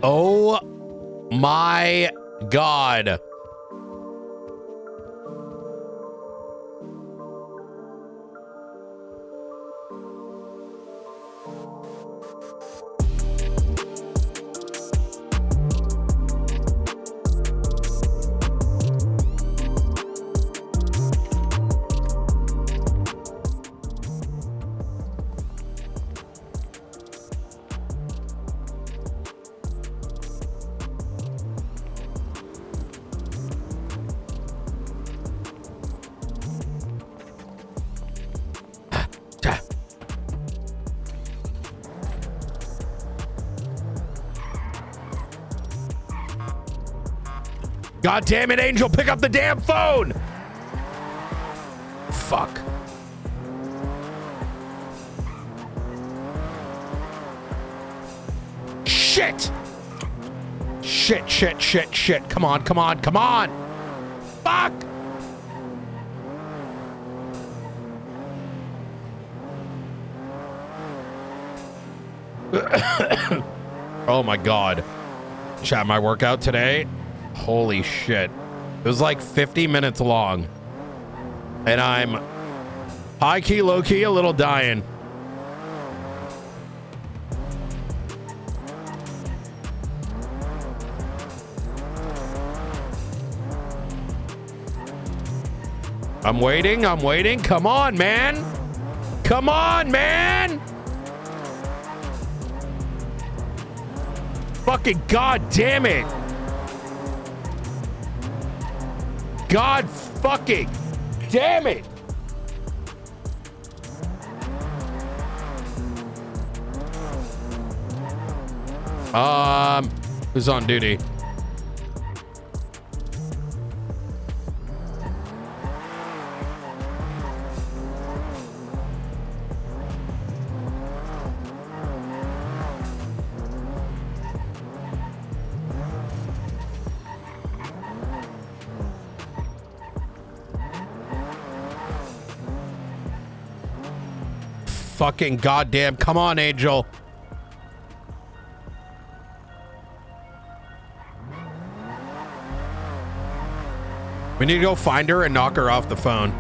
Oh my God. God damn it, Angel, pick up the damn phone. Fuck. Shit. Shit. Come on. Fuck. Oh my God. Chat, my workout today. Holy shit. It was like 50 minutes long. And I'm high key, low key, a little dying. I'm waiting. Come on, man. Fucking God damn it. God fucking damn it. Who's on duty? Fucking goddamn, come on, Angel. We need to go find her and knock her off the phone.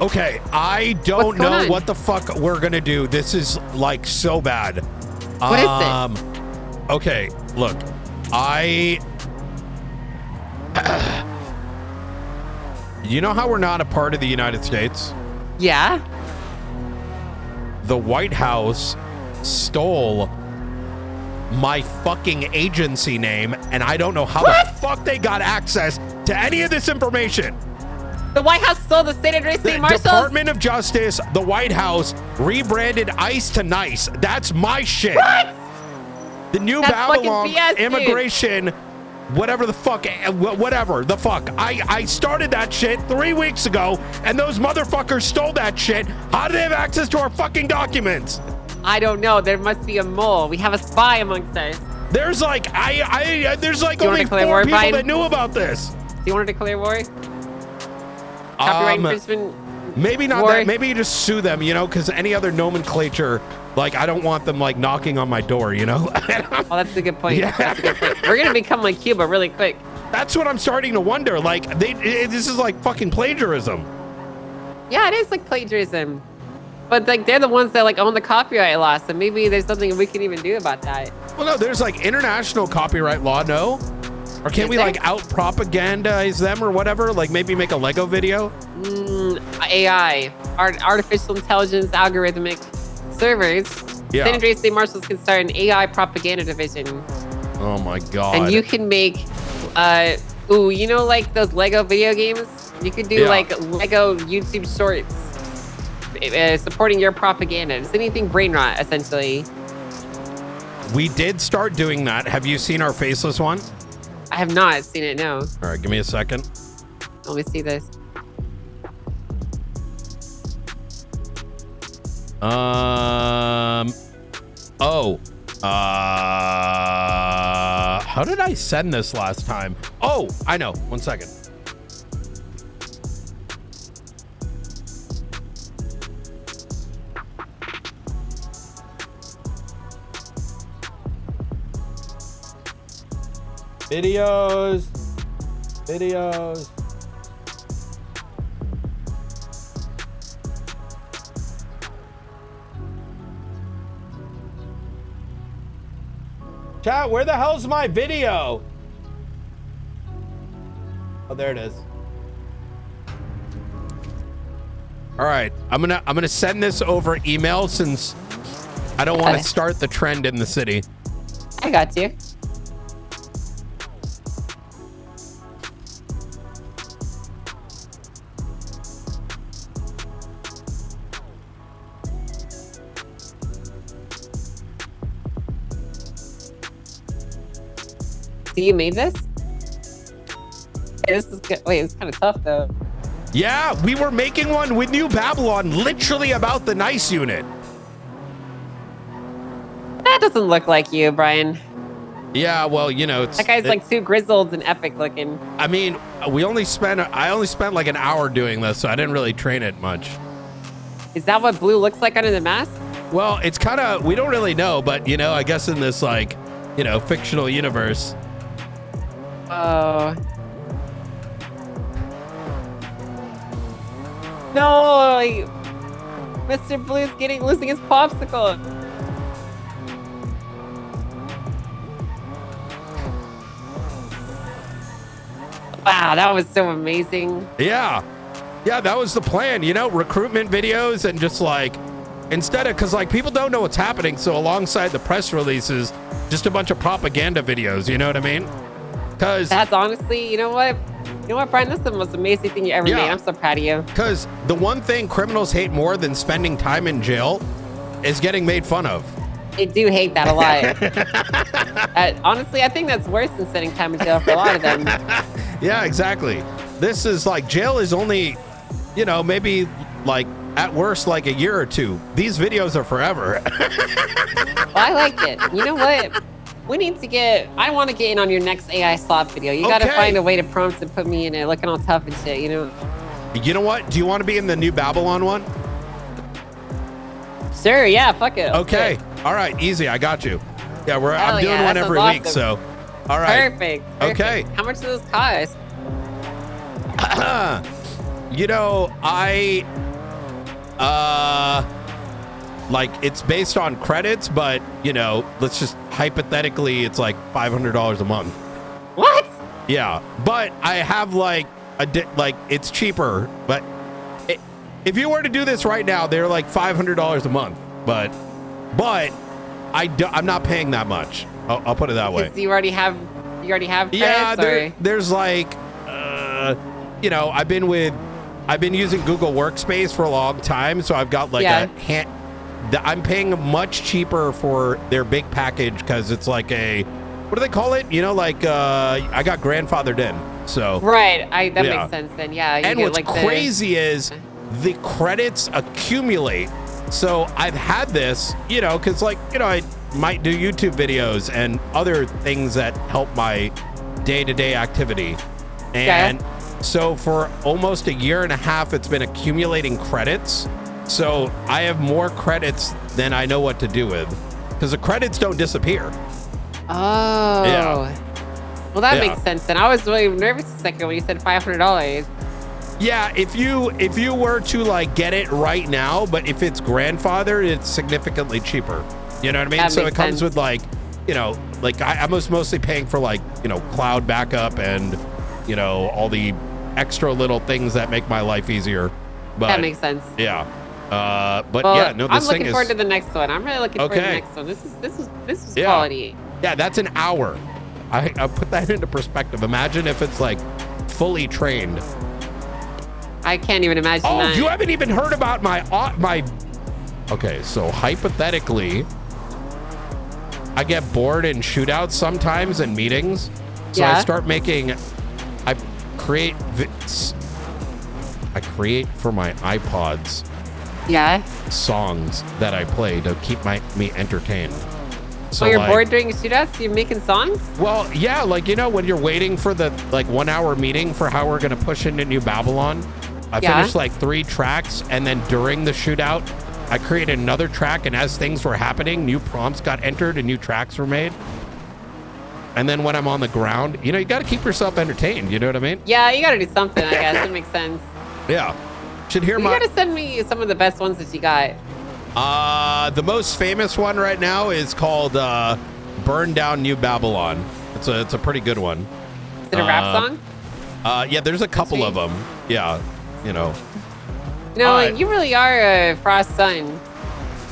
Okay, I don't know what the fuck we're gonna do. This is like so bad. What is it? Okay, look, you know how we're not a part of the United States? Yeah. The White House stole my fucking agency name, and I don't know how the fuck they got access to any of this information. The White House stole the San Andreas State Marshals? Department of Justice, the White House rebranded ICE to NICE. That's my shit. What? The new Babylon immigration, whatever the fuck, whatever the fuck. I started that shit 3 weeks ago, and those motherfuckers stole that shit. How do they have access to our fucking documents? I don't know. There must be a mole. We have a spy amongst us. There's like, there's like only 4 people that knew about this. Do you want to declare war? Copyright infringement. Maybe not war. that. Maybe you just sue them, you know, because any other nomenclature, like, I don't want them like knocking on my door, you know. Oh, that's a good point. Yeah. That's a good point. We're gonna become like Cuba really quick. That's what I'm starting to wonder. Like, this is like fucking plagiarism. Yeah, it is like plagiarism. But like they're the ones that like own the copyright law, so maybe there's nothing we can even do about that. Well, no, there's like international copyright law, no? Or can't we like out propagandize them or whatever? Like maybe make a Lego video? AI, artificial intelligence, algorithmic servers. Yeah. San Andreas State Marshals can start an AI propaganda division. Oh my god. And you can make, ooh, you know, like those Lego video games? You could do like Lego YouTube shorts supporting your propaganda. It's anything brain rot, essentially. We did start doing that. Have you seen our faceless one? I have not seen it, no. All right, give me a second. Let me see this. How did I send this last time? Oh, I know. 1 second. Videos. Chat, where the hell's my video? Oh, there it is. All right, I'm gonna send this over email since I don't want to start the trend in the city. I got you. So you made this? Hey, this is good. Wait, it's kind of tough though. Yeah, we were making one with New Babylon, literally about the nice unit. That doesn't look like you, Brian. Yeah, well, you know, that guy's like too grizzled and epic looking. I mean, I only spent like an hour doing this, so I didn't really train it much. Is that what blue looks like under the mask? Well, it's kind of, we don't really know, but you know, I guess in this like, you know, fictional universe. Oh. No, Mr. Blue's losing his popsicle. Wow, that was so amazing. Yeah, that was the plan. You know, recruitment videos and just like instead of because like people don't know what's happening, so alongside the press releases, just a bunch of propaganda videos. You know what I mean? Because that's honestly, you know what, Brian, this is the most amazing thing you ever made. I'm so proud of you. Because the one thing criminals hate more than spending time in jail is getting made fun of. They do hate that a lot. Honestly, I think that's worse than spending time in jail for a lot of them. Yeah, exactly. This is like jail is only, you know, maybe like at worst like a year or two. These videos are forever. Well, I liked it. You know what? We need to I want to get in on your next AI slot video. You got to find a way to prompt and put me in it looking all tough and shit, you know? You know what? Do you want to be in the New Babylon one? Sure, yeah, fuck it. Okay. Good. All right, easy. I got you. Yeah, I'm doing one every week, so. All right. Perfect. Okay. How much does this cost? You know, like it's based on credits, but you know, let's just hypothetically, it's like $500 a month. What? Yeah, but I have like it's cheaper. But if you were to do this right now, they're like $500 a month. But I'm not paying that much. I'll put it that way. You already have credits? Yeah, there's like, you know, I've been using Google Workspace for a long time, so I've got like I'm paying much cheaper for their big package because it's like what do they call it? You know, like I got grandfathered in. So right, that makes sense then. Yeah. And what's crazy is the credits accumulate. So I've had this, you know, because like, you know, I might do YouTube videos and other things that help my day-to-day activity. And so for almost a year and a half, it's been accumulating credits. So I have more credits than I know what to do with because the credits don't disappear. Oh. Yeah. Well, that makes sense then. I was really nervous a second when you said $500. Yeah, if you were to like get it right now, but if it's grandfathered, it's significantly cheaper. You know what I mean? So it comes with like, you know, like I'm mostly paying for like, you know, cloud backup and, you know, all the extra little things that make my life easier. But that makes sense. Yeah. But yeah, no, this I'm looking forward to the next one. I'm really looking forward to the next one. This is quality. Yeah, that's an hour. I put that into perspective. Imagine if it's like fully trained. I can't even imagine that. Oh, you haven't even heard about my. Okay, so hypothetically, I get bored in shootouts sometimes in meetings. So I start making. I create for my iPods. Yeah. Songs that I play to keep me entertained. So you're bored during shootouts? You're making songs? Well, yeah, like, you know, when you're waiting for the like 1 hour meeting for how we're gonna push into New Babylon, I finished like 3 tracks, and then during the shootout, I created another track, and as things were happening, new prompts got entered and new tracks were made. And then when I'm on the ground, you know, you got to keep yourself entertained. You know what I mean? Yeah, you got to do something. I guess it makes sense. Yeah, should hear you got to send me some of the best ones that you got. The most famous one right now is called "Burn Down New Babylon." It's a pretty good one. Is it a rap song? Yeah, there's a couple of them. Yeah, you know. No, you really are a Frost son.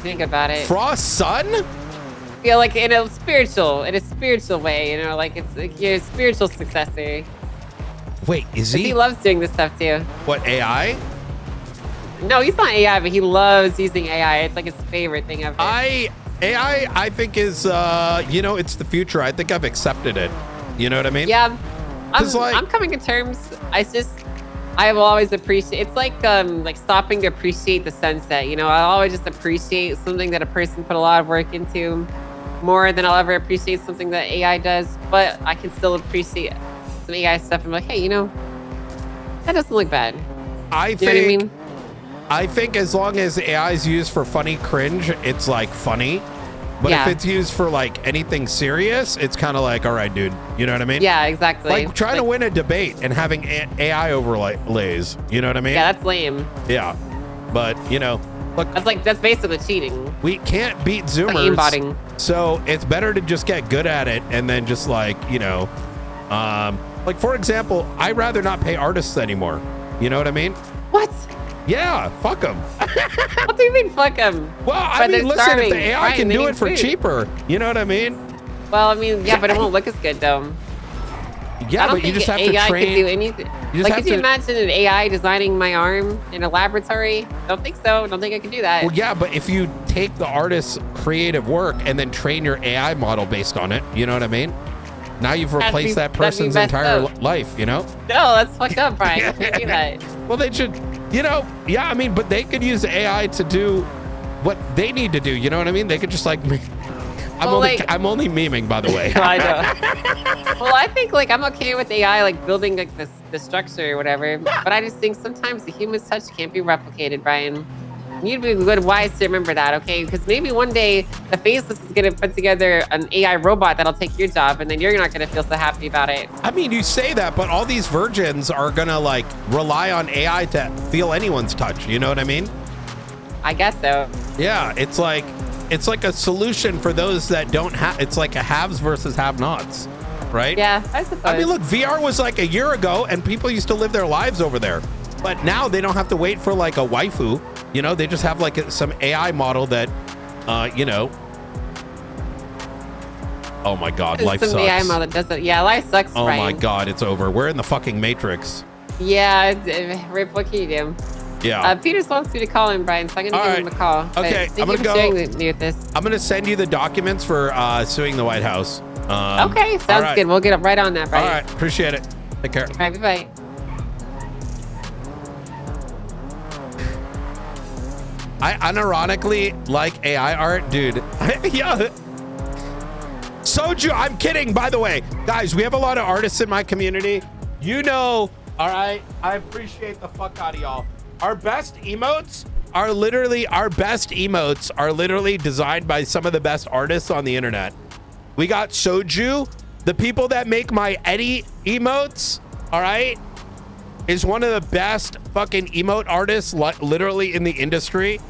Think about it. Frost son? Yeah, like in a spiritual way. You know, like it's like your spiritual successor. Wait, is he? He loves doing this stuff too. What, AI? No, he's not AI, but he loves using AI. It's like his favorite thing ever. AI, I think is, you know, it's the future. I think I've accepted it. You know what I mean? Yeah, I'm coming to terms. I will always appreciate. It's like stopping to appreciate the sunset. You know, I'll always just appreciate something that a person put a lot of work into more than I'll ever appreciate something that AI does. But I can still appreciate some AI stuff. I'm like, hey, you know, that doesn't look bad. I think as long as AI is used for funny cringe, it's like funny. But if it's used for like anything serious, it's kind of like, all right, dude. You know what I mean? Yeah, exactly. Like trying to win a debate and having AI overlays. You know what I mean? Yeah, that's lame. Yeah, but you know, look, that's basically cheating. We can't beat Zoomers, like so it's better to just get good at it and then just like, you know, like for example, I'd rather not pay artists anymore. You know what I mean? What? Yeah, fuck them. What do you mean, fuck them? Well, I mean, listen, if the AI can do it for cheaper, you know what I mean? Well, I mean, yeah, but it won't look as good, though. Yeah, but you just have to train. AI can do anything. Like, could you imagine an AI designing my arm in a laboratory? Don't think so. Don't think I can do that. Well, yeah, but if you take the artist's creative work and then train your AI model based on it, you know what I mean? Now you've replaced that person's entire life, you know? No, that's fucked up, Brian. You can't do that. Well, they should, you know, yeah, I mean, but they could use AI to do what they need to do, you know what I mean? They could just like, I'm only memeing, by the way. I know. Well, I think like I'm okay with AI like building like the structure or whatever, but I just think sometimes the human touch can't be replicated, Brian. You'd be good wise to remember that, okay? Because maybe one day the Faceless is gonna put together an AI robot that'll take your job, and then you're not gonna feel so happy about it. I mean, you say that, but all these virgins are gonna like rely on AI to feel anyone's touch. You know what I mean? I guess so. Yeah, it's like a solution for those that don't have. It's like a haves versus have-nots, right? Yeah, I suppose. I mean, look, VR was like a year ago, and people used to live their lives over there, but now they don't have to wait for like a waifu. You know, they just have like some AI model that, you know. Oh my God, life sucks. AI model that does it. Yeah, life sucks. Oh Brian. my God, it's over. We're in the fucking Matrix. Yeah, Rip, what can you do? Yeah. Peters wants me to call him, Brian, so I'm gonna give him a call. Okay, I'm gonna go. With this. I'm gonna send you the documents for suing the White House. Okay, sounds good. We'll get right on that, Brian. All right, appreciate it. Take care. All right, bye. I unironically like AI art, dude. Yeah. Soju, I'm kidding, by the way. Guys, we have a lot of artists in my community. You know, all right? I appreciate the fuck out of y'all. Our best emotes are literally designed by some of the best artists on the internet. We got Soju, the people that make my Eddie emotes, all right, is one of the best fucking emote artists literally in the industry.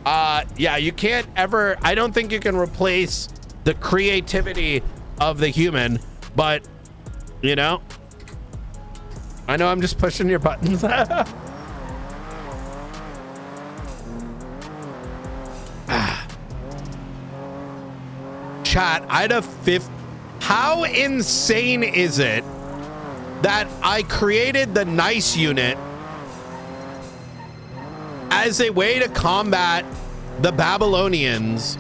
Yeah, you can't ever, I don't think you can replace the creativity of the human, but you know, I know I'm just pushing your buttons. chat, I had a fifth. How insane is it that I created the nice unit as a way to combat the Babylonians,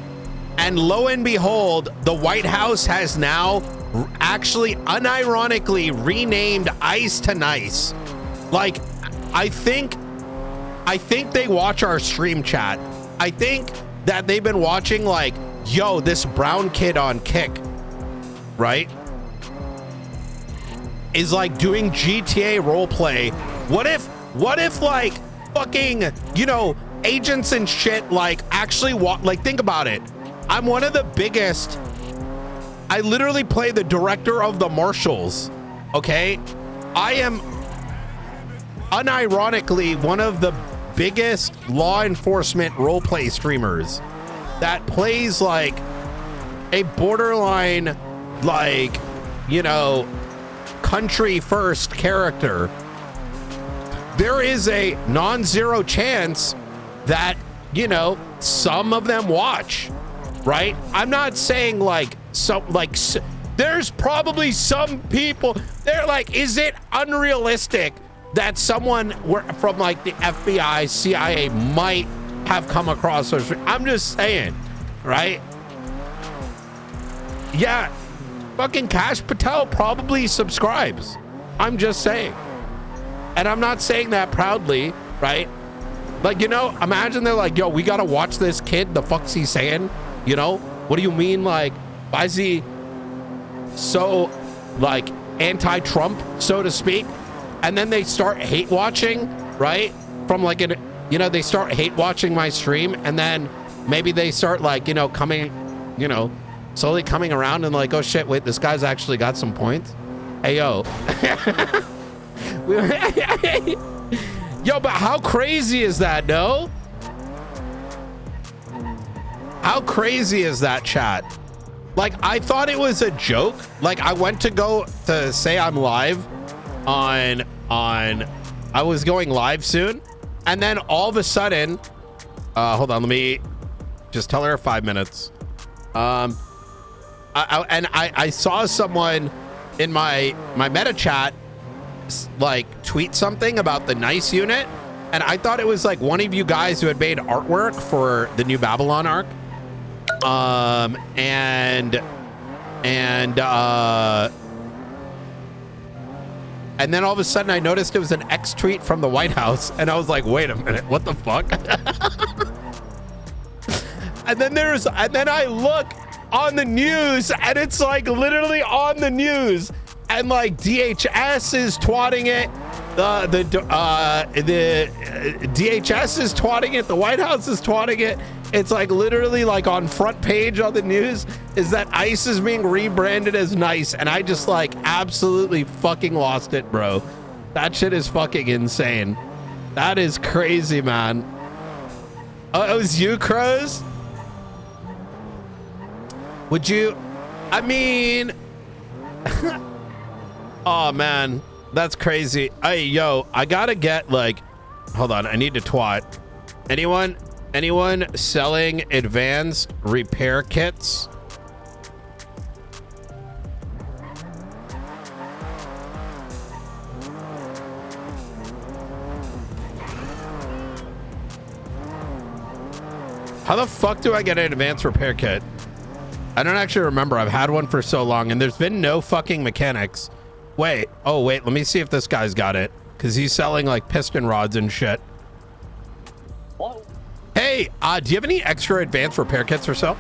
and lo and behold, the White House has now actually unironically renamed ICE to nice. Like, I think they watch our stream chat. I think that they've been watching, like, yo, this brown kid on Kick, right, is like doing GTA roleplay. What if like fucking, you know, agents and shit like actually like, think about it. I'm one of the biggest. I literally play the director of the Marshals. Okay, I am unironically one of the biggest law enforcement roleplay streamers that plays like a borderline, like, you know, country first character. There is a non-zero chance that, you know, some of them watch, right? I'm not saying like there's probably some people they're like, is it unrealistic that someone from like the FBI, CIA might have come across those? I'm just saying, right? Yeah, fucking Kash Patel probably subscribes. I'm just saying. And I'm not saying that proudly, right? Like, you know, imagine they're like, yo, we gotta watch this kid. The fuck's he saying? You know, what do you mean? Like, why is he so like anti-Trump, so to speak? And then they start hate watching, right? From like an, you know, they start hate watching my stream, and then maybe they start like, you know, coming, you know, slowly coming around and like, oh shit, wait, this guy's actually got some points. Hey, yo. Yo, but how crazy is that, no? How crazy is that, chat? Like, I thought it was a joke. Like, I went to go to say I'm live on I was going live soon, and then all of a sudden, hold on, let me just tell her 5 minutes. I saw someone in my meta chat like tweet something about the nice unit, and I thought it was like one of you guys who had made artwork for the new Babylon arc. And then all of a sudden I noticed it was an X tweet from the White House, and I was like, wait a minute, what the fuck? and then I look on the news, and it's like literally on the news, and like DHS is twatting it, the DHS is twatting it, the White House is twatting it. It's like literally like on front page on the news is that ICE is being rebranded as nice, and I just like absolutely fucking lost it, bro. That shit is fucking insane. That is crazy, man. Oh, it was you, Crows? Would you? I mean, oh man, that's crazy. Hey, yo, I gotta get like, hold on, I need to twat. Anyone selling advanced repair kits? How the fuck do I get an advanced repair kit? I don't actually remember. I've had one for so long, and there's been no fucking mechanics. Wait, oh wait, let me see if this guy's got it, because he's selling like piston rods and shit. Whoa. Hey, do you have any extra advanced repair kits or so?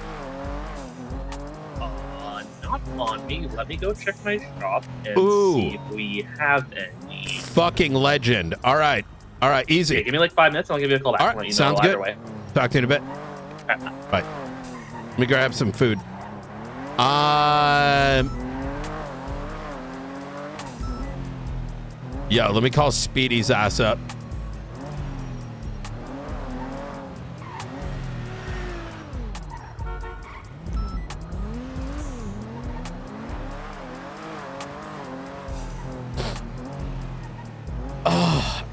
Not on me. Let me go check my shop and see if we have any. Fucking legend. All right, easy. Okay, give me like 5 minutes, and I'll give you a call back. All right, you know sounds good. Way. Talk to you in a bit. Bye. Let me grab some food. Yo, let me call Speedy's ass up. Oh,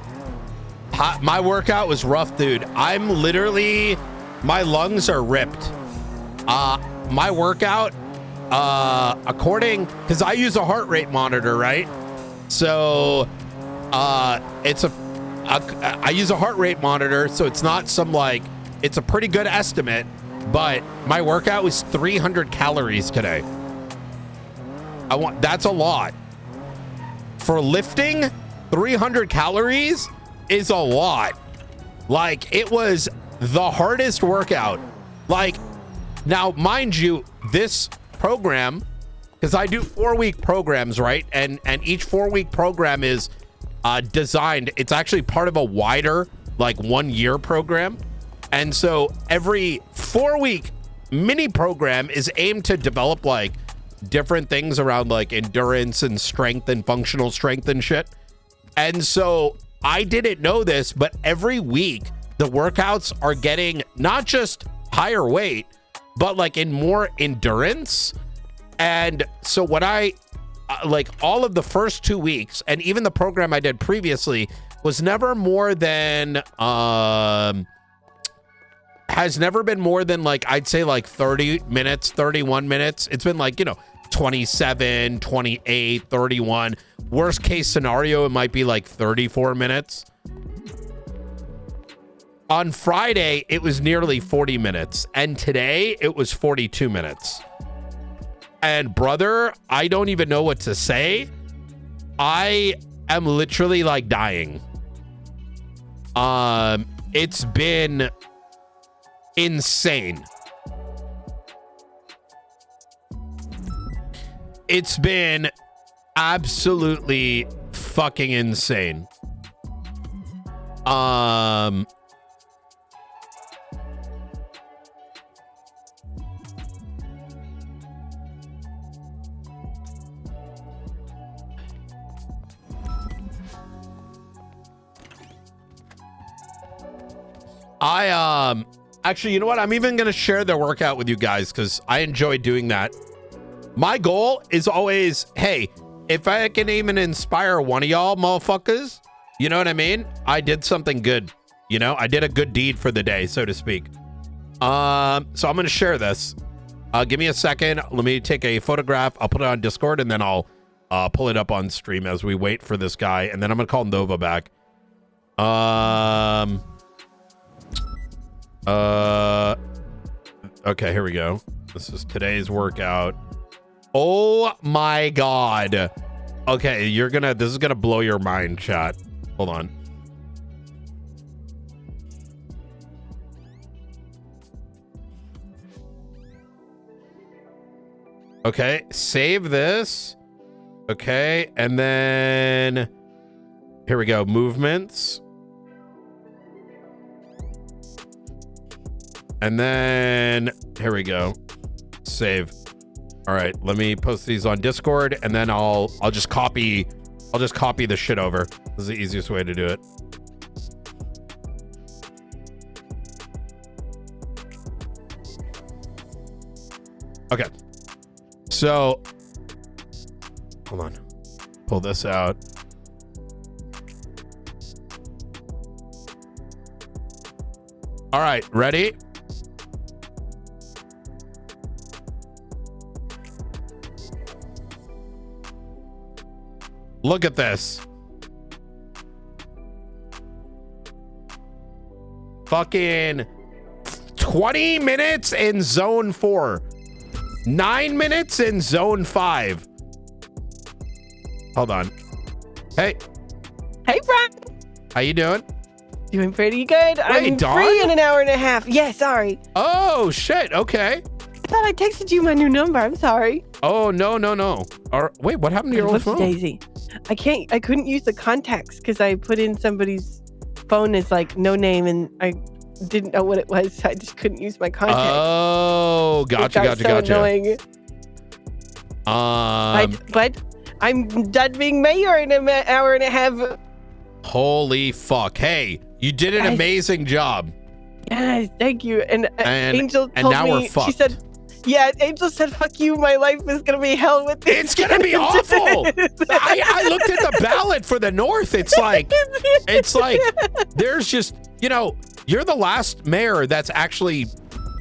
my workout was rough, dude. I'm literally, my lungs are ripped. My workout according, because I use a heart rate monitor, right? So I use a heart rate monitor, so it's not some like, it's a pretty good estimate, but my workout was 300 calories today. That's a lot. For lifting, 300 calories is a lot. Like, it was the hardest workout. Like, now, mind you, this program, because I do 4-week programs, right? And each 4-week program is designed. It's actually part of a wider, like, 1-year program. And so every 4-week mini program is aimed to develop, like, different things around, like, endurance and strength and functional strength and shit. And so I didn't know this, but every week the workouts are getting not just higher weight, but like in more endurance. And so what I like, all of the first 2 weeks, and even the program I did previously, was never more than has never been more than, like, I'd say like 30 minutes, 31 minutes. It's been like, you know, 27, 28, 31. Worst case scenario, it might be like 34 minutes. On Friday, it was nearly 40 minutes. And today, it was 42 minutes. And brother, I don't even know what to say. I am literally like dying. It's been insane. It's been absolutely fucking insane. Actually, you know what? I'm even going to share the workout with you guys because I enjoy doing that. My goal is always, hey, if I can even inspire one of y'all motherfuckers, you know what I mean? I did something good. You know, I did a good deed for the day, so to speak. So I'm going to share this. Give me a second. Let me take a photograph. I'll put it on Discord and then I'll pull it up on stream as we wait for this guy. And then I'm going to call Nova back. Okay, here we go. This is today's workout. Oh my God. Okay, this is gonna blow your mind, chat. Hold on. Okay, save this. Okay, and then here we go. Movements. And then here we go. Save. All right, let me post these on Discord and then I'll just copy the shit over. This is the easiest way to do it. Okay. So hold on. Pull this out. All right, ready? Look at this. Fucking 20 minutes in zone 4. 9 minutes in zone 5. Hold on. Hey. Hey, Brian. How you doing? Doing pretty good. I'm free in an hour and a half. Yeah, sorry. Oh, shit. Okay. I thought I texted you my new number. I'm sorry. Oh, no. Wait, what happened to your old phone? Daisy. I couldn't use the contacts because I put in somebody's phone as like no name and I didn't know what it was. So I just couldn't use my contacts. Oh, gotcha. Annoying. But I'm done being mayor in an hour and a half. Holy fuck. Hey, you did an amazing job. Yes, thank you. And Angel told now me, we're fucked. She said, yeah, Angel said, fuck you, my life is going to be hell with this. It's going to be awful. I looked at the ballot for the North. It's like, there's just, you know, you're the last mayor that's actually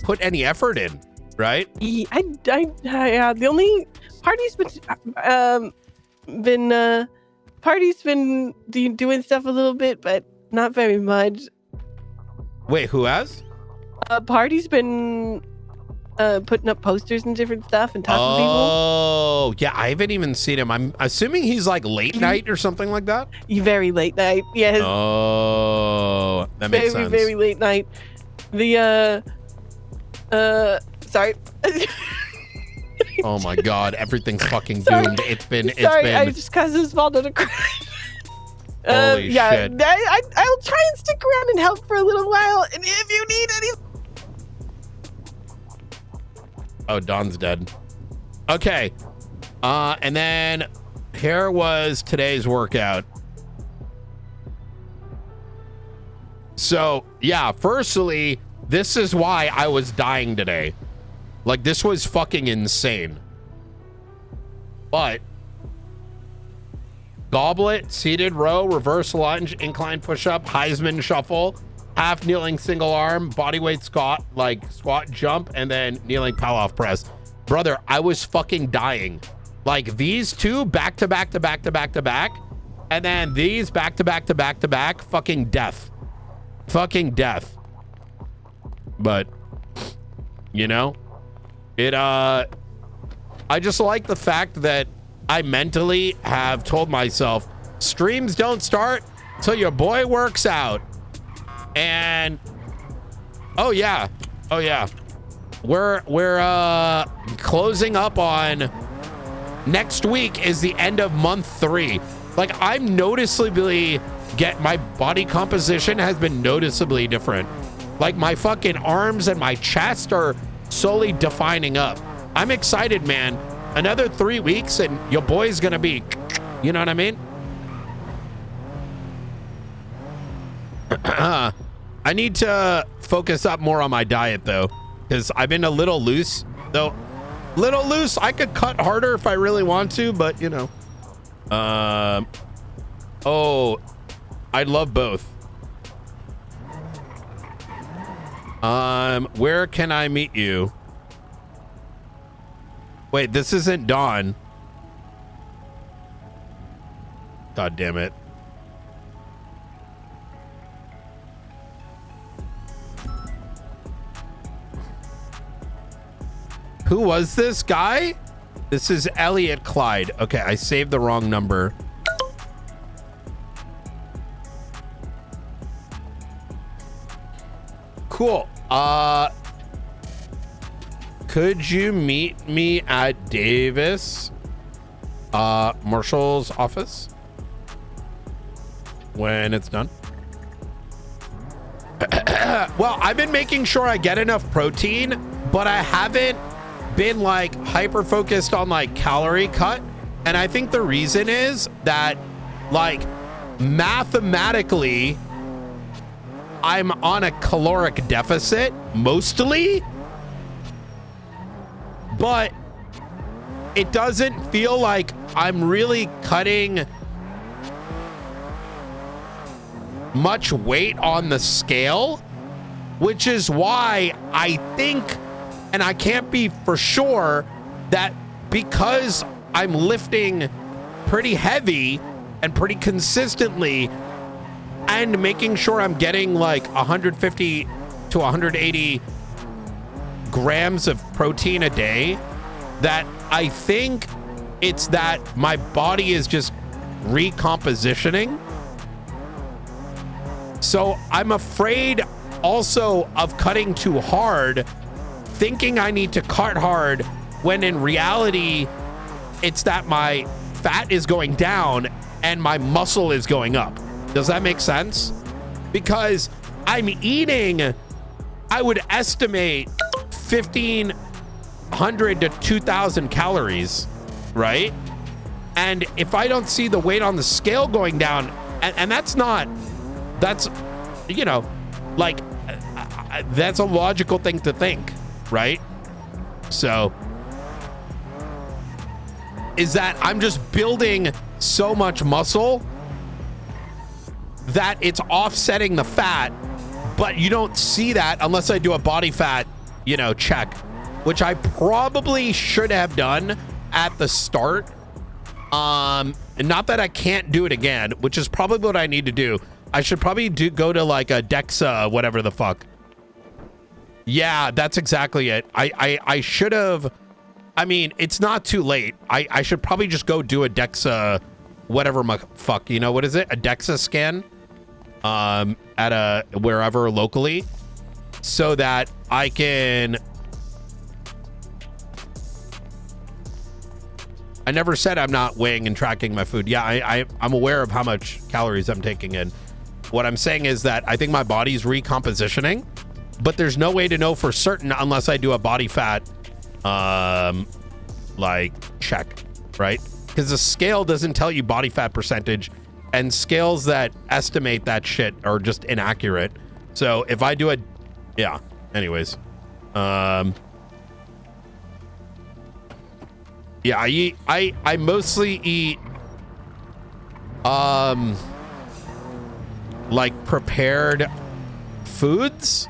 put any effort in. right? Yeah, the only party's been doing stuff a little bit, but not very much. Wait, who has? Party's been putting up posters and different stuff and talking to people. Oh, yeah, I haven't even seen him. I'm assuming he's like late night or something like that. Very late night, yes. Oh, that makes sense. Very late night. The sorry. Oh my God, everything's fucking Sorry. doomed. It's been. I just caused this fall to crash. Holy shit. I'll try and stick around and help for a little while, and if you need any. Oh, Don's dead. Okay. And then here was today's workout. So, yeah, firstly, this is why I was dying today. Like, this was fucking insane. But goblet, seated row, reverse lunge, incline push-up, Heisman shuffle, half kneeling single arm, bodyweight squat, like squat jump, and then kneeling pull-off press. Brother, I was fucking dying. Like these two back to back to back to back to back, and then these back to back to back to back. Fucking death. Fucking death. But you know, I just like the fact that I mentally have told myself streams don't start till your boy works out. And oh yeah, we're closing up on next week is the end of month 3. Like I'm noticeably my body composition has been noticeably different. Like my fucking arms and my chest are slowly defining up. I'm excited, man. Another 3 weeks and your boy's gonna be, you know what I mean? I need to focus up more on my diet though, because I've been a little loose though. Little loose. I could cut harder if I really want to, but you know. Oh, I'd love both. Where can I meet you? Wait, this isn't Dawn. God damn it. Who was this guy? This is Elliot Clyde. Okay, I saved the wrong number. Cool. Could you meet me at Davis Marshall's office when it's done? Well, I've been making sure I get enough protein, but I haven't been like hyper focused on like calorie cut. And I think the reason is that like mathematically I'm on a caloric deficit mostly, but it doesn't feel like I'm really cutting much weight on the scale, which is why I think, and I can't be for sure, that because I'm lifting pretty heavy and pretty consistently and making sure I'm getting like 150 to 180 grams of protein a day, that I think it's that my body is just recompositioning. So I'm afraid also of cutting too hard, thinking I need to cut hard, when in reality, it's that my fat is going down and my muscle is going up. Does that make sense? Because I'm eating, I would estimate 1,500 to 2,000 calories, right? And if I don't see the weight on the scale going down, and that's, you know, like, that's a logical thing to think, right? So, is that I'm just building so much muscle that it's offsetting the fat, but you don't see that unless I do a body fat, you know, check. which I probably should have done at the start. And not that I can't do it again, which is probably what I need to do. I should probably go to like a DEXA, whatever the fuck. Yeah, that's exactly it. I should have. I mean, it's not too late. I should probably just go do a DEXA, whatever fuck. You know, what is it? A DEXA scan at a wherever locally, so that I can. I never said I'm not weighing and tracking my food. Yeah, I'm aware of how much calories I'm taking in. What I'm saying is that I think my body's recompositioning, but there's no way to know for certain unless I do a body fat, like check, right? Because the scale doesn't tell you body fat percentage, and scales that estimate that shit are just inaccurate. So if I do a, yeah, anyways, yeah, I mostly eat like prepared foods.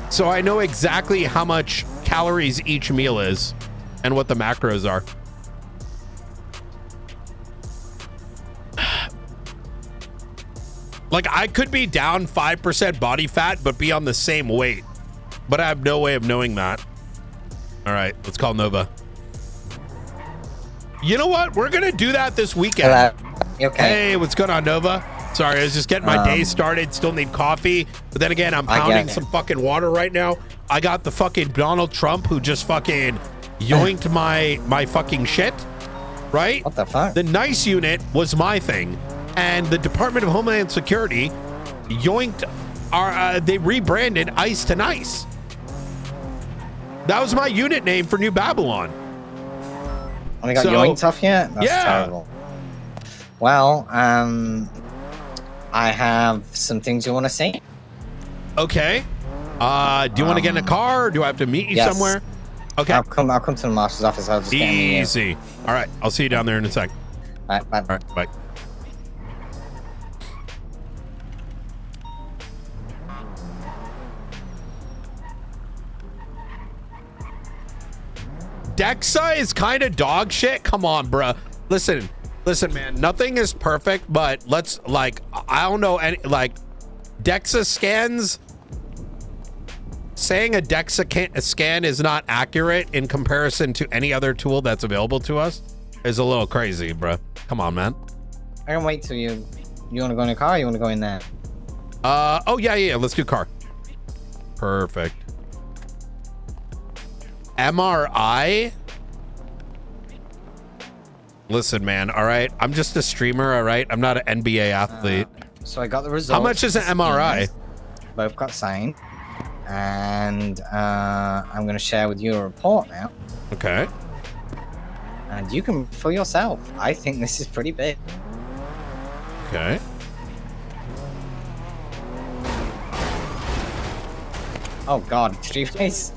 So I know exactly how much calories each meal is and what the macros are. Like I could be down 5% body fat but be on the same weight. But I have no way of knowing that. All right, let's call Nova. You know what? We're gonna do that this weekend. Hello. You okay? Hey, what's going on, Nova? Sorry, I was just getting my day started. Still need coffee, but then again, I'm pounding some fucking water right now. I got the fucking Donald Trump who just fucking yoinked my fucking shit. Right? What the fuck? The NICE unit was my thing, and the Department of Homeland Security yoinked our. They rebranded ICE to NICE. That was my unit name for New Babylon. Only got yoinked off yet? That's terrible. Well, I have some things you want to say. Okay. Do you want to get in a car, or do I have to meet you somewhere? Okay. I'll come to the master's office. I'll just get in easy. All right. I'll see you down there in a sec. All right. Bye. All right. Bye. DEXA is kind of dog shit. Come on, bruh. Listen, man. Nothing is perfect, but let's like, I don't know any like DEXA scans. Saying a DEXA scan is not accurate in comparison to any other tool that's available to us is a little crazy, bruh. Come on, man. I can wait till you. You want to go in a car? Or you want to go in there? Oh yeah. Let's do car. Perfect. MRI. Listen, man. All right, I'm just a streamer. All right, I'm not an NBA athlete. So I got the results. How much is an MRI? Both got signed, and I'm going to share with you a report now. Okay. And you can for yourself. I think this is pretty big. Okay. Oh God, extreme face.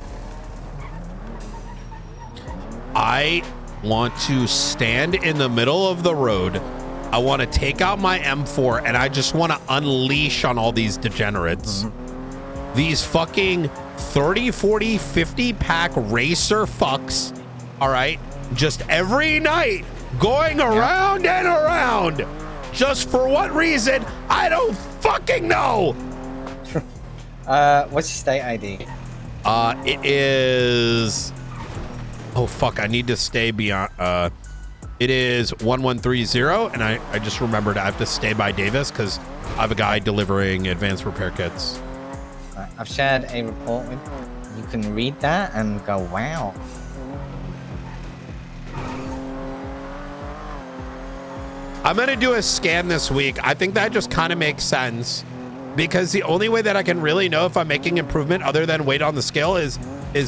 I want to stand in the middle of the road. I want to take out my M4 and I just want to unleash on all these degenerates. Mm-hmm. These fucking 30, 40, 50 pack racer fucks. All right. Just every night going around and around. Just for what reason? I don't fucking know. What's your state ID? It is... Oh, fuck. I need to stay beyond... It is 1130, and I just remembered I have to stay by Davis because I have a guy delivering advanced repair kits. I've shared a report with you. You can read that and go, wow. I'm going to do a scan this week. I think that just kind of makes sense because the only way that I can really know if I'm making improvement other than weight on the scale is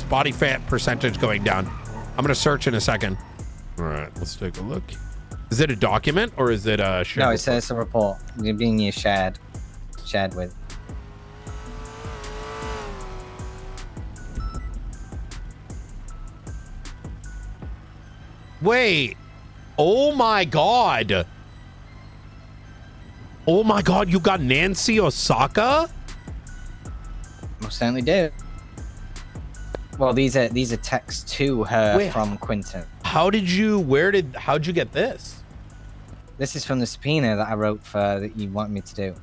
body fat percentage going down. I'm going to search in a second. All right, let's take a look. Is it a document or is it a shared? No, it says a report. You're being shared with. Wait. Oh my God. Oh my God, you got Nancy Osaka? Most certainly do. Well, these are texts to her from Quentin. How'd you get this? This is from the subpoena that I wrote that you want me to do.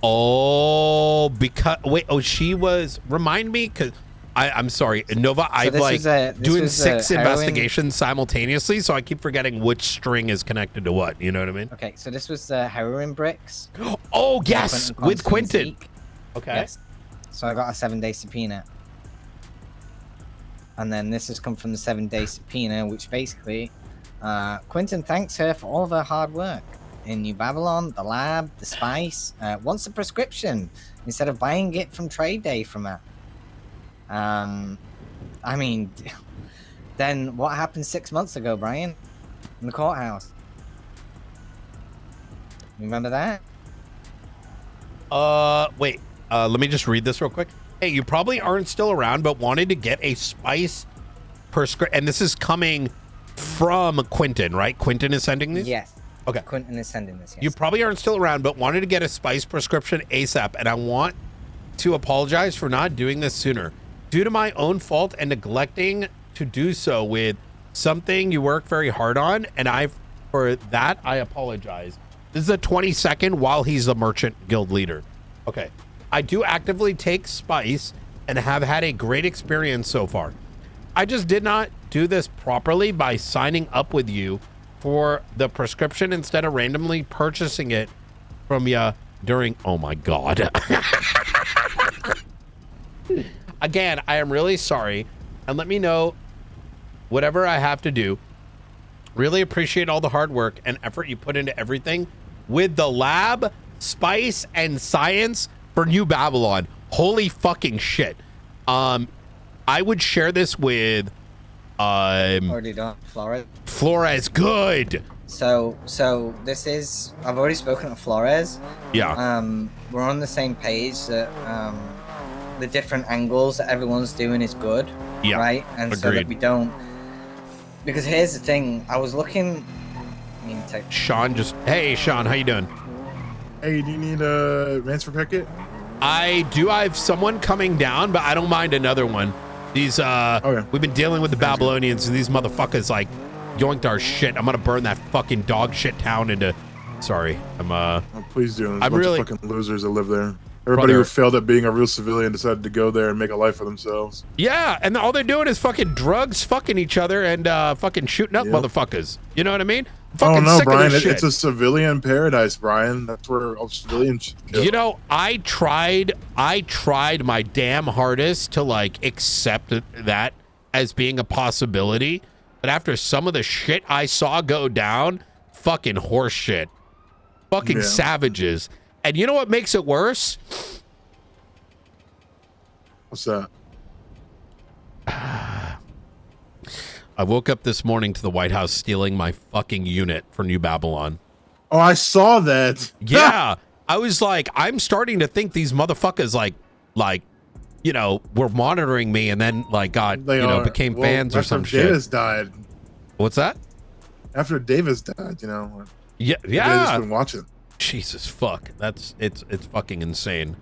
Oh, because she was. Remind me, because I'm sorry, Nova. I'm like doing 6 investigations simultaneously, so I keep forgetting which string is connected to what. You know what I mean? Okay, so this was heroin bricks. Oh yes, with Quentin. Okay. Yes. So I got a 7-day subpoena, and then this has come from the 7-day subpoena, which basically, Quentin thanks her for all of her hard work in New Babylon, the lab, the spice. Wants a prescription instead of buying it from trade day from her. I mean, then what happened 6 months ago, Brian, in the courthouse? Remember that? Wait. Let me just read this real quick. Hey, you probably aren't still around, but wanted to get a spice prescription, and this is coming from Quentin, right? Quentin is sending these? Yes. Okay. Quentin is sending this, yes. You probably aren't still around, but wanted to get a spice prescription ASAP, and I want to apologize for not doing this sooner. Due to my own fault and neglecting to do so with something you work very hard on, and for that, I apologize. This is a 20-second while he's the merchant guild leader. Okay. I do actively take spice and have had a great experience so far. I just did not do this properly by signing up with you for the prescription instead of randomly purchasing it from you during... Oh my God. Again, I am really sorry, and let me know whatever I have to do. Really appreciate all the hard work and effort you put into everything with the lab, spice, and science for New Babylon. Holy fucking shit. I would share this with already done. Flores. Flores, good. So this is, I've already spoken to Flores. Yeah. We're on the same page that the different angles that everyone's doing is good. Yeah. Right? And agreed. So that we don't, because here's the thing, I was looking, Sean hey Sean, how you doing? Hey, do you need a transfer packet? I do. I have someone coming down, but I don't mind another one. These okay. We've been dealing with the Babylonians, and these motherfuckers like yoinked our shit. I'm gonna burn that fucking dog shit town into. Sorry, I'm Oh, please do. There's I'm a bunch really of fucking losers that live there. Everybody who failed at being a real civilian decided to go there and make a life for themselves. Yeah, and all they're doing is fucking drugs, fucking each other, and fucking shooting up motherfuckers. You know what I mean? Fucking no, sick Brian, of this shit. it's a civilian paradise, Brian. That's where all civilians should go. You know, I tried my damn hardest to like accept that as being a possibility, but after some of the shit I saw go down, fucking horse shit, fucking savages. And you know what makes it worse? What's that? I woke up this morning to the White House stealing my fucking unit for New Babylon. Oh, I saw that. Yeah. I was like, I'm starting to think these motherfuckers like, you know, were monitoring me and then like became fans or some shit. Davis died. What's that? After Davis died, you know. Yeah. They've just been watching. Jesus fuck. It's fucking insane.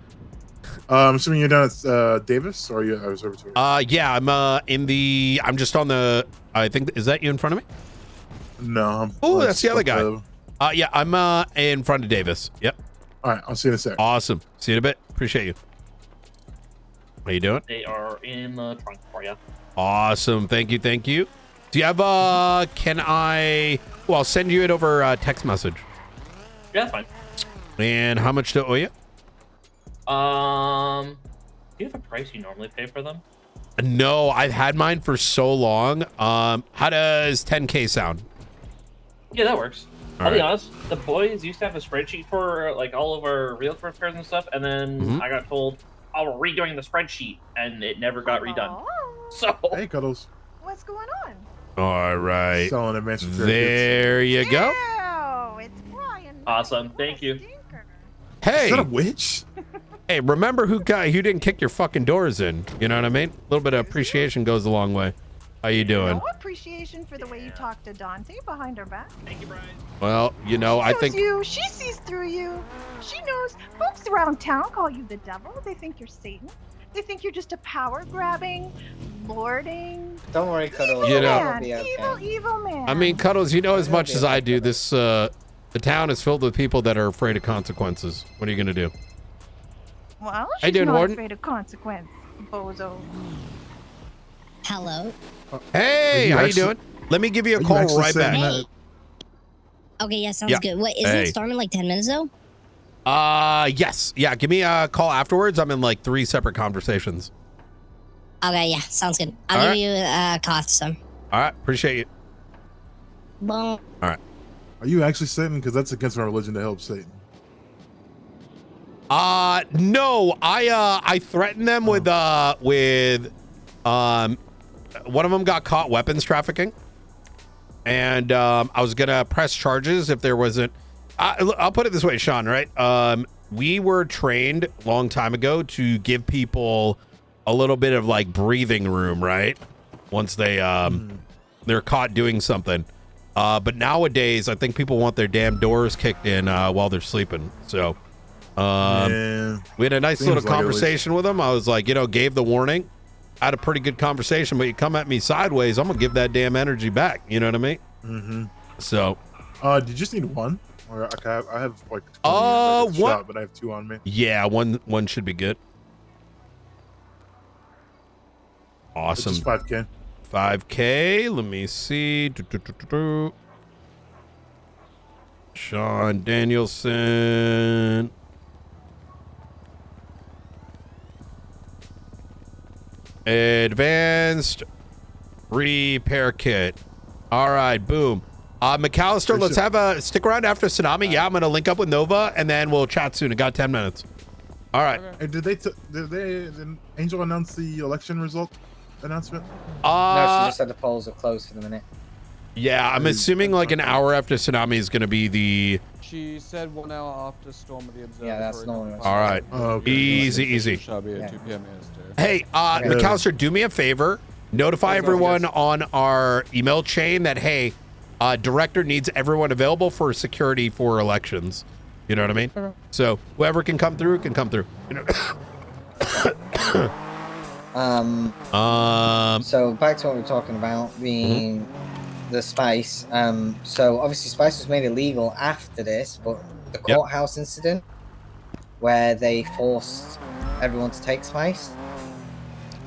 I'm assuming you're down at Davis or are you at Observatory? Yeah, I'm just on the, I think, is that you in front of me? No. Oh, that's the other guy. Yeah, I'm in front of Davis. Yep. All right, I'll see you in a sec. Awesome. See you in a bit. Appreciate you. How you doing? They are in the trunk for you. Awesome. Thank you. Do you have I'll send you it over text message. Yeah, that's fine. And how much do I owe you? Do you have a price you normally pay for them? No, I've had mine for so long. How does 10K sound? Yeah, that works. I'll be honest, the boys used to have a spreadsheet for like all of our realtor repairs and stuff, and then I got told, "Oh, we're redoing the spreadsheet," and it never got redone. So hey, Cuddles. What's going on? All right. Selling advance there you go. Ew, it's Brian. Awesome. Thank you. Hey. Is that a witch? Hey, remember who didn't kick your fucking doors in? You know what I mean? A little bit of appreciation goes a long way. How you doing? No appreciation for the way you talk to Dante behind her back. Thank you, Brian. Well, you know, I think She sees through you. She knows folks around town call you the devil. They think you're Satan. They think you're just a power-grabbing, lording. Don't worry, Cuddles. You know- man. It'll be okay. Evil man. I mean, Cuddles, you know as much as I do, Okay. this the town is filled with people that are afraid of consequences. What are you gonna do? well, How you she's doing, not Warden? afraid of consequence, bozo. Hello. Hey, you how you actually- doing? Let me give you a Are you call actually right back. saying that? Okay, yeah, sounds Yeah. good. What isn't Hey. it storming like 10 minutes though? Yes. Yeah, give me a call afterwards. I'm in like 3 separate conversations. Okay, yeah, sounds good. I'll All give right. you a call after some. All right, appreciate you. Boom. All right. Are you actually Satan? Because that's against my religion to help Satan. No, I threatened them with one of them got caught weapons trafficking, and I was gonna press charges if there wasn't. I'll put it this way, Sean. Right? We were trained a long time ago to give people a little bit of like breathing room, right? Once they they're caught doing something. But nowadays, I think people want their damn doors kicked in while they're sleeping. So. Yeah. We had a nice Seems little like it, at least. conversation with him. I was like, gave the warning. I had a pretty good conversation, but you come at me sideways, I'm gonna give that damn energy back. You know what I mean? Mm-hmm. So, Do you just need one? Or I have like 20 what? shot, but I have 2 on me. yeah, one should be good. It's Awesome. just 5K. 5K. Let me see. Sean Danielson. Advanced repair kit. All right, boom. McAllister, let's have a stick around after Tsunami. Yeah, I'm gonna link up with Nova and then we'll chat soon. I got 10 minutes. All right. Hey, did Angel announce the election result announcement? No, she just said the polls are closed for the minute. Yeah, I'm assuming like an hour after Tsunami is gonna be the. She said 1 hour after Storm of the Observatory. Yeah, that's normal. All right. Oh, okay. Easy. Shall be at Yeah. 2 p.m. Eastern. Hey, McAllister, do me a favor. Notify everyone on our email chain that, hey, director needs everyone available for security for elections. You know what I mean? So whoever can come through can come through. You know? So back to what we were talking about, being the spice. So obviously spice was made illegal after this, but the courthouse incident where they forced everyone to take spice,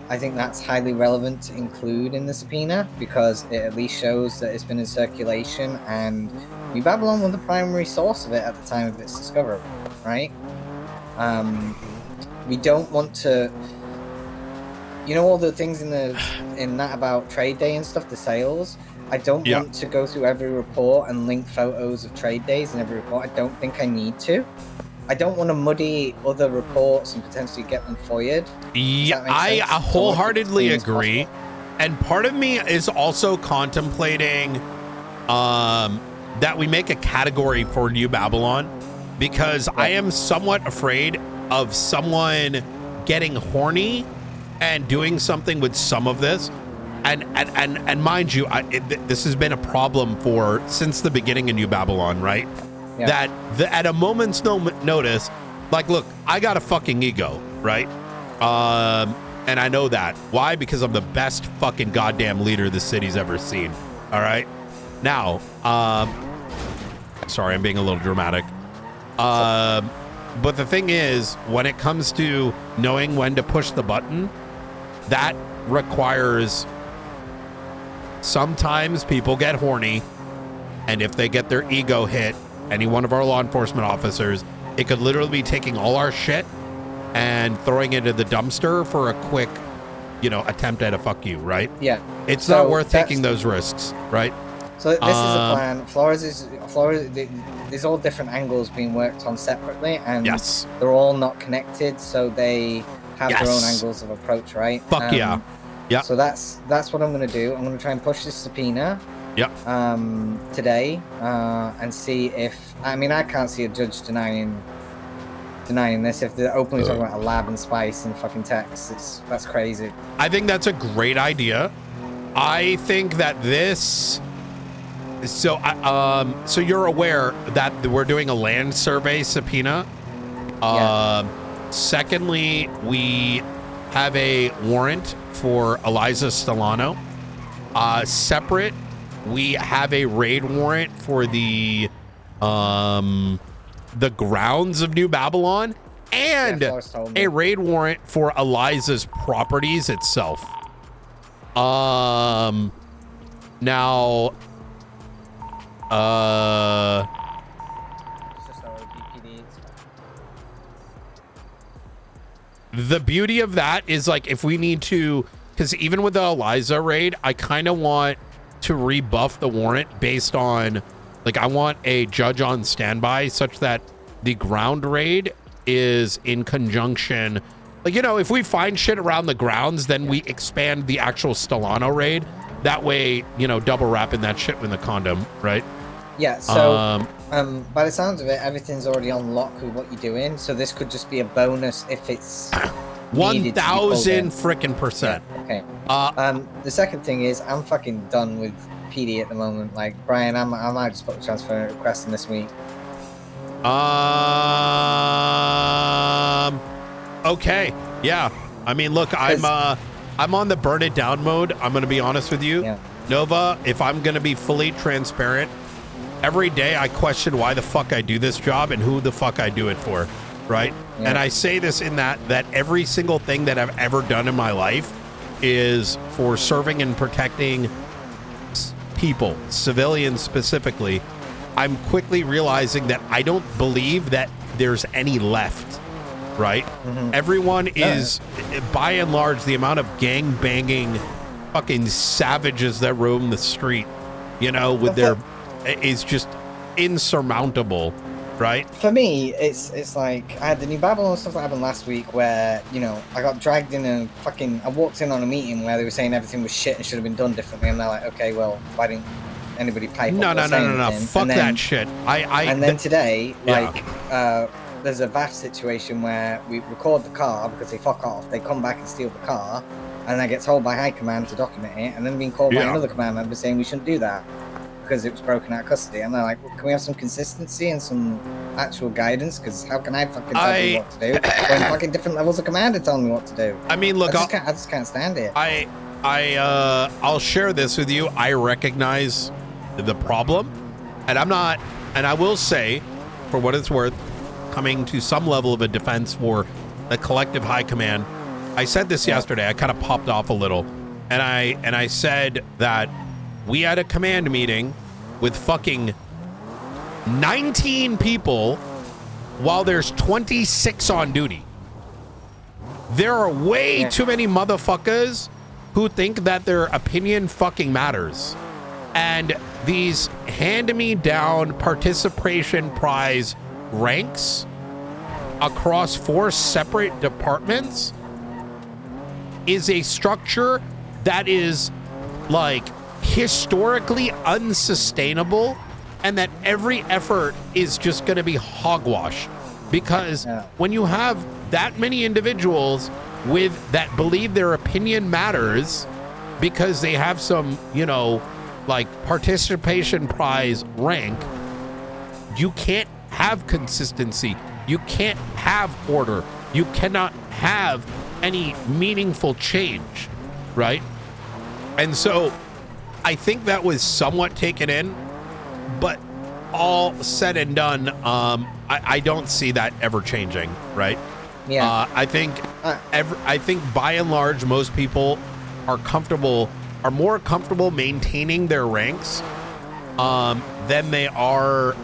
I think that's highly relevant to include in the subpoena because it at least shows that it's been in circulation and New Babylon were the primary source of it at the time of its discovery, right? We don't want to, you know, all the things in that about trade day and stuff, the sales. I don't want to go through every report and link photos of trade days in every report. I don't think I need to. I don't want to muddy other reports and potentially get them FOIA'd. Yeah, I wholeheartedly agree. And part of me is also contemplating that we make a category for New Babylon because I am somewhat afraid of someone getting horny and doing something with some of this. And mind you, this has been a problem since the beginning of New Babylon, right? Yeah. That at a moment's notice, like, look, I got a fucking ego, right? And I know that. Why? Because I'm the best fucking goddamn leader the city's ever seen. All right. Now, sorry, I'm being a little dramatic. But the thing is, when it comes to knowing when to push the button, that requires sometimes people get horny, and if they get their ego hit, any one of our law enforcement officers, it could literally be taking all our shit and throwing it into the dumpster for a quick, attempt at a fuck you, right? Yeah. It's not worth taking those risks, right? So this is the plan. Flores, there's all different angles being worked on separately, and they're all not connected, so they have their own angles of approach, right? Fuck yeah. Yeah. So that's what I'm gonna do. I'm gonna try and push this subpoena. Yep. Today, and see if I can't see a judge denying this. If they're openly talking about a lab and spice in fucking text, that's crazy. I think that's a great idea. I think that this. So you're aware that we're doing a land survey subpoena. Secondly, we have a warrant for Eliza Stellano. Separate, we have a raid warrant for the grounds of New Babylon, and a raid warrant for Eliza's properties itself. Now, the beauty of that is, like, if we need to, because even with the Eliza raid, I kind of want to rebuff the warrant based on, like, I want a judge on standby such that the ground raid is in conjunction. Like, you know, if we find shit around the grounds, then we expand the actual Stellano raid. That way, you know, double wrapping that shit with the condom, right? Yeah, so by the sounds of it, everything's already on lock with what you're doing. So this could just be a bonus if it's 1,000 freaking percent. Yeah, okay. The second thing is I'm fucking done with PD at the moment. Like, Brian, I might just put a transfer request in this week. Okay. Yeah. I mean, look, I'm on the burn it down mode. I'm gonna be honest with you. Yeah. Nova, if I'm gonna be fully transparent, every day I question why the fuck I do this job and who the fuck I do it for, right? Yeah. And I say this in that every single thing that I've ever done in my life is for serving and protecting people, civilians specifically. I'm quickly realizing that I don't believe that there's any left, right? Everyone is, by and large, the amount of gang banging fucking savages that roam the street, you know, with their is just insurmountable, right? For me, it's like I had the New Babylon stuff that happened last week where, you know, I got dragged in and I walked in on a meeting where they were saying everything was shit and should have been done differently, and they're like, okay, well, why didn't anybody pipe No, up or say anything? fuck that shit. And then today, like, there's a VAF situation where we record the car because they fuck off, they come back and steal the car, and I get told by high command to document it, and then being called by another command member saying we shouldn't do that because it was broken out of custody. And they're like, well, can we have some consistency and some actual guidance? Because how can I fucking tell you what to do when fucking different levels of command are telling me what to do? I mean, look, I just can't stand it. I'll share this with you. I recognize the problem, and I will say, for what it's worth, coming to some level of a defense for the collective high command, I said this yesterday. I kind of popped off a little, and I said that we had a command meeting with fucking 19 people while there's 26 on duty. There are way too many motherfuckers who think that their opinion fucking matters. And these hand-me-down participation prize ranks across 4 separate departments is a structure that is, like, historically unsustainable, and that every effort is just going to be hogwash, because when you have that many individuals that believe their opinion matters because they have some, you know, like, participation prize rank, you can't have consistency, you can't have order, you cannot have any meaningful change, right? And so I think that was somewhat taken in, but all said and done, I don't see that ever changing, right? Yeah. I think by and large, most people are more comfortable maintaining their ranks than they are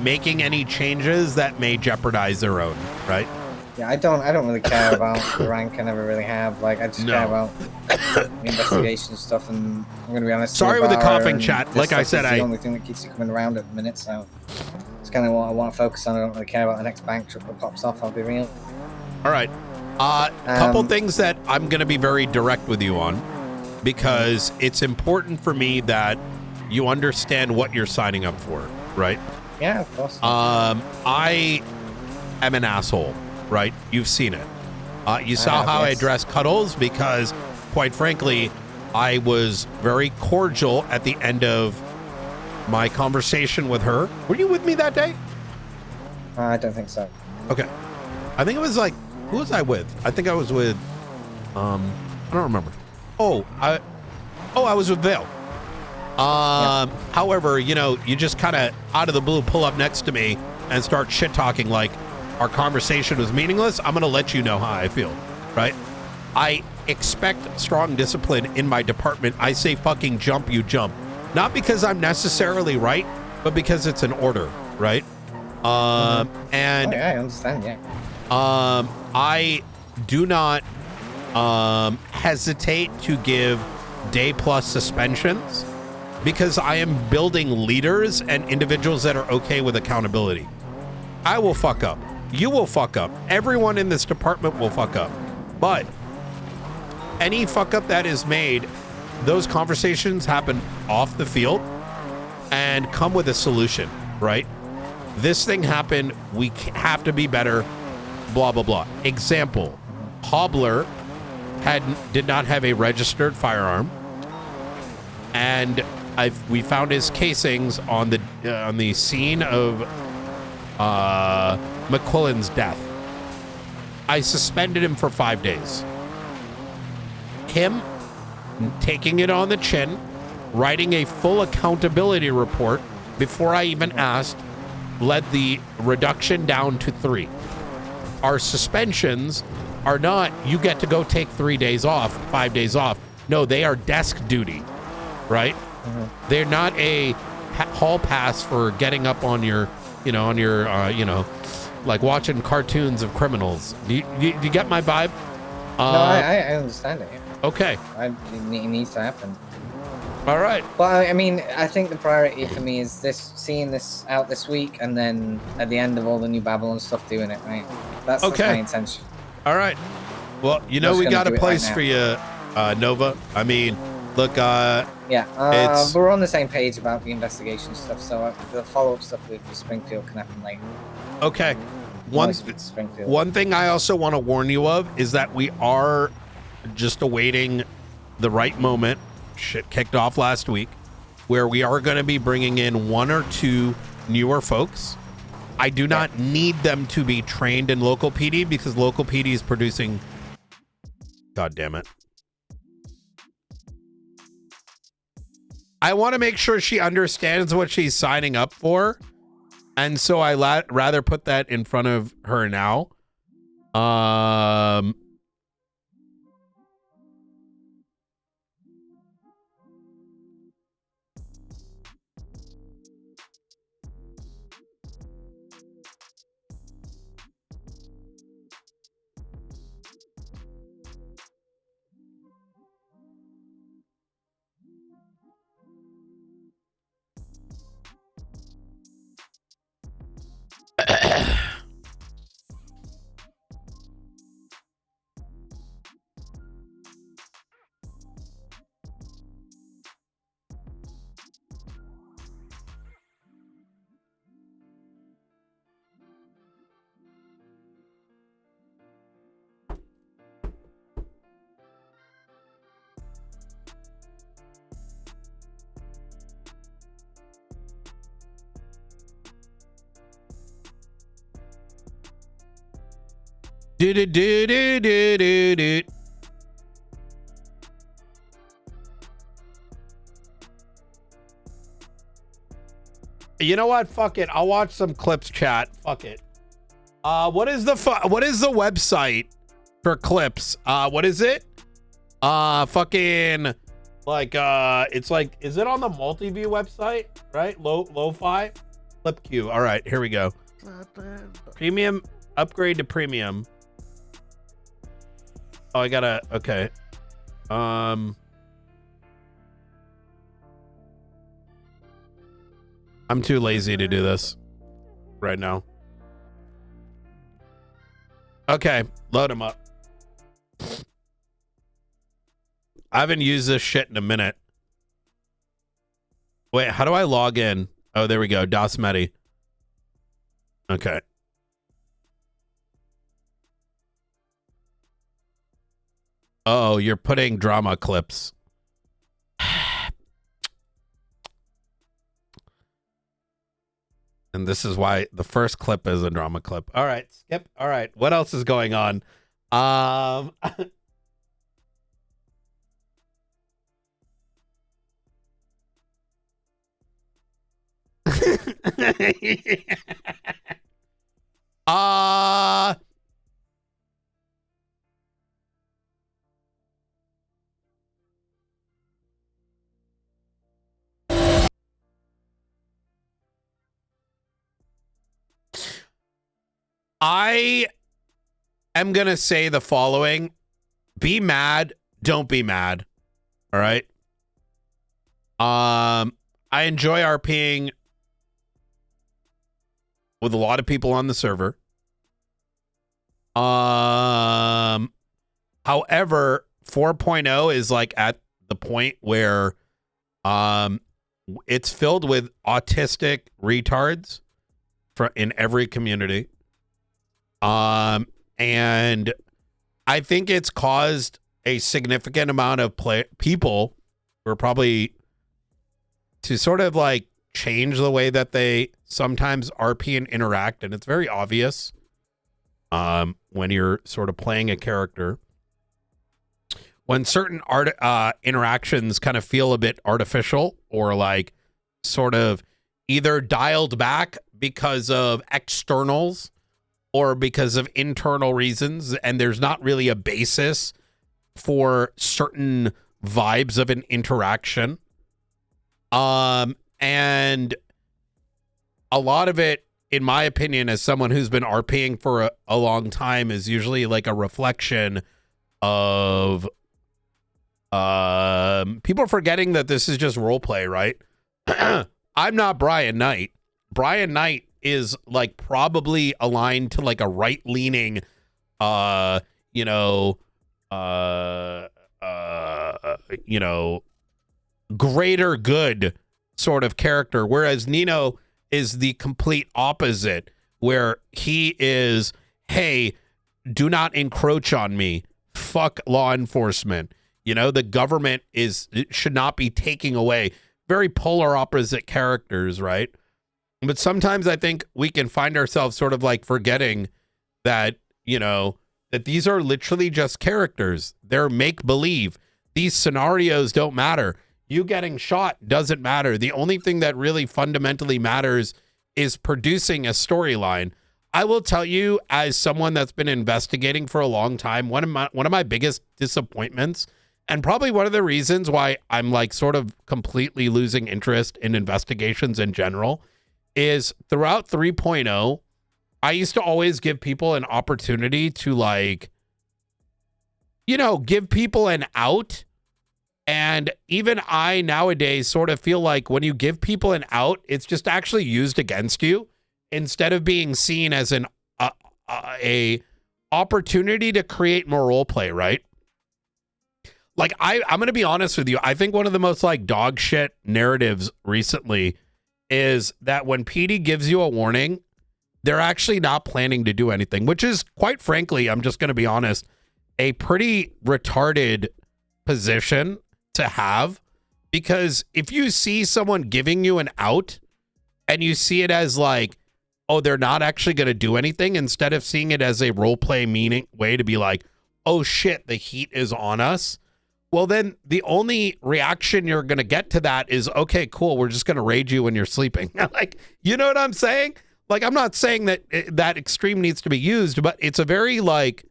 making any changes that may jeopardize their own, right? Yeah, I don't really care about the rank. I never really have. Like, I just care about the investigation stuff, and I'm gonna be honest. Sorry with the coughing, chat. Like I said, the only thing that keeps you coming around at the minute, so it's kind of what I want to focus on. I don't really care about the next bank trip that pops off. I'll be real. All right. Couple things that I'm gonna be very direct with you on, because it's important for me that you understand what you're signing up for, right? Yeah, of course. I am an asshole, right? You've seen it. You saw how I addressed Cuddles, because, quite frankly, I was very cordial at the end of my conversation with her. Were you with me that day? I don't think so. Okay. I think it was like, who was I with? I think I was with I don't remember. I was with Vale. However, you know, you just kind of out of the blue pull up next to me and start shit talking like our conversation was meaningless. I'm going to let you know how I feel, right? I expect strong discipline in my department. I say fucking jump, you jump. Not because I'm necessarily right, but because it's an order, right? And I understand, yeah. I do not hesitate to give day plus suspensions because I am building leaders and individuals that are okay with accountability. I will fuck up. You will fuck up. Everyone in this department will fuck up. But any fuck up that is made, those conversations happen off the field and come with a solution, right? This thing happened. We have to be better. Blah, blah, blah. Example, Hobbler did not have a registered firearm. And we found his casings on the scene of McQuillan's death. I suspended him for 5 days. Him taking it on the chin, writing a full accountability report before I even asked, led the reduction down to 3. Our suspensions are not, you get to go take 3 days off, 5 days off. No, they are desk duty, right? They're not a hall pass for getting up on your, like watching cartoons of criminals. Do you get my vibe? No, I understand it. Yeah. Okay. It needs to happen. All right. Well, I mean, I think the priority for me is seeing this out this week, and then at the end of all the New Babylon stuff, doing it, right? That's my intention. All right. Well, we got a place for you, Nova. I mean, look, we're on the same page about the investigation stuff, so the follow-up stuff with Springfield can happen later. Okay. One thing I also want to warn you of is that we are just awaiting the right moment. Shit kicked off last week, where we are going to be bringing in 1 or 2 newer folks. I do not need them to be trained in local PD because local PD is producing. God damn it. I want to make sure she understands what she's signing up for. And so I rather put that in front of her now. Do. You know what? Fuck it. I'll watch some clips, chat. Fuck it. What is the website for clips? What is it? Fucking like it's like, is it on the Multiview website? Right? Lo-fi clip queue. All right, here we go. Premium, upgrade to premium. Oh, I gotta, okay. I'm too lazy to do this right now. Okay, load them up. I haven't used this shit in a minute. Wait, how do I log in? Oh, there we go. dasMEHDI. Okay. Oh, you're putting drama clips. And this is why the first clip is a drama clip. All right, skip. All right, what else is going on? I am going to say the following. Be mad. Don't be mad. All right. I enjoy RPing with a lot of people on the server. However, 4.0 is like at the point where it's filled with autistic retards in every community. And I think it's caused a significant amount of people who are probably to sort of like change the way that they sometimes RP and interact. And it's very obvious when you're sort of playing a character. When certain interactions kind of feel a bit artificial or like sort of either dialed back because of externals or because of internal reasons, and there's not really a basis for certain vibes of an interaction. And a lot of it, in my opinion, as someone who's been RPing for a long time, is usually like a reflection of people forgetting that this is just role play, right? I'm not Brian Knight. Brian Knight is like probably aligned to like a right-leaning, greater good sort of character, whereas Nino is the complete opposite, where he is, hey, do not encroach on me. Fuck law enforcement. The government should not be taking away. Very polar opposite characters, right? But sometimes I think we can find ourselves sort of like forgetting that, that these are literally just characters. They're make-believe. These scenarios don't matter. You getting shot doesn't matter. The only thing that really fundamentally matters is producing a storyline. I will tell you, as someone that's been investigating for a long time, one of my biggest disappointments, and probably one of the reasons why I'm like sort of completely losing interest in investigations in general, is throughout 3.0, I used to always give people an opportunity to like, give people an out. And even I nowadays sort of feel like when you give people an out, it's just actually used against you instead of being seen as an a opportunity to create more role play, right? Like I'm going to be honest with you. I think one of the most like dog shit narratives recently is that when PD gives you a warning, they're actually not planning to do anything, which is quite frankly, I'm just going to be honest, a pretty retarded position to have, because if you see someone giving you an out and you see it as like, oh, they're not actually going to do anything, instead of seeing it as a role play meaning way to be like, oh shit, the heat is on us. Well, then the only reaction you're going to get to that is, okay, cool, we're just going to raid you when you're sleeping. Like, you know what I'm saying? Like, I'm not saying that that extreme needs to be used, but it's a very like,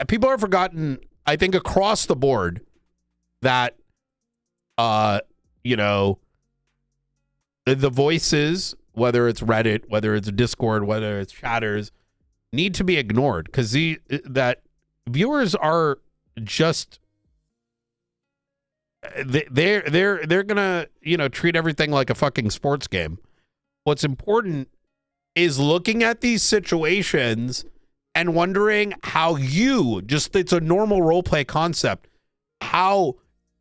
people are forgotten, I think, across the board that, the voices, whether it's Reddit, whether it's Discord, whether it's chatters, need to be ignored, because that viewers are just, they're gonna treat everything like a fucking sports game. What's important is looking at these situations and wondering how it's a normal role play concept, how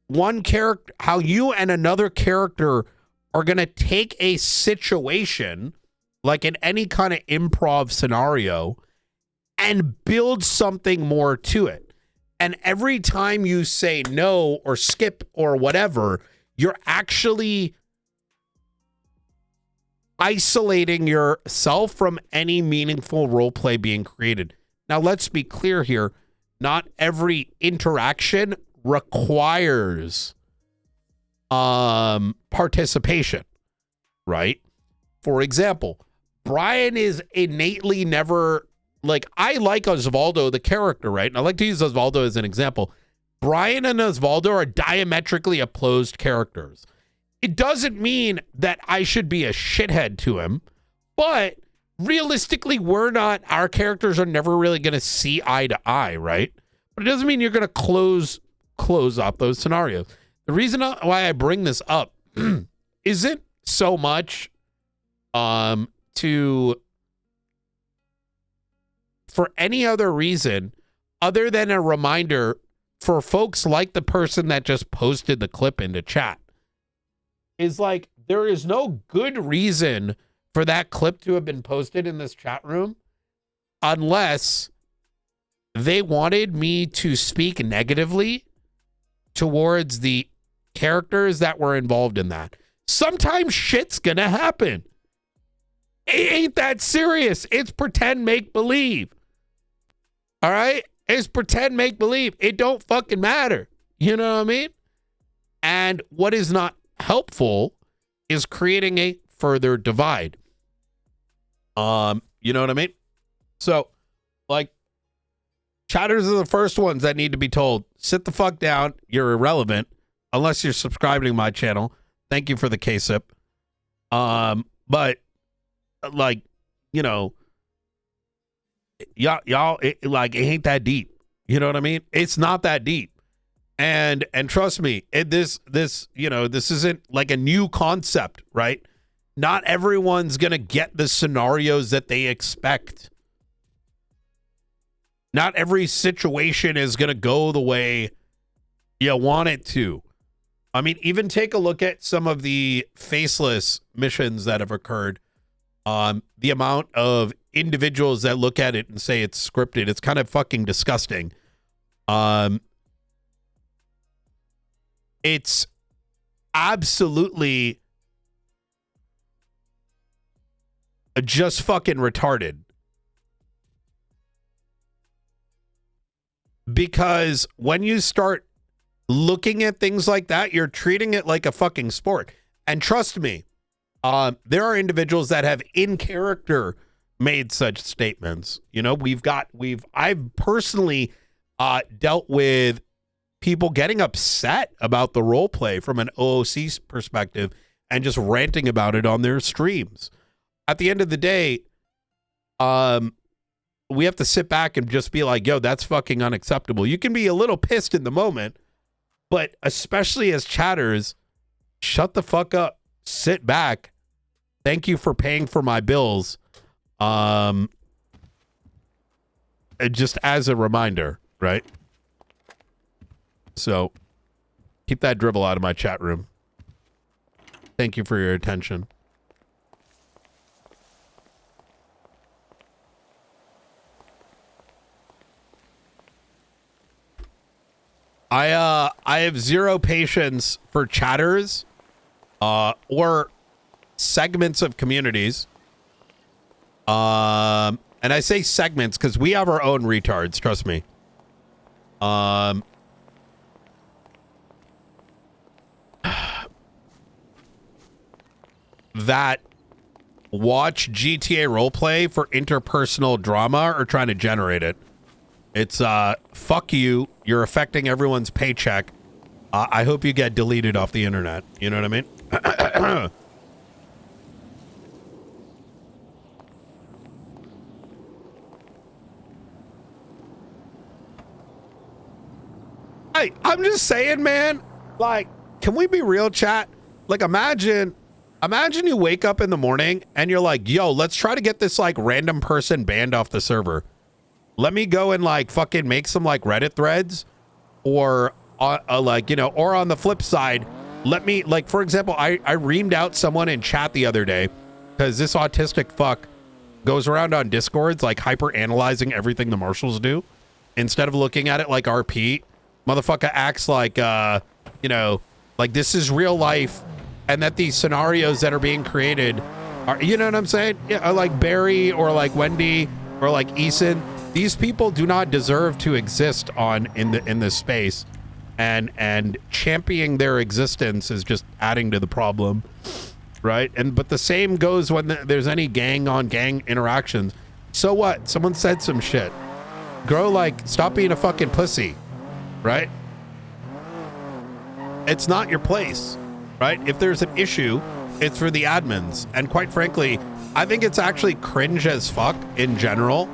you and another character are going to take a situation, like in any kind of improv scenario, and build something more to it. And every time you say no or skip or whatever, you're actually isolating yourself from any meaningful role play being created. Now, let's be clear here. Not every interaction requires participation. right? For example, Brian is innately never, like, I like Osvaldo, the character, right? And I like to use Osvaldo as an example. Brian and Osvaldo are diametrically opposed characters. It doesn't mean that I should be a shithead to him, but realistically, our characters are never really going to see eye to eye, right? But it doesn't mean you're going to close up those scenarios. The reason why I bring this up isn't so much for any other reason other than a reminder for folks like the person that just posted the clip into chat. Is like, there is no good reason for that clip to have been posted in this chat room unless they wanted me to speak negatively towards the characters that were involved in that. Sometimes shit's gonna happen. It ain't that serious. It's pretend make-believe. All right? It's pretend make-believe. It don't fucking matter. You know what I mean? And what is not helpful is creating a further divide. You know what I mean? So, like, chatters are the first ones that need to be told, sit the fuck down. You're irrelevant unless you're subscribing to my channel. Thank you for the K-sip. But like, you know, y'all, it ain't that deep. You know what I mean? It's not that deep. And trust me, this isn't like a new concept, right? Not everyone's going to get the scenarios that they expect. Not every situation is going to go the way you want it to. I mean, even take a look at some of the faceless missions that have occurred. The amount of individuals that look at it and say it's scripted, it's kind of fucking disgusting. It's absolutely just fucking retarded. Because when you start looking at things like that, you're treating it like a fucking sport. And trust me, there are individuals that have in character made such statements. You know, I've personally dealt with people getting upset about the role play from an OOC perspective and just ranting about it on their streams. At the end of the day, we have to sit back and just be like, yo, that's fucking unacceptable. You can be a little pissed in the moment, but especially as chatters, shut the fuck up, sit back. Thank you for paying for my bills. Just as a reminder, right? So keep that dribble out of my chat room. Thank you for your attention. I have zero patience for chatters or segments of communities. And I say segments because we have our own retards, trust me. That watch GTA roleplay for interpersonal drama or trying to generate it. It's fuck you. You're affecting everyone's paycheck. I hope you get deleted off the internet. You know what I mean? Hey, I'm just saying, man. Like, can we be real, chat? Like, imagine you wake up in the morning and you're like, yo, let's try to get this like random person banned off the server. Let me go and like fucking make some like Reddit threads, or like, you know, or on the flip side, let me, like, for example, I reamed out someone in chat the other day because this autistic fuck goes around on Discords like hyper analyzing everything the marshals do instead of looking at it like RP. Motherfucker acts like you know, like this is real life, and that these scenarios that are being created are, you know what I'm saying? Yeah, like Barry or like Wendy or like Eason. These people do not deserve to exist in this space, and championing their existence is just adding to the problem. right? But the same goes when there's any gang on gang interactions. So what? Someone said some shit. Grow, like, stop being a fucking pussy, right? It's not your place, right? If there's an issue, it's for the admins. And quite frankly, I think it's actually cringe as fuck in general,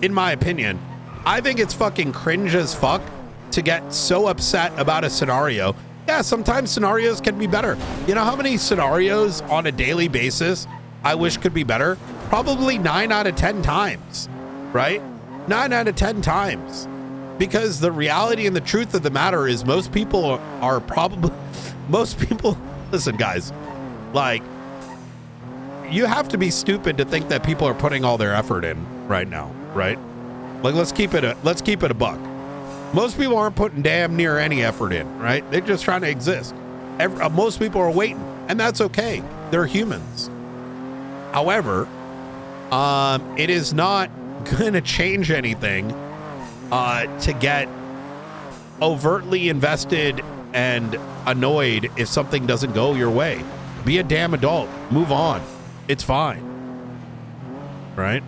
in my opinion. I think it's fucking cringe as fuck to get so upset about a scenario. Yeah, sometimes scenarios can be better. You know how many scenarios on a daily basis I wish could be better? Probably 9 out of 10 times, right? 9 out of 10 times. Because the reality and the truth of the matter is most people are probably, listen guys, like, you have to be stupid to think that people are putting all their effort in right now, right? Like, let's keep it a buck. Most people aren't putting damn near any effort in, right? They're just trying to exist. Most people are waiting, and that's okay. They're humans. However, it is not going to change anything to get overtly invested and annoyed if something doesn't go your way. Be a damn adult. Move on. It's fine. Right?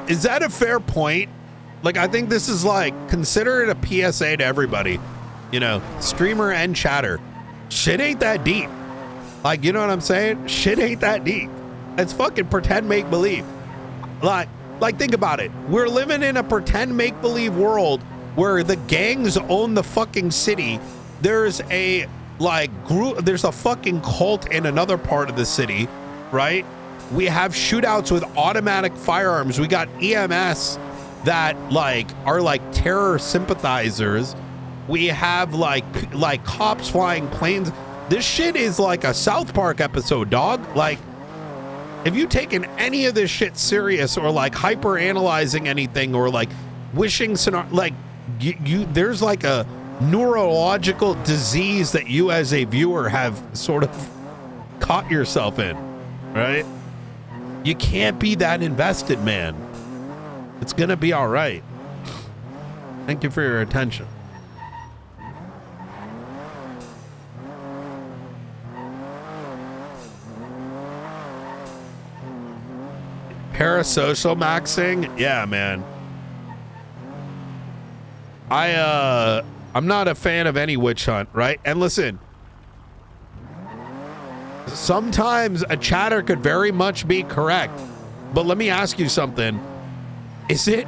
Is that a fair point? Like, I think this is like, consider it a PSA to everybody, you know, streamer and chatter. Shit ain't that deep. Like, you know what I'm saying? Shit ain't that deep. It's fucking pretend make-believe. Like, think about it. We're living in a pretend make-believe world where the gangs own the fucking city. There's a, like, group, there's a fucking cult in another part of the city, right? We have shootouts with automatic firearms. We got EMS that, like, are, like, terror sympathizers. We have, like cops flying planes. This shit is like a South Park episode, dog. Like, if you taken any of this shit serious or like hyper analyzing anything or like wishing scenario, like there's like a neurological disease that you as a viewer have sort of caught yourself in, right? You can't be that invested, man. It's gonna be all right. Thank you for your attention. Parasocial maxing? Yeah, man. I'm not a fan of any witch hunt, right? And listen, sometimes a chatter could very much be correct, but let me ask you something. Is it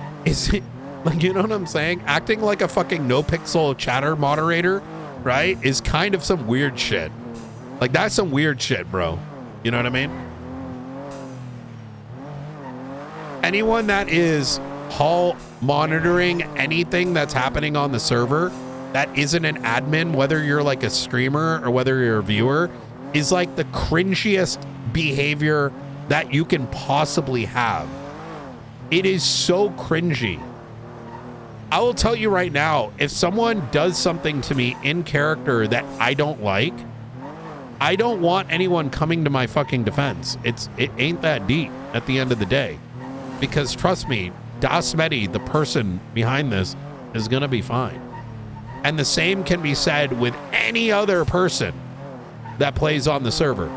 like, you know what I'm saying? Acting like a fucking no pixel chatter moderator, right, is kind of some weird shit. Like, that's some weird shit, bro. You know what I mean? Anyone that is hall monitoring anything that's happening on the server that isn't an admin, whether you're like a streamer or whether you're a viewer, is like the cringiest behavior that you can possibly have. It is so cringy. I will tell you right now, if someone does something to me in character that I don't like, I don't want anyone coming to my fucking defense. It ain't that deep at the end of the day. Because trust me, dasMEHDI, the person behind this, is gonna be fine. And the same can be said with any other person that plays on the server.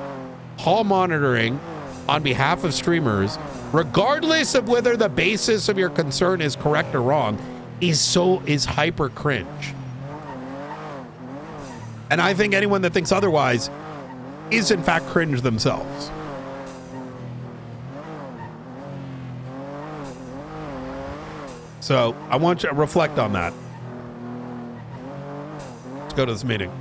Hall monitoring on behalf of streamers, regardless of whether the basis of your concern is correct or wrong, is hyper cringe. And I think anyone that thinks otherwise is in fact cringe themselves. So I want you to reflect on that. Let's go to this meeting.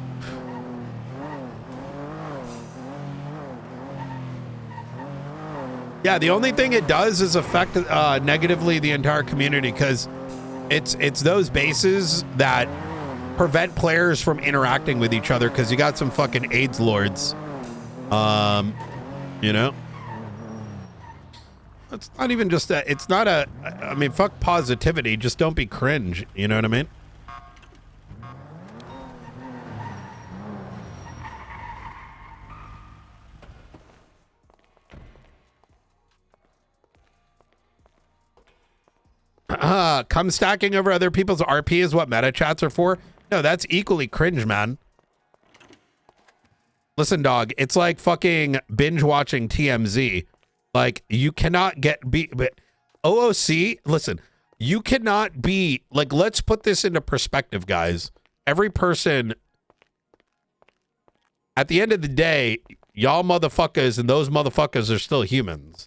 Yeah, the only thing it does is affect negatively the entire community, because it's those bases that prevent players from interacting with each other, because you got some fucking AIDS lords. You know? It's not even just that. It's not a, I mean, fuck positivity. Just don't be cringe. You know what I mean? Come stacking over other people's RP is what meta chats are for. No, that's equally cringe, man. Listen, dog, it's like fucking binge watching TMZ. Like, you cannot be OOC. Listen, you cannot be like, let's put this into perspective, guys. Every person at the end of the day, y'all motherfuckers and those motherfuckers are still humans.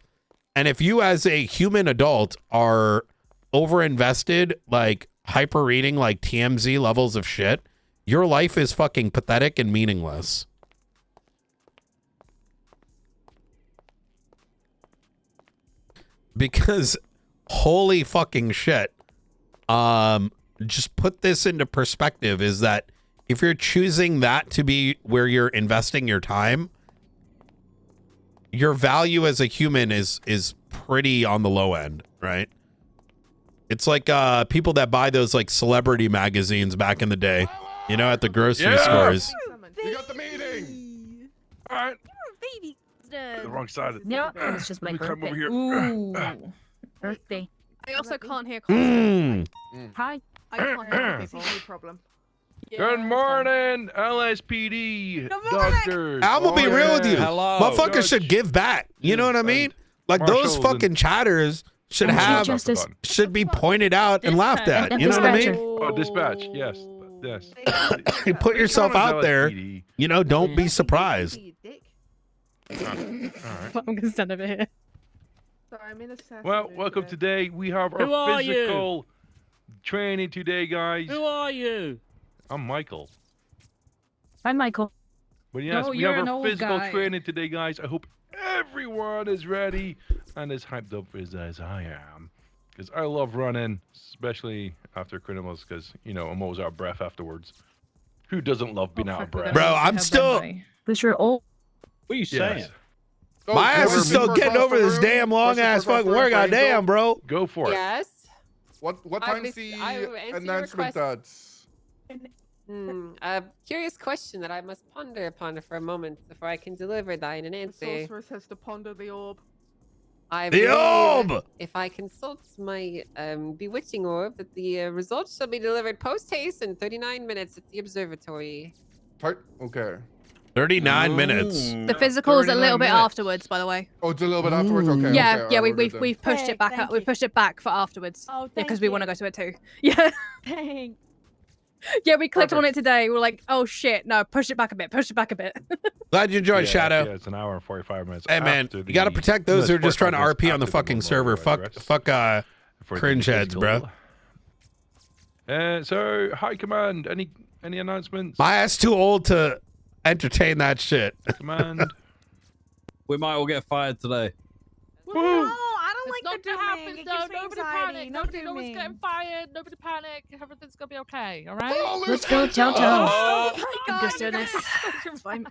And if you as a human adult are overinvested, like hyper reading like TMZ levels of shit, your life is fucking pathetic and meaningless. Because holy fucking shit. Just put this into perspective is that if you're choosing that to be where you're investing your time, your value as a human is pretty on the low end, right? It's like people that buy those like celebrity magazines back in the day, you know, at the grocery stores. You got the meeting. All right. Baby. The wrong side. No, it's just my Let me come over birthday. here. Ooh, birthday. I also can't hear. Hi. I can't hear people. No problem. Good morning, LSPD doctors. I'm gonna be real with you. Hello. Motherfuckers should give back. You know what I mean? Like those fucking chatters should be pointed out and laughed at. You know what I mean? Oh, dispatch. Yes. Yes. You put yourself out there. You know, don't be surprised. I'm gonna stand over here. Sorry, I'm in a Well, welcome today. We have Who our are physical training today, guys. Who are you? I'm Michael. I'm Michael. But yes, No, we you're have an our old physical guy. training today, guys. I hope everyone is ready and as hyped up as I am. Because I love running, especially after criminals, because, you know, I'm always out of breath afterwards. Who doesn't love being out of breath? Bro, I'm still... But you're old. What are you saying? Yes. My ass is still getting over this damn long ass fucking workout. Damn, bro. Go for it. Yes. What time's the announcement starts? A curious question that I must ponder upon for a moment before I can deliver thine an answer. The sorceress has to ponder the orb. I The believe orb! If I consult my bewitching orb, that the results shall be delivered post-haste in 39 minutes at the observatory. Okay. 39 minutes. The physical is a little bit afterwards, by the way. Oh, it's a little bit afterwards. Okay. Yeah, okay, yeah. I wrote it We've down. pushed it back. Thank We you. pushed it back for afterwards. Oh, because we want to go to it too. Yeah. Thanks. Yeah, we clicked on it today. We're like, oh shit, no, push it back a bit. Push it back a bit. Glad you enjoyed, Shadow. Yeah, it's an hour and 45 minutes. Hey, man, after you got to the- protect those who are no, just trying to 45 RP on the minutes fucking after server. the Fuck, for the cringe heads, bro. physical. So, High Command, any announcements? My ass too old to entertain that shit. Command. We might all get fired today. No, I don't like Not the to dooming. happen, It though. gives me Nobody anxiety. panic. No No one's dooming. getting fired. Nobody panic. Everything's gonna be okay. All right. Oh, Let's go, Toto. Oh my god, just doing you this. guys. It's fine.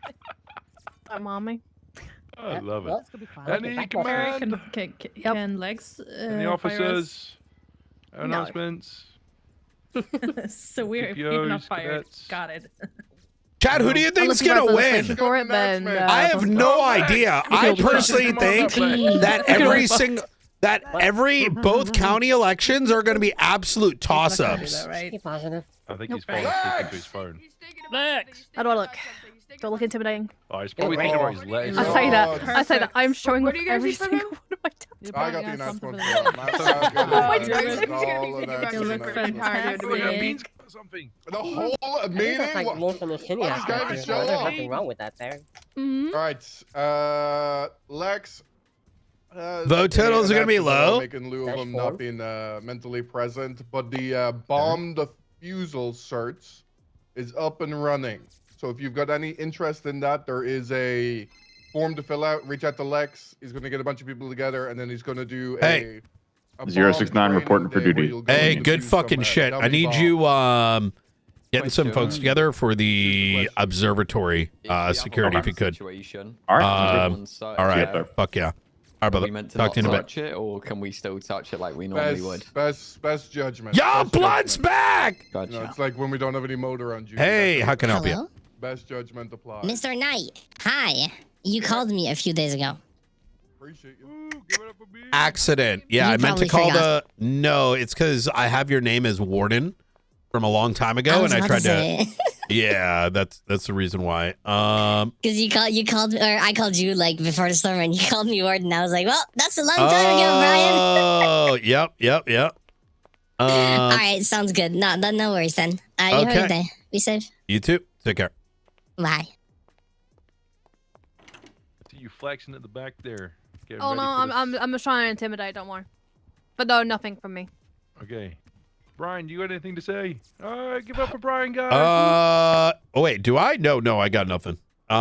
Hi, mommy. I love it. It's gonna be fine. Any command? Can Lex? Any officers? Announcements? So we're even not fired. Cadets. Got it. Chad, who do you think's gonna win? For it, then, I have no idea. I personally think that both county elections are going to be absolute toss-ups. Right. I think he's falling asleep into his phone. Lex. How do I look? Do I look intimidating? Oh, he's probably thinking about his legs. I say that. I say that. I'm showing off every single one of my tabs. I got the announcement. Something. The whole meeting? There's nothing wrong with that there. Alright, Lex. Vote totals are going to be low. In lieu of him not being mentally present, but the bomb defusal certs is up and running. So if you've got any interest in that, there is a form to fill out. Reach out to Lex. He's going to get a bunch of people together, and then he's going to do a 069 reporting for duty. Hey, good fucking shit. I need you getting some folks together for the observatory security, if you could. All right. All right. Fuck yeah. All right, brother. Talk to you in a bit. Or can we still touch it like we normally would? Best judgment. Yo, Best Blunt's judgment. back! You know, it's like when we don't have any motor on duty. Hey, how can I help you? Hello? Best judgment applies. Mr. Knight, hi. You called me a few days ago. Appreciate you. Ooh, give it up for me. Accident. Yeah, You I meant to probably call forgot. No, it's because I have your name as Warden from a long time ago, was and I about tried to. Yeah, that's the reason why. Because you called, or I called you like before the storm, and you called me Warden. I was like, well, that's a long time ago, Brian. Oh, yep. All right, sounds good. No worries then. You have a Okay. good day. Be safe. You too. Take care. Bye. See you flexing at the back there. Getting Oh ready no, for this. I'm just trying to intimidate. Don't worry. But no, nothing from me. Okay. Brian, you got anything to say? Give up for Brian, guys. Oh wait, do I? No, I got nothing. Yep.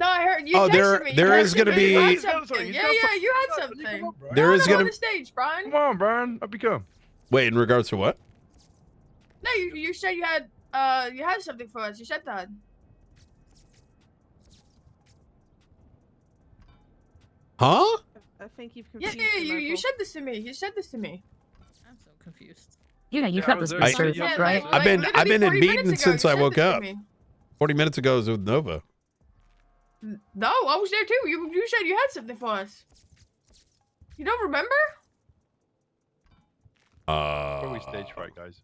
No, I heard you Oh, texted me. there is gonna be. You had something. Yeah, you had something. There is No, gonna. on the stage, Brian. Come on, Brian. Up you come. Wait, in regards to what? No, you said you had something for us. You said that. Huh? I think you've Yeah, confused me, you Michael. said this to me. You said this to me. I'm so confused. Yeah, you've Yeah, got I this was there. research, Yeah, right? like, I've been literally in 40 minutes meetings ago, since you I said woke this to up. me. 40 minutes ago, I was with Nova. No, I was there too. You said you had something for us. You don't remember? Before we stage fright, guys.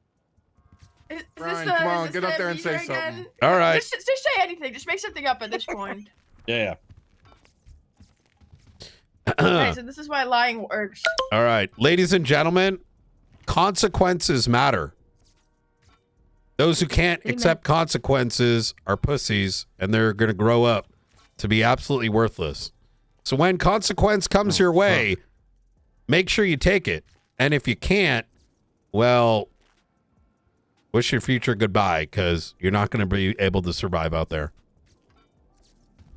Is Brian, this come on, is get this up there the and say user again? something. All right. Just say anything. Just make something up at this point. Yeah. Okay, so this is why lying works. All right, ladies and gentlemen, consequences matter. Those who can't accept consequences are pussies, and they're going to grow up to be absolutely worthless. So when consequence comes your way, make sure you take it. And if you can't, well, wish your future goodbye, because you're not going to be able to survive out there.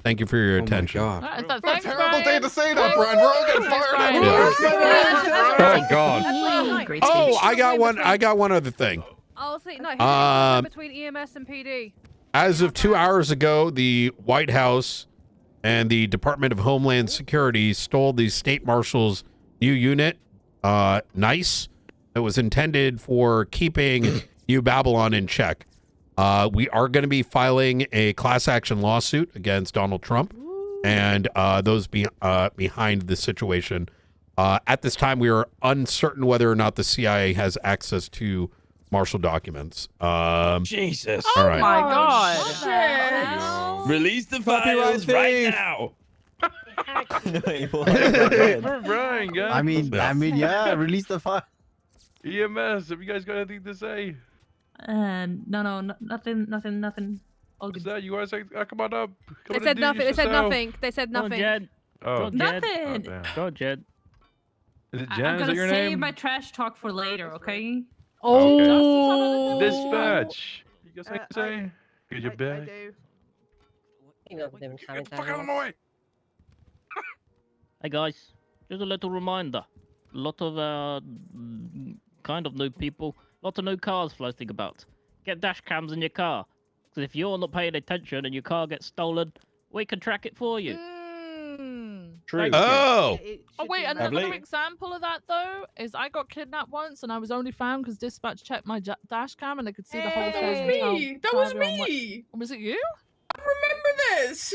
Thank you for your attention. Thanks, What a terrible day Brian. to say that, Brian. We're all getting fired up. Yeah. Oh God. Great Oh, speech. I got one other thing. Oh, see, no, between EMS and PD. As of 2 hours ago, the White House and the Department of Homeland Security stole the state marshal's new unit, NICE, that was intended for keeping New Babylon in check. We are going to be filing a class action lawsuit against Donald Trump and those behind the situation. At this time, we are uncertain whether or not the CIA has access to Marshall documents. Jesus. All right. Oh my God. Shit. Release the files right now. For Brian, guys. I mean, yeah, release the file. EMS, have you guys got anything to say? No, nothing. All What's that? You guys come on up. They said nothing. They said nothing. They said nothing. Jed. Oh, Nothing. damn. Go, Jed. Is it Jen? Is that your name? trash talk for later, okay? Oh. Dispatch. You guys like to I- say? Get your I bag. do. You know, different Get the comments fuck out out of here. my way. Hey guys, just a little reminder. A lot of kind of new people, lots of new cars floating about. Get dash cams in your car. Because if you're not paying attention and your car gets stolen, we can track it for you. True. Oh. Oh wait, another Lovely. example of that though is I got kidnapped once and I was only found because dispatch checked my dash cam and they could see the whole That thing. was and me. That tell was everyone what- me. Was it you? I remember this.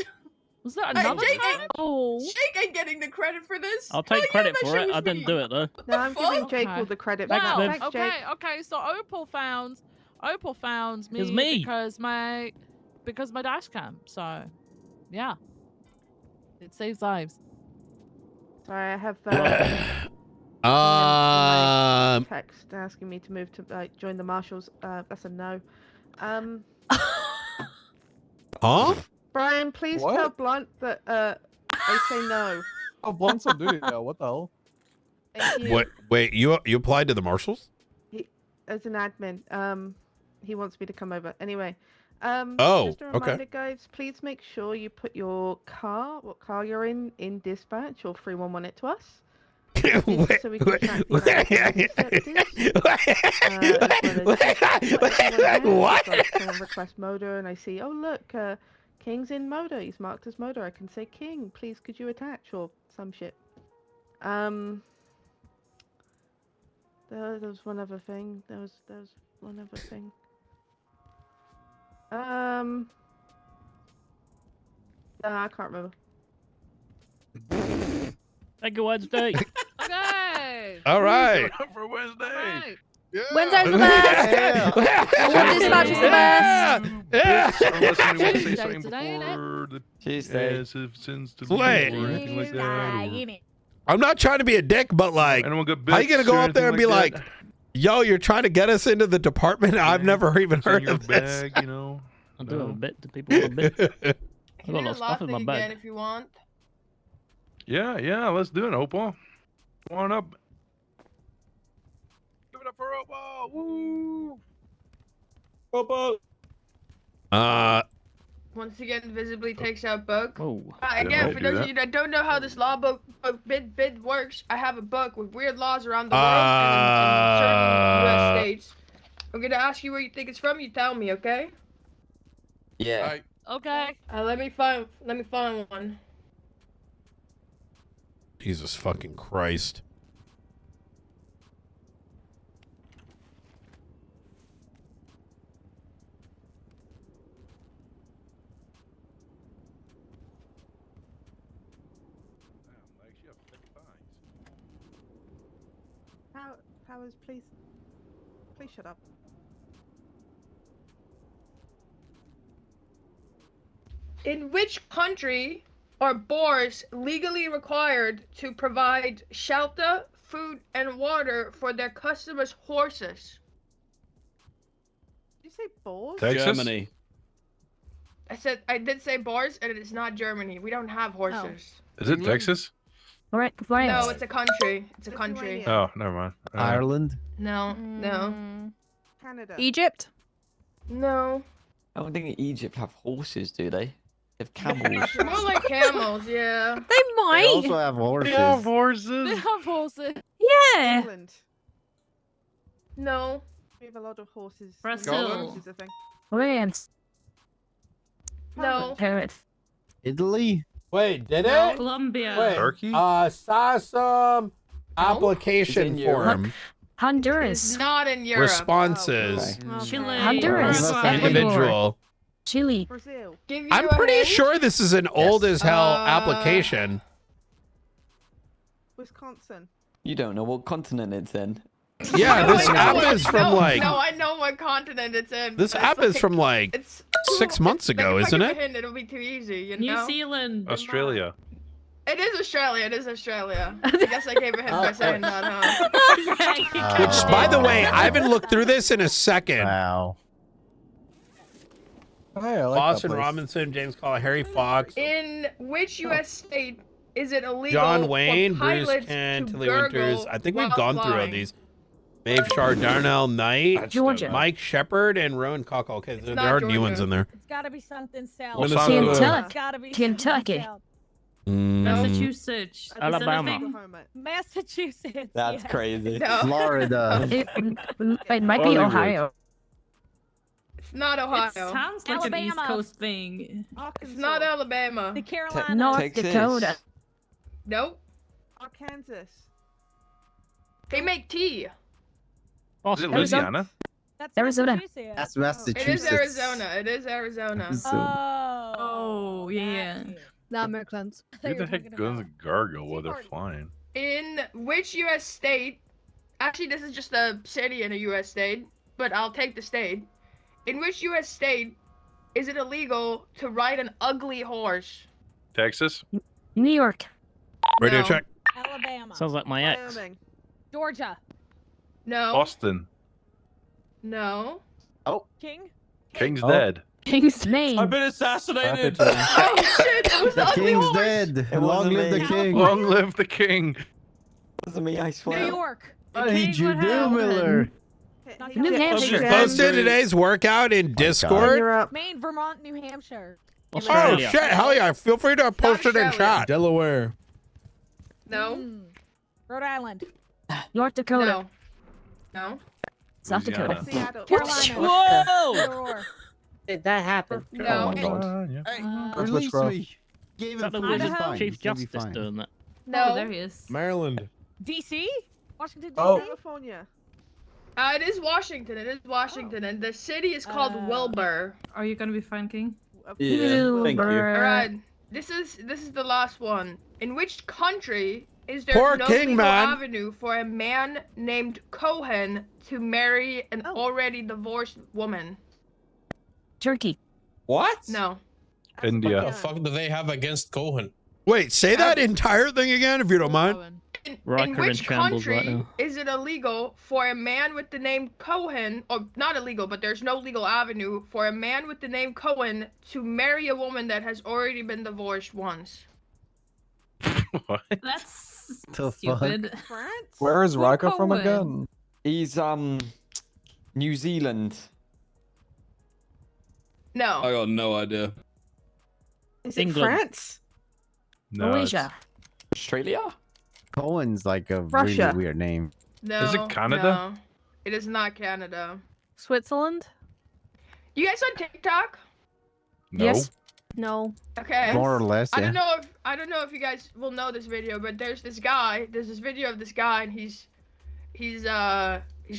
Was that Hey, another Jake time? ain't- Oh. Jake ain't getting the credit for this. I'll take Hell yeah, credit that for shit it. was I didn't me. do it though. No, I'm giving fuck? Jake Okay. all the credit. Wow. Now. Thanks, Okay. Jake. Okay. So Opal found me, It's me. because my dash cam. So, yeah, it saves lives. Sorry, I have Um, text asking me to move to join the marshals. That's a no. huh? Brian, please What? tell Blunt that I say no. Oh, Blunt's on duty now. What the hell? Thank you. What? Wait, you applied to the marshals? As an admin, he wants me to come over. Anyway, Oh, just a okay. reminder, guys, please make sure you put your car, what car you're in dispatch or 311 it to us. Wait, So we can track the What? Request Motor, and I see, oh look, King's in Motor. He's marked as Motor. I can say, King, please could you attach or some shit. There was one other thing. There was one other thing. No, I can't remember. Thank you, Wednesday. Okay. All right. For Wednesday. Wednesday's the best. What dispatch is the best? Unless anyone say Tuesday something today, innit? before the Tuesday. as if sins to Wait. leave or anything like that. Or I'm not trying to be a dick, but like, anyone got how you gonna bits go or up there and be anything like, that? yo, you're trying to get us into the department? I've never even It's in heard your of this. bag, you know. I do have a bit. Do people want a bit? I got a You lot can of stuff in my again bag. if you want. Yeah, let's do it, Opal. Come on up. Give it up for Opal. Woo! Opal. Once again, visibly takes out book. Oh. Again, might for do those that. of you that don't know how this law book bid works, I have a book with weird laws around the world and in certain U.S. states. I'm gonna ask you where you think it's from. You tell me, okay? Yeah. Okay. Let me find one. Jesus fucking Christ. Powers, please shut up. In which country are boars legally required to provide shelter, food, and water for their customers' horses? Did you say balls? Texas? Germany. I did say boars, and it is not Germany. We don't have horses. Is it Texas? Correct. No, it's a country. It's a country. Oh, never mind. Ireland. No. Canada. Egypt. No. I don't think Egypt have horses, do they? They have camels. More like camels, yeah. They might. They also have horses. horses. They have horses. Yeah. England. No. We have a lot of horses. Brazil. Horses, I think. France. No. Paris. Italy. Wait, did No. it? Colombia. Wait. Turkey? Saw some application It's in Europe. form Honduras. It's not in Europe. responses. Chile. Honduras. Individual. Chile. Brazil. Give you I'm a pretty hint? sure this is an old as hell application. Wisconsin. You don't know what continent it's in. Yeah, this I know app what- is from no, like No, I know what continent it's in. this but app it's is from like It's 6 months ago, if I isn't give a it? hint, it'll be too easy, you New know? Zealand. Australia. It is Australia. It is Australia. I guess I gave a hint by saying that, huh? Which, by the way, I haven't looked through this in a second. Wow. Hey, I like Boston that place. Robinson, James Call, Harry Fox, In which U.S. state is it illegal John Wayne, for Bruce pilots Ken, to Tilly gurgle Winters. I think we've while gone through all flying? these. Maeve Shard, Darnell Knight, Georgia. Mike Shepard, and Rowan Cockle. Okay, there not are new Georgia. ones in there. It's gotta be something south. Minnesota. Kentucky. It's gotta be Kentucky. something south. Massachusetts. Is it Alabama. anything- Massachusetts. That's yeah. crazy. No, Florida. It might be Hollywood. Ohio. it's not It Ohio. sounds like an East Alabama. Coast thing. It's not Alabama. The Carolinas. North Texas. Dakota. Nope. Arkansas. They make tea. Is it Boston. Louisiana? That's Arizona. Massachusetts. That's It Massachusetts. is Arizona. It is Arizona. Oh, yeah. That makes sense. Who the heck guns a gargle while they're flying? In which U.S. state? Actually, this is just a city in a U.S. state, but I'll take the state. In which U.S. state is it illegal to ride an ugly horse? Texas? New York. Radio No. check. Alabama. Sounds like my ex. Wyoming. Georgia. No. Boston. No. King. King's Oh. dead. King's name. I've been assassinated. Oh shit! It was the The ugly king's horse. dead. It Long wasn't live the me. king. Long live the king. Wasn't me, I swear. New York. What did you do, Miller? New Hampshire. Posted today's workout in Discord. You're up. Maine, Vermont, New Hampshire. Oh Australia. shit! Hell yeah! Feel free to post it in Australia. chat. Delaware. No. Rhode Island. North Dakota. No. No. South Louisiana. Dakota. Seattle. Carolina. Whoa! Aurora. Did that happen? Oh No. my god. Yeah. Release Witchcraft. me. Gave Is him that the food, he's Wizard fine. Chief He's gonna be Justice fine. doing that? No. Oh, there he is. Maryland. DC? Washington, DC? Oh. California. It is Washington. It is Washington, and the city is called Wilbur. Are you gonna be fine, King? Yeah, thank you. All right. This is the last one. In which country is there Poor no king, legal man. avenue for a man named Cohen to marry an already divorced woman? Turkey. What? No. India. What the fuck do they have against Cohen? Wait, say that entire thing again if you don't mind. In Riker in which shambles right country now. is it illegal for a man with the name Cohen, or not illegal, but there's no legal avenue for a man with the name Cohen to marry a woman that has already been divorced once? That's The stupid. Where is Riker from Cohen? again? He's New Zealand. No. I got no idea. Is it England. France? No, Malaysia. Australia? Cohen's like a Russia. really weird name. No. Is it Canada? No. It is not Canada. Switzerland? You guys on TikTok? No. Yes. No. Okay. More or less, I yeah. don't know if you guys will know this video, but there's this video of this guy, and he's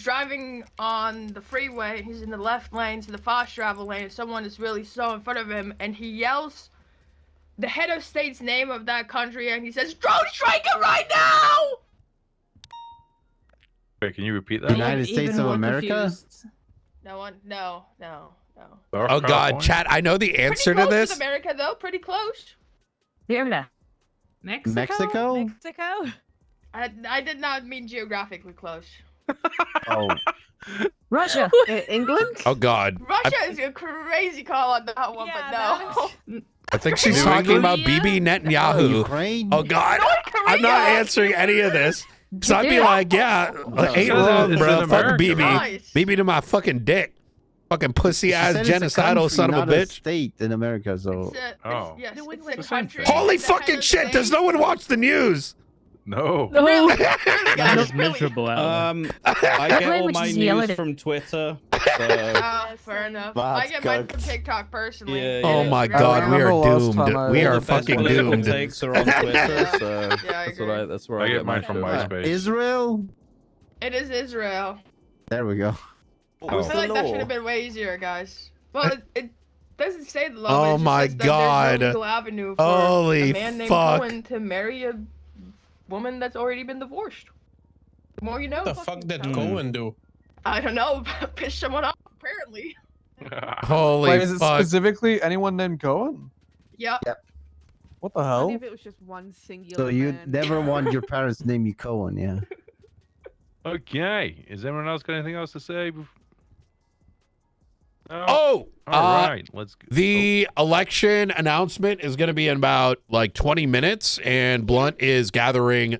driving on the freeway. He's in the left lane, so the fast travel lane, and someone is really slow in front of him, and he yells the head of state's name of that country, and he says, "Drone strike it right now!" Wait, can you repeat that? United States of America? No. Oh God, chat! I know the answer Pretty to close this. with America, though. Pretty close. Canada. Mexico? Mexico? I did not mean geographically close. Oh, Russia. England? Oh God. Russia is a crazy call on that one, but no. I think she's New talking England? about Bibi Netanyahu. Ukraine? Oh God, I'm not answering any of this. Cause I'd be like, yeah, ain't wrong, it's bro. in Fuck America. Bibi. Nice. Bibi to my fucking dick. Fucking pussy She ass said it's a genocidal country, son of a not bitch. state in America, so Oh. Yes, New it's England. a The same country. thing. Holy It's the head fucking of shit! the Does no one watch the news? No. No. That is miserable out there. I get Wait, all which my is the other news day? from Twitter. So Fair enough. That's I get mine good. from TikTok personally. Yeah, Oh yeah. my I God, we remember are last time doomed. I- We all are the best fucking political doomed. takes are on Twitter, so Yeah, I agree. that's where I I get mine from shit. MySpace. Israel? It is Israel. There we go. What I was feel the like that should law? have been way easier, guys. Well, it doesn't say the law. but it Oh just my says that God. There's no legal avenue for Holy a man named fuck. Cohen to marry a woman that's already been divorced. The more you know. What the fuck did Cohen do? I don't know. Piss someone off, apparently. Holy Wait, is it fuck. specifically anyone named Cohen? Yeah. What the Only hell? if it was just one singular So you man. never want your parents to name you Cohen, yeah? Okay. Is anyone else got anything else to say? No? Oh, All right. Let's go. the election announcement is going to be in about like 20 minutes, and Blunt is gathering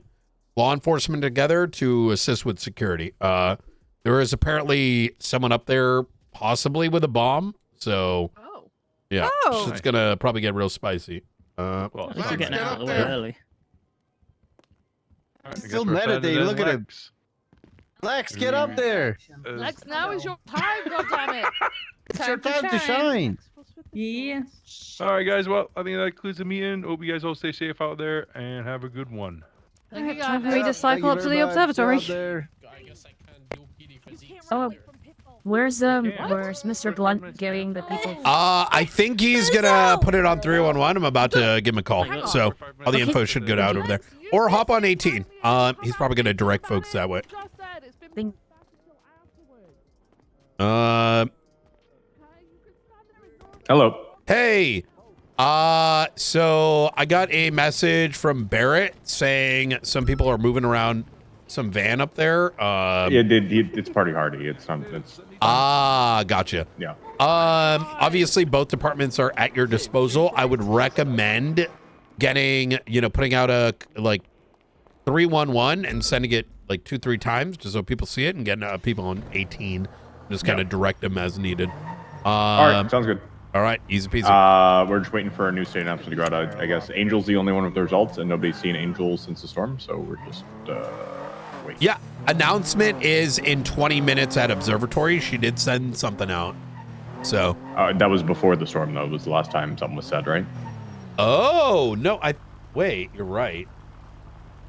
law enforcement together to assist with security. There is apparently someone up there, possibly with a bomb. So, yeah, Oh. it's going to probably get real spicy. Well, At least you're getting out of the way early. I guess Still we're sending meditating. in Look at him. Lex. Lex, get up there. Lex, now is your time, goddammit. It's your time to shine. Yes. All right, guys. Well, I think that concludes the meeting. Hope you guys all stay safe out there and have a good one. Thank you, Time for guys. me to cycle up to the observatory. Oh, where's Mr. Blunt getting the people? I think he's going to put it on 311. I'm about to give him a call. So all the info should go out over there. Or hop on 18. He's probably going to direct folks that way. Hello. Hey. So I got a message from Barrett saying some people are moving around some van up there. It's Party Hardy. It's not. It's. Gotcha. Yeah. Obviously both departments are at your disposal. I would recommend getting, putting out a like 311 and sending it like 2-3 times just so people see it, and getting people on 18, just kind of direct them as needed. All right. Sounds good. All right. Easy peasy. We're just waiting for a new state announcement to go out. I guess Angel's the only one with the results, and nobody's seen Angel since the storm, so we're just waiting. Yeah. Announcement is in 20 minutes at Observatory. She did send something out. So. That was before the storm, though. It was the last time something was said, right? Oh, no. Wait, you're right.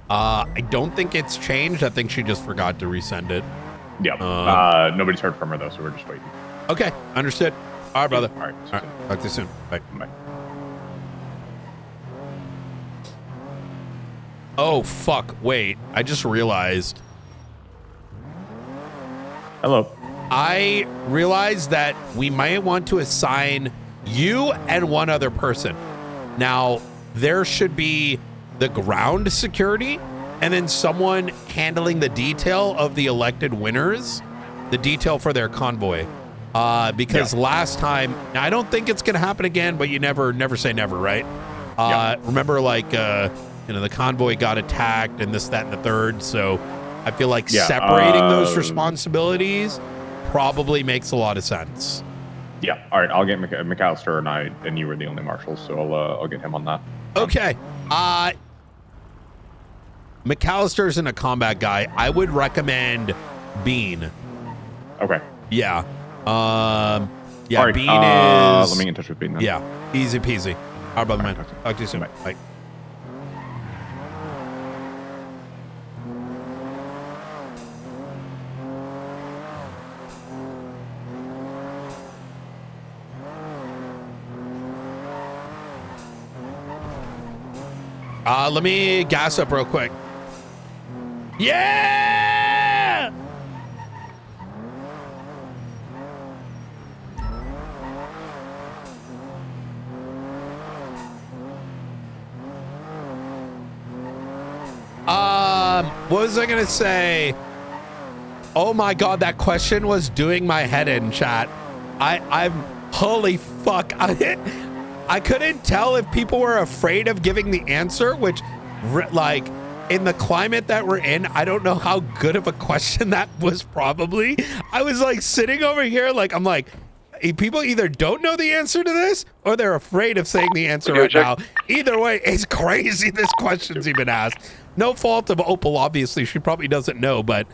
I don't think it's changed. I think she just forgot to resend it. Yeah. Nobody's heard from her, though, so we're just waiting. Okay. Understood. All right, brother. All right. All right. Talk to you soon. Bye. Bye. Oh, fuck. Wait. I just realized. Hello. I realized that we might want to assign you and one other person. Now, there should be the ground security and then someone handling the detail of the elected winners, the detail for their convoy. Because last time, now I don't think it's going to happen again, but you never say never, right? Remember, like, the convoy got attacked and this, that, and the third. So I feel like separating those responsibilities probably makes a lot of sense. Yeah. All right. I'll get McAllister and you were the only marshals, so I'll get him on that. Okay. McAllister's in a combat guy. I would recommend Bean. Okay. Yeah. All right, Bean is. Let me get in touch with Bean then. Yeah. Easy peasy. All right, brother, man. Talk to you soon. Bye. Let me gas up real quick. Yeah! What was I gonna say? Oh my god, that question was doing my head in, chat. I'm holy fuck. I couldn't tell if people were afraid of giving the answer, which, like, in the climate that we're in, I don't know how good of a question that was probably. I was like sitting over here, like, I'm like, people either don't know the answer to this or they're afraid of saying the answer right now. Either way, it's crazy this question's even asked. No fault of Opal, obviously. She probably doesn't know, but,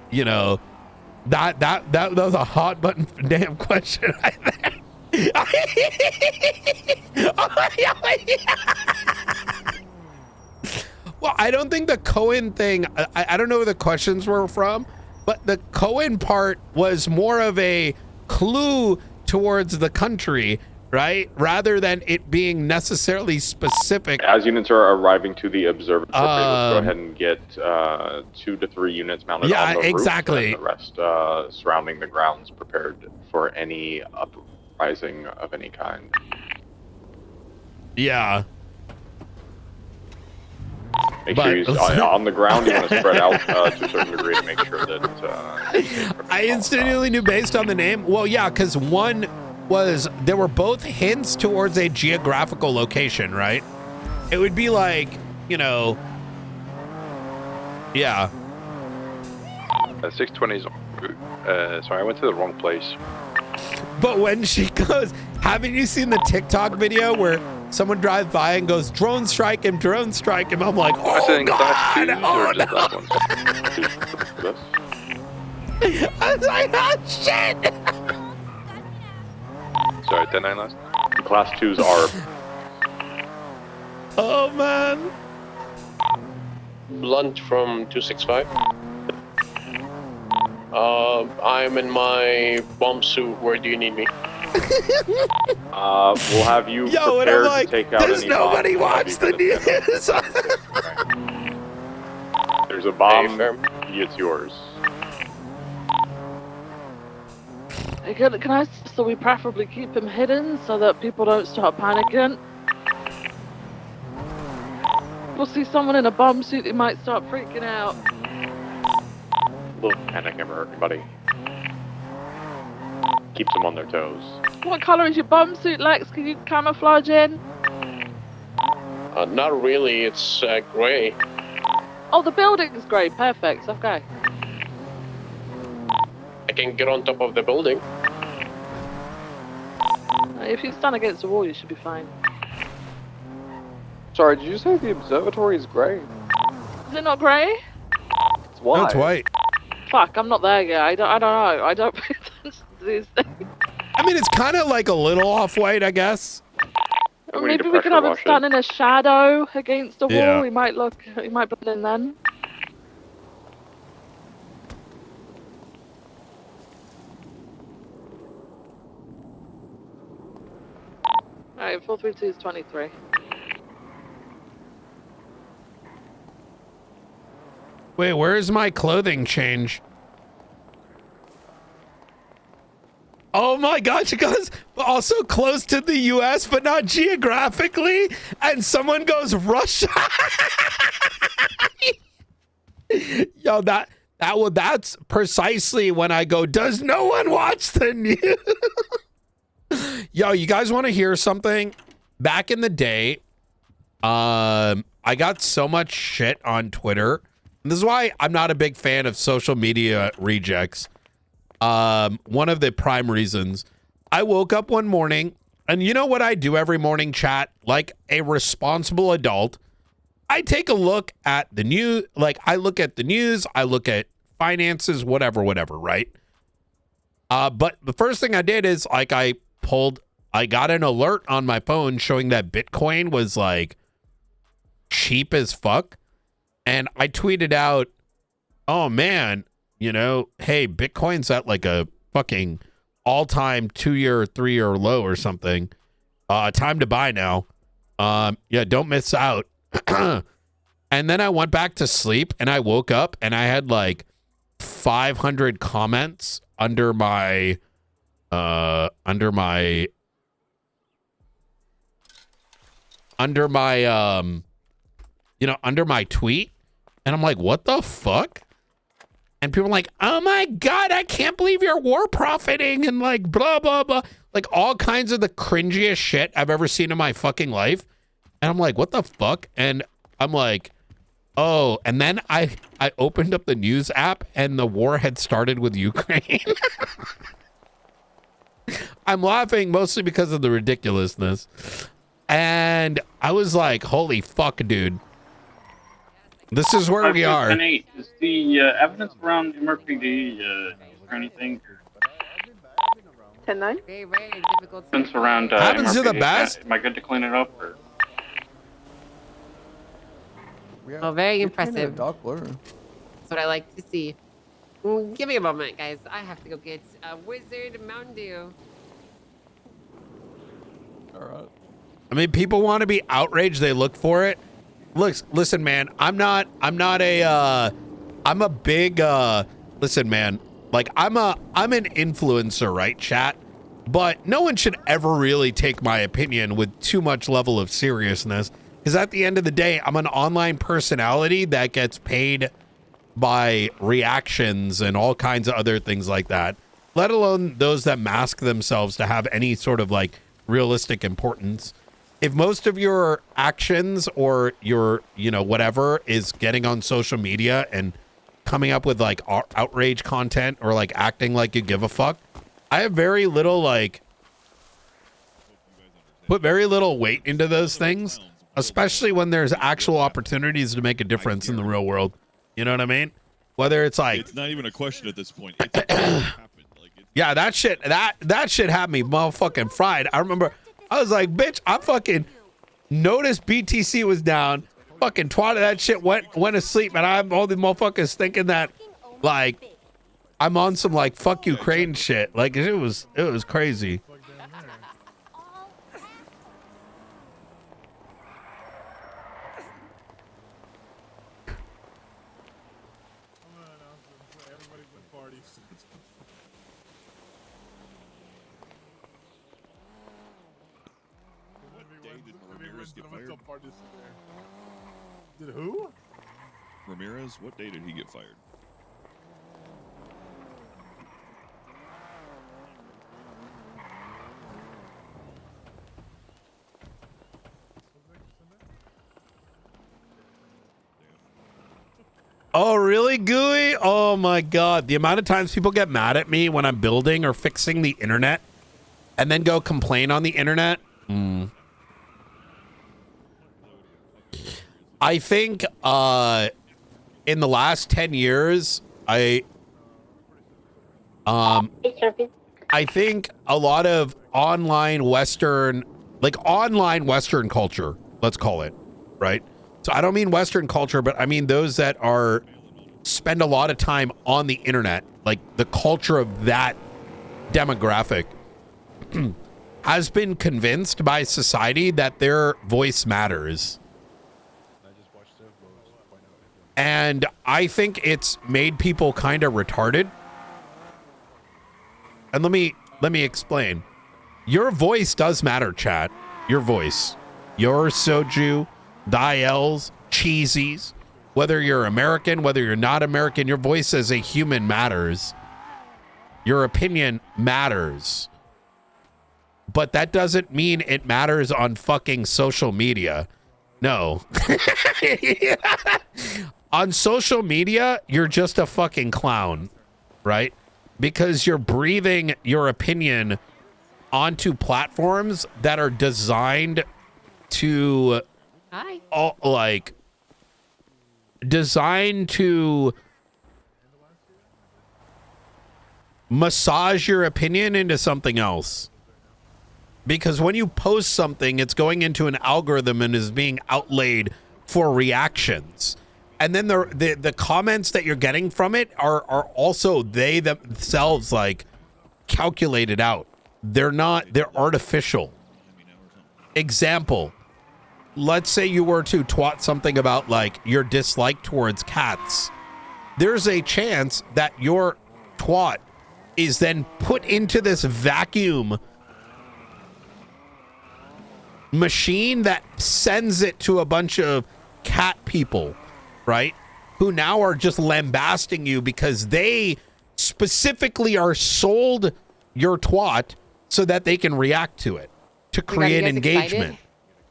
you know, that was a hot button damn question right there. Well, I don't think the Cohen thing, I don't know where the questions were from, but the Cohen part was more of a clue towards the country, right? Rather than it being necessarily specific. As units are arriving to the observatory, let's go ahead and get 2 to 3 units mounted on the roof, exactly. and the rest surrounding the grounds prepared for any uprising of any kind. Yeah. Make sure you on the ground. You want to spread out to a certain degree to make sure that. I instantly knew based on the name. Well, yeah, because one was there were both hints towards a geographical location, right? It would be like, you know, yeah. 620 is sorry, I went to the wrong place. But when she goes, haven't you seen the TikTok video where someone drives by and goes, drone strike him, I'm like, oh god, oh no. I was like, oh shit. Sorry, 10-9 last. Class 2s are. Oh man. Blunt from 265. I'm in my bomb suit. Where do you need me? We'll have you prepared to take out any nobody watch the news. There's a bomb. It's yours. Hey, can I, so we preferably keep him hidden so that people don't start panicking? We'll see someone in a bomb suit, they might start freaking out. Little panic never hurt anybody. Keeps them on their toes. What color is your bomb suit, Lex? Can you camouflage in? Not really. It's gray. Oh, the building's grey. Perfect. Okay. I can get on top of the building. If you stand against the wall, you should be fine. Sorry, did you say the observatory is grey? Is it not grey? It's white. No, it's white. Fuck, I'm not there yet. I don't know. I don't pay attention to these things. I mean, it's kind of like a little off-white, I guess. Or maybe we can have him stand in a shadow against a wall. He might blend in then. Alright, 432 is 23. Wait, where's my clothing change? Oh my gosh, it goes also close to the US, but not geographically. And someone goes Russia. Yo, that's precisely when I go, does no one watch the news? Yo, you guys want to hear something? Back in the day, I got so much shit on Twitter. And this is why I'm not a big fan of social media rejects. One of the prime reasons. I woke up one morning, and you know what I do every morning, chat? Like a responsible adult, I take a look at the news. Like I look at the news, I look at finances, whatever, right? But the first thing I did is like I got an alert on my phone showing that Bitcoin was like cheap as fuck. And I tweeted out, oh man, you know, hey, Bitcoin's at like a fucking all-time 2-year, 3-year low or something. Time to buy now. Yeah, don't miss out. And then I went back to sleep and I woke up and I had like 500 comments under my tweet. And I'm like, what the fuck? And people are like, oh my God, I can't believe you're war profiting and like blah, blah, blah. Like all kinds of the cringiest shit I've ever seen in my fucking life. And I'm like, what the fuck? And I'm like, oh, and then I opened up the news app and the war had started with Ukraine. I'm laughing mostly because of the ridiculousness. And I was like, holy fuck, dude. This is where we are. 10-8, is the evidence around MRPD or anything? 10-9? Very, very difficult. Evidence around happens to the MRPD, best. Am I good to clean it up? Or? Oh, very impressive. Dark blur. That's what I like to see. Give me a moment, guys. I have to go get a Wizard Mountain Dew. All right. I mean, people want to be outraged. They look for it. Listen, man, I'm a big, listen, man, like I'm an influencer, right, chat? But no one should ever really take my opinion with too much level of seriousness. Because at the end of the day, I'm an online personality that gets paid by reactions and all kinds of other things like that, let alone those that mask themselves to have any sort of like realistic importance. If most of your actions or your, you know, whatever is getting on social media and coming up with like outrage content or like acting like you give a fuck, I have very little like, put very little weight into those things, especially when there's actual opportunities to make a difference in the real world. You know what I mean? Whether it's like, it's not even a question at this point. It's happened. Like, yeah, that shit had me motherfucking fried. I remember I was like, bitch, I fucking noticed BTC was down, fucking twatted that shit, went to sleep, and I'm all the motherfuckers thinking that like I'm on some like fuck Ukraine shit. Like it was crazy. Did who? Ramirez? What day did he get fired? Oh, really, Gooey? Oh my God. The amount of times people get mad at me when I'm building or fixing the internet and then go complain on the internet. I think in the last 10 years, I think a lot of online Western culture, let's call it, right? So I don't mean Western culture, but I mean those that spend a lot of time on the internet, like the culture of that demographic has been convinced by society that their voice matters. And I think it's made people kind of retarded. And let me explain. Your voice does matter, chat. Your voice. Your soju, diels, cheesies, whether you're American, whether you're not American, your voice as a human matters. Your opinion matters. But that doesn't mean it matters on fucking social media. No. On social media, you're just a fucking clown, right? Because you're breathing your opinion onto platforms that are designed to designed to massage your opinion into something else. Because when you post something, it's going into an algorithm and is being outlaid for reactions. And then the comments that you're getting from it are also they themselves like calculated out. They're artificial. Example, let's say you were to twat something about like your dislike towards cats. There's a chance that your twat is then put into this vacuum machine that sends it to a bunch of cat people, right? Who now are just lambasting you because they specifically are sold your twat so that they can react to it, to create engagement,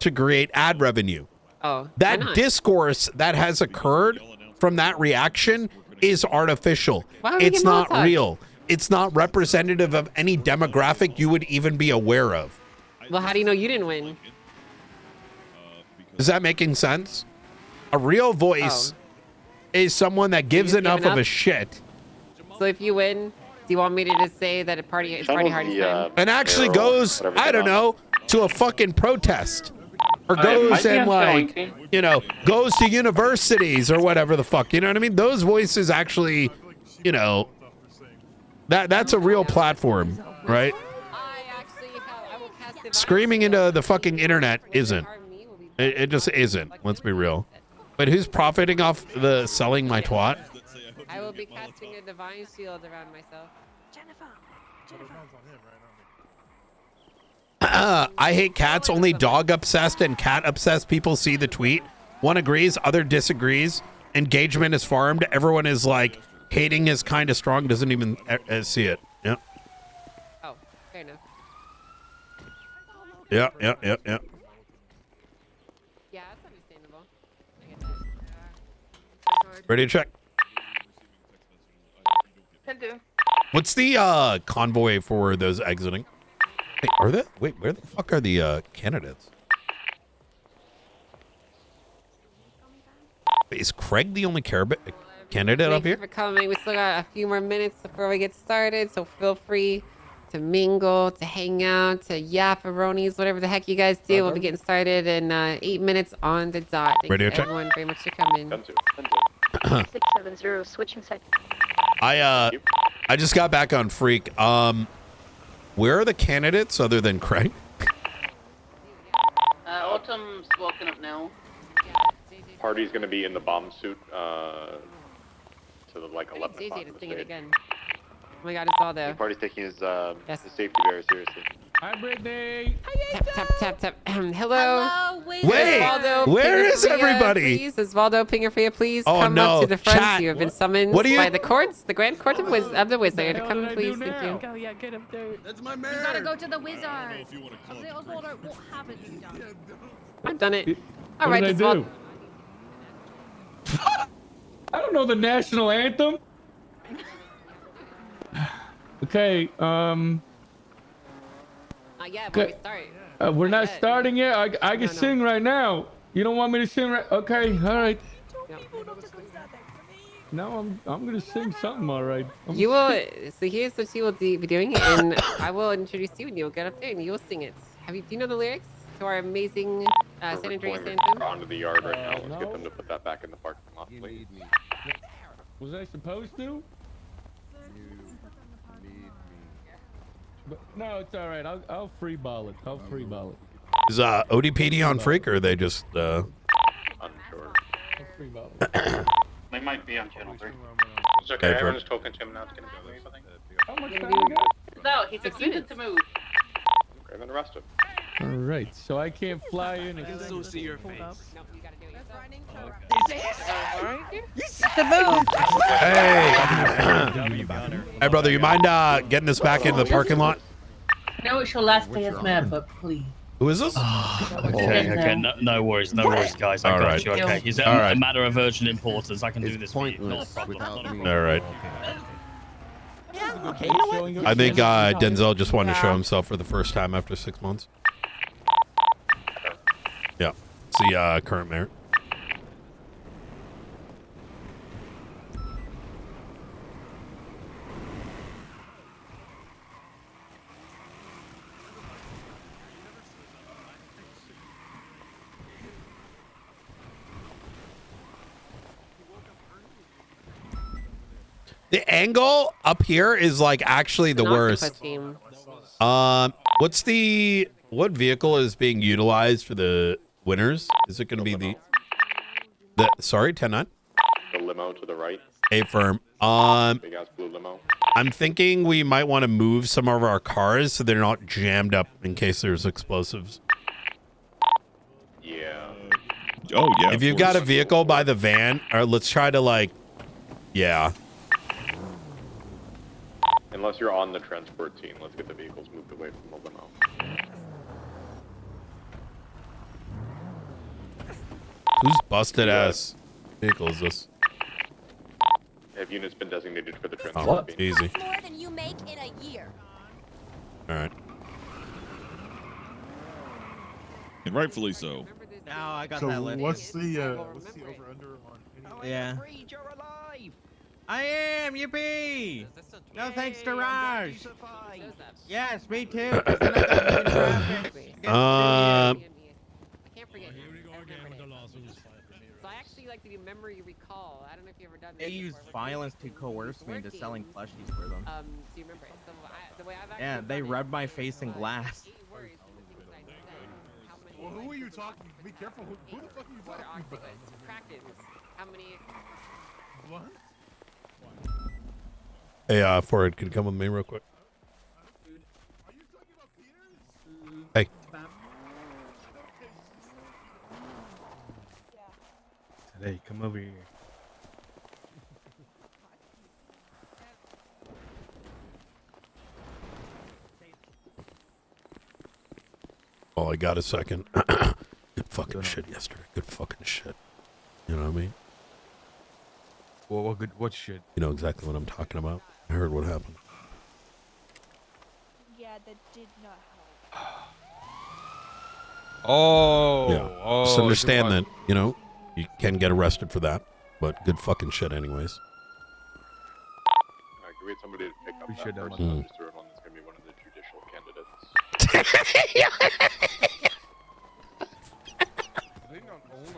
to create ad revenue. Oh, that discourse that has occurred from that reaction is artificial. It's not real. It's not representative of any demographic you would even be aware of. Well, how do you know you didn't win? Is that making sense? A real voice is someone that gives enough of a shit. So if you win, do you want me to just say that it's party hard time? And actually goes, I don't know, to a fucking protest. Or goes and like, you know, goes to universities or whatever the fuck. You know what I mean? Those voices actually, you know, that's a real platform, right? Screaming into the fucking internet isn't. It just isn't. Let's be real. But who's profiting off the selling my twat? I will be casting a divine shield around myself. I hate cats. Only dog obsessed and cat obsessed people see the tweet. One agrees, other disagrees. Engagement is farmed. Everyone is like, hating is kind of strong. Doesn't even see it. Yep. Oh, fair enough. Yep. Yeah, that's understandable. I get that. Ready to check? Can do. What's the convoy for those exiting? Hey, wait, where the fuck are the candidates? Wait, is Craig the only candidate up here? Thank you for coming. We still got a few more minutes before we get started, so feel free to mingle, to hang out, to yap-a-ronies, whatever the heck you guys do. We'll be getting started in 8 minutes on the dot. Thank you everyone very much for coming. 670, switching side. I just got back on Freak. Where are the candidates other than Craig? Autumn's walking up now. Party's going to be in the bomb suit to the, like 11 JJ o'clock. to sing it again. Oh my god, it's all there. Party's taking his safety very seriously. Hi, Brittany. Tap. Hello. Wait, where is everybody? Please, Osvaldo Pingerfia, please Oh, come no, up to the front. chat. You have been summoned by the courts, the Grand Court of the Wizard. Come, please. Thank you. Go, yeah, get up there. That's my man. You gotta go to the wizard. Osvaldo, what haven't you done? I've done it. All What right, did I do? I don't know the national anthem. Okay, yeah, but we start. we're not starting yet. I can sing right now. You don't want me to sing right? Okay, all right. No, I'm gonna sing something. All right. You will. So here's what you will be doing, and I will introduce you, and you'll get up there, and you will sing it. Do you know the lyrics to our amazing San Andreas anthem? Onto the yard right now. Let's get them to put that back in the parking lot, please. Was I supposed to? But, no, it's all right. I'll free ball it. Is ODPD on Freak or are they just Unsure. I'll free ball it. They might be on channel 3. It's okay. Hey, Everyone's talking to him now. It's gonna be I think. How much time we got? No, he's refusing to move. Okay, then arrest him. All right, so I can't fly in. I can still see your face. No, you gotta do it yourself. Hey, brother, you mind getting us back into the parking lot? No, it's your last day as mayor, but please. Who is this? Okay, no worries, guys. I got you. Okay, is it a matter of urgent importance? I can do this for you. Not a problem. All right. I think Denzel just wanted to show himself for the first time after 6 months. Yeah, it's the current mayor. The angle up here is like actually the worst. What vehicle is being utilized for the winners? Is it going to be the sorry, 10-9? The limo to the right. A firm. Big ass blue limo. I'm thinking we might want to move some of our cars so they're not jammed up in case there's explosives. Yeah. Oh yeah. If you've got a vehicle by the van, or let's try to like, yeah. Unless you're on the transport team, let's get the vehicles moved away from the limo. Whose busted ass vehicle is this? Have units been designated for the Oh, transport team? easy. More than you make in a year. All right. And rightfully so. Now I got So that list. what's the over under on? Yeah. I am, yippee! No thanks to Raj. Yes, me too. 'cause then I got in traffic. So I actually like to do memory recall. I don't know if you ever done this. They use violence to coerce me into selling plushies for them. Do you remember it? So the way I've actually Yeah, they rubbed my face in glass. Well, who are you talking? Be careful. Who the fuck are you talking about? Practice. How many? What? Hey, Ford, can you come with me real quick? Hey. Hey, come over here. Oh, I got a second. Good fucking shit yesterday. Good fucking shit. You know what I mean? Well, what shit? You know exactly what I'm talking about. I heard what happened. Yeah, that did not help. Oh. Yeah. Oh. Just understand that, you know, you can get arrested for that, but good fucking shit anyways. Can we get somebody to pick up We that should, person and just throw it on that's going to be one of the judicial candidates? They don't own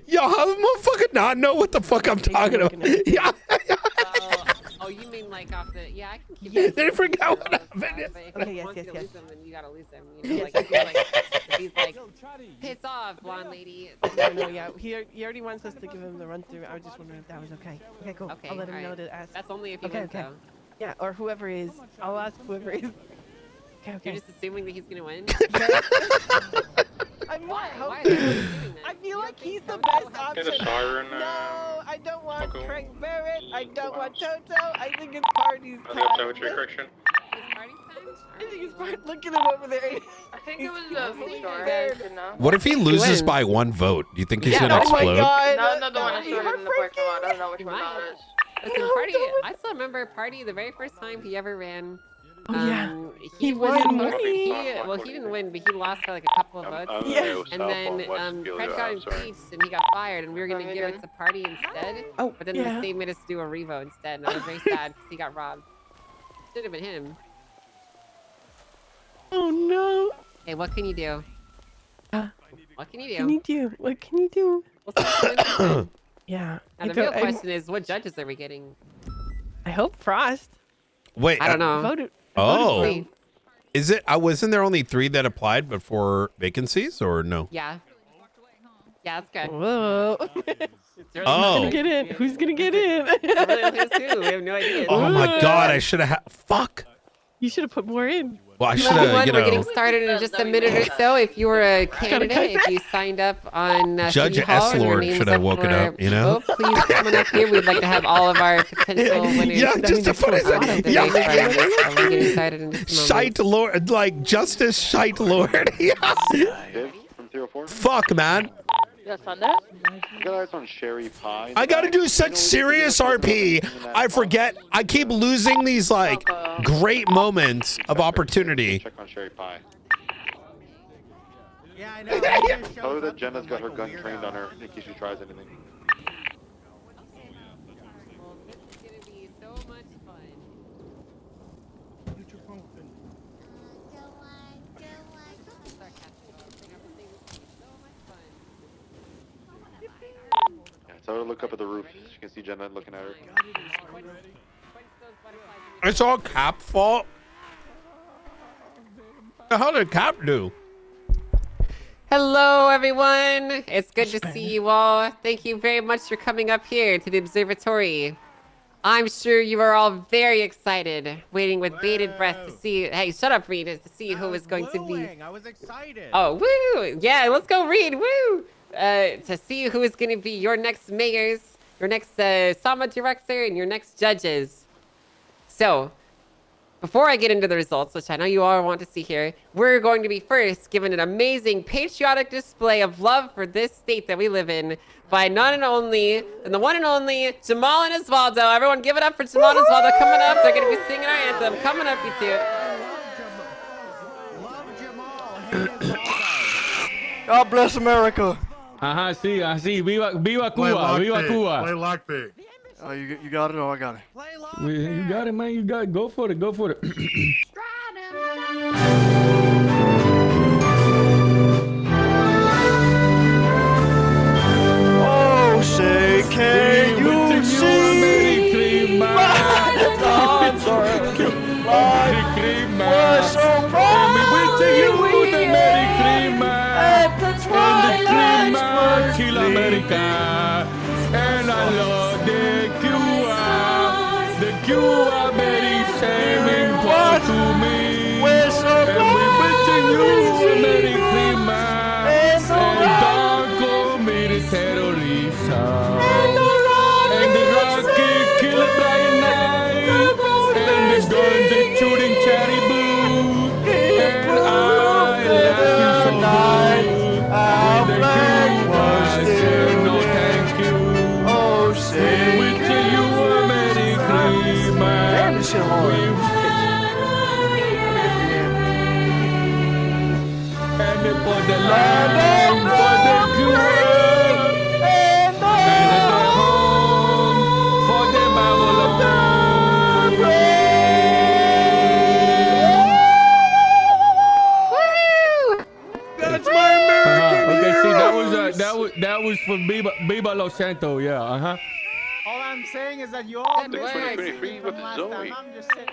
Yo, how the motherfucker not know what the fuck I'm talking about? Yeah. Oh, you mean like off the? Yeah, I can keep. They didn't forget what happened. Okay, yes, yes, yes. Then you gotta lose them. You know, like, if you're like, he's like, piss off, blonde lady. No, yeah, he already wants us to give him the run through. I was just wondering if that was okay. Okay, cool. Okay, I'll let him know alright. to ask. That's only if he Okay, wins, okay. though. Yeah, or whoever is. I'll ask whoever is. Okay, okay. You're just assuming that he's gonna win. I'm not Why hoping. is he doing that? I feel like he's the best option. Get a siren. No, I don't want Buckle. Frank Barrett. I don't want Toto. I think it's Party's Are they time. optometry correction? I think it's Party. Look at him over there. I think it was scared. What if he loses wins. by 1 vote? Do you think he's Yeah, gonna oh my explode? God. No, another one is shorter in the parking lot. I don't know which one that is. Listen, Party. I still remember Party the very first time he ever ran. Oh, yeah. He won. well, he didn't win, but he lost by like a couple of votes. Yeah. And then Fred got impeached and he got fired, and we were gonna give it to Party instead. Oh, but then yeah. the state made us do a revo instead, and I was very sad because he got robbed. Should have been him. Oh no. Hey, what can you do? What can you do? What can you do? What can you do? Yeah. Now the real question is, what judges are we getting? I hope Frost. Wait. I don't know. Voted. Oh. voted for him. Is it? Wasn't there only 3 that applied but 4 vacancies, or no? Yeah. Yeah, that's good. Whoa. Oh. Who's gonna get in? Who's gonna get in? Who's who? We have no idea. Oh my God! I should have. Fuck. You should have put more in. Well, I should have. Everyone, You we're getting know. started in just a minute or so. If you were a candidate, if you signed up on Judge City Hall, S. and your Lord name should was have woken for up. You know. vote, please come on up here. We'd like to have all of our potential winners. Yeah, just to put it. Yeah. We're getting started in just a moment. Shite Lord, like Justice Shite Lord. Yeah. From 304. Fuck, man. Yes, on that. You got eyes on Sherry Pie. I gotta do such serious RP. I forget. I keep losing these like great moments of opportunity. Check on Sherry Pie. Yeah, I know. Tell her that Jenna's got her gun trained on her in case she tries anything. Tell her to look up at the roof. She can see Jenna looking at her. It's all Cap fault. The hell did Cap do? Hello, everyone. It's good to see you all. Thank you very much for coming up here to the observatory. I'm sure you are all very excited, waiting with bated breath to see. Hey, shut up, Reed, to see who is going to be. I was excited. Oh, woo! Yeah, let's go, Reed. Woo! To see who is going to be your next mayors, your next SAMA director, and your next judges. So, before I get into the results, which I know you all want to see here, we're going to be first given an amazing patriotic display of love for this state that we live in by none and only, and the one and only, Jamal and Osvaldo. Everyone give it up for Jamal and Osvaldo coming up. They're going to be singing our anthem. Coming up, you two. God bless America. Sí, así. Viva Cuba. Viva Cuba. Play lockpick. Oh, you got it? Oh, I got it. You got it, man. You got it. Go for it. Go for it. Oh, say, can you see my thoughts are like we're so proud at the twilight's Kill America. And I love the Cuba very same important to me. We're so And we wishing you a Merry Christmas. And don't commit terrorism. And the rocket kill Brian Knight. And the guns are shooting cherry boo. And I love you so much. Our flag was still No thank you. Oh, say, Wishing you a Merry Christmas. damn, this shit hard. And for the land for the Cuba, and the home for the Babylon. That's my American Okay, see hero. that was for Viva Los Santos, yeah, All I'm saying is that you all Good missed work. it from last time. I'm just saying.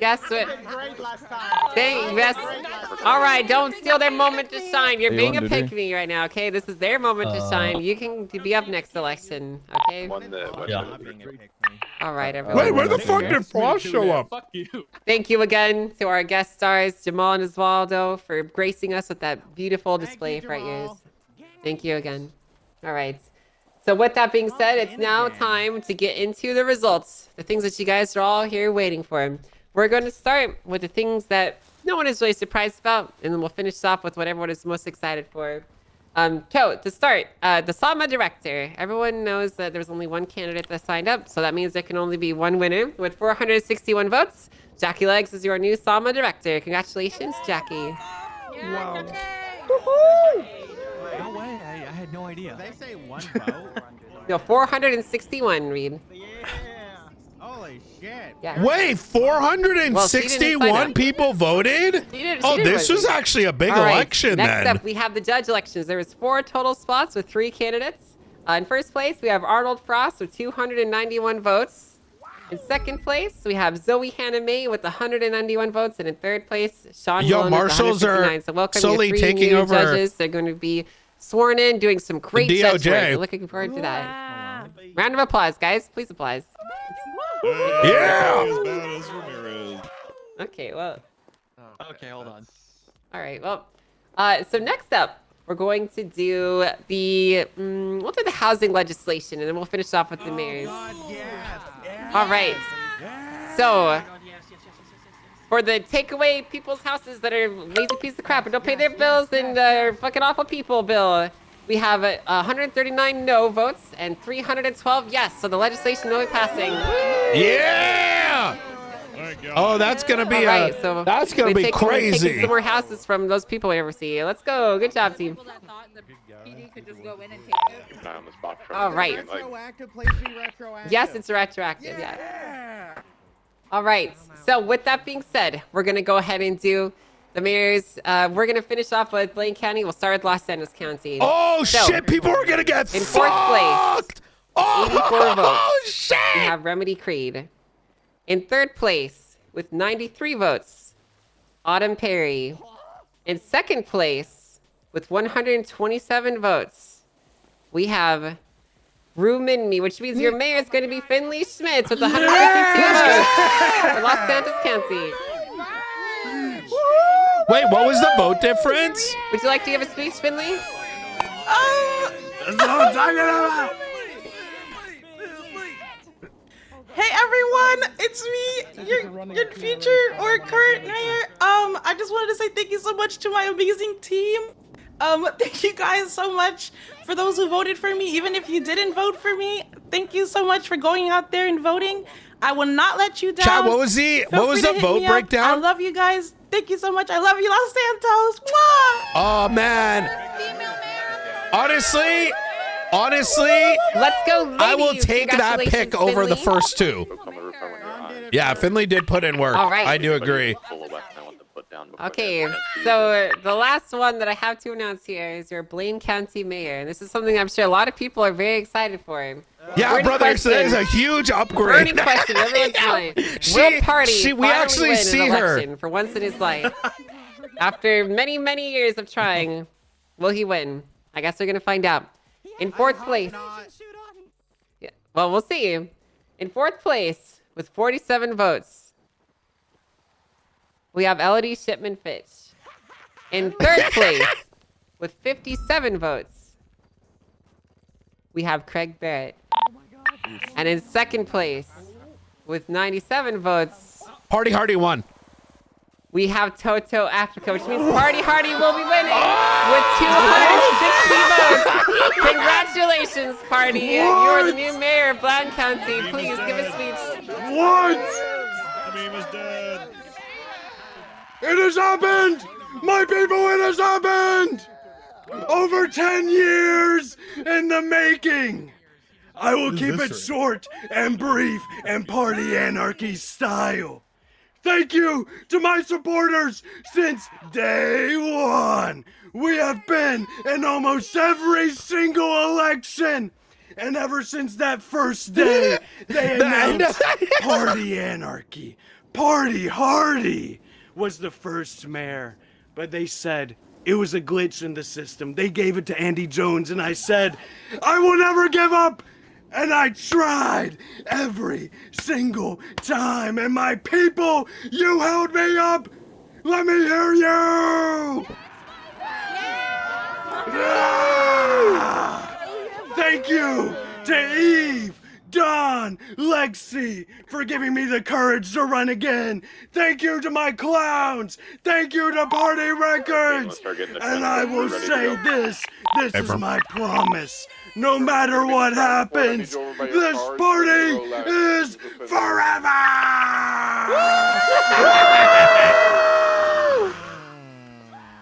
Guess what? You did great last time. Yes. All right, don't steal their moment to shine. You're They being a won, did pick me right now, okay? This is their moment to shine. You can be up next election, okay? All right, everyone. Wait, where the fuck did Frost show up? Fuck you. Thank you again to our guest stars, Jamal and Osvaldo, for gracing us with that beautiful display for our ears. Thank you again. All right. So with that being said, it's now time to get into the results, the things that you guys are all here waiting for. We're going to start with the things that no one is really surprised about, and then we'll finish off with what everyone is most excited for. So to start, the SAMA director. Everyone knows that there's only one candidate that signed up, so that means there can only be one winner with 461 votes. Jackie Legs is your new SAMA director. Congratulations, Jackie. Wow. No way. I had no idea. Did they say one vote? No, 461, Reed. Yeah. Holy shit. Yeah. Wait, 461 people voted? Oh, this was actually a big election Next then. up, we have the judge elections. There was 4 total spots with 3 candidates. In first place, we have Arnold Frost with 291 votes. In second place, we have Zoe Hannah May with 191 votes, and in third place, Sean Yo, Mullen with marshals are 159. So welcome slowly your 3 taking new over judges. They're going to be sworn in, doing some great judge DOJ. work. Looking forward to that. Round of applause, guys. Please applause. Yeah. As bad as Ramirez. Okay, well. Okay, hold on. All right, well. So next up, we're going to do the we'll do the housing legislation, and then we'll finish off with the mayors. All right. So for the takeaway people's houses that are lazy piece of crap and don't pay their bills and are fucking awful people bill, we have 139 no votes and 312 yes. So the legislation will be passing. Yeah. Oh, that's gonna be so that's gonna be taking crazy. some more houses from those people we ever see. Let's go. Good job, team. All right. Yes, it's retroactive. Yeah. All right. So with that being said, we're gonna go ahead and do the mayors. We're gonna finish off with Blaine County. We'll start with Los Angeles County. Oh shit! People are gonna get in fourth place. 84 votes. Oh shit! We have Remedy Creed. In third place, with 93 votes, Autumn Perry. In second place, with 127 votes, we have Ruminmi, which means your mayor is going to be Finley Schmitz with 152 votes for Los Santos County. Wait, what was the vote difference? Would you like to give a speech, Finley? That's what I'm talking about. Hey everyone, it's me, your future or current mayor. I just wanted to say thank you so much to my amazing team. Thank you guys so much for those who voted for me. Even if you didn't vote for me, thank you so much for going out there and voting. I will not let you down. Chad, what was the vote breakdown? I love you guys. Thank you so much. I love you, Los Santos. Mwah! Oh man. Honestly, let's go, ladies. I will take that pick over the first two. Yeah, Finley did put in work. All right. I do agree. Okay, so the last one that I have to announce here is your Blaine County mayor. This is something I'm sure a lot of people are very excited for. Yeah, Burning brother, question. there's a huge upgrade. Burning question, everyone's mind. Will Party we actually win see an her. election for once in his life? After many, many years of trying, will he win? I guess we're gonna find out. In fourth place. Yeah, well, we'll see. In fourth place, with 47 votes, we have Elodie Shipman Fitch. In third place, with 57 votes, we have Craig Barrett. And in second place, with 97 votes, Party Hardy won. we have Toto Africa, which means Party Hardy will be winning with 260 votes. Congratulations, Party. You're the new mayor of Blount County. Please give a speech. What? The meme is dead. It has happened! My people, it has happened! Over 10 years in the making! I will keep it short and brief and party anarchy style. Thank you to my supporters since day one. We have been in almost every single election. And ever since that first day, they announced Party Anarchy. Party Hardy was the first mayor. But they said it was a glitch in the system. They gave it to Andy Jones, and I said, I will never give up. And I tried every single time. And my people, you held me up. Let me hear you. Yeah. Thank you to Eve, Dawn, Lexi for giving me the courage to run again. Thank you to my clowns. Thank you to Party Records. And I will say this is my promise. No matter what happens, this party is forever!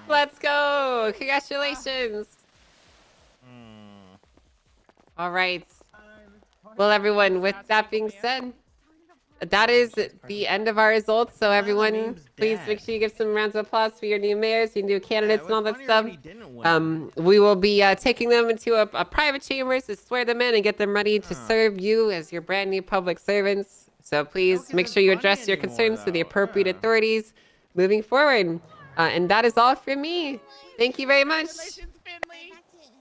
Let's go. Congratulations. All right. Well, everyone, with that being said, that is the end of our results. So everyone, please make sure you give some rounds of applause for your new mayors, your new candidates, and all that stuff. We will be taking them into a private chamber to swear them in and get them ready to serve you as your brand new public servants. So please make sure you address your concerns to the appropriate authorities moving forward. And that is all from me. Thank you very much.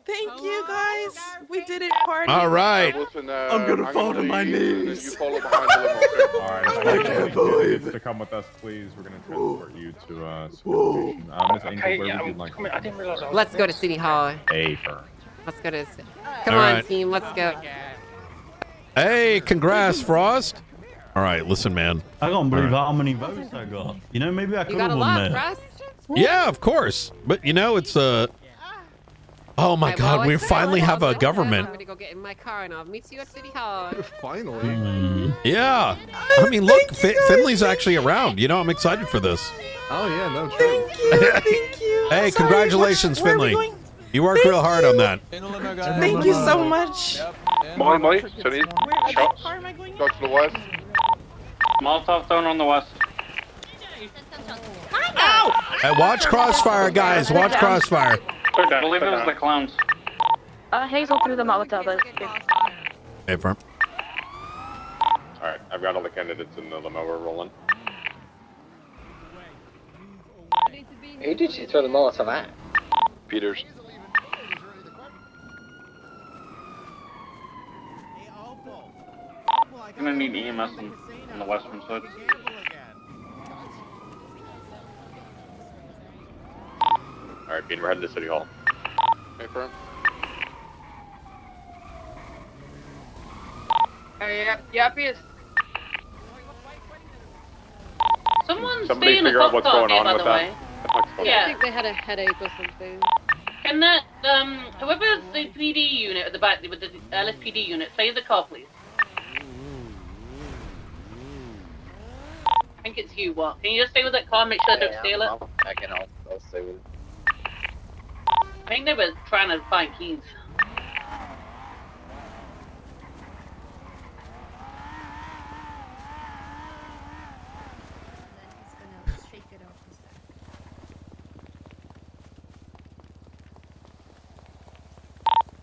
Thank you, guys. We did it, party. All right. Listen, I'm gonna fall to my knees. You follow behind the limo, okay? All right, if I can't believe it. To come with us, please. We're gonna transport you to security station. Miss Angel, where would you like? I didn't realize I was Let's go to City Hall. Hey, firm. Let's go to. Come All on, right. team. Let's go. Hey, congrats, Frost. All right, listen, man. I can't believe how many votes I got. You know, maybe I could You got have a won lot, there. Frost. Yeah, of course. But you know, it's oh my God, we finally have a government. I'm gonna go get in my car and I'll meet you at City Hall. Finally. Yeah. I mean, look, Finley's actually around. You know, I'm excited for this. Oh yeah, no true. Thank you. Thank you. Hey, Sorry, congratulations, where are we Finley. going? You worked real hard on that. Thank you so much. Molly, City, Where shots. car am I going? Shots to the west. Molotov thrown on the west. Hey, watch crossfire, guys. Watch crossfire. I believe it was the clowns. Hazel threw the Molotov. Hey, firm. All right, I've got all the candidates in the limo. We're rolling. Who did you throw the Molotov at? Peters. Gonna need EMS on the western side. All right, Bean, we're heading to City Hall. Hey, firm. Yep, yes. Someone's Somebody being a figure out what's cop going here, on by with the that. way. I think they had a headache or something. Can that, whoever's the PD unit at the back with the LSPD unit, play the car, please? I think it's you, what? Can you just stay with that car and make sure they don't steal it? I'll stay with it. I think they were trying to find keys.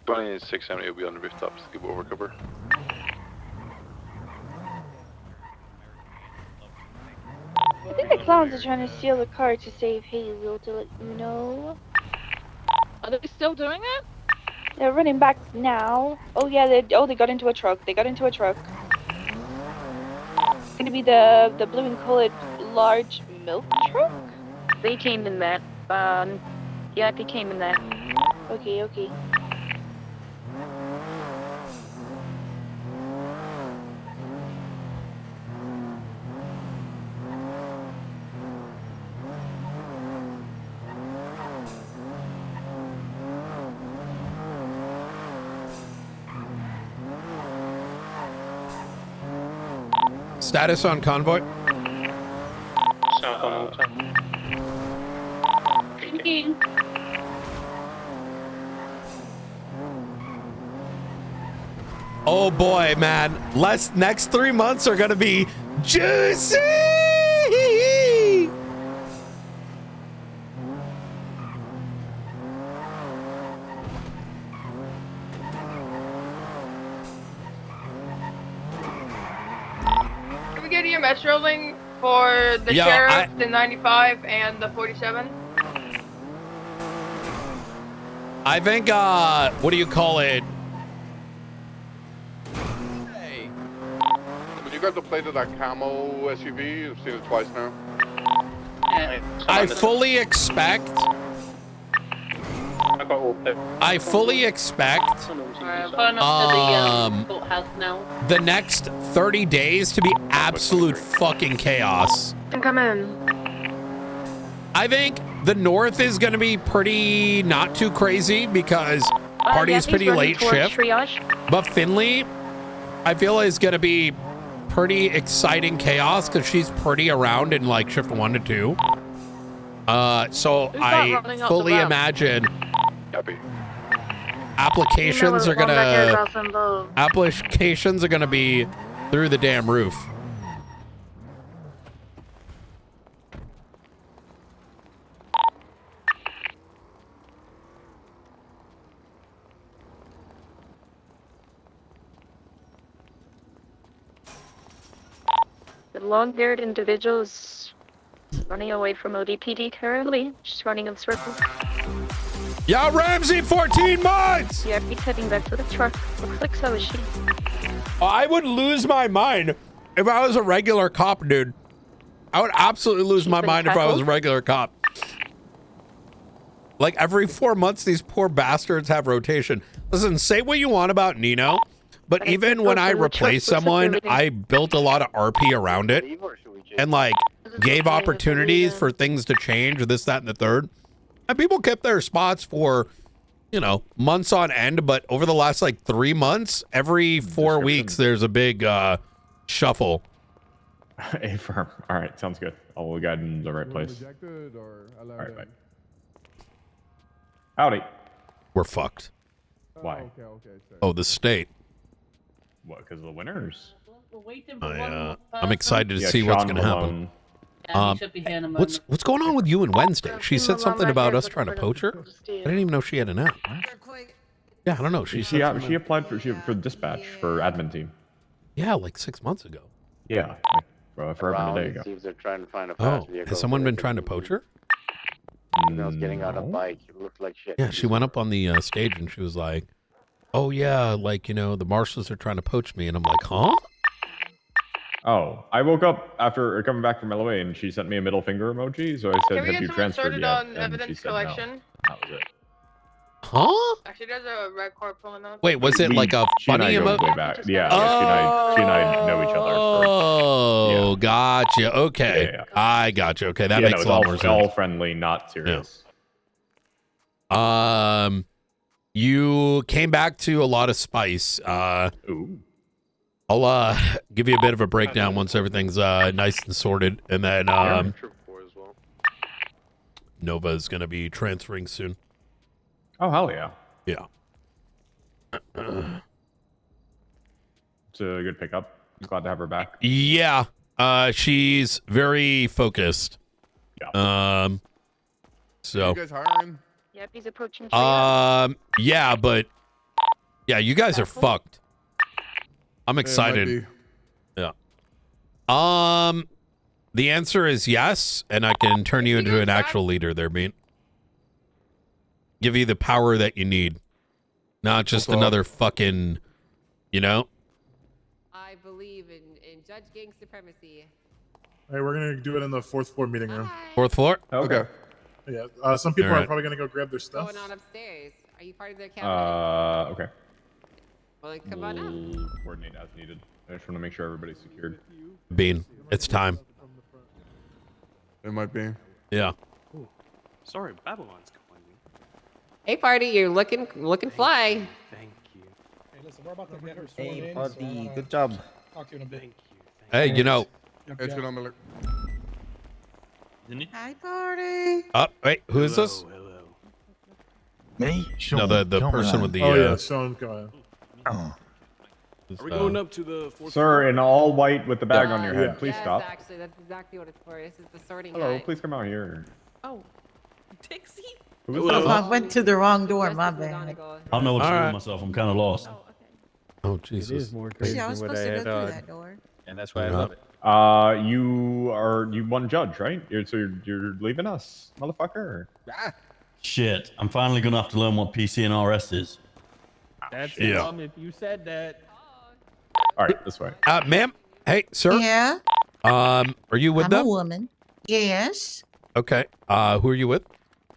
Twenty 670 will be on the rooftops. Give over cover. I think the clowns are trying to steal the car to save Hazel, to let you know. Are they still doing it? They're running back now. Oh yeah, they got into a truck. They got into a truck. It's gonna be the blue and colored large milk truck? They came in there. Yeah, they came in there. Okay, okay. Status on convoy. South on Thinking. Oh boy, man. Next 3 months are gonna be juicy. Can we get EMS rolling for the Yo, sheriff, the 95, and the 47? I think, what do you call it? When you got the plate of that camo SUV, I've seen it twice now. I fully expect Courthouse now. the next 30 days to be absolute fucking chaos. Come in. I think the North is going to be pretty not too crazy because party's pretty late shift. But Finley, I feel is going to be pretty exciting chaos because she's pretty around in like shift 1 to 2. So I fully imagine applications are gonna be through the damn roof. long-haired individual is running away from ODPD currently. Just running in circles. Yeah, Ramsey, 14 months! Yeah, he's heading back to the truck. Looks like so is she. I would lose my mind if I was a regular cop, dude. I would absolutely lose my mind if I was a regular cop. Like, every 4 months, these poor bastards have rotation. Listen, say what you want about Nino, but even when I replaced someone, I built a lot of RP around it and, like, gave opportunities for things to change, this, that, and the third. And people kept their spots for, you know, months on end, but over the last, like, 3 months, every 4 weeks, there's a big shuffle. A firm. All right, sounds good. I'll guide in the right place. Rejected or allowed? All right, bye. Howdy. We're fucked. Why? Okay. Oh, the state. What? Because of the winners? I'm excited to see what's going to happen. What's going on with you and Wednesday? She said something about us trying to poach her. I didn't even know she had an app. Yeah, I don't know. She applied for dispatch for admin team. Yeah, like 6 months ago. Yeah, like, forever and a day ago. They're trying to find a Oh, has someone been trying to poach her? Females getting on a bike. It looked like shit. Yeah, she went up on the stage and she was like, "Oh yeah, like, you know, the marshals are trying to poach me," and I'm like, "Huh?" Oh, I woke up after coming back from LA and she sent me a middle finger emoji. So I said, "Have you transferred yet?" on And evidence she said collection? no. That was it. Huh? Actually, there's a red car pulling up. Wait, was it like a funny emoji? Way back. Yeah, she and I know each other. Oh, gotcha. Okay, Yeah. I gotcha. Okay, that makes a lot more sense. All friendly, not serious. You came back to a lot of spice. Ooh. I'll give you a bit of a breakdown once everything's nice and sorted, and then Nova is going to be transferring soon. Oh, hell yeah. Yeah. It's a good pickup. I'm glad to have her back. Yeah. She's very focused. Yeah. So. You guys hiring? Yep, he's approaching. Yeah, but yeah, you guys are fucked. I'm excited. Yeah. The answer is yes, and I can turn you into an actual leader there, Bean. Give you the power that you need. Not just another fucking, you know? I believe in Judge Gang supremacy. Hey, we're gonna do it in the 4th floor meeting room. 4th floor? Okay. Yeah. Some people All are right. probably gonna go grab their stuff. Going on upstairs. Are you part of their cabinet? Okay. Well, then come on up. We'll coordinate as needed. I just want to make sure everybody's secured. Bean, it's time. It might be. Yeah. Sorry, Babylon's complaining. Hey, party, you're looking fly. Thank you. Hey, listen, we're about to get her sworn Hey, in, buddy, so, good job. Talk to you in a bit. Hey, you know. It's good on Miller. Hi, party. Wait, who is this? Me? No, the person with the. Oh yeah, Sean. Go ahead. Are we going up to the 4th Sir, floor? in all white with the bag on your head, Yeah. please Yes, stop. actually, that's exactly what it's for. This is the sorting Hello, hat. please come out here. Oh, Dixie. Who is Oh, this? I went to the wrong door. My Justice bad. McGonagall. I don't know what to do Alright. with myself. I'm kind of lost. Oh, Jesus. more See, I was supposed to go through that door. And that's why I love it. You won judge, right? You're leaving us, motherfucker. Shit, I'm finally gonna have to learn what PC and RS is. That's Yeah. if you said that. All right, this way. Ma'am. Hey, sir. Yeah, Are you with I'm them? a woman. Yes, Okay. Who are you with?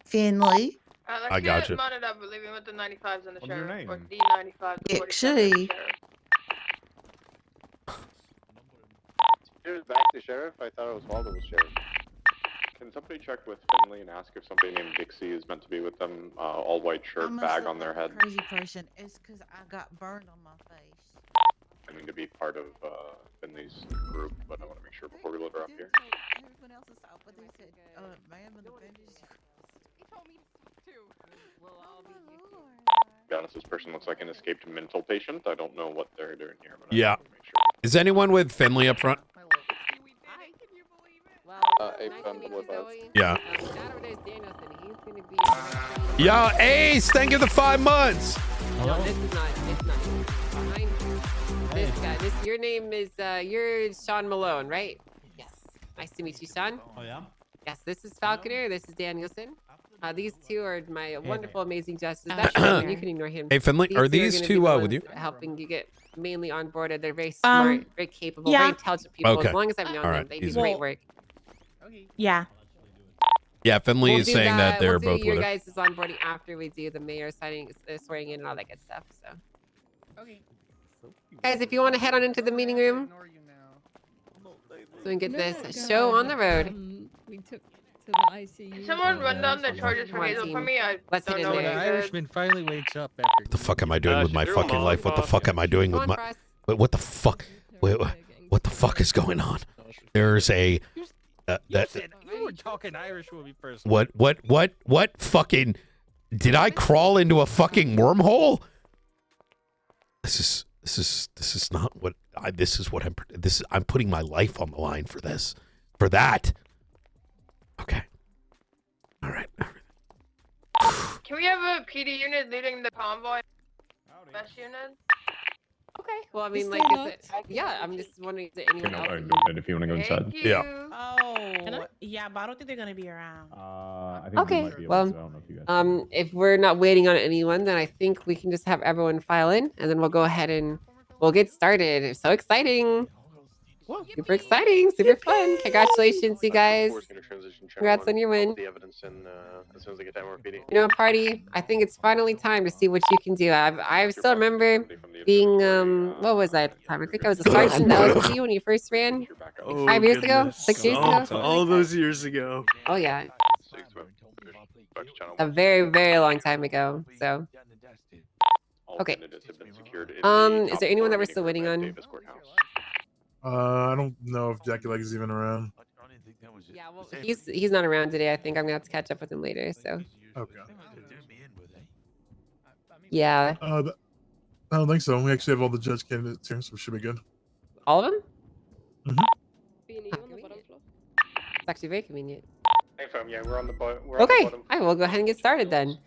Finley. Let's I get gotcha. it mounted up. We're leaving with the 95s and the What's your sheriff. Or name? D95. the 47 and the Dixie. sheriff. Here's back to sheriff. I thought it was Waldo was sheriff. Can somebody check with Finley and ask if somebody named Dixie is meant to be with them? All white shirt, I'm bag on their head. Crazy person. It's because I got burned on my face. I mean to be part of Finley's group, but I want to make sure before we let her up here. Everyone else is out, but they said, ma'am, and the benches. He told me to too. We'll all be here. To be honest, this person looks like an escaped mental patient. I don't know what they're doing here, but Yeah. I want to make sure. Is anyone with Finley up front? Well, Hey, nice Ben, to meet what you, about- Zoe. Yeah. That over there's Danielson. He's gonna be. Yo, Ace, thank you for the 5 months. No, this is not. It's not. Behind this guy. Your name is. You're Sean Malone, right? Nice to meet you, Sean. Oh yeah. Yes, this is Falconer. This is Danielson. These two are my wonderful, amazing justices. Actually, you can ignore him. Hey, Finley, are these two two gonna be the with you? ones helping you get mainly onboarded. They're very smart, very capable, yeah. very intelligent people. Okay. As long as I've known All them, right, they do easy. great work. Yeah. Yeah, Finley We'll is do saying that they're we'll do both your with her. guys' onboarding after we do the mayor signing, swearing in, and all that good stuff. So. Okay. Guys, if you want to head on into the meeting room, so we can get this show on the road. We took to the ICU. Can someone run down the charges for Hazel for me? I Let's don't hit know it what there. he The said. Irishman finally wakes up after. What the fuck am I doing with my she's fucking doing life? What the lollipop. fuck am I doing with my? Wait, what the fuck? Wait, what the fuck is going on? There's a. You were talking Irish when we first. What fucking? Did I crawl into a fucking wormhole? This is not what I. This is what I'm putting my life on the line for this, for that. Okay. All right. Can we have a PD unit leading the convoy? Best unit? Okay. Well, I mean, Is like, there is it? Yeah, I'm just wondering, is there anyone else? If you want to go inside. Yeah. Oh, yeah, but I don't think they're gonna be around. I think we Okay. might be able Well, to. I don't know if you guys. if we're not waiting on anyone, then I think we can just have everyone file in, and then we'll go ahead and we'll get started. It's so exciting. Super exciting, super fun. Congratulations, you guys. Congrats on your win. The evidence in as soon as I get to MRPD. You know, party, I think it's finally time to see what you can do. I still remember being, what was I at the time? I think I was a sergeant in the LSP when you first ran. Like 5 years ago? 6 years ago? All those years ago. Oh, yeah. A very, very long time ago. So, okay. Is there anyone that we're still waiting on? I don't know if Jackie Leg is even around. Yeah, well, he's not around today. I think I'm gonna have to catch up with him later. So. Okay. Yeah. I don't think so. We actually have all the judge candidates here, so we should be good. All of them? Mm-hmm. It's actually very convenient. Hey, fam, yeah, we're on the bottom. Okay, I will go ahead and get started then.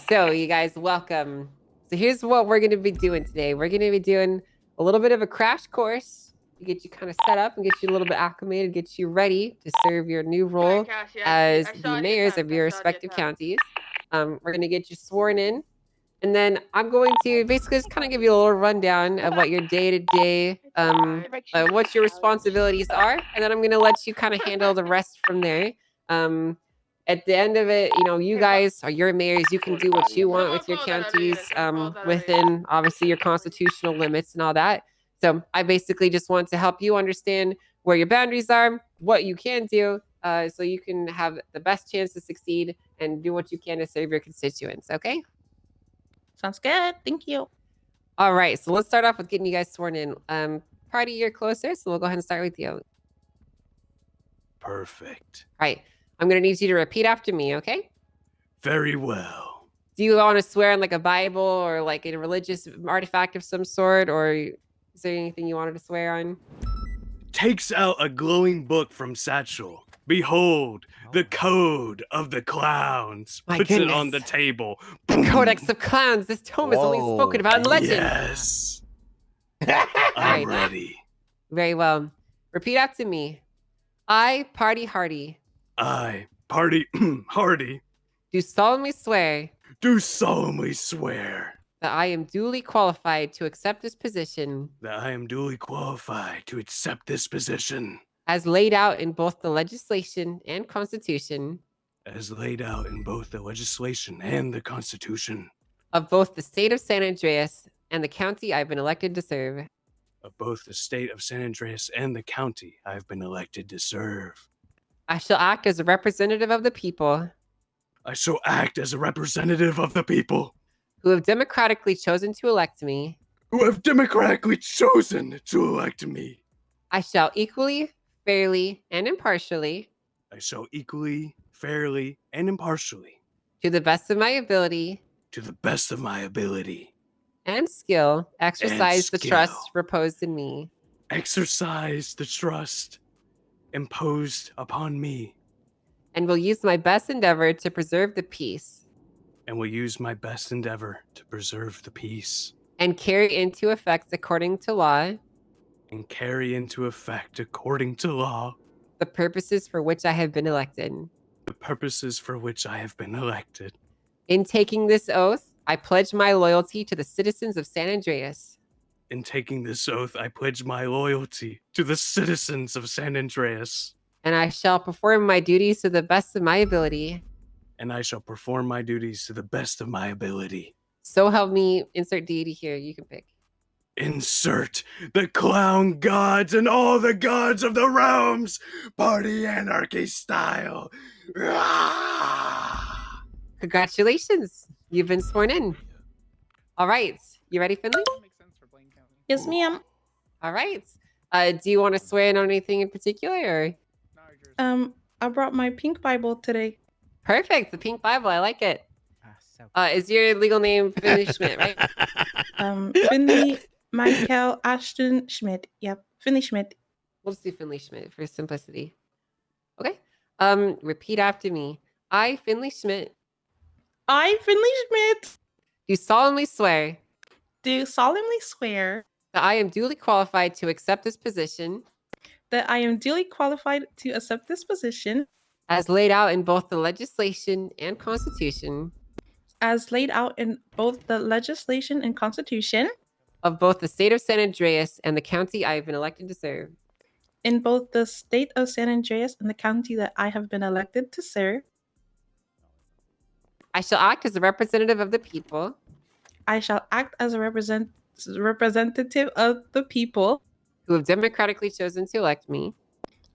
So you guys, welcome. So here's what we're gonna be doing today. We're gonna be doing a little bit of a crash course to get you kind of set up and get you a little bit acclimated, get you ready to serve your new role as the mayors of your respective counties. We're gonna get you sworn in, and then I'm going to basically just kind of give you a little rundown of what your day-to-day, what your responsibilities are, and then I'm gonna let you kind of handle the rest from there. At the end of it, you know, you guys are your mayors. You can do what you want with your counties within, obviously, your constitutional limits and all that. So I basically just want to help you understand where your boundaries are, what you can do, so you can have the best chance to succeed and do what you can to serve your constituents, okay? Sounds good. Thank you. All right, so let's start off with getting you guys sworn in. Party, you're closer, so we'll go ahead and start with you. Perfect. All right. I'm going to need you to repeat after me, okay? Very well. Do you want to swear on like a Bible or like a religious artifact of some sort, or is there anything you wanted to swear on? Takes out a glowing book from satchel. Behold, the code of the clowns. My Puts goodness. it on the table. The Codex of Clowns. This tome is only spoken about in legend. Yes. I'm ready. Very well. Repeat after me. I, Party Hardy. I, Party Hardy. Do solemnly swear. Do solemnly swear. That I am duly qualified to accept this position. That I am duly qualified to accept this position. As laid out in both the legislation and constitution. As laid out in both the legislation and the constitution. Of both the state of San Andreas and the county I've been elected to serve. Of both the state of San Andreas and the county I've been elected to serve. I shall act as a representative of the people. I shall act as a representative of the people. Who have democratically chosen to elect me. Who have democratically chosen to elect me. I shall equally, fairly, and impartially. I shall equally, fairly, and impartially. To the best of my ability. To the best of my ability. And skill, exercise the trust reposed in me. Exercise the trust imposed upon me. And will use my best endeavor to preserve the peace. And will use my best endeavor to preserve the peace. And carry into effect according to law. And carry into effect according to law. the purposes for which I have been elected. the purposes for which I have been elected. In taking this oath, I pledge my loyalty to the citizens of San Andreas. In taking this oath, I pledge my loyalty to the citizens of San Andreas. And I shall perform my duties to the best of my ability. And I shall perform my duties to the best of my ability. So help me, insert deity here. You can pick. Insert the clown gods and all the gods of the realms, party anarchy style. Congratulations, you've been sworn in. All right, you ready, Finley? Yes, ma'am. All right. Do you want to swear in on anything in particular, or? I brought my pink Bible today. Perfect, the pink Bible. I like it. Is your legal name Finley Schmidt, right? Finley Michael Ashton Schmidt. Yep, Finley Schmidt. We'll just do Finley Schmidt for simplicity. Okay. Repeat after me. I, Finley Schmidt. I, Finley Schmidt. Do solemnly swear. Do solemnly swear. That I am duly qualified to accept this position. That I am duly qualified to accept this position. As laid out in both the legislation and constitution. As laid out in both the legislation and constitution. Of both the state of San Andreas and the county I have been elected to serve. In both the state of San Andreas and the county that I have been elected to serve. I shall act as a representative of the people. I shall act as a representative of the people. Who have democratically chosen to elect me.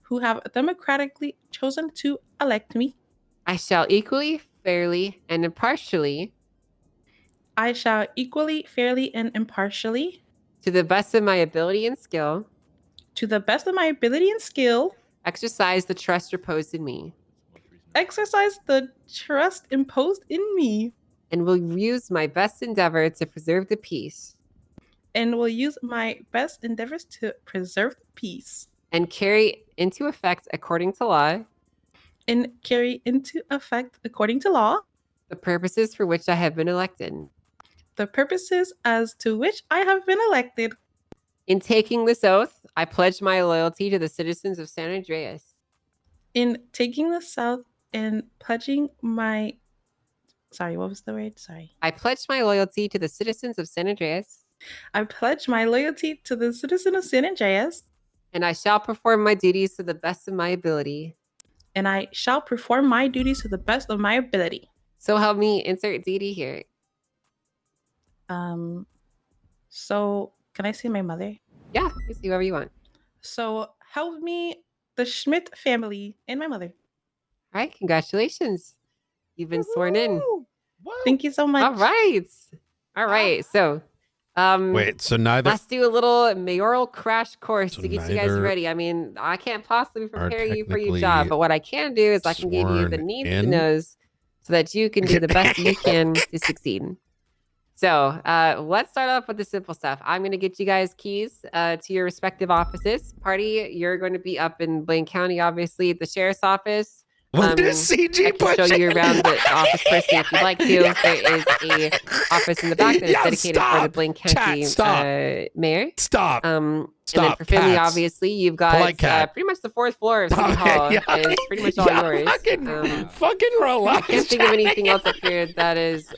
Who have democratically chosen to elect me. I shall equally, fairly, and impartially. I shall equally, fairly, and impartially. To the best of my ability and skill. To the best of my ability and skill. Exercise the trust reposed in me. Exercise the trust imposed in me. And will use my best endeavor to preserve the peace. And will use my best endeavors to preserve the peace. And carry into effect according to law. And carry into effect according to law. The purposes for which I have been elected. The purposes as to which I have been elected. In taking this oath, I pledge my loyalty to the citizens of San Andreas. In taking this oath and pledging my... Sorry, what was the word? Sorry. I pledge my loyalty to the citizens of San Andreas. I pledge my loyalty to the citizen of San Andreas. And I shall perform my duties to the best of my ability. And I shall perform my duties to the best of my ability. So help me, insert deity here. So can I say my mother? Yeah, you see whoever you want. So help me, the Schmidt family, and my mother. All right, congratulations. You've been sworn in. Thank you so much. All right. So, wait. So neither. Let's do a little mayoral crash course to get you guys ready. I mean, I can't possibly prepare you for your job, but what I can do is I can give you the needs and knows so that you can do the best you can to succeed. So let's start off with the simple stuff. I'm going to get you guys keys to your respective offices. Party, you're going to be up in Blaine County, obviously, at the sheriff's office. What is CG I can show you around the office person if you'd like to. There is a office in the back that is dedicated for the Blaine County mayor. Stop. And then for Finley, obviously, you've got pretty much the fourth floor of City Hall is pretty much all yours. Fucking relax. I can't think of anything else up here that is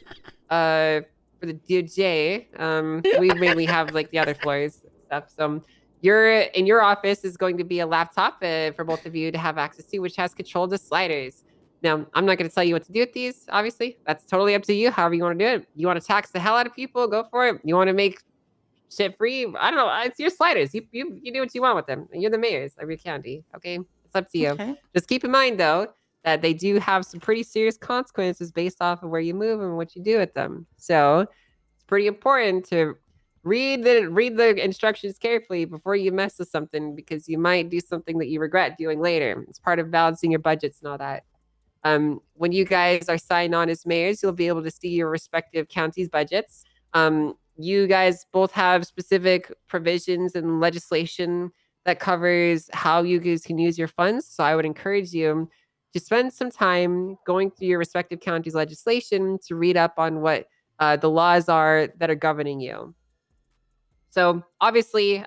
for the DOJ. We mainly have like the other floors stuff. So in your office is going to be a laptop for both of you to have access to, which has control to sliders. Now, I'm not going to tell you what to do with these, obviously. That's totally up to you, however you want to do it. You want to tax the hell out of people, go for it. You want to make shit free, I don't know. It's your sliders. You do what you want with them. You're the mayors of your county, okay? It's up to you. Okay. Just keep in mind, though, that they do have some pretty serious consequences based off of where you move and what you do with them. So it's pretty important to read the instructions carefully before you mess with something, because you might do something that you regret doing later. It's part of balancing your budgets and all that. When you guys are signed on as mayors, you'll be able to see your respective counties' budgets. You guys both have specific provisions and legislation that covers how you guys can use your funds. So I would encourage you to spend some time going through your respective counties' legislation to read up on what the laws are that are governing you. So obviously,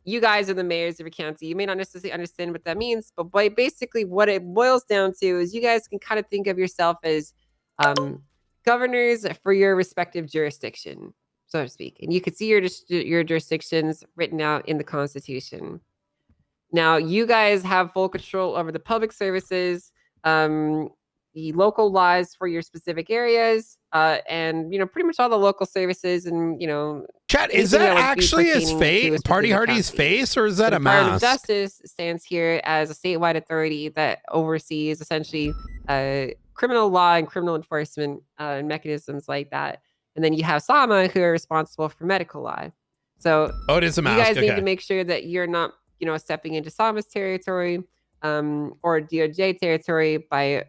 you guys are the mayors of your county. You may not necessarily understand what that means, but basically what it boils down to is you guys can kind of think of yourself as governors for your respective jurisdiction, so to speak. And you can see your jurisdictions written out in the Constitution. Now, you guys have full control over the public services, the local laws for your specific areas, and pretty much all the local services, and Chat, is that actually his face, Party Hardy's face, or is that a Department of mask? Justice stands here as a statewide authority that oversees essentially criminal law and criminal enforcement and mechanisms like that. And then you have SAMA, who are responsible for medical law. So it is a mask. You guys need okay. to make sure that you're not, stepping into SAMA's territory or DOJ territory by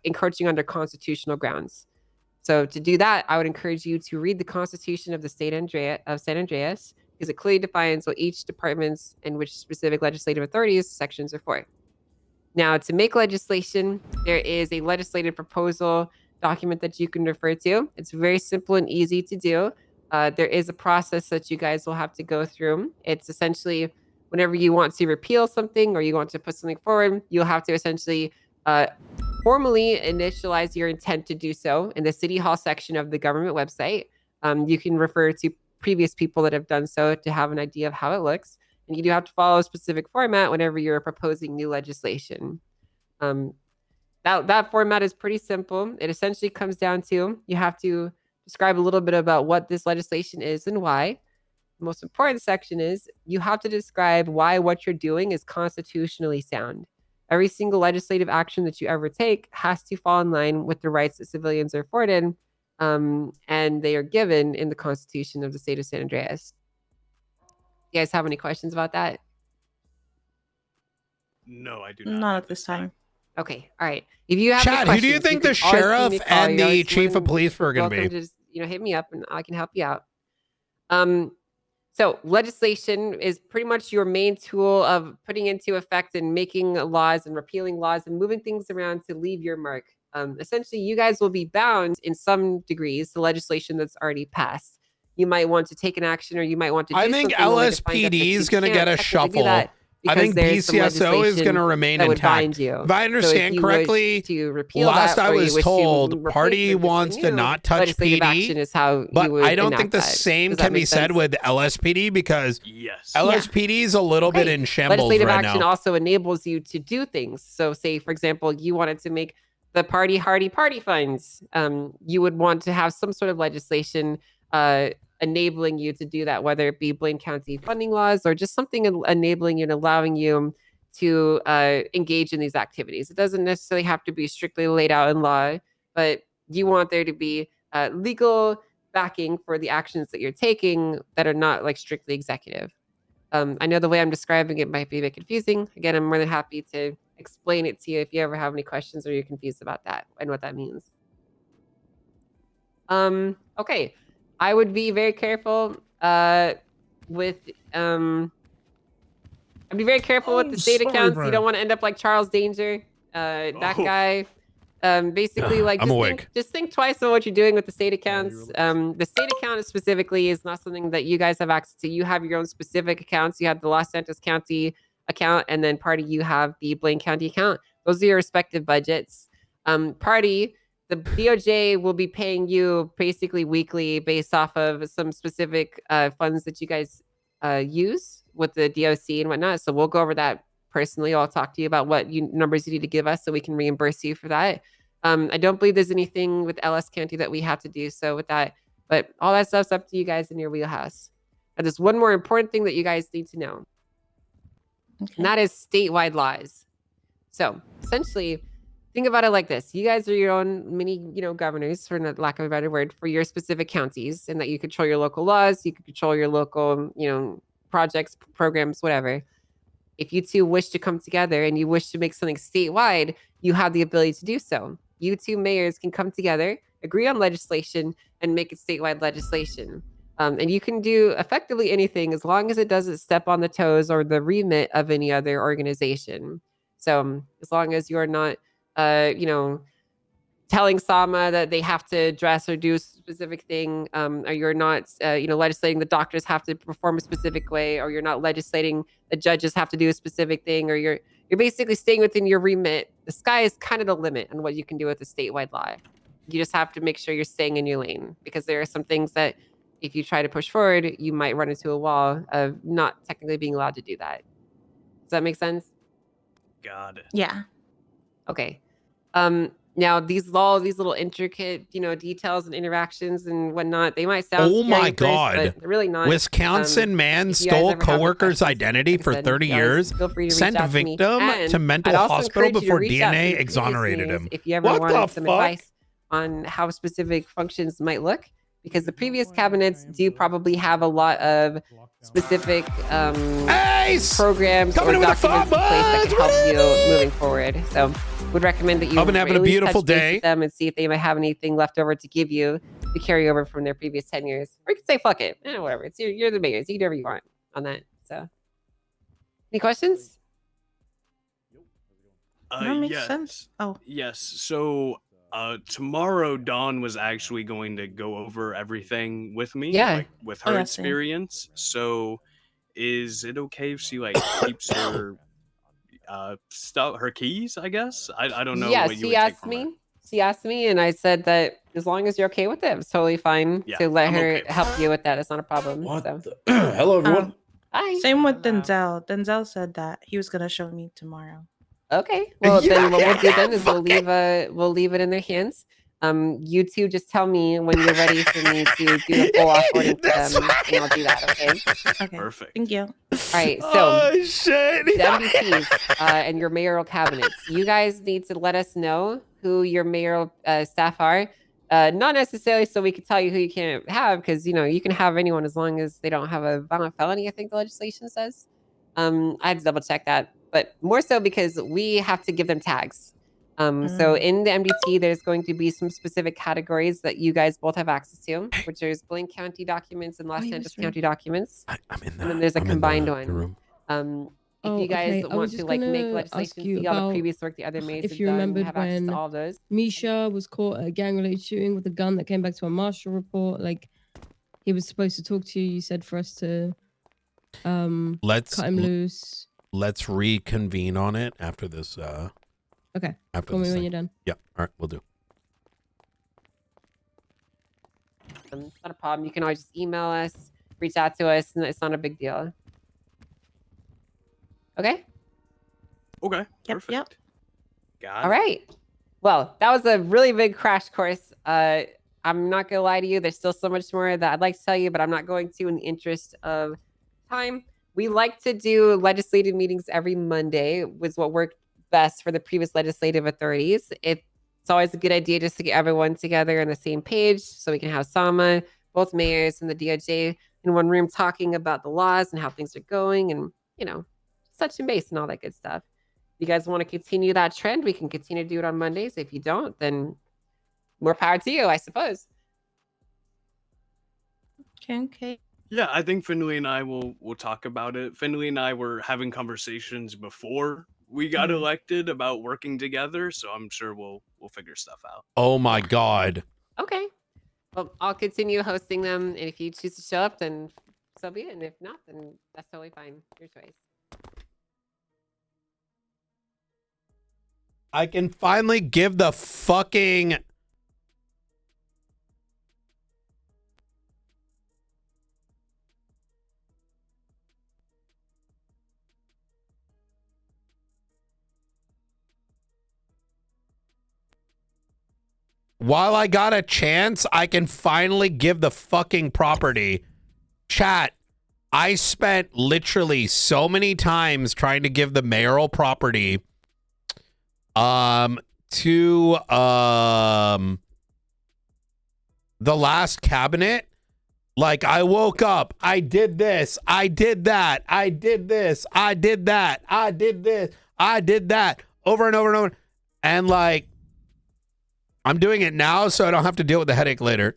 encroaching under constitutional grounds. So to do that, I would encourage you to read the Constitution of the State of San Andreas, because it clearly defines what each department's and which specific legislative authorities sections are for. Now, to make legislation, there is a legislative proposal document that you can refer to. It's very simple and easy to do. There is a process that you guys will have to go through. It's essentially whenever you want to repeal something or you want to put something forward, you'll have to essentially formally initialize your intent to do so in the City Hall section of the government website. You can refer to previous people that have done so to have an idea of how it looks. And you do have to follow a specific format whenever you're proposing new legislation. That format is pretty simple. It essentially comes down to you have to describe a little bit about what this legislation is and why. The most important section is you have to describe why what you're doing is constitutionally sound. Every single legislative action that you ever take has to fall in line with the rights that civilians are afforded, and they are given in the Constitution of the State of San Andreas. You guys have any questions about that? No, I do not. Not at this time. Okay, all right. If you have Chat, who do you think the sheriff and the chief of police were going to be? Just hit me up and I can help you out. So legislation is pretty much your main tool of putting into effect and making laws and repealing laws and moving things around to leave your mark. Essentially, you guys will be bound in some degrees to legislation that's already passed. You might want to take an action, or you might want to do I think LSPD is going to get a shuffle. I think BCSO is going to remain intact. If I understand correctly, last I was told, party wants to not touch PD, but I don't think the same can be said with LSPD, because LSPD is a little bit in shambles right now. Legislative action also enables you to do things. So say, for example, you wanted to make the Party Hardy party funds. You would want to have some sort of legislation enabling you to do that, whether it be Blaine County funding laws or just something enabling you and allowing you to engage in these activities. It doesn't necessarily have to be strictly laid out in law, but you want there to be legal backing for the actions that you're taking that are not like strictly executive. I know the way I'm describing it might be a bit confusing. Again, I'm more than happy to explain it to you if you ever have any questions or you're confused about that and what that means. Okay. I would be very careful with I'd be very careful with the state accounts. You don't want to end up like Charles Danger. That guy. Basically, like just think twice on what you're doing with the state accounts. The state account specifically is not something that you guys have access to. You have your own specific accounts. You have the Los Santos County account, and then Party, you have the Blaine County account. Those are your respective budgets. Party, the DOJ will be paying you basically weekly based off of some specific funds that you guys use with the DOC and whatnot. So we'll go over that personally. I'll talk to you about what numbers you need to give us so we can reimburse you for that. I don't believe there's anything with LS County that we have to do so with that, but all that stuff's up to you guys in your wheelhouse. And there's one more important thing that you guys need to know. Okay. And that is statewide laws. So essentially, think about it like this. You guys are your own mini, governors, for lack of a better word, for your specific counties, and that you control your local laws, you can control your local, projects, programs, whatever. If you two wish to come together and you wish to make something statewide, you have the ability to do so. You two mayors can come together, agree on legislation, and make it statewide legislation. And you can do effectively anything as long as it doesn't step on the toes or the remit of any other organization. So as long as you're not, telling Sama that they have to dress or do a specific thing, or you're not, legislating the doctors have to perform a specific way, or you're not legislating the judges have to do a specific thing, or you're basically staying within your remit. The sky is kind of the limit on what you can do with a statewide law. You just have to make sure you're staying in your lane, because there are some things that if you try to push forward, you might run into a wall of not technically being allowed to do that. Does that make sense? Got it. Yeah. Okay. Now these little intricate, details and interactions and whatnot, they might sound Oh scary my at first, God. but they're really not. Wisconsin man if you guys stole ever have any coworker's questions, identity like I for said, 30 you guys years, feel free to sent reach out to me. victim And to mental I'd also hospital encourage you to before reach out to DNA the previous exonerated meetings him. if you ever What wanted the some fuck? advice on how specific functions might look, because the previous cabinets do probably have a lot of specific programs or Coming in with a documents in place that can help you moving forward. So would recommend that you I've been having a at least beautiful touch base day. with them and see if they might have anything left over to give you to carry over from their previous tenures. Or you can say fuck it. Whatever. It's you're the mayors. You can do whatever you want on that. So any questions? That makes yes. sense. Oh. Yes. So tomorrow Dawn was actually going to go over everything with me, Yeah. like with Oh, her yeah, same. experience. So is it okay if she like keeps her stuff, her keys, I guess? I don't know Yeah, what you she would take asked from her. me. She asked me, and I said that as long as you're okay with it, it's totally fine Yeah, to let I'm her okay with help you with that. It's not a problem. So. Hello, everyone. Hi. Same with Denzel. Denzel said that he was gonna show me tomorrow. Okay. Well, then what we'll do then is we'll leave it in their hands. You two just tell me when you're ready for me to do the full offboarding for them, and I'll do that. Okay. Okay. Perfect. Thank you. All right. So Oh shit. the MDTs and your mayoral cabinets. You guys need to let us know who your mayoral staff are. Not necessarily so we can tell you who you can't have, because you can have anyone as long as they don't have a violent felony. I think the legislation says. I had to double check that, but more so because we have to give them tags. So in the MDT, there's going to be some specific categories that you guys both have access to, which is Blaine County documents and Los Angeles County documents. And then there's a combined one. If you guys want to make legislation, see all the previous work the other mayors have done, have access to all those. Misha was caught at a gang-related shooting with a gun that came back to a marshal report. Like, he was supposed to talk to you. You said for us to Let's cut him loose. Let's reconvene on it after this. Okay. After Call me this when thing. you're done. Yeah. All right. We'll do. It's not a problem. You can always just email us, reach out to us, and it's not a big deal. Okay? Okay. Yep. Yep. Got All right. Well, that was a really big crash course. I'm not going to lie to you. There's still so much more that I'd like to tell you, but I'm not going to in the interest of time. We like to do legislative meetings every Monday, was what worked best for the previous legislative authorities. It's always a good idea just to get everyone together on the same page so we can have Sama, both mayors and the DOJ in one room talking about the laws and how things are going and, touching base and all that good stuff. If you guys want to continue that trend, we can continue to do it on Mondays. If you don't, then more power to you, I suppose. Okay. Yeah, I think Finley and I will talk about it. Finley and I were having conversations before we got elected about working together, so I'm sure we'll figure stuff out. Oh my God. Okay. Well, I'll continue hosting them, and if you choose to show up, then so be it. And if not, then that's totally fine. Your choice. I can finally give the fucking... While I got a chance, I can finally give the fucking property. Chat, I spent literally so many times trying to give the mayoral property to the last cabinet. Like, I woke up, I did this, I did that, I did this, I did that, I did this, I did that, over and over and over. And like, I'm doing it now so I don't have to deal with the headache later.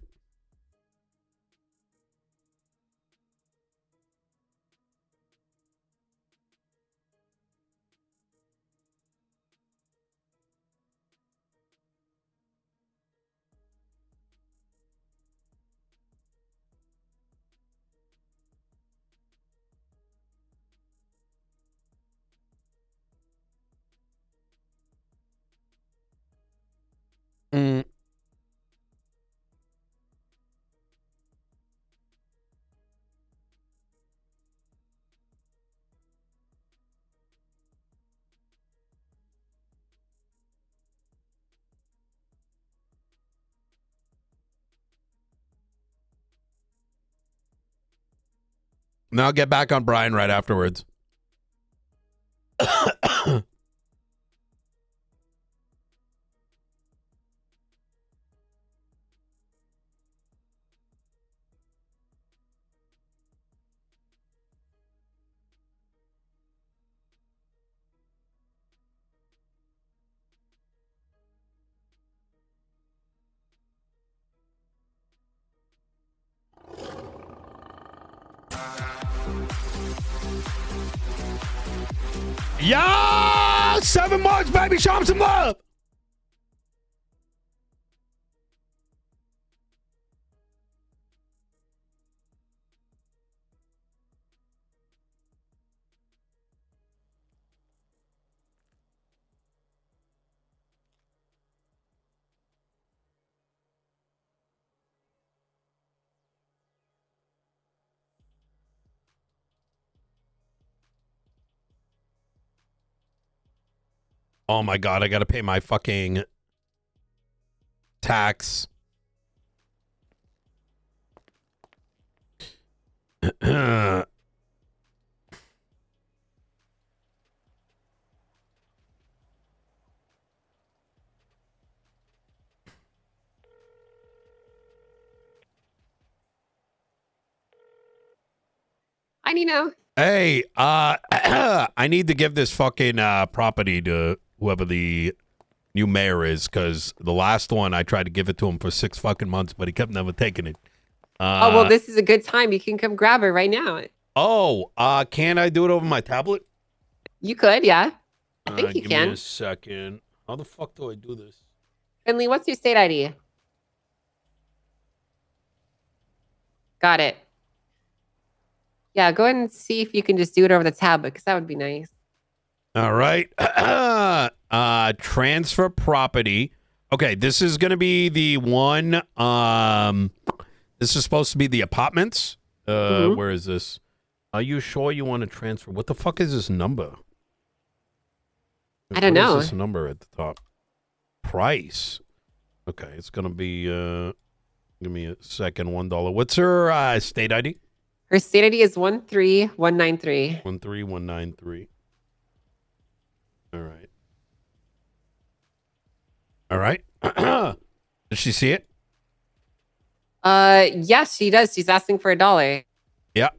And I'll get back on Brian right afterwards. Yeah, 7 months, baby. Show him some love. Oh my God, I got to pay my fucking tax. Hi, Nino. Hey, I need to give this fucking property to whoever the new mayor is, because the last one I tried to give it to him for 6 fucking months, but he kept never taking it. Oh, well, this is a good time. You can come grab it right now. Can I do it over my tablet? You could, yeah. I think you give can. me a second. How the fuck do I do this? Finley, what's your state ID? Got it. Yeah, go ahead and see if you can just do it over the tablet, because that would be nice. All right. Transfer property. Okay, this is going to be the one. This is supposed to be the apartments. Where is this? Are you sure you want to transfer? What the fuck is this number? I don't know. What is this number at the top? Price. Okay, it's going to be, give me a second, $1. What's her state ID? Her state ID is 13193. 13193. All right. All right. Does she see it? Yes, she does. She's asking for $1. Yeah.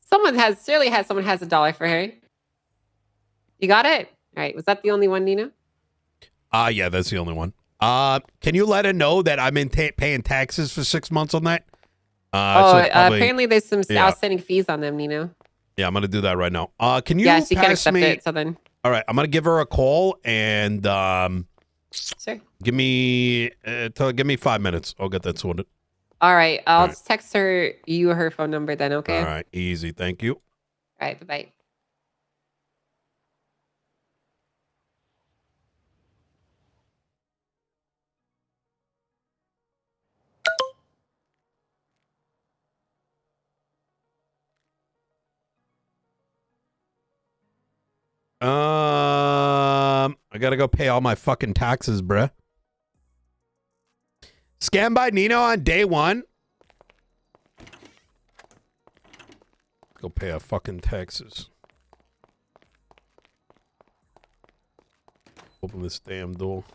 Someone has $1 for her. You got it? All right. Was that the only one, Nino? Yeah, that's the only one. Can you let her know that I'm paying taxes for 6 months on that? Apparently there's some outstanding fees on them, Nino. Yeah, I'm gonna do that right now. Can you? Yeah, she can pass accept me... it. So then. All right, I'm gonna give her a call and Sure. give me 5 minutes. I'll get that sorted. All right. I'll just text her her phone number then. Okay. All right, easy. Thank you. All right. Bye bye. I gotta go pay all my fucking taxes, bruh. Scam by Nino on day 1. Go pay our fucking taxes. Open this damn door.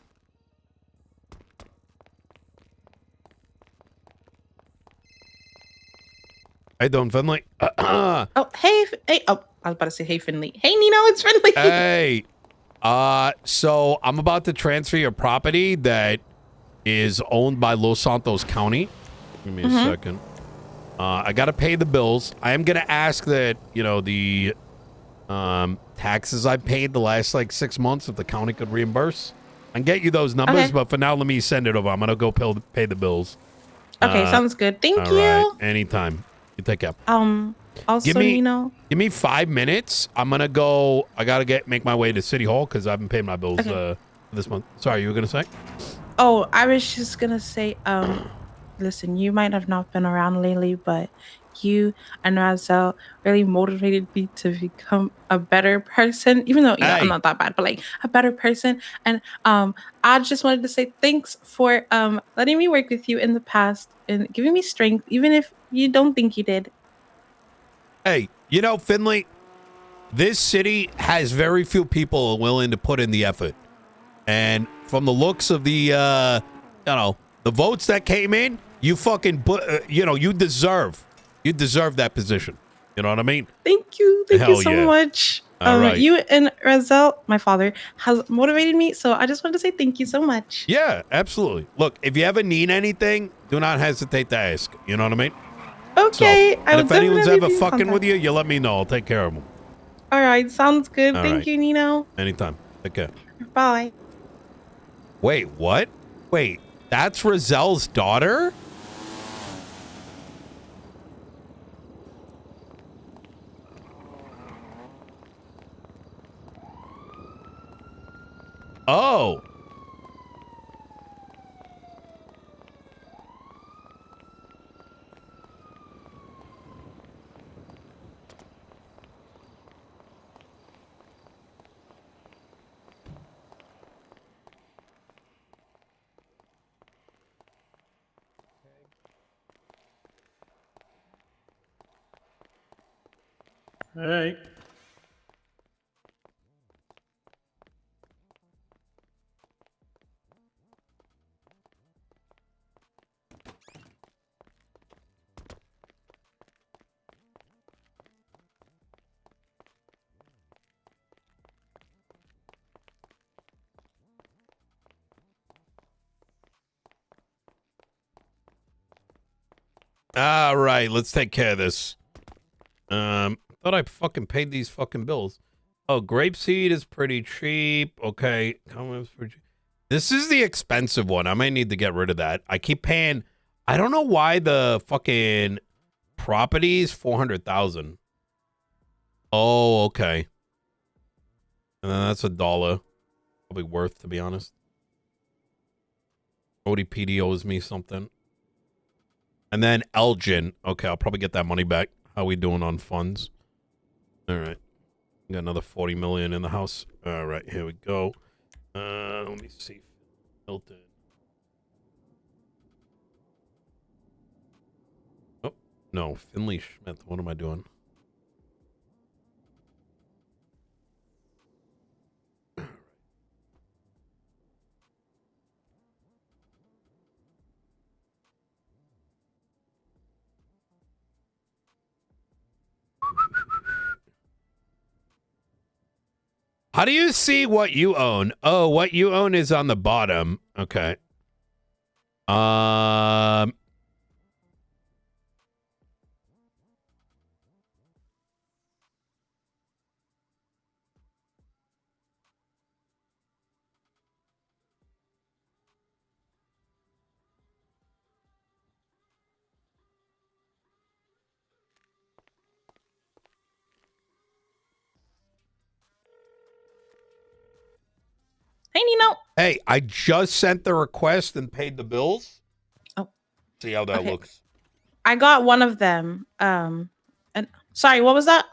How you doing, Finley? Oh, hey. Oh, I was about to say, hey, Finley. Hey, Nino, it's Finley. Hey. So I'm about to transfer your property that is owned by Los Santos County. Give me a second. I got to pay the bills. I am going to ask that, the taxes I paid the last, 6 months, if the county could reimburse. And get you those numbers, Okay. but for now, let me send it over. I'm going to go pay the bills. Okay, sounds good. Thank all you. Right. Anytime. You take care. Also, Nino. Give me 5 minutes. I'm gonna go. I gotta make my way to City Hall because I haven't paid my bills this month. Sorry, you were gonna say? Oh, I was just gonna say, listen, you might have not been around lately, but you and Razel really motivated me to become a better person, even though, I'm Hey. not that bad, but like a better person. And I just wanted to say thanks for letting me work with you in the past and giving me strength, even if you don't think you did. Hey, Finley, this city has very few people willing to put in the effort. And from the looks of the, the votes that came in, you fucking, you deserve that position. You know what I mean? Thank you. Thank you Hell so yeah. much. All right. You and Razel, my father, has motivated me. So I just wanted to say thank you so much. Yeah, absolutely. Look, if you ever need anything, do not hesitate to ask. You know what I mean? Okay. So, I and will if anyone's definitely ever be in fucking with contact. you, you let me know. I'll take care of them. All right. Sounds good. All Thank right. you, Nino. Anytime. Take care. Bye. Wait, what? Wait, that's Razel's daughter? Oh. Hey. All right, let's take care of this. Thought I fucking paid these fucking bills. Oh, grapeseed is pretty cheap. Okay, this is the expensive one. I might need to get rid of that. I keep paying. I don't know why the fucking properties 400,000. Oh, okay. And then that's $1. Probably worth, to be honest. ODPD owes me something. And then Elgin. Okay, I'll probably get that money back. How we doing on funds? All right. Got another 40 million in the house. All right, here we go. Let me see. Hilton. Oh, no. Finley Schmidt. What am I doing? How do you see what you own? Oh, what you own is on the bottom. Okay. Hey, Nino. Hey, I just sent the request and paid the bills. Oh. See how that looks. I got one of them. And sorry, what was that?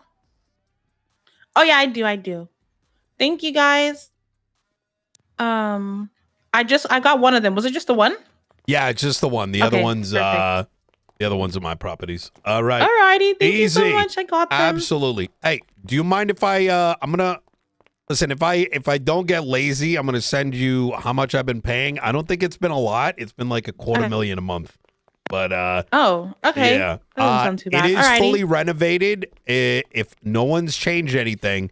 Oh yeah, I do. Thank you guys. I got one of them. Was it just the one? Yeah, it's just the one. The other ones, perfect. the other ones are my properties. All right. Alrighty, thank you so Easy. much. I got them. Absolutely. Hey, do you mind if I'm gonna listen, if I don't get lazy, I'm gonna send you how much I've been paying. I don't think it's been a lot. It's been like $250,000 a month. But oh, okay. Yeah. That doesn't sound too bad. It is Alrighty. fully renovated. If no one's changed anything,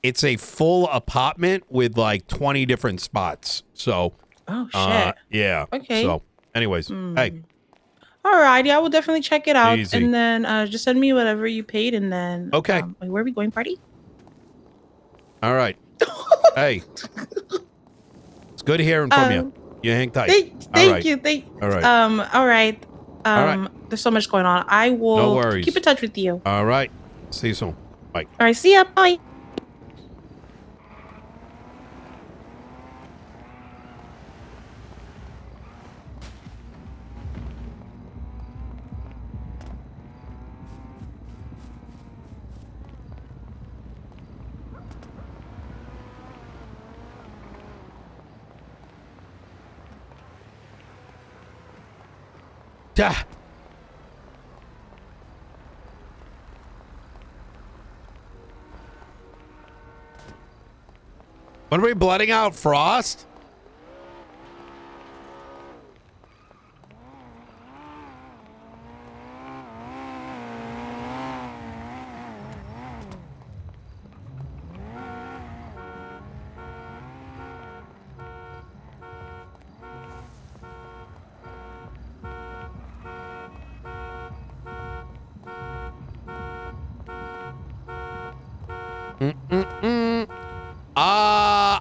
it's a full apartment with like 20 different spots. So oh shit. Yeah. Okay. So anyways, hey. Alrighty, I will definitely check it out. Easy. And then just send me whatever you paid and then Okay. where are we going, party? All right. Hey. It's good hearing from you. You hang tight. Thank you. All right. All right. All right. There's so much going on. I will No worries. keep in touch with you. All right. See you soon. Bye. All right, see ya. Bye. Ah. What are we blooding out? Frost?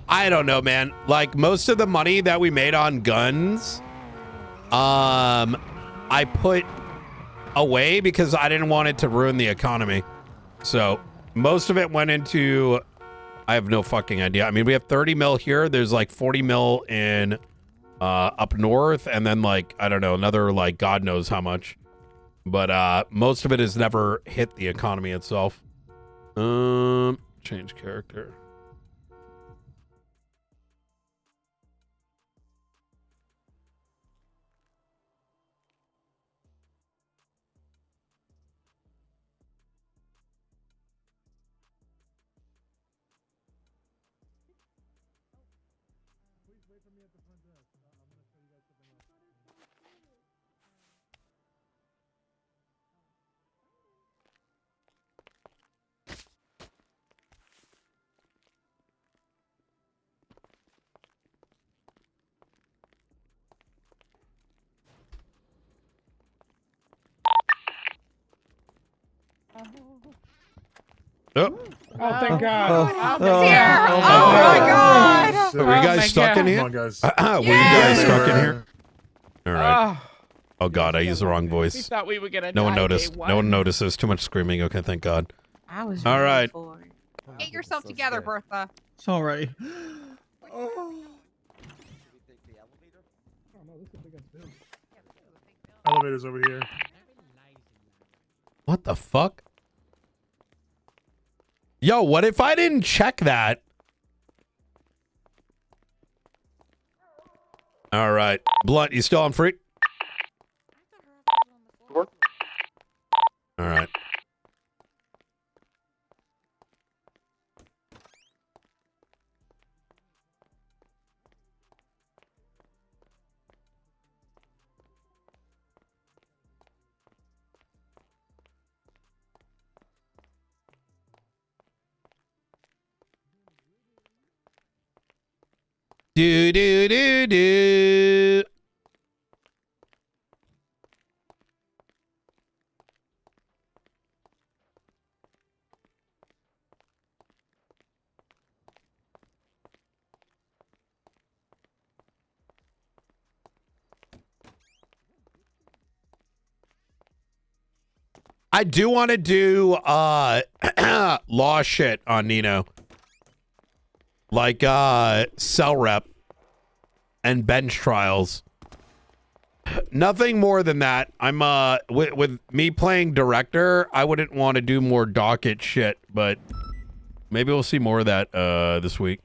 I don't know, man. Like most of the money that we made on guns, I put away because I didn't want it to ruin the economy. So most of it went into, I have no fucking idea. I mean, we have 30 mil here. There's like 40 mil in up north, and then like, I don't know, another like God knows how much. But most of it has never hit the economy itself. Change character. Oh. Oh, thank God. Oh. my God. Were you guys stuck in here? Come on, guys. Were you guys stuck in here? All right. Oh, Oh God, I used the wrong we voice. thought we were gonna No one die noticed. day No one notices. Too much screaming. Okay, thank God. I was all right. Get yourself together, Bertha. It's all right. Elevator's over here. What the fuck? Yo, what if I didn't check that? All right. Blunt, you still on free? All right. Do do do do. I do want to do law shit on Nino. Like cell rep and bench trials. Nothing more than that. I'm with me playing director, I wouldn't want to do more docket shit, but maybe we'll see more of that this week.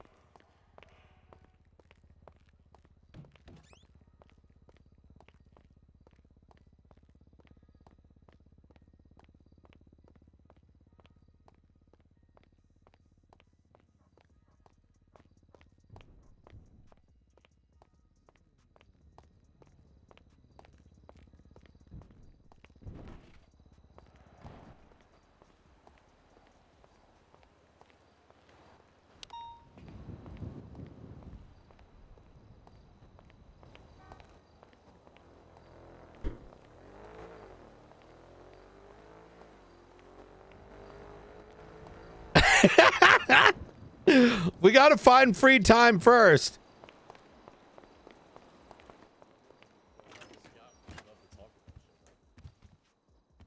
We gotta find free time first.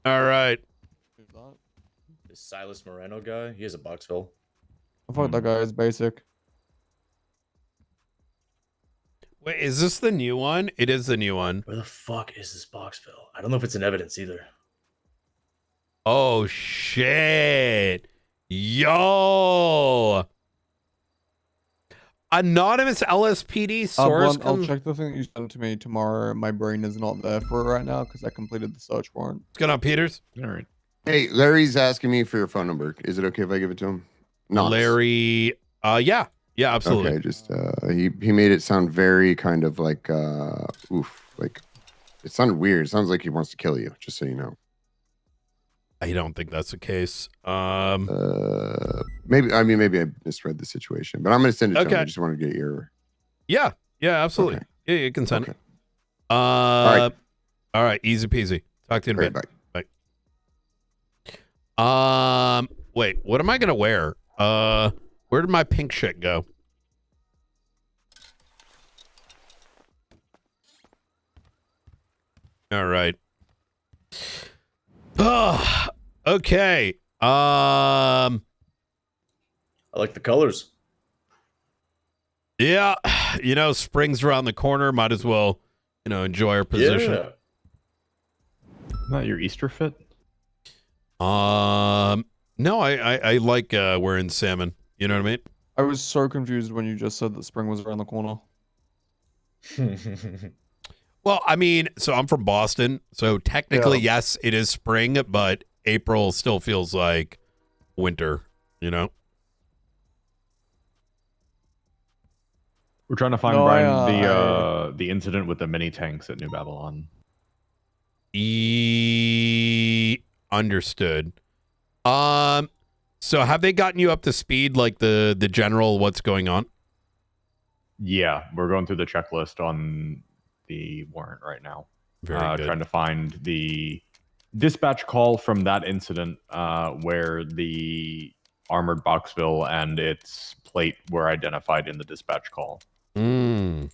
All right. This Silas Moreno guy, he has a Boxville. I thought that guy is basic. Wait, is this the new one? It is the new one. Where the fuck is this Boxville? I don't know if it's in evidence either. Oh shit. Yo. Anonymous LSPD source. I'll check the thing that you sent to me tomorrow. My brain is not there for it right now because I completed the search warrant. What's going on, Peters? All right. Hey, Larry's asking me for your phone number. Is it okay if I give it to him? Knox. Larry. Yeah, absolutely. Okay, just he made it sound very kind of like like it sounded weird. It sounds like he wants to kill you. Just so you know. I don't think that's the case. Maybe I misread the situation, but I'm gonna send it to him. I just want to get your. Yeah, absolutely. Okay. Yeah, you can send it. All right, easy peasy. Talk to you in a bit. Bye. Wait, what am I gonna wear? Where did my pink shit go? All right. Oh, okay. I like the colors. Yeah, spring's around the corner. Might as well, enjoy our position. Yeah. Not your Easter fit? No, I like wearing salmon. You know what I mean? I was so confused when you just said that spring was around the corner. Well, I mean, so I'm from Boston, so technically, yes, it is spring, but April still feels like winter, We're trying to find Brian the incident with the mini tanks at New Babylon. Understood. So have they gotten you up to speed, like the general what's going on? Yeah, we're going through the checklist on the warrant right now. Very good. Trying to find the dispatch call from that incident where the armored Boxville and its plate were identified in the dispatch call. Knight,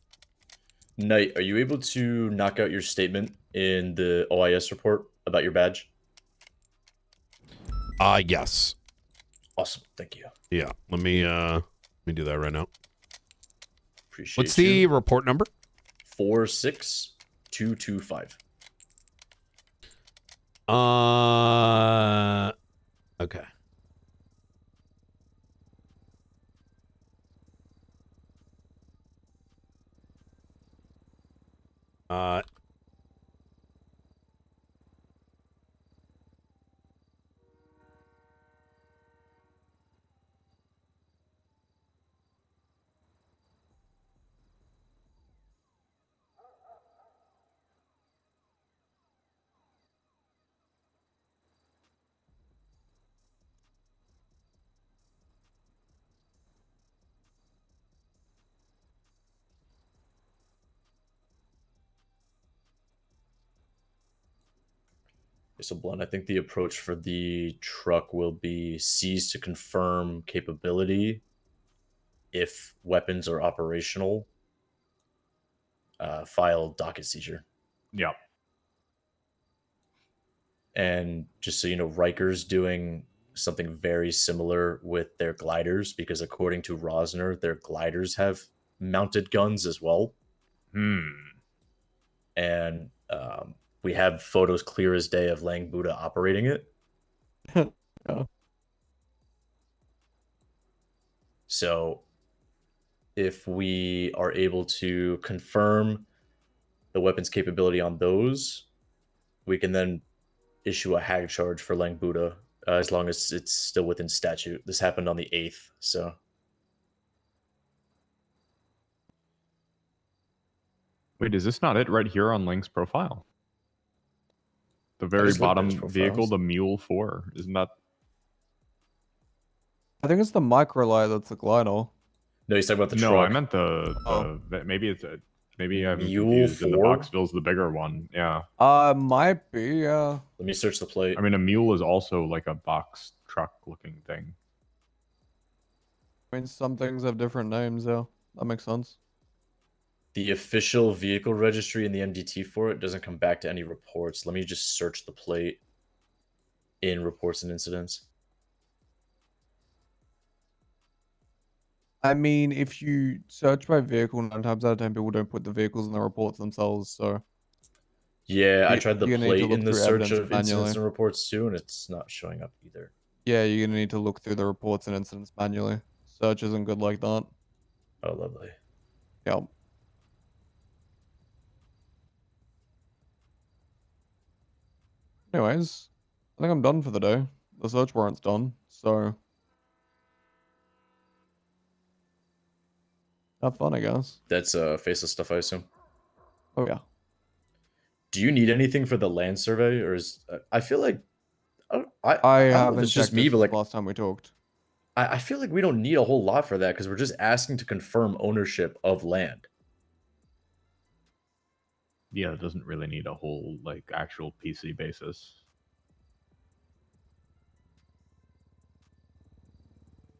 are you able to knock out your statement in the OIS report about your badge? Yes. Awesome, thank you. Yeah, let me do that right now. Appreciate What's the report number? 46225. Okay. So, Blunt, I think the approach for the truck will be seize to confirm capability. If weapons are operational, file docket seizure. Yeah. And just so you know, Riker's doing something very similar with their gliders because according to Rosner, their gliders have mounted guns as well. And we have photos clear as day of Lang Buddha operating it. So if we are able to confirm the weapon's capability on those, we can then issue a hag charge for Lang Buddha as long as it's still within statute. This happened on the 8th, so. Wait, is this not it right here on Lang's profile? The very bottom vehicle, the Mule 4, isn't that? I think it's the microlight that's the glider. No, he's talking about the truck. No, I meant maybe it's maybe I'm confused. And the Boxville's the bigger one. Yeah. Might be. Yeah. Let me search the plate. I mean, a Mule is also like a box truck looking thing. I mean, some things have different names, though. That makes sense. The official vehicle registry and the MDT for it doesn't come back to any reports. Let me just search the plate in reports and incidents. I mean, if you search by vehicle, 9 times out of 10 people don't put the vehicles in the reports themselves, so... Yeah, I tried the plate in the search of manually. incidents and reports too, and it's not showing up either. Yeah, you're gonna need to look through the reports and incidents manually. Search isn't good like that. Oh, lovely. Yep. Anyways, I think I'm done for the day. The search warrant's done, so have fun, I guess. That's faceless stuff, I assume. Oh yeah. Do you need anything for the land survey, or is I feel like I don't know haven't if it's just checked me, this but like last time we talked. I feel like we don't need a whole lot for that because we're just asking to confirm ownership of land. Yeah, it doesn't really need a whole like actual PC basis.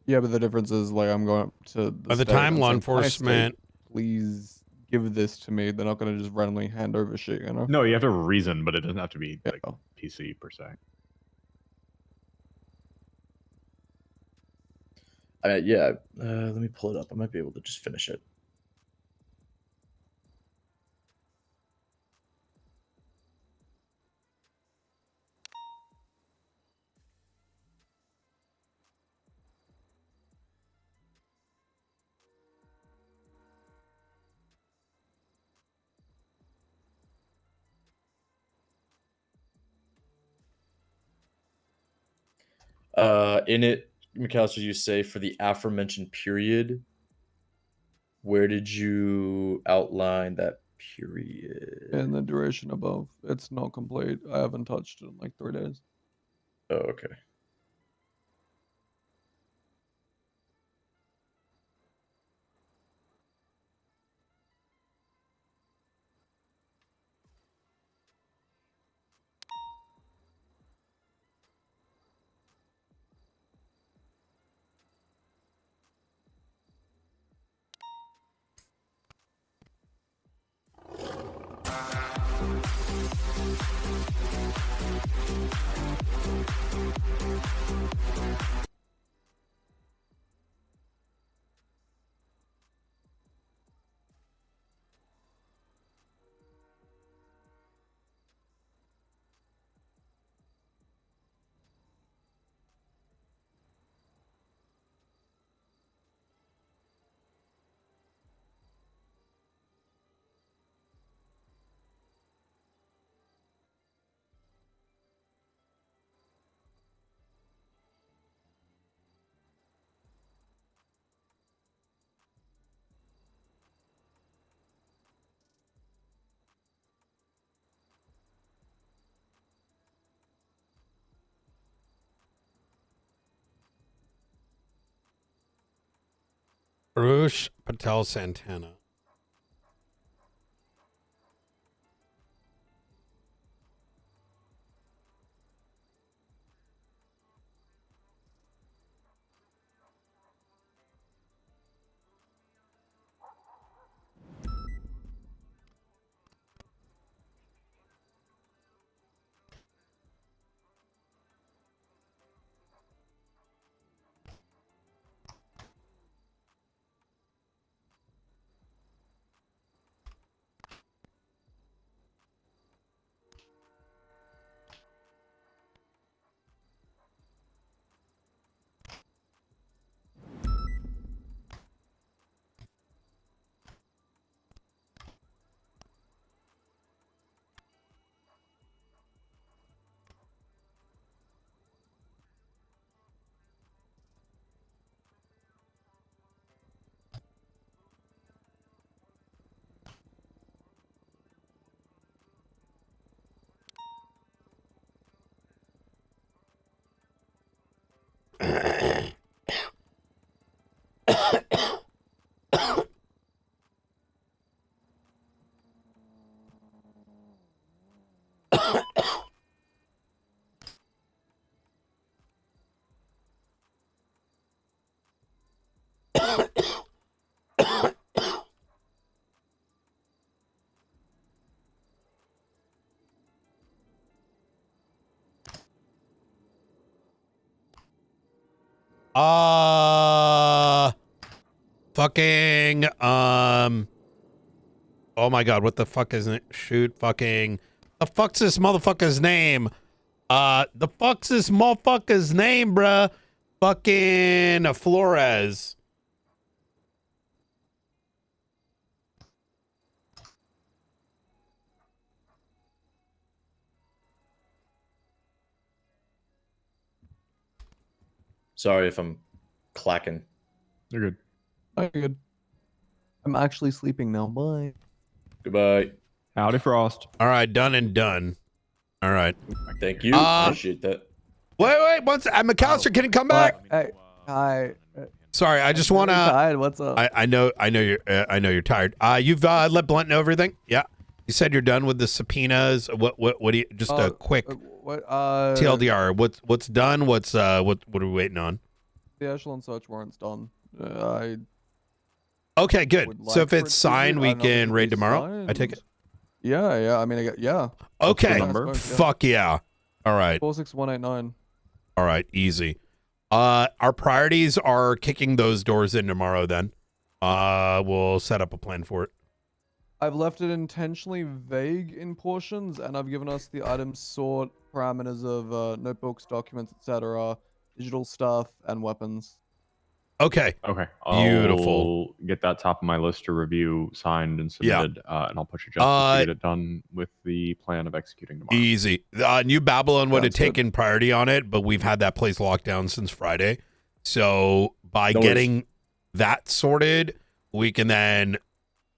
Yeah, but the difference is like I'm going up to the By the state time and law saying, "Hi, state, enforcement, please give this to me." They're not going to just randomly hand over shit, you know? No, you have to reason, but it doesn't have to be like PC per se. Yeah. Let me pull it up. I might be able to just finish it. In it, McAllister, you say for the aforementioned period. Where did you outline that period? And the duration above, it's not complete. I haven't touched it in like 3 days. Oh, okay. Baruch Patel Santana. Fucking, oh my God, what the fuck is it? Shoot, fucking, the fuck's this motherfucker's name? The fuck's this motherfucker's name, bruh? Fucking Flores. Sorry if I'm clacking. You're good. Oh, you're good. I'm actually sleeping now. Bye. Goodbye. Howdy, Frost. All right, done and done. All right. Thank you. Appreciate that. Wait. Once McAllister, can you come back? Hey, hi. Sorry, I just want to. Tired. What's up? I know you're tired. You've let Blunt know everything. Yeah. You said you're done with the subpoenas. What do you? Just a quick TLDR. What's done? What are we waiting on? The echelon search warrant's done. Okay, good. would So like if for it's it to signed, be. we I don't know if can it raid be tomorrow. I take it. Yeah. I mean, yeah. Okay. Number? Fuck yeah. All right. 46189. All right. Easy. Our priorities are kicking those doors in tomorrow. Then, we'll set up a plan for it. I've left it intentionally vague in portions, and I've given us the item sort parameters of notebooks, documents, etc., digital stuff, and weapons. Okay. Beautiful. I'll get that top of my list to review, signed and submitted, and I'll push adjustments to get it done with the plan of executing tomorrow. Easy. New Babylon would have taken priority on it, but we've had that place locked down since Friday. So by getting that sorted, we can then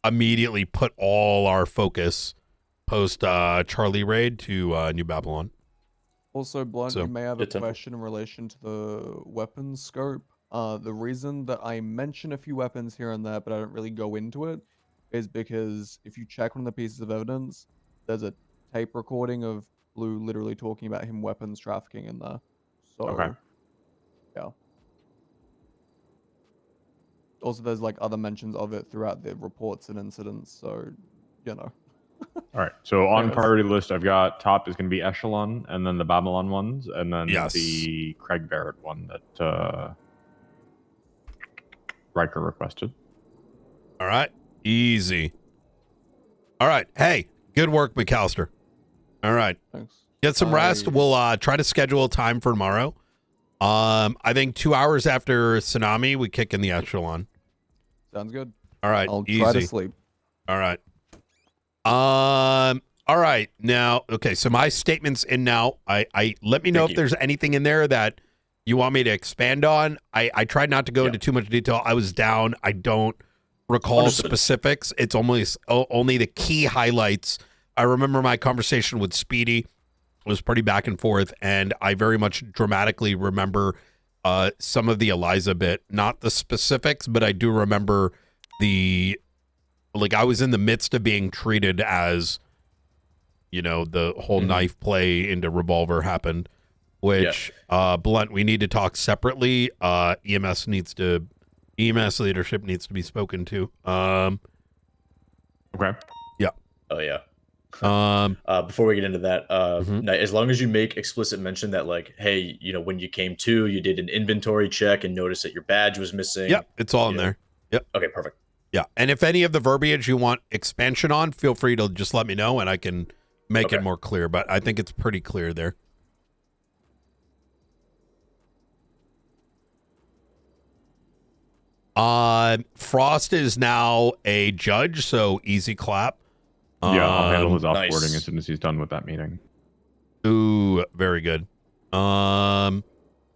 immediately put all our focus post Charlie raid to New Babylon. Also, Blunt, you may have a question in relation to the weapons scope. The reason that I mention a few weapons here and there, but I don't really go into it, is because if you check one of the pieces of evidence, there's a tape recording of Blue literally talking about him weapons trafficking in there. So, yeah. Also, there's like other mentions of it throughout the reports and incidents, so, you know. All right. So on priority list, I've got top is going to be Echelon, and then the Babylon ones, and then the Craig Barrett one that Riker requested. All right. Easy. All right. Hey, good work, McAllister. All right. Thanks. Get some rest. We'll try to schedule a time for tomorrow. I think 2 hours after Tsunami, we kick in the Echelon. Sounds good. All right. I'll easy. try to sleep. All right. All right. Now, okay. So my statement's in now. I let me know if there's anything in there that you want me to expand on. I tried not to go into too much detail. I was down. I don't recall specifics. It's only the key highlights. I remember my conversation with Speedy. It was pretty back and forth, and I very much dramatically remember some of the Eliza bit. Not the specifics, but I do remember I was in the midst of being treated as, the whole knife play into Revolver happened. Which Blunt, we need to talk separately. EMS leadership needs to be spoken to. Okay. Yeah. Oh yeah. Before we get into that, as long as you make explicit mention that, like, hey, when you came to, you did an inventory check and noticed that your badge was missing. Yep, it's all in there. Yep. Okay, perfect. Yeah, and if any of the verbiage you want expansion on, feel free to just let me know and I can make it more clear. But I think it's pretty clear there. Frost is now a judge, so easy clap. Yeah, I'll handle his offboarding as soon as he's done with that meeting. Ooh, very good.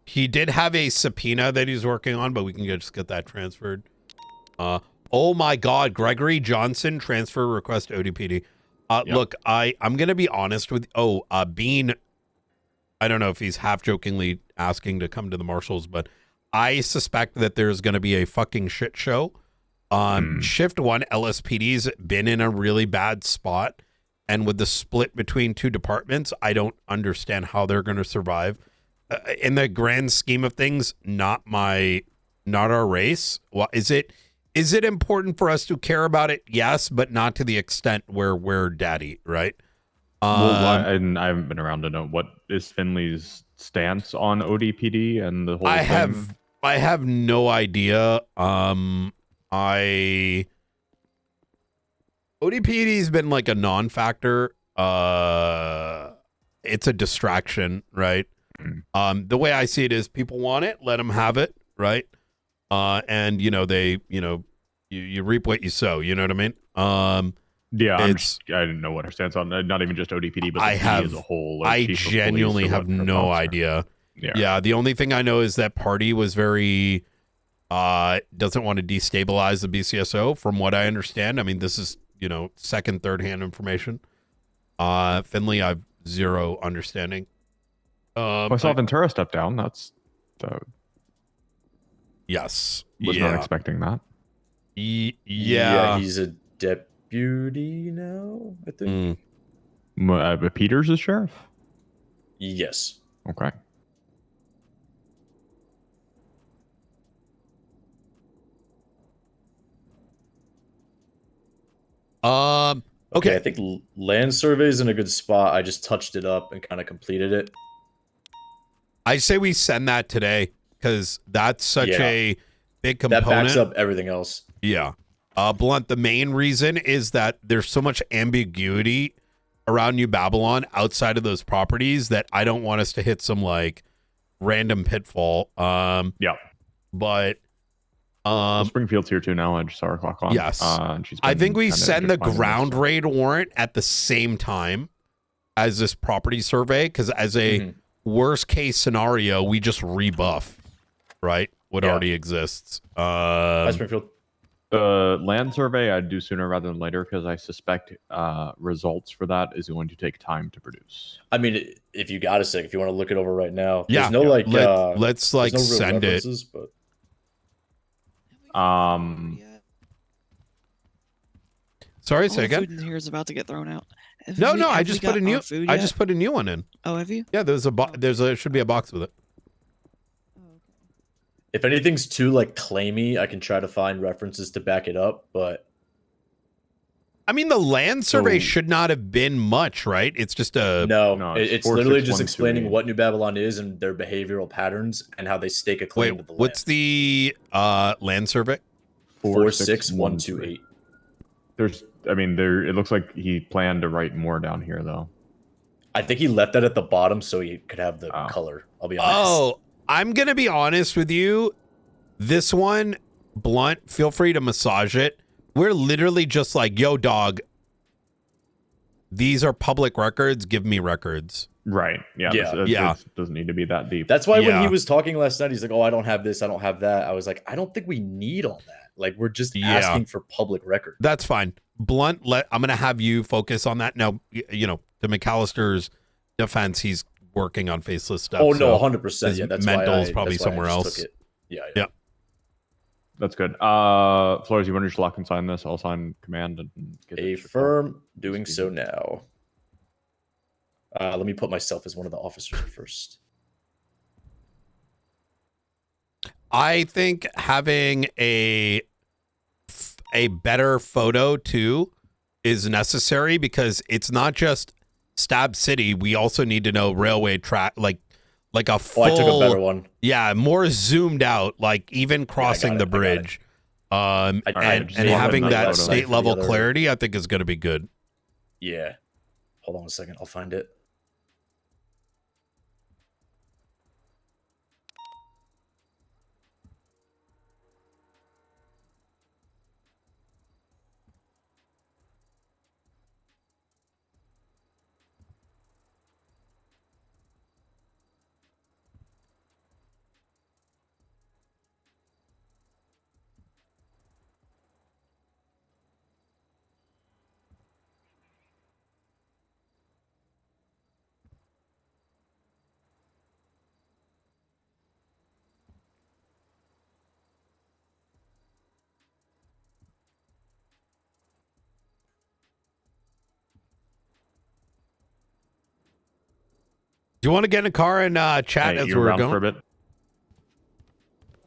He did have a subpoena that he's working on, but we can just get that transferred. Oh my God, Gregory Johnson, transfer request ODPD. Look, I'm gonna be honest with Bean. I don't know if he's half jokingly asking to come to the marshals, but I suspect that there's going to be a fucking shit show. Shift 1 LSPD's been in a really bad spot. And with the split between two departments, I don't understand how they're going to survive. In the grand scheme of things, not our race. Well, is it important for us to care about it? Yes, but not to the extent where we're daddy, right? And I haven't been around to know what is Finley's stance on ODPD and the whole thing. I have no idea. ODPD's been like a non-factor. It's a distraction, right? The way I see it is people want it, let them have it, right? And you reap what you sow. You know what I mean? I didn't know what her stance on. Not even just ODPD, but the PD as a whole. I genuinely have no idea. Yeah, the only thing I know is that party was very doesn't want to destabilize the BCSO from what I understand. I mean, this is, second, third hand information. Finley, I've zero understanding. I saw Ventura step down. That's yes. Was not expecting that. Yeah. He's a deputy now, I think. But Peters is sheriff? Yes. Okay. Okay. I think land survey's in a good spot. I just touched it up and kind of completed it. I say we send that today because that's such a big component. That backs up everything else. Yeah. Blunt, the main reason is that there's so much ambiguity around New Babylon outside of those properties that I don't want us to hit some like random pitfall. But Springfield's here too now. I just saw her clock on. Yes. And I think we send the ground raid warrant at the same time as this property survey because as a worst case scenario, we just rebuff, right? What already exists. Springfield. The land survey I'd do sooner rather than later because I suspect results for that is going to take time to produce. I mean, if you got a sec, if you want to look it over right now, Yeah. there's no like let's like there's no real send it. references, but Sorry, say again. Food in here is about to get thrown out. No, I just put a new. I just put a new one in. Oh, have you? Yeah, there's should be a box with it. if anything's too like claimy, I can try to find references to back it up, but I mean, the land survey should not have been much, right? It's just a no. It's literally just explaining what New Babylon is and their behavioral patterns and how they stake a claim to the land. What's the land survey? 46128. There's, I mean, there. It looks like he planned to write more down here, though. I think he left that at the bottom so he could have the color. I'll be honest. Oh, I'm gonna be honest with you. This one, Blunt, feel free to massage it. We're literally just like, yo, dog, these are public records. Give me records. Right. Yeah. This doesn't need to be that deep. That's why when he was talking last night, he's like, oh, I don't have this. I don't have that. I was like, I don't think we need all that. Like, we're just asking for public record. That's fine. Blunt, I'm going to have you focus on that. Now, you know, to McAllister's defense, he's working on faceless stuff. Oh, no, 100%. Yeah, that's mental's why probably somewhere else. Yeah. That's good. Flores, you want to just lock and sign this? I'll sign command and get a firm. Doing so now. Let me put myself as one of the officers first. I think having a better photo too is necessary because it's not just Stab City. We also need to know railway track, like a full. I took a better one. Yeah, more zoomed out, like even crossing the bridge. And having that state level clarity, I think is going to be good. Yeah. Hold on a second. I'll find it. Do you want to get in a car and chat as we're going? For a bit.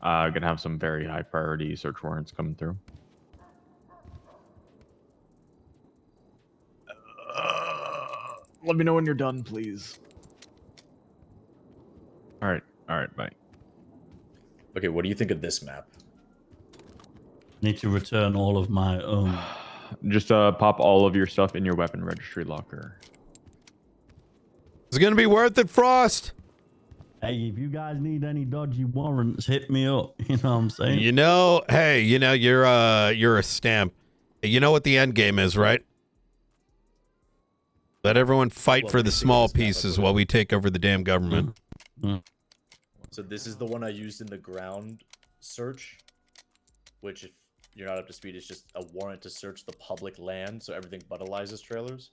Gonna have some very high priority search warrants coming through. Let me know when you're done, please. All right, bye. Okay, what do you think of this map? Need to return all of my own. Just pop all of your stuff in your weapon registry locker. It's gonna be worth it, Frost. Hey, if you guys need any dodgy warrants, hit me up. You know what I'm saying? You know, hey, you know, you're a stamp. You know what the end game is, right? Let everyone fight for the small pieces while we take over the damn government. So this is the one I used in the ground search, which, if you're not up to speed, is just a warrant to search the public land, so everything but Eliza's trailers.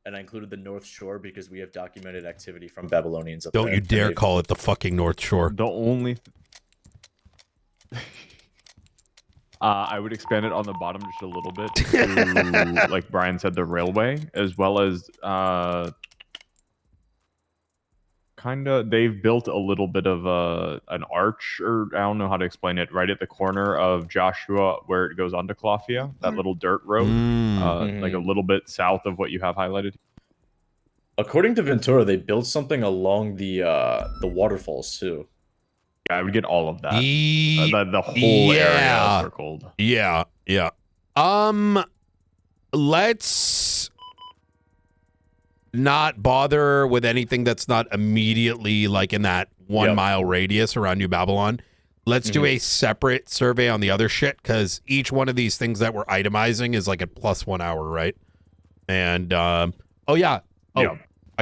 And I included the North Shore because we have documented activity from Babylonians up there. Don't you dare call it the fucking North Shore. The only... I would expand it on the bottom just a little bit to, like Brian said, the railway, as well as they've built a little bit of an arch, or I don't know how to explain it, right at the corner of Joshua where it goes onto Clawfia, that little dirt road, like a little bit south of what you have highlighted. According to Ventura, they built something along the waterfalls too. Yeah, I would get all of that. The whole area circled. Yeah. Let's not bother with anything that's not immediately like in that 1 mile radius around New Babylon. Let's do a separate survey on the other shit, because each one of these things that we're itemizing is like a plus 1 hour, right? And I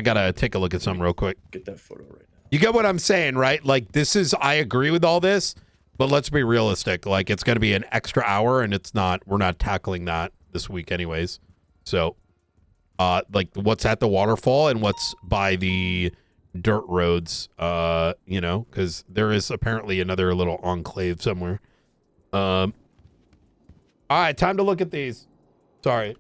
gotta take a look at something real quick. Get that photo right now. You get what I'm saying, right? Like, this is, I agree with all this, but let's be realistic. Like, it's going to be an extra hour, and we're not tackling that this week anyways. So, like, what's at the waterfall and what's by the dirt roads, because there is apparently another little enclave somewhere. All right, time to look at these. Sorry.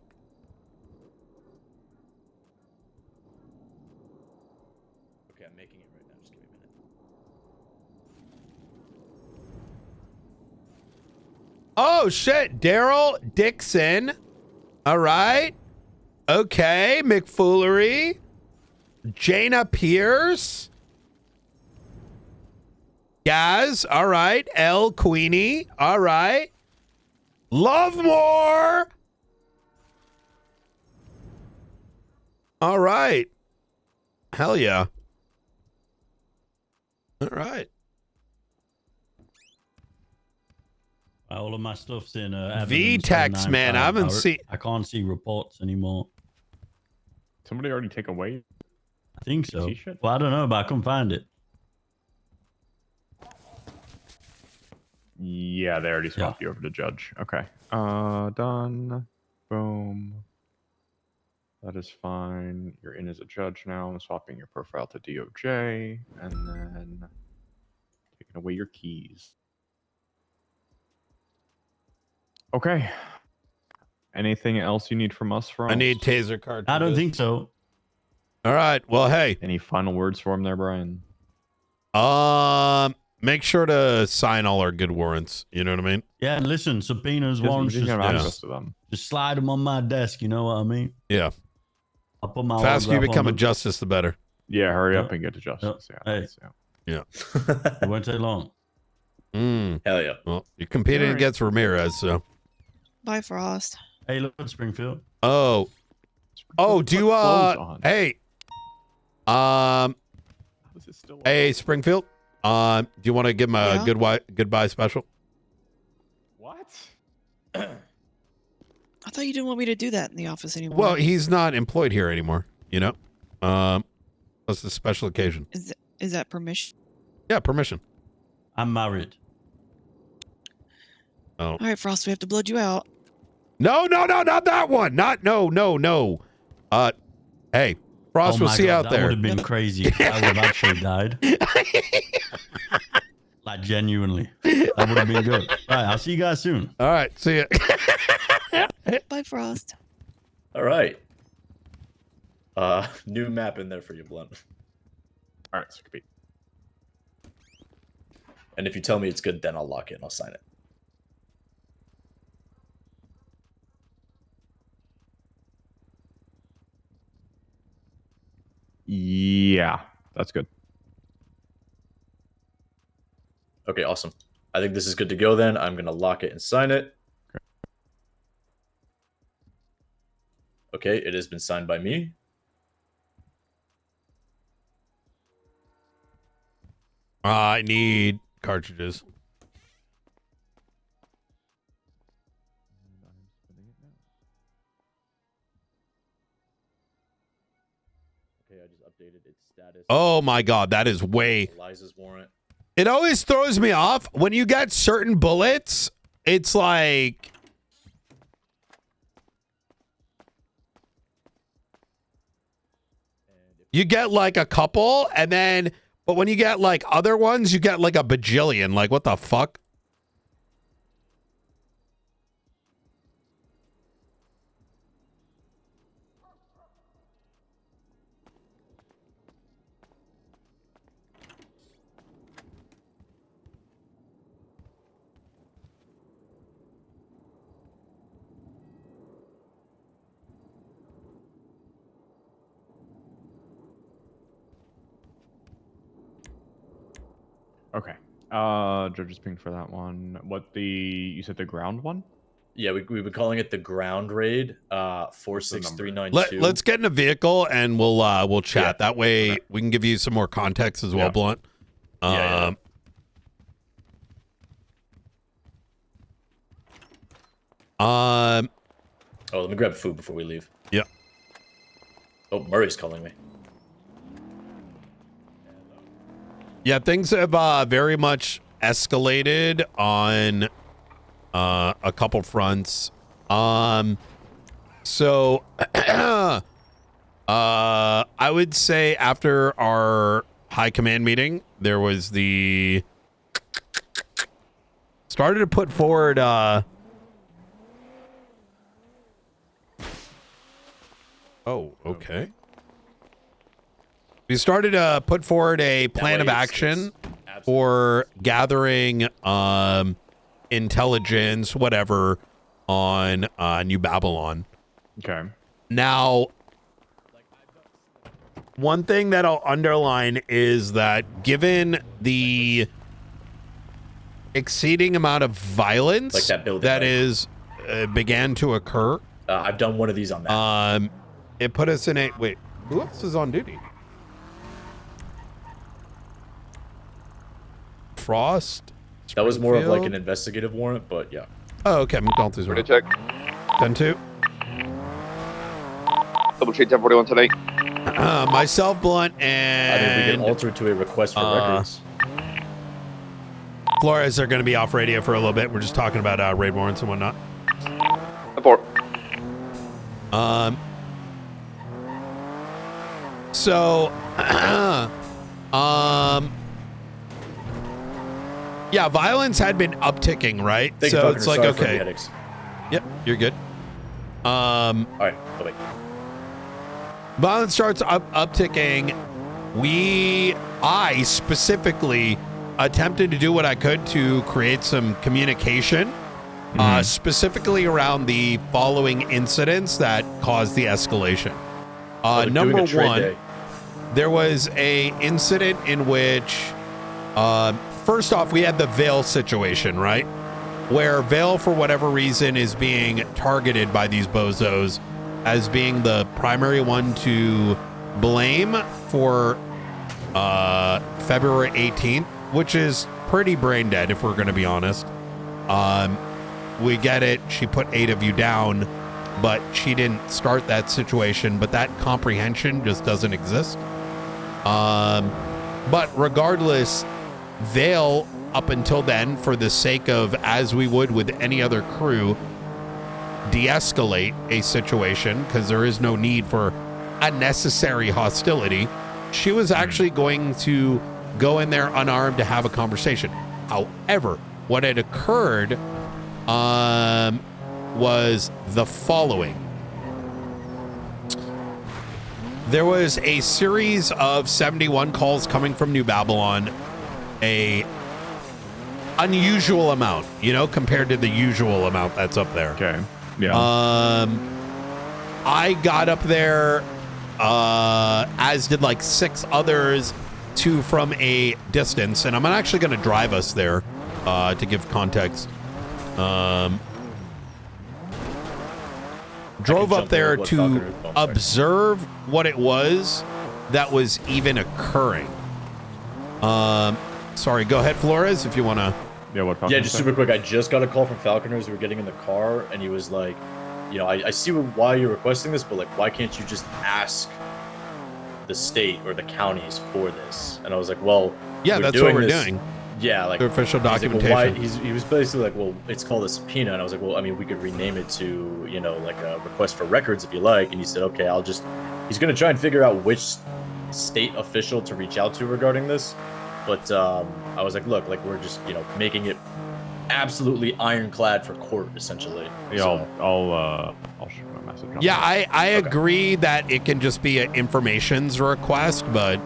Oh, shit. Daryl Dixon. All right. Okay. McFoolery. Jaina Pierce. Gaz. All right. L. Queenie. All right. Lovemore. All right. Hell yeah. All right. All of my stuff's in V-Tex, man. I haven't seen. I can't see reports anymore. Somebody already take away? I think so. Well, I don't know, but I couldn't find it. Yeah, they already swapped you over to judge. Okay. Done. Boom. That is fine. You're in as a judge now. I'm swapping your profile to DOJ, and then taking away your keys. Okay. Anything else you need from us, Frost? I need taser cartridges. I don't think so. All right. Well, hey. Any final words for him there, Brian? Make sure to sign all our good warrants. You know what I mean? Yeah, and listen, subpoenas, warrants, just slide them on my desk. You know what I mean? Yeah. I'll put my faster you autograph become on a justice, the better. Yeah, hurry up and get to justice. Yeah. It won't take long. Hell yeah. Well, you're competing against Ramirez, so. Bye, Frost. Hey, look at Springfield. Oh, hey. Hey, Springfield. Do you want to give him a goodbye special? What? I thought you didn't want me to do that in the office anymore. Well, he's not employed here anymore, you know? What's the special occasion? Is that permission? Yeah, permission. I'm married. Oh. All right, Frost, we have to blood you out. No, not that one. No. Hey, Frost, we'll see you out there. That would have been crazy. I would have actually died. Like, genuinely. That would have been good. All right, I'll see you guys soon. All right, see ya. Bye, Frost. All right. New map in there for you, Blunt. All right, so compete. And if you tell me it's good, then I'll lock it and I'll sign it. Yeah, that's good. Okay, awesome. I think this is good to go then. I'm going to lock it and sign it. Okay, it has been signed by me. I need cartridges. Okay, I just updated its status. Oh my God, that is way. Eliza's warrant. It always throws me off when you get certain bullets. It's like you get like a couple, and then but when you get like other ones, you get like a bajillion. Like what the fuck? Okay. Judge is pinged for that one. You said the ground one? Yeah, we've been calling it the ground raid. 46392. Let's get in a vehicle and we'll chat. That way we can give you some more context as well, Blunt. Yeah. Oh, let me grab food before we leave. Yeah. Oh, Murray's calling me. Yeah, things have very much escalated on a couple fronts. So I would say after our high command meeting, there was started to put forward oh, okay. We started to put forward a plan of action for gathering intelligence, whatever, on New Babylon. Okay. Now, one thing that I'll underline is that given the exceeding amount of violence Like that building, that right? is began to occur, I've done one of these on that. it put us in a wait. Who else is on duty? Frost. That was more of like an investigative warrant, but yeah. Oh, okay. McDonald's Ready to check. 10-2. Double check 1041 tonight. Myself, Blunt, and I mean, we can alter to a request for records. Flores are going to be off radio for a little bit. We're just talking about raid warrants and whatnot. Report. So, yeah, violence had been upticking, right? Thank you, so Falconer. it's like, Sorry for the okay. headaches. Yep, you're good. All right, bye-bye. Violence starts upticking. I specifically attempted to do what I could to create some communication, specifically around the following incidents that caused the escalation. Number one, there was a incident in which, first off, we had the Vale situation, right? Where Vale, for whatever reason, is being targeted by these bozos as being the primary one to blame for February 18th, which is pretty brain dead, if we're going to be honest. We get it. She put 8 of you down, but she didn't start that situation. But that comprehension just doesn't exist. But regardless, Vale, up until then, for the sake of, as we would with any other crew, de-escalate a situation, because there is no need for unnecessary hostility, she was actually going to go in there unarmed to have a conversation. However, what had occurred was the following. There was a series of 71 calls coming from New Babylon, a unusual amount, compared to the usual amount that's up there. Okay. Yeah. I got up there, as did like 6 others, from a distance, and I'm actually going to drive us there to give context. Drove up there to observe what it was that was even occurring. Sorry, go ahead, Flores, if you want to. Yeah, just super quick. I just got a call from Falconers who were getting in the car, and he was like, I see why you're requesting this, but like, why can't you just ask the state or the counties for this. And I was like, well, Yeah, that's what we're doing. Yeah, like The official he's like, well, documentation. he was basically like, well, it's called a subpoena, and I was like, well, I mean, we could rename it to, you know, like a request for records if you like. And he said, okay, he's gonna try and figure out which state official to reach out to regarding this. But I was like, look, like we're just, you know, making it absolutely ironclad for court, essentially. Yeah, I'll shoot him a message. Yeah, I agree that it can just be an informations request, but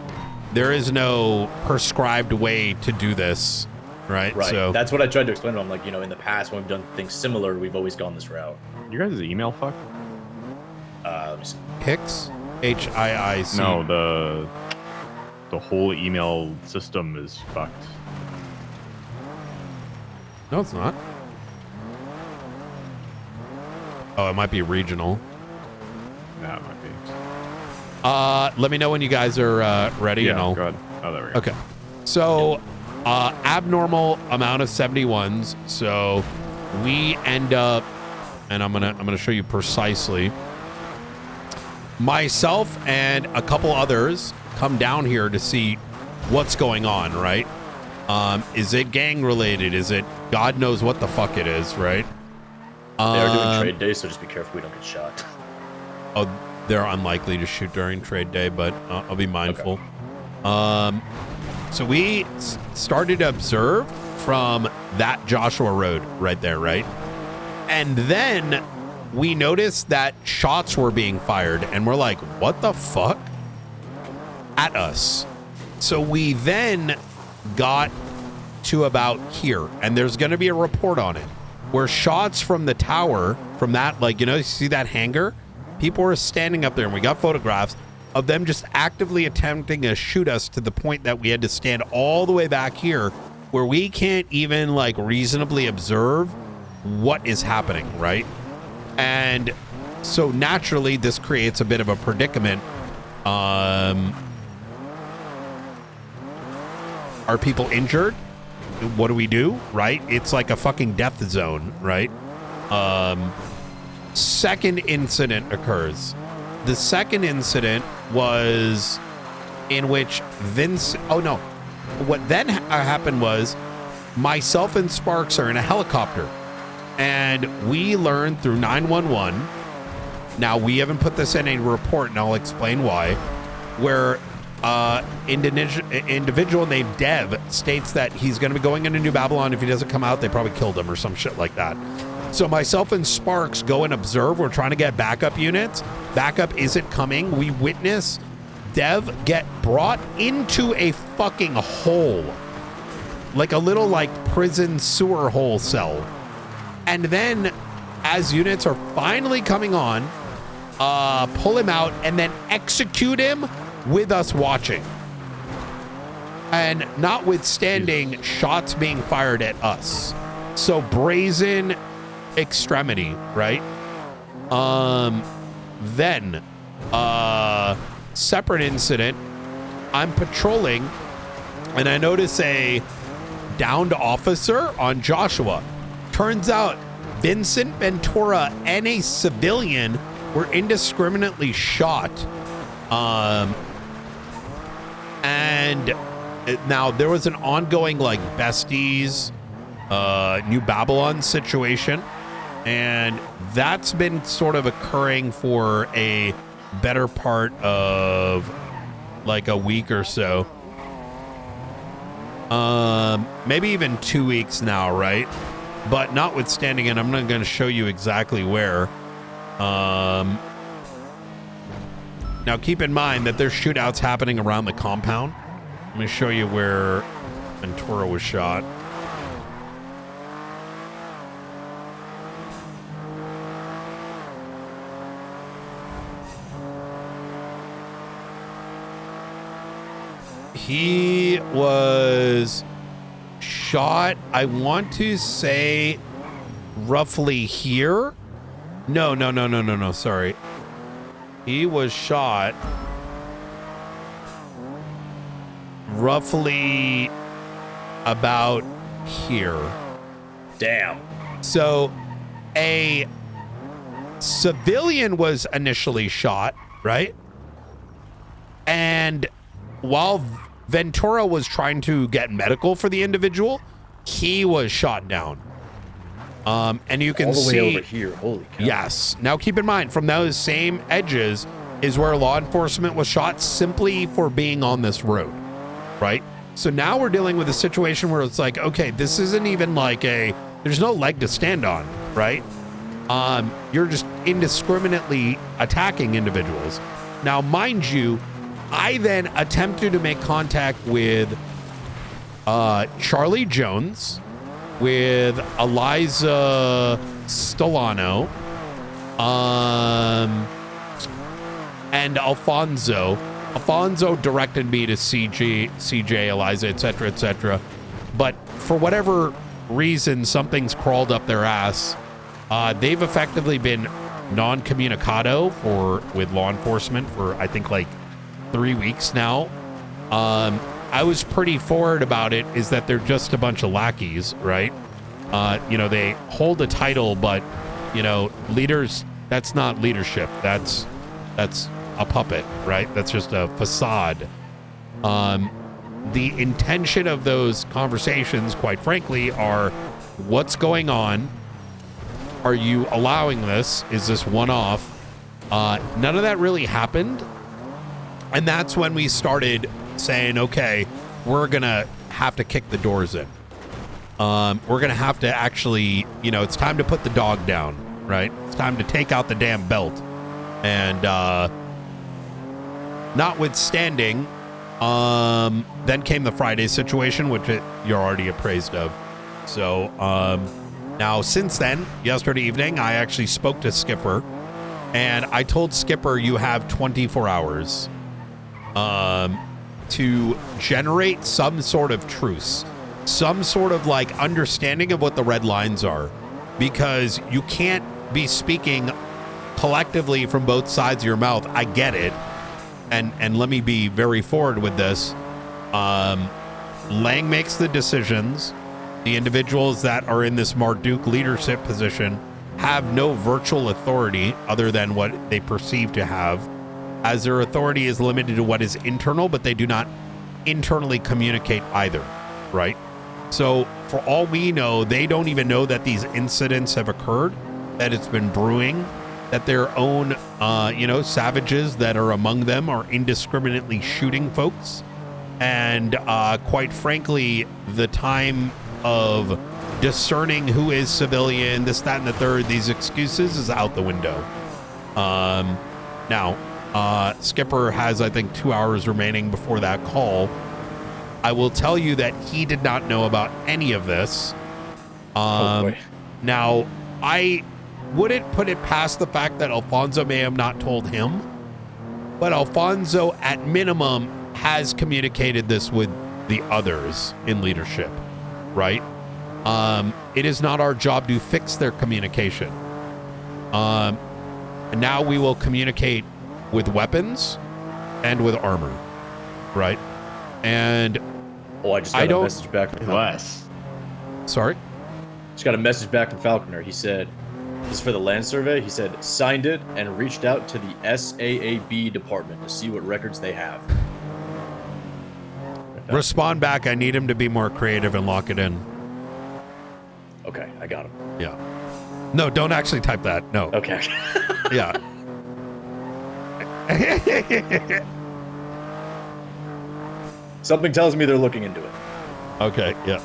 there is no prescribed way to do this, right? Right. So That's what I tried to explain to him. Like, you know, in the past when we've done things similar, we've always gone this route. You guys' email fuck? Let me see. Hicks? H-I-I-C. No, the whole email system is fucked. No, it's not. Oh, it might be regional. That might be. Let me know when you guys are ready. Yeah, and I'll... go ahead. Oh, there we go. Okay. So, abnormal amount of 71s. So, we end up, and I'm gonna show you precisely. Myself and a couple others come down here to see what's going on, right? Is it gang related? Is it God knows what the fuck it is, right? They are doing trade days, so just be careful we don't get shot. Oh, they're unlikely to shoot during trade day, but I'll be mindful. Okay. So we started to observe from that Joshua Road right there, right? And then we noticed that shots were being fired, and we're like, what the fuck? At us. So we then got to about here, and there's going to be a report on it, where shots from the tower, from that, like, you know, you see that hangar? People were standing up there, and we got photographs of them just actively attempting to shoot us to the point that we had to stand all the way back here where we can't even, like, reasonably observe what is happening, right? And so naturally, this creates a bit of a predicament. Are people injured? What do we do, right? It's like a fucking death zone, right? Second incident occurs. The second incident was in which Vince... Oh, no. What then happened was myself and Sparks are in a helicopter. And we learned through 911... Now, we haven't put this in a report, and I'll explain why. Where individual named Dev states that he's going to be going into New Babylon. If he doesn't come out, they probably killed him or some shit like that. So myself and Sparks go and observe. We're trying to get backup units. Backup isn't coming. We witness Dev get brought into a fucking hole. Like a little, like, prison sewer hole cell. And then, as units are finally coming on, pull him out and then execute him with us watching. And notwithstanding shots being fired at us. So brazen extremity, right? Then separate incident, I'm patrolling and I notice a downed officer on Joshua. Turns out Vincent Ventura and a civilian were indiscriminately shot. And now there was an ongoing, like, besties, New Babylon situation, and that's been sort of occurring for a better part of like a week or so. Maybe even 2 weeks now, right? But notwithstanding it, I'm not going to show you exactly where. Now keep in mind that there's shootouts happening around the compound. Let me show you where Ventura was shot. He was shot, I want to say, roughly here. No, sorry. He was shot roughly about here. Damn. So a civilian was initially shot, right? And while Ventura was trying to get medical for the individual, he was shot down. And you can all the see way over here. Holy cow. Yes. Now keep in mind, from those same edges is where law enforcement was shot simply for being on this road, right? So now we're dealing with a situation where it's like, okay, this isn't even like there's no leg to stand on, right? You're just indiscriminately attacking individuals. Now, mind you, I then attempted to make contact with Charlie Jones, with Eliza Stolano, and Alfonso. Alfonso directed me to CJ, Eliza, etc., etc. But for whatever reason, something's crawled up their ass. They've effectively been non-communicado with law enforcement for, I think, like 3 weeks now. I was pretty forward about it, is that they're just a bunch of lackeys, right? They hold a title, but, leaders, that's not leadership. That's a puppet, right? That's just a facade. The intention of those conversations, quite frankly, are what's going on? Are you allowing this? Is this one-off? None of that really happened. And that's when we started saying, okay, we're going to have to kick the doors in. We're going to have to actually, it's time to put the dog down, right? It's time to take out the damn belt. And notwithstanding, then came the Friday situation, which you're already appraised of. So now since then, yesterday evening, I actually spoke to Skipper, and I told Skipper, you have 24 hours to generate some sort of truce, some sort of like understanding of what the red lines are, because you can't be speaking collectively from both sides of your mouth. I get it. And let me be very forward with this. Lang makes the decisions. The individuals that are in this Marduk leadership position have no virtual authority other than what they perceive to have, as their authority is limited to what is internal, but they do not internally communicate either, right? So for all we know, they don't even know that these incidents have occurred, that it's been brewing, that their own, savages that are among them are indiscriminately shooting folks. And quite frankly, the time of discerning who is civilian, this, that, and the third, these excuses is out the window. Now, Skipper has, I think, 2 hours remaining before that call. I will tell you that he did not know about any of this. Now, I wouldn't put it past the fact that Alfonso may have not told him, but Alfonso, at minimum, has communicated this with the others in leadership, right? It is not our job to fix their communication. And now we will communicate with weapons and with armor, right? And I just got a message back from Falconer. Sorry? Just got a message back from Falconer. He said, this is for the land survey. He said, signed it and reached out to the SAAB department to see what records they have. Respond back. I need him to be more creative and lock it in. Okay, I got him. Yeah. No, don't actually type that. No. Okay. Yeah. Something tells me they're looking into it. Okay, yeah.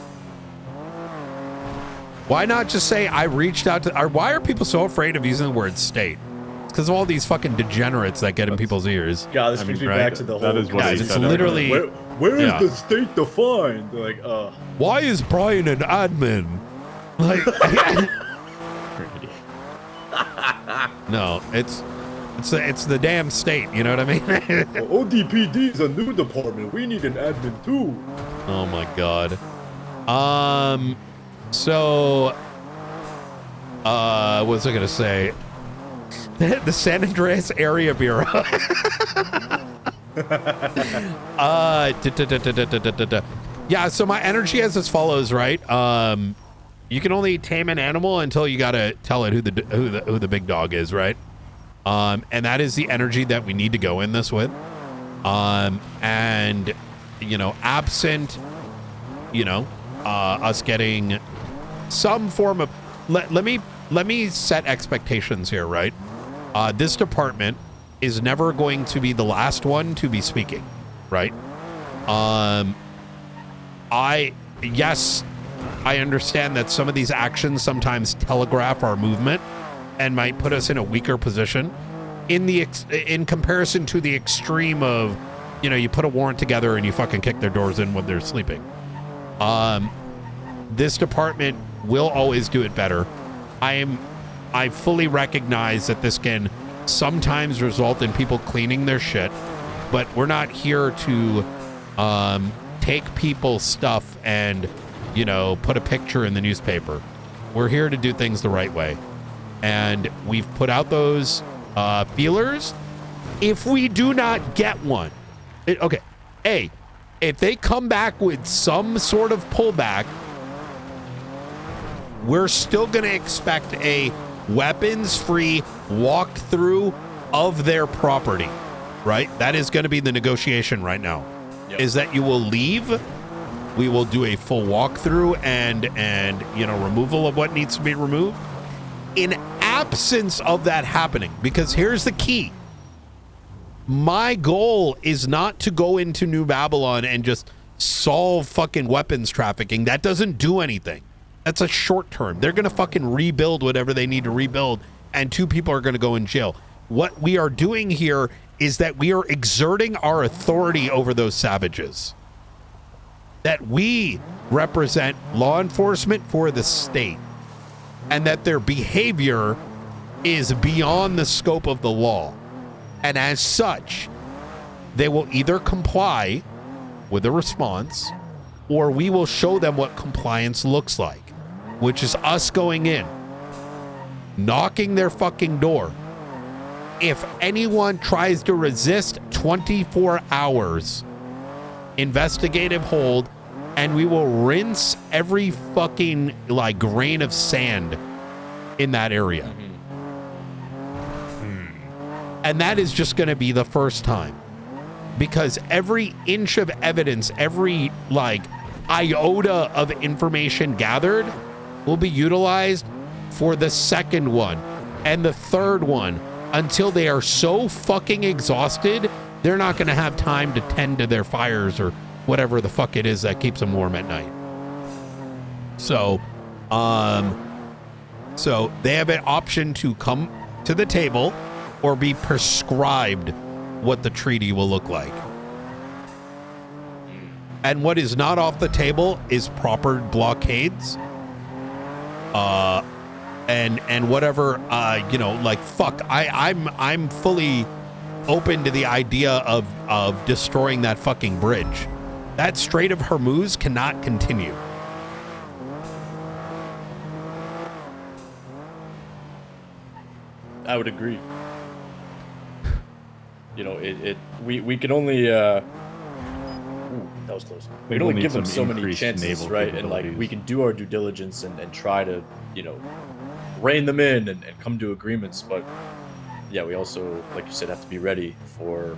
Why not just say I reached out to, or why are people so afraid of using the word state? It's because of all these fucking degenerates that get in people's ears. God, this brings me back to the whole... That is what it's literally... Where is the state defined? They're like, why is Brian an admin? Like... No, it's the damn state, you know what I mean? Well, ODPD is a new department. We need an admin too. Oh my god. So what was I gonna say? The San Andreas Area Bureau. Yeah, so my energy is as follows, right? You can only tame an animal until you gotta tell it who the big dog is, right? And that is the energy that we need to go in this with. And, you know, absent, you know, us getting some form of, let me set expectations here, right? This department is never going to be the last one to be speaking, right? Yes, I understand that some of these actions sometimes telegraph our movement and might put us in a weaker position in comparison to the extreme of, you know, you put a warrant together and you fucking kick their doors in when they're sleeping. This department will always do it better. I fully recognize that this can sometimes result in people cleaning their shit, but we're not here to take people's stuff and, you know, put a picture in the newspaper. We're here to do things the right way. And we've put out those feelers. If we do not get one, if they come back with some sort of pullback, we're still going to expect a weapons-free walkthrough of their property, right? That is going to be the negotiation right now. Yep. Is that you will leave, we will do a full walkthrough and you know, removal of what needs to be removed. In absence of that happening, because here's the key. My goal is not to go into New Babylon and just solve fucking weapons trafficking. That doesn't do anything. That's a short term. They're going to fucking rebuild whatever they need to rebuild, and 2 people are going to go in jail. What we are doing here is that we are exerting our authority over those savages. That we represent law enforcement for the state, and that their behavior is beyond the scope of the law. And as such, they will either comply with a response, or we will show them what compliance looks like, which is us going in, knocking their fucking door. If anyone tries to resist, 24 hours, investigative hold, and we will rinse every fucking like grain of sand in that area. And that is just going to be the first time, because every inch of evidence, every like iota of information gathered will be utilized for the second one and the third one until they are so fucking exhausted, they're not going to have time to tend to their fires or whatever the fuck it is that keeps them warm at night. So, so they have an option to come to the table or be prescribed what the treaty will look like. And what is not off the table is proper blockades. And whatever, you know, like, fuck, I'm fully open to the idea of destroying that fucking bridge. That Strait of Hormuz cannot continue. I would agree. You know, we can only that was close. We can only give them so many chances, right? And like, we can do our due diligence and try to, you know, rein them in and come to agreements. But yeah, we also, like you said, have to be ready for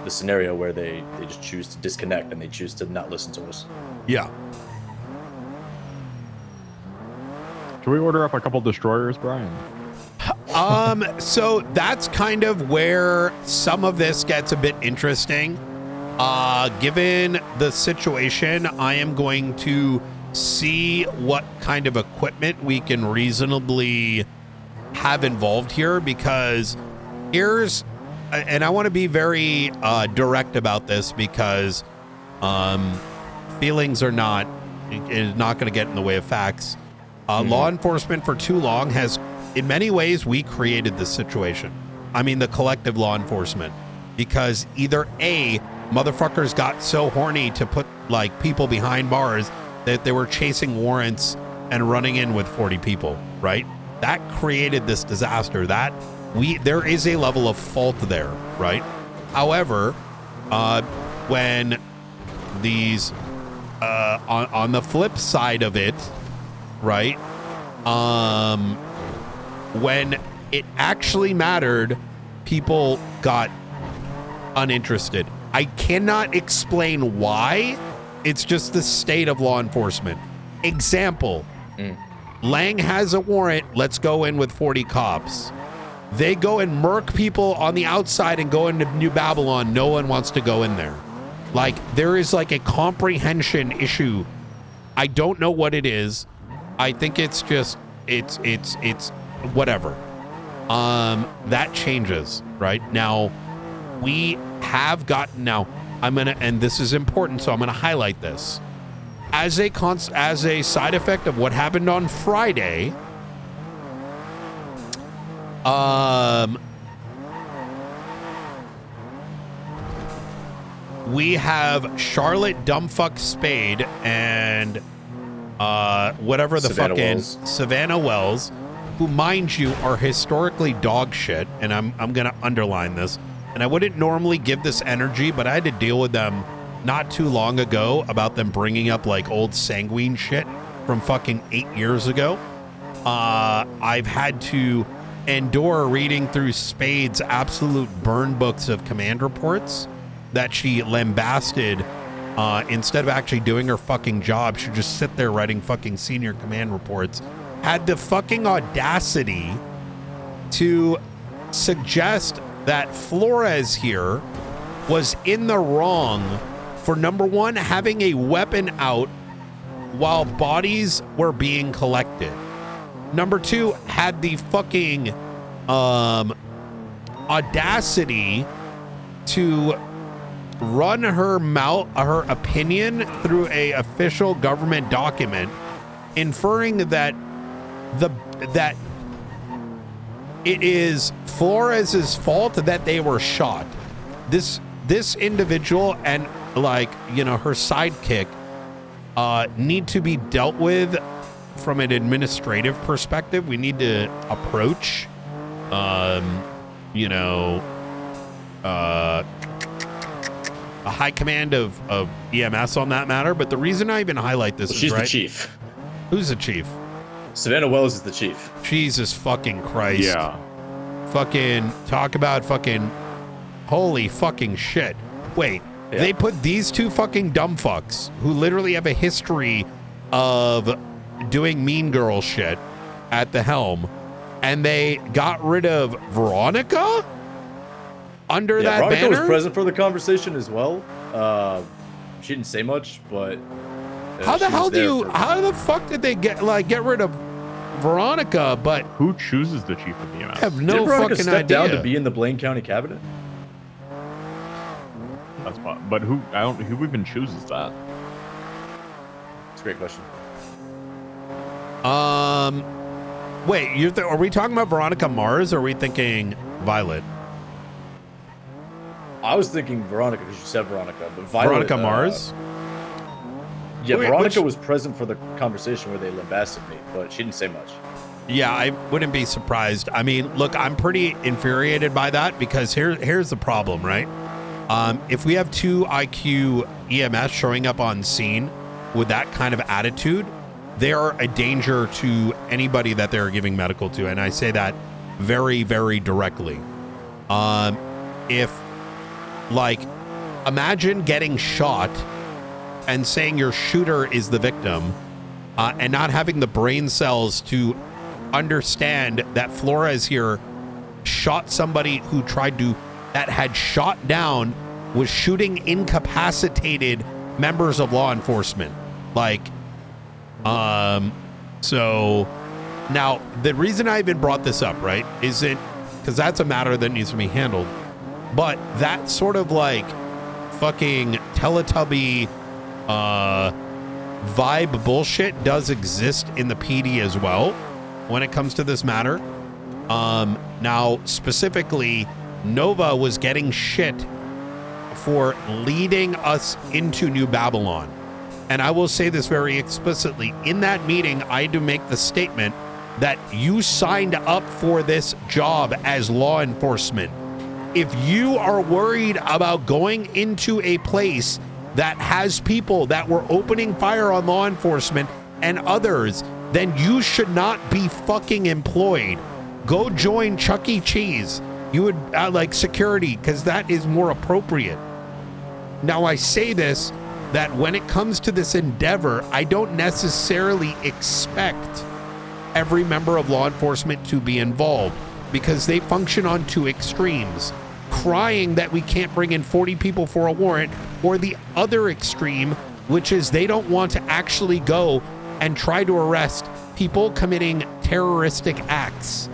the scenario where they just choose to disconnect and they choose to not listen to us. Yeah. Can we order up a couple destroyers, Brian? So that's kind of where some of this gets a bit interesting. Given the situation, I am going to see what kind of equipment we can reasonably have involved here, because here's, and I want to be very direct about this, because feelings are not, is not going to get in the way of facts. Law enforcement for too long has, in many ways, we created this situation. I mean, the collective law enforcement, because either A, motherfuckers got so horny to put like people behind bars that they were chasing warrants and running in with 40 people, right? That created this disaster. That there is a level of fault there, right? However, when these on the flip side of it, right? When it actually mattered, people got uninterested. I cannot explain why. It's just the state of law enforcement. Example, Lang has a warrant. Let's go in with 40 cops. They go and murk people on the outside and go into New Babylon. No one wants to go in there. Like, there is like a comprehension issue. I don't know what it is. I think it's just, it's whatever. That changes, right? Now, we have gotten, now, I'm gonna, and this is important, so I'm gonna highlight this. As a side effect of what happened on Friday, we have Charlotte Dumbfuck Spade and whatever the Savannah fucking Wells. Savannah Wells, who, mind you, are historically dog shit, and I'm gonna underline this. And I wouldn't normally give this energy, but I had to deal with them not too long ago about them bringing up like old sanguine shit from fucking 8 years ago. I've had to endure reading through Spade's absolute burn books of command reports that she lambasted. Instead of actually doing her fucking job, she'd just sit there writing fucking senior command reports. Had the fucking audacity to suggest that Flores here was in the wrong for, number one, having a weapon out while bodies were being collected. Number two, had the fucking audacity to run her opinion through a official government document, inferring that that it is Flores's fault that they were shot. This individual and, like, you know, her sidekick need to be dealt with from an administrative perspective. We need to approach you know, a high command of EMS on that matter. But the reason I even highlight this is, she's right? the chief. Who's the chief? Savannah Wells is the chief. Jesus fucking Christ. Yeah. Fucking talk about fucking holy fucking shit. Wait, they put these two fucking dumb fucks who literally have a history of doing mean girl shit at the helm, and they got rid of Veronica under that Veronica banner? was present for the conversation as well. She didn't say much, but How the she hell was do there you? for- How the fuck did they get rid of Veronica? But who chooses the chief of EMS? I have Did no Veronica fucking step down idea. to be in the Blaine County cabinet? That's fine. But who? I don't. Who even chooses that? It's a great question. Wait, are we talking about Veronica Mars, or are we thinking Violet? I was thinking Veronica because you said Veronica, but Violet, Veronica Mars? Yeah, Wait, Veronica was present for the conversation where they lambasted me, but she didn't say much. Yeah, I wouldn't be surprised. I mean, look, I'm pretty infuriated by that because here's the problem, right? If we have 2 IQ EMS showing up on scene with that kind of attitude, they are a danger to anybody that they're giving medical to. And I say that very, very directly. If, like, imagine getting shot and saying your shooter is the victim, and not having the brain cells to understand that Flores here shot somebody who that had shot down, was shooting incapacitated members of law enforcement. Like, so now the reason I even brought this up, right, isn't because that's a matter that needs to be handled, but that sort of like fucking Teletubby vibe bullshit does exist in the PD as well when it comes to this matter. Now specifically, Nova was getting shit for leading us into New Babylon. And I will say this very explicitly. In that meeting, I had to make the statement that you signed up for this job as law enforcement. If you are worried about going into a place that has people that were opening fire on law enforcement and others, then you should not be fucking employed. Go join Chuck E. Cheese You would like security, because that is more appropriate. Now, I say this, that when it comes to this endeavor, I don't necessarily expect every member of law enforcement to be involved, because they function on two extremes. Crying that we can't bring in 40 people for a warrant, or the other extreme, which is they don't want to actually go and try to arrest people committing terroristic acts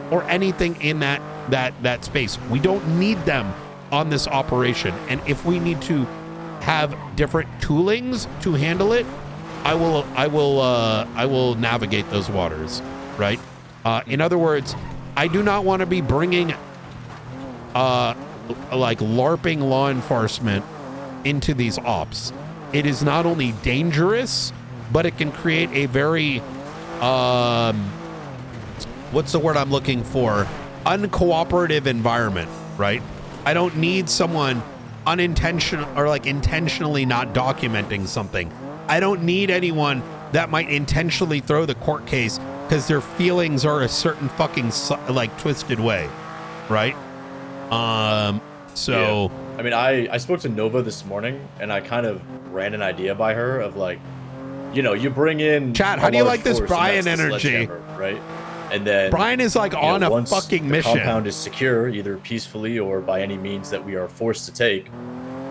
or anything in that space. We don't need them on this operation. And if we need to have different toolings to handle it, I will navigate those waters, right? In other words, I do not want to be bringing like LARPing law enforcement into these ops. It is not only dangerous, but it can create a very what's the word I'm looking for? Uncooperative environment, right? I don't need someone unintentional or like intentionally not documenting something. I don't need anyone that might intentionally throw the court case because their feelings are a certain fucking like twisted way, right? So yeah. I mean, I spoke to Nova this morning and I kind of ran an idea by her of like, you know, you bring in Chad, how do you like this Brian energy? Right? And then Brian is like on a fucking mission. The compound is secure, either peacefully or by any means that we are forced to take,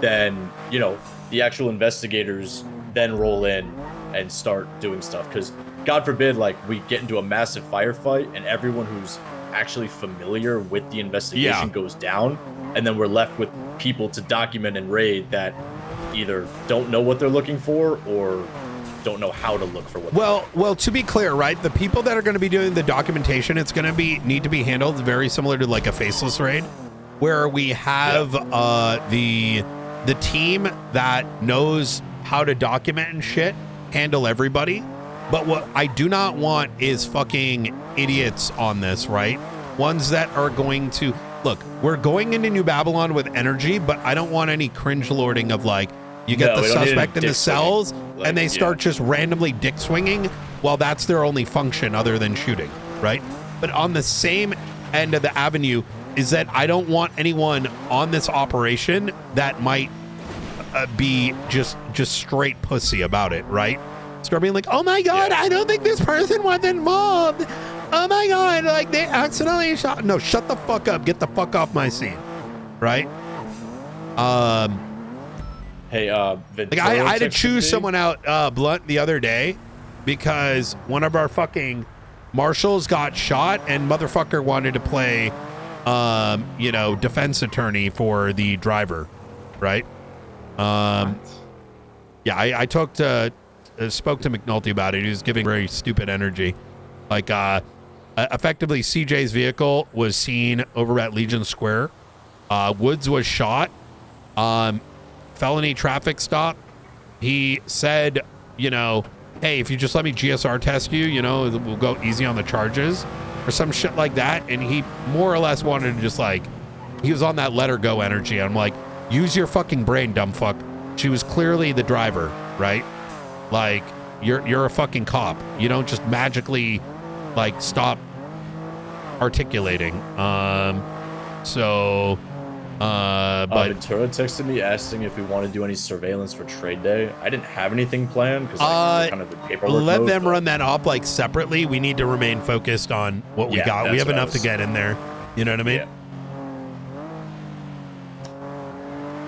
then, you know, the actual investigators then roll in and start doing stuff. Because God forbid, like, we get into a massive firefight and everyone who's actually familiar with the investigation goes down, and then we're left with people to document and raid that either don't know what they're looking for or don't know how to look for what. Well, to be clear, right? The people that are going to be doing the documentation, it's going to need to be handled very similar to like a faceless raid, where we have the team that knows how to document and shit handle everybody. But what I do not want is fucking idiots on this, right? Ones that are going to look. We're going into New Babylon with energy, but I don't want any cringe lording of like. You get the suspect in the cells, like, and they start just randomly dick swinging while that's their only function other than shooting, right? But on the same end of the avenue is that I don't want anyone on this operation that might be just straight pussy about it, right? Start being like, oh my God, I don't think this person was involved. Oh my God, like they accidentally shot. No, shut the fuck up. Get the fuck off my scene, right? Hey, like I had to choose someone out blunt the other day because one of our fucking marshals got shot and motherfucker wanted to play, you know, defense attorney for the driver, right? Yeah, I spoke to McNulty about it. He was giving very stupid energy. Like, effectively, CJ's vehicle was seen over at Legion Square. Woods was shot. Felony traffic stop. He said, you know, hey, if you just let me GSR test you, you know, we'll go easy on the charges or some shit like that. And he more or less wanted to just like, he was on that let her go energy. I'm like, use your fucking brain, dumb fuck. She was clearly the driver, right? Like, you're a fucking cop. You don't just magically like stop articulating. But Ventura texted me asking if we want to do any surveillance for trade day. I didn't have anything planned because like, kind of the paperwork. Let them run that op like separately. We need to remain focused on what we got. We have enough to get in there. You know what I mean?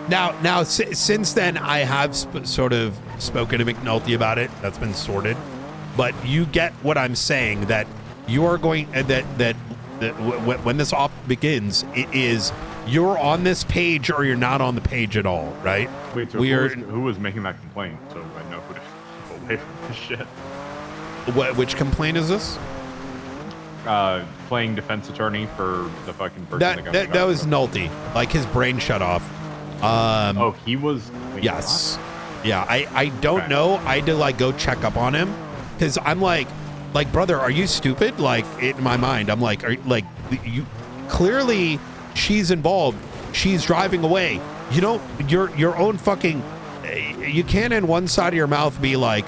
Yeah. Now, since then, I have sort of spoken to McNulty about it. That's been sorted. But you get what I'm saying, that you are going that when this op begins, it is. You're on this page or you're not on the page at all, right? Wait, so who was making that complaint? So I know who to go away from this shit. Which complaint is this? Playing defense attorney for the fucking person that was Nulty. Like his brain shut off. Oh, he was. Yes. Yeah, I don't know. I had to like go check up on him because I'm like, brother, are you stupid? Like in my mind, I'm like, you clearly. She's involved. She's driving away. You know, your own fucking. You can't in one side of your mouth be like,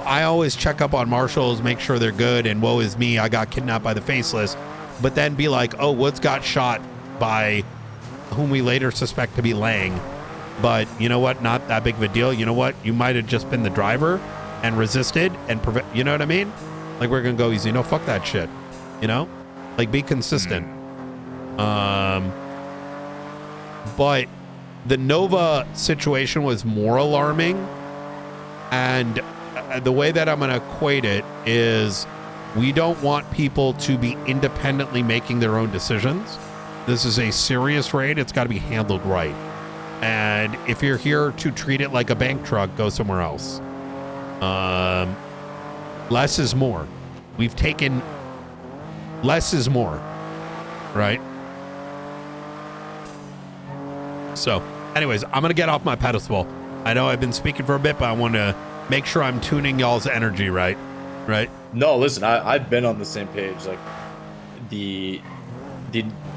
I always check up on marshals, make sure they're good, and woe is me, I got kidnapped by the faceless. But then be like, oh, Woods got shot by whom we later suspect to be Lang. But you know what? Not that big of a deal. You know what? You might have just been the driver and resisted and you know what I mean? Like, we're gonna go easy. No, fuck that shit. You know? Like, be consistent. But the Nova situation was more alarming, and the way that I'm gonna equate it is we don't want people to be independently making their own decisions. This is a serious raid. It's got to be handled right. And if you're here to treat it like a bank truck, go somewhere else. Less is more. We've taken less is more, right? So, anyways, I'm gonna get off my pedestal. I know I've been speaking for a bit, but I want to make sure I'm tuning y'all's energy right. No, listen, I've been on the same page. Like, the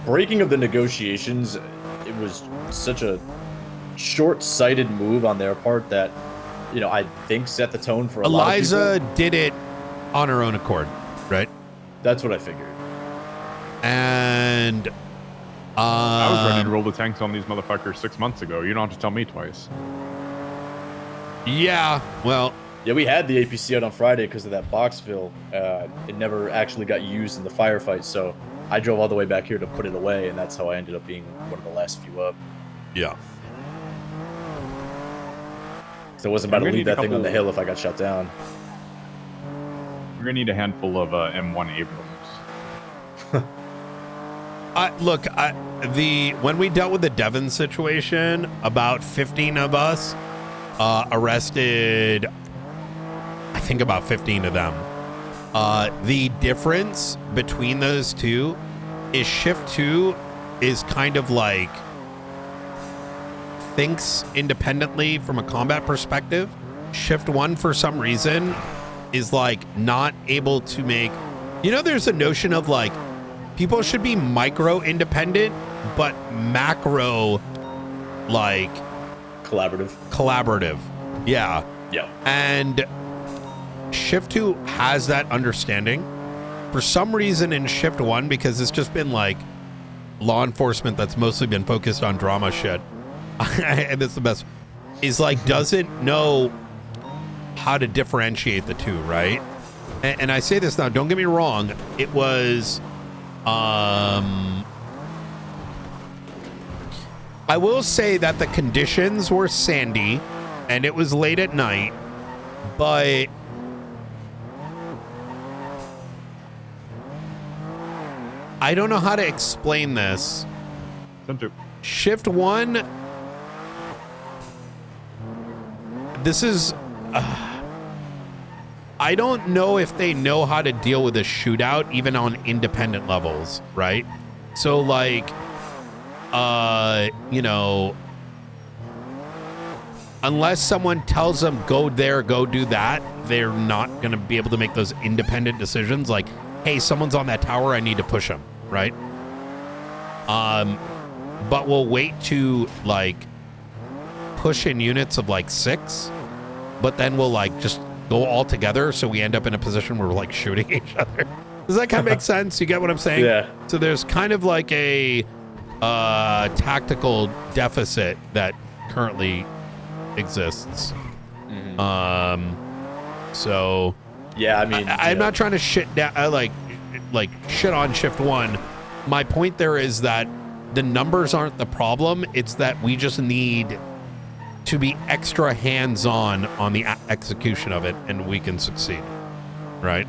breaking of the negotiations, it was such a short-sighted move on their part that, you know, I think set the tone for a lot of people. Eliza did it on her own accord, right? That's what I figured. And I was ready to roll the tanks on these motherfuckers 6 months ago. You don't have to tell me twice. Yeah, well... Yeah, we had the APC out on Friday because of that boxville. It never actually got used in the firefight, so I drove all the way back here to put it away, and that's how I ended up being one of the last few up. Yeah. So I wasn't about to leave that thing on the hill if I got shut down. We're gonna need a handful of M1 Abrams. When we dealt with the Devon situation, about 15 of us arrested, I think about 15 of them. The difference between those two is Shift 2 is kind of like thinks independently from a combat perspective. Shift 1, for some reason, is like not able to make, you know, there's a notion of like people should be micro independent, but macro like collaborative. Yeah. And Shift 2 has that understanding. For some reason in Shift 1, because it's just been like law enforcement that's mostly been focused on drama shit, and it's the best, is like doesn't know how to differentiate the two, right? And I say this now, don't get me wrong, it was I will say that the conditions were sandy and it was late at night, but I don't know how to explain this. Shift 1, this is I don't know if they know how to deal with a shootout even on independent levels, right? So like you know, unless someone tells them go there, go do that, they're not going to be able to make those independent decisions like, hey, someone's on that tower, I need to push them, right? But we'll wait to like push in units of like 6, but then we'll like just go all together, so we end up in a position where we're like shooting each other. Does that kind of make sense? You get what I'm saying? Yeah. So there's kind of like a tactical deficit that currently exists. So yeah, I mean, I'm not trying to shit down like shit on Shift 1. My point there is that the numbers aren't the problem. It's that we just need to be extra hands-on on the execution of it, and we can succeed, right?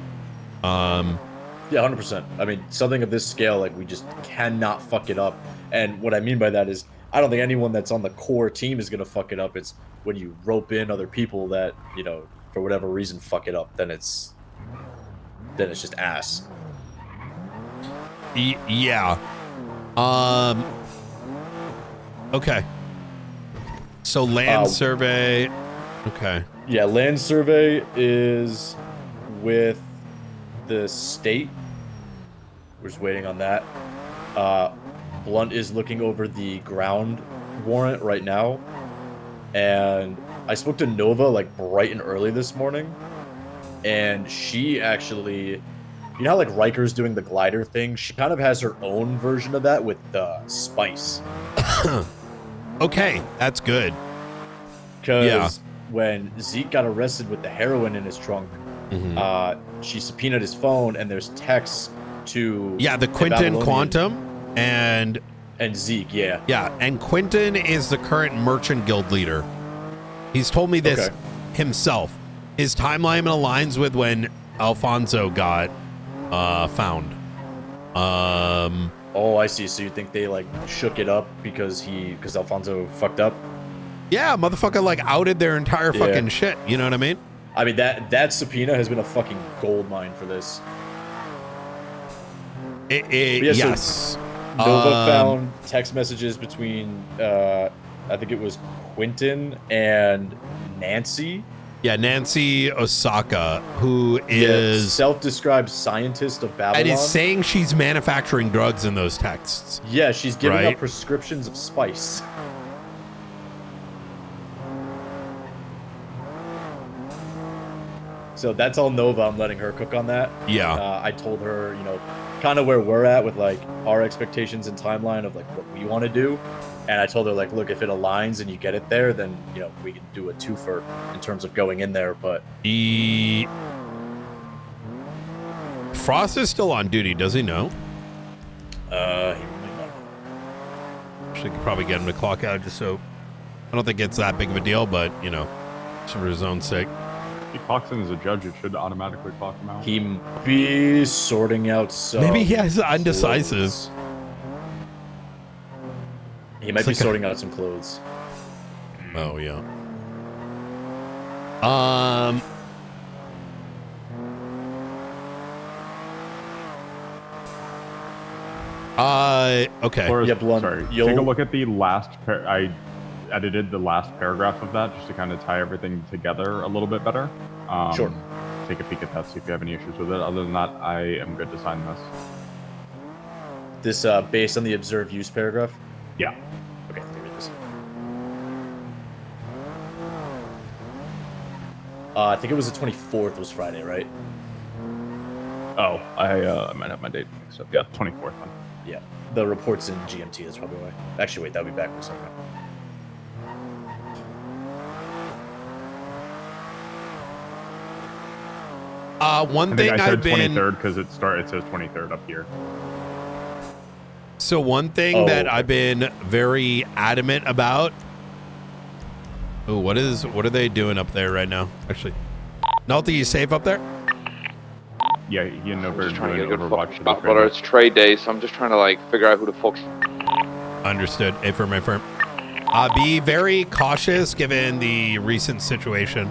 Yeah, 100%. I mean, something of this scale, like, we just cannot fuck it up. And what I mean by that is, I don't think anyone that's on the core team is gonna fuck it up. It's when you rope in other people that, you know, for whatever reason fuck it up, then it's just ass. Yeah. Okay. So land survey. Okay. Yeah, land survey is with the state. We're just waiting on that. Blunt is looking over the ground warrant right now. And I spoke to Nova like bright and early this morning. And she actually You know how like Riker's doing the glider thing? She kind of has her own version of that with Spice. Okay, that's good. Because when Zeke got arrested with the heroin in his trunk, she subpoenaed his phone, and there's texts to the Quentin Quantum and Zeke, and Quentin is the current Merchant Guild leader. He's told me this himself. His timeline aligns with when Alfonso got found. Oh, I see. So you think they like shook it up because Alfonso fucked up? Yeah, motherfucker like outed their entire fucking shit. You know what I mean? I mean that subpoena has been a fucking gold mine for this. Yes. So Nova found text messages between I think it was Quentin and Nancy. Yeah, Nancy Osaka, who is self-described scientist of Babylon, and is saying she's manufacturing drugs in those texts. Yeah, she's giving out prescriptions of spice. So that's all Nova. I'm letting her cook on that. Yeah. I told her, you know, kind of where we're at with like our expectations and timeline of like what we want to do. And I told her like, look, if it aligns and you get it there, then, you know, we can do a twofer in terms of going in there. But Frost is still on duty. Does he know? He might not. Should probably get him to clock out just so. I don't think it's that big of a deal, but you know, just for his own sake. If he clocks in as a judge, it should automatically clock him out. He might be sorting out some. Maybe he has undecisive. Clothes. He might be sorting out some clothes. Oh yeah. Okay. Or, Yeah, sorry. Take a look at the last. I edited the last paragraph of that just to kind of tie everything together a little bit better. Sure. Take a peek at that. See if you have any issues with it. Other than that, I am good to sign this. This based on the observed use paragraph. Yeah. Okay. Let me read this. I think it was the 24th was Friday, right? Oh, I might have my date mixed up. Yeah, 24th. Then. Yeah. The report's in GMT. That's probably why. Actually, wait. That'll be back in a second. One thing I said I've been 23rd because it says 23rd up here. So one thing that I've been very adamant about. Oh, what are they doing up there right now? Actually, Nalty, you safe up there? Yeah, he and Nova are trying to doing get a good Overwatch. brother. It's trade day, so I'm just trying to like figure out who the fuck's. Understood. Affirm. Be very cautious given the recent situation.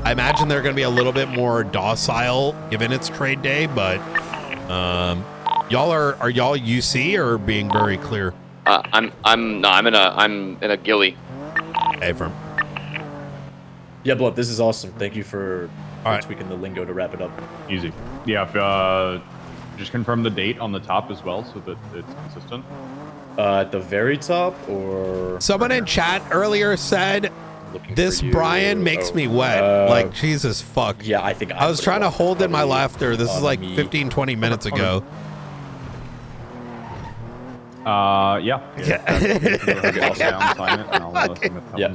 I imagine they're going to be a little bit more docile given it's trade day, but y'all are y'all UC or being very clear? I'm in a ghillie. Affirm. Yeah, Blood, this is awesome. Thank you for tweaking the lingo to wrap it up. Easy. Yeah, just confirm the date on the top as well so that it's consistent. At the very top, or someone in chat earlier said this Brian makes me wet. Like Jesus fuck. Yeah, I think I was trying to hold in my laughter. This is like 15-20 minutes ago. Yeah. Yeah.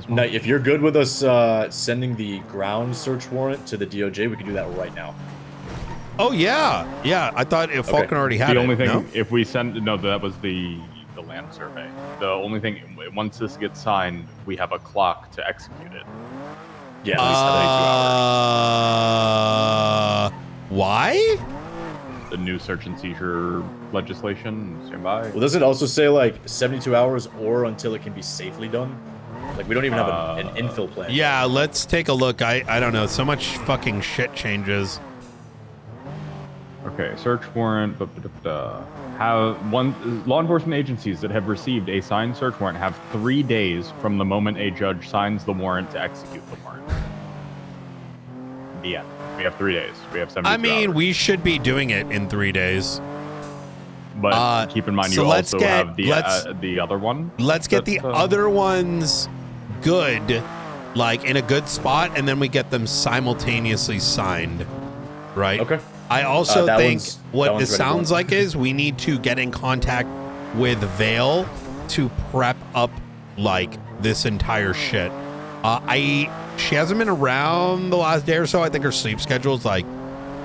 Now, if you're good with us sending the ground search warrant to the DOJ, we can do that right now. Oh yeah, yeah. I thought if Falcon already had the it. only thing, No? if we send that was the land survey. The only thing, once this gets signed, we have a clock to execute it. Yeah. Why? The new search and seizure legislation. Stand by. Well, does it also say like 72 hours or until it can be safely done? Like we don't even have an infill plan. Yeah, let's take a look. I don't know. So much fucking shit changes. Okay, search warrant. Law enforcement agencies that have received a signed search warrant have 3 days from the moment a judge signs the warrant to execute the warrant. The end. We have 3 days. We have 72 I mean, hours. we should be doing it in 3 days. But keep in mind, so you let's also get- have let's- the other one. Let's get the other ones good, like in a good spot, and then we get them simultaneously signed. right? Okay. I also That think one's- that what one's this ready to go. sounds like is we need to get in contact with Vale to prep up like this entire shit. She hasn't been around the last day or so. I think her sleep schedule is like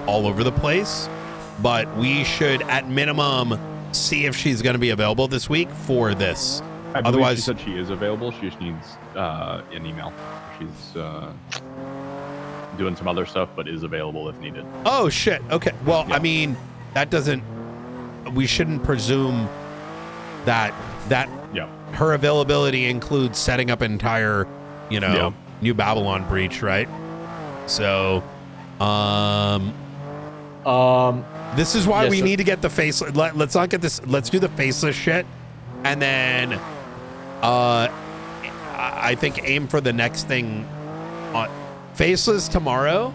all over the place, but we should at minimum see if she's going to be available this week for this. I believe Otherwise, she said she is available. She just needs an email. She's doing some other stuff, but is available if needed. oh shit. Okay. Well, I mean, that doesn't. We shouldn't presume that her availability includes setting up an entire, New Babylon breach, right? So, this is why we need to get the face. Let's not get this. Let's do the faceless shit, and then, I think aim for the next thing. Faceless tomorrow.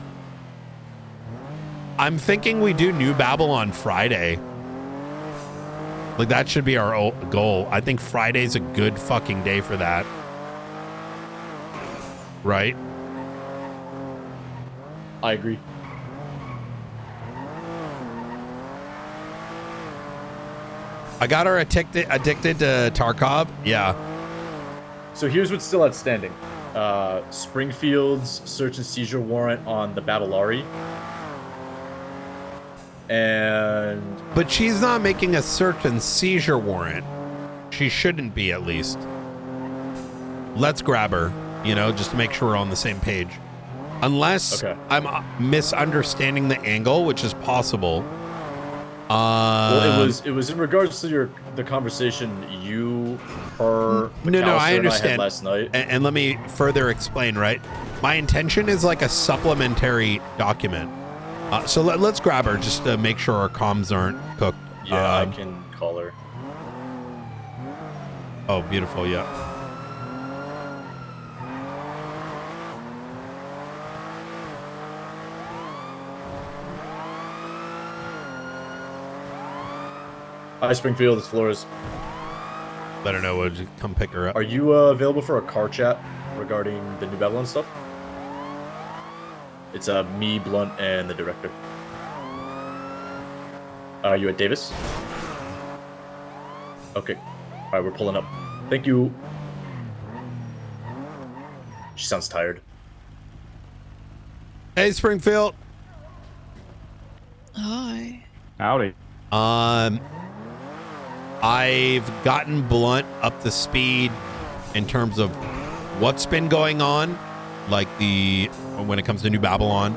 I'm thinking we do New Babylon Friday. Like that should be our goal. I think Friday's a good fucking day for that. Right? I agree. I got her addicted to Tarkov. Yeah. So here's what's still outstanding. Springfield's search and seizure warrant on the Babylari. But she's not making a search and seizure warrant. She shouldn't be, at least. Let's grab her, just to make sure we're on the same page. Unless I'm misunderstanding the angle, which is possible. Well, it was in regards to the conversation you, her, No, I McAllister, understand. and I had last night. And let me further explain, right? My intention is like a supplementary document. So let's grab her just to make sure our comms aren't cooked. Yeah, I can call her. Oh, beautiful, yeah. Hi, Springfield. It's Flores. Let her know. Would you come pick her up? Are you available for a car chat regarding the New Babylon stuff? It's me, Blunt, and the director. Are you at Davis? Okay. All right, we're pulling up. Thank you. She sounds tired. Hey, Springfield. Hi. Howdy. I've gotten Blunt up to speed in terms of what's been going on, like when it comes to New Babylon,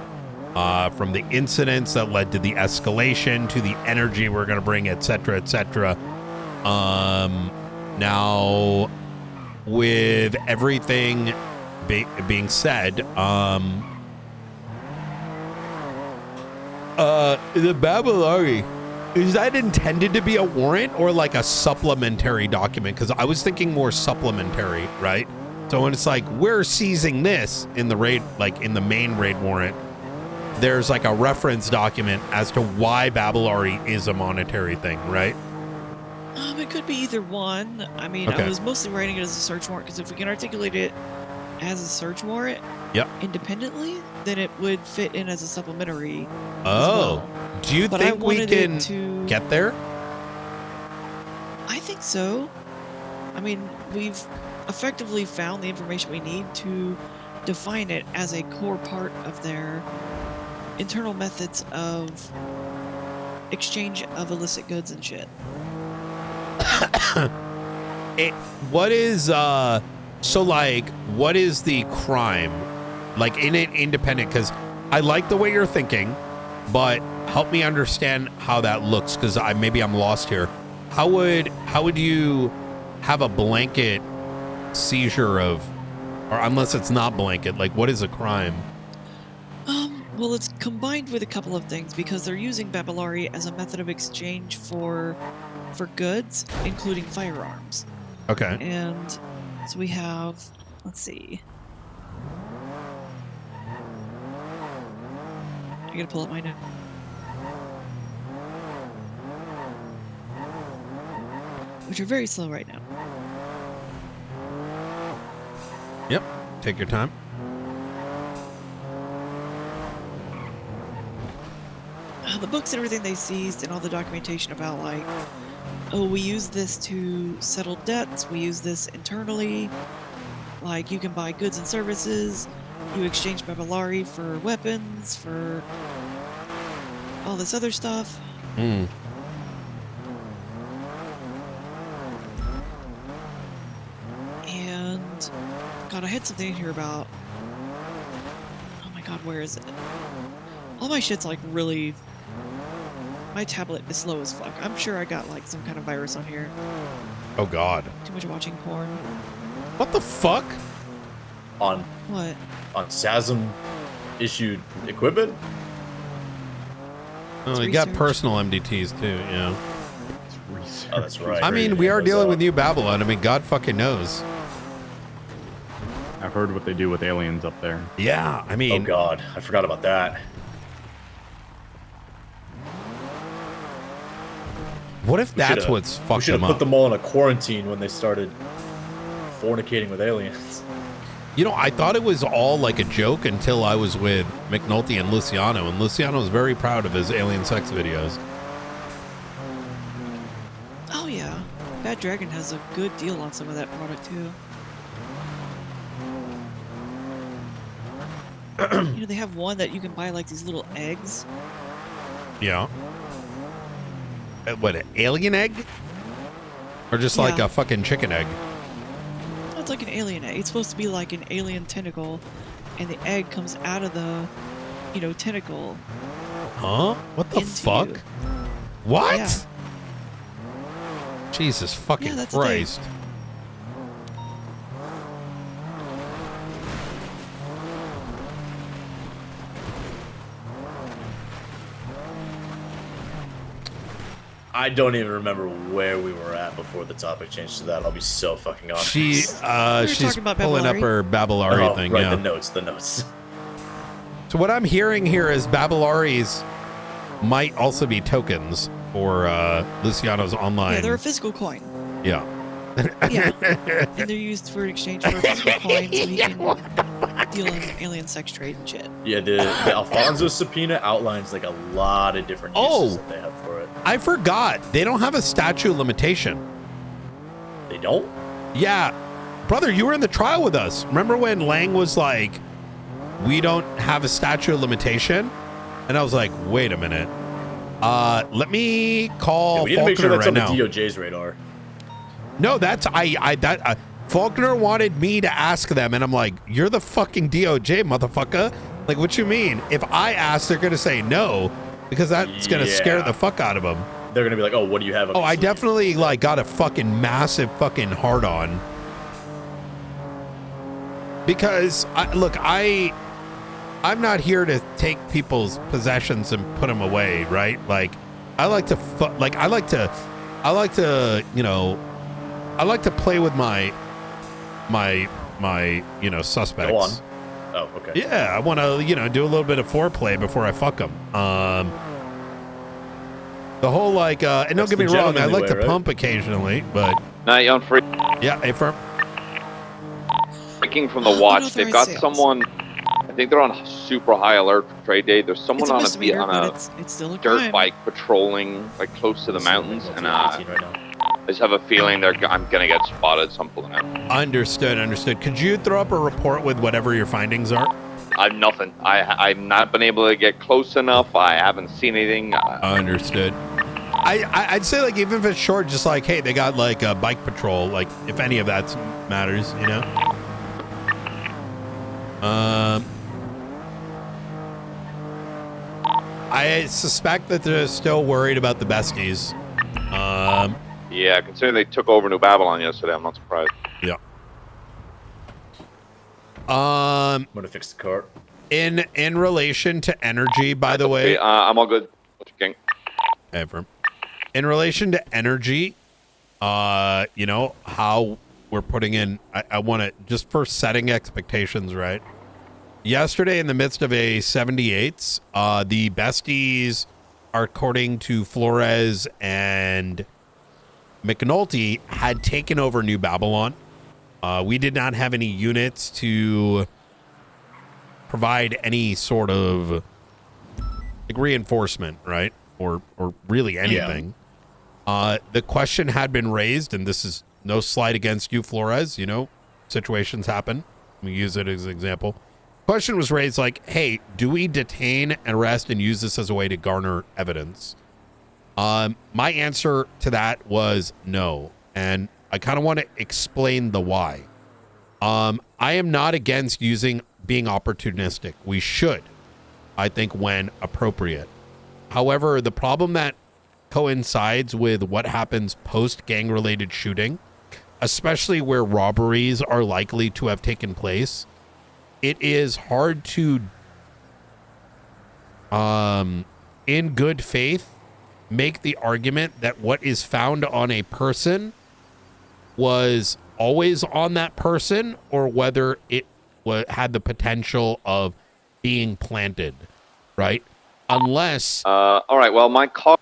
from the incidents that led to the escalation to the energy we're going to bring, etc., etc. Now, with everything being said, the Babylari, is that intended to be a warrant or like a supplementary document? Because I was thinking more supplementary, right? So when it's like, we're seizing this in the raid, like in the main raid warrant, there's like a reference document as to why Babylari is a monetary thing, right? It could be either one. I mean, I was mostly writing it as a search warrant because if we can articulate it as a search warrant independently, then it would fit in as a supplementary. Do you think we can get there? I think so. I mean, we've effectively found the information we need to define it as a core part of their internal methods of exchange of illicit goods and shit. What is what is the crime like in an independent? Because I like the way you're thinking, but help me understand how that looks, because maybe I'm lost here. How would you have a blanket seizure of, or unless it's not blanket, like what is a crime? Well, it's combined with a couple of things because they're using Babylari as a method of exchange for goods, including firearms. Okay. And so we have, let's see. I gotta pull up my note. Which are very slow right now. Yep. Take your time. the books and everything they seized and all the documentation about like, oh, we use this to settle debts, we use this internally, like you can buy goods and services, you exchange Babylari for weapons, for all this other stuff. Mm. And God, I had something in here about, oh my God, where is it? All my shit's like really, my tablet is slow as fuck. I'm sure I got like some kind of virus on here. Oh God. Too much watching porn. What the fuck? On what? On SASM issued equipment? Oh, you got personal MDTs too, yeah. Oh, that's right. I mean, we are dealing with New Babylon. I mean, God fucking knows. I've heard what they do with aliens up there. Yeah, I mean... Oh, God. I forgot about that. What if that's what's fucked them up? We should have put them all in a quarantine when they started fornicating with aliens. You know, I thought it was all like a joke until I was with McNulty and Luciano, and Luciano was very proud of his alien sex videos. Oh yeah, Bad Dragon has a good deal on some of that product too. You know, they have one that you can buy like these little eggs. Yeah. What, an alien egg? Or just like a fucking chicken egg? It's like an alien egg. It's supposed to be like an alien tentacle, and the egg comes out of the, you know, tentacle. Huh? What the fuck? You. What? Yeah. Jesus fucking that's Christ. I don't even remember where we were at before the topic changed to that. I'll be so fucking honest. She's pulling up her Babylari thing. Right, yeah. the notes. So what I'm hearing here is Babylaris might also be tokens for Luciano's online. Yeah, they're a physical coin. Yeah. Yeah, and they're used for exchange for a physical coin, so you can deal in alien sex trade and shit. Yeah, the Alfonso subpoena outlines like a lot of different uses that they have for it. I forgot. They don't have a statute of limitation. They don't? Yeah. Brother, you were in the trial with us. Remember when Lang was like, we don't have a statute of limitation? And I was like, wait a minute. Let me call we need to make sure Faulkner that's right on now. the DOJ's radar. No, that's Faulkner wanted me to ask them, and I'm like, you're the fucking DOJ, motherfucker. Like, what you mean? If I ask, they're gonna say no, because that's gonna scare the fuck out of them. They're gonna be like, oh, what do you have? Oh, I definitely like got a fucking massive fucking hard on. Because I'm not here to take people's possessions and put them away, right? Like, I like to you know, I like to play with my you know, suspects. Go on. Oh, okay. Yeah, I want to, you know, do a little bit of foreplay before I fuck them. The whole like, and don't get me wrong, I like to pump occasionally, but. Nah, you're on free. Yeah, A-firm. Breaking from the watch, they've got someone. I think they're on super high alert for trade day. There's someone on a dirt bike patrolling like close to the mountains, and I just have a feeling I'm gonna get spotted. So I'm pulling out. Understood. Could you throw up a report with whatever your findings are? I've nothing. I've not been able to get close enough. I haven't seen anything. Understood. I'd say like even if it's short, just like hey, they got like a bike patrol. Like if any of that matters, you know. I suspect that they're still worried about the besties. Yeah, considering they took over New Babylon yesterday, I'm not surprised. Yeah. I'm gonna fix the cart. In relation to energy, by the way. I'm all good. Ever. In relation to energy, you know how we're putting in. I want to just for setting expectations, right? Yesterday, in the midst of a 78s, the besties, according to Flores and McNulty, had taken over New Babylon. We did not have any units to provide any sort of like reinforcement, right? Or really anything. The question had been raised, and this is no slight against you, Flores. You know, situations happen. We use it as an example. Question was raised like, hey, do we detain, arrest, and use this as a way to garner evidence? My answer to that was no. And I kind of want to explain the why. I am not against being opportunistic. We should, I think, when appropriate. However, the problem that coincides with what happens post gang related shooting, especially where robberies are likely to have taken place, it is hard to, in good faith, make the argument that what is found on a person was always on that person, or whether it had the potential of being planted, right? Unless all right, well, my car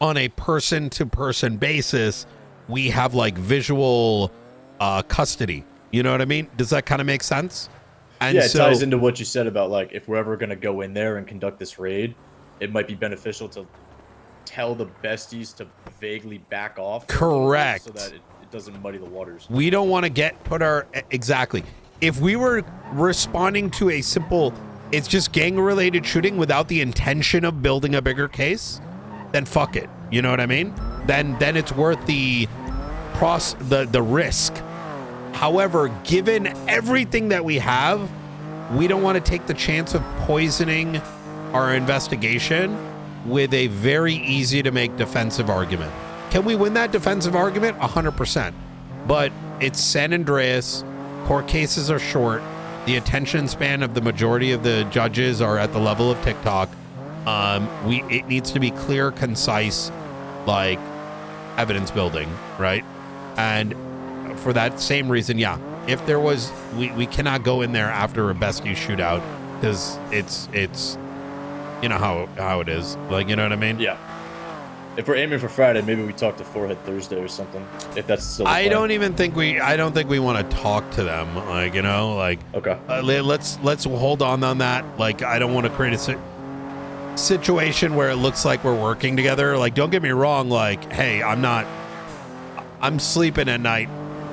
on a person-to-person basis, we have like visual custody. You know what I mean? Does that kind of make sense? And yeah, it ties into what you said about like if we're ever going to go in there and conduct this raid, it might be beneficial to tell the besties to vaguely back off. Correct. So that it doesn't muddy the waters. We don't want to exactly. If we were responding to a simple, it's just gang-related shooting without the intention of building a bigger case, then fuck it. You know what I mean? Then it's worth the risk. However, given everything that we have, we don't want to take the chance of poisoning our investigation with a very easy to make defensive argument. Can we win that defensive argument? 100%. But it's San Andreas. Court cases are short. The attention span of the majority of the judges are at the level of TikTok. It needs to be clear, concise, like evidence building, right? And for that same reason, yeah, if there was, we cannot go in there after a bestie shootout, because it's you know how it is, like, you know what I mean? Yeah. If we're aiming for Friday, maybe we talk to Forehead Thursday or something. If that's still the plan. I don't think we want to talk to them, like, you know, like, okay. Let's hold on that. Like, I don't want to create a situation where it looks like we're working together. Like, don't get me wrong, like, hey, I'm sleeping at night.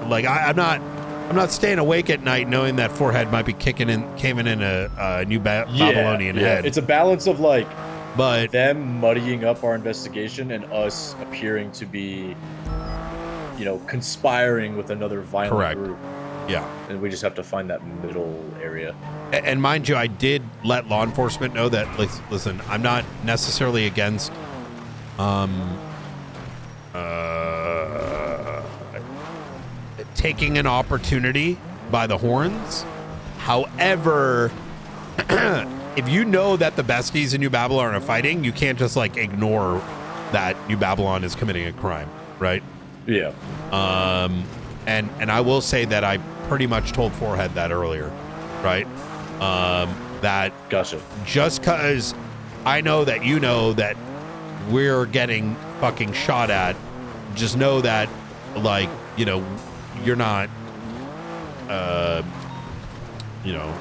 Like, I'm not staying awake at night knowing that Forehead might be caving in a new Babylonian head. It's a balance of like, but them muddying up our investigation and us appearing to be, you know, conspiring with another violent group. Yeah. And we just have to find that middle area. And mind you, I did let law enforcement know that, like, listen, I'm not necessarily against taking an opportunity by the horns. However, if you know that the besties in New Babylon are fighting, you can't just like ignore that New Babylon is committing a crime, right? Yeah. And I will say that I pretty much told Forehead that earlier, right? That gotcha. Just because I know that you know that we're getting fucking shot at, just know that, like, you know, you're not, you know,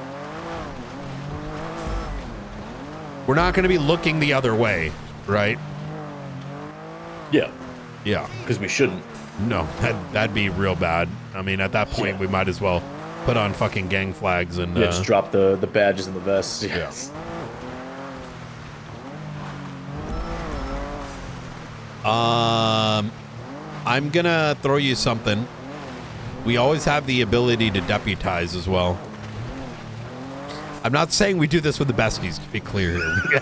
we're not going to be looking the other way, right? Yeah. Yeah. Because we shouldn't. No, that'd be real bad. I mean, at that point, we might as well put on fucking gang flags and just drop the badges and the vests. Yes. I'm gonna throw you something. We always have the ability to deputize as well. I'm not saying we do this with the besties, to be clear here.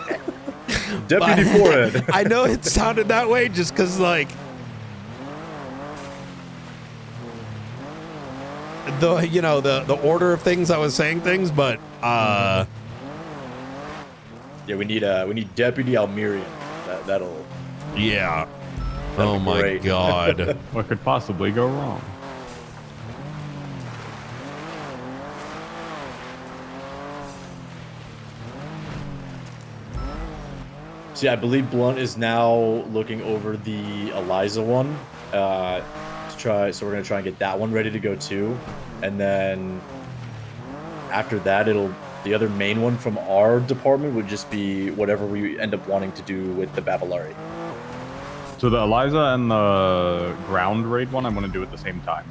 Deputy Forehead. I know it sounded that way just because, like, the order of things I was saying things, but yeah, we need Deputy Almerian. That'll. Yeah. Oh my great. God. What could possibly go wrong? See, I believe Blunt is now looking over the Eliza one to try. So we're gonna try and get that one ready to go too, and then after that, it'll The other main one from our department would just be whatever we end up wanting to do with the Babylari. So the Eliza and the ground raid one, I want to do at the same time.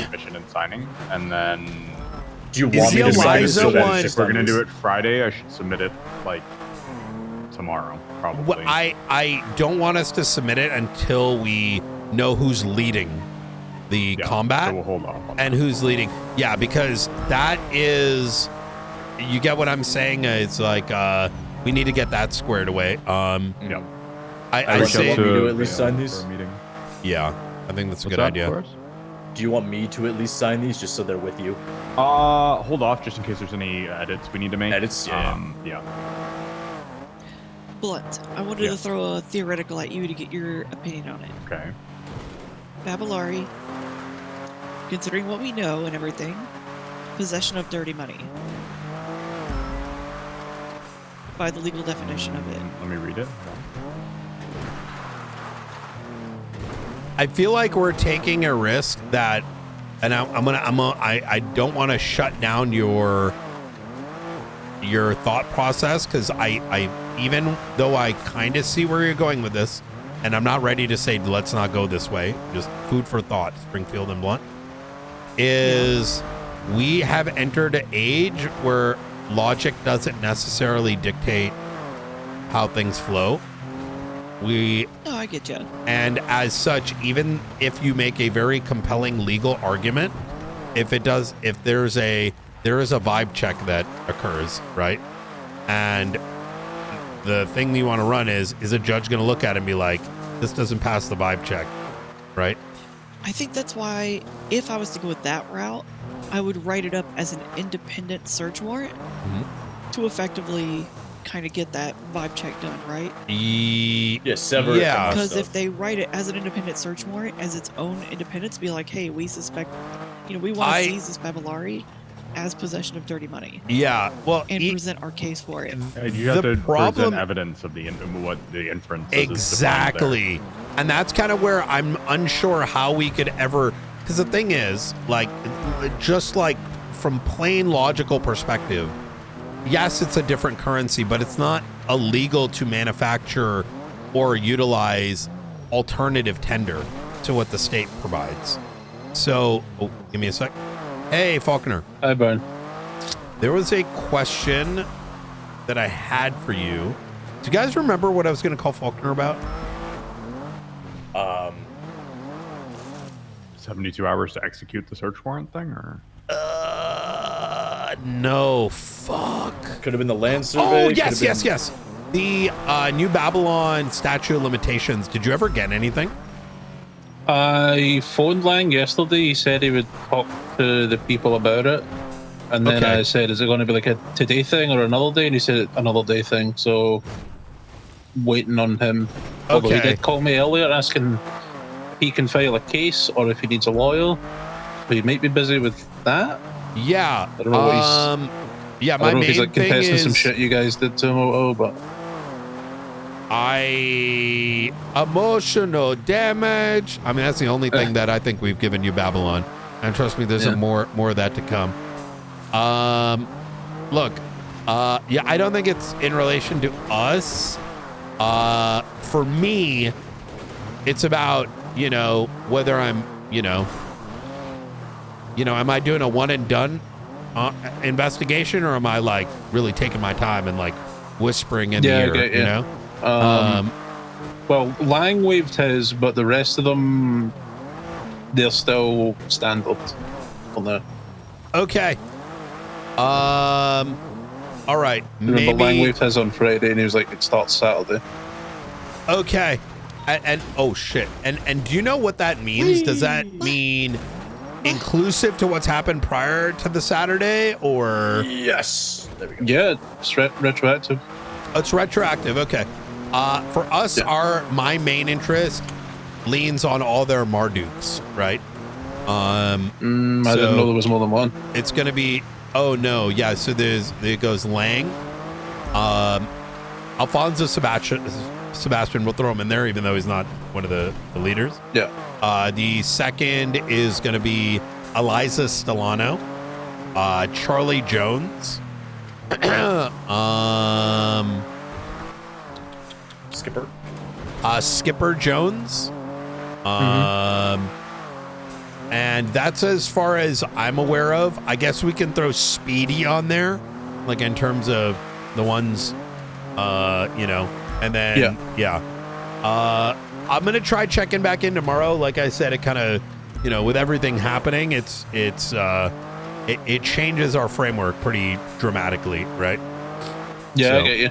Submission and signing, and then. Do you want me to sign it so that If we're gonna do it Friday, I should submit it like tomorrow, probably. Well, I don't want us to submit it until we know who's leading the combat. So we'll hold off on and who's leading. Yeah, because that is, you get what I'm saying? It's like we need to get that squared away. Yeah. I say to at least sign these. Yeah, I think that's a good idea. Do you want me to at least sign these just so they're with you? Hold off just in case there's any edits we need to make. Edits, yeah. Blunt, I wanted to throw a theoretical at you to get your opinion on it. Okay. Babylari, considering what we know and everything, possession of dirty money. By the legal definition of it. Let me read it. I feel like we're taking a risk that, and I don't want to shut down your thought process, because I even though I kind of see where you're going with this, and I'm not ready to say let's not go this way, just food for thought, Springfield and Blunt, is we have entered an age where logic doesn't necessarily dictate how things flow. Oh, I get you. And as such, even if you make a very compelling legal argument, if there is a vibe check that occurs, right? And the thing that you want to run is a judge going to look at it and be like, this doesn't pass the vibe check, right? I think that's why, if I was to go with that route, I would write it up as an independent search warrant to effectively kind of get that vibe check done, right? Sever it from Because stuff. if they write it as an independent search warrant, as its own independence, be like, hey, we suspect, we want to seize this Babylari as possession of dirty money. Yeah, well, and present our case for it. You have to present evidence of what the inference is. Exactly. And that's kind of where I'm unsure how we could ever, because the thing is, like, just like from plain logical perspective, yes, it's a different currency, but it's not illegal to manufacture or utilize alternative tender to what the state provides. So, give me a sec. Hey, Faulkner. Hi, Brian. There was a question that I had for you. Do you guys remember what I was going to call Faulkner about? 72 hours to execute the search warrant thing, or? No, fuck. Could have been the land survey. Oh, yes. The New Babylon statute of limitations. Did you ever get anything? I phoned Lang yesterday. He said he would talk to the people about it. And then I said, is it going to be like a today thing or another day? And he said another day thing. So, waiting on him. Although he did call me earlier asking if he can file a case or if he needs a lawyer. But he might be busy with that. Yeah. I don't know what he's... Yeah, I my don't know if he's main like thing contesting some is shit you guys did to him, but... Emotional damage. I mean, that's the only thing that I think we've given you, Babylon. And trust me, there's more of that to come. Look, I don't think it's in relation to us. For me, it's about, whether I'm, am I doing a one and done investigation, or am I like really taking my time and like whispering in the ear, Well, Lang waived his, but the rest of them, they're still standard on there. Okay. All right. Remember, Lang waived his on Friday, and he was like, it starts Saturday. Okay. And oh shit. And do you know what that means? Does that mean inclusive to what's happened prior to the Saturday, or? Yes. There we go. Yeah, it's retroactive. It's retroactive. Okay. For us, my main interest leans on all their Mardukes, right? I didn't know there was more than one. It's going to be, oh no, yeah. So there goes Lang, Alfonso Sebastian. We'll throw him in there, even though he's not one of the leaders. Yeah. The second is going to be Eliza Stellano. Charlie Jones, Skipper. Skipper Jones. And that's as far as I'm aware of. I guess we can throw Speedy on there, like in terms of the ones, you know, and then, I'm going to try checking back in tomorrow. Like I said, it kind of, you know, with everything happening, it changes our framework pretty dramatically, right? Yeah, I get you.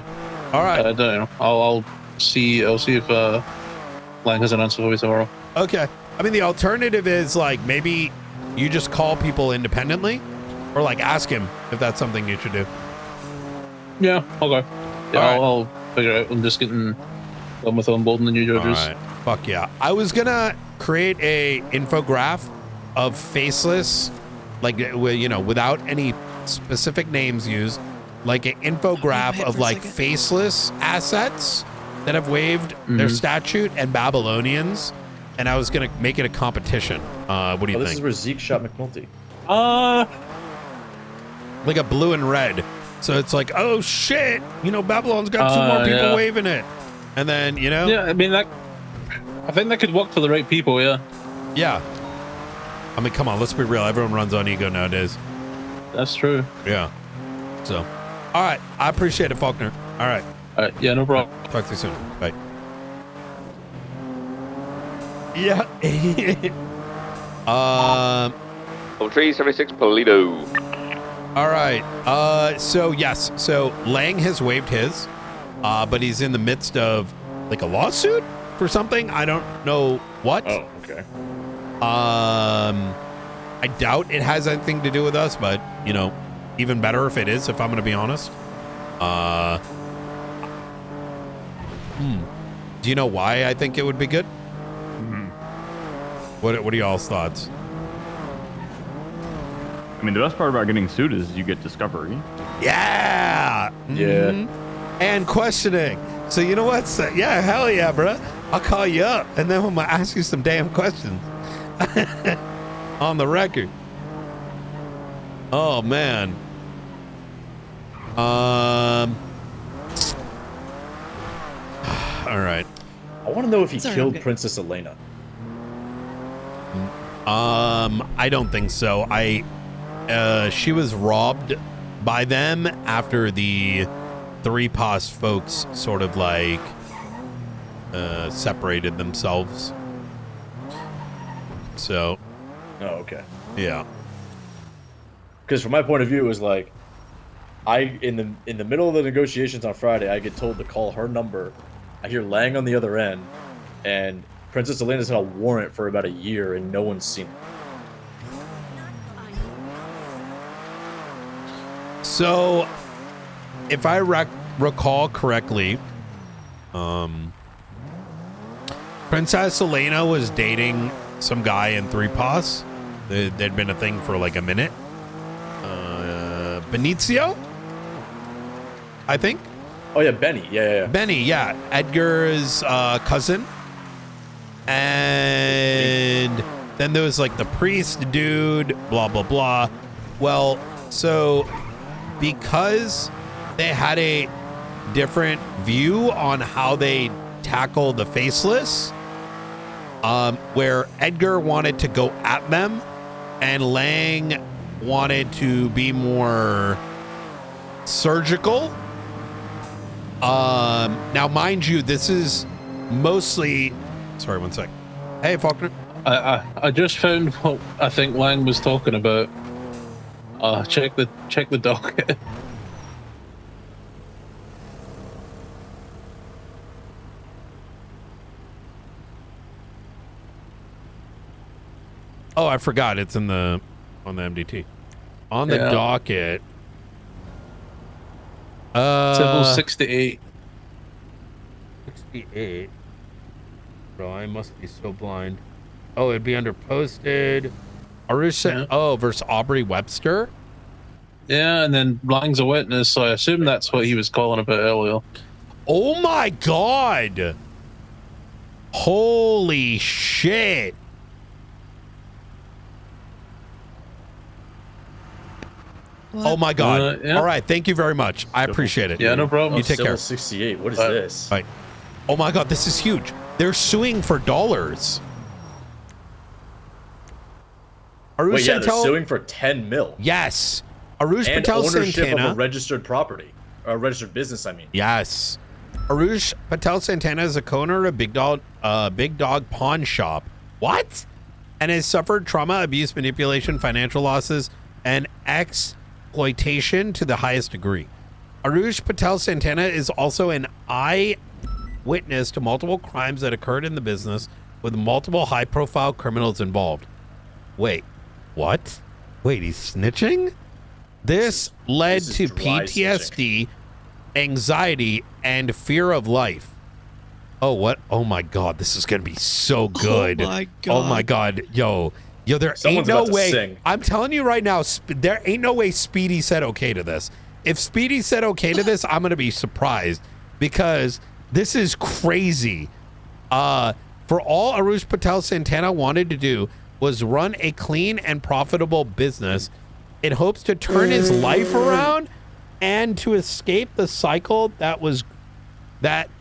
All right. I don't know. I'll see if Lang has an answer for me tomorrow. Okay. I mean, the alternative is like maybe you just call people independently, or like ask him if that's something you should do. Yeah, okay. Yeah, I'll figure it out. I'm just getting done with onboarding the new judges. All right. Fuck yeah. I was gonna create a infograph of faceless, like, you know, without any specific names used, like an infograph of like faceless assets that have waived their statute and Babylonians. And I was gonna make it a competition. What do you think? This is where Zeke shot McNulty. Like a blue and red. So it's like, oh shit, you know, Babylon's got 2 more people waving it, and then, you know. Yeah, I mean I think that could work for the right people. Yeah. Yeah. I mean, come on, let's be real. Everyone runs on ego nowadays. That's true. Yeah. So, all right. I appreciate it, Faulkner. All right. All right. Yeah, no problem. Talk to you soon. Bye. Yeah. 376 Polito. All right. So yes. So Lang has waived his, but he's in the midst of like a lawsuit for something. I don't know what. Oh, okay. I doubt it has anything to do with us, but you know, even better if it is. If I'm going to be honest. Do you know why I think it would be good? What are y'all's thoughts? I mean, the best part about getting sued is you get discovery. Yeah. Yeah. And questioning. So you know what? Yeah, hell yeah, bro. I'll call you up, and then I'm gonna ask you some damn questions on the record. Oh man. All right. I want to know if he killed Princess Elena. I don't think so. She was robbed by them after the 3POS folks sort of like separated themselves. So. Oh, okay. Yeah. Because from my point of view, it was like, in the middle of the negotiations on Friday, I get told to call her number. I hear Lang on the other end, and Princess Elena's had a warrant for about a year, and no one's seen it. So, if I recall correctly, Princess Elena was dating some guy in 3POS. They'd been a thing for like a minute. Benicio, I think. Oh yeah, Benny. Yeah. Benny, yeah. Edgar's cousin. And then there was like the priest dude, blah, blah, blah. Well, so because they had a different view on how they tackle the faceless, where Edgar wanted to go at them and Lang wanted to be more surgical. Now, mind you, this is mostly... Sorry, one sec. Hey, Faulkner. I just found what I think Lang was talking about. Check the docket. Oh, I forgot. It's on the MDT. On the docket. Civil 68. 68. Bro, I must be so blind. Oh, it'd be under posted. Arusha, versus Aubrey Webster. Yeah, and then Lang's a witness, so I assume that's what he was calling about earlier. Oh my god! Holy shit! Oh my God. Yeah. All right. Thank you very much. I appreciate it. Yeah, no problem. You take care. 68. What is this? Right. Oh my God. This is huge. They're suing for dollars. Wait, yeah, they're suing for 10 mil. Yes. Arush And Patel ownership Santana. of a registered property. Or a registered business, I mean. Yes. Arush Patel Santana is a co-owner of Big Dog Pawn Shop. What? And has suffered trauma, abuse, manipulation, financial losses, and exploitation to the highest degree. Arush Patel Santana is also an eyewitness to multiple crimes that occurred in the business with multiple high-profile criminals involved. Wait, what? Wait, he's snitching? This led to PTSD, anxiety, and fear of life. Oh, what? Oh my God, this is gonna be so good. Oh my God. Oh my God. Yo, there Someone's ain't no about to way. sing. I'm telling you right now, there ain't no way Speedy said okay to this. If Speedy said okay to this, I'm gonna be surprised because this is crazy. For all Arush Patel Santana wanted to do was run a clean and profitable business in hopes to turn his life around and to escape the cycle that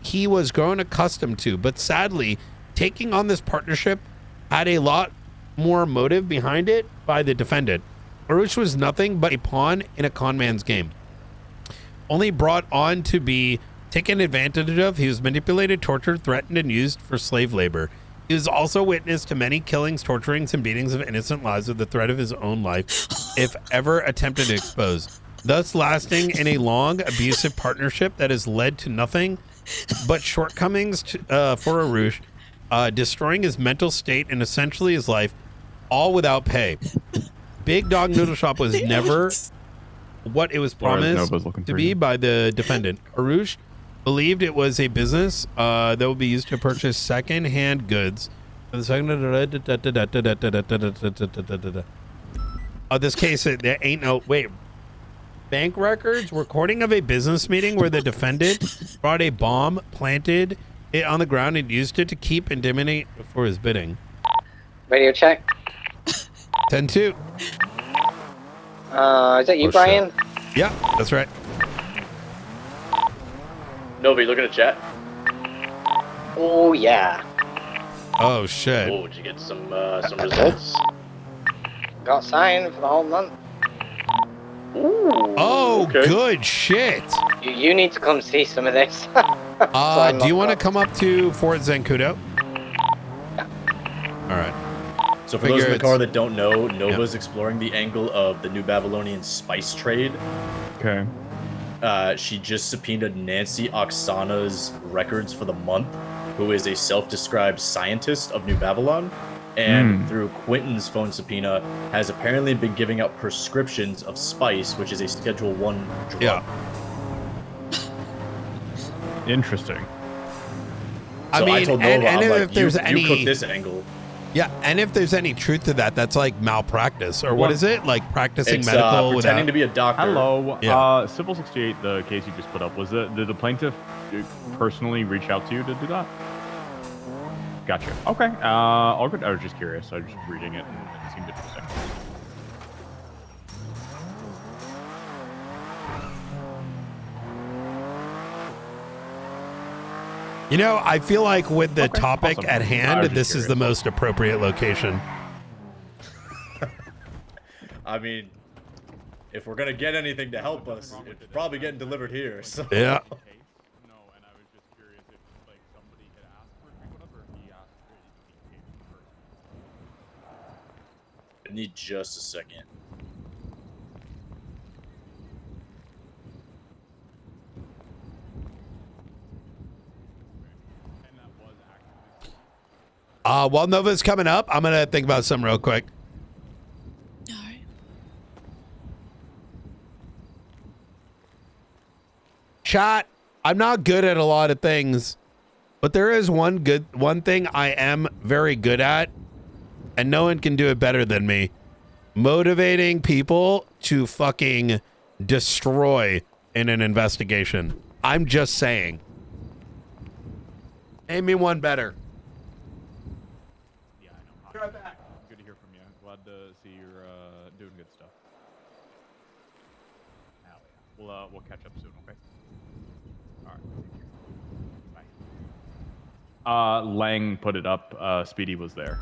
he was grown accustomed to. But sadly, taking on this partnership had a lot more motive behind it by the defendant. Arush was nothing but a pawn in a con man's game. Only brought on to be taken advantage of, he was manipulated, tortured, threatened, and used for slave labor. He was also witness to many killings, torturings, and beatings of innocent lives with the threat of his own life if ever attempted to expose, thus lasting in a long, abusive partnership that has led to nothing but shortcomings for Arush, destroying his mental state and essentially his life, all without pay. Big Dog Noodle Shop was never what it was promised to be by the defendant. Arush believed it was a business that would be used to purchase second-hand goods. This case, there ain't no bank records, recording of a business meeting where the defendant brought a bomb, planted it on the ground, and used it to keep intimidate for his bidding. Radio check. 10-2. Is that you, Brian? Shit. Yeah, that's right. Nova, you looking at chat? Oh, yeah. Oh, shit. Oh, did you get some results? Got signed for the whole month. Ooh, oh, okay. Good shit. You need to come see some of this. Do you want to come up to Fort Zancudo? All right. So for those in the car that don't know, Nova's exploring the angle of the New Babylonian spice trade. Okay. She just subpoenaed Nancy Oksana's records for the month, who is a self-described scientist of New Babylon, and through Quentin's phone subpoena, has apparently been giving out prescriptions of spice, which is a Schedule 1 drug. Yeah. Interesting. I mean, told Nova, and I'm if like, there's you any cook this angle. Yeah, and if there's any truth to that, that's like malpractice, or what is it? Like practicing It's, medical pretending without... to be a doctor. Hello. Yeah. Civil 68, the case you just put up, did the plaintiff personally reach out to you to do that? Gotcha. Okay. All good. I was just curious. I was just reading it and it seemed interesting. You know, I feel like with the topic awesome. at I hand, was just this is the most appropriate location. I mean, if we're gonna get anything to help us, it's probably getting delivered here. So. Yeah. I need just a second. While Nova's coming up, I'm going to think about something real quick. Chat, I'm not good at a lot of things, but there is one thing I am very good at, and no one can do it better than me. Motivating people to fucking destroy in an investigation. I'm just saying. Name me one better. Good to hear from you. Glad to see you're doing good stuff. We'll catch up soon. Okay. All right. Bye. Lang put it up. Speedy was there.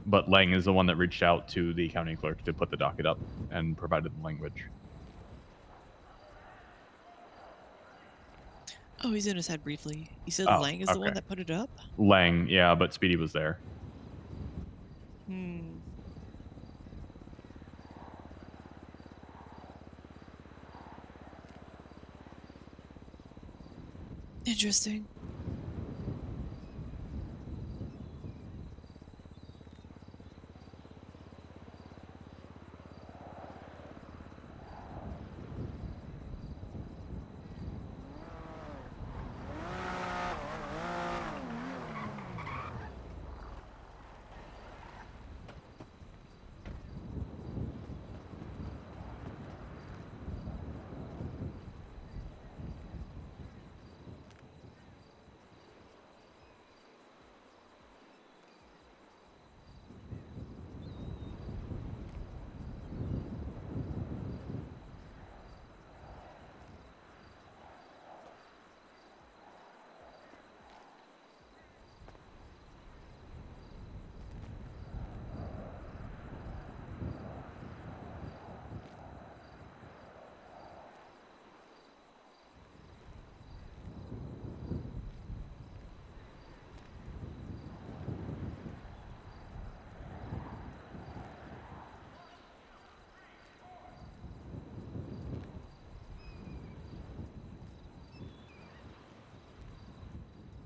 But Lang is the one that reached out to the county clerk to put the docket up and provided the language. Oh, he's in his head briefly. You said Oh, Lang is the one that put it up? Lang, yeah, but Speedy was there. Hmm. Interesting.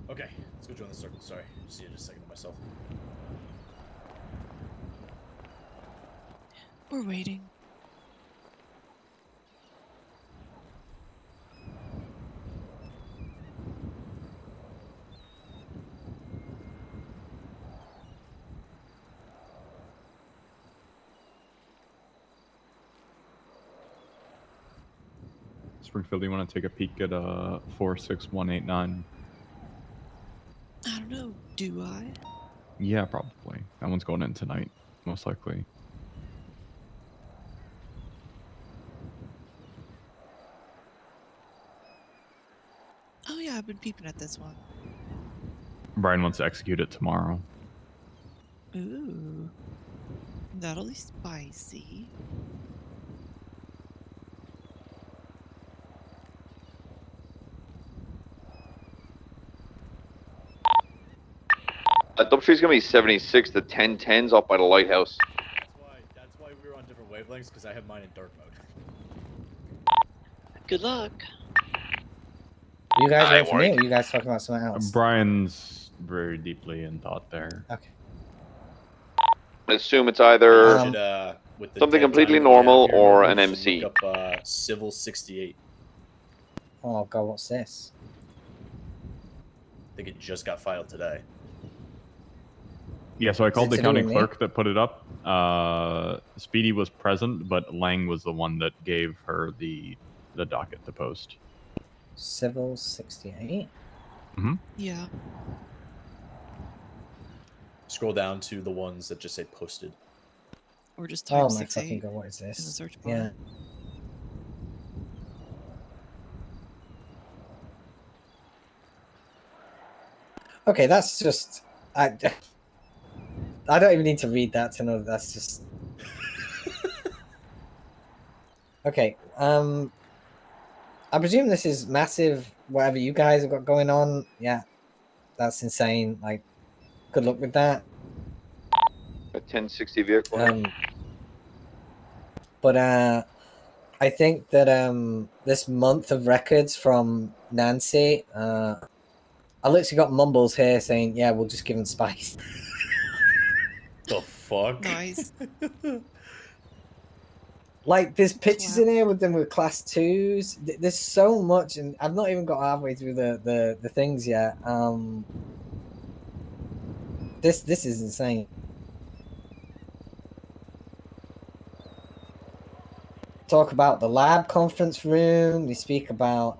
Okay, let's go join the circle. Sorry, just needed a second to myself. We're waiting. Springfield, do you want to take a peek at 46189? I don't know. Do I? Yeah, probably. That one's going in tonight, most likely. Oh yeah, I've been peeping at this one. Brian wants to execute it tomorrow. Ooh. That'll be spicy. Doubtree's gonna be 76. The 1010's up by the lighthouse. That's why we were on different wavelengths, because I have mine in dark mode. Good luck. You guys wait for me, or you guys talking about something else? Brian's very deeply in thought there. Okay. I assume it's either With the something dead completely time that we have normal here, or we an should MC. Look up Civil 68. Oh god, what's this? I think it just got filed today. Yeah, so I called it the to do county with me? clerk that put it up. Speedy was present, but Lang was the one that gave her the docket to post. Civil 68. Mm-hmm. Yeah. Scroll down to the ones that just say posted. Or just Oh type my 68 fucking god, what is in the this? search bar. Yeah. Okay, that's just I don't even need to read that to know that that's just okay. I presume this is massive. Whatever you guys have got going on, yeah, that's insane. Like, good luck with that. A 1060 vehicle. But I think that this month of records from Nancy, I literally got mumbles here saying, yeah, we'll just give them spice. The fuck? Nice. Like, there's pictures in here with them with class 2s. There's so much, and I've not even got halfway through the things yet. This is insane. Talk about the lab conference room. They speak about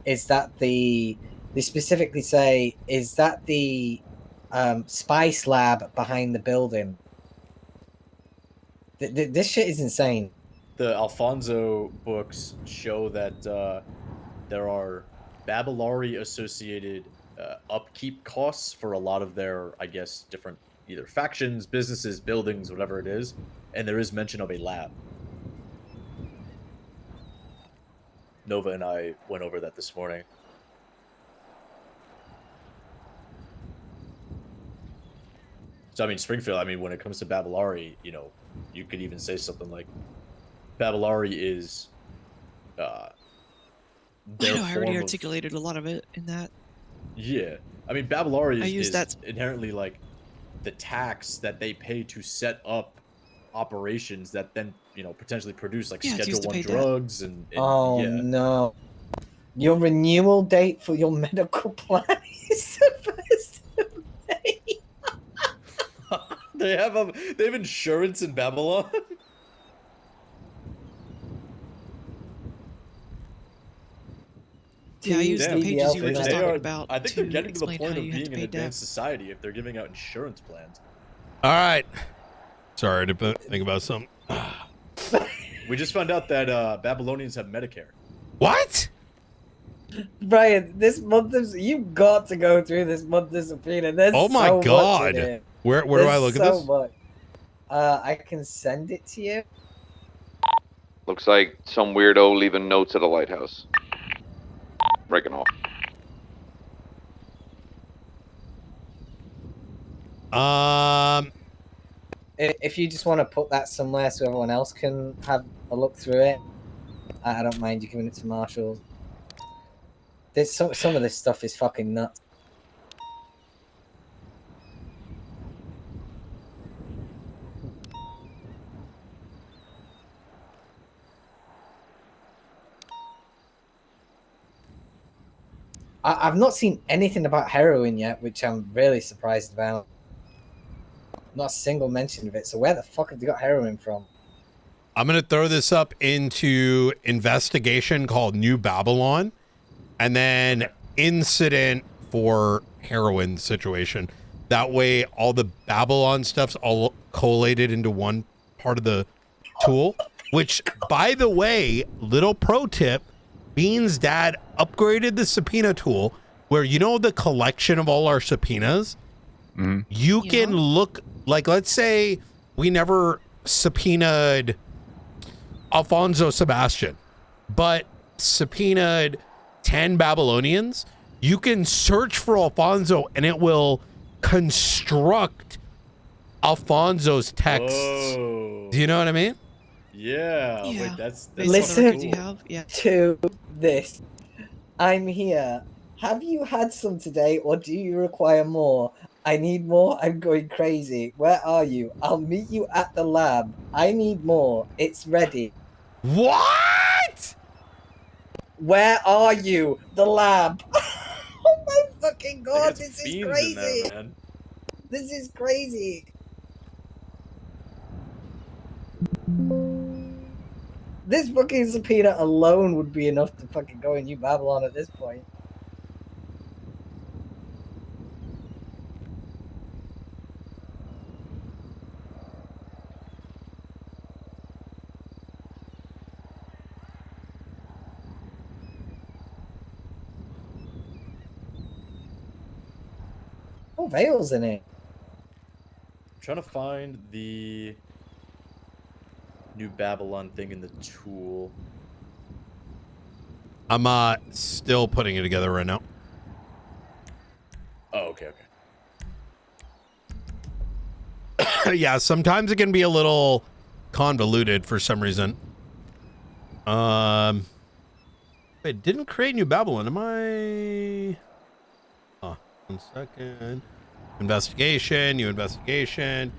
is that the they specifically say, is that the spice lab behind the building? This shit is insane. The Alfonso books show that there are Babylari associated upkeep costs for a lot of their, I guess, different either factions, businesses, buildings, whatever it is, and there is mention of a lab. Nova and I went over that this morning. So I mean, Springfield. I mean, when it comes to Babylari, you know, you could even say something like, Babylari is. I know, I already articulated a lot of it in that. Yeah, I mean, Babylari I use is that inherently like the tax that they pay to set up operations that then, you know, potentially produce like Schedule 1 drugs and oh yeah. no, your renewal date for your medical plan is supposed to be. They have insurance in Babylon. Yeah, I use the pages you were just talking about. I think they're getting to the explain point how of you have being to an pay advanced society if they're giving out insurance plans. All right. Sorry to think about something. We just found out that Babylonians have Medicare. What? Brian, this month you've got to go through this month of subpoena. There's Oh my so God. much in it. Where do I look at this? Much. I can send it to you. Looks like some weirdo leaving notes at a lighthouse. Breaking off. If you just want to put that somewhere so everyone else can have a look through it, I don't mind you giving it to Marshall. There's some of this stuff is fucking nuts. I've not seen anything about heroin yet, which I'm really surprised about. Not a single mention of it. So where the fuck have they got heroin from? I'm going to throw this up into investigation called New Babylon, and then incident for heroin situation. That way, all the Babylon stuff's all collated into one part of the tool, which, by the way, little pro tip, Bean's dad upgraded the subpoena tool where, you know, the collection of all our subpoenas, you can look, like, let's say we never subpoenaed Alfonso Sebastian, but subpoenaed 10 Babylonians. You can search for Alfonso and it will construct Alfonso's texts. Whoa. Do you know what I mean? Yeah. Wait, that's Listen cool. to this. I'm here. Have you had some today, or do you require more? I need more. I'm going crazy. Where are you? I'll meet you at the lab. I need more. It's ready. What? Where are you? The lab. Oh my fucking god! This is crazy. There, man. This is crazy. This fucking subpoena alone would be enough to fucking go in New Babylon at this point. Oh, Vale's in it. I'm trying to find the New Babylon thing in the tool. I'm still putting it together right now. Oh, okay. Yeah, sometimes it can be a little convoluted for some reason. Wait, didn't create New Babylon, am I? Oh, 1 second. Investigation, new investigation,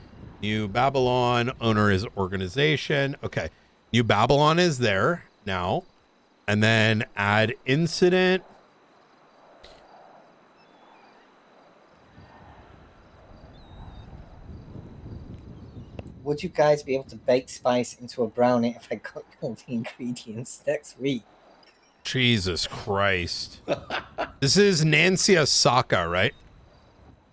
New Babylon, owner is organization. Okay, New Babylon is there now. And then add incident. Would you guys be able to bake spice into a brownie if I got all the ingredients next week? Jesus Christ. This is Nancy Osaka, right?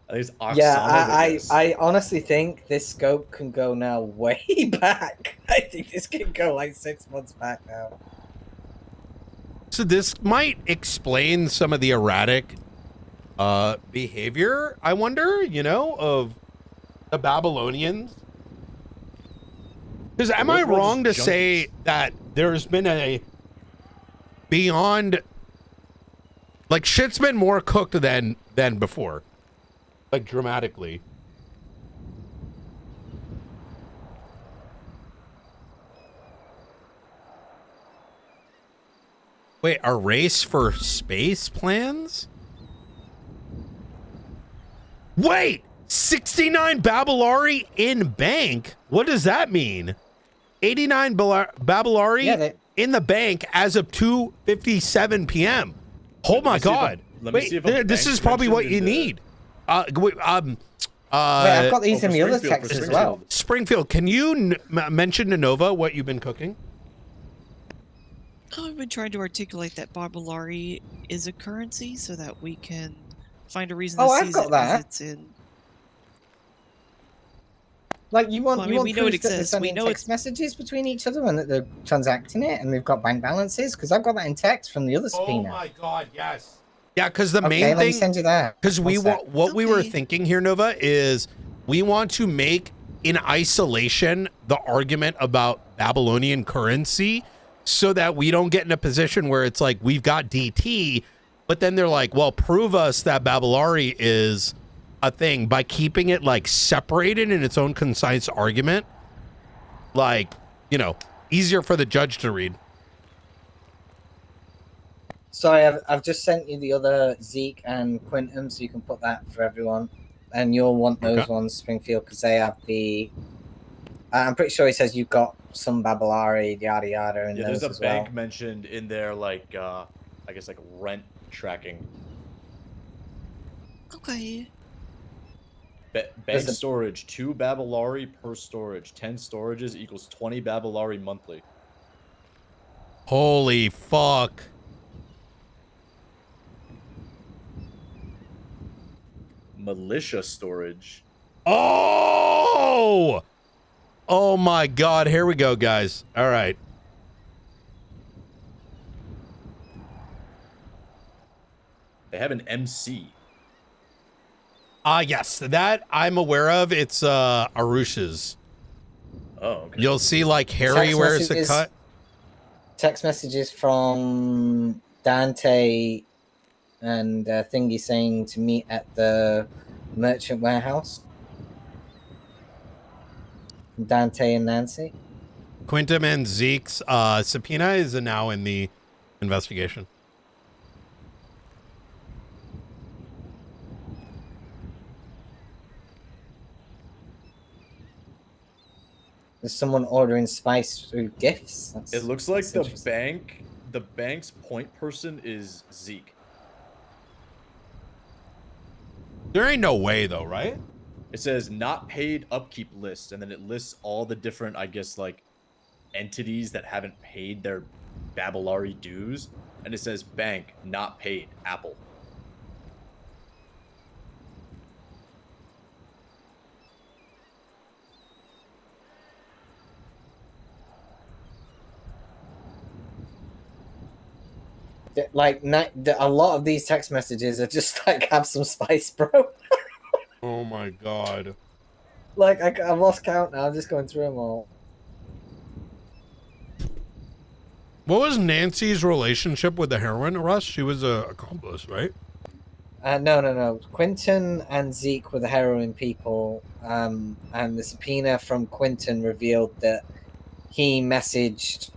I think it's Yeah, Oksana Witness. I honestly think this scope can go now way back. I think this can go like 6 months back now. So this might explain some of the erratic behavior, I wonder, you know, of the Babylonians. Because am I wrong to say that there's been a beyond, like, shit's been more cooked than before, like dramatically. Wait, a race for space plans? Wait, 69 Babylari in bank? What does that mean? 89 Babylari in the bank as of 2:57 p.m. Oh my God. Wait, this is probably what you need. Wait, I've got these in the other text as well. Springfield, can you mention to Nova what you've been cooking? I've been trying to articulate that Babylari is a currency so that we can find a reason to I've seize got it that. as it's in. Like you want, Well, I mean, we know it proof that they're exists. sending We know text messages between each other and that they're transacting it, and they've got bank balances. Because I've got that in text from the other subpoena. Oh my God, yes. Yeah, because the main let me thing, send you that. because we want what we were thinking here, Nova, is we want to make in isolation the argument about Babylonian currency, so that we don't get in a position where it's like we've got DT, but then they're like, well, prove us that Babylari is a thing by keeping it like separated in its own concise argument, like, you know, easier for the judge to read. Sorry, I've just sent you the other Zeke and Quintum, so you can put that for everyone. And you'll want those ones, Springfield, because they have the. I'm pretty sure he says you've got some Babylari, yada yada, and There's those a as bank well. mentioned in there, like I guess like rent tracking. Okay. Bank storage, 2 Babylari per storage. 10 storages equals 20 Babylari monthly. Holy fuck. Militia storage. Oh! Oh my God, here we go, guys. All right. They have an MC. Yes, that I'm aware of. It's Arush's. Oh, okay. You'll see like Harry Text wears a messages- cut. Text messages from Dante and Thingy saying to meet at the merchant warehouse. Dante and Nancy. Quintum and Zeke's subpoena is now in the investigation. There's someone ordering spice through gifts. It looks like the bank's point person is Zeke. There ain't no way though, right? It says not paid upkeep list, and then it lists all the different, I guess, like entities that haven't paid their Babylari dues, and it says bank not paid Apple. Like a lot of these text messages are just like, have some spice, bro. Oh my God. Like I've lost count now. I'm just going through them all. What was Nancy's relationship with the heroin arrest? She was a accomplice, right? No. Quinton and Zeke were the heroin people, and the subpoena from Quinton revealed that he messaged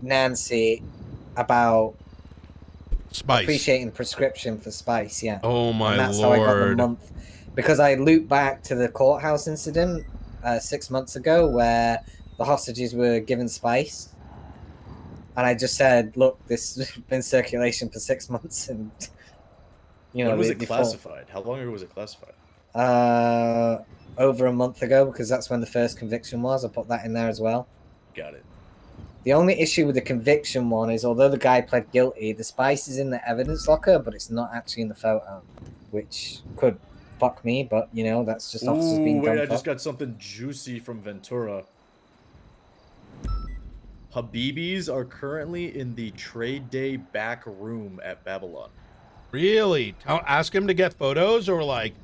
Nancy about spice, appreciating prescription for spice. Yeah. Oh my and that's Lord. how I got the month, because I looped back to the courthouse incident 6 months ago where the hostages were given spice, and I just said, "Look, this has been in circulation for 6 months," and you know, when was it classified? How long ago was it classified? Over a month ago, because that's when the first conviction was. I put that in there as well. Got it. The only issue with the conviction one is, although the guy pled guilty, the spice is in the evidence locker, but it's not actually in the photo, which could fuck me, but you know, that's just officers being dumb I fuck. just got something juicy from Ventura. Habibis are currently in the trade day back room at Babylon. Really? Ask him to get photos, or like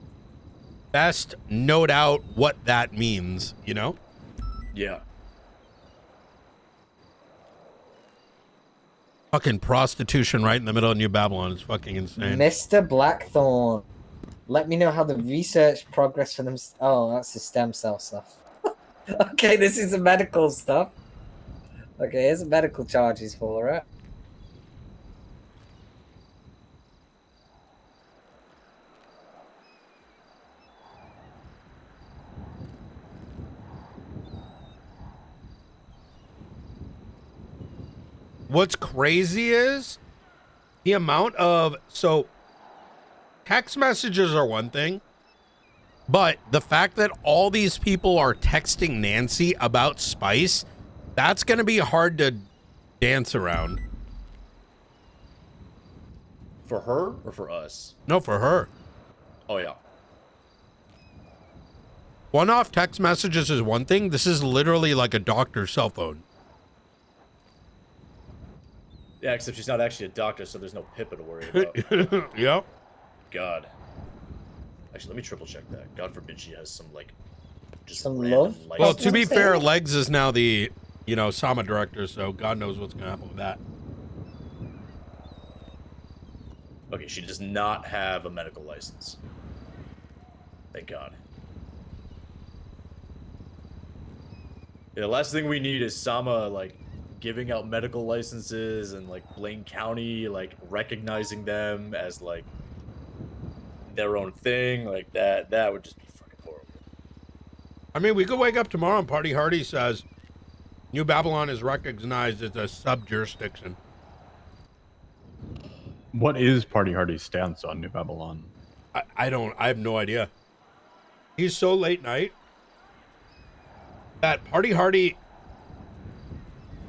best note out what that means, you know? Yeah. Fucking prostitution right in the middle of New Babylon is fucking insane. Mr. Blackthorn, let me know how the research progress for them. Oh, that's the stem cell stuff. Okay, this is the medical stuff. Okay, here's the medical charges for it. What's crazy is the amount of, so text messages are one thing, but the fact that all these people are texting Nancy about Spice, that's going to be hard to dance around. For her or for us? No, for her. Oh, yeah. One-off text messages is one thing. This is literally like a doctor's cell phone. Yeah, except she's not actually a doctor, so there's no HIPAA to worry about. Yep. God. Actually, let me triple check that. God forbid she has some, like, just some love. Well, to be fair, Legs is now the, you know, Sama director, so God knows what's going to happen with that. Okay, she does not have a medical license. Thank God. Yeah, the last thing we need is Sama, like, giving out medical licenses and, like, Blaine County, like, recognizing them as, like, their own thing. Like, that would just be fucking horrible. I mean, we could wake up tomorrow and Party Hardy says New Babylon is recognized as a sub-jurisdiction. What is Party Hardy's stance on New Babylon? I have no idea. He's so late night that Party Hardy,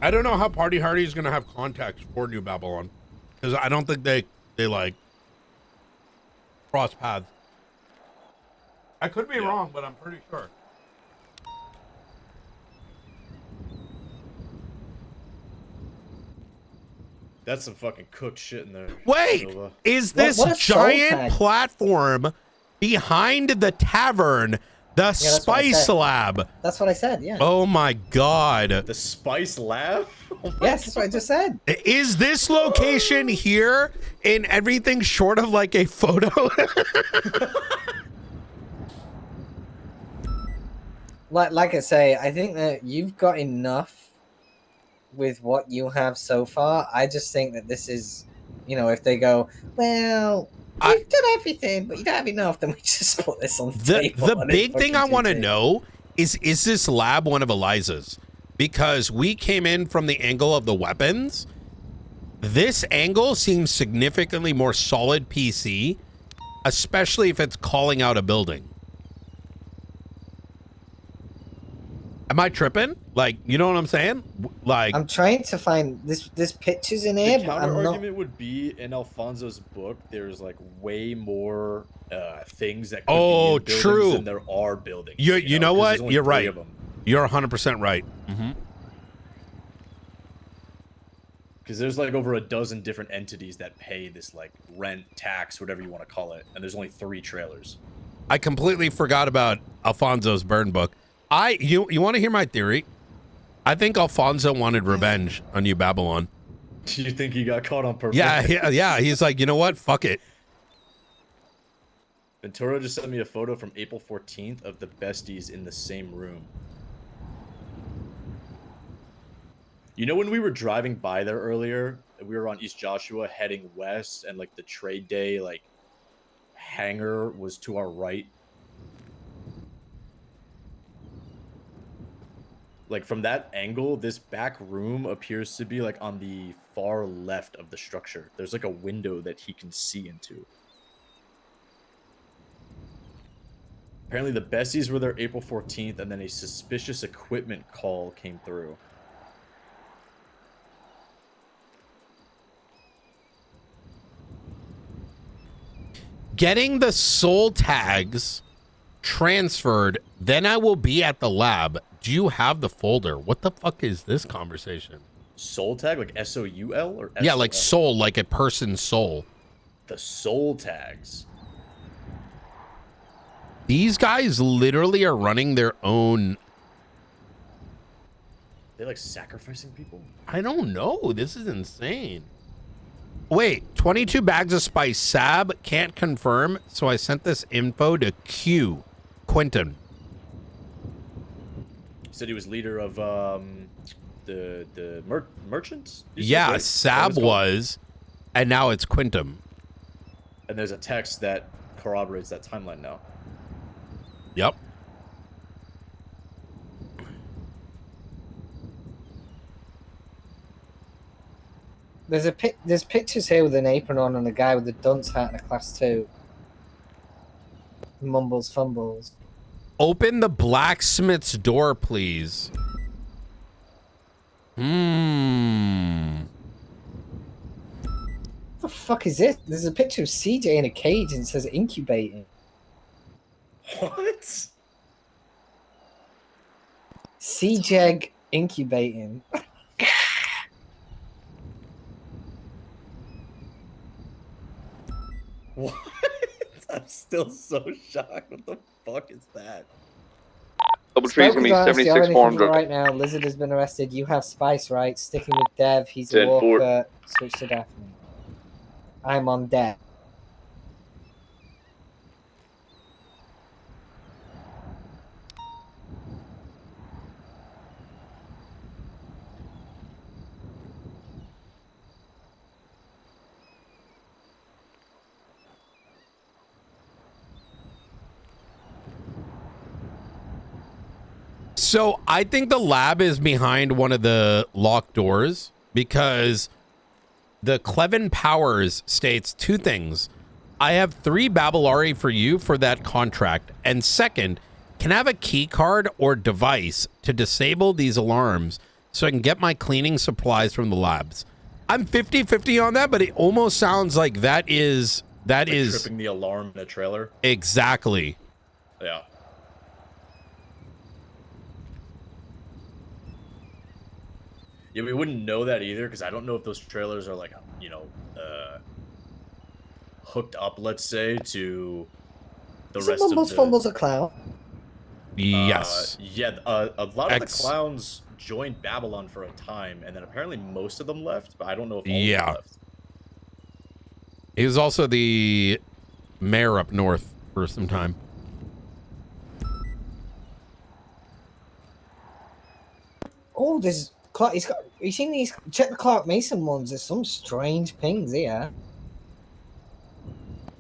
I don't know how Party Hardy is going to have contacts for New Babylon, because I don't think they like cross paths. I could be wrong, but I'm pretty sure. That's some fucking cooked shit in there. Wait, Nova. is this giant platform behind the tavern the Spice Lab? That's what I said, yeah. Oh my God. The Spice Lab? Oh yes, that's what I just said. Is this location here in everything short of like a photo? like I say, I think that you've got enough with what you have so far. I just think that this is, you know, if they go, well, we've done everything, but you don't have enough, then we just put this on the table. The big thing I want to know is this lab one of Eliza's? Because we came in from the angle of the weapons. This angle seems significantly more solid PC, especially if it's calling out a building. Am I tripping? Like, you know what I'm saying? Like, I'm trying to find this pictures in here, The but counter I'm not. argument would be in Alfonso's book. There's like way more things that could oh, be in buildings true. than there are buildings. You know 'cause what? there's only You're 3 right. of them. You're 100% right. Mm-hmm. Because there's like over a dozen different entities that pay this like rent, tax, whatever you want to call it, and there's only 3 trailers. I completely forgot about Alfonso's burn book. You want to hear my theory? I think Alfonso wanted revenge on New Babylon. Do you think he got caught on purpose? Yeah. He's like, you know what? Fuck it. Ventura just sent me a photo from April 14th of the besties in the same room. You know when we were driving by there earlier, we were on East Joshua heading west, and like the trade day like hangar was to our right. Like from that angle, this back room appears to be like on the far left of the structure. There's like a window that he can see into. Apparently the besties were there April 14th, and then a suspicious equipment call came through. getting the soul tags transferred, then I will be at the lab. Do you have the folder? What the fuck is this conversation? Soul tag, like S-O-U-L or S-O-L? Yeah, like soul, like a person's soul. The soul tags. These guys literally are running their own. They like sacrificing people? I don't know. This is insane. Wait, 22 bags of spice. Sab can't confirm, so I sent this info to Quentin. He said he was leader of the merchants? Yeah, Right? Sab was, and now it's Quintum. And there's a text that corroborates that timeline now. Yep. There's pictures here with an apron on and a guy with a dunce hat and a class 2. Mumbles fumbles. Open the blacksmith's door, please. What the fuck is this? There's a picture of CJ in a cage and it says incubating. What? CJ incubating. What? I'm still so shocked. What the fuck is that? Double trees gonna be 76 forms. Right now, Lizard has been arrested. You have Spice, right? Sticking with Dev. He's a 10-4. walker. Switch to Daphne. I'm on Dev. So I think the lab is behind one of the locked doors because the Clevin Powers states 2 things. I have 3 Babylari for you for that contract. And second, can I have a key card or device to disable these alarms so I can get my cleaning supplies from the labs? I'm 50-50 on that, but it almost sounds like that is tripping the alarm in a trailer. Exactly. Yeah. Yeah, we wouldn't know that either because I don't know if those trailers are like, you know, hooked up, let's say, to the rest of the... Fumbles a clown. Yes. Yeah, a lot of the clowns joined Babylon for a time, and then apparently most of them left, but I don't know if all of them left. He was also the mayor up north for some time. Oh, there's... He's got... You seen these... Check the Clark Mason ones. There's some strange pings here.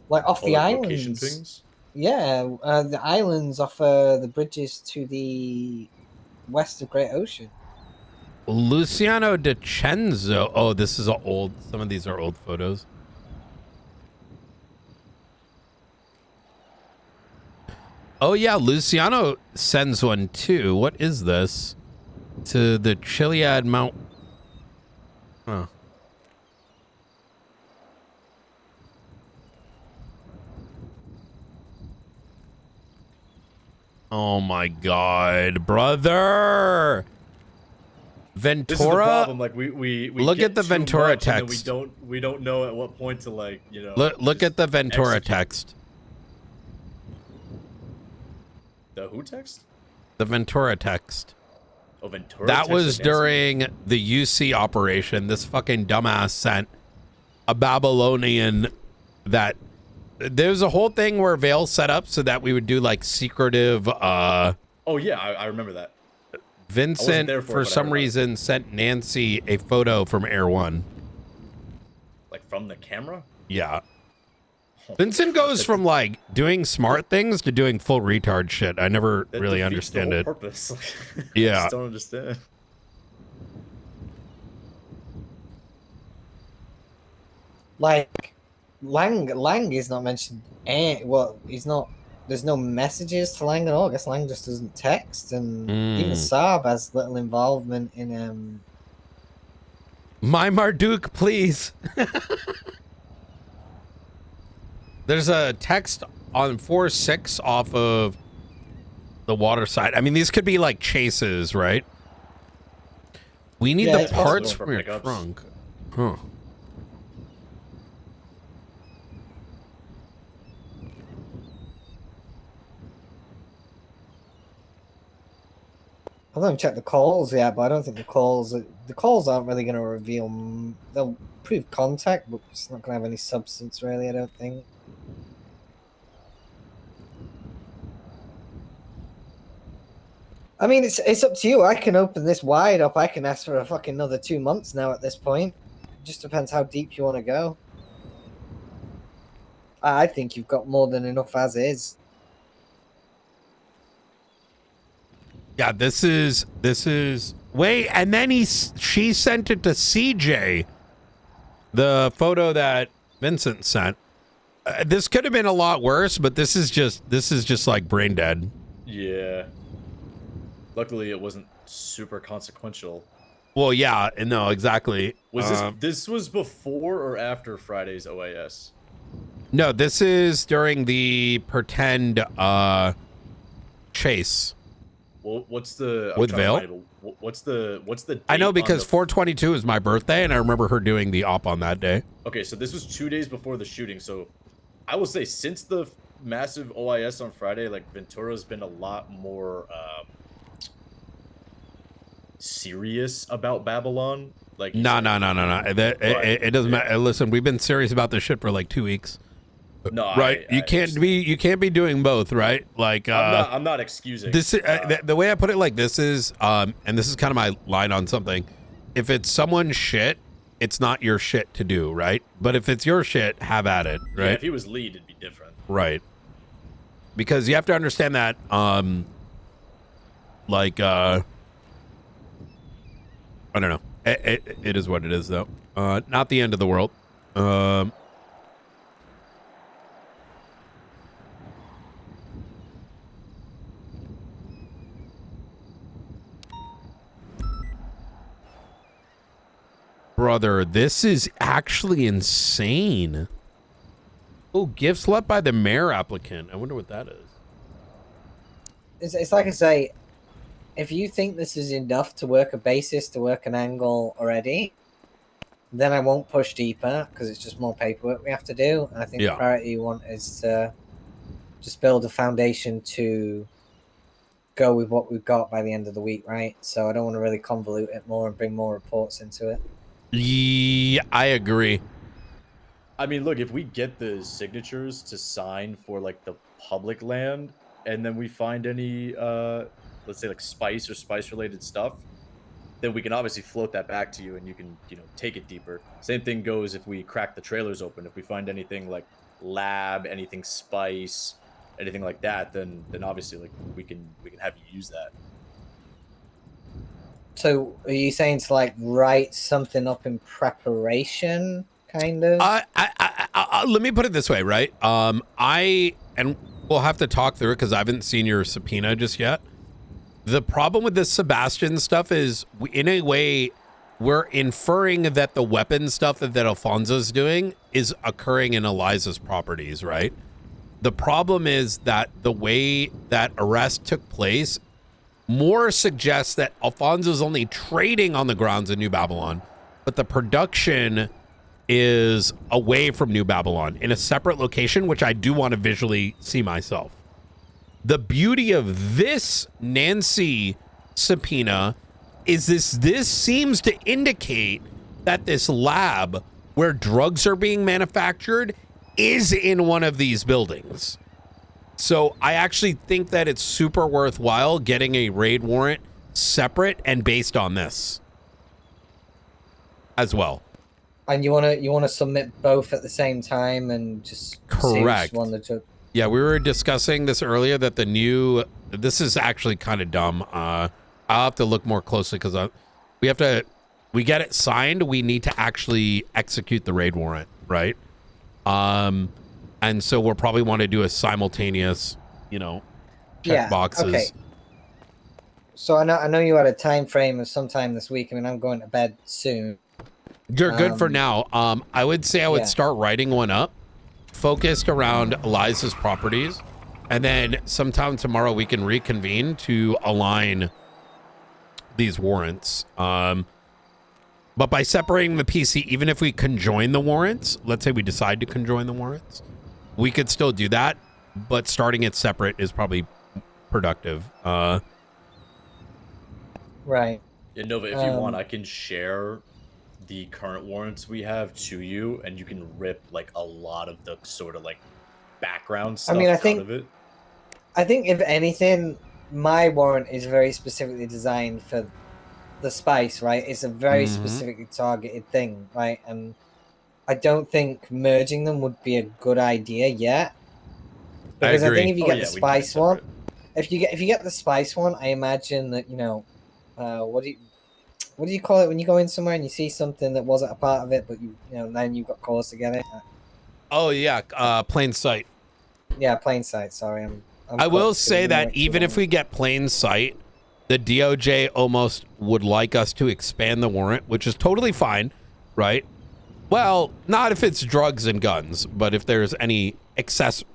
Like off the islands. Location pings? Yeah, the islands off the bridges to the west of Great Ocean. Luciano DiCenzo. Oh, this is old. Some of these are old photos. Oh, yeah. Luciano sends one too. What is this? To the Chiliad Mount. Oh. Oh my God, brother! Ventura. This is the problem. Like we look at the Ventura much, text. And then we don't know at what point to, like, you know. Look at the Ventura text. The who text? The Ventura text. Oh, Ventura. That was during the UC operation. This fucking dumbass sent a Babylonian that. There's a whole thing where Vale set up so that we would do like secretive. Oh yeah, I remember that. Vincent, for some reason, sent Nancy a photo from Air One. Like from the camera? Yeah. Vincent goes from like doing smart things to doing full retard shit. I never really understand it. Purpose. Yeah. I just don't understand. Like Lang is not mentioned. Well, he's not. There's no messages to Lang at all. I guess Lang just doesn't text, and even Saab has little involvement in. My Marduk, please. There's a text on 4-6 off of the water side. I mean, these could be like chases, right? We need the parts from your trunk. Huh. I haven't checked the calls yet, but I don't think the calls aren't really going to reveal. They'll prove contact, but it's not going to have any substance, really. I don't think. I mean, it's up to you. I can open this wide up. I can ask for a fucking another 2 months now. At this point, it just depends how deep you want to go. I think you've got more than enough as is. Yeah, this is wait, and then she sent it to CJ. The photo that Vincent sent. This could have been a lot worse, but this is just like brain dead. Yeah. Luckily, it wasn't super consequential. Well, yeah, no, exactly. Was this was before or after Friday's OAS? No, this is during the pretend chase. Well, what's the with Vale? What's the date I know because 4/22 is my birthday, and I remember her doing the op on that day. Okay, so this was 2 days before the shooting. So I will say, since the massive OIS on Friday, like Ventura's been a lot more serious about Babylon. Like No. It doesn't matter. Listen, we've been serious about this shit for like 2 weeks. No, right? You can't be doing both, right? Like I'm not excusing. This the way I put it like this is and this is kind of my line on something. If it's someone's shit, it's not your shit to do, right? But if it's your shit, have at it, right? Yeah, if he was lead, it'd be different. Right. Because you have to understand that like I don't know. It is what it is though. Not the end of the world. Brother, this is actually insane. Oh, gifts left by the mayor applicant. I wonder what that is. It's like I say, if you think this is enough to work a basis, to work an angle already, then I won't push deeper because it's just more paperwork we have to do. And I think the priority you want is to just build a foundation to go with what we've got by the end of the week, right? So I don't want to really convolute it more and bring more reports into it. Yeah, I agree. I mean, look, if we get the signatures to sign for like the public land, and then we find any, let's say like spice or spice related stuff, then we can obviously float that back to you and you can, take it deeper. Same thing goes if we crack the trailers open. If we find anything like lab, anything spice, anything like that, then obviously like we can have you use that. So are you saying to like write something up in preparation, kind of? Let me put it this way, right? And we'll have to talk through it because I haven't seen your subpoena just yet. The problem with this Sebastian stuff is, in a way, we're inferring that the weapon stuff that Alfonso's doing is occurring in Eliza's properties, right? The problem is that the way that arrest took place more suggests that Alfonso's only trading on the grounds of New Babylon, but the production is away from New Babylon in a separate location, which I do want to visually see myself. The beauty of this Nancy subpoena is this seems to indicate that this lab where drugs are being manufactured is in one of these buildings. So I actually think that it's super worthwhile getting a raid warrant separate and based on this as well. And you wanna submit both at the same time and just correct. See which one to... Yeah, we were discussing this earlier that this is actually kind of dumb. I'll have to look more closely because we get it signed. We need to actually execute the raid warrant, right? And so we'll probably want to do a simultaneous, check boxes. Okay. So I know you had a time frame of sometime this week. I mean, I'm going to bed soon. You're good for now. I would say I would start writing one up focused around Eliza's properties, and then sometime tomorrow we can reconvene to align these warrants. But by separating the PC, even if we conjoin the warrants, let's say we decide to conjoin the warrants, we could still do that, but starting it separate is probably productive. Right. Yeah, Nova, if you want, I can share the current warrants we have to you, and you can rip like a lot of the sort of like background stuff out of it. I think if anything, my warrant is very specifically designed for the spice, right? It's a very specifically targeted thing, right? And I don't think merging them would be a good idea yet. Because I think if you get the spice one, if you get the spice one, I imagine that, you know, what do you call it when you go in somewhere and you see something that wasn't a part of it, but you know, then you've got cause to get it? Oh yeah, plain sight. Yeah, plain sight. Sorry, I will say that even if we get plain sight, the DOJ almost would like us to expand the warrant, which is totally fine, right? Well, not if it's drugs and guns, but if there's any accessories.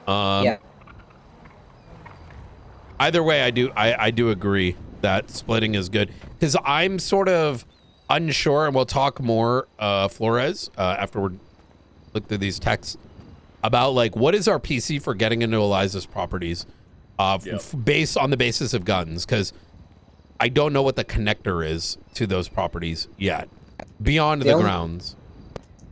Yeah. Either way, I do agree that splitting is good, because I'm sort of unsure, and we'll talk more, Flores, after we look through these texts, about like what is our PC for getting into Eliza's properties, based on the basis of guns, because I don't know what the connector is to those properties yet, beyond the grounds.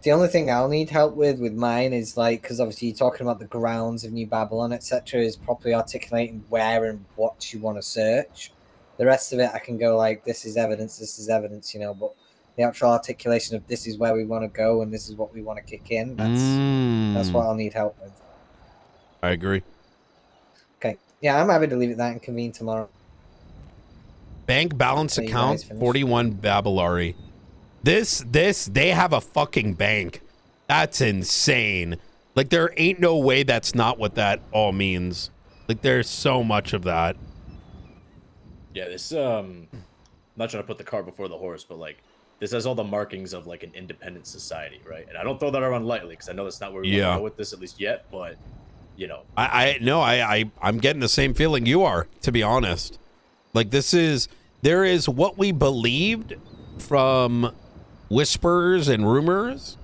The only thing I'll need help with mine is like, because obviously you're talking about the grounds of New Babylon, etc., is properly articulating where and what you want to search. The rest of it, I can go like, this is evidence, you know, but the actual articulation of this is where we want to go and this is what we want to kick in, that's what I'll need help with. I agree. Okay. Yeah, I'm happy to leave it that and convene tomorrow. Bank balance account 41 Babylari. They have a fucking bank. That's insane. Like, there ain't no way that's not what that all means. Like, there's so much of that. Yeah, this, I'm not trying to put the cart before the horse, but like, this has all the markings of like an independent society, right? And I don't throw that around lightly, because I know that's not where we want to go with this, at least yet, but, you know. I'm getting the same feeling you are, to be honest. Like, there is what we believed from whispers and rumors.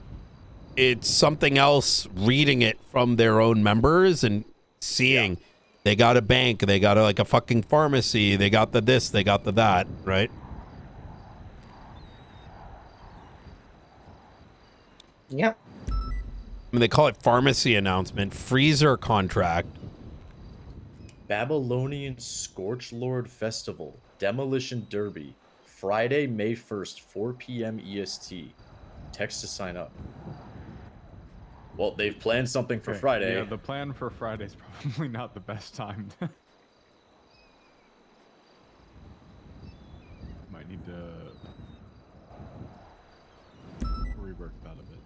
It's something else reading it from their own members and seeing they got a bank, they got like a fucking pharmacy, they got the this, they got the that, right? Yep. I mean, they call it pharmacy announcement, freezer contract. Babylonian Scorch Lord Festival, Demolition Derby, Friday, May 1st, 4 p.m. EST. Text to sign up. Well, they've planned something for Friday. Yeah, the plan for Friday is probably not the best time. Might need to rework that a bit.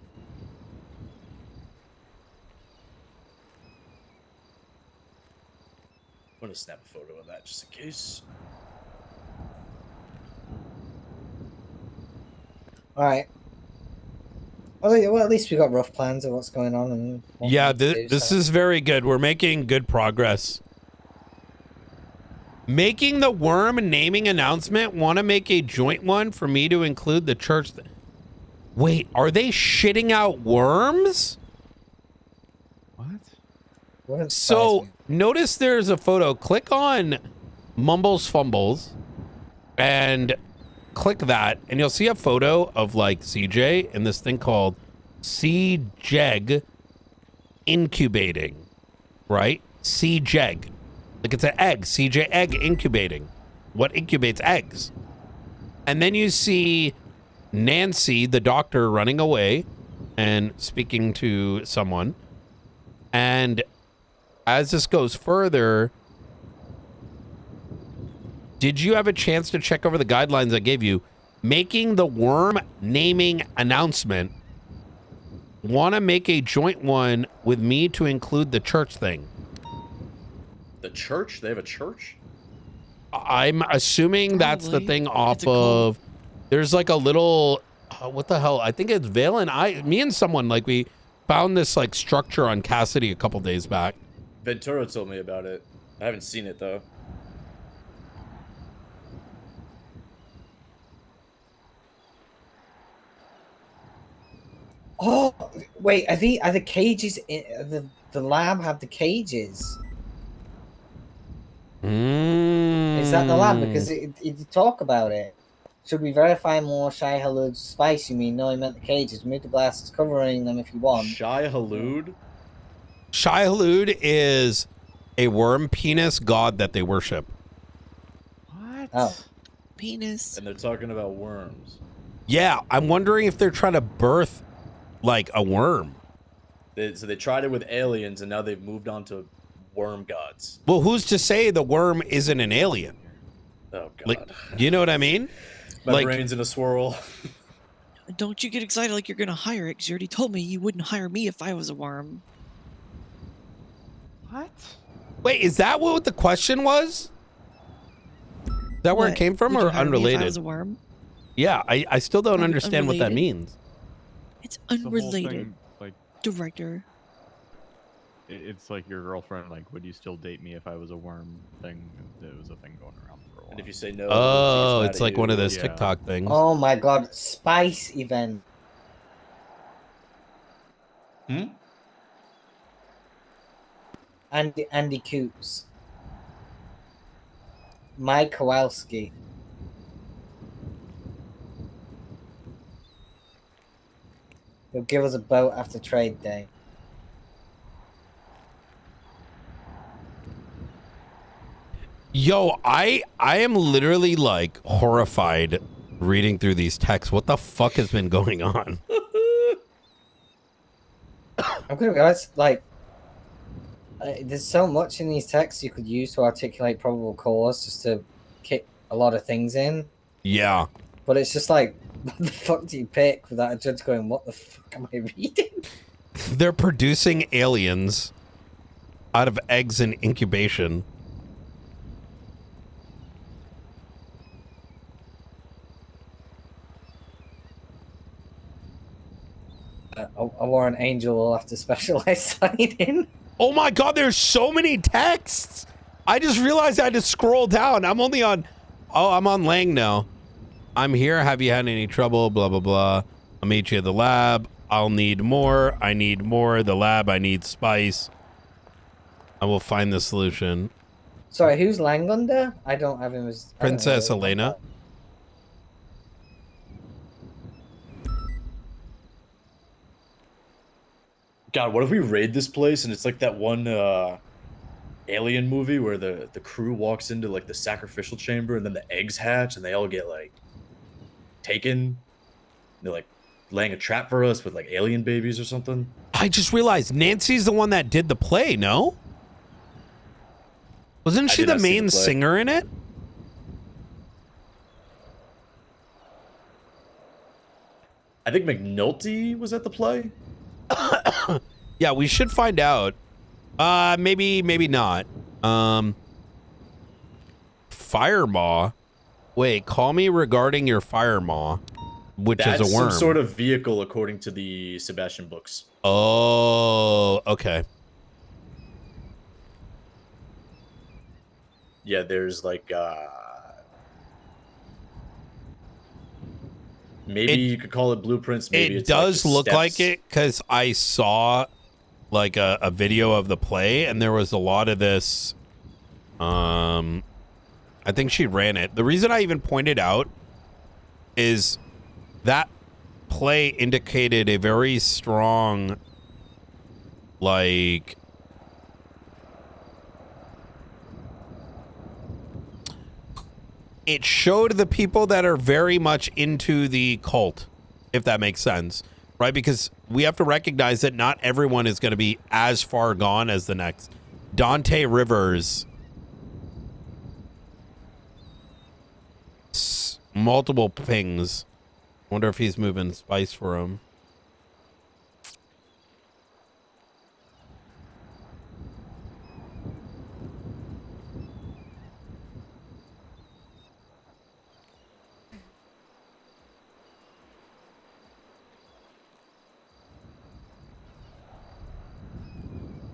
I'm gonna snap a photo of that just in case. All right. Well, at least we got rough plans of what's going on. And yeah, this is very good. We're making good progress. Making the worm naming announcement. Want to make a joint one for me to include the church. Wait, are they shitting out worms? What? So notice there's a photo. Click on Mumbles Fumbles and click that, and you'll see a photo of like CJ and this thing called CJEG incubating, right? CJEG, like it's an egg. CJ egg incubating. What incubates eggs? And then you see Nancy, the doctor, running away and speaking to someone. And as this goes further, did you have a chance to check over the guidelines I gave you? Making the worm naming announcement. Want to make a joint one with me to include the church thing. The church? They have a church? I'm assuming that's the thing off of... There's like a little what the hell? I think it's Valen. Me and someone, like, we found this, like, structure on Cassidy a couple days back. Ventura told me about it. I haven't seen it though. Oh, wait, are the cages in the lab have the cages? Is that the lab? Because it talk about it. Should we verify more Shai Halud's spice? You mean? No, I meant the cages. Remove the glasses covering them if you want. Shai Halud? Shai Halud is a worm penis god that they worship. What? Oh. Penis. And they're talking about worms. Yeah, I'm wondering if they're trying to birth, like, a worm. So they tried it with aliens, and now they've moved on to worm gods. Well, who's to say the worm isn't an alien? Oh, God. Like, you know what I mean? My brain's in a swirl. Don't you get excited like you're gonna hire it, because you already told me you wouldn't hire me if I was a worm. What? Wait, is that what the question was? Is that where it came from, Would you or hire me if I unrelated? was a worm? Yeah, I still don't understand what that Unrelated? means. It's The whole unrelated, thing, like, director. it's like your girlfriend, like, would you still date me if I was a worm thing? It was a thing going around for a while. And if you say no, Oh, she gets it's mad like at one of you. those TikTok things. Oh my god, spice event. Andy Coops. Mike Kowalski. He'll give us a boat after trade day. Yo, I am literally, like, horrified reading through these texts. What the fuck has been going on? I'm gonna be honest, like, there's so much in these texts you could use to articulate probable cause, just to kick a lot of things in. Yeah. But it's just like, what the fuck do you pick without a judge going, what the fuck am I reading? They're producing aliens out of eggs in incubation. A warrant angel will have to specialize sign in. Oh my god, there's so many texts. I just realized I had to scroll down. I'm only on, I'm on Lang now. I'm here. Have you had any trouble? Blah, blah, blah. I'll meet you at the lab. I'll need more. I need more. The lab, I need spice. I will find the solution. Sorry, who's Lang under? I don't have him as... Princess Elena. God, what if we raid this place and it's like that one alien movie where the crew walks into like the sacrificial chamber and then the eggs hatch and they all get like taken. They're like laying a trap for us with like alien babies or something. I just realized Nancy's the one that did the play, no? Wasn't she the main singer in it? I think McNulty was at the play. Yeah, we should find out. Maybe not. Firemaw. Wait, call me regarding your Firemaw, which That's is a worm. some sort of vehicle according to the Sebastian books. Oh, okay. Yeah, there's like maybe you could call it blueprints. Maybe It does look like it because I saw like a video of the play and there was a lot of this. I think she ran it. The reason I even pointed out is that play indicated a very strong, like, it showed the people that are very much into the cult, if that makes sense, right? Because we have to recognize that not everyone is going to be as far gone as the next. Dante Rivers, multiple pings. Wonder if he's moving spice for him.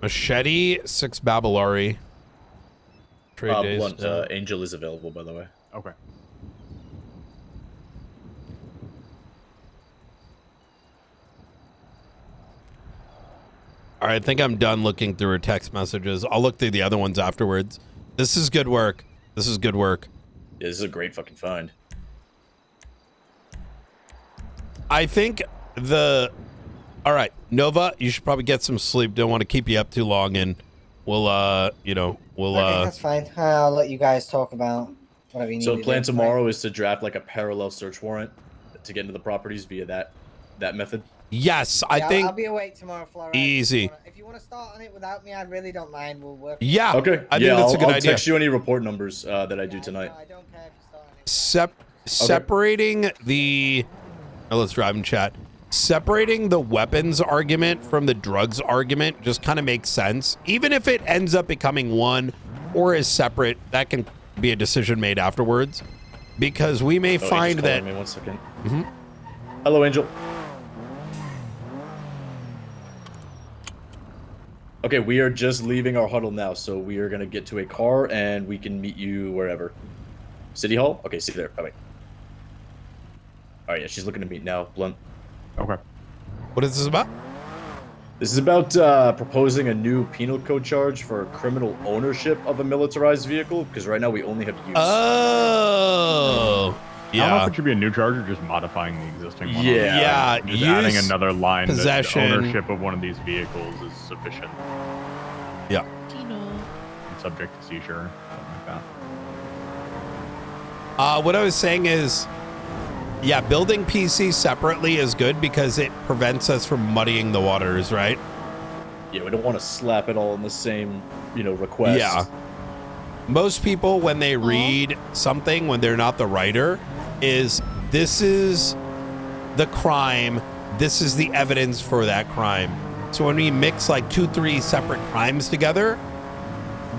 Machete, 6 Babylari. Trade days. Blunt, Angel is available, by the way. Okay. All right, I think I'm done looking through her text messages. I'll look through the other ones afterwards. This is good work. This is good work. Yeah, this is a great fucking find. I think the... All right, Nova, you should probably get some sleep. Don't want to keep you up too long, and we'll, you know, we'll... Okay, that's fine. I'll let you guys talk about whatever you need So to plan do. tomorrow is to draft like a parallel search warrant to get into the properties via that method. Yes, I think... I'll be awake tomorrow, Flora. Easy. If you want to start on it without me, I really don't mind. We'll work. Yeah. Okay. I think that's a good I'll idea. text you any report numbers that I do tonight. Separating the... Oh, let's drive and chat. Separating the weapons argument from the drugs argument just kind of makes sense. Even if it ends up becoming one or is separate, that can be a decision made afterwards. Because we may find Angel's that... calling me, 1 second. Mhm. Hello, Angel. Okay, we are just leaving our huddle now, so we are gonna get to a car and we can meet you wherever. City Hall? Okay, see you there. Bye-bye. Alright, yeah, she's looking to meet now. Blunt. Okay. What is this about? This is about proposing a new penal code charge for criminal ownership of a militarized vehicle, because right now we only have use. Oh, I don't know if it should be a new charge or just modifying the existing one. Yeah, Just adding use, another line possession. that ownership of one of these vehicles is sufficient. Yeah. And subject to seizure, something like that. What I was saying is, yeah, building PC separately is good because it prevents us from muddying the waters, right? Yeah, we don't want to slap it all in the same, request. Yeah. Most people, when they read something, when they're not the writer, is this is the crime, this is the evidence for that crime. So when we mix like 2-3 separate crimes together,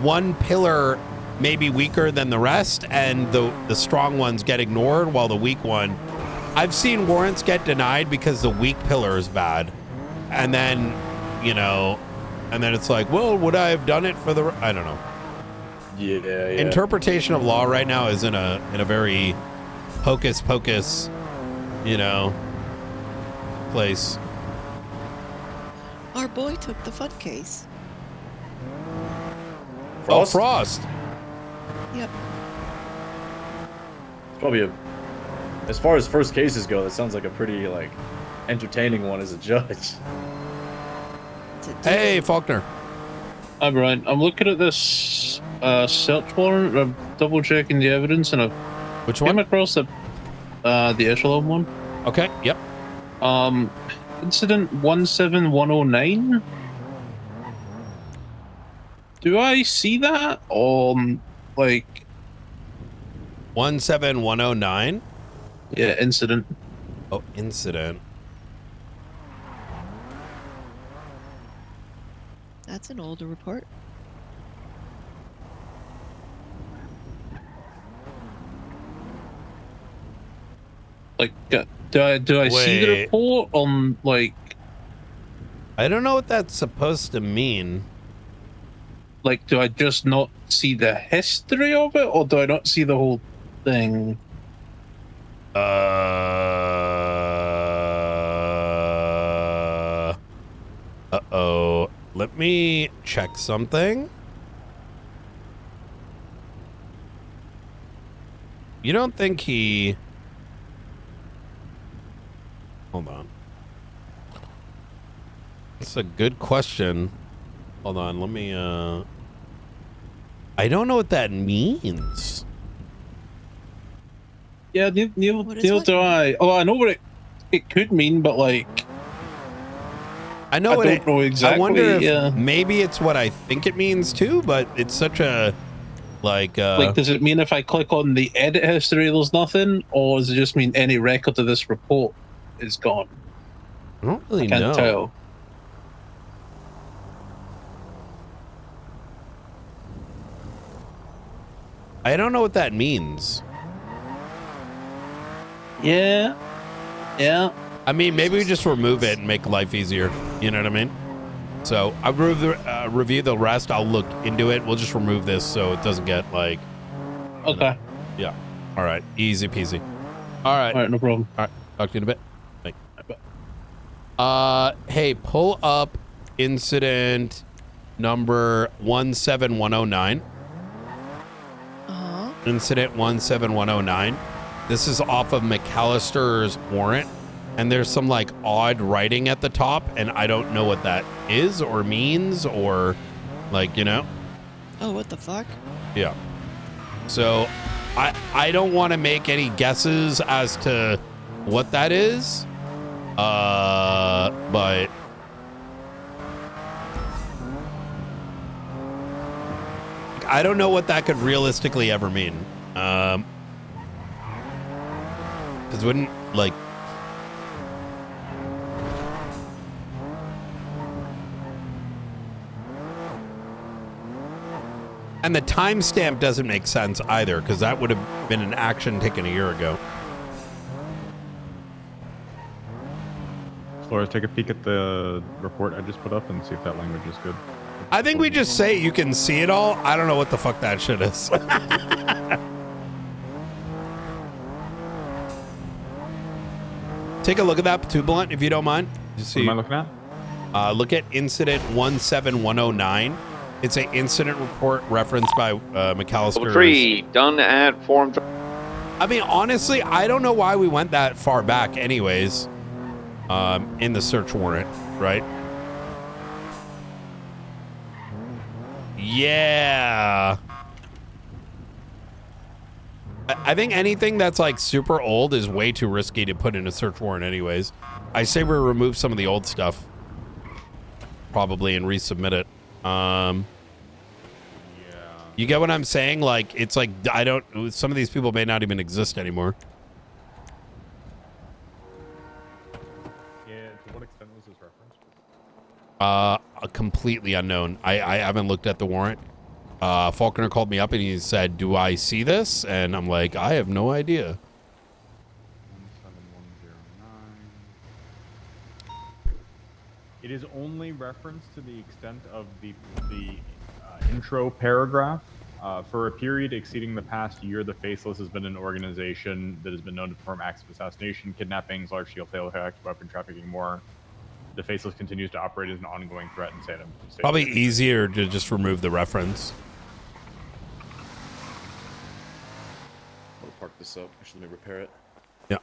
one pillar may be weaker than the rest, and the strong ones get ignored while the weak one... I've seen warrants get denied because the weak pillar is bad. And then, and then it's like, well, would I have done it for the... I don't know. Yeah. Interpretation of law right now is in a very hocus pocus, place. Our boy took the fun case. Oh, Frost. Yep. It's probably as far as first cases go, that sounds like a pretty entertaining one as a judge. Hey, Faulkner. Hi, Brian. I'm looking at this search warrant. I'm double checking the evidence, and I've came across the echelon one. Okay. Yep. Incident 17109. Do I see that on 17109? Yeah, incident. Oh, incident. That's an older report. Do I see the report on I don't know what that's supposed to mean. Do I just not see the history of it, or do I not see the whole thing? Uh-oh. Let me check something. You don't think he... Hold on. That's a good question. Hold on, let me, I don't know what that means. Yeah, neither do I. Oh, I know what it could mean, but I know I don't know exactly. I wonder if maybe it's what I think it means too, but it's such a does it mean if I click on the edit history there's nothing, or does it just mean any record of this report is gone? I don't really know. Can't tell. I don't know what that means. Yeah. I mean, maybe we just remove it and make life easier. You know what I mean? So I'll review the rest. I'll look into it. We'll just remove this so it doesn't get like. Okay. Yeah. All right. Easy peasy. All right. All right. No problem. All right. Talk to you in a bit. Thanks. Hey, pull up incident number 17109. Incident 17109. This is off of McAllister's warrant, and there's some like odd writing at the top, and I don't know what that is or means or like, you know. Oh, what the fuck? Yeah. So I don't want to make any guesses as to what that is. But I don't know what that could realistically ever mean. Because wouldn't like. And the timestamp doesn't make sense either, because that would have been an action taken a year ago. Flores, take a peek at the report I just put up and see if that language is good. I think we just say you can see it all. I don't know what the fuck that shit is. Take a look at that too, Blunt, if you don't mind. What am I looking at? Look at incident 17109. It's an incident report referenced by McAllister. Level 3, done at form. I mean, honestly, I don't know why we went that far back anyways in the search warrant, right? Yeah. I think anything that's like super old is way too risky to put in a search warrant anyways. I say we remove some of the old stuff probably and resubmit it. You get what I'm saying? Like, it's like, some of these people may not even exist anymore. Yeah, to what extent was this referenced? Completely unknown. I haven't looked at the warrant. Faulkner called me up and he said, do I see this? And I'm like, I have no idea. 17109. It is only referenced to the extent of the intro paragraph. For a period exceeding the past year, the Faceless has been an organization that has been known to perform acts of assassination, kidnappings, large-scale failure acts, weapon trafficking, more. The Faceless continues to operate as an ongoing threat in Salem. Probably easier to just remove the reference. I'll park this up. Actually, let me repair it. Yeah.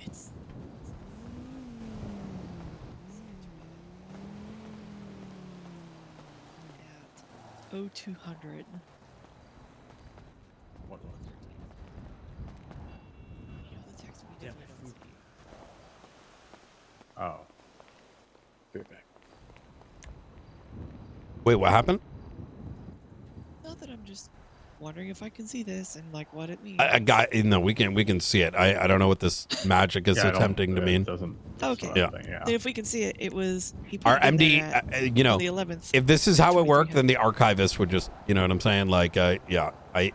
It's... at 0200. What was it? You know the text we definitely don't see. Oh. Be right back. Wait, what happened? Not that I'm just wondering if I can see this and like what it means. I got no. We can see it. I don't know what this magic is attempting to mean. Okay. Yeah. Then if we can see it, it was he put Our it in MD, there at, you know, on the 11th. if this is how it worked, then the archivist would just, you know what I'm saying? Like, yeah, I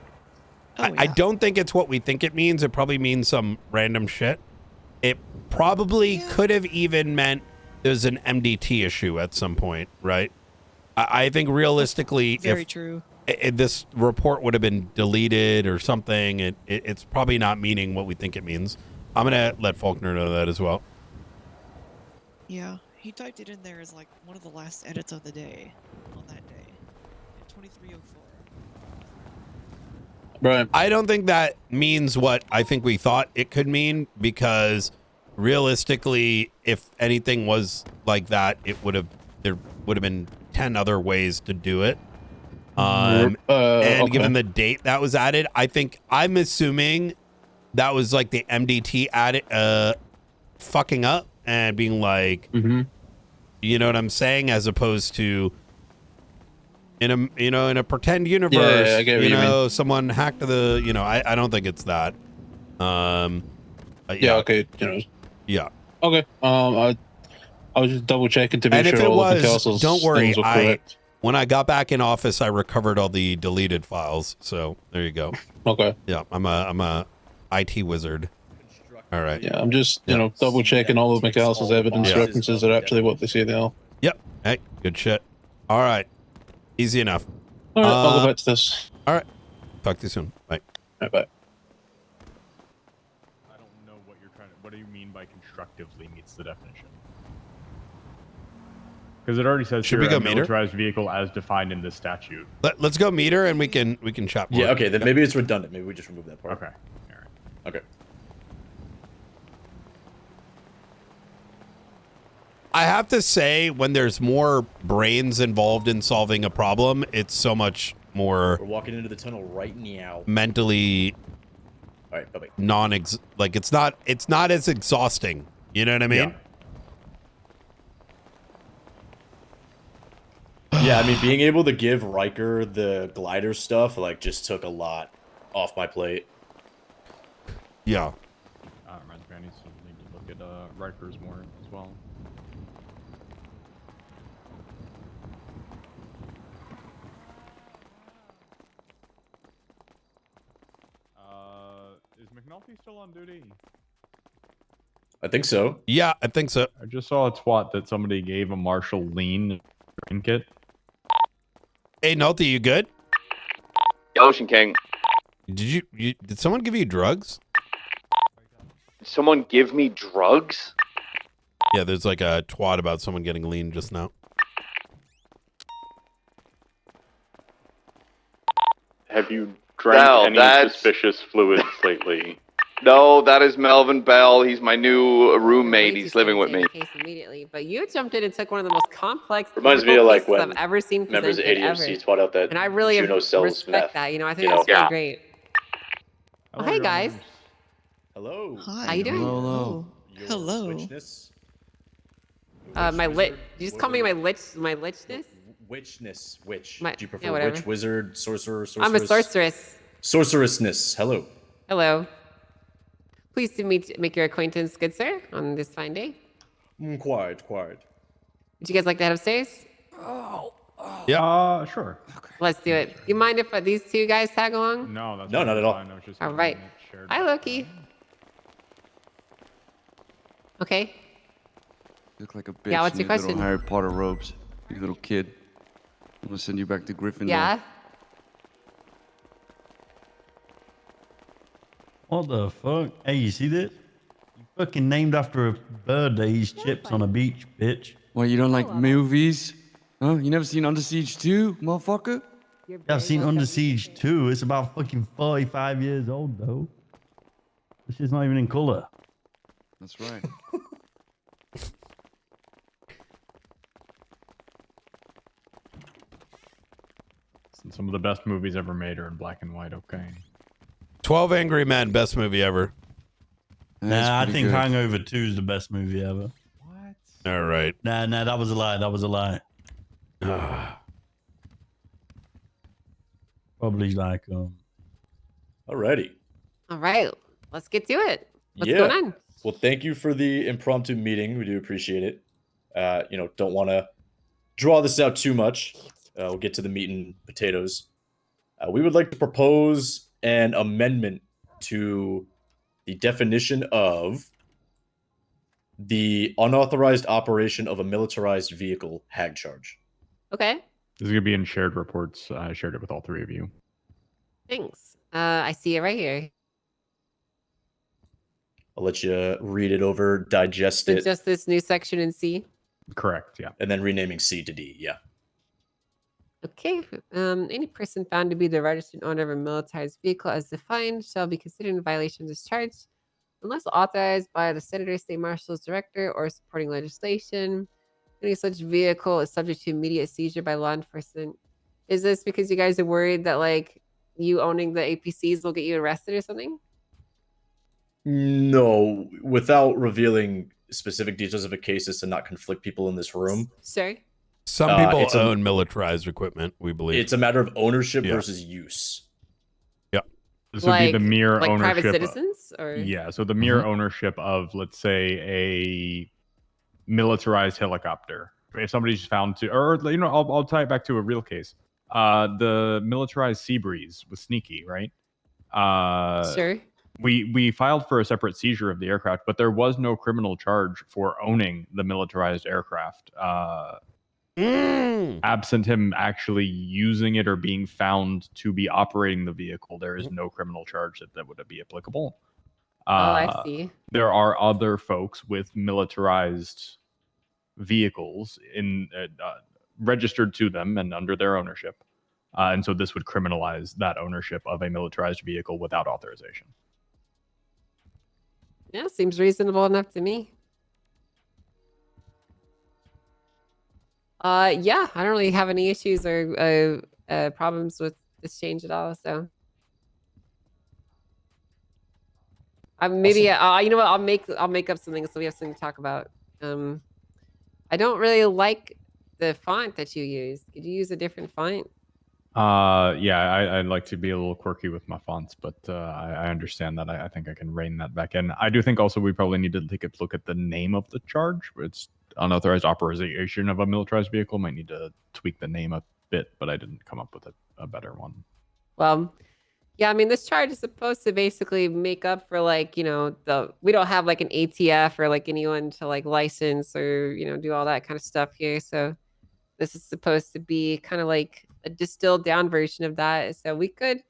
don't think it's what we think it means. It probably means some random shit. It probably could have even meant there's an MDT issue at some point, right? I think realistically, Very if true. This report would have been deleted or something, it's probably not meaning what we think it means. I'm gonna let Faulkner know that as well. Yeah, he typed it in there as like one of the last edits of the day on that day at 2304. Right. I don't think that means what I think we thought it could mean, because realistically, if anything was like that, there would have been 10 other ways to do it. And given the date that was added, I'm assuming that was like the MDT added fucking up and being like, you know what I'm saying, as opposed to in a pretend universe, I get what you mean. someone hacked the, I don't think it's that. Yeah. Okay. Yeah. Okay. I was just double checking to be And sure if it all the was, Picasso's don't worry. things were correct. When I got back in office, I recovered all the deleted files. So there you go. Okay. Yeah, I'm a IT wizard. All right. Yeah, I'm just, you know, double checking all of McAllister's evidence references are actually what they say they are. Yep. Hey, good shit. All right. Easy enough. All right, I'll go back to this. All right. Talk to you soon. Bye. Bye. I don't know what you're trying to. What do you mean by constructively meets the definition? Because it already says Should here we go a meter? militarized vehicle as defined in the statute. Let's go meter and we can chat more. Yeah, okay, then maybe it's redundant. Maybe we just remove that part. Okay. Okay. I have to say, when there's more brains involved in solving a problem, it's so much more We're walking into the tunnel right now. mentally All right, bye-bye. like it's not as exhausting. You know what I mean? Yeah, I mean, being able to give Riker the glider stuff, like, just took a lot off my plate. Yeah. Reminds me, I need to look at Rikers more as well. Is McNulty still on duty? I think so. Yeah, I think so. I just saw a twat that somebody gave a Marshall lean trinket. Hey, Nulty, you good? Ocean King. Did someone give you drugs? Did someone give me drugs? Yeah, there's like a twat about someone getting lean just now. Have you drank any suspicious fluids lately? No, that is Melvin Bell. He's my new roommate. He's living with me. Case immediately, but you jumped in and took one of the most complex Reminds me of like cases when I've ever seen members of presented ADMC ever. twat out that And I really Juno sells respect meth. that. You know, I think You that's know? really Yeah. great. Oh, hey guys. Hello. Hi. How you doing? Hello. Hello. Witchness? My lit. You just call me my lichness? Witchness. Witch. My- Do you prefer yeah, whatever. witch, wizard, sorcerer, sorceress? I'm a sorceress. Sorcerousness. Hello. Hello. Pleased to make your acquaintance, good sir, on this fine day. Quiet. Would you guys like to head upstairs? Yeah. Sure. Let's do it. You mind if these two guys tag along? No, that's No, not at all. fine. I was just All right. Hi, Loki. Okay. You look like a bitch Yeah, what's in your your little question? Harry Potter robes. You little kid. I'm gonna send you back to Gryffindor. Yeah. What the fuck? Hey, you see this? You fucking named after a bird that eats chips on a beach, bitch. What, you don't like movies? Huh? You never seen Under Siege 2, motherfucker? Yeah, I've seen Under Siege 2. It's about fucking 45 years old, though. This shit's not even in color. That's right. Some of the best movies ever made are in black and white. Okay. 12 Angry Men, best movie ever. Nah, I think Hangover 2 is the best movie ever. All right. Nah, that was a lie. That was a lie. Probably like Alrighty. All right. Let's get to it. What's Yeah. going on? Well, thank you for the impromptu meeting. We do appreciate it. Don't want to draw this out too much. We'll get to the meat and potatoes. We would like to propose an amendment to the definition of the unauthorized operation of a militarized vehicle hag charge. Okay. This is gonna be in shared reports. I shared it with all three of you. Thanks. I see it right here. I'll let you read it over, digest So it, just this new section in C. Correct. Yeah. and then renaming C to D. Yeah. Okay. Any person found to be the registered owner of a militarized vehicle as defined shall be considered in violation of this charge unless authorized by the Senator, State Marshal's director, or supporting legislation. Any such vehicle is subject to immediate seizure by law enforcement. Is this because you guys are worried that like you owning the APCs will get you arrested or something? No, without revealing specific details of a case is to not conflict people in this room. Sorry. Some people own militarized equipment, we believe. It's a matter of ownership Yeah. versus use. Yeah. This would be the mere like ownership. private citizens, or Yeah. So the mere ownership of, let's say, a militarized helicopter. If somebody's found to, or I'll tie it back to a real case. The militarized Sea Breeze was Sneaky, right? Sure. we filed for a separate seizure of the aircraft, but there was no criminal charge for owning the militarized aircraft. Absent him actually using it or being found to be operating the vehicle, there is no criminal charge that would be applicable. I see. There are other folks with militarized vehicles in registered to them and under their ownership. And so this would criminalize that ownership of a militarized vehicle without authorization. Yeah, seems reasonable enough to me. Yeah, I don't really have any issues or problems with this change at all. So, maybe you know what? I'll make up something so we have something to talk about. I don't really like the font that you use. Could you use a different font? Yeah, I'd like to be a little quirky with my fonts, but I understand that. I think I can rein that back in. I do think also we probably need to take a look at the name of the charge. It's unauthorized operation of a militarized vehicle. Might need to tweak the name a bit, but I didn't come up with a better one. Well, yeah, I mean, this charge is supposed to basically make up for, like, you know, we don't have like an ATF or like anyone to like license or, you know, do all that kind of stuff here. So this is supposed to be kind of like a distilled down version of that. So we could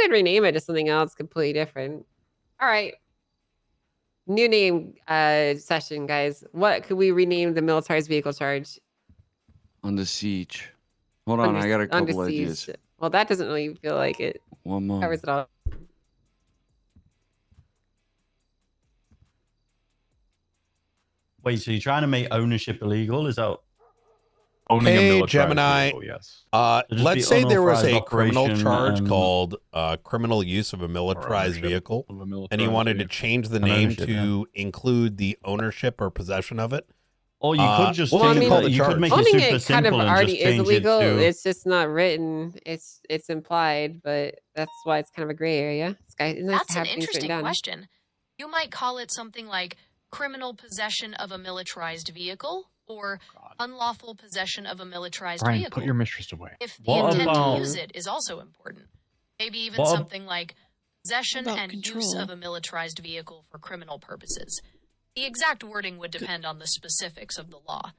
rename it to something else completely different. All right. New name session, guys. What could we rename the militarized vehicle charge? Under siege. Hold on, I got a couple ideas. Well, that doesn't really feel like it. One more. Covers it all. Wait, so you're trying to make ownership illegal? Is that owning a militarized Gemini, vehicle? Yes. Let's say there was a unauthorized criminal operation charge and- called criminal use of a militarized vehicle, of a militarized and he wanted to vehicle. change the And name ownership, to include the ownership or possession of it. Or you could just what would you call the you charge? could make it Owning super it kind of simple and already just is change illegal. it to. It's just not written. It's implied, but that's why it's kind of a gray area. It's nice That's to have an things written interesting down. question. You might call it something like criminal possession of a militarized vehicle or unlawful possession of a militarized Brian, vehicle. put your mistress away. If the What intent about- to use it is also important. Maybe even What ab- something like possession What about and use control? of a militarized vehicle for criminal purposes. The exact wording would depend on the specifics of the law.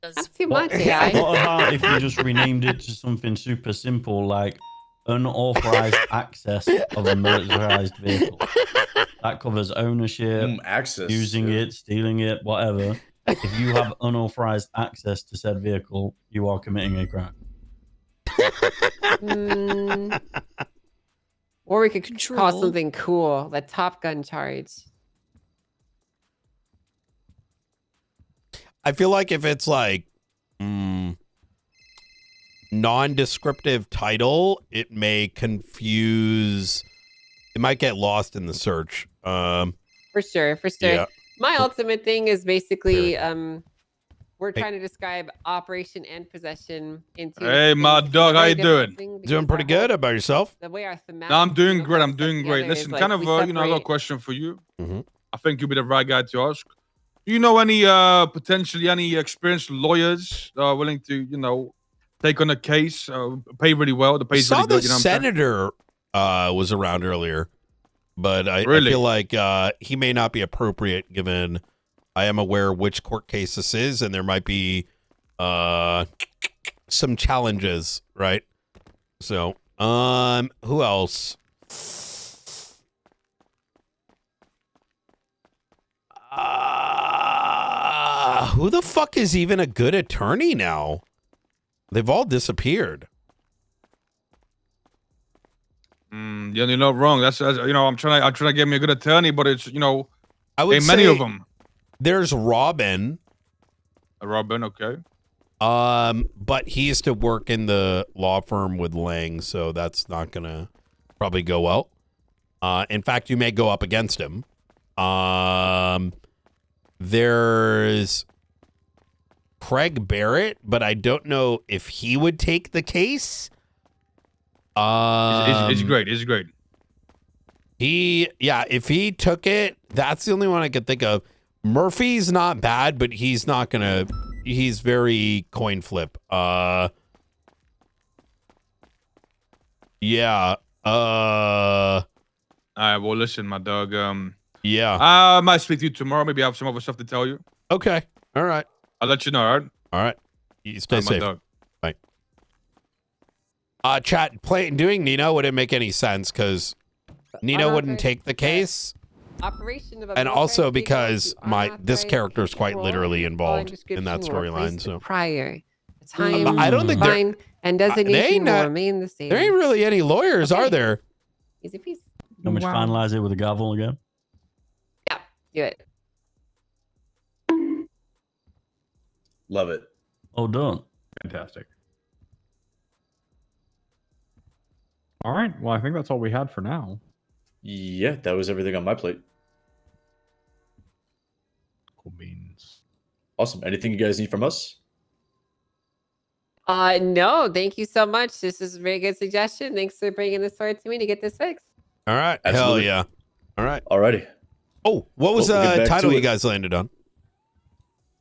That's too What, much, AI. what about if you just renamed it to something super simple like unauthorized access of a militarized vehicle? That covers ownership, Access. using it, stealing it, whatever. If you have unauthorized access to said vehicle, you are committing a crime. Or we could call Control. something cool, the Top Gun charge. I feel like if it's like non-descriptive title, it may confuse. It might get lost in the search. For sure. Yeah. My ultimate thing is basically we're trying to describe operation and possession into. Hey, my dog, how you doing? Doing pretty good. How about yourself? The way our thematic. No, I'm doing look great. all I'm doing stuck great. together is Listen, like kind of, we I got a separate- question for you. Mm-hmm. I think you'll be the right guy to ask. Do you know any potentially any experienced lawyers willing to, take on a case, pay really well? The I pay's saw really the good. You know what I'm saying? senator was around earlier, but I Really? feel like he may not be appropriate given I am aware which court case this is, and there might be some challenges, right? So, who else? Who the fuck is even a good attorney now? They've all disappeared. You're not wrong. That's I'm trying to get me a good attorney, but it's I would ain't many say of them. There's Robin. Robin, okay. But he used to work in the law firm with Lang, so that's not gonna probably go well. In fact, you may go up against him. There's Craig Barrett, but I don't know if he would take the case. He's great. He's great. If he took it, that's the only one I could think of. Murphy's not bad, but he's not gonna. He's very coin flip. Yeah. All right. Well, listen, my dog. Yeah. I might speak to you tomorrow. Maybe I have some other stuff to tell you. Okay. All right. I'll let you know. All right. All right. You stay My safe. dog. Bye. Chat, doing Nino wouldn't make any sense because Nino wouldn't take the case. Operation of a And also militarized because vehicle to this character is quite role literally involved in description that will storyline. replace the So prior time, I don't think fine, and designation will not- remain the same. there ain't really any lawyers, are there? Easy peasy. You want me to finalize it with a gavel again? Yeah, do it. Love it. Oh, done. Fantastic. All right. Well, I think that's all we had for now. Yeah, that was everything on my plate. Cool beans. Awesome. Anything you guys need from us? No, thank you so much. This is a very good suggestion. Thanks for bringing this forward to me to get this fixed. All right. Absolutely. Hell yeah. All right. Alrighty. Oh, what was Well, we'll get the back title to you it. guys landed on?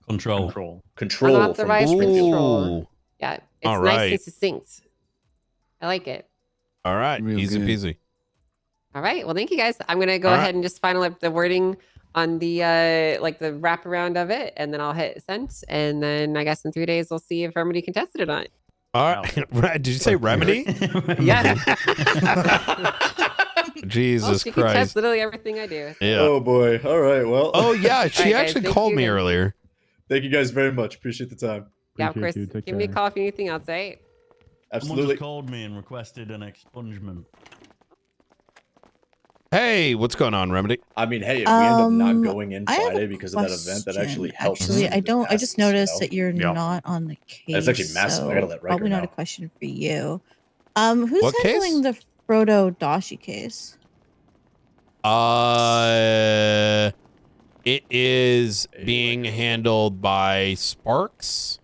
Control. Control from Unauthorized Springfield. control. Yeah, it's All nice right. and succinct. I like it. All right. Real Easy good. peasy. All right. Well, thank you guys. I'm gonna go All ahead right. and just final up the wording on the like the wraparound of it, and then I'll hit send. And then I guess in 3 days we'll see if Remedy can test it or not. All right. Did you say remedy? Yeah. Jesus Well, she can test Christ. literally everything I do. Yeah. Oh boy. All right. Well. Oh yeah, she All right, guys, actually thank called you me again. earlier. Thank you guys very much. Appreciate the time. Yeah, of course. Appreciate you. Take Give me a care. call if you need anything else, right? Someone Absolutely. just called me and requested an expungement. Hey, what's going on, Remedy? I mean, hey, if we end up not Um, going in I have a Friday because of that event, that actually question, helps. Actually, I don't. I just noticed that you're Yeah. not on the case. That's actually massive. I gotta let Riker probably not know. a question for you. Who's What case? handling the Frodo Dashi case? It is being handled by Sparks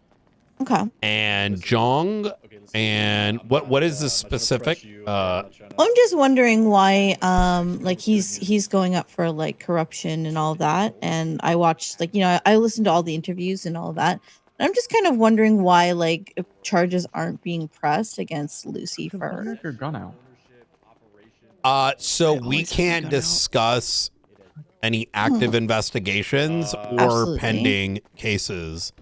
Okay. and Jong. And what is the specific? Well, I'm just wondering why, like he's going up for like corruption and all that. And I watched, like, I listened to all the interviews and all that. And I'm just kind of wondering why, like, charges aren't being pressed against Lucy for. Have your gun out. So we can't discuss any active investigations or Absolutely. pending cases.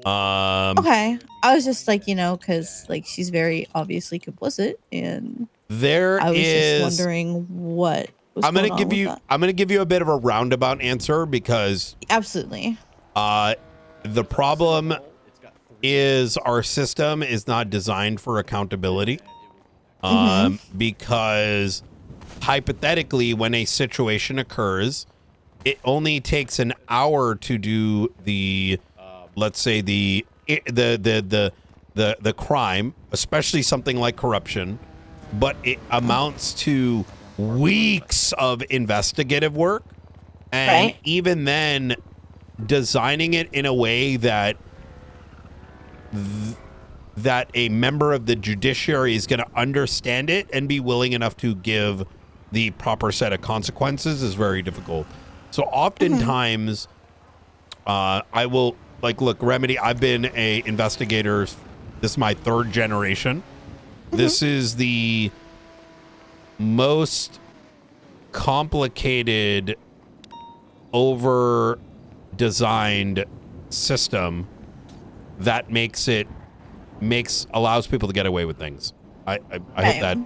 Okay, I was just like, because like she's very obviously complicit, and There I was is. just wondering what was I'm going gonna on give with you. that. I'm gonna give you a bit of a roundabout answer because Absolutely. the problem is our system is not designed for accountability. Because hypothetically, when a situation occurs, it only takes an hour to do the, let's say the crime, especially something like corruption, but it amounts to weeks of investigative work, and Right. even then, designing it in a way that that a member of the judiciary is going to understand it and be willing enough to give the proper set of consequences is very difficult. So oftentimes, I will, like, look, Remedy, I've been a investigator. This is my third generation. This is the most complicated, over designed system that allows people to get away with things. I hope that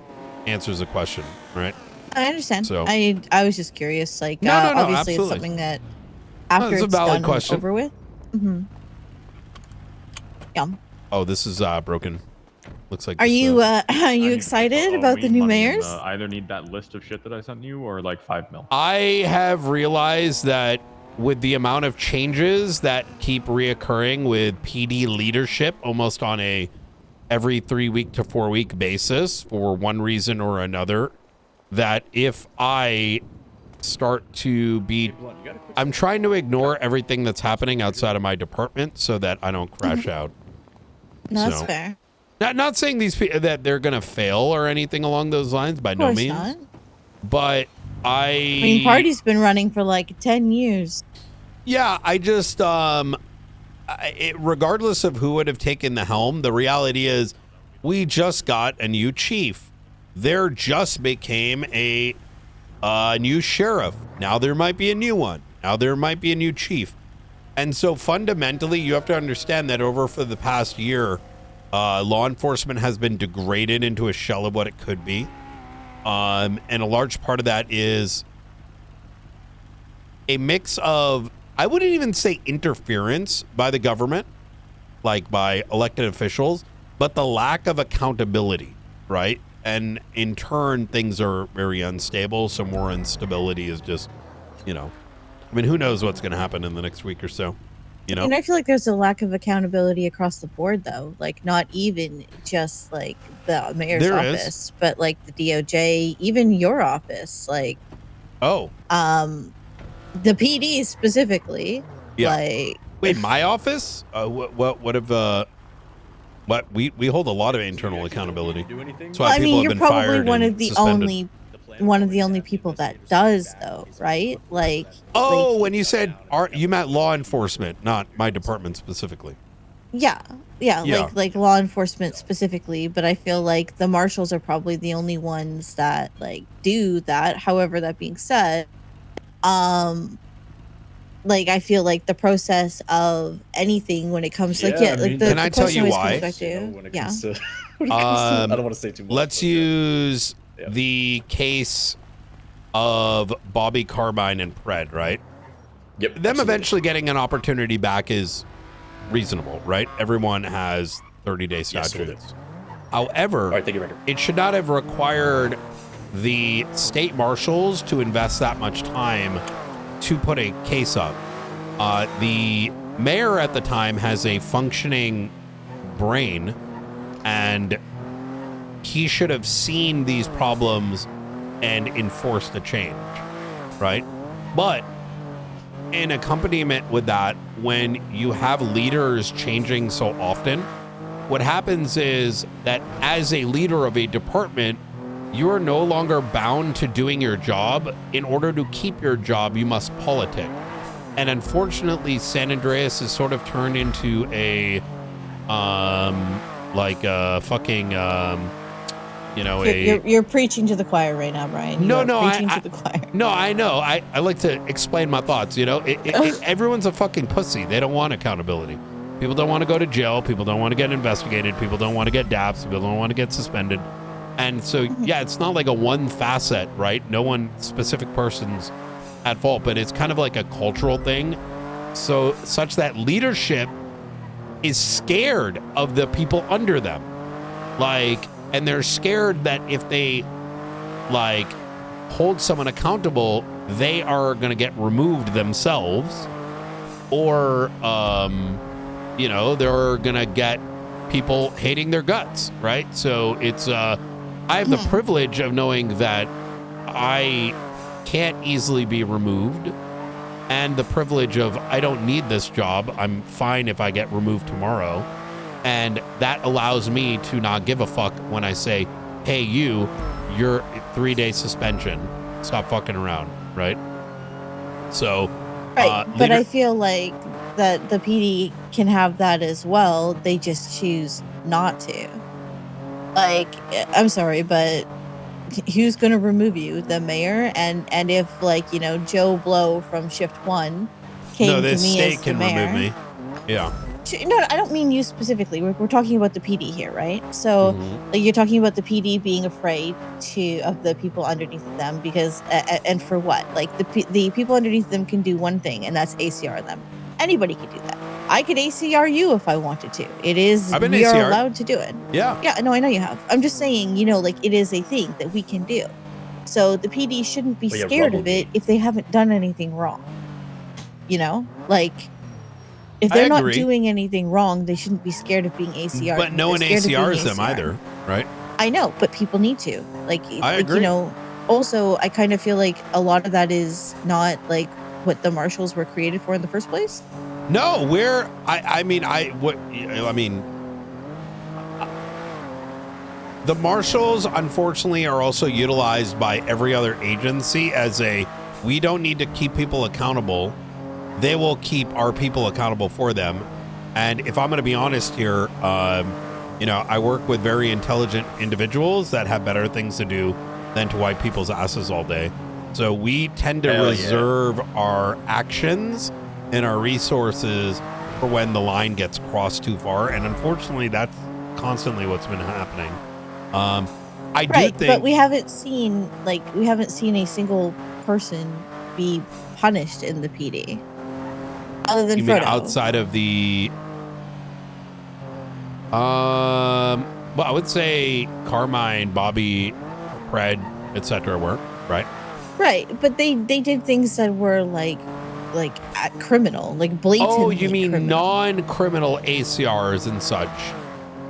answers the question, right? I understand. So- I was just curious. Like, No, obviously, absolutely. it's something that after it's a it's valid done question. and over with. Yeah. Oh, this is broken. Looks like. Are this, you are you excited about we the need new money in mayors? I either need that list of shit that I sent you or like 5 mil. I have realized that with the amount of changes that keep reoccurring with PD leadership almost on a every 3 week to 4 week basis for one reason or another, that if I start to be, I'm trying to ignore everything that's happening outside of my department so that I don't crash out. No, that's So- fair. Not saying these people that they're gonna fail or anything along those lines, by Of no course means. not. But I mean, party's been running for like 10 years. Yeah, I just regardless of who would have taken the helm, the reality is we just got a new chief. There just became a a new sheriff. Now there might be a new one. Now there might be a new chief. And so fundamentally, you have to understand that over for the past year, law enforcement has been degraded into a shell of what it could be. And a large part of that is a mix of, I wouldn't even say interference by the government, like by elected officials, but the lack of accountability, right? And in turn, things are very unstable. So more instability is just, you know, I mean, who knows what's going to happen in the next week or so, you know? And I feel like there's a lack of accountability across the board, though. Like, not even just like the mayor's office, but like the DOJ, even your office. Like, oh, the PD specifically. Yeah. Like, wait, my office? What if we hold a lot of internal accountability. That's why well, I people mean, have you're been probably fired one and of the suspended. only people that does, though, right? Like, oh, when you said you meant law enforcement, not my department specifically. yeah, like law enforcement specifically. But I feel like the marshals are probably the only ones that like do that. However, that being said, like I feel like the process of anything when it comes to like can I tell you why? I don't want to say too much. Let's use the case of Bobby Carbine and Pred, right? Yep. Them absolutely. Eventually getting an opportunity back is reasonable, right? Everyone has 30-day statutes. However, it should not have required the state marshals to invest that much time to put a case up. The mayor at the time has a functioning brain, and he should have seen these problems and enforced the change, right? But in accompaniment with that, when you have leaders changing so often, what happens is that as a leader of a department, you are no longer bound to doing your job. In order to keep your job, you must politic. And unfortunately, San Andreas has sort of turned into a, like a fucking, you know, you're preaching to the choir right now, Brian. No, preaching to the choir. No, I know. I like to explain my thoughts. You know, everyone's a fucking pussy. They don't want accountability. People don't want to go to jail. People don't want to get investigated. People don't want to get daps. People don't want to get suspended. And so, yeah, it's not like a one facet, right? No one specific person's at fault, but it's kind of like a cultural thing. So such that leadership is scared of the people under them. Like, and they're scared that if they like hold someone accountable, they are going to get removed themselves, or, you know, they're going to get people hating their guts, right? So it's, I have the privilege of knowing that I can't easily be removed, and the privilege of I don't need this job. I'm fine if I get removed tomorrow. And that allows me to not give a fuck when I say, hey, you're 3-day suspension. Stop fucking around, right? So, right. But I feel like that the PD can have that as well. They just choose not to. Like, I'm sorry, but who's going to remove you? The mayor? And if, like, you know, Joe Blow from Shift 1 came to me as the mayor. No, this state can remove me. Yeah. No, I don't mean you specifically. We're talking about the PD here, right? So like, you're talking about the PD being afraid of the people underneath them because, and for what? Like the people underneath them can do one thing, and that's ACR them. Anybody can do that. I could ACR you if I wanted to. We are allowed to do it. Yeah. Yeah, no, I know you have. I'm just saying, you know, like it is a thing that we can do. So the PD shouldn't be scared of it if they haven't done anything wrong. You know, like if they're not doing anything wrong, they shouldn't be scared of being ACR. But no one ACRs them either, right? I know, but people need to. Like, I agree. You know, also, I kind of feel like a lot of that is not like what the marshals were created for in the first place. No, the marshals, unfortunately, are also utilized by every other agency as we don't need to keep people accountable. They will keep our people accountable for them. And if I'm going to be honest here, you know, I work with very intelligent individuals that have better things to do than to wipe people's asses all day. So we tend to Hell yeah. reserve our actions and our resources for when the line gets crossed too far. And unfortunately, that's constantly what's been happening. I do Right, think, but we haven't seen a single person be punished in the PD, other than you mean Frodo. outside of the, well, I would say Carmine, Bobby, Fred, etc. were, right? Right, but they did things that were like criminal, like blatantly. Oh, you mean criminal. non-criminal ACRs and such?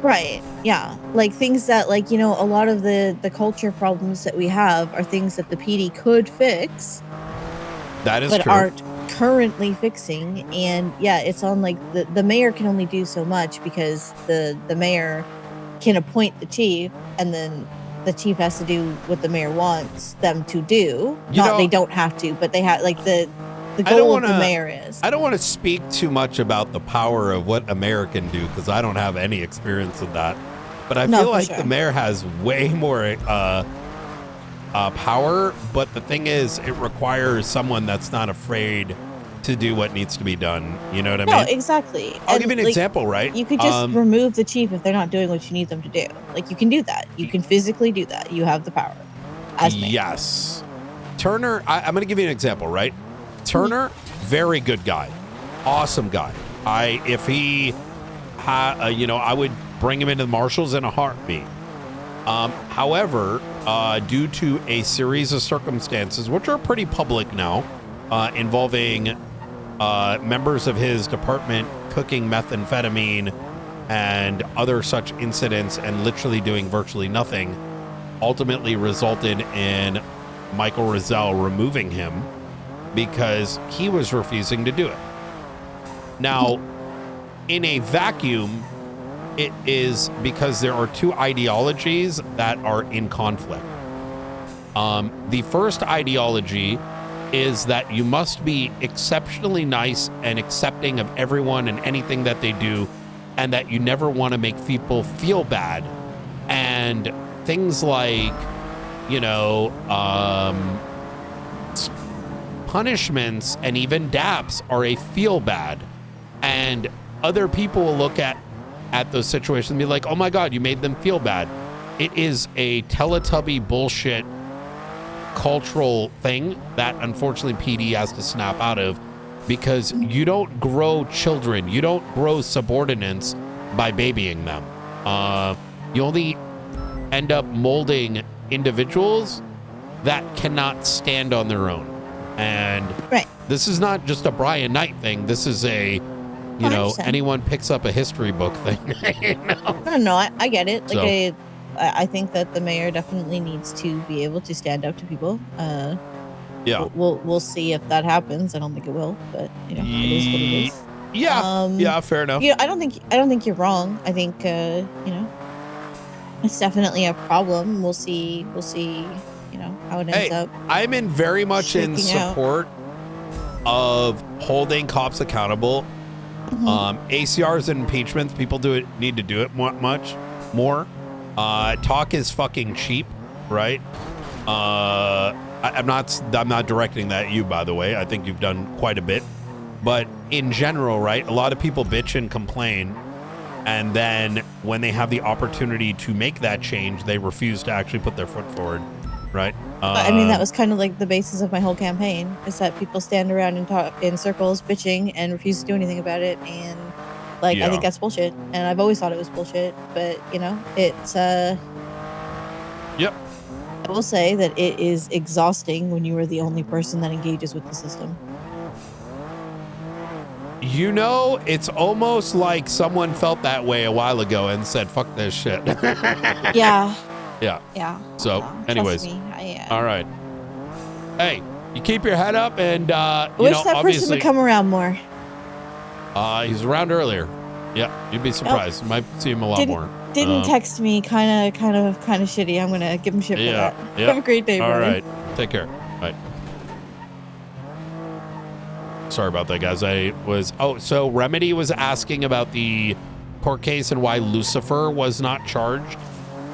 Right. Yeah. Like things that, like, you know, a lot of the culture problems that we have are things that the PD could fix. That is but true. aren't currently fixing. And yeah, it's on like the mayor can only do so much because the mayor can appoint the chief, and then the chief has to do what the mayor wants them to do. They don't have to, but they have, like, the goal of the mayor is. I don't want to speak too much about the power of what a mayor can do because I don't have any experience of that. But I feel like the mayor has way more power. But the thing is, it requires someone that's not afraid to do what needs to be done. You know what I mean? No, exactly. I'll give you an example, right? You could just remove the chief if they're not doing what you need them to do. Like, you can do that. You can physically do that. You have the power. As mayor. Yes. Turner, I'm going to give you an example, right? Turner, very good guy. Awesome guy. If he I would bring him into the marshals in a heartbeat. However, due to a series of circumstances, which are pretty public now, involving members of his department cooking methamphetamine and other such incidents and literally doing virtually nothing, ultimately resulted in Michael Rozelle removing him because he was refusing to do it. Now, in a vacuum, it is because there are two ideologies that are in conflict. The first ideology is that you must be exceptionally nice and accepting of everyone and anything that they do, and that you never want to make people feel bad. And things like, punishments and even DAPs are a feel bad. And other people will look at those situations and be like, oh my God, you made them feel bad. It is a Teletubby bullshit cultural thing that unfortunately PD has to snap out of, because you don't grow children, you don't grow subordinates by babying them. You only end up molding individuals that cannot stand on their own. And this is not just a Brian Knight thing. This is a, anyone picks up a history book thing. No, I get it. Like, I think that the mayor definitely needs to be able to stand up to people. Yeah. We'll see if that happens. I don't think it will, but it is what it is. Yeah. Fair enough. I don't think you're wrong. I think it's definitely a problem. We'll see how it ends up. I'm very much in support of holding cops accountable. ACRs and impeachments, people need to do it much more. Talk is fucking cheap, right? I'm not directing that at you, by the way. I think you've done quite a bit. But in general, right, a lot of people bitch and complain, and then when they have the opportunity to make that change, they refuse to actually put their foot forward, right? I mean, that was kind of like the basis of my whole campaign, is that people stand around and talk in circles bitching and refuse to do anything about it. And I think that's bullshit. And I've always thought it was bullshit, but it's Yep. I will say that it is exhausting when you are the only person that engages with the system. It's almost like someone felt that way a while ago and said, fuck this shit. Yeah. Yeah. So, anyways. Me, all right. Hey, you keep your head up, and I wish that obviously, person would come around more. He's around earlier. Yeah, you'd be surprised. You might see him a lot more. Didn't text me, kind of shitty. I'm gonna give him shit for that. Yeah. Have a great day, All buddy. right. Take care. Bye. Sorry about that, guys. So Remedy was asking about the court case and why Lucifer was not charged.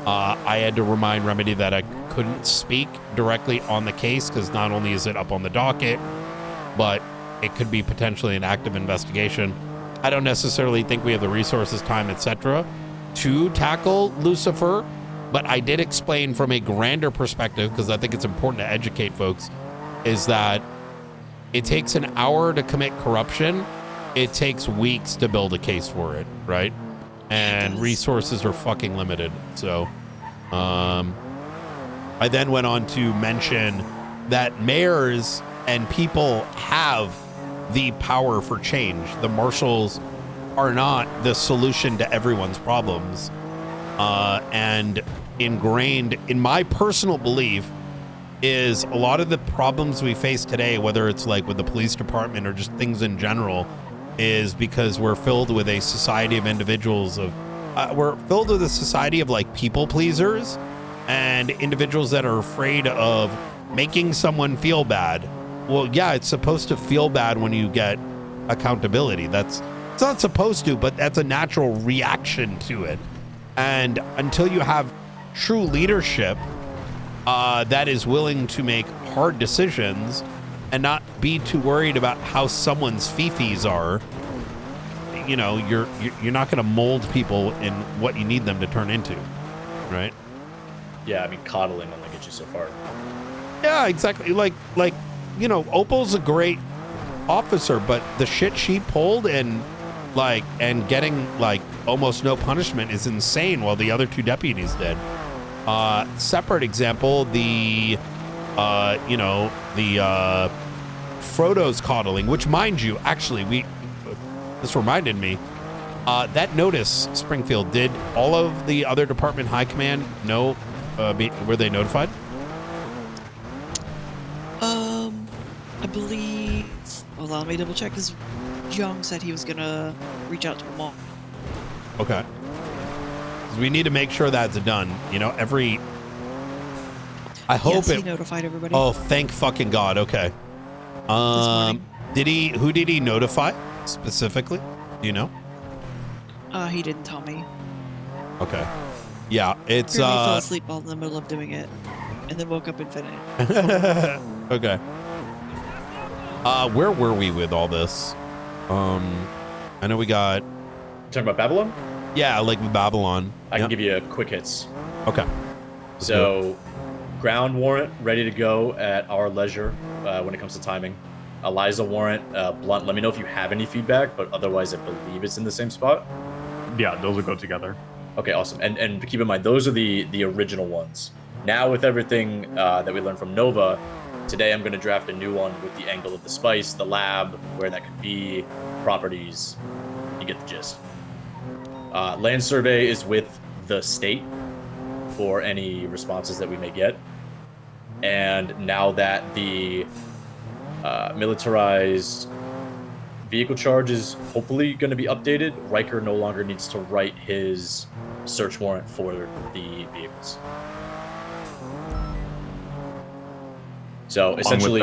I had to remind Remedy that I couldn't speak directly on the case because not only is it up on the docket, but it could be potentially an active investigation. I don't necessarily think we have the resources, time, etc. to tackle Lucifer, but I did explain from a grander perspective, because I think it's important to educate folks, is that it takes an hour to commit corruption. It takes weeks to build a case for it, right? And resources are fucking limited. So I then went on to mention that mayors and people have the power for change. The marshals are not the solution to everyone's problems. And ingrained in my personal belief is a lot of the problems we face today, whether it's like with the police department or just things in general, is because we're filled with a society of individuals of we're filled with a society of like people pleasers and individuals that are afraid of making someone feel bad. Well, yeah, it's supposed to feel bad when you get accountability. It's not supposed to, but that's a natural reaction to it. And until you have true leadership that is willing to make hard decisions and not be too worried about how someone's fifis are, you know, you're not going to mold people in what you need them to turn into, right? Yeah, I mean, coddling only gets you so far. Yeah, exactly. Like you know, Opal's a great officer, but the shit she pulled and getting like almost no punishment is insane, while the other two deputies did. Separate example, the Frodo's coddling, which, mind you, actually this reminded me, that notice, Springfield, did all of the other department high command know, were they notified? I believe, well, let me double check, because Young said he was gonna reach out to them all. Okay. 'Cause we need to make sure that's done. You know, I hope yes, he notified everybody. Oh, thank fucking God. Okay. Who did he notify specifically? Do you know? He didn't tell me. Okay. Yeah, it's He fell asleep while in the middle of doing it, and then woke up and finished. Okay. Where were we with all this? I know we got. Talking about Babylon? Yeah, like with Babylon. I can give you quick hits. Okay. So, ground warrant ready to go at our leisure when it comes to timing. Eliza warrant, Blunt. Let me know if you have any feedback, but otherwise, I believe it's in the same spot. Yeah, those will go together. Okay, awesome. And keep in mind, those are the original ones. Now, with everything that we learned from Nova, today I'm going to draft a new one with the angle of the spice, the lab, where that could be, properties. You get the gist. Land survey is with the state for any responses that we may get. And now that the militarized vehicle charge is hopefully going to be updated, Riker no longer needs to write his search warrant for the vehicles. So essentially,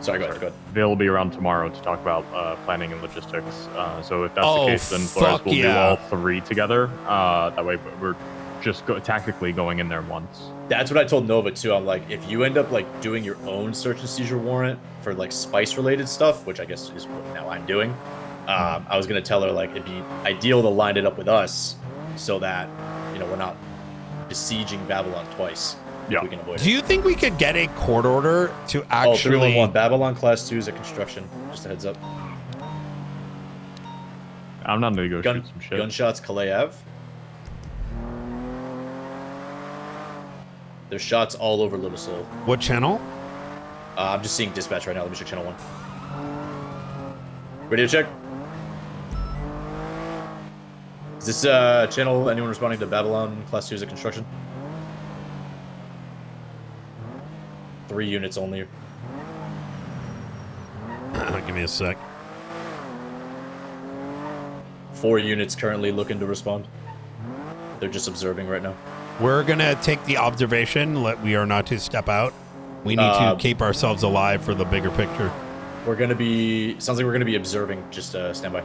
sorry, go ahead. They'll be around tomorrow to talk about planning and logistics. So if that's the case, then Flores will do all three together. That way, we're just tactically going in there once. That's what I told Nova too. I'm like, if you end up like doing your own search and seizure warrant for like spice related stuff, which I guess is what now I'm doing, I was gonna tell her like it'd be ideal to line it up with us so that we're not besieging Babylon twice. Yeah. We can avoid Do you think we could get a court order to actually? 311 Babylon Class 2 is at construction. Just a heads up. I'm not gonna go shoot some shit. Gunshots, Calais Ave. There's shots all over Little Seoul. What channel? I'm just seeing dispatch right now. Let me check channel 1. Radio check. Is this channel anyone responding to Babylon Class 2 is at construction? 3 units only. Give me a sec. 4 units currently looking to respond. They're just observing right now. We're gonna take the observation. We are not to step out. We need to keep ourselves alive for the bigger picture. We're gonna be. Sounds like we're gonna be observing. Just stand by.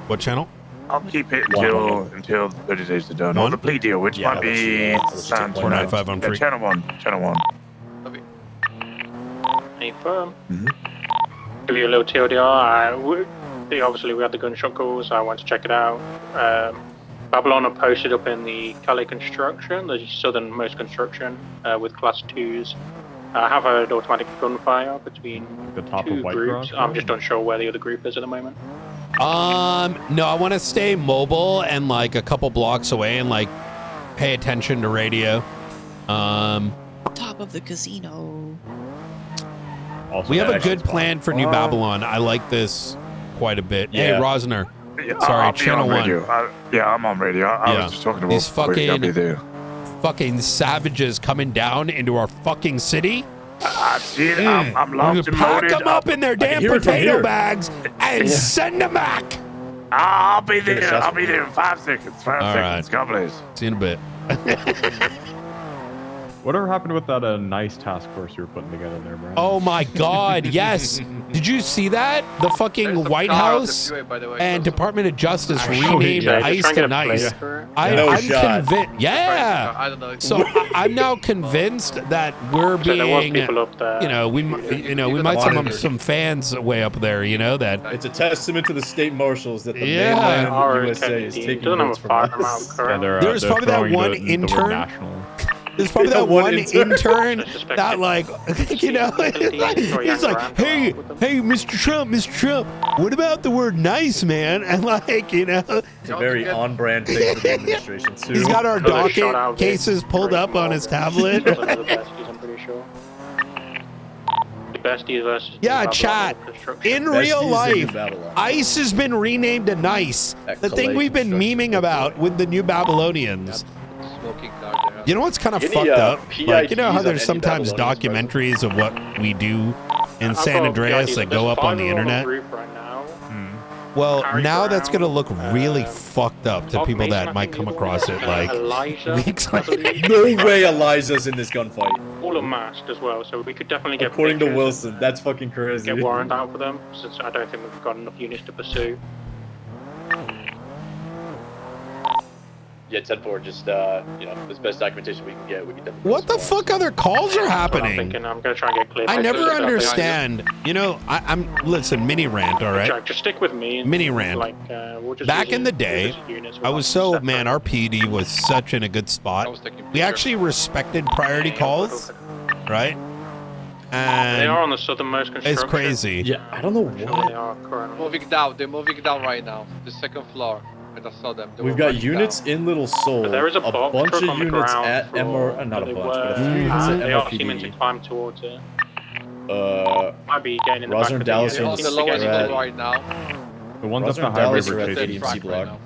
What channel? I'll keep it until the 30 days are done. Or the plea deal, which might be 495 on free. Channel 1. Channel 1. Hey, firm. Give you a little TLDR. Obviously, we had the gunshot calls. I went to check it out. Babylon are posted up in the Calais construction, the southernmost construction, with class 2s. I have heard automatic gunfire between the top two of White groups. Rock? I'm just unsure where the other group is at the moment. No, I want to stay mobile and like a couple blocks away and like pay attention to radio. Top of the casino. We have a good plan for New Babylon. I like this quite a bit. Hey, Rosner. Sorry, Channel 1. I'm on radio. I was just talking about these fucking savages coming down into our fucking city. I've seen it. I'm locked and Pack loaded. them up in their damn potato bags and send them back. I'll be there. I'll be there in 5 seconds. 5 All seconds. right. God bless. See you in a bit. Whatever happened with that nice task force you were putting together there, Brian? Oh my God, yes. Did you see that? The fucking White House and Department of Justice renamed ICE to NICE. I'm convinced. Yeah. I don't know. So I'm now convinced that we're being, we might have some fans way up there, that. It's a testament to the state marshals that the Yeah. mainland USA is taking votes from us. There's probably that one intern. There's probably that one intern that like, he's like, hey, Mr. Trump, what about the word nice, man? And like, It's a very on-brand thing for the administration, too. He's got our docket cases pulled up on his tablet. I'm pretty sure. The besties versus Yeah, chat. In real life, ICE has been renamed to NICE. The thing we've been memeing about with the New Babylonians. You know what's kind of fucked up? Like, you know how there's sometimes documentaries of what we do in San Andreas that go up on the internet? Well, now that's going to look really fucked up to people that might come across it like weeks later. No way Elijah's in this gunfight. All are masked as well, so we could definitely get According to pictures Wilson, that's fucking crazy. and get warrant out for them, since I don't think we've got enough units to pursue. Yeah, 10-4, just, this best documentation we can get, we can definitely... What the fuck other calls are I'm happening? thinking I'm going to try and get clear. I never pictures. understand. Listen, mini rant, all right? Just stick with me. Mini rant. Like, we'll just Back use in the it- day, we'll just use units I was so, man, our PD was such in a good spot. We actually respected priority calls, right? And They are on the southernmost construction. it's crazy. Yeah, I don't know They what. are currently. They're moving down right now. The second floor. I just saw them. They We've were got running units down. in Little Seoul, There is a a box bunch truck of on the units ground at floor, not a they bunch, were- but a few units at They are seeming to MRPD. climb towards it. Might be getting in the Rosner back and of the Dallas unit. are On the lowest at- floor right now. The ones Rosner up the and highway Dallas were are at chasing. ADMC block.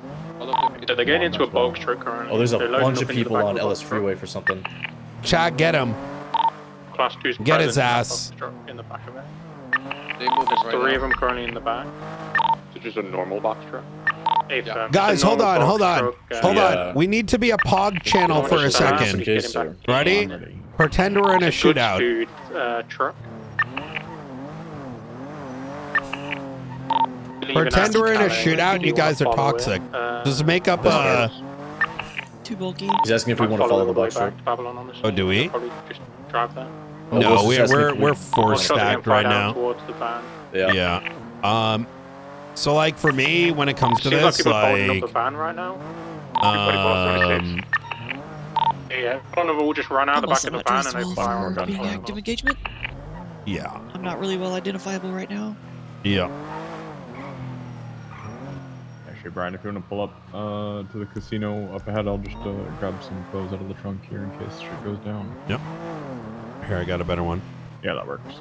So they're getting into a box truck currently. Oh, there's a They're loading bunch up of into the people back on of the Ellis box truck. Freeway for something. Chat, get him. Class 2's Get his present in that ass. box truck in the back of it. They moving There's right 3 now. of them currently in the back. It's just a normal box truck. Guys, hold on. Hold on. We need to be a POG channel for a second. Ready? Pretend we're in a shootout. Truck. Pretend we're in a shootout and you guys are toxic. Just make up a... Too bulky. He's asking if we want to follow the box truck. Oh, do we? Just drive that. No, Wilson's asking if we're we- four stacked right now. Towards the van. Yeah. So like for me, when it comes to Seems like this, people are holding like, up the van right now. Yeah, one of them will just run out the back of the van and open fire on them. Being active engagement. Yeah. I'm not really well identifiable right now. Yeah. Actually, Brian, if you want to pull up to the casino up ahead, I'll just grab some clothes out of the trunk here in case shit goes down. Yep. Here, I got a better one. Yeah, that works.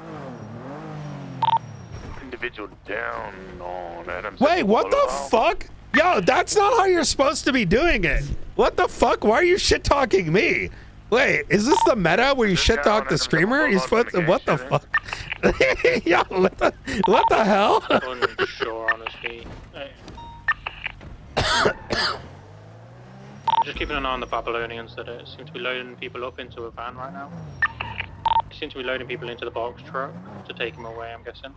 Individual down on Adams. Wait, what the fuck? Yo, that's not how you're supposed to be doing it. What the fuck? Why are you shit talking me? Wait, is this the meta where you shit talk the streamer? You're supposed to, what the fuck? Yo, what the hell? Unsure, honestly. Just keeping an eye on the Babylonians that seem to be loading people up into a van right now. They seem to be loading people into the box truck to take them away, I'm guessing.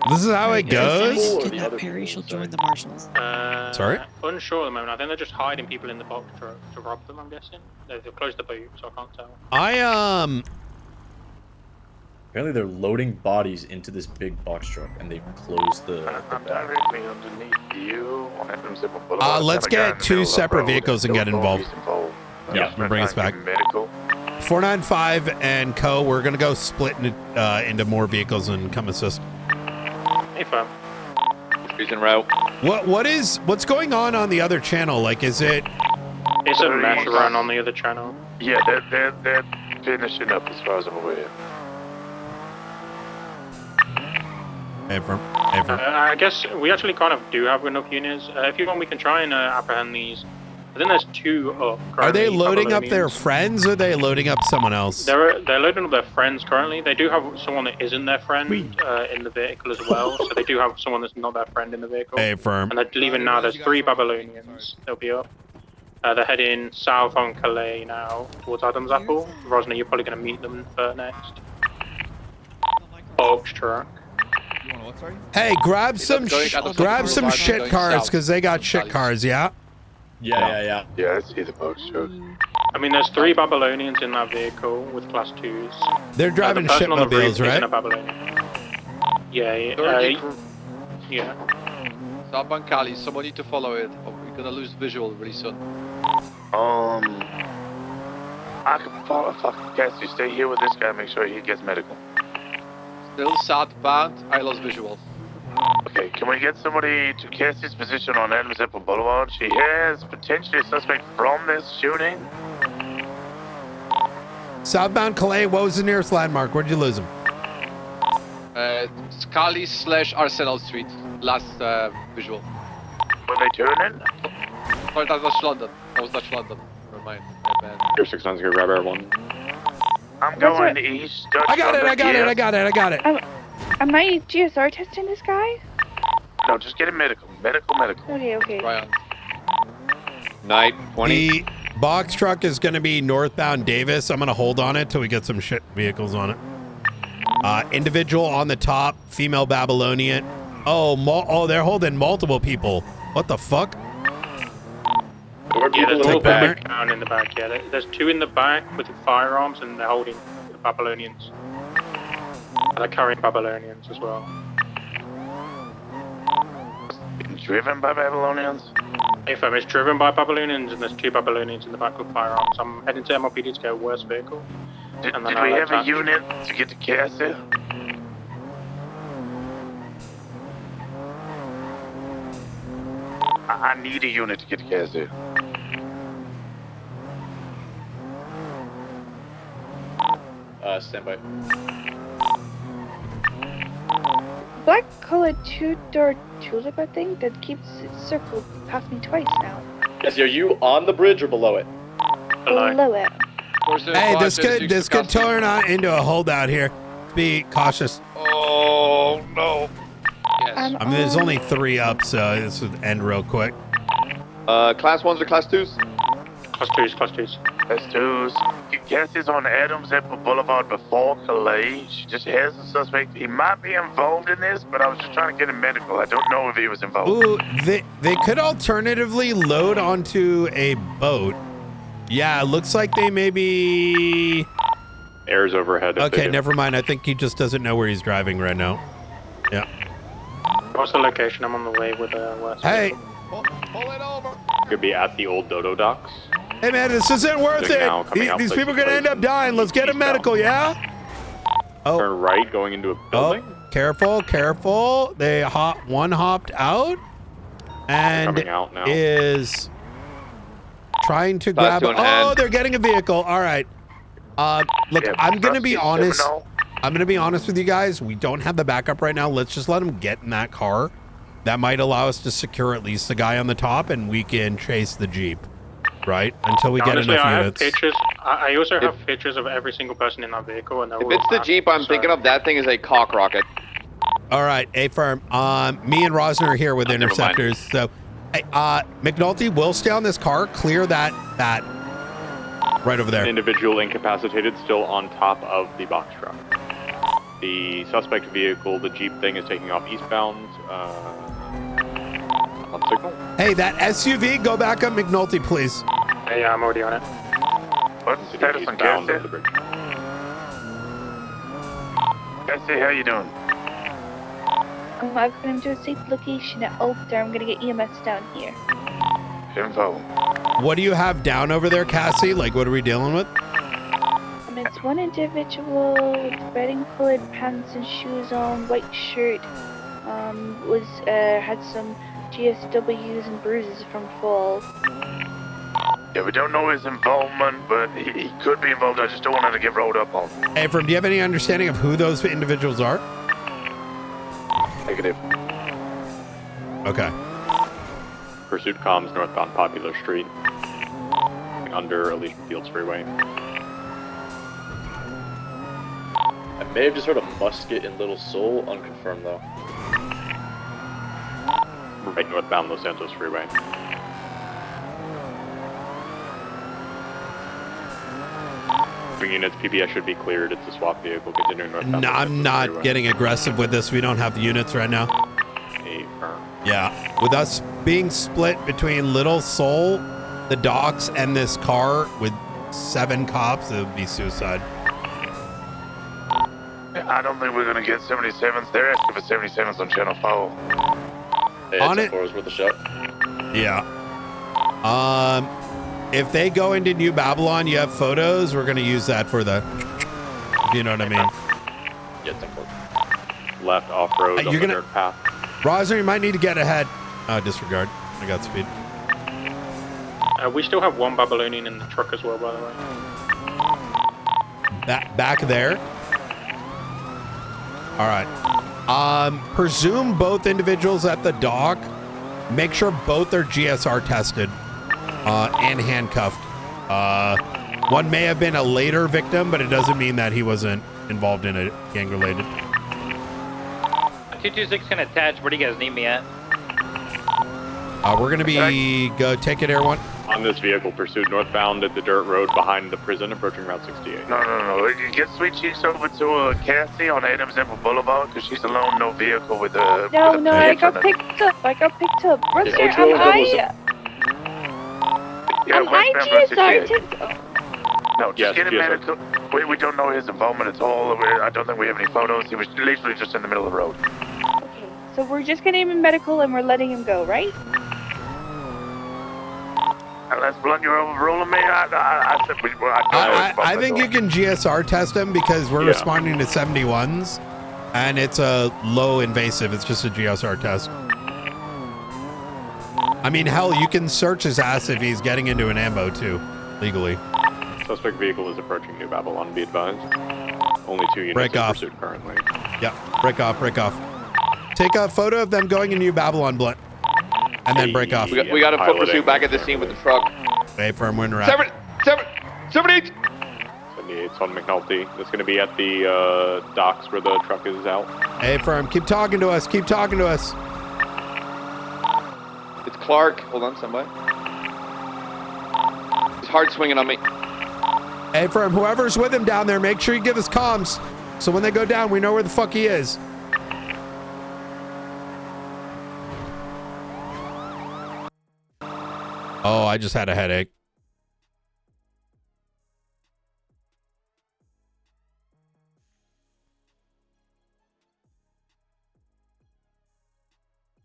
This is how it goes? Kidnap Perry, she'll join the marshals. Sorry? Unsure at the moment. I think they're just hiding people in the box truck to rob them, I'm guessing. They've closed the boot, so I can't tell. Apparently they're loading bodies into this big box truck, and they've closed the I'm back. directly underneath you on Adams Zipper Boulevard. Let's get 2 separate vehicles and get involved. Yeah, bring us back. Medical. 495 and Co. We're gonna go split into more vehicles and come assist. Hey, fam. He's en route. What's going on the other channel? Like, is it? It's a mess around on the other channel. Yeah, they're finishing up as far as I'm aware. I guess we actually kind of do have enough units. If you want, we can try and apprehend these. I think there's 2 up. Are they loading up their friends, or are they loading up someone else? They're loading up their friends currently. They do have someone that isn't their friend in the vehicle as well. So they do have someone that's not their friend in the vehicle. Hey, firm. And they're leaving now. There's 3 Babylonians. They'll be up. They're heading south on Calais now towards Adam's Apple. Rosner, you're probably going to meet them next. Box truck. Hey, grab some shit cars because they got shit cars. Yeah. Yeah. Yeah, I see the box truck. I mean, there's 3 Babylonians in that vehicle with class 2s. They're driving shipmobiles, right? A Babylonian. Yeah. Southbound Cali, someone need to follow it, or we're gonna lose visual really soon. I can follow. Fuck, Cassie, stay here with this guy. Make sure he gets medical. Still southbound, I lost visual. Okay, can we get somebody to Cassie's position on Adams Apple Boulevard? She has potentially a suspect from this shooting. Southbound Calais. What was the nearest landmark? Where'd you lose him? Scali/Arsenal Street. Last visual. When they turn in? Sorry, that was London. That was Dutch London. Never mind. Your 6-9's gonna grab Air1. I'm going east. I got it. Am I GSR testing this guy? No, just get him medical. Medical. Okay. Right on. Night 20. The box truck is going to be northbound Davis. I'm going to hold on it till we get some shit vehicles on it. Individual on the top, female Babylonian. They're holding multiple people. What the fuck? Yeah, there's a little back down in the back. Yeah, there's 2 in the back with the firearms, and they're holding the Babylonians. And they're carrying Babylonians as well. Driven by Babylonians? Hey, fam, it's driven by Babylonians, and there's 2 Babylonians in the back with firearms. I'm heading to MLPD to get a worse vehicle. Did we have a unit to get to Cassie? I need a unit to get to Cassie. Stand by. Black colored 2-door tulip, I think, that keeps it circled past me twice now. Yes, are you on the bridge or below it? Below it. Hey, this could turn into a holdout here. Be cautious. Oh no. Yes. I mean, there's only 3 up, so this would end real quick. Class 1s or class 2s? Class 2s. Class 2s. Cassie's on Adams Apple Boulevard before Calais. She just has a suspect. He might be involved in this, but I was just trying to get him medical. I don't know if he was involved. Ooh, they could alternatively load onto a boat. Yeah, it looks like they may be... Air's overhead. Okay, never mind. I think he just doesn't know where he's driving right now. Yeah. What's the location? I'm on the way with West. Hey. Could be at the old Dodo docks. Hey, man, this isn't worth it. These people are going to end up dying. Let's get a medical, yeah? Oh. Turn right going into a building. Careful. One hopped out and coming out now. is trying to grab. They're getting a vehicle. All right. Look, I'm going to be honest. I'm going to be honest with you guys. We don't have the backup right now. Let's just let them get in that car. That might allow us to secure at least the guy on the top, and we can chase the Jeep. Right? Until we get enough units. I also have pictures of every single person in that vehicle. And if it's the Jeep I'm thinking of, that thing is a cock rocket. All right, A-Firm. Me and Rosner are here with interceptors. So, McNulty will stay on this car. Clear that right over there. An individual incapacitated still on top of the box truck. The suspect vehicle, the Jeep thing, is taking off eastbound. On signal. Hey, that SUV, go back up McNulty, please. Hey, I'm already on it. What's the status on Eastbound Cassie? of the bridge. Cassie, how you doing? I've got him to a safe location at Alter. I'm gonna get EMS down here. Info. What do you have down over there, Cassie? Like, what are we dealing with? It's one individual with bedding colored pants and shoes on, white shirt. Had some GSWs and bruises from fall. Yeah, we don't know his involvement, but he could be involved. I just don't want him to get rolled up on. Ephraim, do you have any understanding of who those individuals are? Negative. Okay. Pursuit comms northbound Popular Street. Under Elysian Fields Freeway. I may have just heard a musket in Little Seoul, unconfirmed though. Right northbound Los Santos Freeway. Moving units, PBS should be cleared. It's a swap vehicle continuing northbound. No, Los I'm Santos not Freeway. getting aggressive with this. We don't have the units right now. Affirm. Yeah. With us being split between Little Seoul, the docks, and this car with 7 cops, it would be suicide. I don't think we're gonna get 77s. They're asking for 77s on Channel 4. Hey, On it. Was worth a shot. Yeah. If they go into New Babylon, you have photos, we're going to use that for the, if you know what I mean. Yeah, 10-4. Left off-road on you're the gonna- dirt path. Roger, you might need to get ahead. Disregard. I got speed. We still have one Babylonian in the truck as well, by the way. Back there. All right. Presume both individuals at the dock. Make sure both are GSR tested and handcuffed. One may have been a later victim, but it doesn't mean that he wasn't involved in a gang-related. 226 can attach. Where do you guys need me at? We're gonna be go take it, Air One. On this vehicle, pursued northbound at the dirt road behind the prison, approaching Route 68. No. Get Sweet Cheeks over to Cassie on Adams Apple Boulevard, because she's alone, no vehicle with a... No, I got picked up. What's Yeah, your, which one am I GSR tested? No, just Yes, get him GSR. medical. We don't know his involvement at all. I don't think we have any photos. He was literally just in the middle of the road. Okay, so we're just getting him in medical and we're letting him go, right? Unless Blunt, you're overruling me. I said we. Well, I think you can GSR test him because we're responding to 71s, and it's a low invasive. It's just a GSR test. I mean, hell, you can search his ass if he's getting into an ambo too, legally. Suspect vehicle is approaching New Babylon, be advised. Only 2 units Break in off. pursuit currently. Yeah, break off. Take a photo of them going in New Babylon, Blunt, and then break off. We got a foot pursuit back at the scene with the truck. Hey, firm wind wrap. 78's on McNulty. That's going to be at the docks where the truck is out. Hey, firm, keep talking to us. It's Clark. Hold on, somebody. He's hard swinging on me. Hey, firm, whoever's with him down there, make sure you give us comms, so when they go down, we know where the fuck he is. Oh, I just had a headache.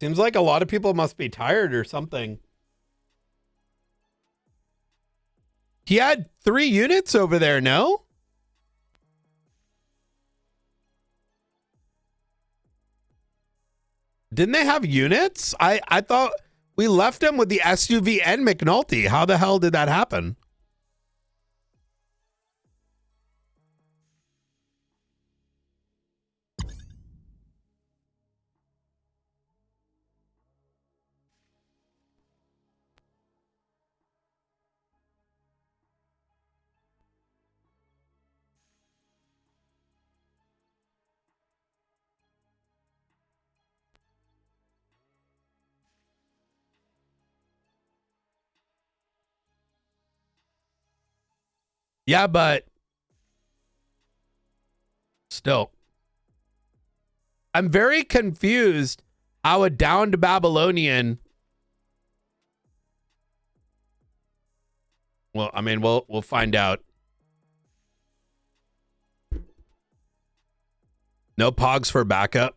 Seems like a lot of people must be tired or something. He had 3 units over there, no? Didn't they have units? I thought we left him with the SUV and McNulty. How the hell did that happen? Yeah, but still. I'm very confused how a downed Babylonian. Well, I mean, we'll find out. No pogs for backup.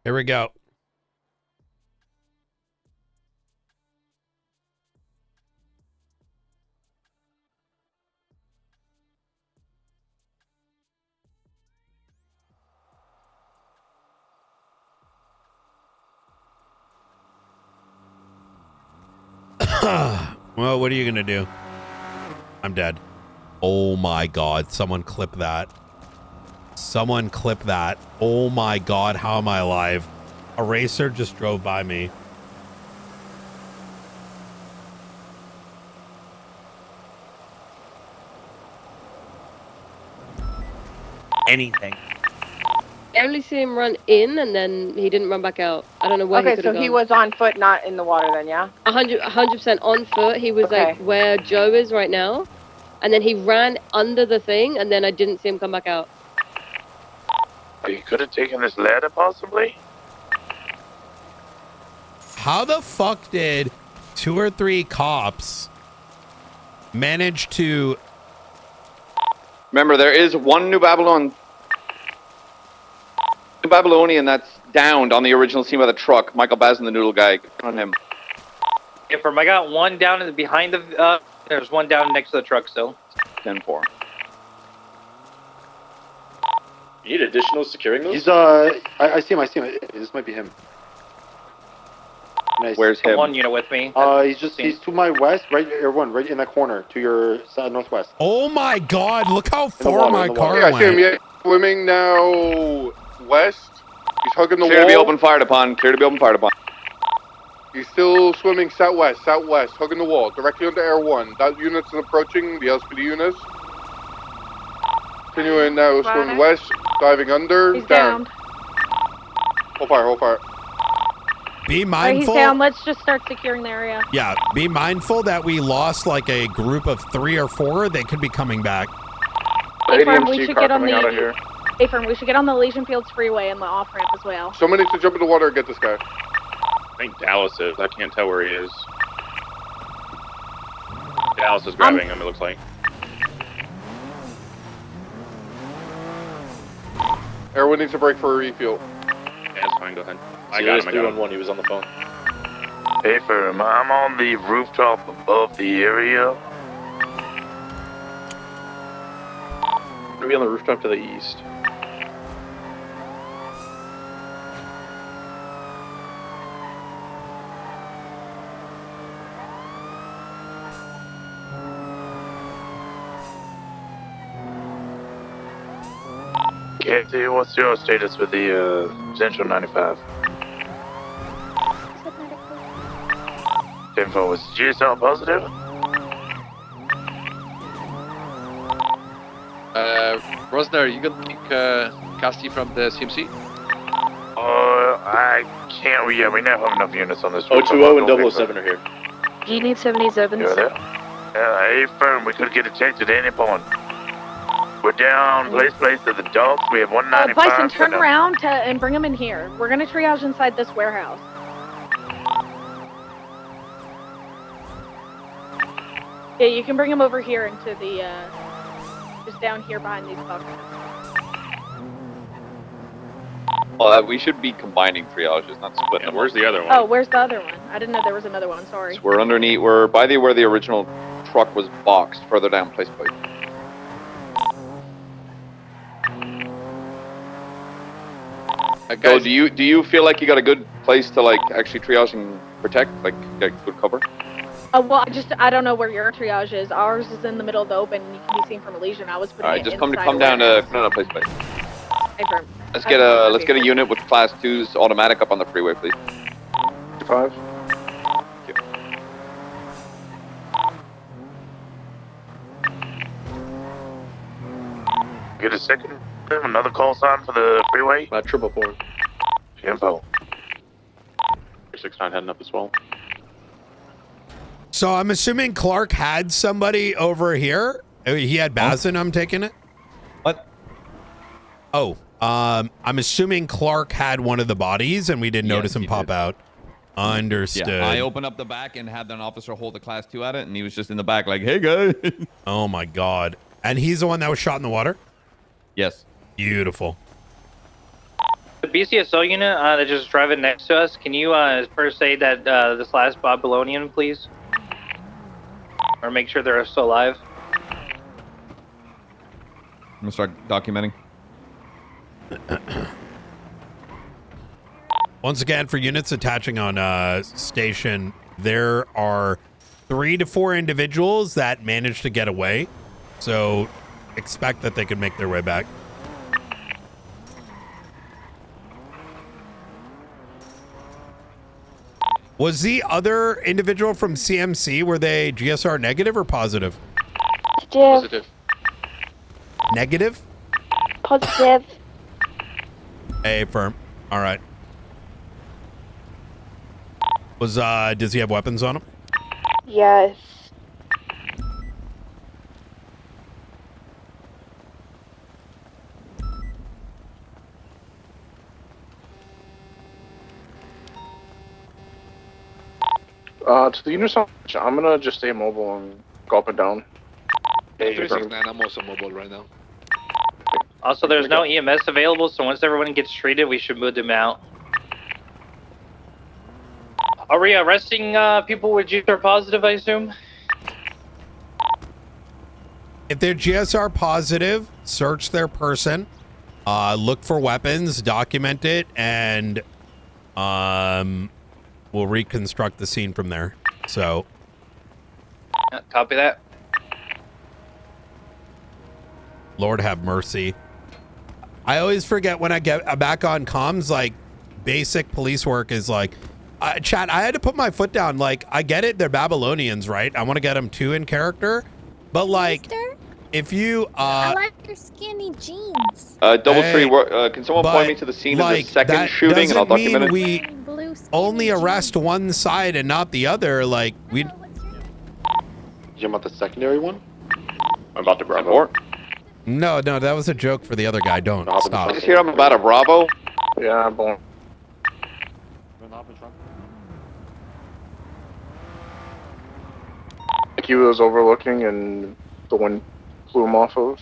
Here we go. Well, what are you gonna do? I'm dead. Oh my god, someone clip that. Someone clip that. Oh my god, how am I alive? A racer just drove by me. Anything. I only see him run in, and then he didn't run back out. I don't know where he Okay, could so have gone. he was on foot, not in the water then, yeah? 100% on foot. He was Okay. like where Joe is right now. And then he ran under the thing, and then I didn't see him come back out. He could have taken this ladder, possibly? How the fuck did 2 or 3 cops manage to... Remember, there is one New Babylonian that's downed on the original scene by the truck. Michael Baz and the Noodle guy. Good on him. Confirm. I got one down in the behind the. There's one down next to the truck still. 10-4. You need additional securing those? He's I see him. This might be him. Nice. Where's him? One unit with me. He's to my west, right in that corner, to your northwest. Oh my god, look how far my car Yeah, I went. see him. Yeah, swimming now west. He's hugging the wall. Clear to be open fired upon. Clear to be open fired upon. He's still swimming southwest, hugging the wall, directly under Air 1. That unit's approaching, the LSPD units. Continuing now, swimming west, diving under, He's down. downed. Hold fire. Be Alright, mindful. he's down. Let's just start securing the area. Yeah, be mindful that we lost like a group of 3 or 4. They could be coming back. Affirm, we should get on the Affirm, we should get on the Legion Fields Freeway and the off ramp as well. Someone needs to jump in the water and get this guy. I think Dallas is. I can't tell where he is. Dallas is grabbing him, it looks like. Air 1 needs a break for a refuel. Yeah, that's fine. Go ahead. I got him. He was on the phone. Hey, firm. I'm on the rooftop above the area. We'll be on the rooftop to the east. Kathy, what's your status with the Central 95? 10-4, was GSL positive? Rosner, you gonna take Casti from the CMC? I can't. Yeah, we never have enough units on this. 020 and 007 are here. Do you need 70s ovens? You're there? Hey, firm, we could get it checked at any point. We're down, place to the docks. We have 195. Bison, turn around and bring them in here. We're gonna triage inside this warehouse. Yeah, you can bring him over here into the, just down here behind these boxes. Well, we should be combining triages, not splitting them. Where's the other one? Oh, where's the other one? I didn't know there was another one, sorry. So we're underneath, we're by where the original truck was boxed, further down place plate. So do you feel like you got a good place to like actually triage and protect, like get good cover? Well, I don't know where your triage is. Ours is in the middle of the open, and you can be seen from a Legion. I was putting All right, it just inside come down to place plate. Let's get a unit with class 2s automatic up on the freeway, please. 5. Get a second. Another call sign for the freeway. Triple 4. Info. 69 heading up as well. So I'm assuming Clark had somebody over here. He had Bazin, I'm taking it. What? Oh, I'm assuming Clark had one of the bodies and we didn't notice him pop out. Understood. Yeah, I opened up the back and had an officer hold a class 2 at it, and he was just in the back like, hey, guys. Oh, my God. And he's the one that was shot in the water? Yes. Beautiful. The BCSO unit that's just driving next to us, can you first say that this last Babylonian, please? Or make sure they're still alive. I'm going to start documenting. Once again, for units attaching on station, there are 3 to 4 individuals that managed to get away. So expect that they could make their way back. Was the other individual from CMC, were they GSR negative or positive? Positive. Negative? Positive. A firm. All right. Does he have weapons on him? Yes. To the units, I'm gonna just stay mobile and go up and down. 369, I'm also mobile right now. Also, there's no EMS available, so once everyone gets treated, we should move them out. Are we arresting people with GSR positive, I assume? If they're GSR positive, search their person, look for weapons, document it, and we'll reconstruct the scene from there. So, copy that. Lord have mercy. I always forget when I get back on comms, like, basic police work is like, chat, I had to put my foot down. Like, I get it, they're Babylonians, right? I want to get them too in character. But, like, if you... I like your skinny jeans. Doubletree, can someone point me to the scene of the second shooting and I'll document it? We only arrest one side and not the other. Like, we... You about the secondary one? I'm about to Bravo. No, that was a joke for the other guy. Don't stop. I just hear I'm about a Bravo. Yeah, I'm born. He was overlooking and the wind blew him off of.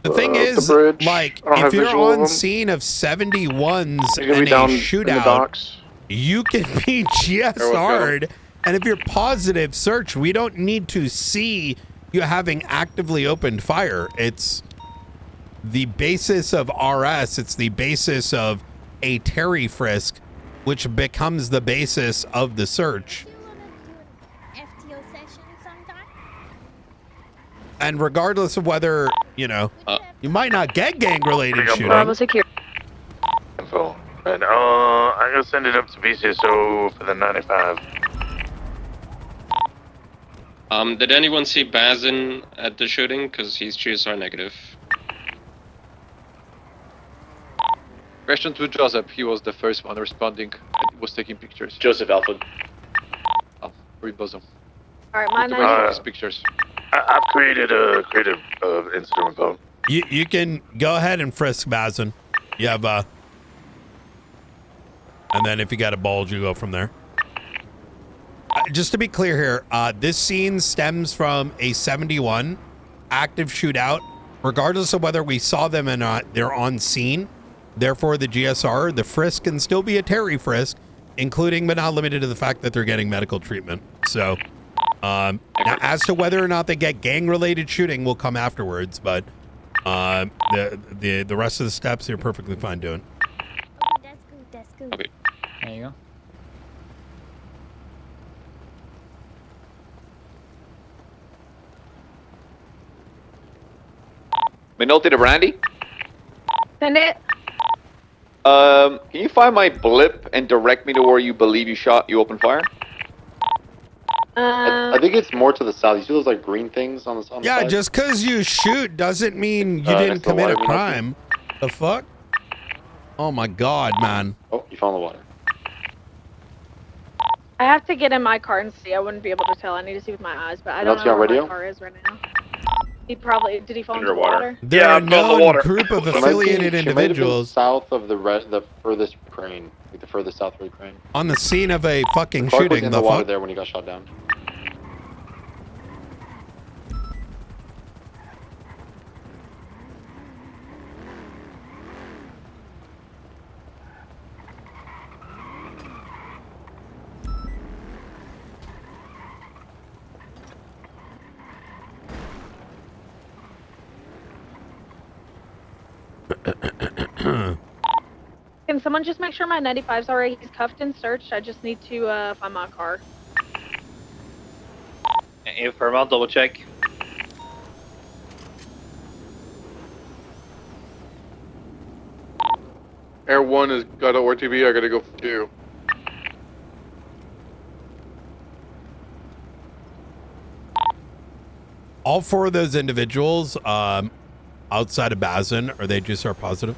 The thing is, the bridge. like, I don't if have you're visual of on him. scene of 71s He's gonna and be down a in the shootout, docks. you can be GSR'd. And if you're positive, search. We don't need to see you having actively opened fire. It's the basis of RS. It's the basis of a Terry frisk, which becomes the basis of the search. FTO session sometime? And regardless of whether, you know, you might not get gang-related shooting. Info. And I'm gonna send it up to BCSO for the 95. Did anyone see Bazin at the shooting? Because he's GSR negative. Question to Joseph, he was the first one responding and was taking pictures. Joseph Alpha. Oh, read bosom. Alright, my His pictures. I've created a incident report. You can go ahead and frisk Bazin. You have and then if you got a bulge, you go from there. just to be clear here, this scene stems from a 71 active shootout. Regardless of whether we saw them or not, they're on scene. Therefore, the GSR, the frisk can still be a Terry frisk, including but not limited to the fact that they're getting medical treatment. So, now as to whether or not they get gang-related shooting will come afterwards, but the rest of the steps they're perfectly fine doing. Okay, that's good. That's good. Okay. There you go. Minotti to Brandy. Send it. Can you find my blip and direct me to where you believe you opened fire? I think it's more to the south. You see those like green things on the side? Yeah, just because you shoot doesn't mean you didn't commit a crime. The fuck? Oh my god, man. Oh, you fell in the water. I have to get in my car and see. I wouldn't be able to tell. I need to see with my eyes, but I don't know where my car is right now. He probably did. He fall into the water? There are no group of affiliated individuals South of the furthest crane, like the furthest southward crane. on the scene of a fucking Clark was shooting. in The the water fuck? there when he got shot down. Can someone just make sure my 95's already? He's cuffed and searched. I just need to find my car. Affirm, I'll double check. Air 1 has got a ORTB, I gotta go for 2. All four of those individuals, outside of Bazin, are they GSR positive?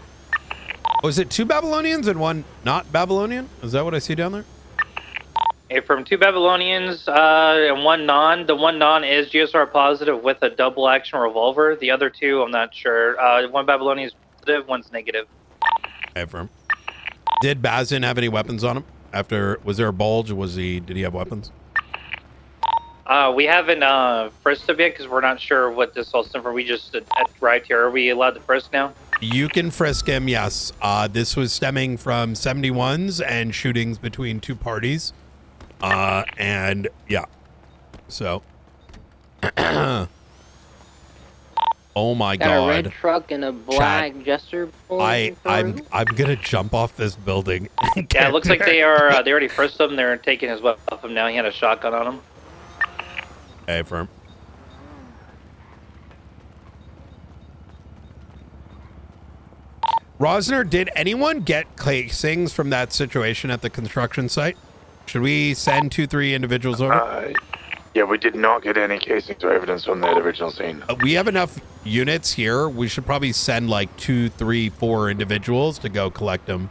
Was it 2 Babylonians and 1 not Babylonian? Is that what I see down there? From 2 Babylonians and 1 non. The 1 non is GSR positive with a double action revolver. The other 2, I'm not sure. 1 Babylonian is positive, 1's negative. Affirm. Did Bazin have any weapons on him? Was there a bulge? Did he have weapons? We haven't frisked him yet because we're not sure what this all stemmed from. We just arrived here. Are we allowed to frisk now? You can frisk him, yes. This was stemming from 71s and shootings between 2 parties. And yeah. So. Oh my Got god. a red truck and a black Jester. I'm gonna jump off this building. Yeah, it looks like they already frisked him. They're taking his weapon off him now. He had a shotgun on him. Affirm. Rosner, did anyone get casings from that situation at the construction site? Should we send 2-3 individuals over? Yeah, we did not get any casings or evidence from that original scene. We have enough units here. We should probably send like 2, 3, 4 individuals to go collect them.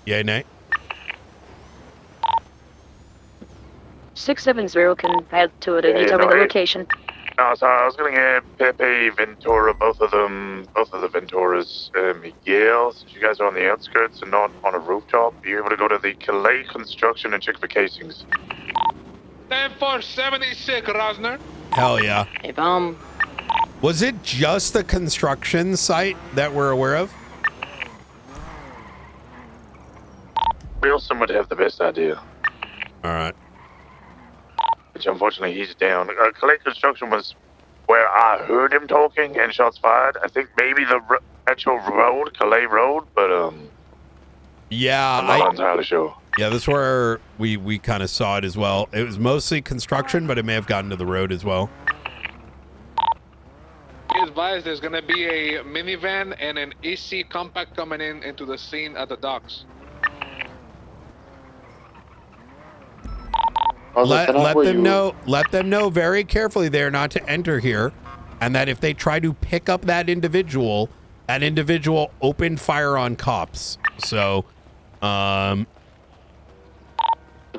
Yay, nay? 670 can head to it. You tell me the location. No, so I was going to get Pepe, Ventura, both of the Venturas. Miguel, since you guys are on the outskirts and not on a rooftop, are you able to go to the Calais construction and check for casings? 10-4-76, Rosner. Hell yeah. If Was it just the construction site that we're aware of? Wilson would have the best idea. All right. Which unfortunately he's down. Calais construction was where I heard him talking and shots fired. I think maybe the actual road, Calais Road, but Yeah, I'm not entirely sure. Yeah, that's where we kind of saw it as well. It was mostly construction, but it may have gotten to the road as well. Be advised, there's gonna be a minivan and an EC compact coming into the scene at the docks. Let them know very carefully they are not to enter here, and that if they try to pick up that individual opened fire on cops. So, 10-9,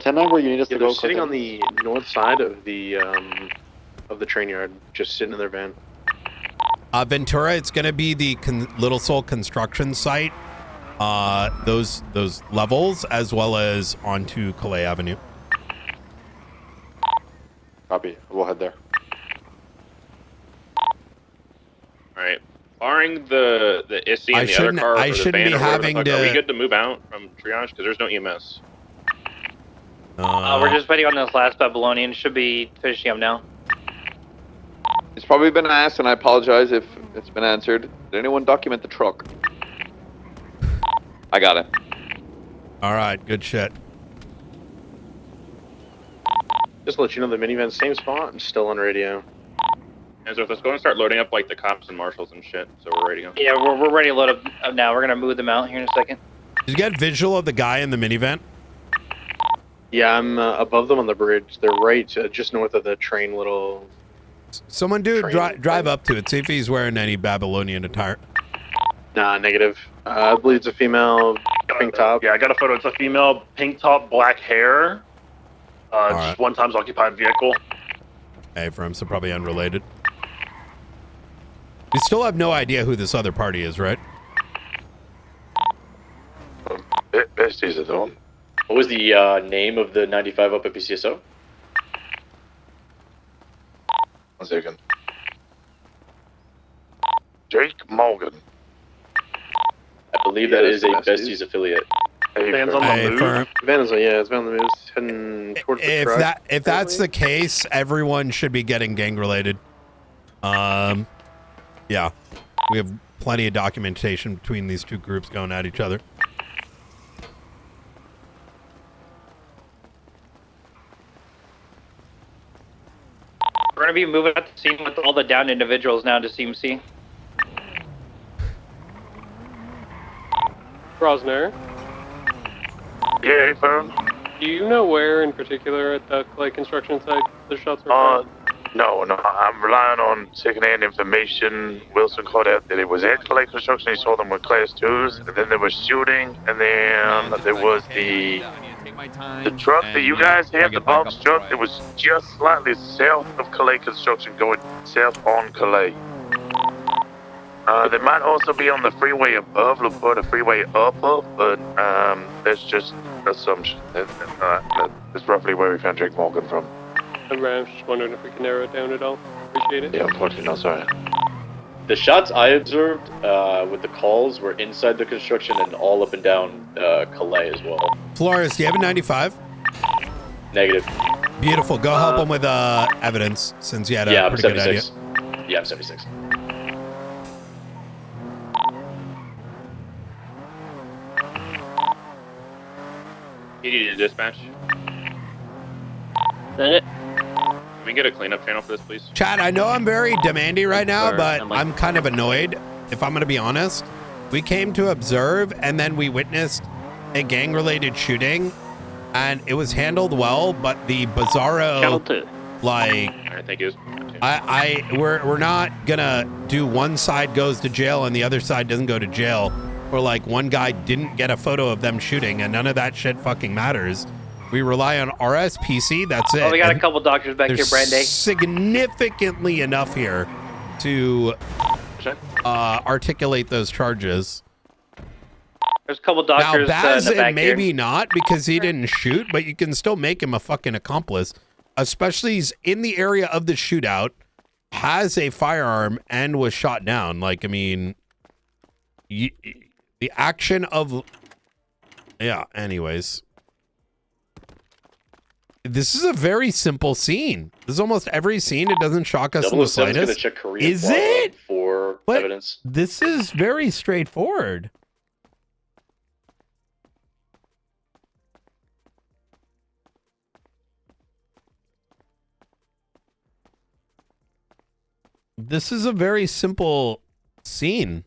where you need us to go. They're sitting on the north side of the train yard, just sitting in their van. Ventura, it's going to be the Little Seoul construction site. Those levels, as well as onto Calais Avenue. Copy. We'll head there. Alright. Barring the ISI and the other car, I or the shouldn't van be or whatever having the fuck, are we to- good to move out from triage? Because there's no EMS. We're just waiting on this last Babylonian. Should be finishing up now. It's probably been asked, and I apologize if it's been answered. Did anyone document the truck? I got it. All right, good shit. Just to let you know, the minivan's same spot and still on radio. And so let's go and start loading up like the cops and marshals and shit. So we're ready to go. Yeah, we're ready to load up now. We're gonna move them out here in a second. Did you get visual of the guy in the minivan? Yeah, I'm above them on the bridge. They're right just north of the train little... Someone drive up to it. See if he's wearing any Babylonian attire. Nah, negative. I believe it's a female pink top. Yeah, I got a photo. It's a female, pink top, black hair. All Just right. one times occupied vehicle. Hey, from so probably unrelated. We still have no idea who this other party is, right? Besties are the one. What was the name of the 95 up at PCSO? 1 second. Jake Morgan. I believe that is a Besties affiliate. Van's on the move. Van is it's van on the move. It's heading towards the truck. If that's the case, everyone should be getting gang related. Yeah, we have plenty of documentation between these two groups going at each other. We're gonna be moving out the scene with all the downed individuals now to CMC. Rosner, Yeah, phone. do you know where in particular at the Clay construction site the shots were fired? No, I'm relying on second-hand information. Wilson called out that it was at Clay Construction. He saw them with Class 2s, and then there was shooting, and then there was the truck that you guys have, the box truck that was just slightly south of Calais Construction, going south on Calais. They might also be on the freeway above, LaPorta freeway upper, but that's just assumption. That's roughly where we found Jake Morgan from. I'm just wondering if we can narrow it down at all. Appreciate it. Yeah, unfortunately, no, sorry. The shots I observed with the calls were inside the construction and all up and down Calais as well. Flores, do you have a 95? Negative. Beautiful. Go help him with evidence, since you had a Yeah, I'm pretty good idea. 76. Yeah, I'm 76. You need a dispatch. That it? Can we get a cleanup channel for this, please? Chad, I know I'm very demanding right now, Sir, but I'm like- I'm kind of annoyed, if I'm going to be honest. We came to observe, and then we witnessed a gang-related shooting, and it was handled well, but the bizarro, like, All right, thank you. we're not gonna do one side goes to jail and the other side doesn't go to jail, or like one guy didn't get a photo of them shooting, and none of that shit fucking matters. We rely on RSPC. That's it. Oh, we got And a couple doctors back here, there's Brandy. significantly enough here to articulate those charges. There's a couple Now, doctors in the Bazin, back maybe here. not, because he didn't shoot, but you can still make him a fucking accomplice. Especially he's in the area of the shootout, has a firearm, and was shot down. Like, I mean, the action of... Yeah, anyways. This is a very simple scene. This is almost every scene. It doesn't shock us in the 007's gonna slightest. check Korean Is Bravo it? for But evidence. this is very straightforward. This is a very simple scene.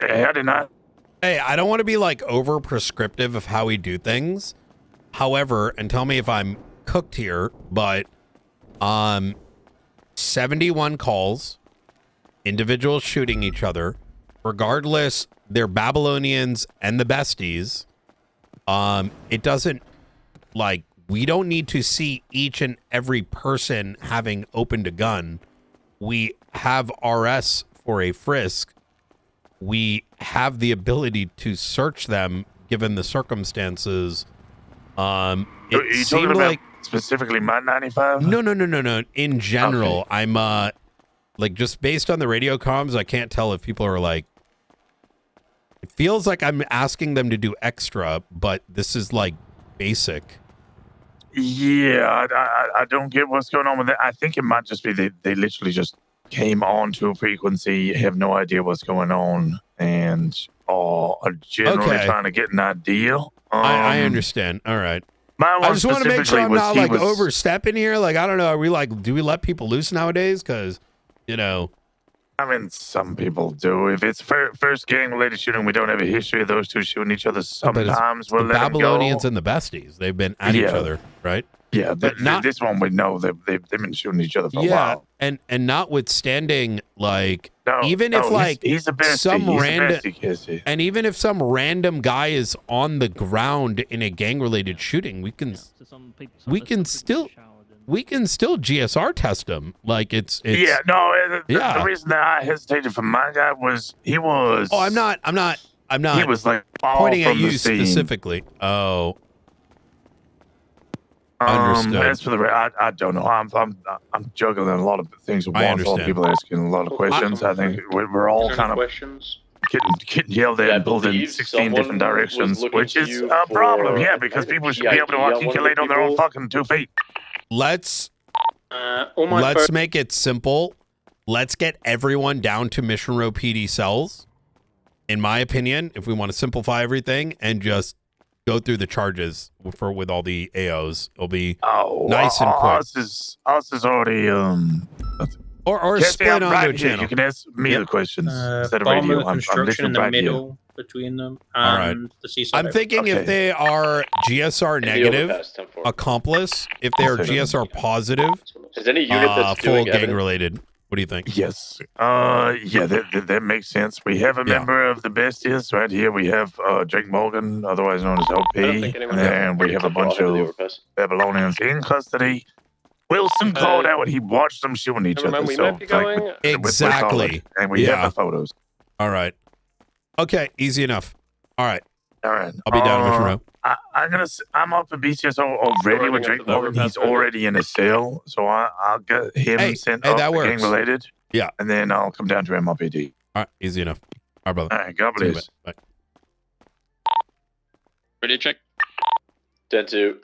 Hey, I did not. Hey, I don't want to be like over prescriptive of how we do things. However, and tell me if I'm cooked here, but 71 calls, individuals shooting each other, regardless they're Babylonians and the besties. It doesn't, like, we don't need to see each and every person having opened a gun. We have RS for a frisk. We have the ability to search them given the circumstances. It seemed like specifically my 95. No. In general, okay. I'm like, just based on the radio comms, I can't tell if people are like. It feels like I'm asking them to do extra, but this is like basic. Yeah, I don't get what's going on with it. I think it might just be they literally just came on to a frequency, have no idea what's going on, and are generally trying to get an idea. I understand. All right. I just want to make sure I'm not like overstepping here. Like, I don't know. Are we like, do we let people loose nowadays? Because, you know. I mean, some people do. If it's first gang-related shooting, we don't have a history of those two shooting each other. Sometimes we'll let them go. The Babylonians and the besties, they've been at each other, right? Yeah, but not this one. We know they've been shooting each other for a while. And notwithstanding, like, even if like he's a bestie. Some random, and even if some random guy is on the ground in a gang-related shooting, we can still GSR test him. Like it's the reason that I hesitated for my guy was he was. Oh, I'm not. He was like pointing at you specifically. Oh. Understood. As for the, I don't know. I'm juggling a lot of things at once. A lot of people asking a lot of questions. I think we're all kind of getting yelled at and pulled in 16 different directions, which is a problem. Yeah, because people should be able to articulate on their own fucking 2 feet. Let's make it simple. Let's get everyone down to Mission Row PD cells. In my opinion, if we want to simplify everything and just go through the charges with all the AOs, it'll be nice and quick. Us is already or split onto a channel. You can ask me the questions instead of radio. Construction in the middle between them. All right. The seaside. I'm thinking if they are GSR negative, accomplice. If they are GSR positive, is any unit that's full doing gang related. What do you think? Yes. Yeah, that makes sense. We have a member of the Bestias right here. We have Jake Morgan, otherwise known as LP, and we have a bunch of Babylonians in custody. Wilson called out and he watched them shooting each other. So exactly. And we have the photos. All right. Okay, easy enough. All right. I'll be down in Mission Row. I'm up to BCSO already with Drake Morgan. He's already in a cell, so I'll get him sent up that works. gang related. Yeah. And then I'll come down to MLPD. All right, easy enough. All right, brother. All right, God bless. Bye. Ready to check? 10-2.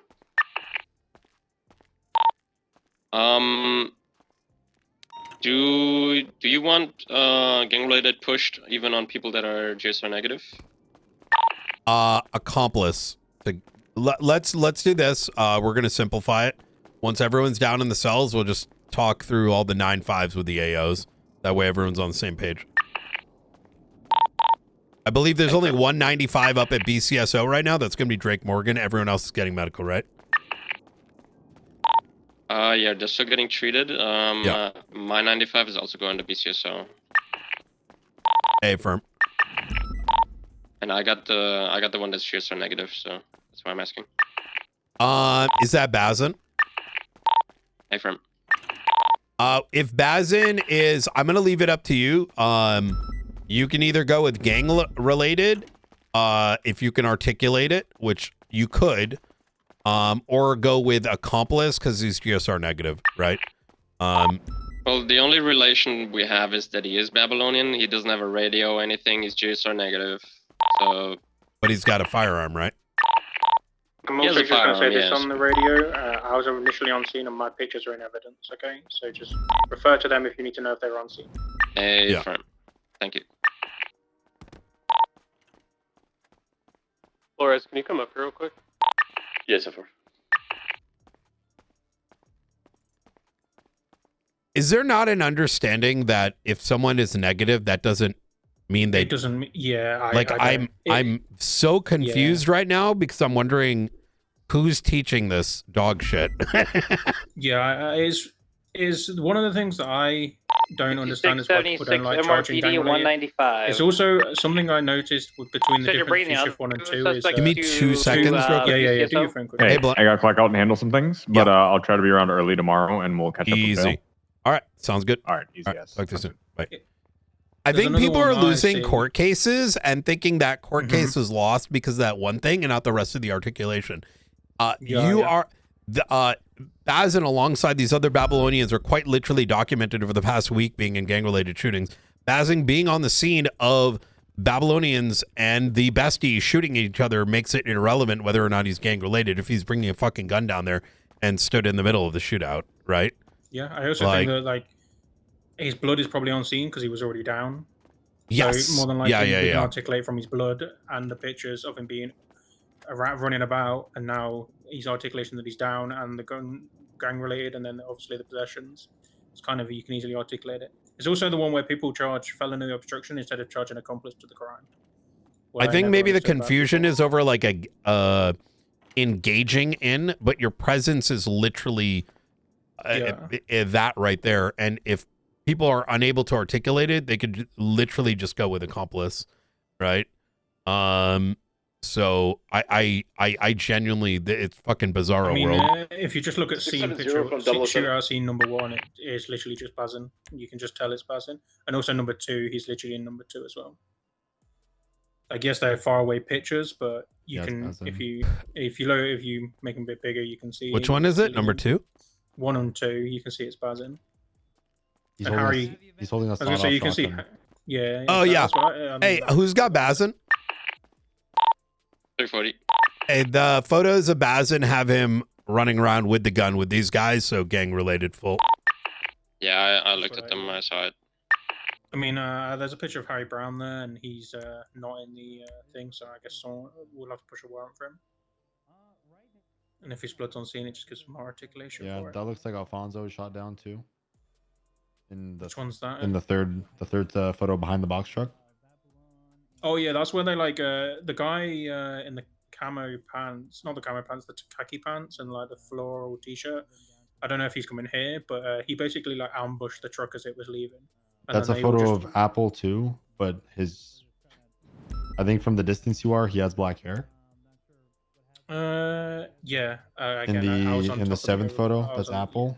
Do you want gang related pushed even on people that are GSR negative? Accomplice. Let's do this. We're gonna simplify it. Once everyone's down in the cells, we'll just talk through all the 9-5s with the AOs. That way everyone's on the same page. I believe there's only 195 up at BCSO right now. That's gonna be Drake Morgan. Everyone else is getting medical, right? Yeah, they're still getting treated. My 95 is also going to BCSO. Hey, firm. And I got the one that's GSR negative, so that's why I'm asking. Is that Bazin? Hey, firm. If Bazin is, I'm gonna leave it up to you. You can either go with gang related, if you can articulate it, which you could, or go with accomplice because he's GSR negative, right? Well, the only relation we have is that he is Babylonian. He doesn't have a radio or anything. He's GSR negative. So. But he's got a firearm, right? I'm also just going to say this on the radio. I was initially on scene and my pictures are in evidence, okay? So just refer to them if you need to know if they're on scene. Hey, firm. Thank you. Flores, can you come up here real quick? Yes, sir. Is there not an understanding that if someone is negative, that doesn't mean they It doesn't. Yeah. I'm so confused right now because I'm wondering who's teaching this dog shit. Yeah, is one of the things that I don't understand is why people don't like charging MRPD gang 195. It's also something I noticed between the difference between shift 1 and 2 is... Give me 2 seconds real quick. Yeah, do your phone quick. Hey, I gotta clock out and handle some things, but I'll try to be around early tomorrow and we'll catch up with Easy. All right, sounds good. All right, easy, yes. Talk to you soon. Bye. I think people are losing court cases and thinking that court case was lost because of that one thing and not the rest of the articulation. Bazin, alongside these other Babylonians, are quite literally documented over the past week being in gang-related shootings. Bazin being on the scene of Babylonians and the besties shooting each other makes it irrelevant whether or not he's gang-related if he's bringing a fucking gun down there and stood in the middle of the shootout, right? Yeah, I also think that his blood is probably on scene because he was already down. Yes. So more than likely, we can yeah. articulate from his blood and the pictures of him being running about, and now his articulation that he's down and the gang related, and then obviously the possessions. It's kind of, you can easily articulate it. It's also the one where people charge felony obstruction instead of charging accomplice to the crime. I think maybe the confusion is over like a engaging in, but your presence is literally that right there. And if people are unable to articulate it, they could literally just go with accomplice, right? So I genuinely, it's fucking bizarro world. If you just look at scene picture, shootout scene number 1, it is literally just Bazin. You can just tell it's Bazin. And also number 2, he's literally in number 2 as well. I guess they're far away pictures, but you can if you make them a bit bigger, you can see. Which one is it? Number 2? 1 and 2, you can see it's Bazin. He's and holding he's holding us. I was gonna say you can see. Yeah. Oh yeah. Right. Hey, who's got Bazin? 340. Hey, the photos of Bazin have him running around with the gun with these guys, so gang related full. Yeah, I looked at them. I saw it. I mean, there's a picture of Harry Brown there, and he's not in the thing, so I guess we'll have to push a warrant for him. And if his blood's on scene, it just gives more articulation. Yeah, for it. that looks like Alfonso shot down too. Which one's that? In the third photo behind the box truck. Oh yeah, that's where they the guy in the camo pants, not the camo pants, the khaki pants and like the floral t-shirt. I don't know if he's coming here, but he basically like ambushed the truck as it was leaving. That's a photo of Apple too, but I think from the distance you are, he has black hair. Yeah. In the 7th photo, that's Apple.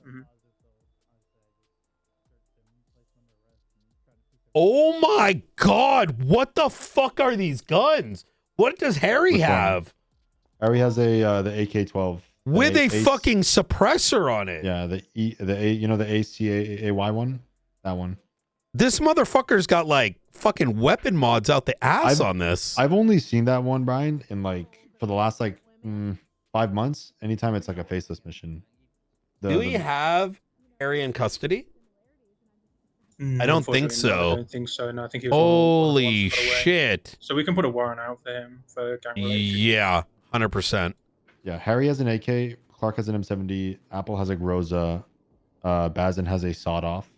Mm-hmm. Oh my God! What the fuck are these guns? What does Harry have? Harry has the AK-12 with a fucking suppressor on it. Yeah, the ACAY one, that one. This motherfucker's got like fucking weapon mods out the ass on this. I've only seen that one, Brian, in for the last 5 months. Anytime it's like a faceless mission. Do we have Harry in custody? I don't think so. I don't think so. No, I think he was holy shit. So we can put a warrant out for him for gang relations. Yeah, 100%. Yeah, Harry has an AK, Clark has an M70, Apple has a Groza, Bazin has a sawed-off.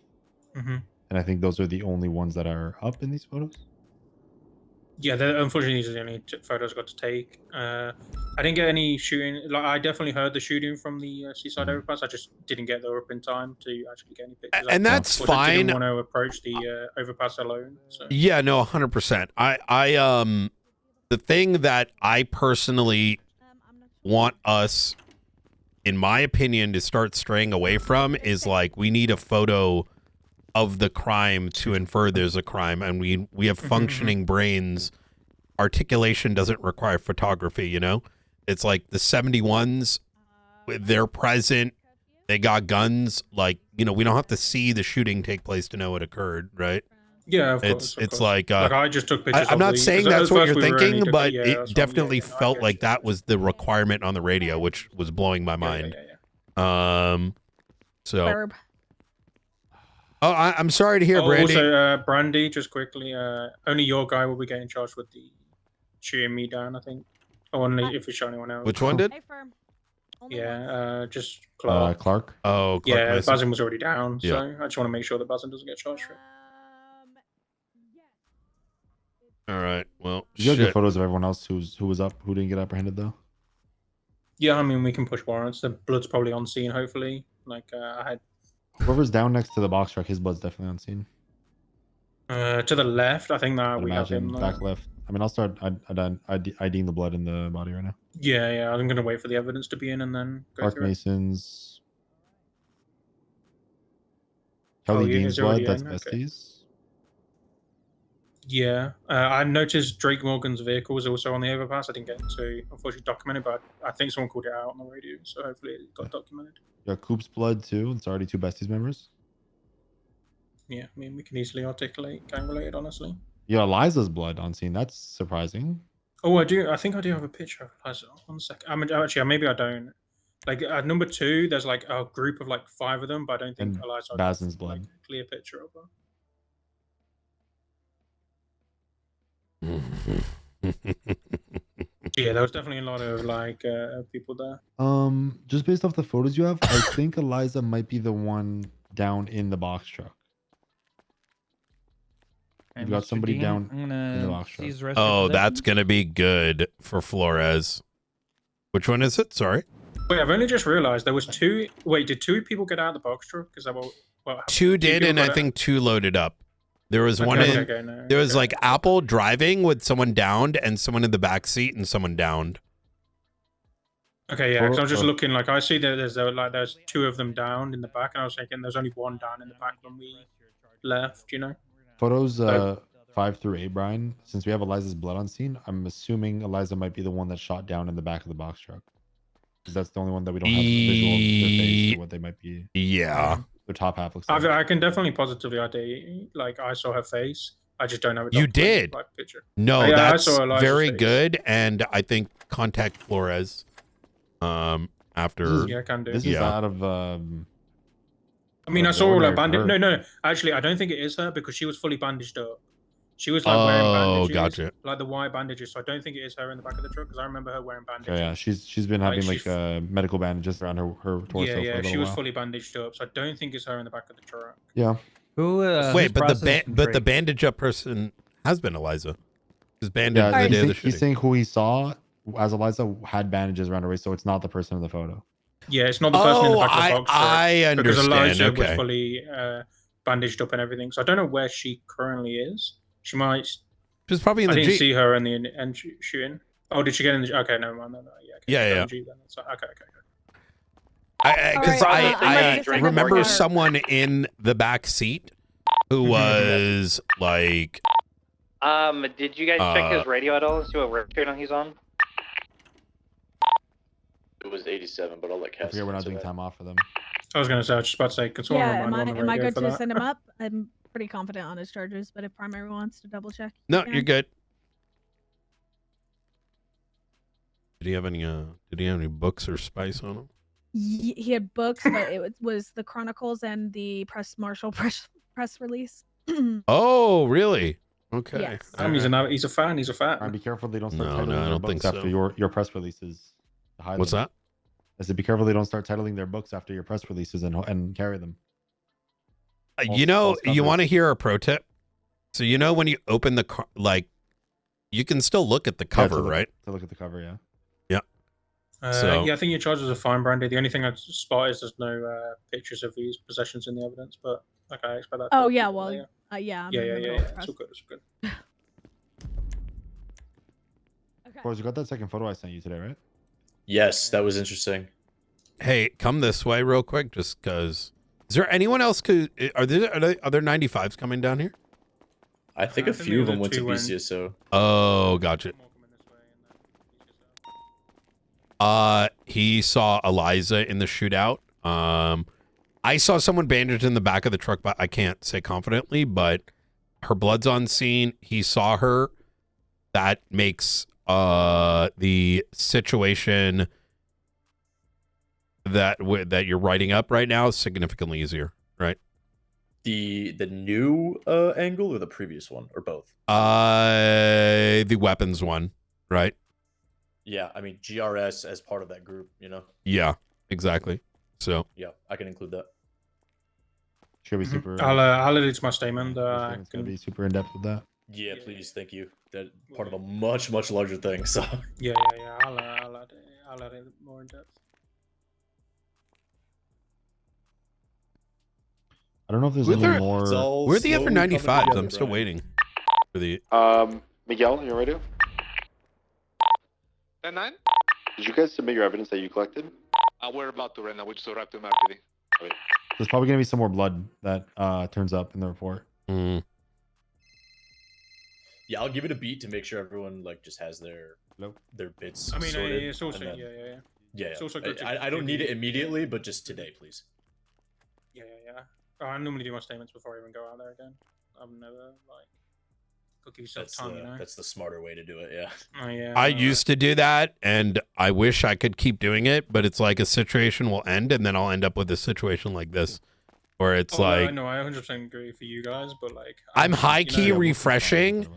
Mm-hmm. And I think those are the only ones that are up in these photos. Yeah, unfortunately, these are the only photos I got to take. I didn't get any shooting. Like, I definitely heard the shooting from the seaside overpass. I just didn't get there up in time to actually get any pictures. And that's fine. I didn't want to approach the overpass alone. So. Yeah, no, 100%. The thing that I personally want us, in my opinion, to start straying away from is like we need a photo of the crime to infer there's a crime, and we have functioning brains. Articulation doesn't require photography, you know? It's like the 71s, they're present, they got guns, like, you know, we don't have to see the shooting take place to know it occurred, right? Yeah, of course. It's like I just took pictures. I'm not saying that's what you're thinking, but it definitely felt like that was the requirement on the radio, which was blowing my mind. So Verb. Oh, I'm sorry to hear, Brandy. Also, Brandy, just quickly, only your guy will be getting charged with the shooting me down, I think. Or only if you shot anyone else. Which one did? Yeah, just Clark. Clark? Oh, Clark yeah, Bazin was already down, so yeah. I just want to make sure that Bazin doesn't get charged for it. All right. Well, You got shit. good photos of everyone else who was up, who didn't get apprehended though. Yeah, I mean, we can push warrants. The blood's probably on scene, hopefully. Like, I had... Whoever's down next to the box truck, his blood's definitely on scene. To the left, I think that I'd we have imagine him. back left. I mean, I'll start IDing the blood in the body right now. Yeah, I'm going to wait for the evidence to be in and then go Park through Masons. Oh, Kelly yeah, Dean's it's already blood, that's in, okay. besties. Yeah, I noticed Drake Morgan's vehicle was also on the overpass. I didn't get to, unfortunately, document it, but I think someone called it out on the radio, so hopefully it got documented. You got Coop's blood too. It's already 2 besties members. Yeah, I mean, we can easily articulate gang-related, honestly. Yeah, Eliza's blood on scene. That's surprising. Oh, I do. I think I do have a picture of Eliza. 1 second. I mean, actually, maybe I don't. Like, at number 2, there's like a group of like 5 of them, but I don't think And Eliza Bazin's blood. Like, a clear picture of her. Yeah, there was definitely a lot of like people there. Just based off the photos you have, I think Eliza might be the one down in the box truck. You've got somebody down in the box truck. Oh, that's gonna be good for Flores. Which one is it? Sorry. Wait, I've only just realized there was 2. Wait, did 2 people get out of the box truck? Is that what 2 did, and I think 2 loaded up. There was one in. There was like Apple driving with someone downed, and someone in the back seat, and someone downed. Okay, yeah, because I'm just looking. Like, I see that there's 2 of them down in the back, and I was thinking there's only 1 down in the back when we left. You know. Photos 5 through 8, Brian. Since we have Eliza's blood on scene, I'm assuming Eliza might be the one that shot down in the back of the box truck. Because that's the only one that we don't have a visual of their face or what they might be. Yeah. Their top half looks like. I can definitely positively ID. Like, I saw her face. I just don't have a You did. like, picture. No, Yeah, that's I saw Eliza's very face. good, and I think contact Flores. After. Yeah, I can do. This is out of. I mean, I saw all her bandage. No. Actually, I don't think it is her because she was fully bandaged up. She was like wearing bandages, gotcha. like the white bandages. So I don't think it is her in the back of the truck because I remember her wearing bandages. Oh, yeah, she's been having like medical bandages around her torso. Yeah, for a little she was while. fully bandaged up. So I don't think it's her in the back of the truck. Yeah. Who? Wait, but the bandage up person has been Eliza. Because bandage Yeah, the day of the he's shooting. saying who he saw as Eliza had bandages around her waist, so it's not the person in the photo. Yeah, it's not the person in the back of the box truck. I understand. Because Eliza was Okay. fully bandaged up and everything. So I don't know where she currently is. She might. She's probably in the I didn't Jeep. see her in the end shooting. Oh, did she get in the? Okay, never mind. No, yeah. Okay, Yeah, she's yeah. in the Jeep then. So, okay. Because Alright, I remember someone in the back seat who was like. Did you guys check his radio at all and see what radio channel he's on? It was 87, but I'll let Cass. We're not doing time off for them. I was gonna say. I was just about to say. Can someone Yeah, remind me on the am I radio good for to that? send him up? I'm pretty confident on his charges, but if primary wants to double check. No, you you're can. good. Did he have any books or spice on him? He had books, but it was the Chronicles and the Marshall press release. Oh, really? Okay. Yes. He's a fan. He's a fan. Be careful they don't start No, titling I their don't books think after so. your press releases. To hide What's them. that? I said, be careful they don't start titling their books after your press releases and carry them. You know, you want to hear a pro tip? So you know when you open the like, you can still look at the cover, right? To look at the cover, yeah. Yeah. So- Yeah, I think your charges are fine, Brandy. The only thing I spot is there's no pictures of these possessions in the evidence, but like I expect that. Oh yeah, well, yeah. I'm Yeah. in the middle of It's all good. It's all good. Of course, you got that second photo I sent you today, right? Yes, that was interesting. Hey, come this way real quick, just because. Is there anyone else? Are there 95s coming down here? I think a few of them went to BCSO. Oh, gotcha. He saw Eliza in the shootout. I saw someone bandaged in the back of the truck, but I can't say confidently, but her blood's on scene. He saw her. That makes the situation that you're writing up right now significantly easier, right? The new angle or the previous one or both? The weapons one, right? Yeah, I mean GRS as part of that group, you know. Yeah, exactly. So yeah, I can include that. Should be super. I'll add it to my statement. It's gonna be super in depth with that. Yeah, please, thank you. That part of a much larger thing. So Yeah. I'll add it more in depth. I don't know if there's Where any are- more. Where are the other slowly coming 95s? together, I'm still Brian. waiting for the. Miguel, you ready? 10-9? Did you guys submit your evidence that you collected? We're about to right now. We just wrapped him up, PD. There's probably gonna be some more blood that turns up in the report. Yeah, I'll give it a beat to make sure everyone like just has their bits I mean, sorted. it's also and then- yeah. It's also good. I don't need it immediately, but just today, please. Yeah. Oh, I normally do my statements before I even go out there again. I'm never like. Give yourself That's time, the you know. that's the smarter way to do it. Yeah. Oh yeah. I used to do that, and I wish I could keep doing it, but it's like a situation will end, and then I'll end up with a situation like this, where it's like. No, I 100% agree for you guys, but like. I'm high key refreshing,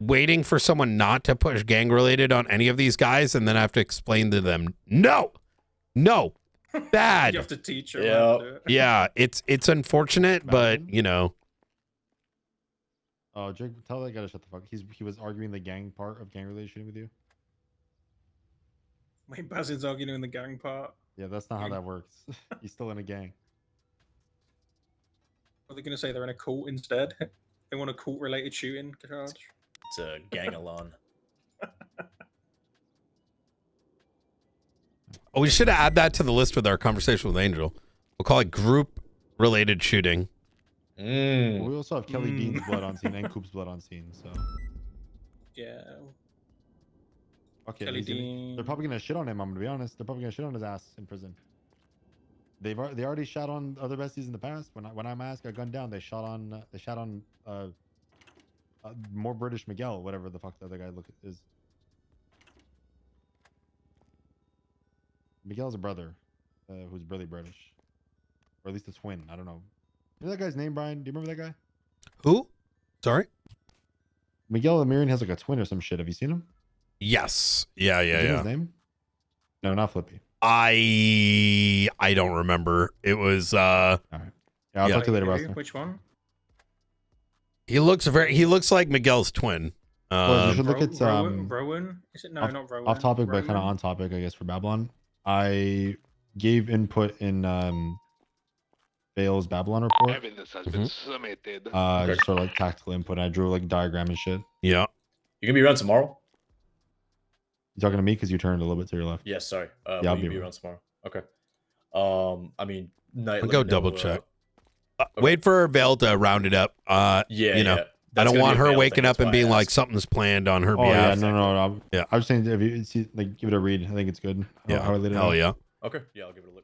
waiting for someone not to push gang related on any of these guys, and then I have to explain to them, no, bad. You have to teach them how to do it. Yeah, it's unfortunate, but you know. Oh, Jake, tell that guy to shut the fuck. He was arguing the gang part of gang relation with you. Wait, Bazin's arguing in the gang part. Yeah, that's not how that works. He's still in a gang. Are they gonna say they're in a cult instead? They want a cult related shooting charge. It's a gang-along. Oh, we should add that to the list with our conversation with Angel. We'll call it group related shooting. Well, we also have Kelly Dean's blood on scene and Coop's blood on scene, so. Yeah. Okay, Kelly Dean. they're probably gonna shit on him. I'm gonna be honest. They're probably gonna shit on his ass in prison. They already shot on other besties in the past. When I'm asked, got gunned down. They shot on more British Miguel, whatever the fuck the other guy is. Miguel's a brother, who's really British, or at least a twin. I don't know. Remember that guy's name, Brian? Do you remember that guy? Who? Sorry? Miguel Amirian has like a twin or some shit. Have you seen him? Yes. Yeah. Is it his name? No, not Flippy. I don't remember. It was all right. Yeah, I'll talk to you later, Buster. Which one? He looks like Miguel's twin. Well, you should look at Rowan? Is it? No, not Rowan. Off topic, but kind of Rowan? on topic, I guess, for Babylon. I gave input in Vale's Babylon report. Evidence has been submitted. Just sort of like tactical input. I drew like a diagram and shit. Yeah. You gonna be around tomorrow? You talking to me because you turned a little bit to your left? Yes, sorry. Yeah, I'll will you be around tomorrow. Okay. I mean, I'll go double check. Wait for Vale to round it up. Yeah, you know, I don't want her waking up and being like something's planned on her behalf. Yeah, no. Yeah, I was saying if you see, like, give it a read. I think it's good. Yeah. How I laid it Hell out. yeah. Okay. Yeah, I'll give it a look.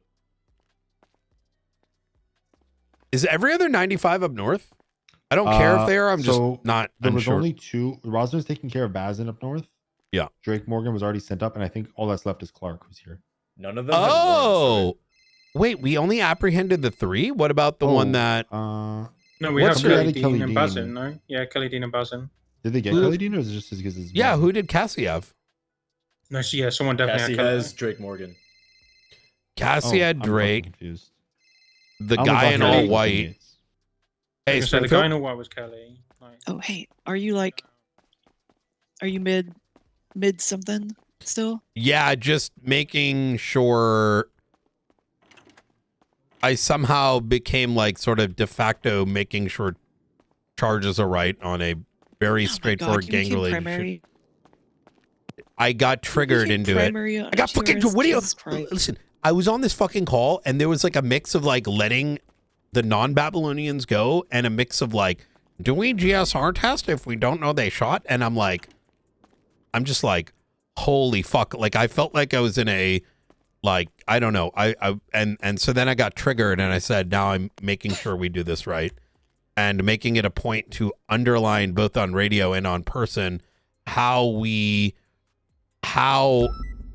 Is every other 95 up north? I don't care if they are. I'm just not There was unsure. only two. Rosner's taking care of Bazin up north. Yeah. Drake Morgan was already sent up, and I think all that's left is Clark, who's here. None of them. Oh, wait. We only apprehended the 3. What about the one that? No, we have Kelly Dean and Bazin. No, yeah, Kelly Dean and Bazin. Did they get Kelly Dean, or is it just because his? Yeah, who did Cassie have? No, yeah, someone definitely. Cassie has Drake Morgan. Cassie had Drake. Confused. The guy in all white. Hey, so the guy in all white was Kelly. Like, oh, hey, are you mid something still? Yeah, just making sure I somehow became like sort of de facto making sure charges are right on a very straightforward gang related. I got triggered into it. I got fucking listen, I was on this fucking call and there was like a mix of like letting the non-Babylonians go and a mix of like, do we GSR test if we don't know they shot? And I'm just like, holy fuck. Like I felt like I was in a, like, I don't know. And so then I got triggered and I said, now I'm making sure we do this right and making it a point to underline both on radio and on person how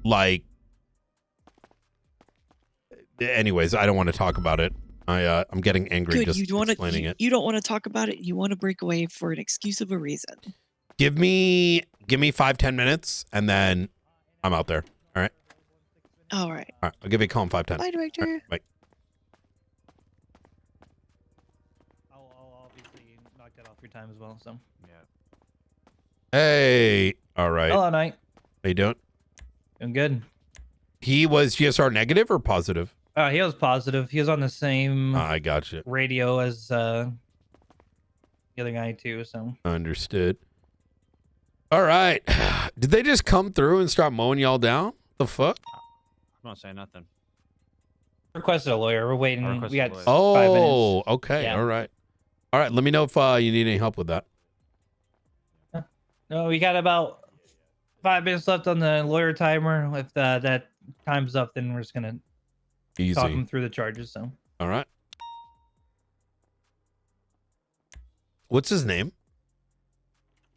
like, anyways, I don't want to talk about it. I'm getting angry just explaining it. You don't want to talk about it. You want to break away for an excuse of a reason. Give me 5-10 minutes and then I'm out there. All right. All right. All right. I'll give you a call in 5-10. Bye, Director. Right, bye. I'll obviously knock that off your time as well. So Hey. All right. Hello, Knight. How you doing? I'm good. He was GSR negative or positive? He was positive. He was on the same I gotcha. radio as the other guy too. So Understood. All right. Did they just come through and start mowing y'all down? The fuck? I'm not saying nothing. requested a lawyer. We're waiting. We got 5 minutes. Oh, okay. Yeah. All right. All right. Let me know if you need any help with that. No, we got about 5 minutes left on the lawyer timer. If that time's up, then we're just gonna talk him through the charges. So. All right. What's his name?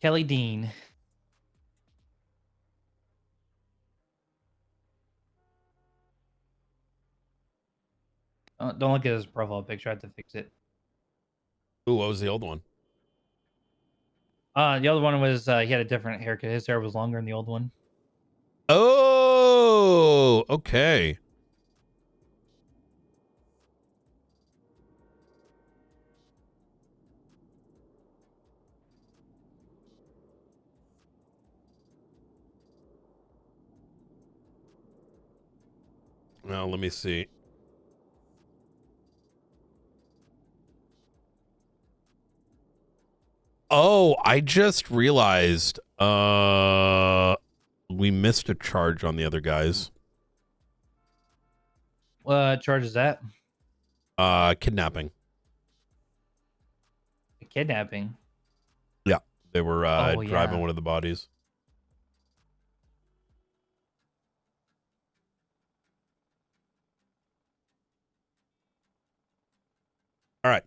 Kelly Dean. Don't look at his profile picture. I have to fix it. Ooh, what was the old one? The other one was he had a different haircut. His hair was longer in the old one. Oh, okay. Now, let me see. Oh, I just realized we missed a charge on the other guys. What charge is that? Kidnapping. Kidnapping? Yeah, they were driving yeah. one of the bodies. All right.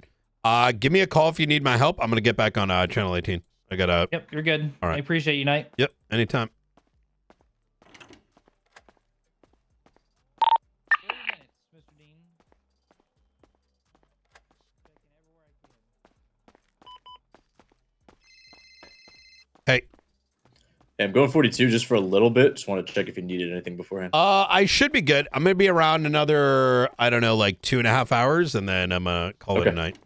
Give me a call if you need my help. I'm going to get back on channel 18. I got to... Yep, you're good. All right. I appreciate you, Knight. Yep, anytime. Hey. I'm going 42 just for a little bit. Just want to check if you needed anything beforehand. I should be good. I'm going to be around another, I don't know, like 2.5 hours, and then I'm going to call it a night.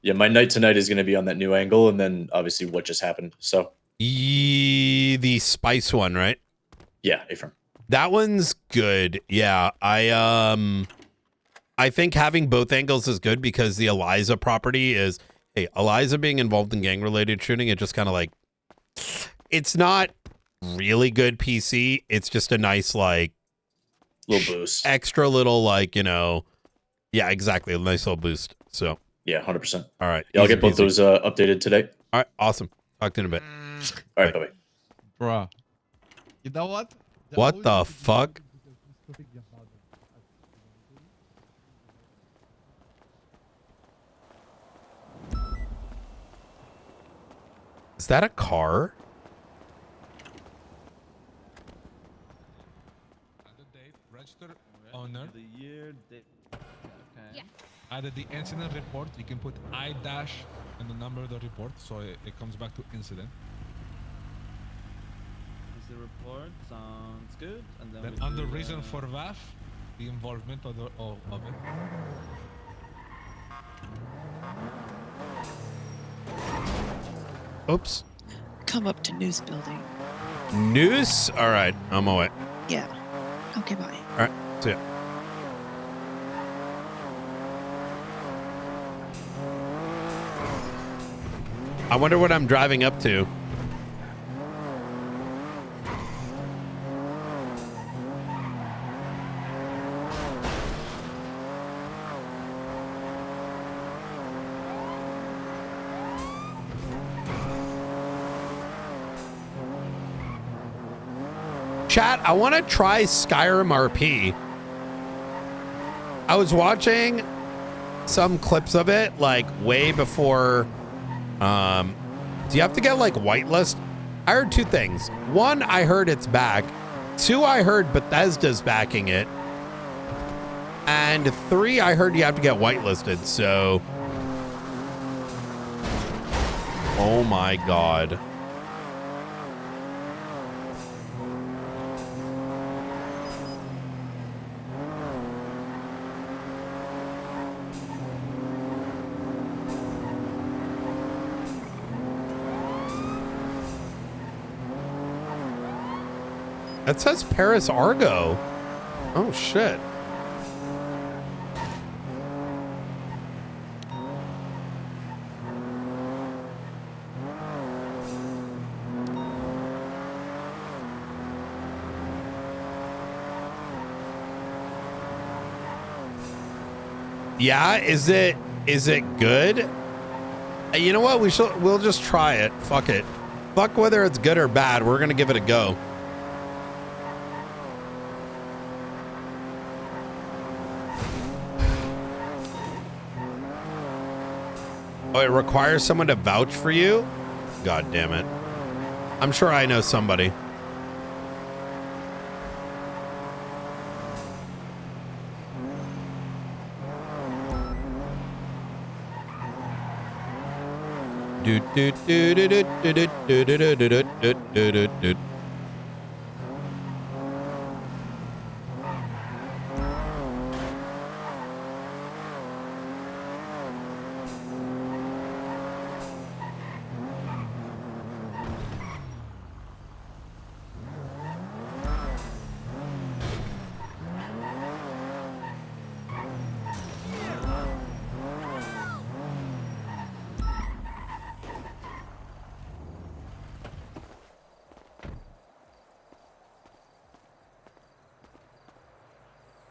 Yeah, my night tonight is going to be on that new angle, and then obviously what just happened. So the spice one, right? Yeah, A-firm. That one's good. Yeah, I think having both angles is good because the Eliza property is, hey, Eliza being involved in gang-related shooting, it just kind of like, it's not really good PC. It's just a nice, like, little boost. Extra little, like, you know, yeah, exactly. A nice little boost. So, yeah, 100%. All right. Yeah, I'll get both those updated today. All right. Awesome. Talk to you in a bit. All right. Bye-bye. Bruh. You know what? What the fuck? Is that a car? Register owner. The year, date. Okay. Yeah. Added the incident report. You can put I dash and the number of the report, so it comes back to incident. The report sounds good. And then under reason for VAF, the involvement of it. Oops. Come up to Noose building. Noose? All right. I'm on it. Yeah. Okay, bye. All right. See ya. I wonder what I'm driving up to. Chat, I want to try Skyrim RP. I was watching some clips of it, like, way before... do you have to get, like, whitelist? I heard two things. One, I heard it's back. Two, I heard Bethesda's backing it. And three, I heard you have to get whitelisted, so... Oh my god. That says Paris Argo. Oh shit. Yeah, is it good? You know what? We'll just try it. Fuck it. Fuck whether it's good or bad. We're gonna give it a go. Oh, it requires someone to vouch for you? God damn it. I'm sure I know somebody.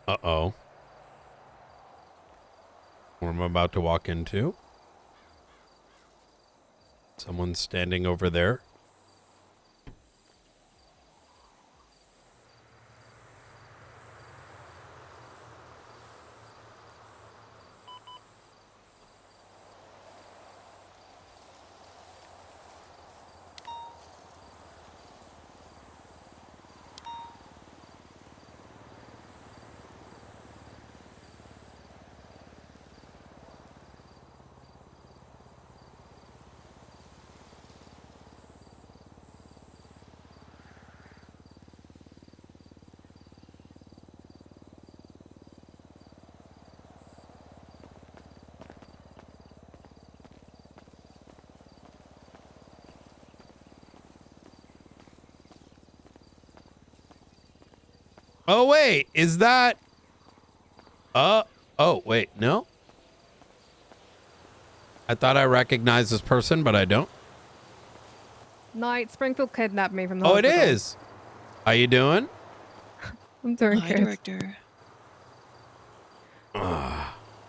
Uh-oh. What I'm about to walk into. Someone's standing over there. Oh, wait, is that... oh, wait, no? I thought I recognized this person, but I don't. Night, Springfield kidnapped me from the Oh, it hospital. is. How you doing? I'm doing Hi, good. Director.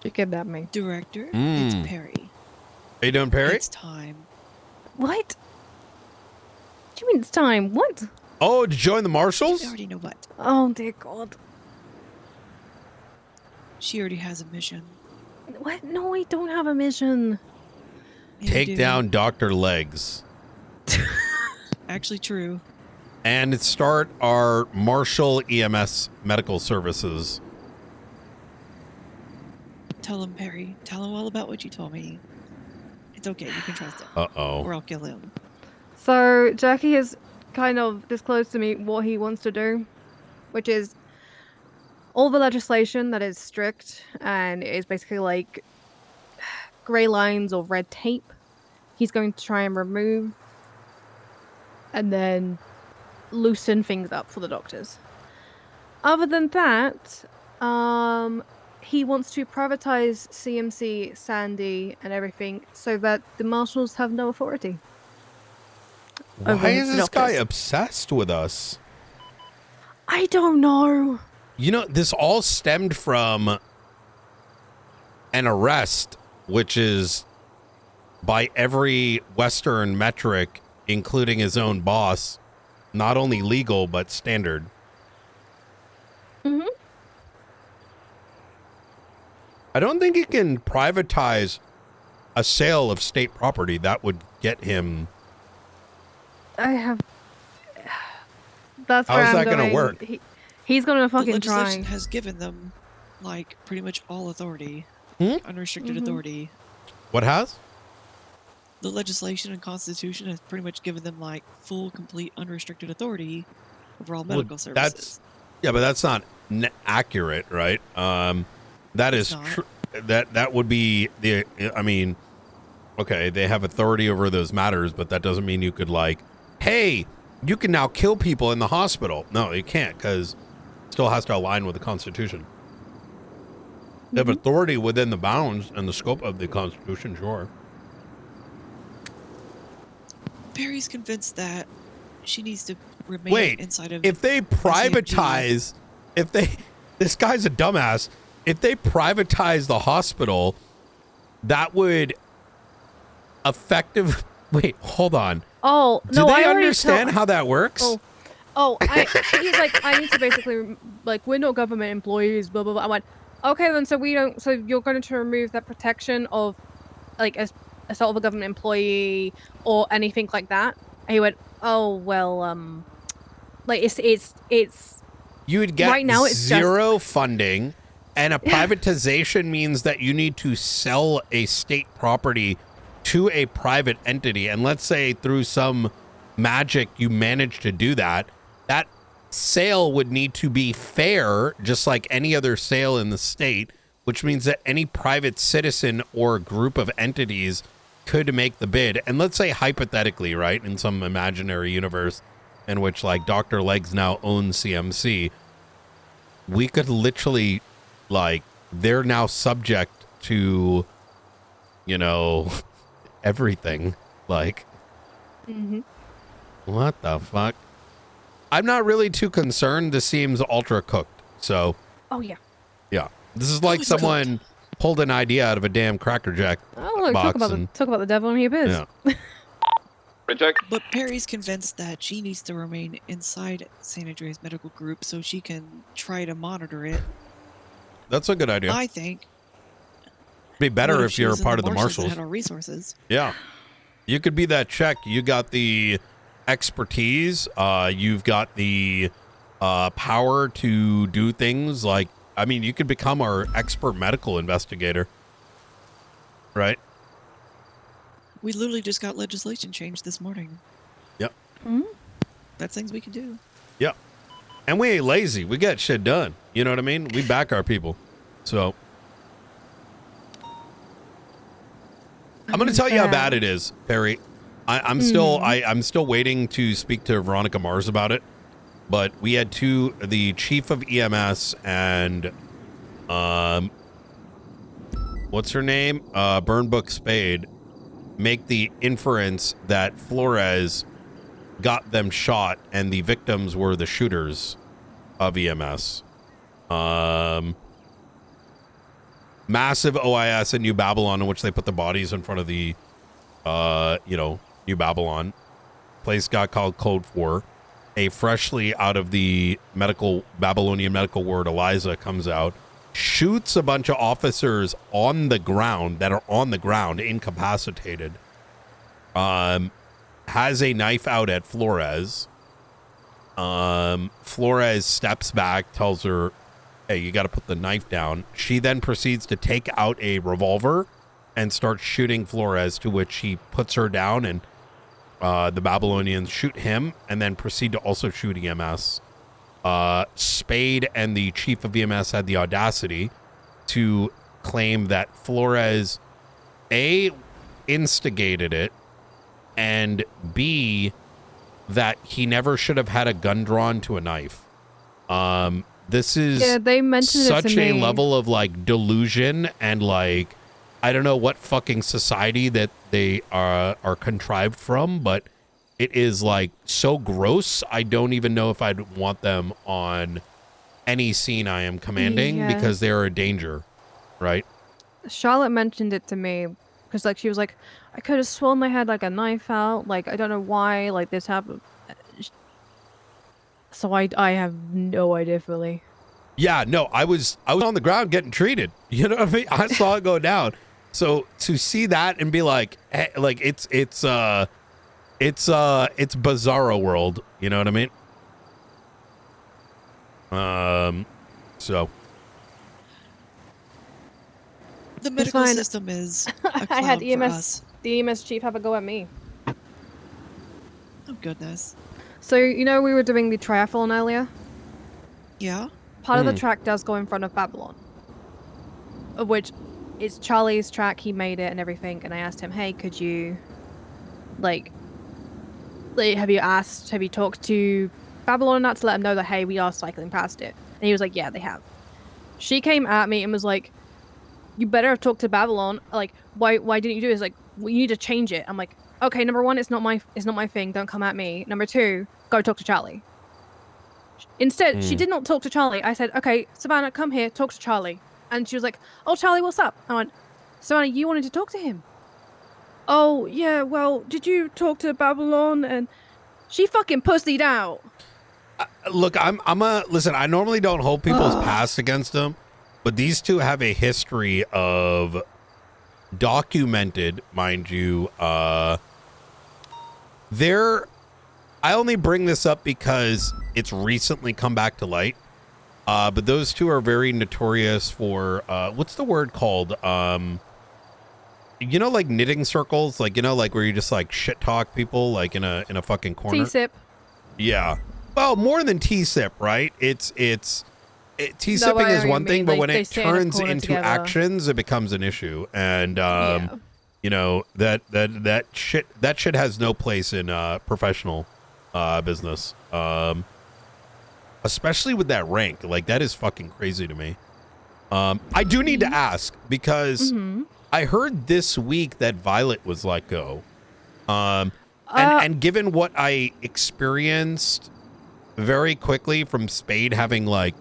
You kidnapped me. Director, Mm. it's Perry. Are you doing, Perry? It's time. What? What do you mean it's time? What? Oh, to join the Marshals? You already know what. Oh, dear God. She already has a mission. What? No, I don't have a mission. Take down Dr. Legs. Actually true. And start our Marshall EMS medical services. Tell him, Perry. Tell him all about what you told me. It's okay. You can trust him. Uh-oh. Or I'll kill him. So, Jackie has kind of disclosed to me what he wants to do, which is all the legislation that is strict and is basically like grey lines or red tape. He's going to try and remove and then loosen things up for the doctors. Other than that, he wants to privatize CMC, Sandy, and everything so that the marshals have no authority. Why is this guy obsessed with us? I don't know. You know, this all stemmed from an arrest, which is by every Western metric, including his own boss, not only legal, but standard. Mm-hmm. I don't think he can privatize a sale of state property. That would get him... That's How where is I'm that going to going. work? He's going to The fucking legislation try. has given them, like, pretty much all authority. Hmm? Unrestricted Mhm. authority. What has? The legislation and constitution has pretty much given them, like, full, complete, unrestricted authority over all medical Well, services. Yeah, but that's not accurate, right? That is true. That would be the. I mean, okay, they have authority over those matters, but that doesn't mean you could like, hey, you can now kill people in the hospital. No, you can't, because it still has to align with the Constitution. They have authority within the bounds and the scope of the Constitution, sure. Perry's convinced that she needs to remain inside of. If they privatize, this guy's a dumbass. If they privatize the hospital, that would Wait, hold on. Oh, do no, they I already understand how that works? He's like, I need to basically, like, we're not government employees, blah, blah, blah. I went, okay, then, so you're going to remove that protection of, like, a sort of a government employee or anything like that? And he went, oh, well, like, it's You would get right now it's zero funding, and a privatization means that you need to sell a state property to a private entity. And let's say through some magic you manage to do that, that sale would need to be fair, just like any other sale in the state, which means that any private citizen or group of entities could make the bid. And let's say hypothetically, right, in some imaginary universe in which like Dr. Legs now owns CMC, we could literally, like, they're now subject to, you know, everything. Like, what the fuck? I'm not really too concerned. This seems ultra cooked. So, oh yeah, this is like someone pulled an idea out of a damn Cracker Jack look, box. Talk about the devil and he appears. Yeah. But Perry's convinced that she needs to remain inside San Andreas Medical Group so she can try to monitor it. That's a good idea. I think. Be better if you're a part of the marshals. That had our resources. Yeah, you could be that check. You got the expertise. You've got the power to do things like, I mean, you could become our expert medical investigator, right? We literally just got legislation changed this morning. Yep. That's things we can do. Yep. And we ain't lazy. We get shit done. You know what I mean? We back our people. So I'm going to tell you how bad it is, Perry. I'm still waiting to speak to Veronica Mars about it. But we had the chief of EMS and what's her name? Burn Book Spade, make the inference that Flores got them shot and the victims were the shooters of EMS. Massive OIS in New Babylon in which they put the bodies in front of the, New Babylon. Place got called Code 4. A freshly out of the Babylonian medical ward, Eliza, comes out, shoots a bunch of officers on the ground that are on the ground, incapacitated. Has a knife out at Flores. Flores steps back, tells her, hey, you got to put the knife down. She then proceeds to take out a revolver and starts shooting Flores, to which he puts her down, and the Babylonians shoot him and then proceed to also shoot EMS. Spade and the chief of EMS had the audacity to claim that Flores, A, instigated it, and B, that he never should have had a gun drawn to a knife. This is they mentioned such it to a me. level of like delusion and like, I don't know what fucking society that they are contrived from, but it is like so gross. I don't even know if I'd want them on any scene I am commanding because they're a danger, right? Charlotte mentioned it to me because, like, she was like, I could have sworn they had like a knife out. Like, I don't know why like this happened. So I have no idea really. Yeah, no, I was on the ground getting treated. You know what I mean? I saw it go down. So to see that and be like, hey, like it's bizarro world. You know what I mean? So the medical system is a I had cloud for EMS, us. the EMS chief have a go at me. Oh goodness. So, you know, we were doing the triathlon earlier. Yeah. Part of the track does go in front of Babylon, of which it's Charlie's track. He made it and everything. And I asked him, hey, could you, like like, have you talked to Babylon and that to let them know that, hey, we are cycling past it? And he was like, yeah, they have. She came at me and was like, you better have talked to Babylon. Like, why didn't you do it? It's like, well, you need to change it. I'm like, okay, number one, it's not my thing. Don't come at me. Number two, go talk to Charlie. Instead, she did not talk to Charlie. I said, okay, Savannah, come here, talk to Charlie. And she was like, oh, Charlie, what's up? I went, Savannah, you wanted to talk to him. Oh, yeah, well, did you talk to Babylon? And she fucking pussied out. Look, listen, I normally don't hold people's past against them, but these two have a history of documented, mind you, I only bring this up because it's recently come back to light. But those two are very notorious for, what's the word called? You know, like knitting circles, like, you know, like where you just like shit talk people like in a fucking corner. T-sip. Yeah. Well, more than T-sip, right? T-sipping is one thing, but when it turns into actions, it becomes an issue. And, you know, that shit has no place in professional business. Especially with that rank. Like, that is fucking crazy to me. I do need to ask because I heard this week that Violet was let go. And given what I experienced very quickly from Spade having like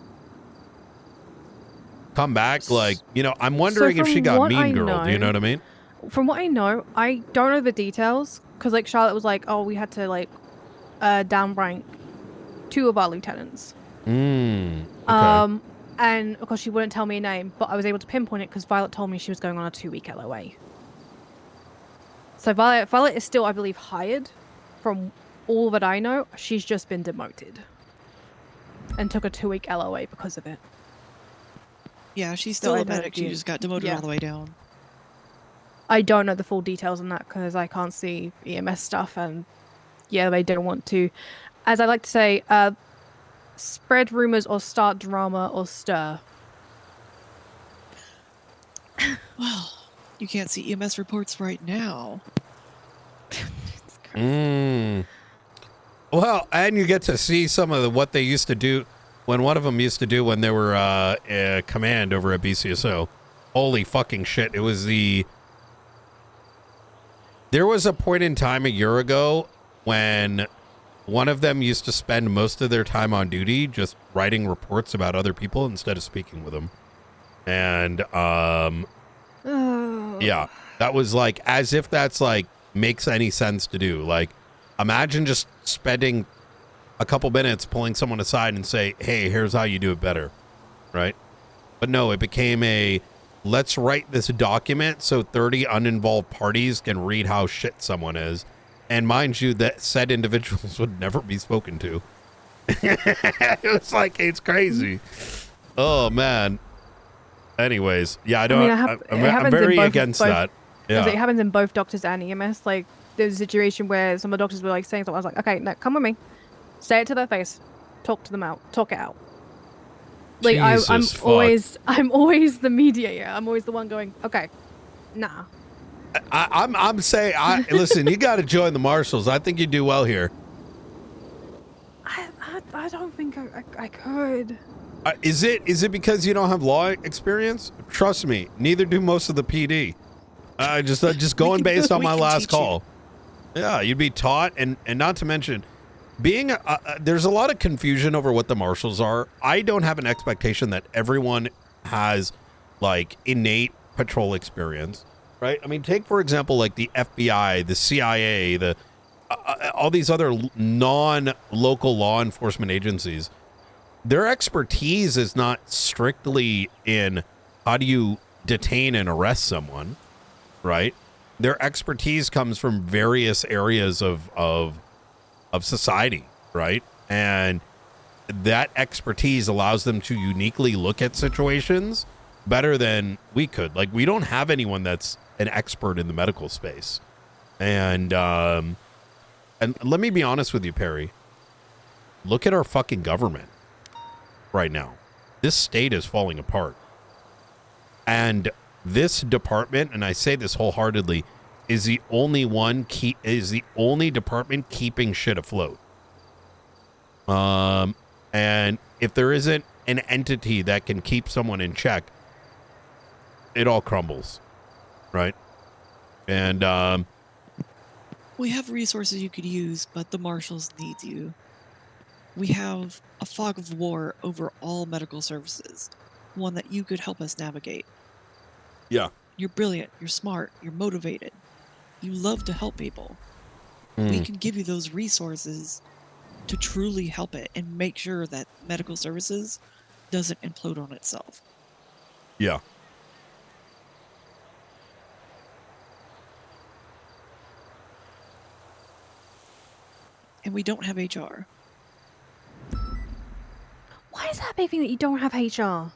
come back, like, you know, I'm wondering if she got mean girl. Do you know what I mean? From what I know, I don't know the details because like Charlotte was like, oh, we had to like downrank 2 of our lieutenants. Okay. And of course she wouldn't tell me a name, but I was able to pinpoint it because Violet told me she was going on a 2-week LOA. So Violet is still, I believe, hired. From all that I know, she's just been demoted and took a 2-week LOA because of it. Yeah, she's still a medic. She just got demoted all the way down. I don't know the full details on that because I can't see EMS stuff, and yeah, they don't want to, as I like to say, spread rumors or start drama or stir. Well, you can't see EMS reports right now. Well, and you get to see some of what they used to do when one of them used to do when they were command over at BCSO. Holy fucking shit. It was there was a point in time a year ago when one of them used to spend most of their time on duty just writing reports about other people instead of speaking with them. And, yeah, that was like, as if that's like, makes any sense to do. Like, imagine just spending a couple minutes pulling someone aside and say, hey, here's how you do it better. Right? But no, it became let's write this document so 30 uninvolved parties can read how shit someone is. And mind you, that said individuals would never be spoken to. It was like, it's crazy. Oh, man. Anyways, yeah, I'm very against that. Yeah. It happens in both doctors and EMS. Like, there's a situation where some of the doctors were like saying something. I was like, okay, no, come with me. Say it to their face. Talk to them out. Talk it out. Like, I'm always the mediator. I'm always the one going, okay, nah. I'm saying, listen, you got to join the marshals. I think you do well here. I don't think I could. Is it because you don't have law experience? Trust me, neither do most of the PD. Just going based on my last call. Yeah, you'd be taught, and not to mention, being there's a lot of confusion over what the marshals are. I don't have an expectation that everyone has like innate patrol experience. Right? I mean, take, for example, like the FBI, the CIA, all these other non-local law enforcement agencies. Their expertise is not strictly in how do you detain and arrest someone, right? Their expertise comes from various areas of society, right? And that expertise allows them to uniquely look at situations better than we could. Like, we don't have anyone that's an expert in the medical space. And let me be honest with you, Perry. Look at our fucking government right now. This state is falling apart. And this department, and I say this wholeheartedly, is the only department keeping shit afloat. And if there isn't an entity that can keep someone in check, it all crumbles, right? And we have resources you could use, but the marshals need you. We have a fog of war over all medical services, one that you could help us navigate. Yeah. You're brilliant, you're smart, you're motivated. You love to help people. We can give you those resources to truly help it and make sure that medical services doesn't implode on itself. Yeah. And we don't have HR. Why is that a big thing that you don't have HR?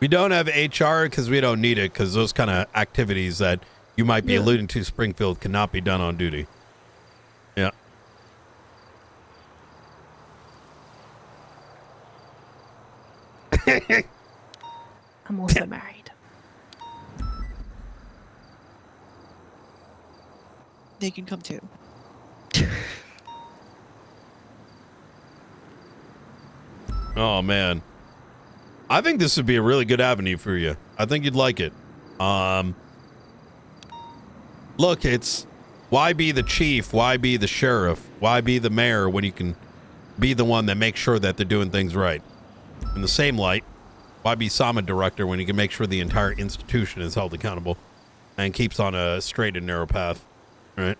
We don't have HR because we don't need it, because those kind of activities that you might be alluding to, Springfield, cannot be done on duty. Yeah. I'm also married. They can come too. Oh, man. I think this would be a really good avenue for you. I think you'd like it. Look, it's why be the chief? Why be the sheriff? Why be the mayor when you can be the one that makes sure that they're doing things right? In the same light, why be SAMA director when you can make sure the entire institution is held accountable and keeps on a straight and narrow path, right?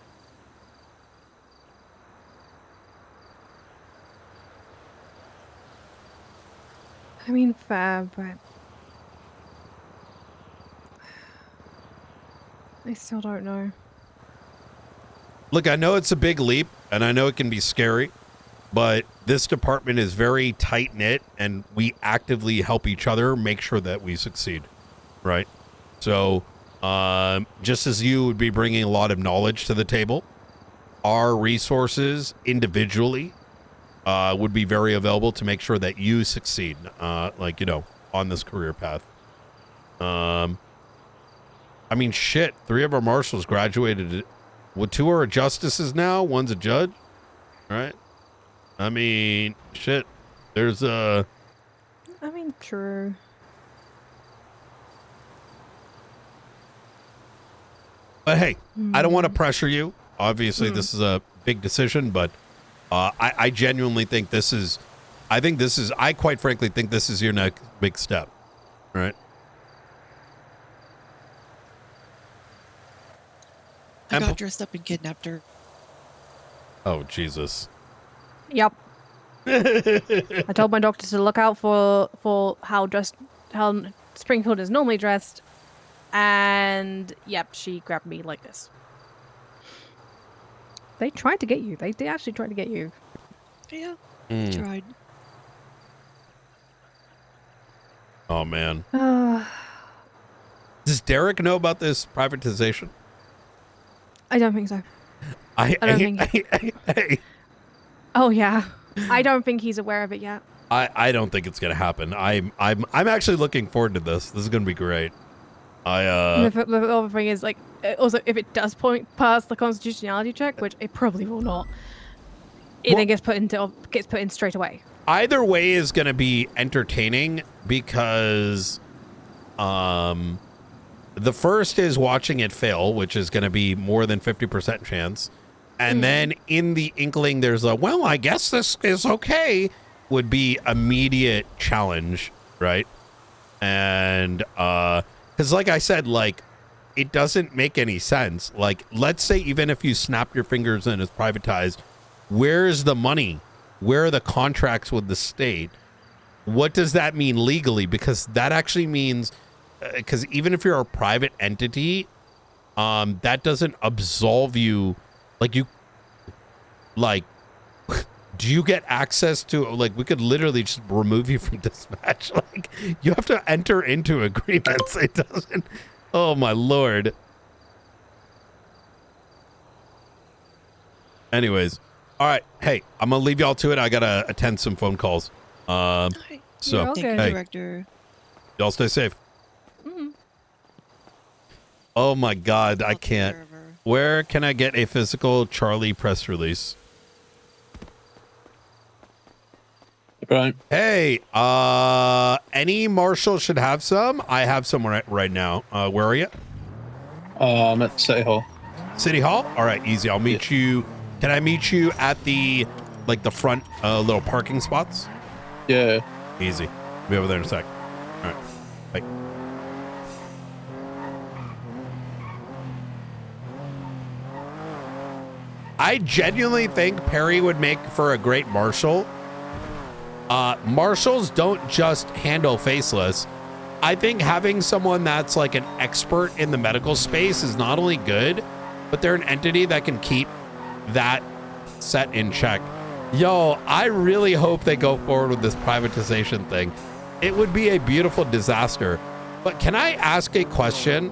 I mean, fair, but I still don't know. Look, I know it's a big leap, and I know it can be scary, but this department is very tight-knit, and we actively help each other make sure that we succeed, right? So, just as you would be bringing a lot of knowledge to the table, our resources individually would be very available to make sure that you succeed, like, you know, on this career path. I mean, shit, 3 of our marshals graduated. Well, 2 are justices now, 1's a judge, right? I mean, shit, there's a... I mean, true. But hey, I don't want to pressure you. Obviously, this is a big decision, but I genuinely think this is... I quite frankly think this is your next big step, right? I got dressed up and kidnapped her. Oh, Jesus. Yep. I told my doctor to look out for how Springfield is normally dressed, and yep, she grabbed me like this. They tried to get you. They actually tried to get you. Yeah, they tried. Oh, man. Does Derek know about this privatization? I don't think so. I don't think. Oh yeah, I don't think he's aware of it yet. I don't think it's gonna happen. I'm actually looking forward to this. This is gonna be great. The other thing is, like, also if it does pass the constitutionality check, which it probably will not, it then gets put in straight away. Either way is gonna be entertaining because, the first is watching it fail, which is going to be more than 50% chance. And then in the inkling, there's a, well, I guess this is okay, would be immediate challenge, right? And, because like I said, like, it doesn't make any sense. Like, let's say even if you snap your fingers and it's privatized, where's the money? Where are the contracts with the state? What does that mean legally? Because that actually means... because even if you're a private entity, that doesn't absolve you. Like, you, like, do you get access to, like, we could literally just remove you from dispatch. Like, you have to enter into agreements. It doesn't, oh my Lord. Anyways, all right. Hey, I'm going to leave y'all to it. I got to attend some phone calls. So, Thank you, hey, Director. y'all stay safe. Oh my God, I can't. where can I get a physical Charlie press release? Right. Hey, any marshal should have some. I have some right now. Where are you? I'm at City Hall. City Hall? All right, easy. I'll meet you. Can I meet you at the front little parking spots? Yeah. Easy. Be over there in a sec. All right. Bye. I genuinely think Perry would make for a great marshal. Marshals don't just handle faceless. I think having someone that's like an expert in the medical space is not only good, but they're an entity that can keep that set in check. Yo, I really hope they go forward with this privatization thing. It would be a beautiful disaster. But can I ask a question?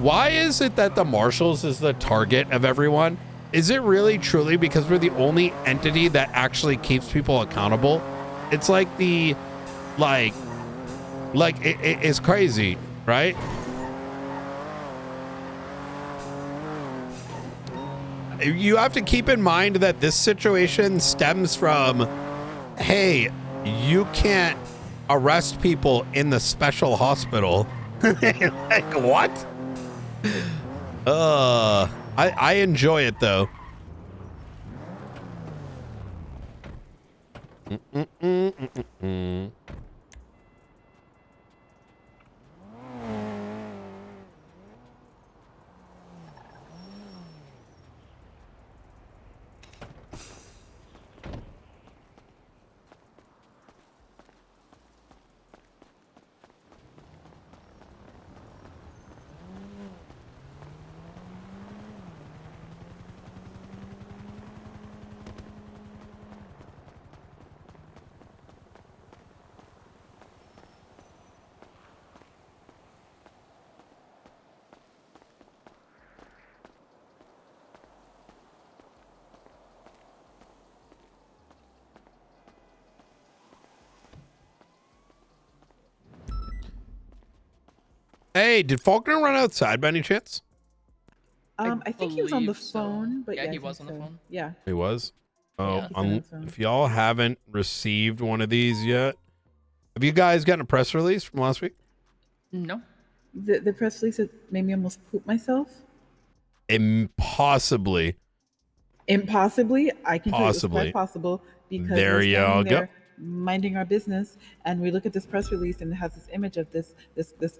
Why is it that the marshals is the target of everyone? Is it really truly because we're the only entity that actually keeps people accountable? It's like it's crazy, right? You have to keep in mind that this situation stems from, hey, you can't arrest people in the special hospital. Like, what? I enjoy it though. Hey, did Faulkner run outside by any chance? I think he was on the phone, but yeah, he he was on the phone. Yeah. He was? Oh, Yeah. if y'all haven't received one of these yet, have you guys gotten a press release from last week? No. The press release that made me almost poop myself. Impossibly. Impossibly, I can tell you it was Possibly. quite possible because There we're you standing go. there minding our business, and we look at this press release, and it has this image of this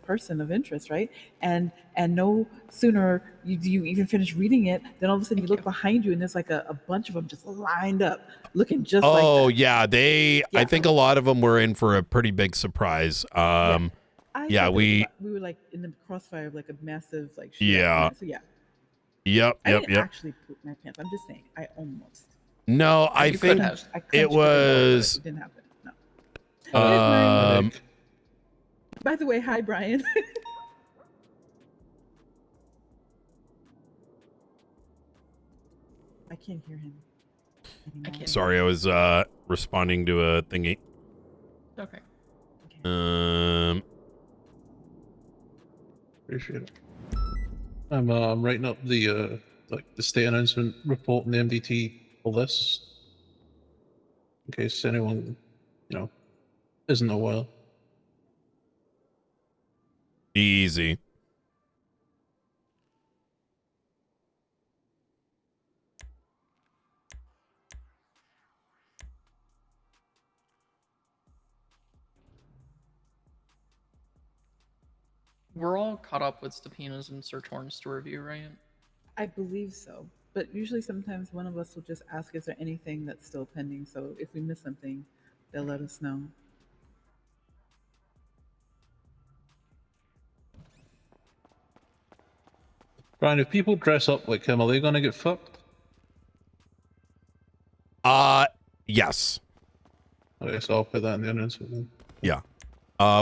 person of interest, right? And no sooner you even finish reading it, then all of a sudden you look behind you, and there's like a bunch of them just lined up, looking just like that. Oh, yeah. I think a lot of them were in for a pretty big surprise. I Yeah, thought we were like in the crossfire of like a massive like shootout. Yeah. So yeah. Yep, I didn't yep. actually poop my pants. I'm just saying, I almost. No, I think it was. It didn't happen. No. By the way, hi Brian. I can't hear him anymore. Sorry, I was responding to a thingy. Okay. Appreciate it. I'm writing up the state announcement report and the MDT for this, in case anyone, isn't aware. Easy. We're all caught up with subpoenas and search warrants to review, right? I believe so, but usually sometimes one of us will just ask, is there anything that's still pending? So if we miss something, they'll let us know. Brian, if people dress up like him, are they gonna get fucked? Yes. Okay, so I'll put that in the announcement then. Yeah.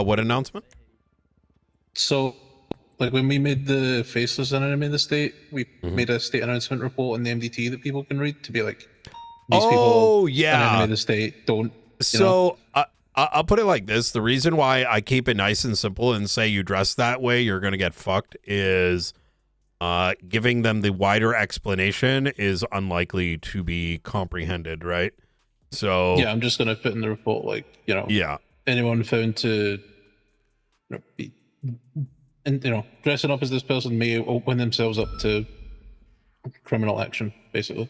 What announcement? So, like when we made the faceless enemy in the state, we made a state announcement report on the MDT that people can read to be like, these people, an enemy of the state, don't. So I'll put it like this: the reason why I keep it nice and simple and say you dress that way, you're gonna get fucked is giving them the wider explanation is unlikely to be comprehended, right? So Yeah, I'm just gonna put in the report, like, you know, yeah, anyone found to be, and you know, dressing up as this person may open themselves up to criminal action, basically.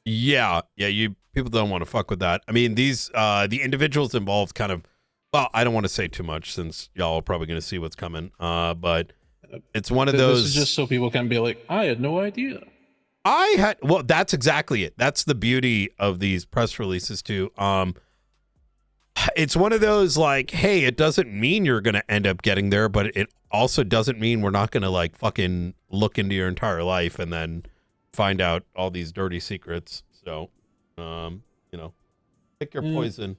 yeah, you people don't want to fuck with that. I mean, these the individuals involved kind of, well, I don't want to say too much since y'all are probably going to see what's coming. But it's one of those. This is just so people can be like, I had no idea. Well, that's exactly it. That's the beauty of these press releases too. It's one of those like, hey, it doesn't mean you're going to end up getting there, but it also doesn't mean we're not going to like fucking look into your entire life and then find out all these dirty secrets. So, you know, pick your poison.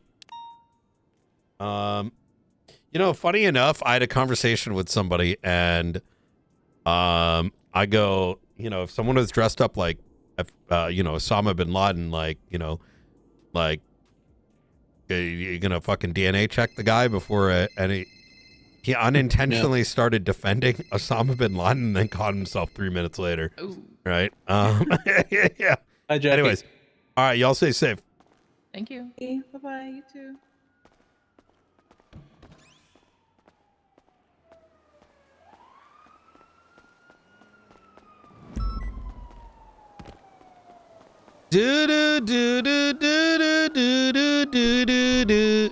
You know, funny enough, I had a conversation with somebody and I go, you know, if someone was dressed up like, you know, Osama bin Laden, like, you know, like, you're gonna fucking DNA check the guy before he unintentionally started defending Osama bin Laden and then caught himself 3 minutes later. Ooh. Right? Yeah. Hi, Jackie. Anyways, all right, y'all stay safe. Thank you. Bye bye. You too. Do do do do do do do do do do.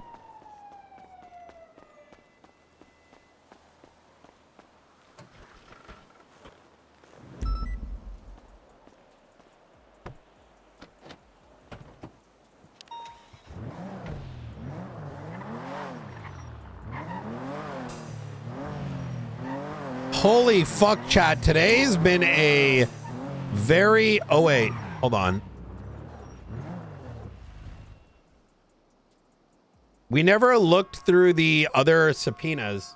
Holy fuck, chat. Today's been a very... Oh, wait. Hold on. We never looked through the other subpoenas.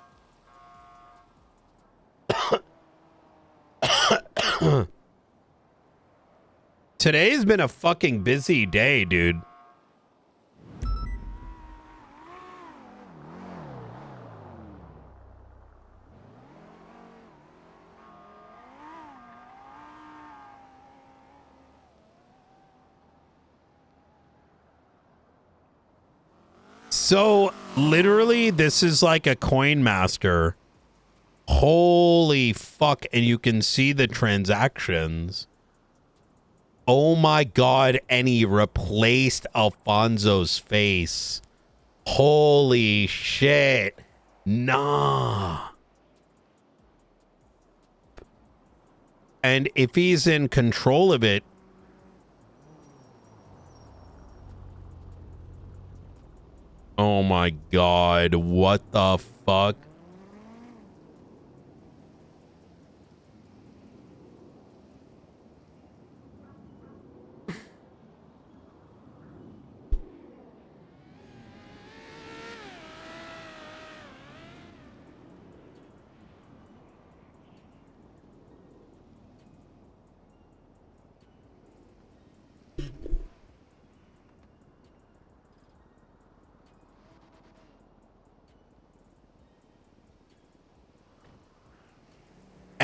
Today's been a fucking busy day, dude. So literally this is like a coin master. Holy fuck. And you can see the transactions. Oh my God. And he replaced Alfonso's face. Holy shit. Nah. And if he's in control of it, oh my God, what the fuck?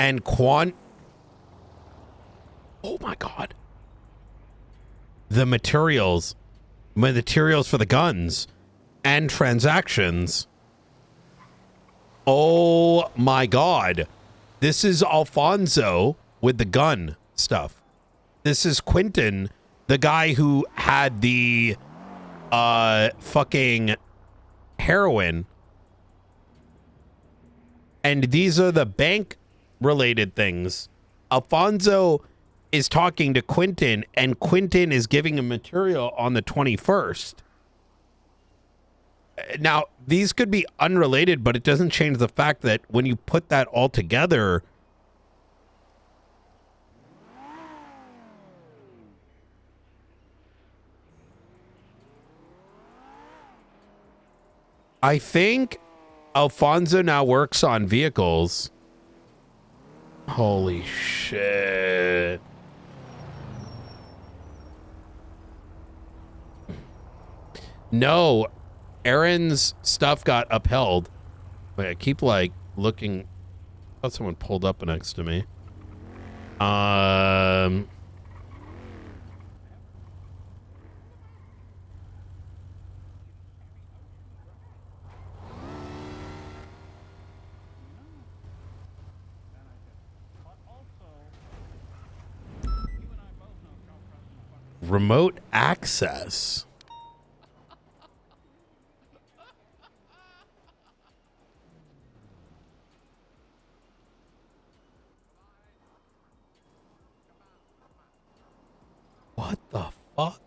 And oh my God. The materials for the guns and transactions. Oh my God. This is Alfonso with the gun stuff. This is Quentin, the guy who had the fucking heroin. And these are the bank related things. Alfonso is talking to Quentin and Quentin is giving him material on the 21st. Now, these could be unrelated, but it doesn't change the fact that when you put that all together, I think Alfonso now works on vehicles. Holy shit. No, Aaron's stuff got upheld. Wait, I keep like looking. I thought someone pulled up next to me. Remote access. What the fuck?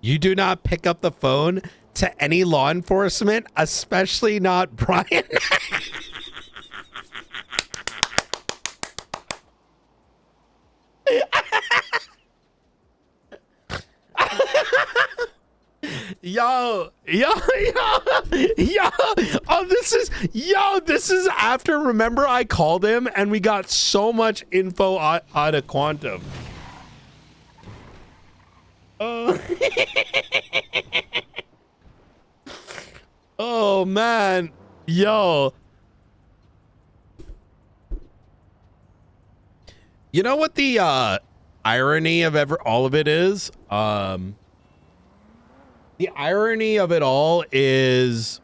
You do not pick up the phone to any law enforcement, especially not Brian. Yo. Oh, this is after, remember I called him and we got so much info out of Quantum. Oh man, yo. You know what the irony of all of it is? The irony of it all is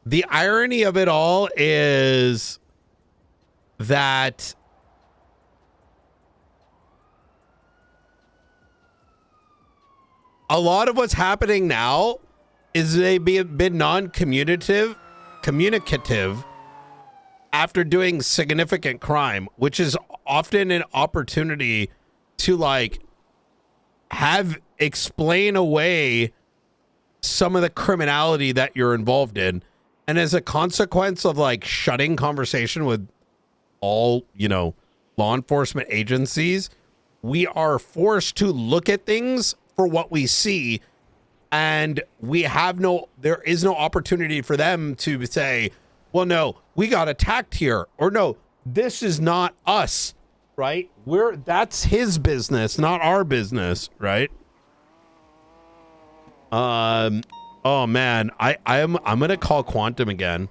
the irony of it all is that a lot of what's happening now is they've been non-communicative after doing significant crime, which is often an opportunity to like explain away some of the criminality that you're involved in. And as a consequence of like shutting conversation with all, law enforcement agencies, we are forced to look at things for what we see. And there is no opportunity for them to say, well, no, we got attacked here, or no, this is not us, right? That's his business, not our business, right? Oh man, I'm gonna call Quantum again.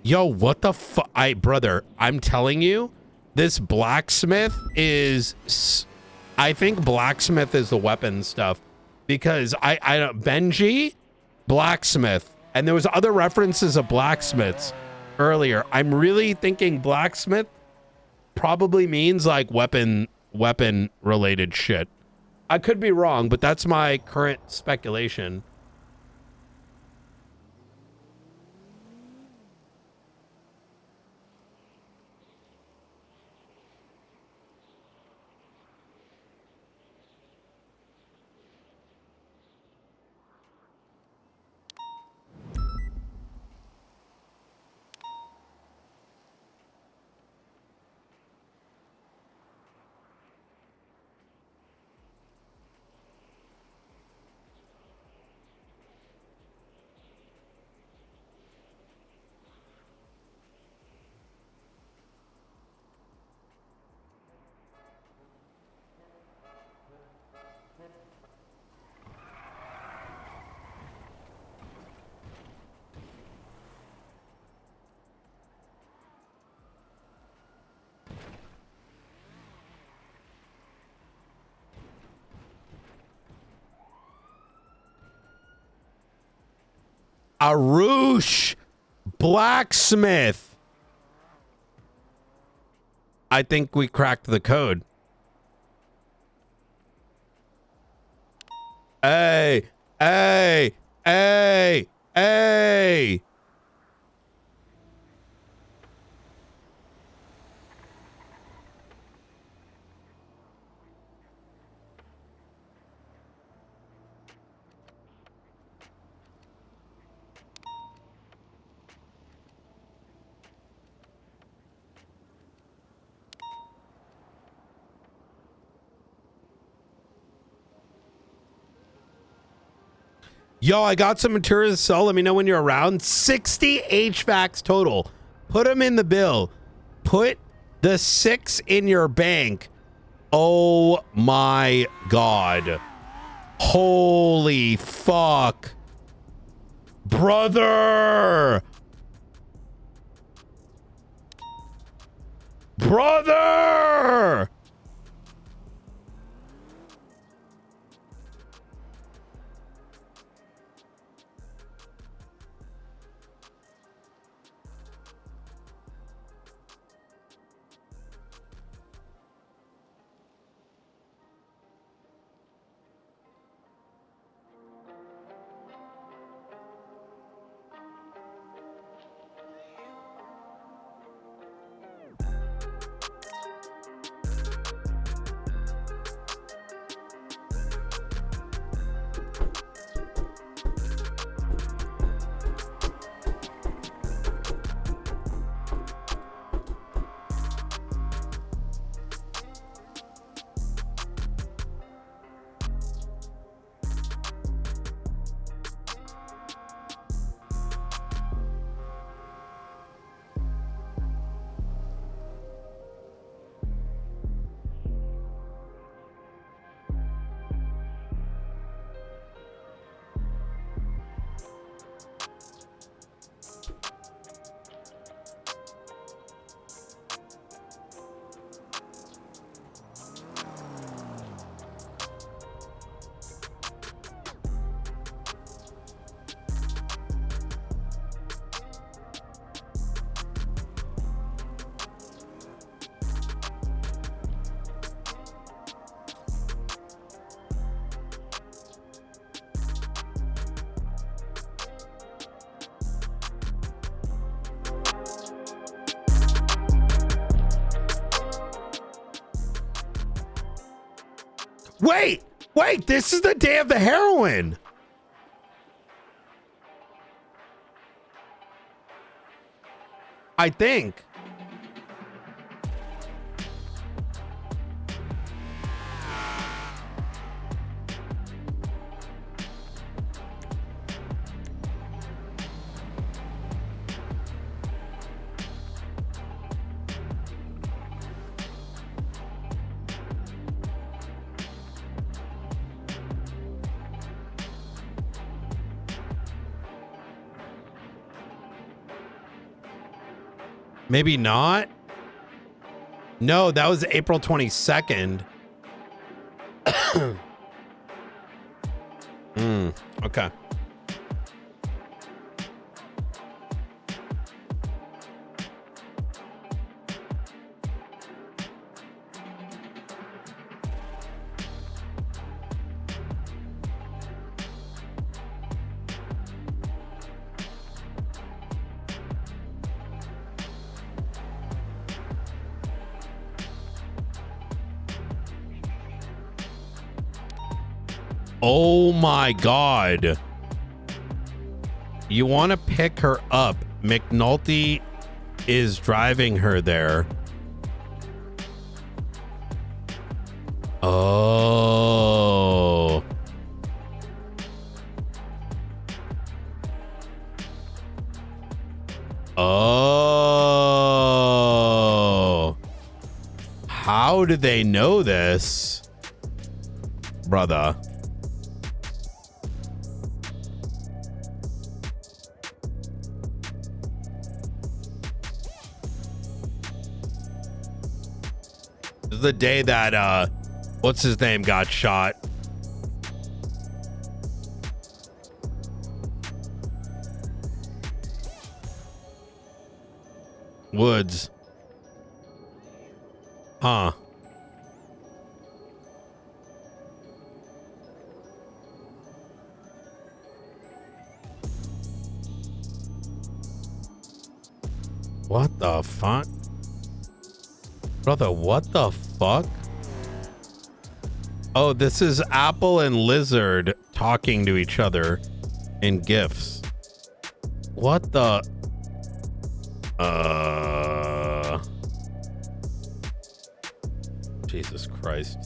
Yo, what the fuck? Brother, I'm telling you, this blacksmith is, I think blacksmith is the weapon stuff, because I don't, Benji, blacksmith, and there was other references of blacksmiths earlier. I'm really thinking blacksmith probably means like weapon related shit. I could be wrong, but that's my current speculation. Arush blacksmith. I think we cracked the code. Hey, hey, hey, hey. Yo, I got some materials to sell. Let me know when you're around. 60 HVACs total. Put them in the bill. Put the 6 in your bank. Oh my God. Holy fuck. Brother. Brother. Wait, this is the day of the heroin. I think. Maybe not. No, that was April 22nd. Okay. Oh my God. You want to pick her up. McNulty is driving her there. Oh. Oh. How did they know this? Brother. This is the day that what's his name got shot. Woods. Huh. What the fuck? Brother, what the fuck? Oh, this is Apple and Lizard talking to each other in GIFs. What the? Jesus Christ.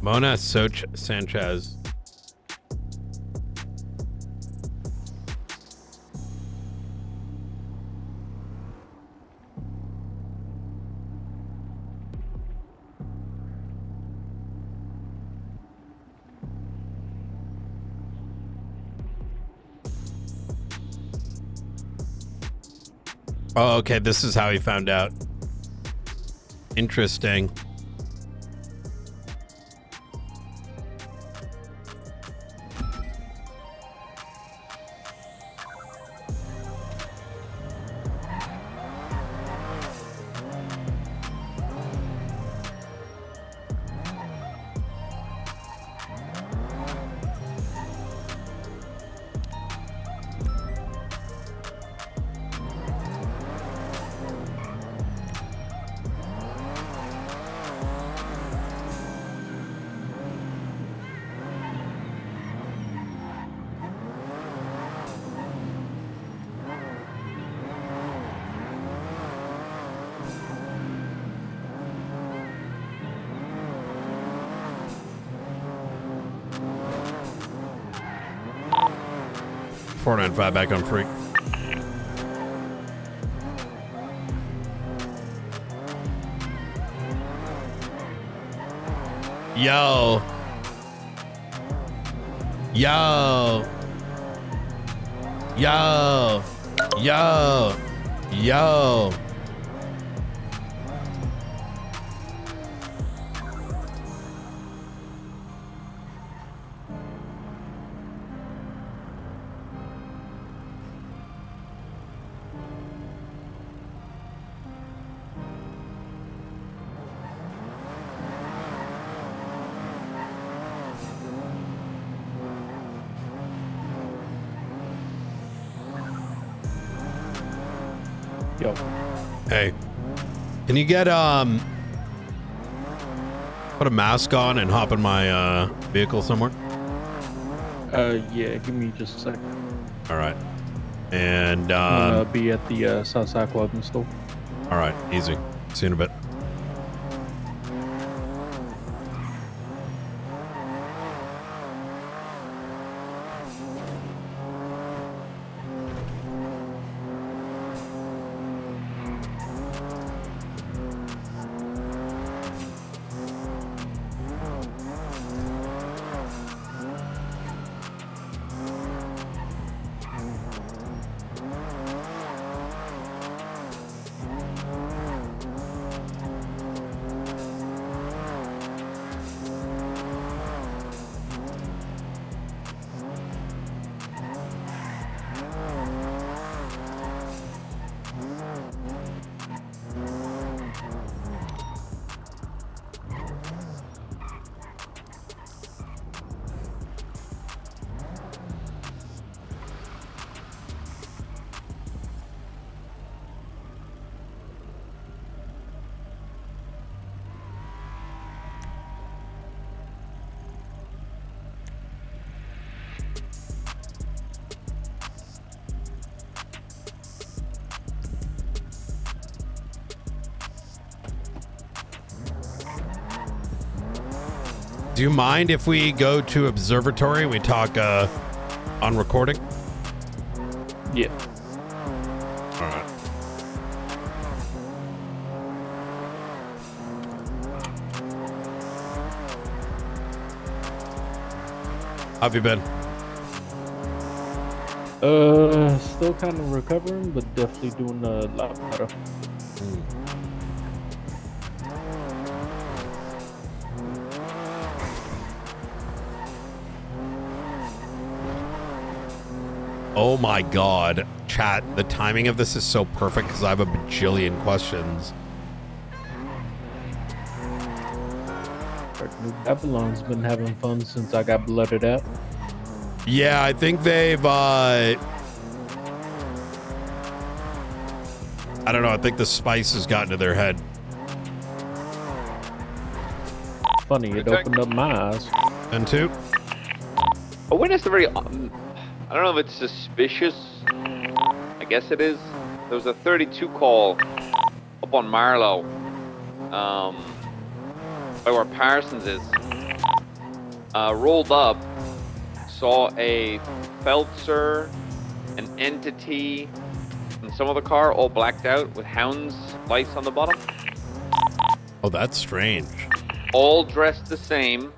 Mona Soch Sanchez. Oh, okay. This is how he found out. Interesting. .495 back on Freak. Yo. Yo. Yo. Yo. Yo. Yo. Hey. Can you get put a mask on and hop in my vehicle somewhere? Yeah, give me just a second. All right. And I'm gonna be at the Southside Club and stuff. all right, easy. See you in a bit. Do you mind if we go to observatory? We talk on recording? Yeah. All right. How have you been? Still kind of recovering, but definitely doing a lot better. Oh my god. Chat, the timing of this is so perfect because I have a bajillion questions. New Babylon's been having fun since I got blooded out. Yeah, I think they've, I don't know. I think the spice has gotten to their head. Funny, it opened up my eyes. And two. I witnessed a very, I don't know if it's suspicious. I guess it is. There was a 32 call up on Marlow, by where Parsons is. Rolled up, saw a Feltzer, an Entity, and some other car all blacked out with hounds lights on the bottom. Oh, that's strange. All dressed the same.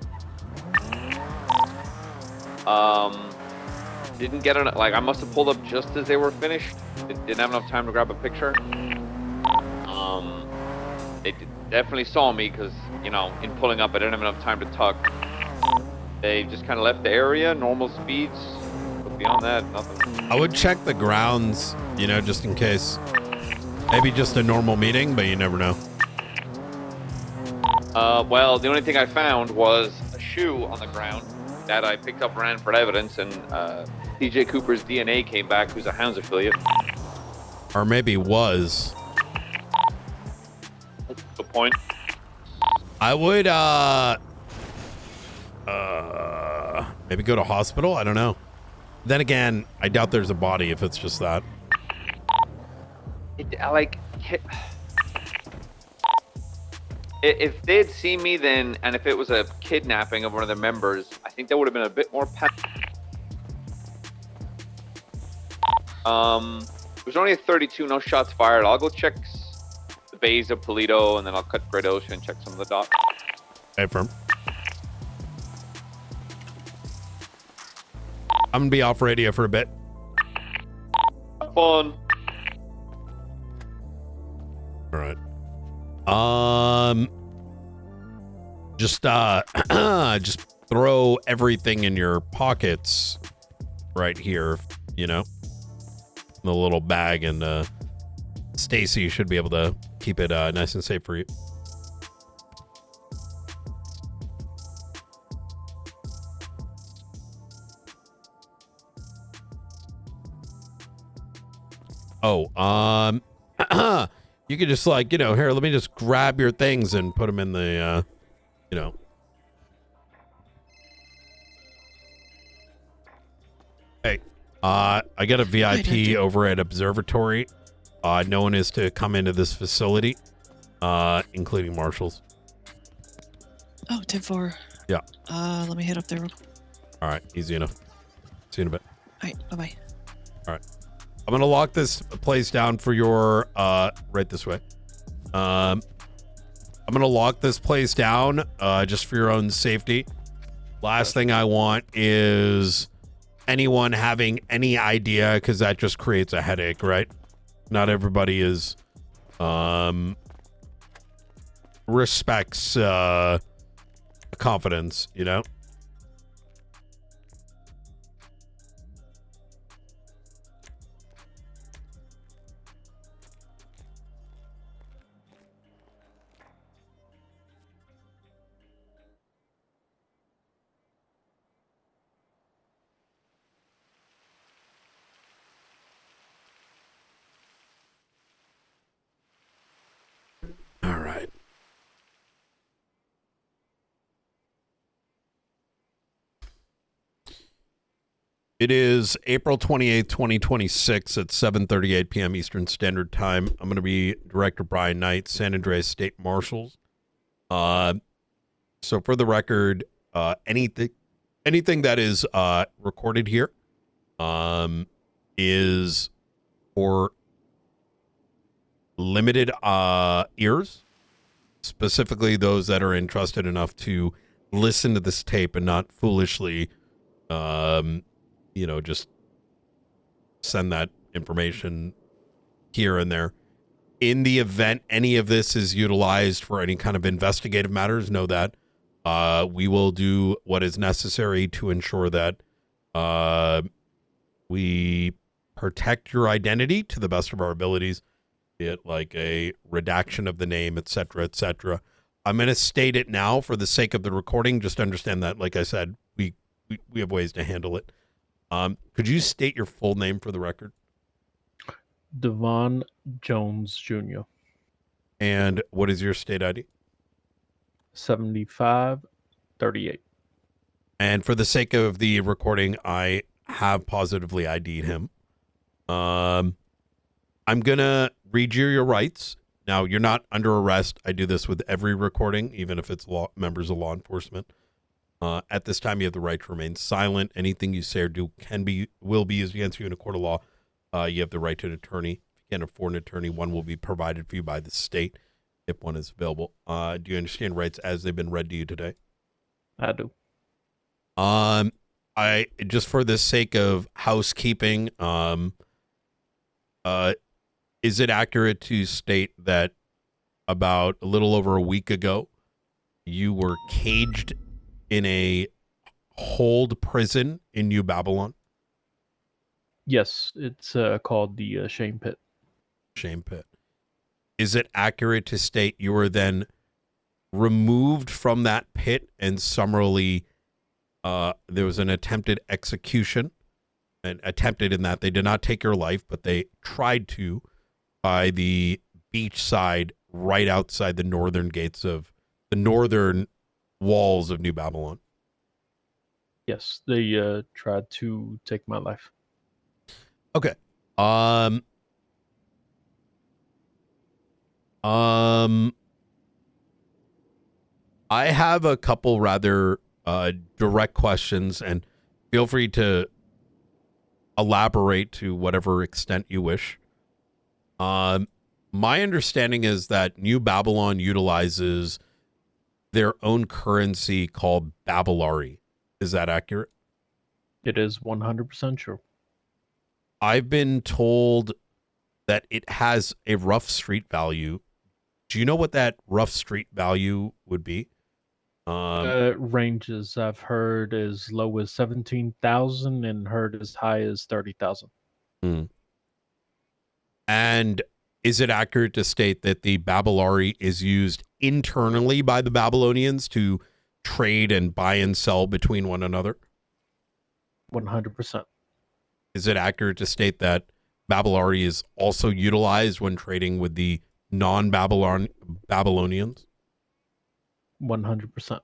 Didn't get on, like, I must have pulled up just as they were finished. Didn't have enough time to grab a picture. They definitely saw me because, you know, in pulling up, I didn't have enough time to tuck. They just kind of left the area, normal speeds. But beyond that, nothing. I would check the grounds, you know, just in case. Maybe just a normal meeting, but you never know. Well, the only thing I found was a shoe on the ground that I picked up, ran for evidence, and TJ Cooper's DNA came back, who's a Hounds affiliate. Or maybe was. Good point. I would, maybe go to hospital? I don't know. Then again, I doubt there's a body if it's just that. If they'd seen me then, and if it was a kidnapping of one of the members, I think that would have been a bit more there's only a 32, no shots fired. I'll go check the bays of Polito, and then I'll cut Great Ocean and check some of the docks. Hey, firm. I'm gonna be off radio for a bit. Have fun. All right. Just throw everything in your pockets right here, you know, the little bag, and Stacy should be able to keep it nice and safe for you. Oh, you could just, like, you know, here, let me just grab your things and put them in the, you know. Hey, I got a VIP over at Observatory. No one is to come into this facility, including marshals. Oh, 10-4. Yeah. Let me head up there real quick. All right, easy enough. See you in a bit. All right, bye-bye. All right. I'm going to lock this place down for your, right this way. I'm going to lock this place down, just for your own safety. Last thing I want is anyone having any idea, because that just creates a headache, right? Not everybody is, respects, confidence, you know? All right. It is April 28th, 2026 at 7:38 p.m. Eastern Standard Time. I'm going to be Director Brian Knight, San Andreas State Marshals. So for the record, anything that is recorded here is for limited ears, specifically those that are entrusted enough to listen to this tape and not foolishly you know, just send that information here and there. In the event any of this is utilized for any kind of investigative matters, know that we will do what is necessary to ensure that we protect your identity to the best of our abilities, be it like a redaction of the name, etc., etc. I'm going to state it now for the sake of the recording. Just understand that, like I said, we have ways to handle it. Could you state your full name for the record? Devon Jones Jr. And what is your state ID? 7538. And for the sake of the recording, I have positively ID'd him. I'm going to read you your rights. Now, you're not under arrest. I do this with every recording, even if it's members of law enforcement. At this time, you have the right to remain silent. Anything you say or do will be used against you in a court of law. You have the right to an attorney. If you can't afford an attorney, one will be provided for you by the state if one is available. Do you understand rights as they've been read to you today? I do. I just for the sake of housekeeping, is it accurate to state that about a little over a week ago, you were caged in a hold prison in New Babylon? Yes, it's called the Shame Pit. Shame Pit. Is it accurate to state you were then removed from that pit and summarily there was an attempted execution, and attempted in that they did not take your life, but they tried to by the beach side right outside the northern gates of the northern walls of New Babylon? Yes, they tried to take my life. Okay. I have a couple rather direct questions, and feel free to elaborate to whatever extent you wish. My understanding is that New Babylon utilizes their own currency called Babylari. Is that accurate? It is 100% true. I've been told that it has a rough street value. Do you know what that rough street value would be? Ranges I've heard as low as 17,000 and heard as high as 30,000. And is it accurate to state that the Babylari is used internally by the Babylonians to trade and buy and sell between one another? 100%. Is it accurate to state that Babylari is also utilized when trading with the non-Babylonians? 100%.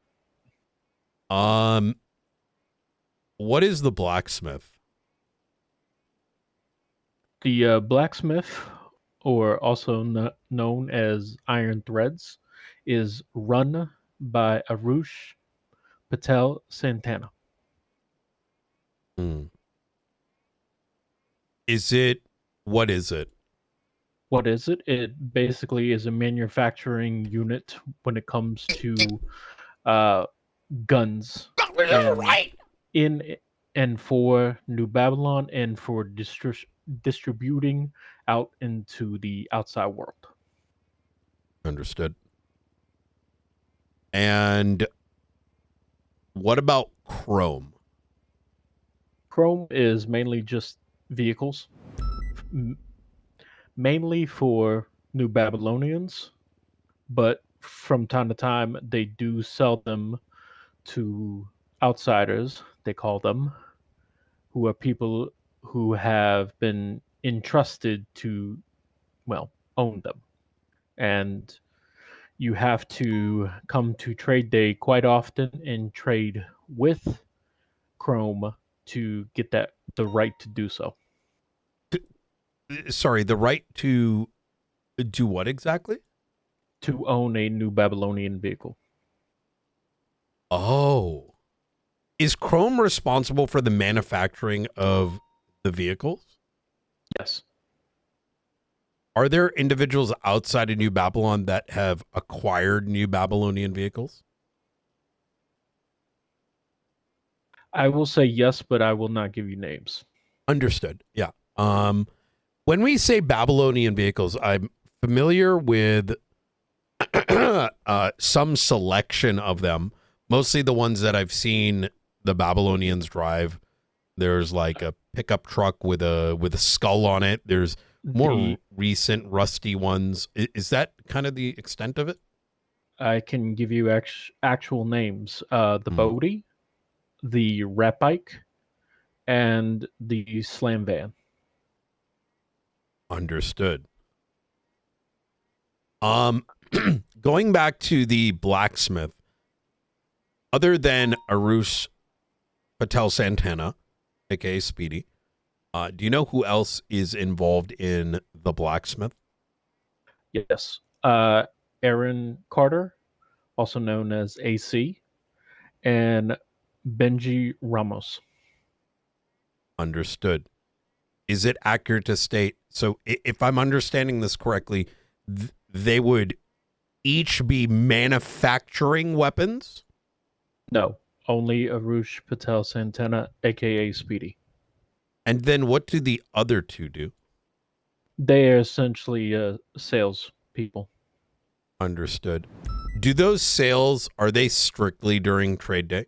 What is the blacksmith? The blacksmith, or also known as Iron Threads, is run by Arush Patel Santana. What is it? What is it? It basically is a manufacturing unit when it comes to guns. Right. In and for New Babylon and for distributing out into the outside world. Understood. And what about Chrome? Chrome is mainly just vehicles, mainly for New Babylonians, but from time to time they do sell them to outsiders, they call them, who are people who have been entrusted to, well, own them. And you have to come to trade day quite often and trade with Chrome to get the right to do so. Sorry, the right to do what exactly? To own a New Babylonian vehicle. Oh. Is Chrome responsible for the manufacturing of the vehicles? Yes. Are there individuals outside of New Babylon that have acquired New Babylonian vehicles? I will say yes, but I will not give you names. Understood. Yeah. When we say Babylonian vehicles, I'm familiar with some selection of them, mostly the ones that I've seen the Babylonians drive. There's like a pickup truck with a skull on it. There's more The- recent rusty ones. Is that kind of the extent of it? I can give you actual names. The Bodie, the rat bike, and the slam van. Understood. Going back to the blacksmith, other than Arush Patel Santana, aka Speedy, do you know who else is involved in the blacksmith? Yes. Aaron Carter, also known as AC, and Benji Ramos. Understood. Is it accurate to state, so if I'm understanding this correctly, they would each be manufacturing weapons? No, only Arush Patel Santana, aka Speedy. And then what do the other two do? They are essentially sales people. Understood. Do those sales, are they strictly during trade day?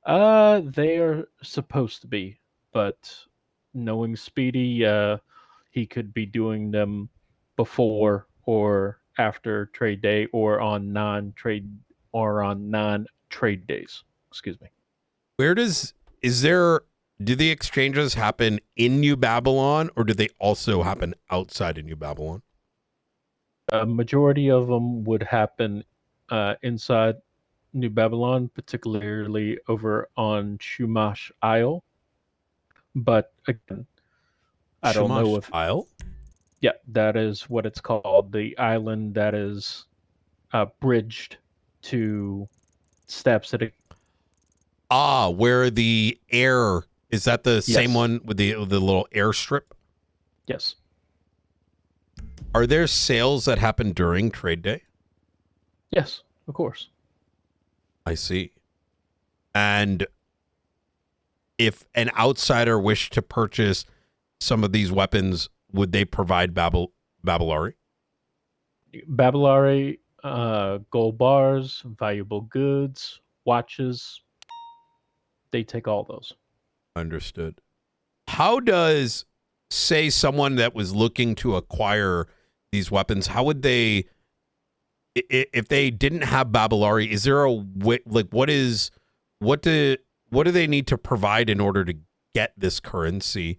They are supposed to be, but knowing Speedy, he could be doing them before or after trade day or on non-trade days. Excuse me. Do the exchanges happen in New Babylon, or do they also happen outside of New Babylon? A majority of them would happen inside New Babylon, particularly over on Shumash Isle. But again, I don't know if Isle. Yeah, that is what it's called. The island that is bridged to Stab City. Ah, where the air is that the same one with the little airstrip? Yes. Are there sales that happen during trade day? Yes, of course. I see. And if an outsider wished to purchase some of these weapons, would they provide Babylari? Babylari, gold bars, valuable goods, watches. They take all those. Understood. How does, say, someone that was looking to acquire these weapons, how would they, if they didn't have Babylari, is there a way, like, what do they need to provide in order to get this currency,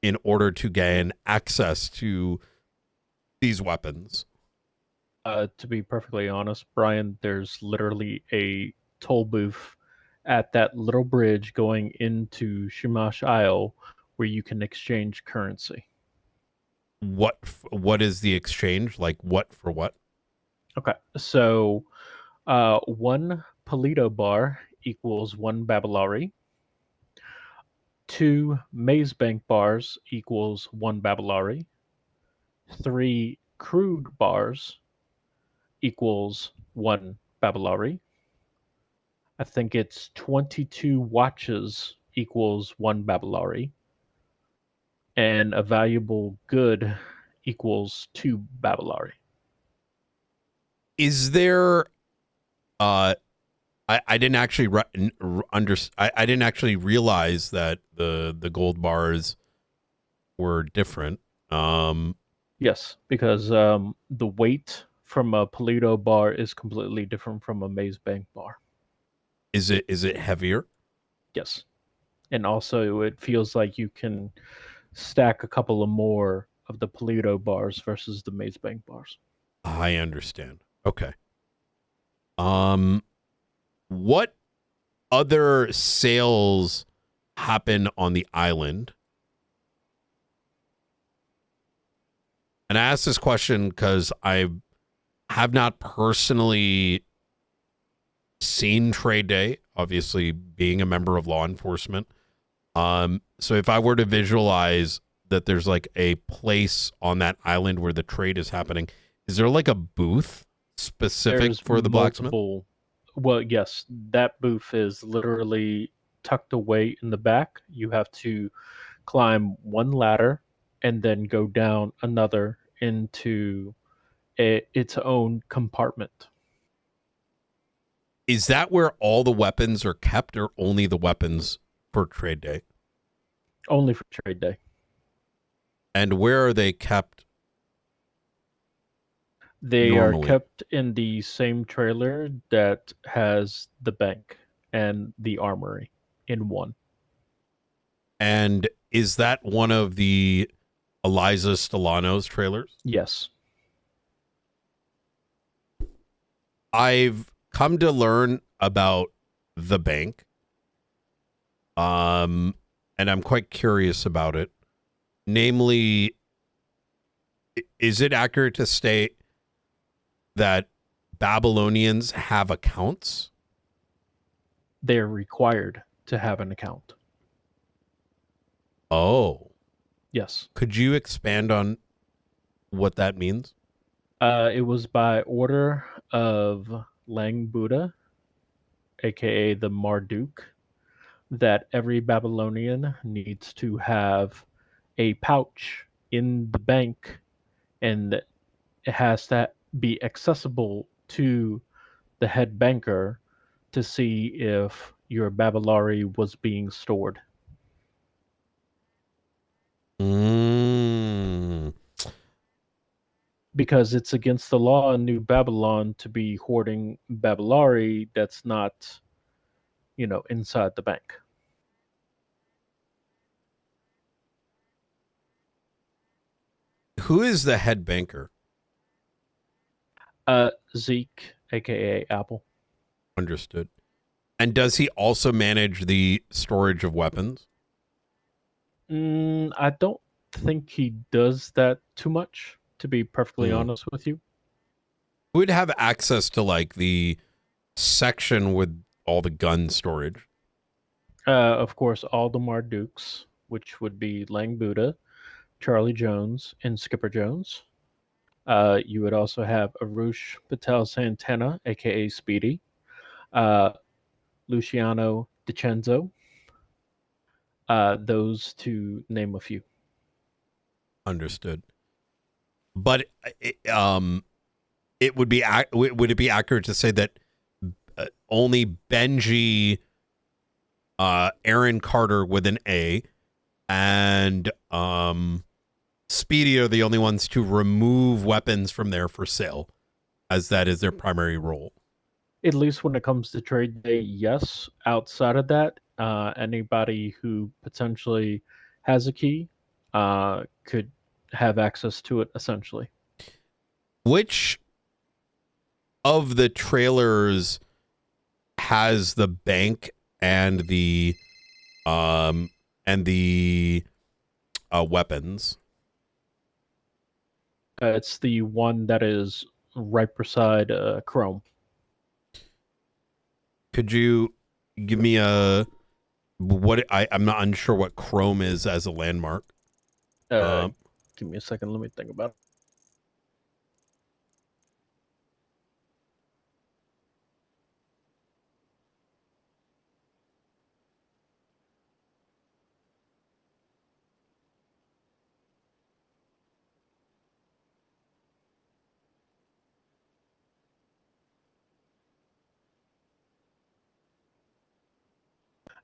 in order to gain access to these weapons? To be perfectly honest, Brian, there's literally a toll booth at that little bridge going into Shumash Isle where you can exchange currency. What is the exchange? Like what for what? Okay, so one Polito bar equals one Babylari. 2 Maze Bank bars equals 1 Babylari. 3 crude bars equals 1 Babylari. I think it's 22 watches equals 1 Babylari. And a valuable good equals 2 Babylari. Is there I didn't actually I didn't actually realize that the gold bars were different. Yes, because the weight from a Polito bar is completely different from a Maze Bank bar. Is it heavier? Yes. And also it feels like you can stack a couple of more of the Polito bars versus the Maze Bank bars. I understand. Okay. What other sales happen on the island? And I ask this question because I have not personally seen Trade Day, obviously being a member of law enforcement. So if I were to visualize that there's like a place on that island where the trade is happening, is there like a booth specific for the blacksmith? Well, yes, that booth is literally tucked away in the back. You have to climb one ladder and then go down another into its own compartment. Is that where all the weapons are kept, or only the weapons for Trade Day? Only for trade day. And where are they kept? They Normally. are kept in the same trailer that has the bank and the armory in one. And is that one of the Eliza Stellano's trailers? Yes. I've come to learn about the bank. And I'm quite curious about it. Namely, is it accurate to state that Babylonians have accounts? They're required to have an account. Oh. Yes. Could you expand on what that means? It was by order of Lang Buddha, aka the Marduk, that every Babylonian needs to have a pouch in the bank, and it has to be accessible to the head banker to see if your Babylari was being stored. Because it's against the law in New Babylon to be hoarding Babylari that's not, inside the bank. Who is the head banker? Zeke, aka Apple. Understood. And does he also manage the storage of weapons? I don't think he does that too much, to be perfectly honest with you. Who would have access to like the section with all the gun storage? Of course, all the Mardukes, which would be Lang Buddha, Charlie Jones, and Skipper Jones. You would also have Arush Patel Santana, aka Speedy, Luciano DiCenzo. Those to name a few. Understood. But it would be would it be accurate to say that only Benji, Aaron Carter with an A, and Speedy are the only ones to remove weapons from there for sale, as that is their primary role? At least when it comes to trade day, yes. Outside of that, anybody who potentially has a key could have access to it, essentially. Which of the trailers has the bank and the weapons? It's the one that is right beside Chrome. Could you give me I'm not unsure what Chrome is as a landmark. Give me a second. Let me think about it.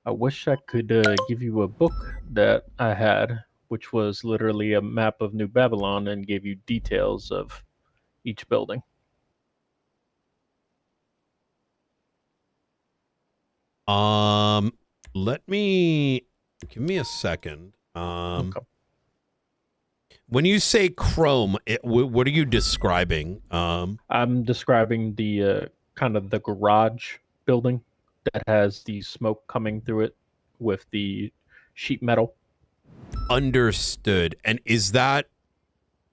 I wish I could give you a book that I had, which was literally a map of New Babylon and gave you details of each building. Give me a second. Okay. When you say Chrome, what are you describing? I'm describing the kind of the garage building that has the smoke coming through it with the sheet metal. Understood. And is that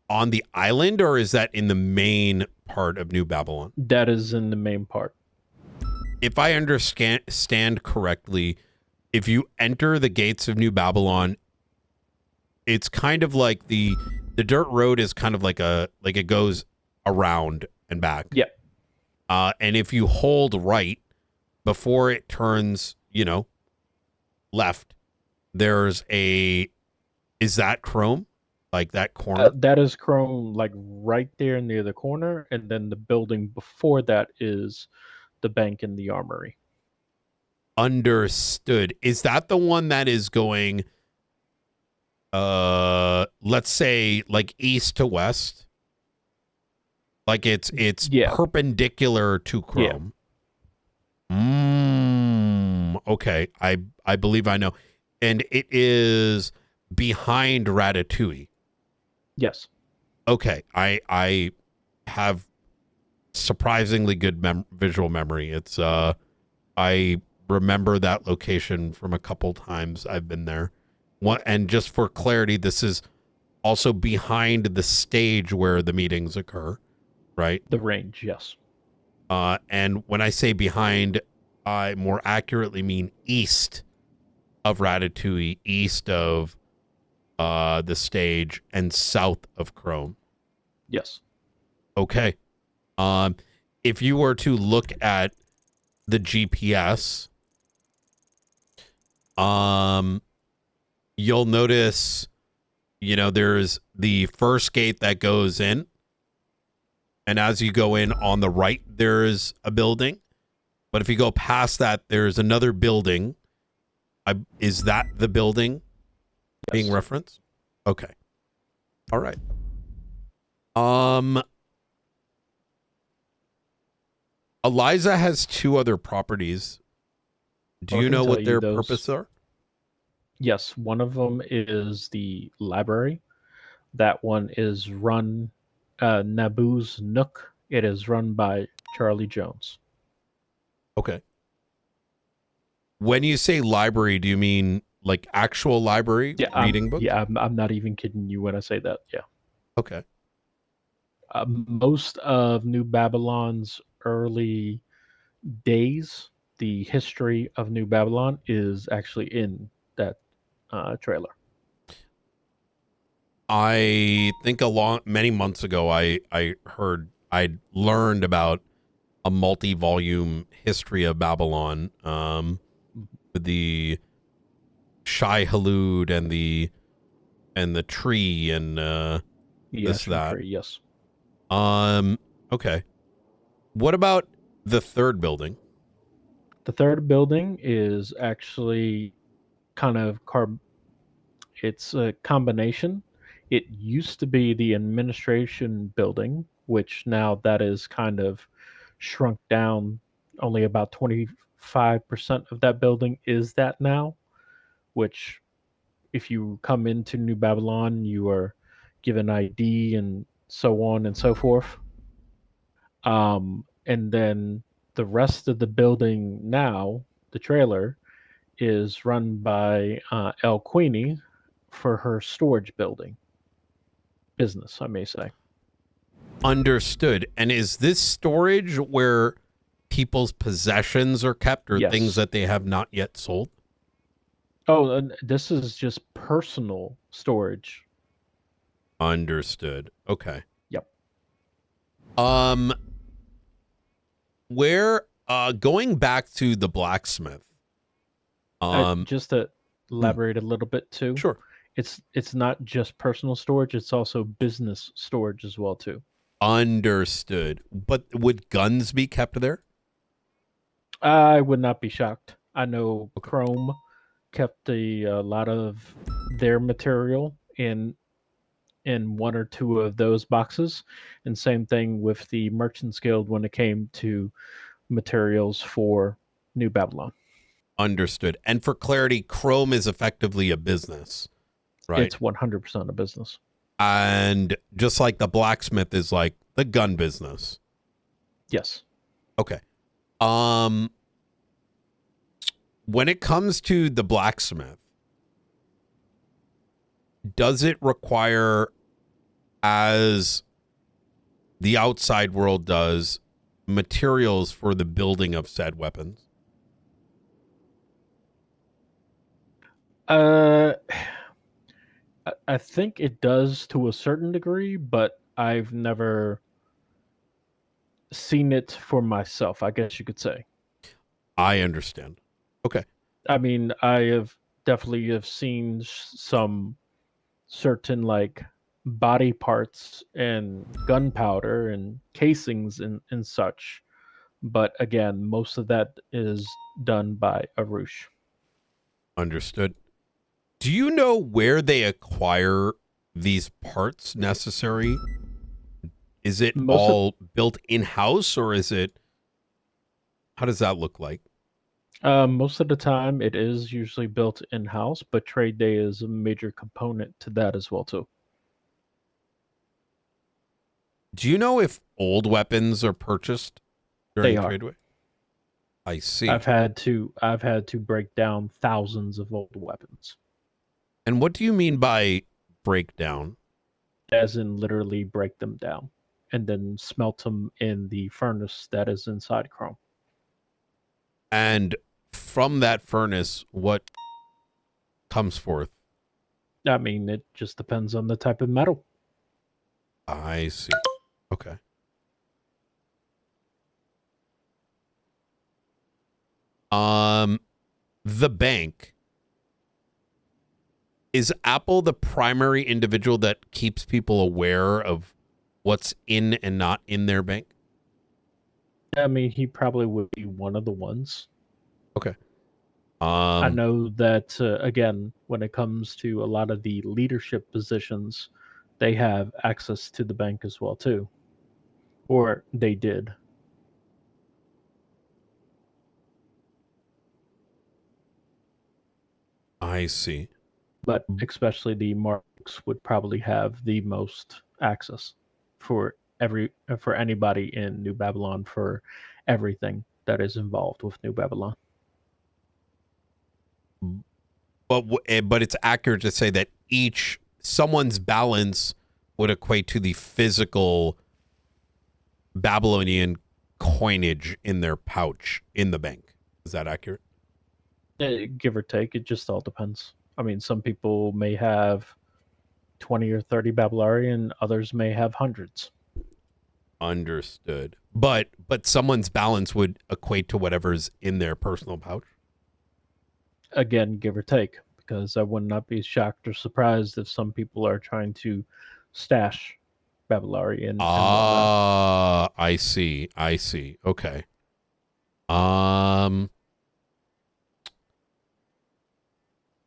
on the island or is that in the main part of New Babylon? That is in the main part. If I understand correctly, if you enter the gates of New Babylon, it's kind of like the dirt road is kind of like it goes around and back. Yep. And if you hold right before it turns, left, is that Chrome? Like that corner? That is Chrome, like right there near the corner. And then the building before that is the bank and the armory. Understood. Is that the one that is going let's say like east to west. Like it's perpendicular to Chrome. Okay. I believe I know. And it is behind Ratatouille. Yes. Okay. I have surprisingly good visual memory. It's I remember that location from a couple times I've been there. And just for clarity, this is also behind the stage where the meetings occur, right? The range, yes. And when I say behind, I more accurately mean east of Ratatouille, east of the stage, and south of Chrome. Yes. Okay. If you were to look at the GPS, you'll notice, there's the first gate that goes in. And as you go in on the right, there's a building. But if you go past that, there's another building. Is that the building being referenced? Okay. All right. Eliza has 2 other properties. Do you know what their purpose are? Yes, one of them is the library. That one is run, Naboo's Nook. It is run by Charlie Jones. Okay. When you say library, do you mean like actual library, reading books? Yeah, I'm not even kidding you when I say that. Yeah. Okay. Most of New Babylon's early days, the history of New Babylon is actually in that trailer. I think many months ago, I learned about a multi-volume history of Babylon, with the Shai Halud and the tree and this that. Tree, yes. Okay. What about the third building? The third building is actually kind of it's a combination. It used to be the administration building, which now that is kind of shrunk down. Only about 25% of that building is that now, which if you come into New Babylon, you are given ID and so on and so forth. And then the rest of the building now, the trailer, is run by El Queenie for her storage business, I may say. Understood. And is this storage where people's possessions are kept, or things that they have not yet sold? Oh, and this is just personal storage. Understood. Okay. Yep. Where going back to the blacksmith. Just to elaborate a little bit too. Sure. It's not just personal storage, it's also business storage as well too. Understood. But would guns be kept there? I would not be shocked. I know Chrome kept a lot of their material in 1 or 2 of those boxes, and same thing with the Merchants Guild when it came to materials for New Babylon. Understood. And for clarity, Chrome is effectively a business, right? It's 100% a business. And just like the blacksmith is like the gun business. Yes. Okay. When it comes to the blacksmith, does it require, as the outside world does, materials for the building of said weapons? I think it does to a certain degree, but I've never seen it for myself, I guess you could say. I understand. Okay. I mean, I have definitely seen some certain like body parts and gunpowder and casings and such. But again, most of that is done by Arush. Understood. Do you know where they acquire these parts necessary? Is it all built in-house, or is it... How does that look like? Most of the time, it is usually built in-house, but trade day is a major component to that as well too. Do you know if old weapons are purchased during They are. trade day? I see. I've had to break down thousands of old weapons. And what do you mean by breakdown? As in literally break them down and then smelt them in the furnace that is inside Chrome. And from that furnace, what comes forth? I mean, it just depends on the type of metal. I see. Okay. The bank. Is Apple the primary individual that keeps people aware of what's in and not in their bank? I mean, he probably would be one of the ones. Okay. I know that, again, when it comes to a lot of the leadership positions, they have access to the bank as well, too. Or they did. I see. But especially the marks would probably have the most access for anybody in New Babylon for everything that is involved with New Babylon. But it's accurate to say that someone's balance would equate to the physical Babylonian coinage in their pouch in the bank. Is that accurate? Give or take, it just all depends. I mean, some people may have 20 or 30 Babylari, and others may have hundreds. Understood. But someone's balance would equate to whatever's in their personal pouch? Again, give or take, because I would not be shocked or surprised if some people are trying to stash Babylari and whatnot. I see. Okay.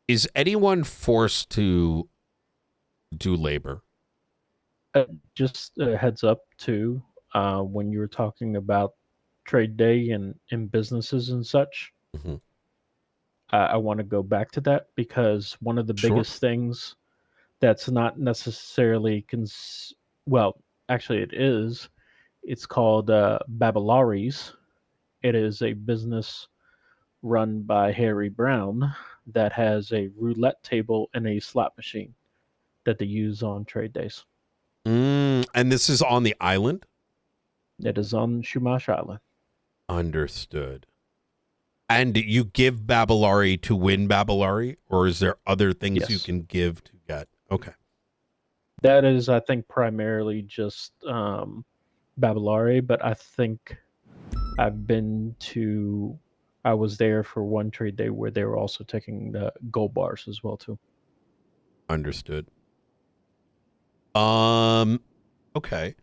Is anyone forced to do labor? Just a heads up too, when you were talking about trade day and in businesses and such, I want to go back to that because one of the biggest things that's not necessarily well, actually it is. It's called Babylaris. It is a business run by Harry Brown that has a roulette table and a slot machine that they use on trade days. And this is on the island? It is on Shumash Island. Understood. And you give Babylari to win Babylari, or is there other things you can give to get? Okay. That is, I think, primarily just Babylari, but I think I was there for one trade day where they were also taking the gold bars as well, too. Understood. Okay.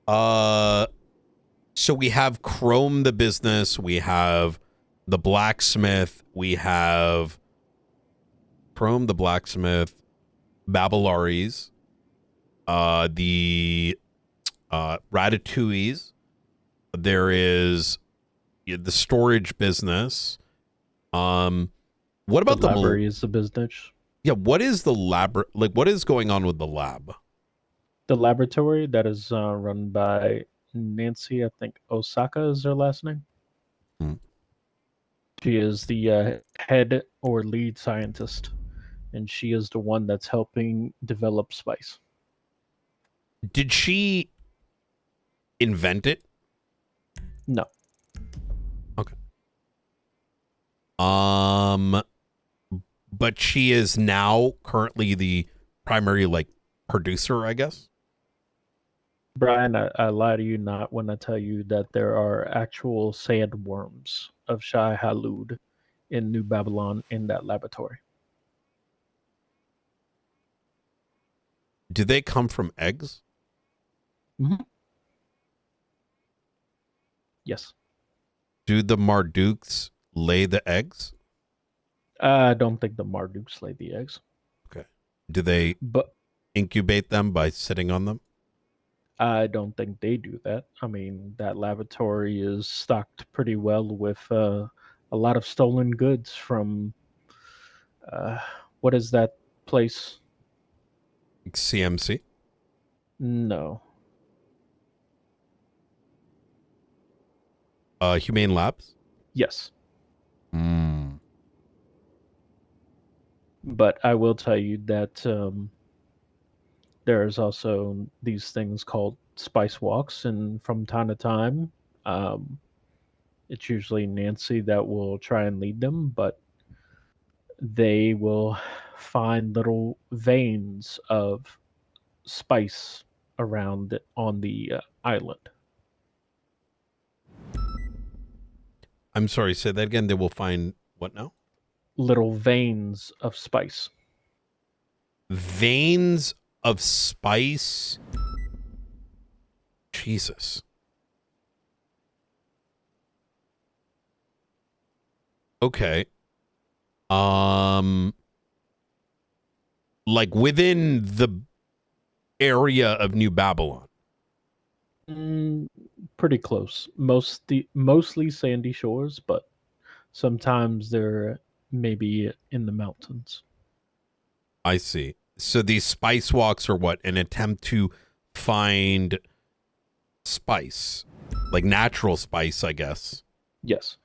So we have Chrome the business, we have the blacksmith, we have Chrome the blacksmith, Babylaris, the Ratatouilles, there is the storage business. What about the library is the business? Yeah, what is the lab? Like, what is going on with the lab? The laboratory that is run by Nancy, I think Osaka is her last name. She is the head or lead scientist, and she is the one that's helping develop spice. Did she invent it? No. Okay. But she is now currently the primary producer, I guess. Brian, I lie to you not when I tell you that there are actual sandworms of Shai Halud in New Babylon in that laboratory. Do they come from eggs? Mm-hmm. Yes. Do the Mardukes lay the eggs? I don't think the Marduks lay the eggs. Do they But incubate them by sitting on them? I don't think they do that. I mean, that laboratory is stocked pretty well with a lot of stolen goods from what is that place? CMC? No. Humane Labs? Yes. Mm. But I will tell you that there's also these things called spice walks, and from time to time, it's usually Nancy that will try and lead them, but they will find little veins of spice around on the island. I'm sorry, say that again. They will find what now? Little veins of spice. Veins of spice? Jesus. Okay. Like within the area of New Babylon. Pretty close. Mostly sandy shores, but sometimes they're maybe in the mountains. I see. So these spice walks are what? An attempt to find spice. Like natural spice, I guess. Yes.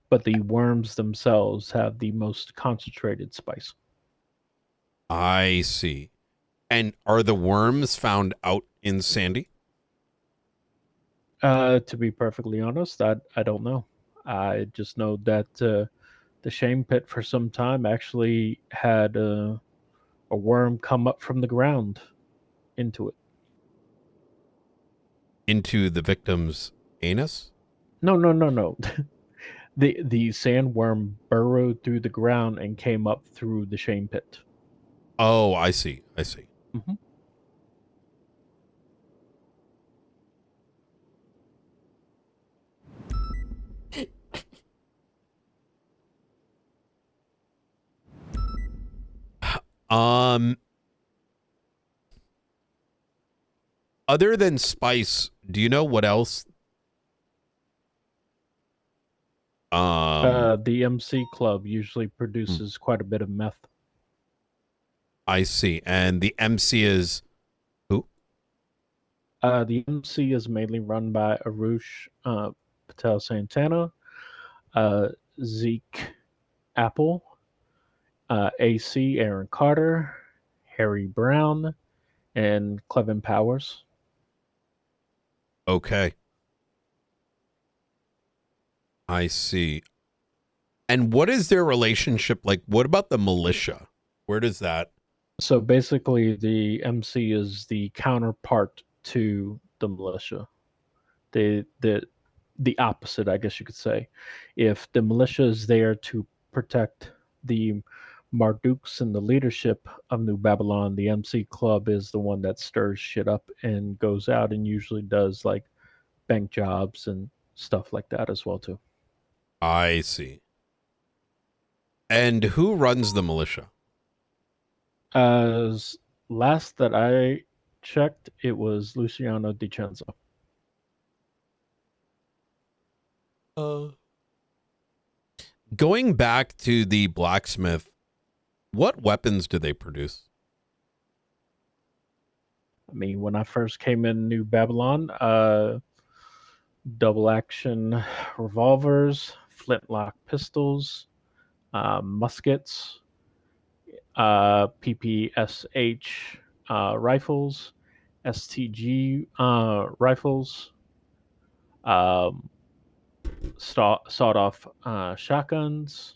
But the worms themselves have the most concentrated spice. I see. And are the worms found out in Sandy? To be perfectly honest, I don't know. I just know that the shame pit for some time actually had a worm come up from the ground into it. Into the victim's anus? No. The sandworm burrowed through the ground and came up through the shame pit. Oh, I see. Mm-hmm. Other than spice, do you know what else? The MC Club usually produces quite a bit of meth. I see. And the MC is who? The MC is mainly run by Arush Patel Santana, Zeke Apple, AC Aaron Carter, Harry Brown, and Clevin Powers. Okay. I see. And what is their relationship like? What about the militia? Where does that? So basically, the MC is the counterpart to the militia. The opposite, I guess you could say. If the militia is there to protect the Mardukes and the leadership of New Babylon, the MC Club is the one that stirs shit up and goes out and usually does like bank jobs and stuff like that as well too. I see. And who runs the militia? As last that I checked, it was Luciano DiCenzo. Going back to the blacksmith, what weapons do they produce? I mean, when I first came in New Babylon, double action revolvers, flintlock pistols, muskets, PPSH rifles, STG rifles, sawed-off shotguns,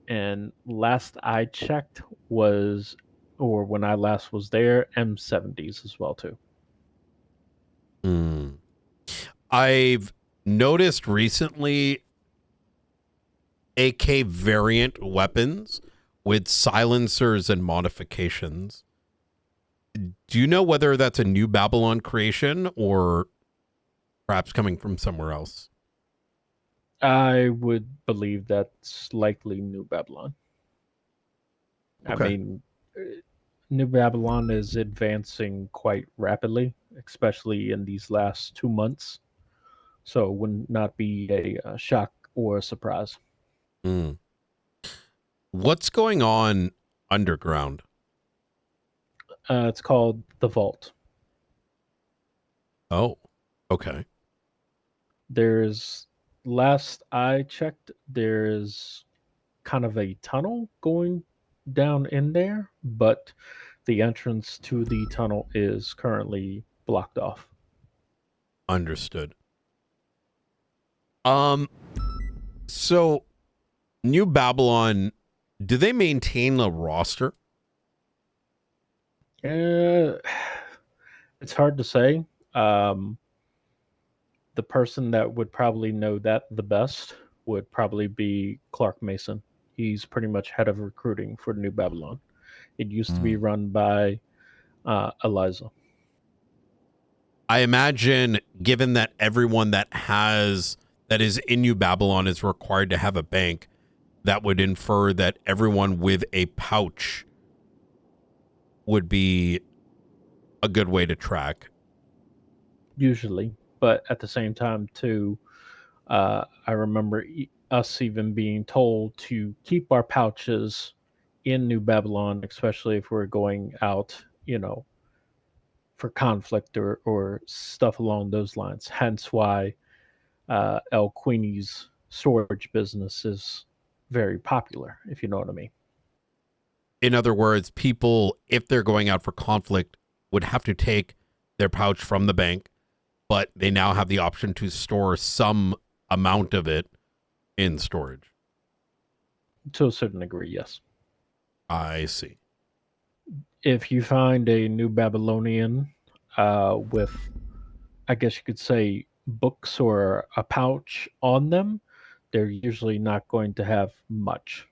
and last I checked was, or when I last was there, M70s as well too. I've noticed recently AK variant weapons with silencers and modifications. Do you know whether that's a New Babylon creation or perhaps coming from somewhere else? I would believe that's likely New Babylon. I mean, New Babylon is advancing quite rapidly, especially in these last 2 months. So it would not be a shock or a surprise. Mm. What's going on underground? It's called the Vault. Oh, okay. Last I checked, there's kind of a tunnel going down in there, but the entrance to the tunnel is currently blocked off. Understood. So New Babylon, do they maintain a roster? It's hard to say. The person that would probably know that the best would probably be Clark Mason. He's pretty much head of recruiting for New Babylon. It used to be run by Eliza. I imagine, given that everyone that is in New Babylon is required to have a bank, that would infer that everyone with a pouch would be a good way to track. Usually, but at the same time, too, I remember us even being told to keep our pouches in New Babylon, especially if we're going out, for conflict or stuff along those lines. Hence why El Queenie's storage business is very popular, if you know what I mean. In other words, people, if they're going out for conflict, would have to take their pouch from the bank, but they now have the option to store some amount of it in storage. To a certain degree, yes. I see. If you find a New Babylonian with, I guess you could say, books or a pouch on them, they're usually not going to have much.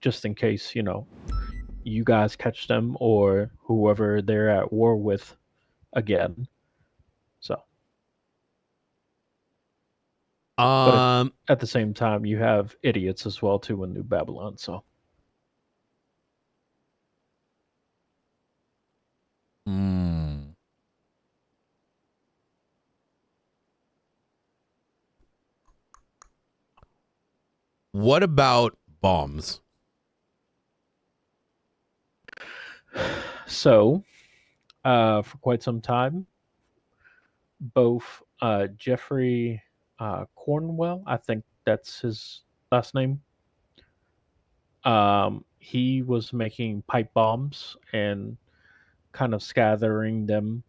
Just in case, you guys catch them or whoever they're at war with again. So. But at the same time, you have idiots as well too in New Babylon. So. What about bombs? So, for quite some time, both Jeffrey Cornwell, I think that's his last name, he was making pipe bombs and kind of scattering them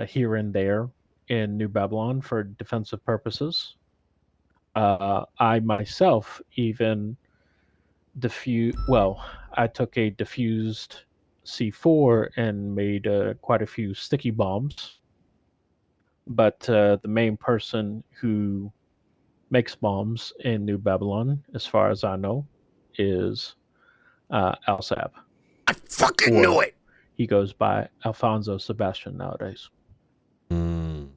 here and there in New Babylon for defensive purposes. I myself even I took a diffused C4 and made quite a few sticky bombs. But the main person who makes bombs in New Babylon, as far as I know, is Alsab. I fucking knew it! He goes by Alfonso Sebastian nowadays. And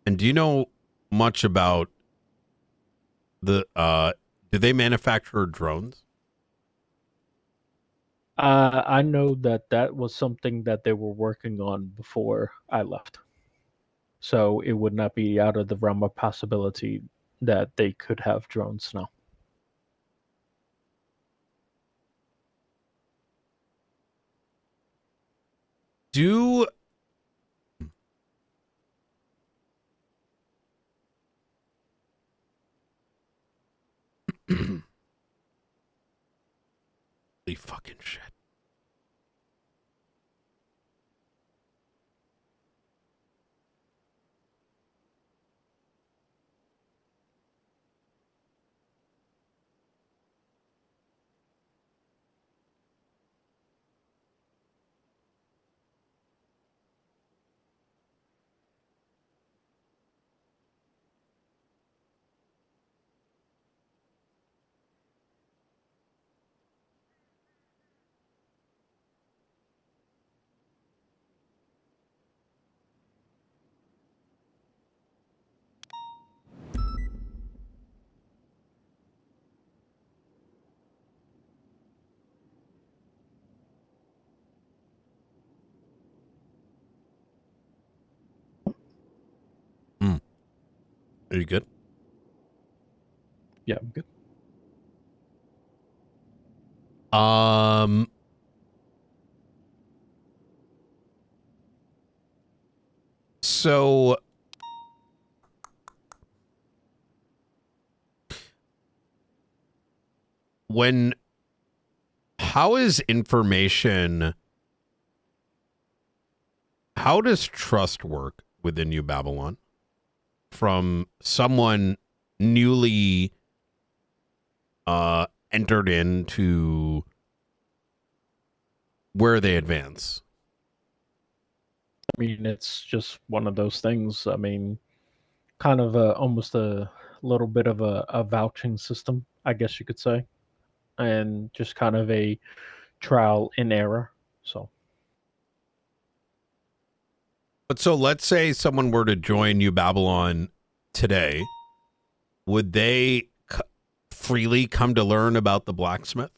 do you know much about do they manufacture drones? I know that was something that they were working on before I left. So it would not be out of the realm of possibility that they could have drones now. Do holy fucking shit. Are you good? Yeah, I'm good. So how is information, how does trust work within New Babylon from someone newly entered into where they advance? I mean, it's just one of those things. I mean, kind of almost a little bit of a vouching system, I guess you could say, and just kind of a trial and error. So, But so let's say someone were to join New Babylon today, would they freely come to learn about the blacksmith?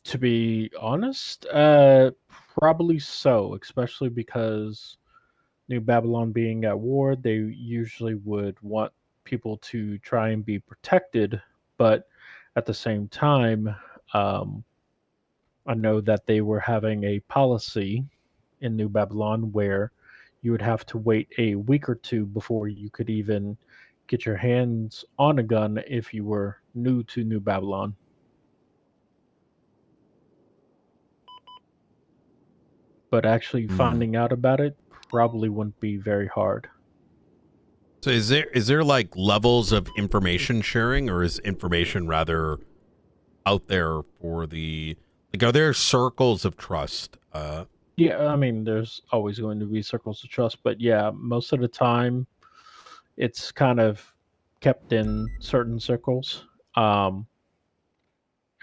to be honest, probably so, especially because New Babylon being at war, they usually would want people to try and be protected, but at the same time, um, I know that they were having a policy in New Babylon where you would have to wait a week or two before you could even get your hands on a gun if you were new to New Babylon. But actually finding out about it probably wouldn't be very hard. So is there like levels of information sharing, or is information rather out there for the, like, are there circles of trust? Yeah, I mean, there's always going to be circles of trust, but yeah, most of the time it's kind of kept in certain circles.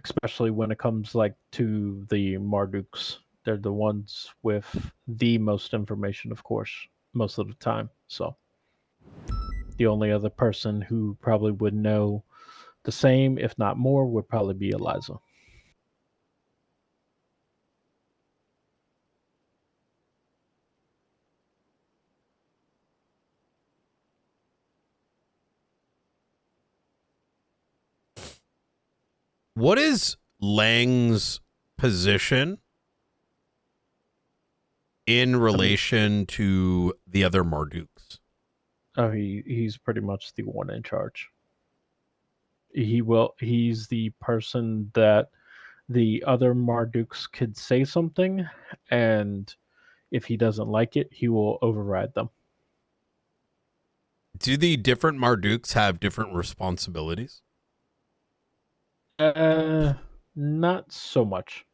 Especially when it comes like to the Marduks. They're the ones with the most information, of course, most of the time. So the only other person who probably would know the same, if not more, would probably be Eliza. What is Lang's position in relation to the other Marduks? Oh, he's pretty much the one in charge. He's the person that the other Marduks could say something, and if he doesn't like it, he will override them. Do the different Marduks have different responsibilities? Not so much.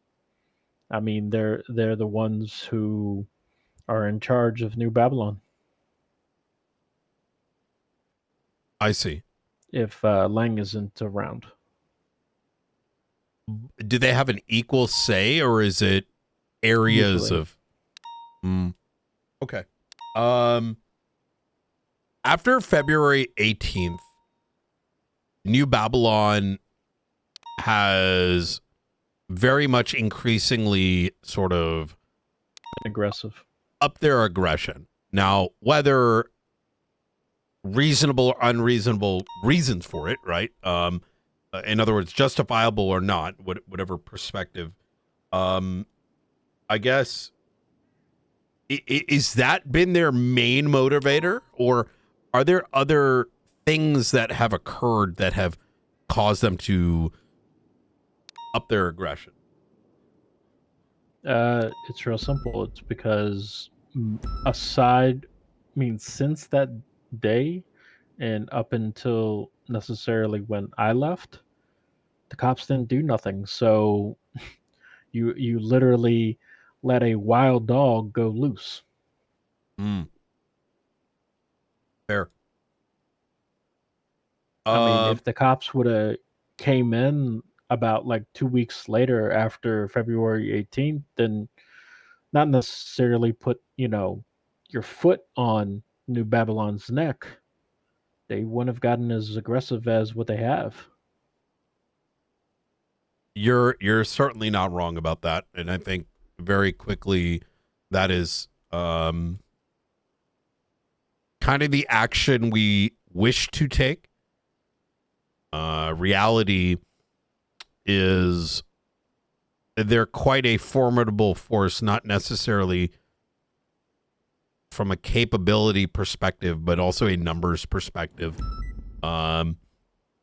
I mean, they're the ones who are in charge of New Babylon. I see. If Lang isn't around, do they have an equal say, or is it areas Usually. of? Okay. After February 18th, New Babylon has very much increasingly sort of aggressive, up their aggression. Now, whether reasonable or unreasonable reasons for it, right? In other words, justifiable or not, whatever perspective. I guess, is that been their main motivator, or are there other things that have occurred that have caused them to up their aggression? it's real simple. It's because since that day and up until necessarily when I left, the cops didn't do nothing. So you literally let a wild dog go loose. Fair. I mean, if the cops would have came in about like 2 weeks later after February 18th, then not necessarily put, your foot on New Babylon's neck, they wouldn't have gotten as aggressive as what they have. You're certainly not wrong about that, and I think very quickly that is kind kind of the action we wish to take. Reality is they're quite a formidable force, not necessarily from a capability perspective, but also a numbers perspective.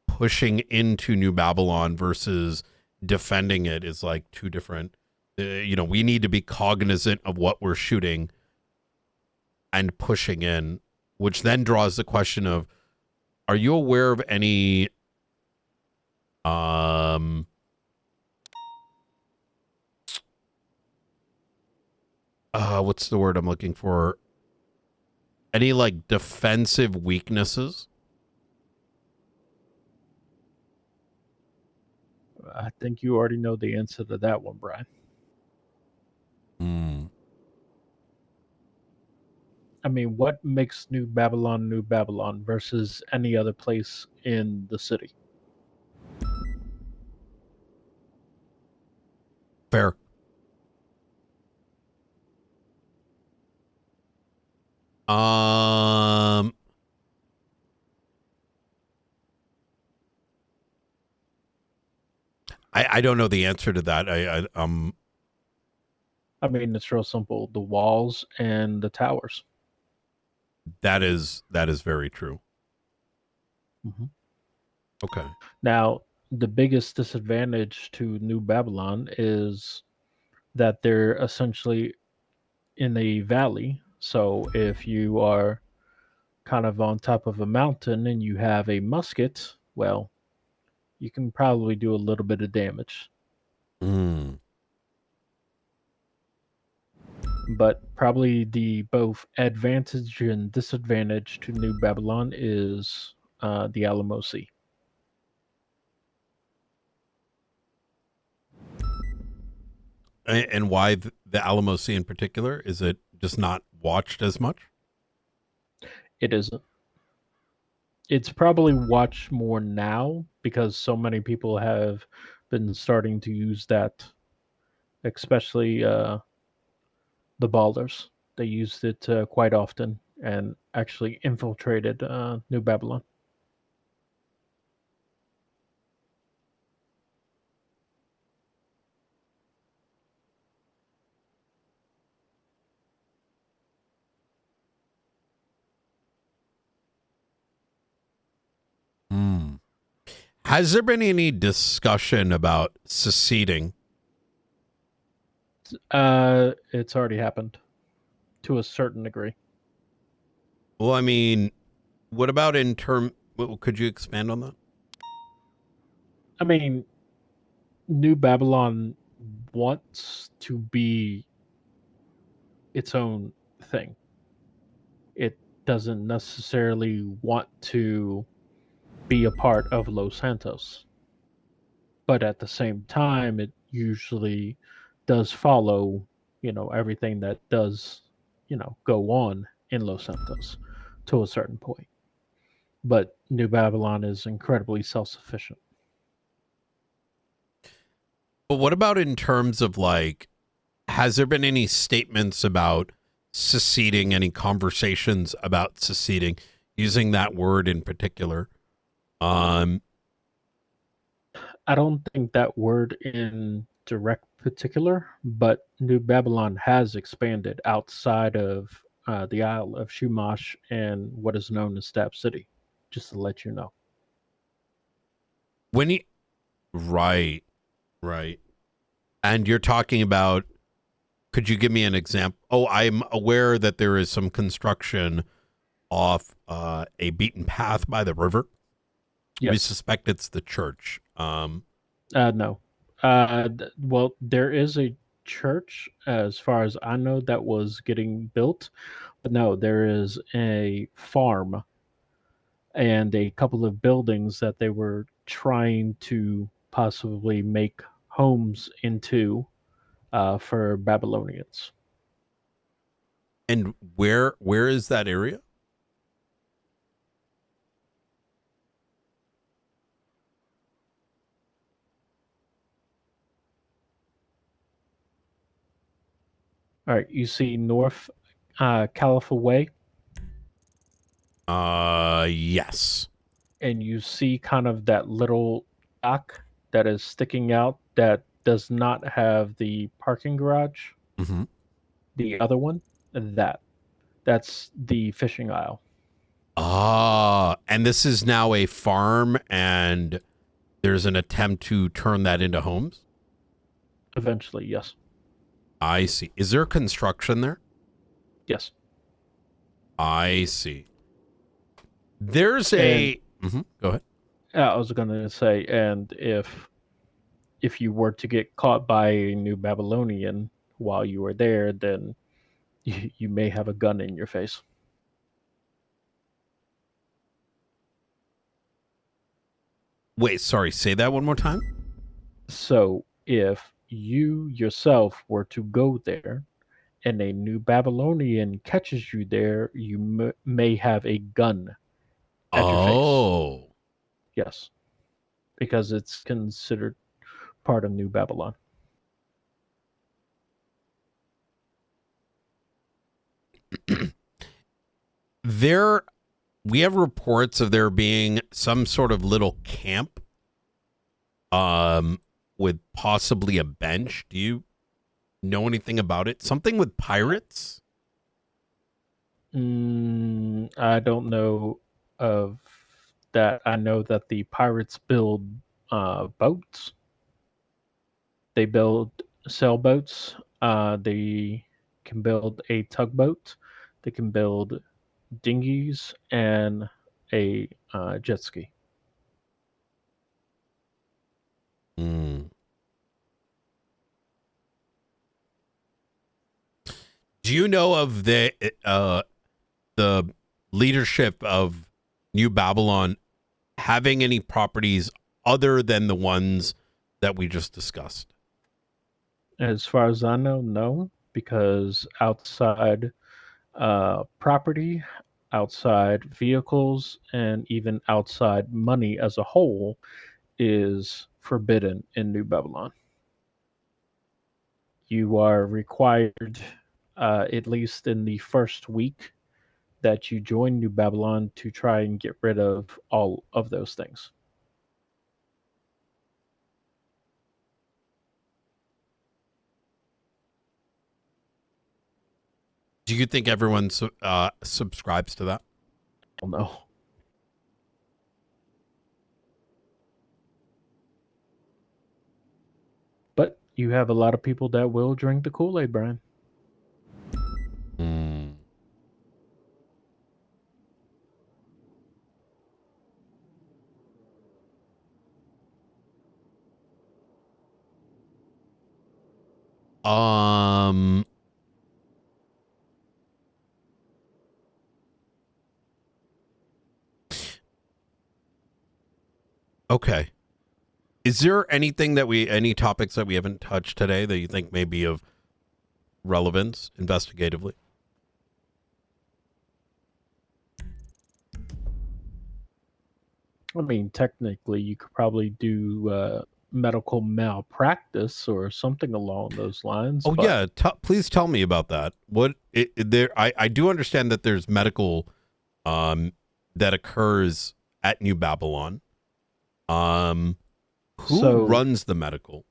Pushing into New Babylon versus defending it is like two different, we need to be cognizant of what we're shooting and pushing in, which then draws the question of, are you aware of any what's the word I'm looking for? Any like defensive weaknesses? I think you already know the answer to that one, Brian. I mean, what makes New Babylon versus any other place in the city? Fair. I don't know the answer to that. I mean, it's real simple. The walls and the towers. That is very true. Mm-hmm. Okay. Now, the biggest disadvantage to New Babylon is that they're essentially in a valley. So if you are kind of on top of a mountain and you have a musket, well, you can probably do a little bit of damage. But probably the both advantage and disadvantage to New Babylon is the Alamo Sea. And why the Alamo Sea in particular? Is it just not watched as much? It isn't. It's probably watched more now because so many people have been starting to use that, especially the ballers. They used it quite often and actually infiltrated New Babylon. Has there been any discussion about seceding? It's already happened to a certain degree. Well, I mean, what about in term? Could you expand on that? I mean, New Babylon wants to be its own thing. It doesn't necessarily want to be a part of Los Santos. But at the same time, it usually does follow, everything that does, go on in Los Santos to a certain point. But New Babylon is incredibly self-sufficient. But what about in terms of like, has there been any statements about seceding, any conversations about seceding, using that word in particular? I don't think that word in direct particular, but New Babylon has expanded outside of the Isle of Shumash and what is known as Stab City, just to let you know. When you, right. And you're talking about, could you give me an example? Oh, I'm aware that there is some construction off a beaten path by the river. Yes. We suspect it's the church. No. Well, there is a church, as far as I know, that was getting built. But no, there is a farm and a couple of buildings that they were trying to possibly make homes into for Babylonians. And where is that area? All right, you see North Califa Way? Yes. And you see kind of that little dock that is sticking out that does not have the parking garage. Mm-hmm. The other one, that's the fishing aisle. And this is now a farm, and there's an attempt to turn that into homes? Eventually, yes. I see. Is there construction there? Yes. I see. There's a... Go ahead. I was going to say, and if you were to get caught by a New Babylonian while you were there, then you may have a gun in your face. Wait, sorry, say that one more time? So if you yourself were to go there and a New Babylonian catches you there, you may have a gun at your face. Oh. Yes. Because it's considered part of New Babylon. We have reports of there being some sort of little camp with possibly a bench. Do you know anything about it? Something with pirates? I don't know of that. I know that the pirates build boats. They build sailboats. They can build a tugboat. They can build dinghies and a jet ski. Do you know of the leadership of New Babylon having any properties other than the ones that we just discussed? As far as I know, no, because outside property, outside vehicles, and even outside money as a whole is forbidden in New Babylon. You are required, at least in the first week that you join New Babylon, to try and get rid of all of those things. Do you think everyone subscribes to that? No. But you have a lot of people that will drink the Kool-Aid, Brian. Okay. Is there anything any topics that we haven't touched today that you think may be of relevance investigatively? I mean, technically, you could probably do medical malpractice or something along those lines. Oh, but yeah. Please tell me about that. I do understand that there's medical that occurs at New Babylon. Who runs the medical?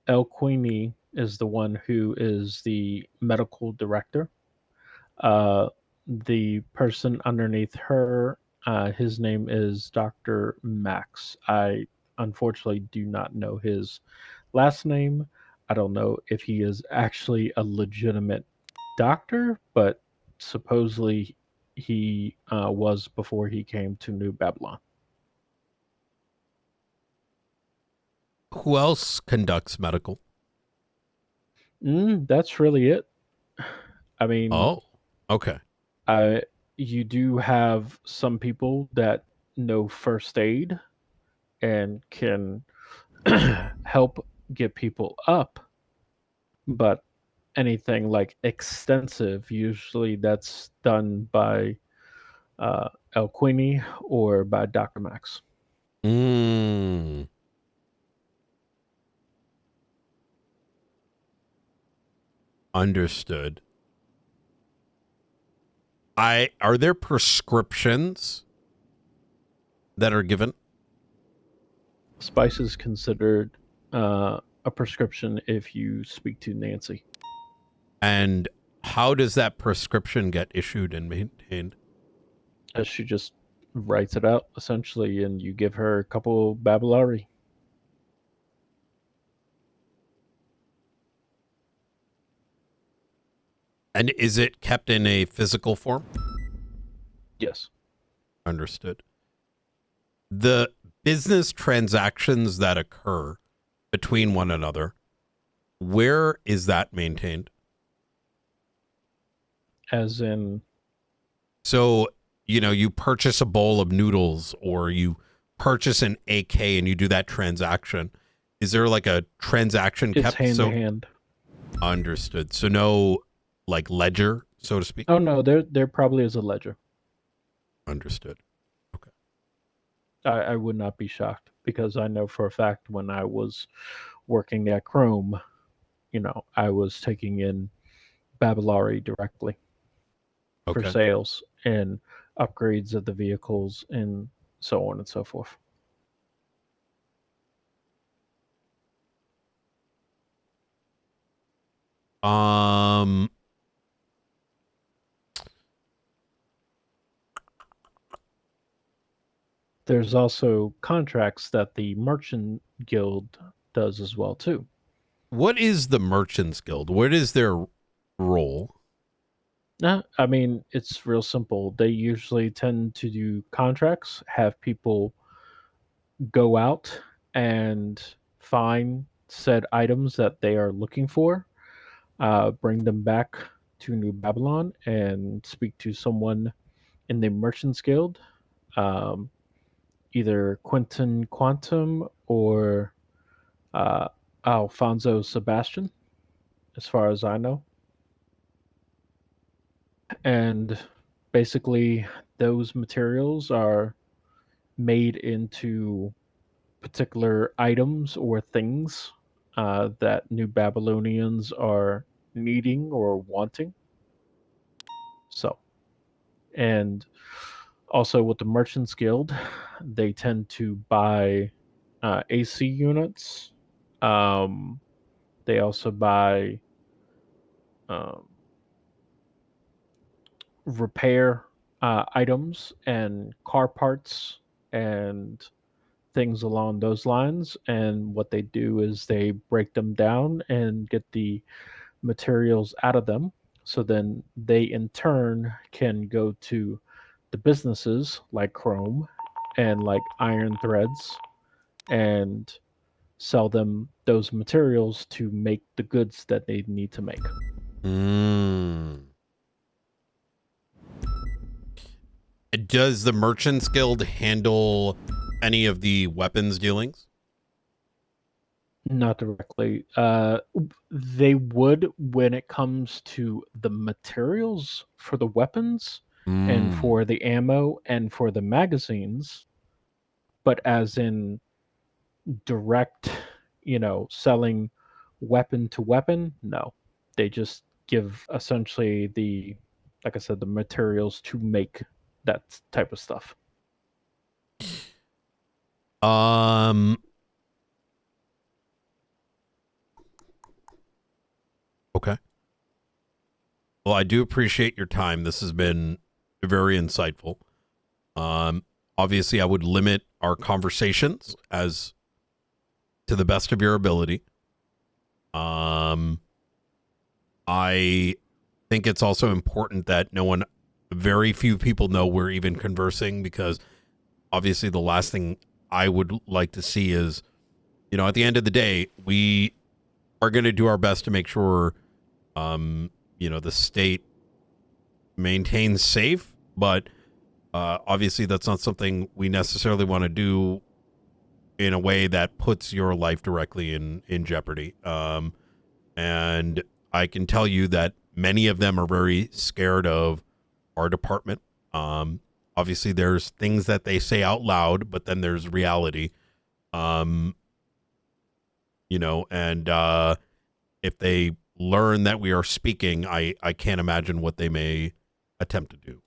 El Queenie is the one who is the medical director. The person underneath her, his name is Dr. Max. I unfortunately do not know his last name. I don't know if he is actually a legitimate doctor, but supposedly he was before he came to New Babylon. Who else conducts medical? That's really it. I mean, okay. You do have some people that know first aid and can help get people up, but anything like extensive, usually that's done by El Queenie or by Dr. Max. Understood. Are there prescriptions that are given? Spice is considered a prescription if you speak to Nancy. And how does that prescription get issued and maintained? As she just writes it out, essentially, and you give her a couple Babylari. And is it kept in a physical form? Yes. Understood. The business transactions that occur between one another, where is that maintained? As in? So, you purchase a bowl of noodles or you purchase an AK and you do that transaction. Is there like a transaction It's kept? hand to hand. Understood. So no like ledger, so to speak? Oh, no, there probably is a ledger. Understood. Okay. I would not be shocked because I know for a fact when I was working at Chrome, I was taking in Babylari directly for Okay. sales and upgrades of the vehicles and so on and so forth. There's also contracts that the Merchant Guild does as well too. What is the Merchants Guild? What is their role? I mean, it's real simple. They usually tend to do contracts, have people go out and find said items that they are looking for, bring them back to New Babylon and speak to someone in the Merchants Guild, either Quentin Quantum or Alfonso Sebastian, as far as I know. And basically, those materials are made into particular items or things that New Babylonians are needing or wanting. So, and also with the Merchants Guild, they tend to buy AC units. They also buy repair items and car parts and things along those lines. And what they do is they break them down and get the materials out of them. So then they in turn can go to the businesses like Chrome and like Iron Threads and sell them those materials to make the goods that they need to make. Does the Merchants Guild handle any of the weapons dealings? Not directly. They would when it comes to the materials for the weapons and for the ammo and for the magazines, but as in direct, selling weapon to weapon, no. They just give essentially like I said, the materials to make that type of stuff. Okay. Well, I do appreciate your time. This has been very insightful. Obviously, I would limit our conversations as to the best of your ability. I think it's also important that very few people know we're even conversing, because obviously the last thing I would like to see is, at the end of the day, we are going to do our best to make sure, the state maintains safe, but obviously that's not something we necessarily want to do in a way that puts your life directly in jeopardy. And I can tell you that many of them are very scared of our department. Obviously there's things that they say out loud, but then there's reality. And if they learn that we are speaking, I can't imagine what they may attempt to do.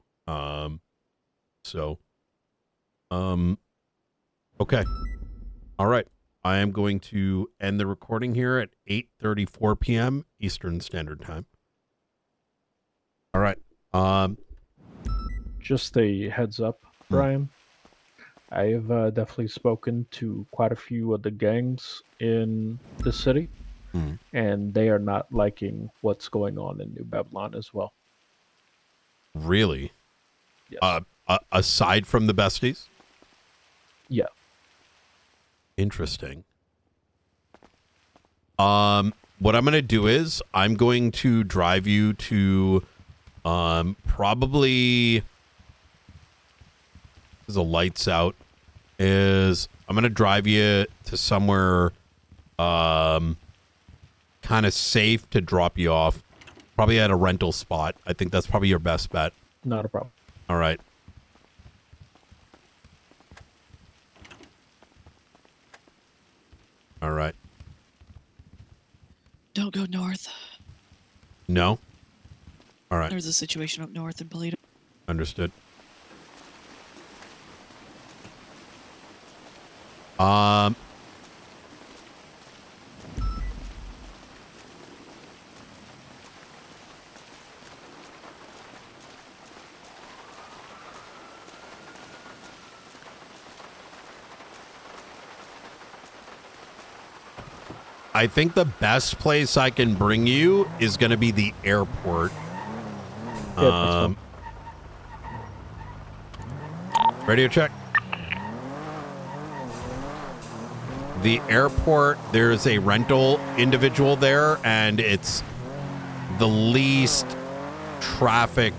Okay. All right. I am going to end the recording here at 8:34 p.m. Eastern Standard Time. All right. Just a heads up, Brian. I have definitely spoken to quite a few of the gangs in the city, and they are not liking what's going on in New Babylon as well. Really? Yes. Aside from the besties? Yeah. Interesting. What I'm going to do is I'm going to drive you to probably the lights out is I'm going to drive you to somewhere kind of safe to drop you off. Probably at a rental spot. I think that's probably your best bet. Not a problem. All right. All right. Don't go north. No? All right. There's a situation up north in Polito. Understood. I think the best place I can bring you is going to be the airport. Radio check. The airport, there's a rental individual there, and it's the least trafficked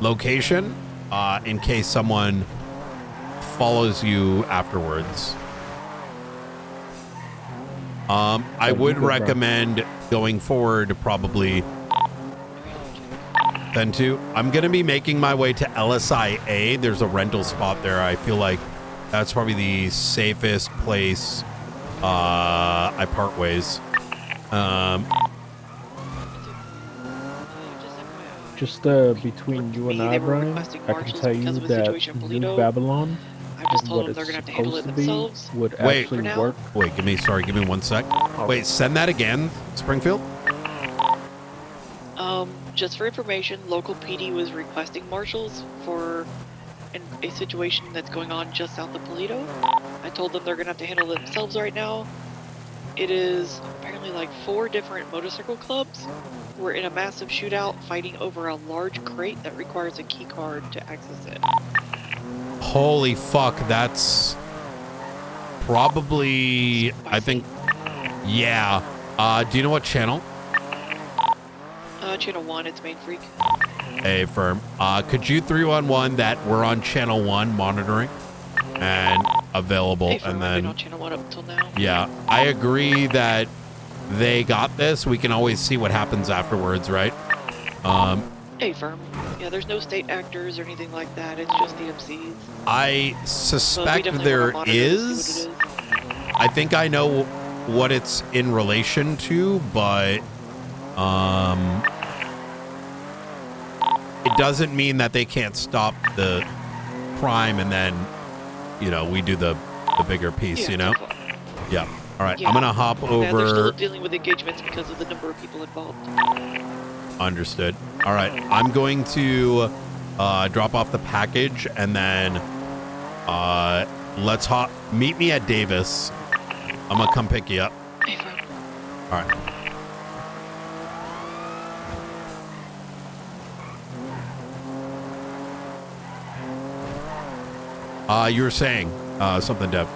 location in case someone follows you afterwards. I would recommend going forward probably then too. I'm going to be making my way to LSIA. There's a rental spot there. I feel like that's probably the safest place I part ways. Just between you and I, Brian, I can tell you that New Babylon, what it's supposed to be, would actually work. Wait, give me 1 sec. Wait, send that again, Springfield. Just for information, local PD was requesting marshals for a situation that's going on just south of Polito. I told them they're gonna have to handle it themselves right now. It is apparently like 4 different motorcycle clubs who are in a massive shootout fighting over a large crate that requires a key card to access it. Holy fuck, that's probably, I think, yeah. Do you know what channel? Channel 1, it's Main Freak. Hey, firm. Could you 311 that we're on channel 1 monitoring and available, Hey, firm, and I've been then on channel 1 up until now. yeah, I agree that they got this. We can always see what happens afterwards, right? Hey, firm. Yeah, there's no state actors or anything like that. It's just the MCs. I suspect there is. I think I know what it's in relation to, but it doesn't mean that they can't stop the crime and then, you know, we do the bigger piece, you know? Yeah. All right. Yeah. I'm going to hop over. Yeah, they're still dealing with engagements because of the number of people involved. Understood. All right. I'm going to drop off the package and then let's meet me at Davis. I'm going to come pick you up. All right. You were saying something, Dev.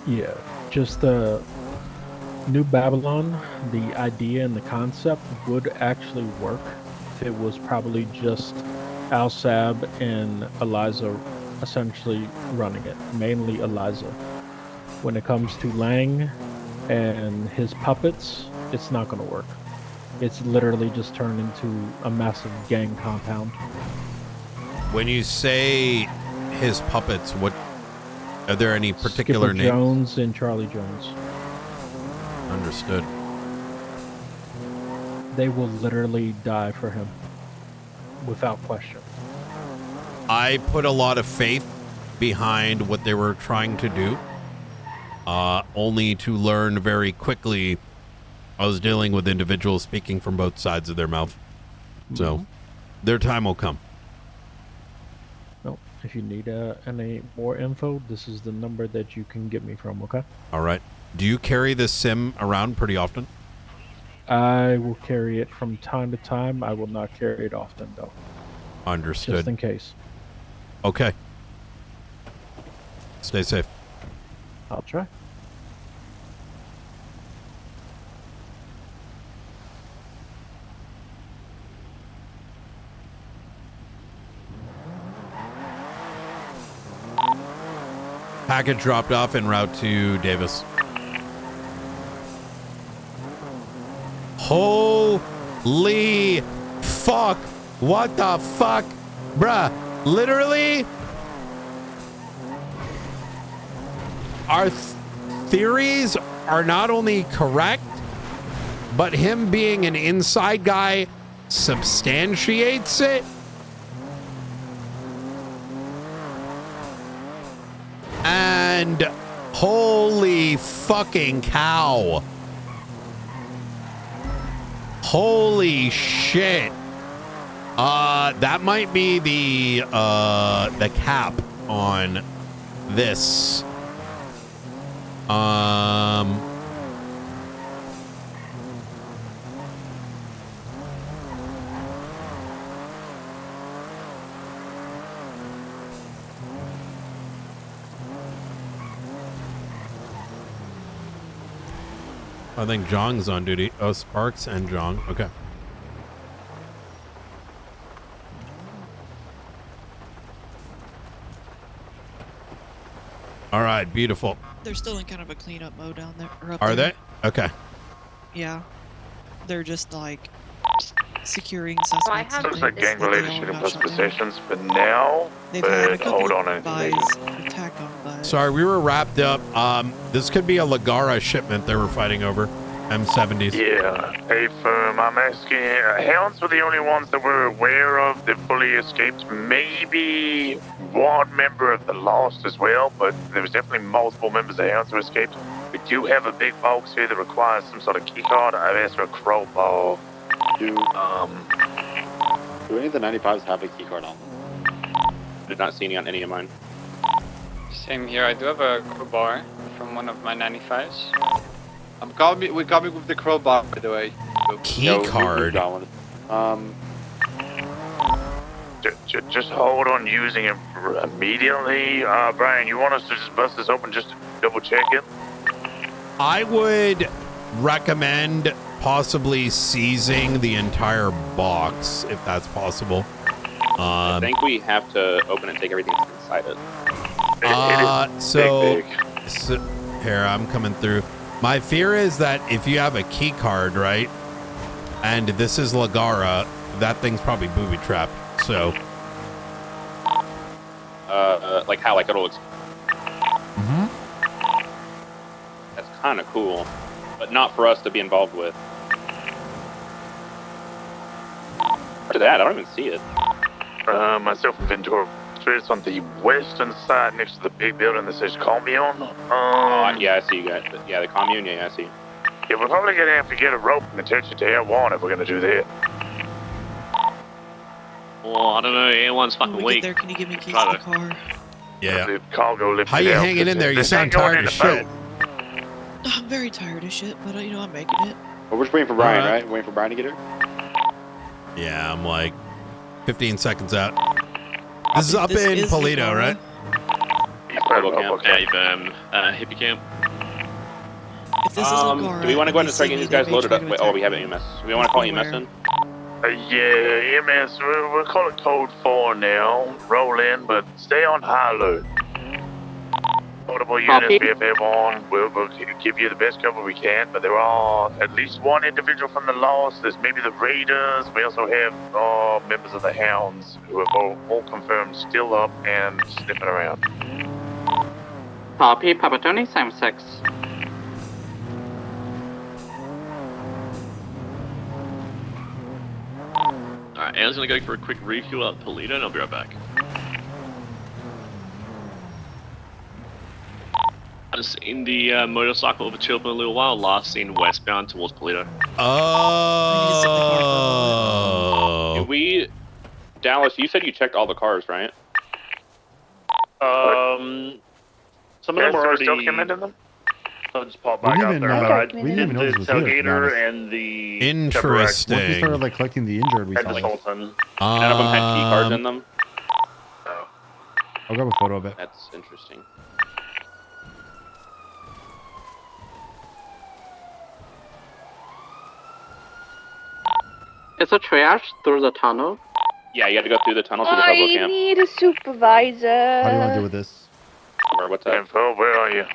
Yeah, just New Babylon, the idea and the concept would actually work if it was probably just Al Sab and Eliza essentially running it, mainly Eliza. When it comes to Lang and his puppets, it's not going to work. It's literally just turned into a massive gang compound. When you say his puppets, what are there any particular Skipper names? Jones and Charlie Jones. Understood. They will literally die for him, without question. I put a lot of faith behind what they were trying to do, only to learn very quickly I was dealing with individuals speaking from both sides of their mouth. So their time will come. No, if you need any more info, this is the number that you can get me from, okay? All right. Do you carry this sim around pretty often? I will carry it from time to time. I will not carry it often, though. Understood. Just in case. Okay. Stay safe. I'll try. Package dropped off en route to Davis. Holy fuck. What the fuck? Bruh, literally, our theories are not only correct, but him being an inside guy substantiates it. And holy fucking cow. Holy shit. That might be the cap on this. I think Jong's on duty. Oh, Sparks and Jong. Okay. All right, beautiful. They're still in kind of a cleanup mode down there. Or up Are there. they? Okay. Yeah. They're just like securing suspects. and Looks like things gang that they related all shooting got plus shot down. possessions for now. They've had a But couple hold on of buys attacked on, but Sorry, we were wrapped up. This could be a Lagara shipment they were fighting over. M70s. Yeah. Hey, firm, I'm asking, hounds were the only ones that we're aware of that fully escaped. Maybe one member of the Lost as well, but there was definitely multiple members of hounds who escaped. We do have a big box here that requires some sort of key card. I've asked for a crowbar. Do any of the 95s have a key card on them? Did not see any on any of mine. Same here. I do have a crowbar from one of my 95s. We're coming with the crowbar, by the way. Key card. Just hold on using it immediately. Brian, you want us to just bust this open just to double check it? I would recommend possibly seizing the entire box if that's possible. I think we have to open and take everything inside it. So here, I'm coming through. My fear is that if you have a key card, right, and this is Lagara, that thing's probably booby trapped. So, like how? Like it'll. Mhm. That's kind of cool, but not for us to be involved with. Where's that? I don't even see it. Myself and Ventura. It's on the western side next to the big building that says Commune. Yeah, I see you guys. Yeah, the commune. Yeah, I see. Yeah, we're probably gonna have to get a rope and attach it to Air1 if we're gonna do that. Well, I don't know. Air1's fucking when we weak. get there, can you give me keys to the car? Yeah. The cargo lifted How you out, hanging in there? You this sound ain't going tired in as the boat. shit. I'm very tired of shit, but I'm making it. Well, we're just waiting for Brian, Alright. right? Waiting for Brian to get her? Yeah, I'm like 15 seconds out. This is up This in is Polito, Lagara. right? Hippie camp. If this is Lagara, Do we want to go ahead and start getting these guys they may loaded try up? to Wait, oh, we have an EMS. Do we want to call EMS in? Yeah, EMS, we'll call it code 4 now. Roll in, but stay on high alert. Multiple units, we have Air1. We'll give you the best cover we can, but there are at least one individual from the Lost. There's maybe the Raiders. We also have members of the Hounds who have all confirmed still up and sniffing around. Copy, Papa Tony, Sam 6. Alright, Anne's gonna go for a quick refuel at Polito and I'll be right back. guys in the motorcycle over Chilpin a little while. Last seen westbound towards Polito. Oh. Did we, Dallas? You said you checked all the cars, right? Some of them are already documented them. So just pop We back didn't out there. we didn't even know this was here, to be honest. And the Interesting. Once we started like collecting the injured, we saw this. None of them had key cards in them. I'll grab a photo of it. That's interesting. Is it triage through the tunnel? Yeah, you had to go through the tunnel to the I turbo camp. need a supervisor. How do you want to deal with this? What's up? Info, where are you?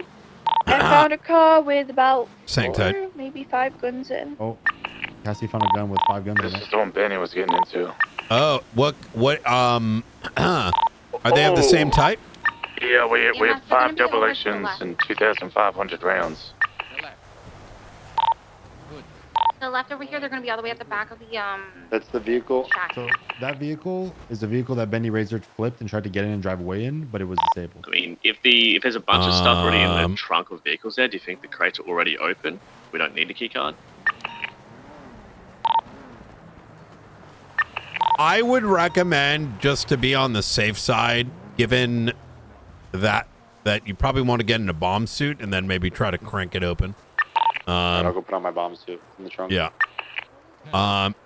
I found a car with about Same 4, type. maybe 5 guns in. Oh, Cassie found a gun with 5 guns in This it. is the one Benny was getting into. Oh, what, are they of the same type? Yeah, we have 5 double actions and 2,500 rounds. The left over here, they're going to be all the way at the back of the That's the vehicle. So that vehicle is the vehicle that Benny Razor flipped and tried to get in and drive away in, but it was disabled. I mean, if there's a bunch of stuff already in the trunk of vehicles there, do you think the crates are already open? We don't need a key card. I would recommend, just to be on the safe side, given that you probably want to get in a bomb suit and then maybe try to crank it open. I'll go put on my bomb suit in the trunk. Yeah.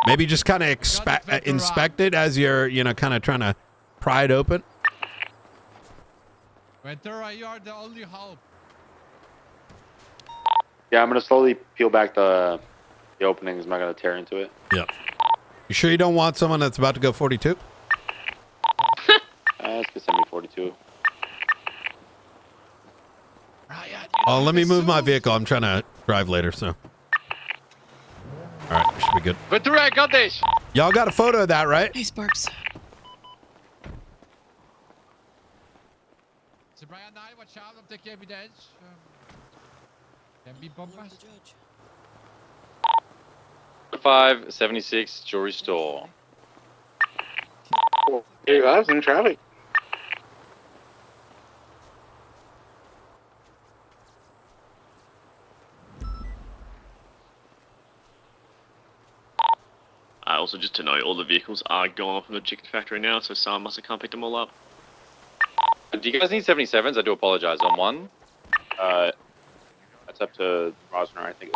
Maybe just kind of inspect it as you're, kind of trying to pry it open. Ventura, you are the only hope. Yeah, I'm gonna slowly peel back the openings. I'm not gonna tear into it. Yeah. You sure you don't want someone that's about to go 42? It's gonna send me 42. Oh, let me move my vehicle. I'm trying to drive later, so. All right, should be good. Ventura, I got this. Y'all got a photo of that, right? Hey, Sparks. So Brian, I watch out of the evidence. Can be bombas. 576 jewelry store. Hey, I was in traffic. Also, just to know, all the vehicles are gone from the chicken factory now, so someone must have come pick them all up. Do you guys need 77s? I do apologize. On one. That's up to Rosner, I think.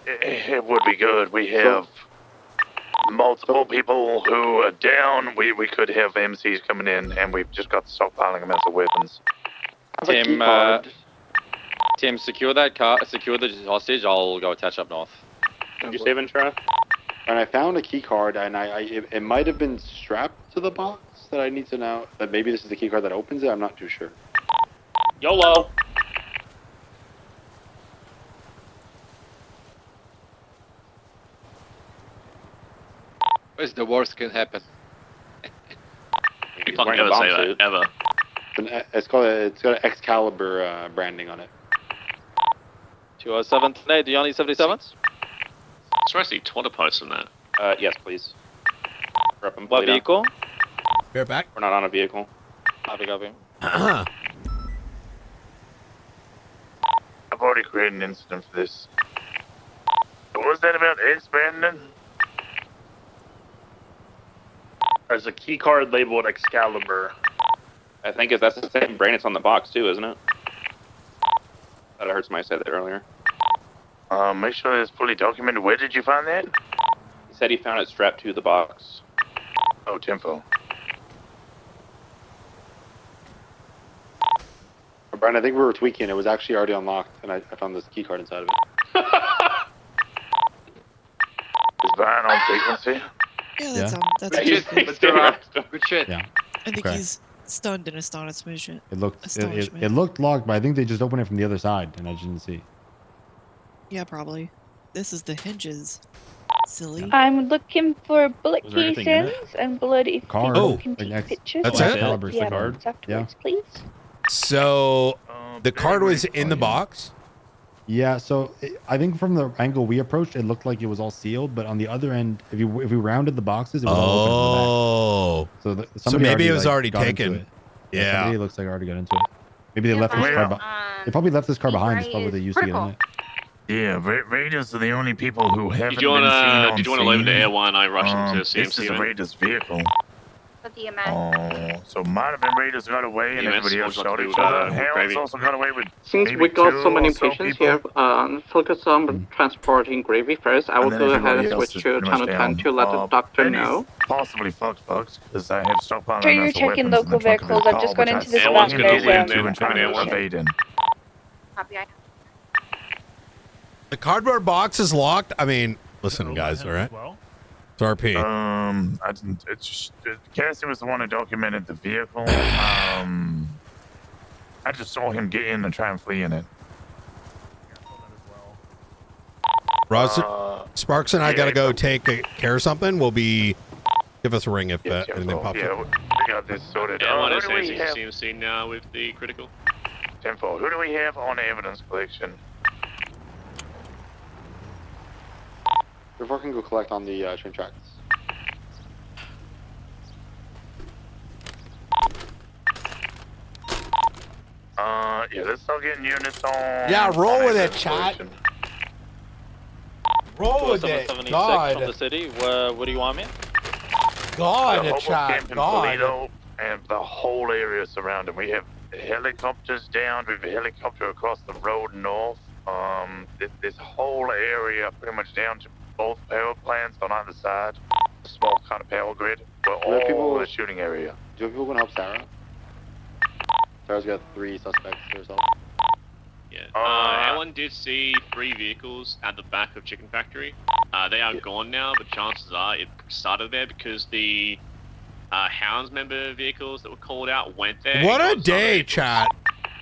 It would be good. We have multiple people who are down. We could have MCs coming in, and we've just got stockpiling amounts of weapons. Tim, secure that car. Secure the hostage. I'll go attach up north. Did you say Ventura? And I found a key card, and it might have been strapped to the box that I need to know. That maybe this is the key card that opens it. I'm not too sure. YOLO. What's the worst can happen? You fucking never say that, ever. It's got an Excalibur branding on it. 207 today. Do you need 77s? It's actually Twitter post on that. Yes, please. What vehicle? Bear back. We're not on a vehicle. Copy. I've already created an incident for this. What was that about X Brandon? There's a key card labeled Excalibur. I think that's the same brand. It's on the box too, isn't it? Thought I heard somebody say that earlier. Make sure it's fully documented. Where did you find that? He said he found it strapped to the box. Oh, Tempo. Brian, I think we were tweaking. It was actually already unlocked, and I found this key card inside of it. Is Brian on frequency? Yeah, that's Good shit. Yeah. I think Okay. he's stunned in astonishment. It looked locked, but I think they just opened it from the other side, and I didn't see. Yeah, probably. This is the hinges. Silly. I'm looking for bullet Was there anything in it? casings and blood. If Card. people can take pictures That's of it? Excalibur's the the card. evidence afterwards, please. So the card was in the box. Yeah, so I think from the angle we approached, it looked like it was all sealed, but on the other end, if we rounded the boxes, it was all open. Oh. From the back. So maybe it was like, already got into taken. it. Yeah. Somebody looks like already got into it. Maybe they left this card. They probably left this car behind. It's right probably is they used to get in critical. it. Yeah, Raiders are the only people who haven't Did you been seen on did you want to leave the scene. air while I rush into This is CMC? a Raiders vehicle. With the EMS. Oh, so might have been Raiders got away and EMS, everybody else what shot do you each want to other. do with Harris Gravy? also got away with Since maybe we got 2 so many or so patients people. here, focus on transporting Gravy first. I will And then go ahead everybody and else switch is to pretty much Channel 10 down. to let the doctor Benny's know. possibly fucked, because I have stockpiled Sure, you're amounts of checking weapons in the local trunk of his vehicles. I've car, just gone which I into this saw van. him There's get into and I'm try in to A1. evade in. Copy. The cardboard box is locked. I mean, listen, guys. All right. It's RP. I didn't. It's just Cassie was the one who documented the vehicle. I just saw him get in and try and flee in it. Ross, Sparks and I gotta go take care of something. We'll be. Give us a ring if anything pops Yeah, up. we got this sorted. Yeah, Who one do we is have? CMC now with the critical. 10-4. Who do we have on evidence collection? Before I can go collect on the train tracks. Yeah, let's start getting units on. Yeah, roll on with it, evidence chat. collection. Roll with it. 776 God. from the city. Where do you want me? God, The Hobo chat. camp in God. Toledo and the whole area surrounding. We have helicopters down. We have a helicopter across the road north. This whole area, pretty much down to both power plants on either side. A small kind of power grid. We're all in the shooting area. Do you have people going to help Sarah? Sarah's got 3 suspects herself. Yeah. Everyone did see 3 vehicles at the back of Chicken Factory. They are gone now, but chances are it started there because the Hounds member vehicles that were called out went there. What a day, chat.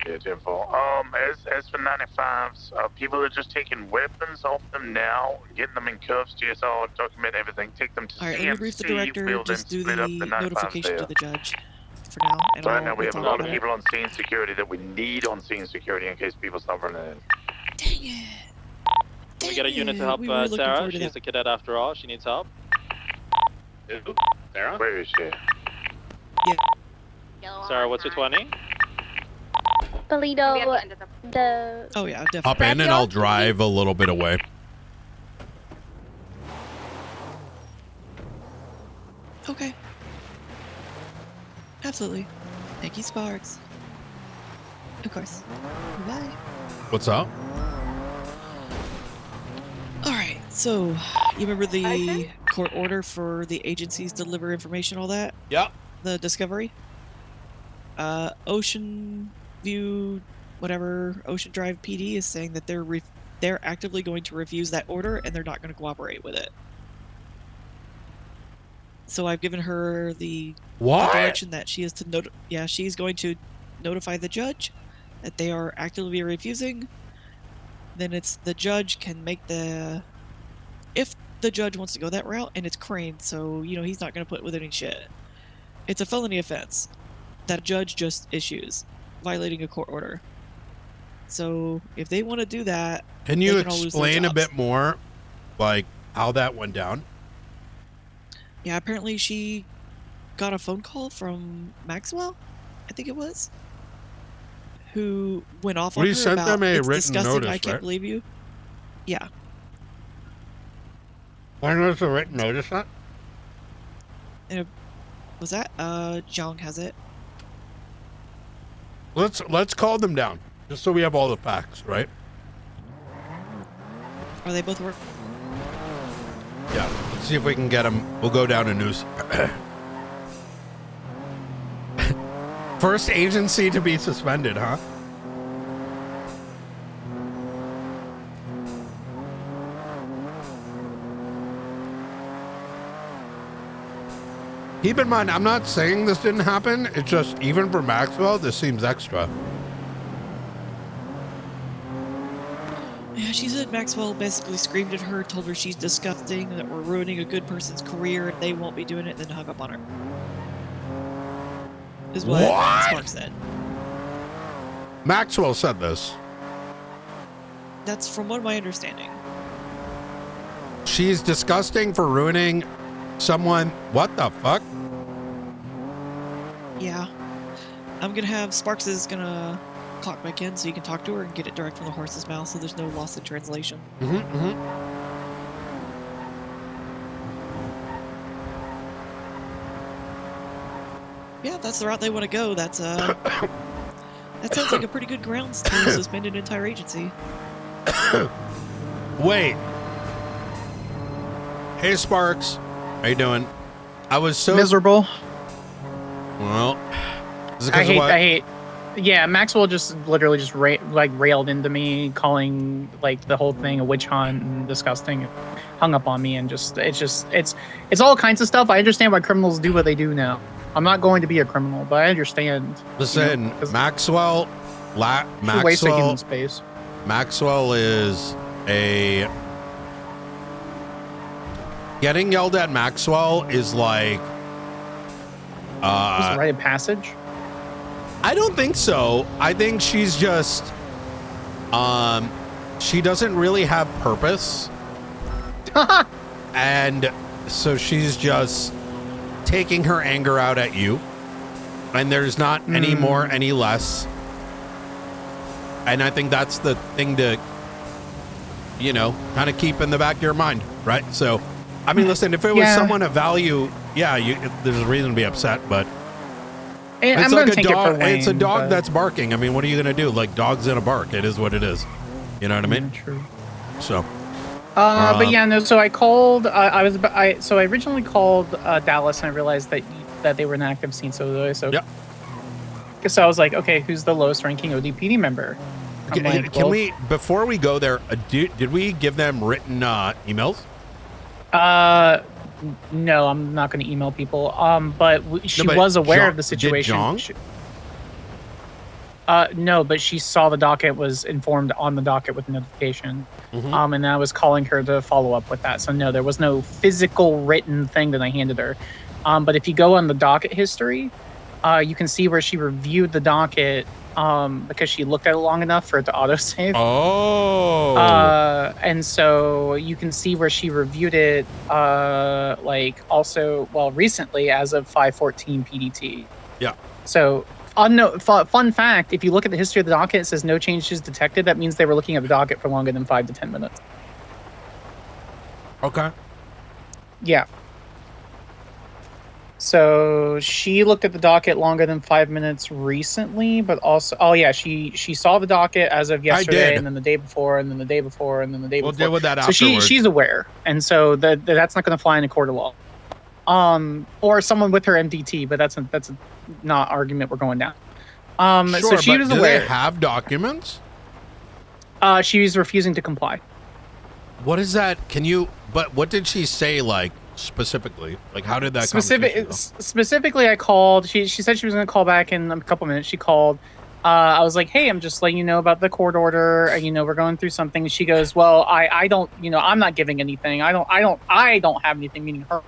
Yeah, 10-4. As for 95s, people are just taking weapons off them now, getting them in cuffs, GSR, document everything, take them to All right, CMC. let me brief the director. We'll Just then do split the up the 95s notification there. to the judge for now. And So right I'll- now we we'll have a talk lot of about it. people on scene security that we need on scene security in case people stop running in. Can we get a unit to help we were looking Sarah? forward to She's that. a cadet after all. She needs help. Sarah? Where is she? Sarah, what's your 20? Toledo, the... Oh, yeah, definitely. Hop in and I'll drive a little bit away. Okay. Absolutely. Thank you, Sparks. Of course. Bye. What's up? All right. So, you remember the court order for the agencies to deliver information, all that? Yep. The discovery? Ocean View, whatever, Ocean Drive PD is saying that they're actively going to refuse that order and they're not going to cooperate with it. So I've given her the direction that she is to she's going to notify the judge that they are actively refusing. Then it's the judge can make if the judge wants to go that route, and it's Crane, so he's not going to put with any shit. It's a felony offense that a judge just issues, violating a court order. So if they want to do that, Can you they can all lose their explain a jobs. bit more, like how that went down? Yeah, apparently she got a phone call from Maxwell, I think it was, who went off on We her sent about them a it's written disgusting, notice, I can't right? believe you. Yeah. Why not a written notice that? And was that Zhang has it? Let's call them down, just so we have all the facts, right? Are they both work? Yeah. Let's see if we can get them. We'll go down to news. First agency to be suspended, huh? Keep in mind, I'm not saying this didn't happen. It's just, even for Maxwell, this seems extra. Yeah, she said Maxwell basically screamed at her, told her she's disgusting, that we're ruining a good person's career, and they won't be doing it, and then hung up on her. Is what Spark said. Maxwell said this. That's from what my understanding. She's disgusting for ruining someone. What the fuck? Yeah. I'm gonna have Sparks is gonna clock back in so you can talk to her and get it direct from the horse's mouth so there's no loss in translation. Yeah, if that's the route they want to go. That's that sounds like a pretty good grounds to suspend an entire agency. Wait. Hey, Sparks. How you doing? I was so miserable. Well, is it I 'cause of what? hate. Yeah, Maxwell just literally just railed into me, calling like the whole thing a witch hunt and disgusting. Hung up on me and it's all kinds of stuff. I understand why criminals do what they do now. I'm not going to be a criminal, but I understand. Listen, you know, Maxwell waste of human space. Maxwell is a getting yelled at. Maxwell is like Is it a rite of passage? I don't think so. I think she's just she doesn't really have purpose. And so she's just taking her anger out at you. And there's not any more, any less. And I think that's the thing to, you know, kind of keep in the back of your mind, right? So, I mean, listen, if it was someone of value, yeah, there's a reason to be upset, but it's I'm like gonna a take dog. it for Wayne, It's a dog but- that's barking. I mean, what are you gonna do? Like, dogs in a bark. It is what it is. You know what I mean? True. So. But yeah, no. So I called. So I originally called Dallas, and I realized that they were an active scene. So yep. So I was like, okay, who's the lowest ranking ODPD member? Can we, before we go there, did we give them written emails? No, I'm not going to email people. But she was aware of the situation. No, but she saw the docket, was informed on the docket with notification. And I was calling her to follow up with that. So no, there was no physical written thing that I handed her. But if you go on the docket history, you can see where she reviewed the docket because she looked at it long enough for it to autosave. Oh. And so you can see where she reviewed it, recently as of 5/14 PDT. Yeah. So, fun fact, if you look at the history of the docket, it says no changes detected. That means they were looking at the docket for longer than 5 to 10 minutes. Okay. Yeah. So she looked at the docket longer than 5 minutes recently, but also, she saw the docket as of yesterday, and then the day before, and then the day before, and then the day before. We'll deal with that so afterwards. she's aware, and so that's not going to fly in a court of law. Or someone with her MDT, but that's a not argument we're going down. Sure, so she but was do aware. they have documents? She was refusing to comply. What is that? But what did she say, like, specifically? Like, how did that Specifically, I called. She said she was going to call back in a couple minutes. She called. I was like, hey, I'm just letting you know about the court order. We're going through something. She goes, well, I don't, I'm not giving anything. I don't have anything, meaning her.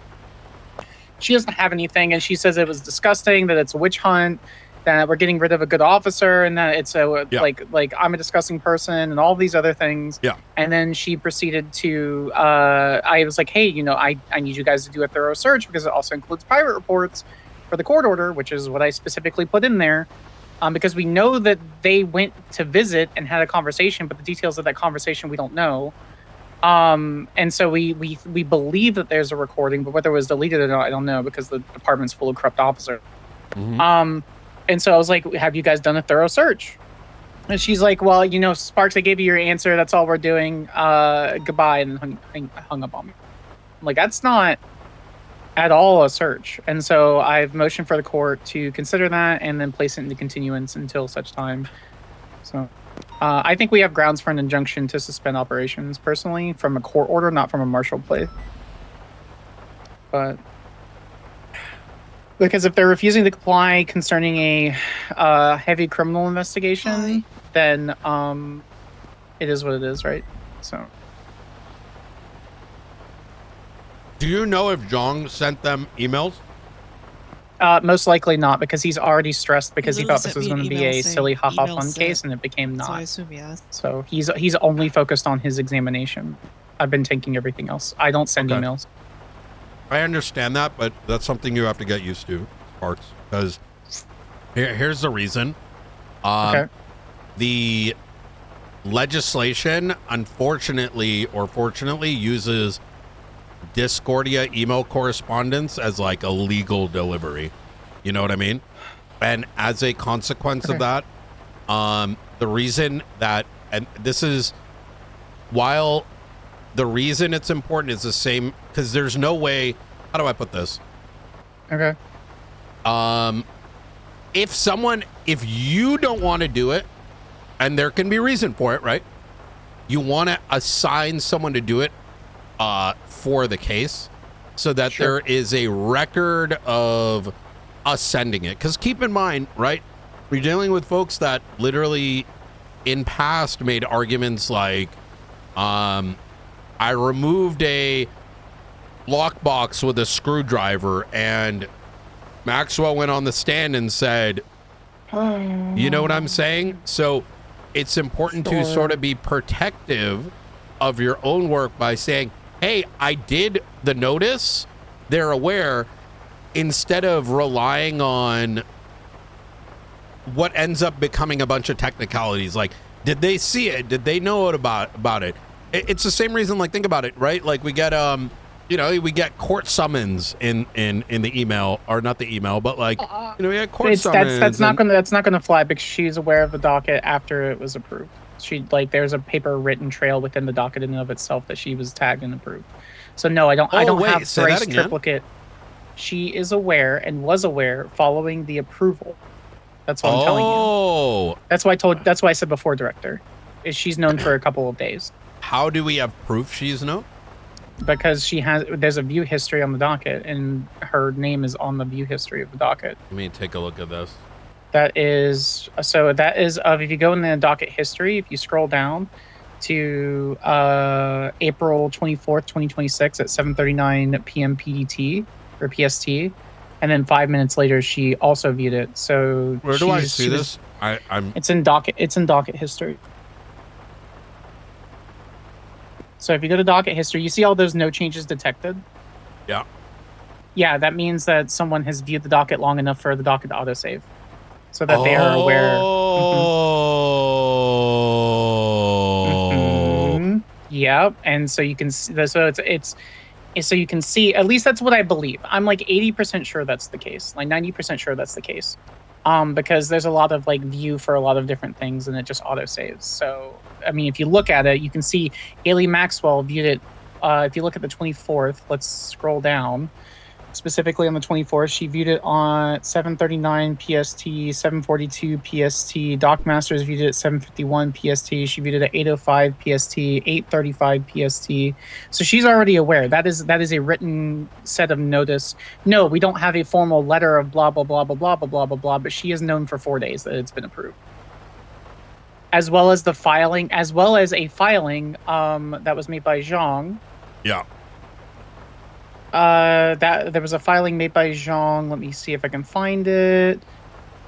She doesn't have anything, and she says it was disgusting, that it's a witch hunt, that we're getting rid of a good officer, and that it's like I'm a disgusting person, and all these other things. Yeah. And then she proceeded to, I was like, hey, I need you guys to do a thorough search because it also includes private reports for the court order, which is what I specifically put in there, because we know that they went to visit and had a conversation, but the details of that conversation we don't know. And so we believe that there's a recording, but whether it was deleted or not, I don't know, because the department's full of corrupt officers. And so I was like, have you guys done a thorough search? And she's like, well, Sparks, I gave you your answer. That's all we're doing. Goodbye. And hung up on me. I'm like, that's not at all a search. And so I've motioned for the court to consider that and then place it into continuance until such time. So I think we have grounds for an injunction to suspend operations, personally, from a court order, not from a martial plea. But because if they're refusing to comply concerning a heavy criminal investigation, then it is what it is, right? So. Do you know if Zhang sent them emails? Most likely not, because he's already stressed because he literally thought this sent was me an going to be email a saying silly haha email fun sent. case, and it became not. So I assume yes. So he's only focused on his examination. I've been taking everything else. I don't send emails. I understand that, but that's something you have to get used to, Sparks, because here's the reason. Okay. the legislation, unfortunately or fortunately, uses Discordia email correspondence as like a legal delivery. You know what I mean? And as a consequence of that, the reason that, and this is, while the reason it's important is the same, because there's no way, how do I put this? Okay. If you don't want to do it, and there can be reason for it, right? You want to assign someone to do it for the case so that there is a record of us sending it. Because keep in mind, right? We're dealing with folks that literally in past made arguments like, I removed a lockbox with a screwdriver and Maxwell went on the stand and said, you know what I'm saying? So it's important to sort of be protective of your own work by saying, hey, I did the notice, they're aware, instead of relying on what ends up becoming a bunch of technicalities. Like, did they see it? Did they know it about it? It's the same reason, like, think about it, right? Like we get, you know, we get court summons in the email, or not the email, but like, you know, we get court summons. That's not gonna fly because she's aware of the docket after it was approved. She, like, there's a paper written trail within the docket in and of itself that she was tagged and approved. So no, I don't have Bryce triplicate. She is aware and was aware following the approval. That's what I'm telling you. That's why I said before, Director. Is she's known for a couple of days. How do we have proof she's known? Because there's a view history on the docket, and her name is on the view history of the docket. Let me take a look at this. That is if you go in the docket history, if you scroll down to April 24th, 2026 at 7:39 p.m. PDT or PST, and then 5 minutes later she also viewed it. So where do I see this? It's in docket history. So if you go to docket history, you see all those no changes detected? Yeah. Yeah, that means that someone has viewed the docket long enough for the docket to autosave. So that they are aware. Yep. And so you can see, so you can see, at least that's what I believe. I'm like 80% sure that's the case. Like 90% sure that's the case. Because there's a lot of like view for a lot of different things and it just autosaves. So, I mean, if you look at it, you can see Haley Maxwell viewed it. If you look at the 24th, let's scroll down. Specifically on the 24th, she viewed it on 7:39 PST, 7:42 PST. Doc Masters viewed it at 7:51 PST. She viewed it at 8:05 PST, 8:35 PST. So she's already aware. That is a written set of notice. No, we don't have a formal letter of blah blah blah blah blah blah blah blah blah. But she is known for 4 days that it's been approved, as well as a filing that was made by Zhang. Yeah. That there was a filing made by Zhang. Let me see if I can find it.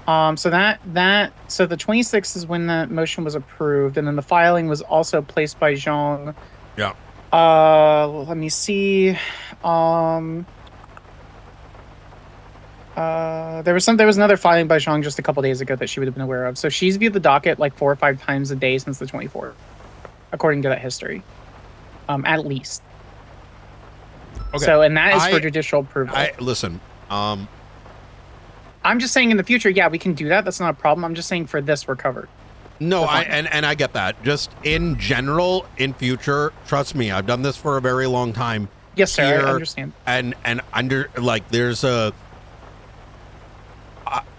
So the 26th is when the motion was approved, and then the filing was also placed by Zhang. Yeah. Let me see. There was another filing by Zhang just a couple days ago that she would have been aware of. So she's viewed the docket like 4 or 5 times a day since the 24th, according to that history. At least. Okay. So, and that is for judicial approval. Listen, I'm just saying in the future, yeah, we can do that. That's not a problem. I'm just saying for this, we're covered. No, I get that. Just in general, in future, trust me, I've done this for a very long time. Yes, sir. I understand. And under, like,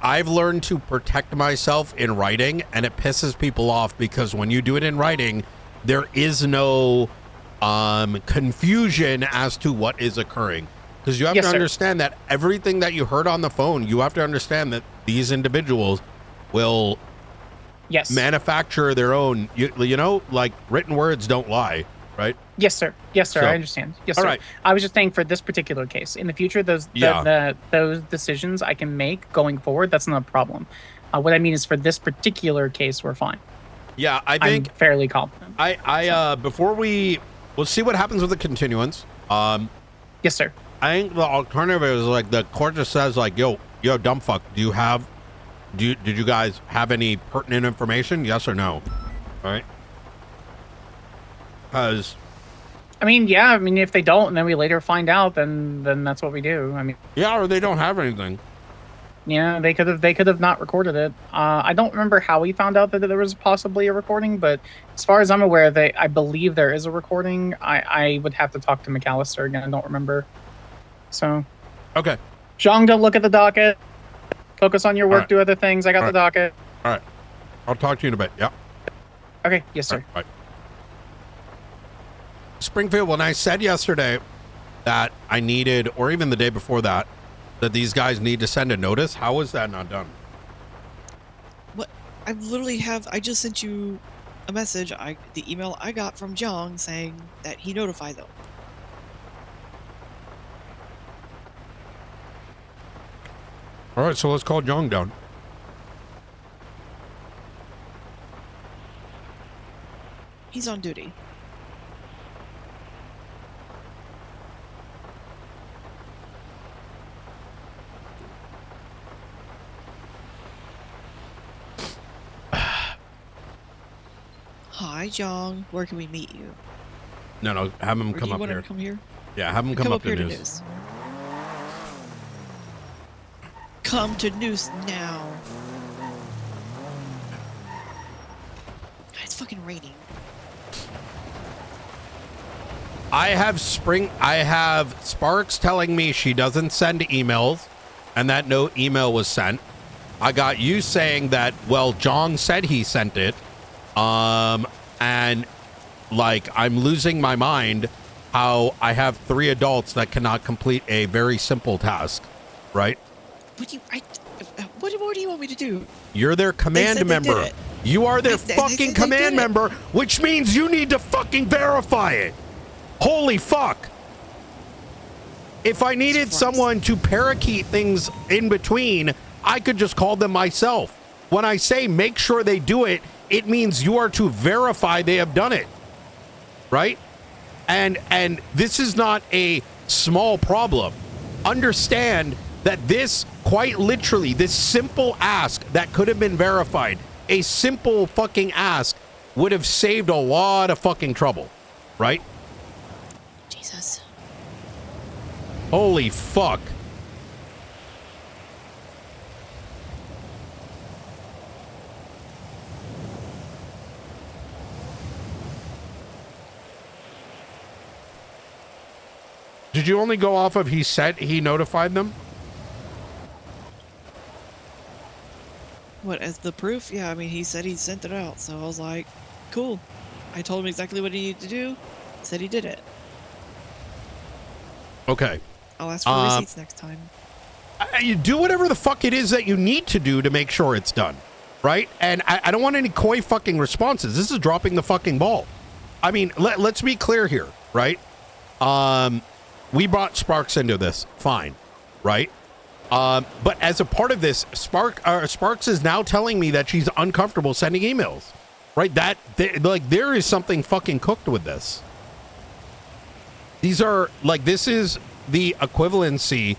I've learned to protect myself in writing, and it pisses people off because when you do it in writing, there is no confusion as to what is occurring, because you have to understand that everything that you heard on the phone, you have to understand that these individuals will manufacture their own, you know, like, written words don't lie, right? Yes, sir. Yes, sir. I understand. Yes, sir. All right. I was just saying for this particular case. In the future, those decisions I can make going forward, that's not a problem. What I mean is for this particular case, we're fine. Yeah, I think I'm fairly confident. Before we'll see what happens with the continuance. Yes, sir. I think the alternative is like the court just says like, yo, dumb fuck, do you have Did you guys have any pertinent information? Yes or no? All right. Because I mean, yeah. I mean, if they don't, and then we later find out, then that's what we do. I mean, yeah, or they don't have anything. Yeah, they could have not recorded it. I don't remember how we found out that there was possibly a recording, but as far as I'm aware, I believe there is a recording. I would have to talk to McAllister again. I don't remember. So. Okay. Zhang, don't look at the docket. Focus on your work. Right. Do other things. I got All the docket. All right. I'll talk to you in a bit. Yeah. Okay. Yes, sir. All right. Springfield, when I said yesterday that I needed, or even the day before that these guys need to send a notice, how is that not done? What? I literally have. I just sent you a message. The email I got from Zhang saying that he notified them. All right, so let's call Jong down. He's on duty. Hi, Jong. Where can we meet you? No, have him Or come do you up want here. him to come here? Yeah, have him come up to here news. Come to Noose now. God, it's fucking raining. I have Sparks telling me she doesn't send emails and that no email was sent. I got you saying that, well, Jong said he sent it. And like, I'm losing my mind how I have 3 adults that cannot complete a very simple task, right? What more do you want me to do? You're their command member. You are their They fucking did command it. member, which means you need to fucking verify it. Holy fuck. If I needed someone to parakeet things in between, I could just call them myself. When I say make sure they do it, it means you are to verify they have done it. Right? And this is not a small problem. Understand that this, quite literally, this simple ask that could have been verified, a simple fucking ask would have saved a lot of fucking trouble. Right? Jesus. Holy fuck. Did you only go off of he said he notified them? What, as the proof? Yeah, I mean, he said he sent it out, so I was like, cool. I told him exactly what he needed to do. Said he did it. Okay. I'll ask for receipts next time. You do whatever the fuck it is that you need to do to make sure it's done, right? And I don't want any coy fucking responses. This is dropping the fucking ball. I mean, let's be clear here, right? We brought Sparks into this, fine, right? But as a part of this, Sparks is now telling me that she's uncomfortable sending emails, right? There is something fucking cooked with this. These are this is the equivalency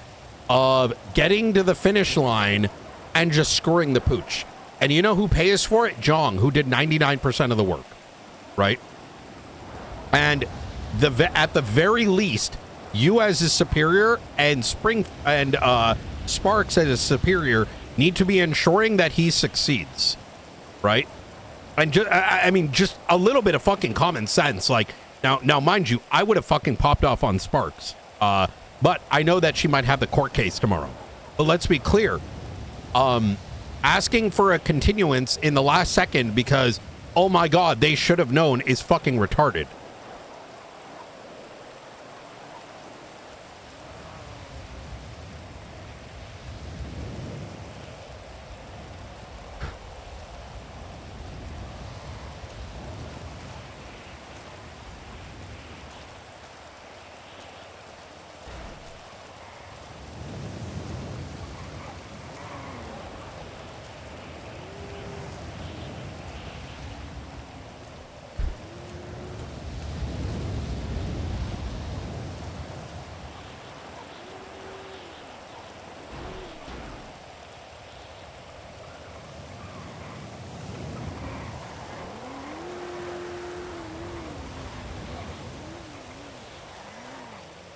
of getting to the finish line and just screwing the pooch. And you know who pays for it? Jong, who did 99% of the work, right? And at the very least, you as a superior and Sparks as a superior need to be ensuring that he succeeds, right? And just a little bit of fucking common sense. Like now, mind you, I would have fucking popped off on Sparks, but I know that she might have the court case tomorrow. But let's be clear, asking for a continuance in the last second because, oh my god, they should have known is fucking retarded.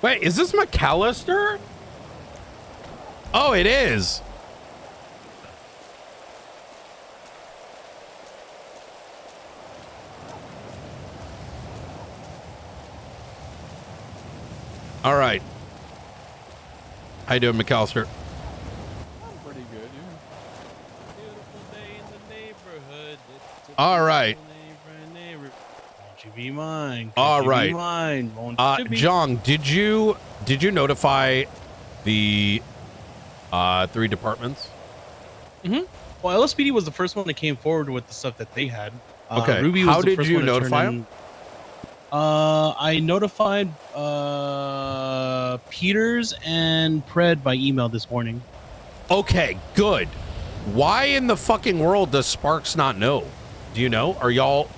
Wait, is this McAllister? Oh, it is. All right. How you doing, McAllister? Pretty good, yeah. Beautiful day in the neighborhood. All right. Won't you be mine? Could All you right. Be mine? Won't you be? John, did you notify the 3 departments? Mm-hmm. Well, LSPD was the first one that came forward with the stuff that they had. Okay. Ruby was How the did first you one to turn notify in- them? I notified Peters and Pred by email this morning. Okay, good. Why in the fucking world does Sparks not know? Do you know? Are y'all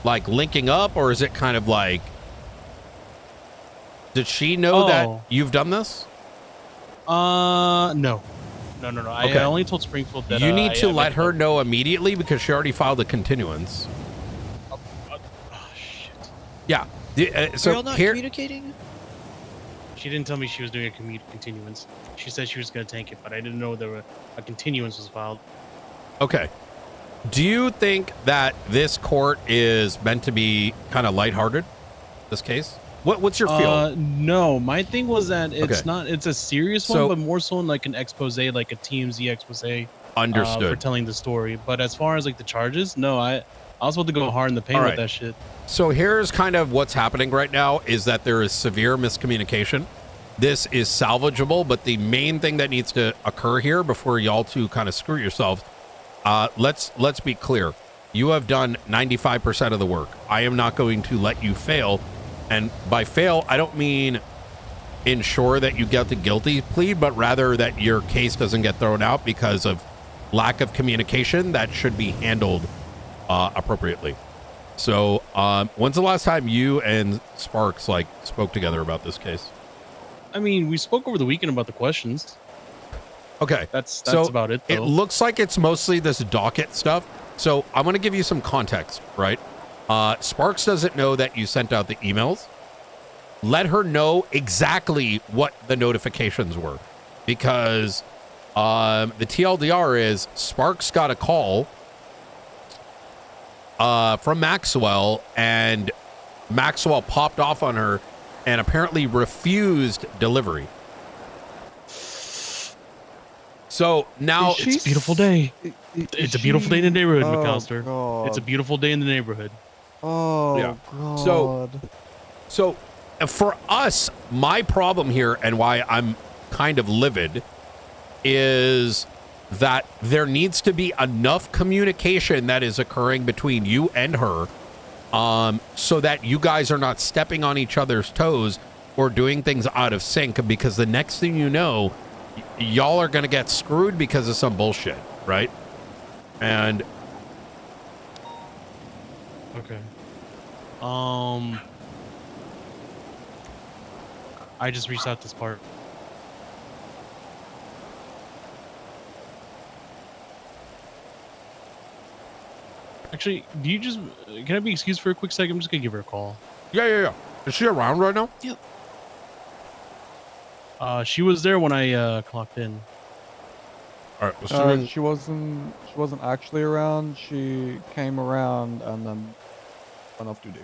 like linking up, or is it kind of like, did she know that you've done this? No. Okay. I only told Springfield that you need to I let her know immediately because she already filed a continuance. Yeah. Are So y'all not here, communicating? She didn't tell me she was doing a continuance. She said she was going to tank it, but I didn't know a continuance was filed. okay. Do you think that this court is meant to be kind of lighthearted? This case? What's your feel? No, my thing was that it's Okay. not. It's a serious So- one, but more so in like an expose, like a TMZ expose. Understood. For telling the story, but as far as like the charges, no, I was about to go hard in the paint All with right. that shit. So here's kind of what's happening right now is that there is severe miscommunication. This is salvageable, but the main thing that needs to occur here before y'all two kind of screw yourselves, let's be clear. You have done 95% of the work. I am not going to let you fail. And by fail, I don't mean ensure that you get the guilty plea, but rather that your case doesn't get thrown out because of lack of communication that should be handled appropriately. So when's the last time you and Sparks like spoke together about this case? I mean, we spoke over the weekend about the questions. Okay. That's So about it, It though. looks like it's mostly this docket stuff. So I'm going to give you some context, right? Sparks doesn't know that you sent out the emails. Let her know exactly what the notifications were, because the TLDR is Sparks got a call from Maxwell, and Maxwell popped off on her and apparently refused delivery. So now It's a beautiful day. It's a beautiful day in the neighborhood, Oh, McAllister. God. It's a beautiful day in the neighborhood. Oh, Yeah. God. So for us, my problem here and why I'm kind of livid is that there needs to be enough communication that is occurring between you and her, so that you guys are not stepping on each other's toes or doing things out of sync, because the next thing you know, y'all are going to get screwed because of some bullshit, right? And Okay. I just reached out this part. Actually, do you just can I be excused for a quick second? I'm just gonna give her a call. Yeah. Is she around right now? Yep. She was there when I clocked in. All right. She wasn't actually around. She came around and then went off duty.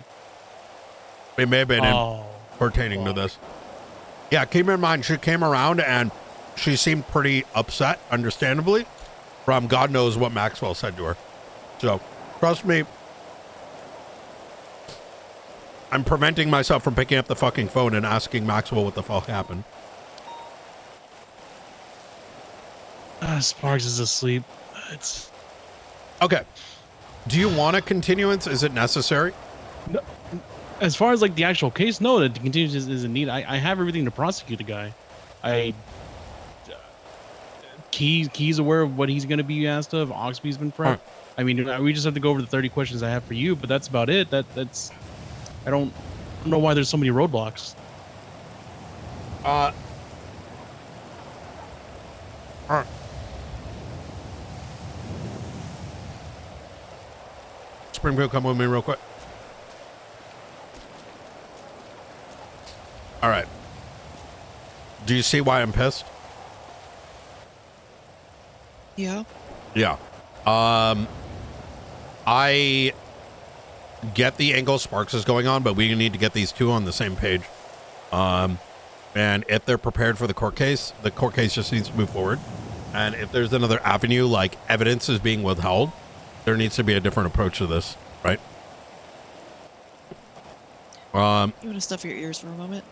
It may have been Oh, pertaining to this. Yeah, keep in mind, she came around and she seemed pretty upset, understandably, from God knows what Maxwell said to her. So, trust me, I'm preventing myself from picking up the fucking phone and asking Maxwell what the fuck happened. Sparks is asleep. It's okay. Do you want a continuance? Is it necessary? No, as far as like the actual case, no, the continuance isn't needed. I have everything to prosecute the guy. Key's aware of what he's going to be asked of. Oxby's been prepped. I mean, we just have to go over the 30 questions I have for you, but that's about it. That's I don't know why there's so many roadblocks. All right. Springfield, come with me real quick. All right. Do you see why I'm pissed? Yeah. Yeah. I get the angle Sparks is going on, but we need to get these two on the same page. And if they're prepared for the court case just needs to move forward. And if there's another avenue, like evidence is being withheld, there needs to be a different approach to this, right? You want to stuff your ears for a moment?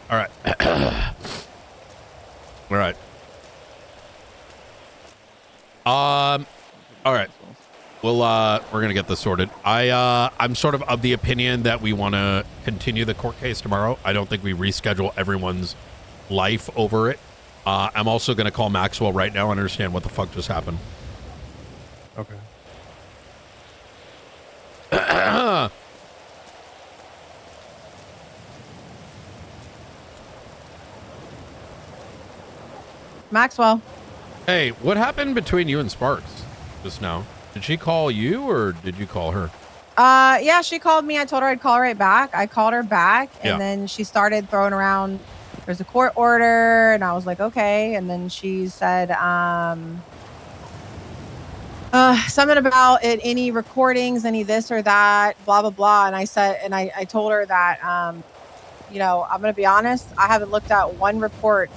All right. All right. All right. we're gonna get this sorted. I'm sort of the opinion that we want to continue the court case tomorrow. I don't think we reschedule everyone's life over it. I'm also gonna call Maxwell right now and understand what the fuck just happened. Okay. Maxwell. Hey, what happened between you and Sparks just now? Did she call you or did you call her? Yeah, she called me. I told her I'd call her right back. I called her back, and Yeah. then she started throwing around, there's a court order, and I was like, okay. And then she said, something about it, any recordings, any this or that, blah, blah, blah. And I said, and I told her that, you know, I'm going to be honest, I haven't looked at one report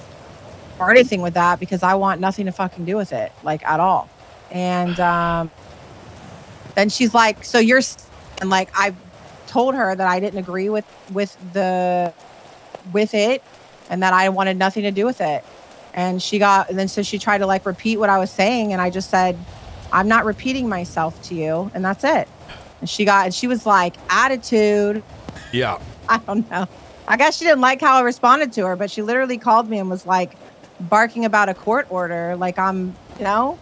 or anything with that because I want nothing to fucking do with it, like at all. And then she's like, so you're, and like I told her that I didn't agree with it, and that I wanted nothing to do with it. And then so she tried to like repeat what I was saying, and I just said, I'm not repeating myself to you, and that's it. And she was like, attitude. Yeah. I don't know. I guess she didn't like how I responded to her, but she literally called me and was like barking about a court order, like I'm, you know.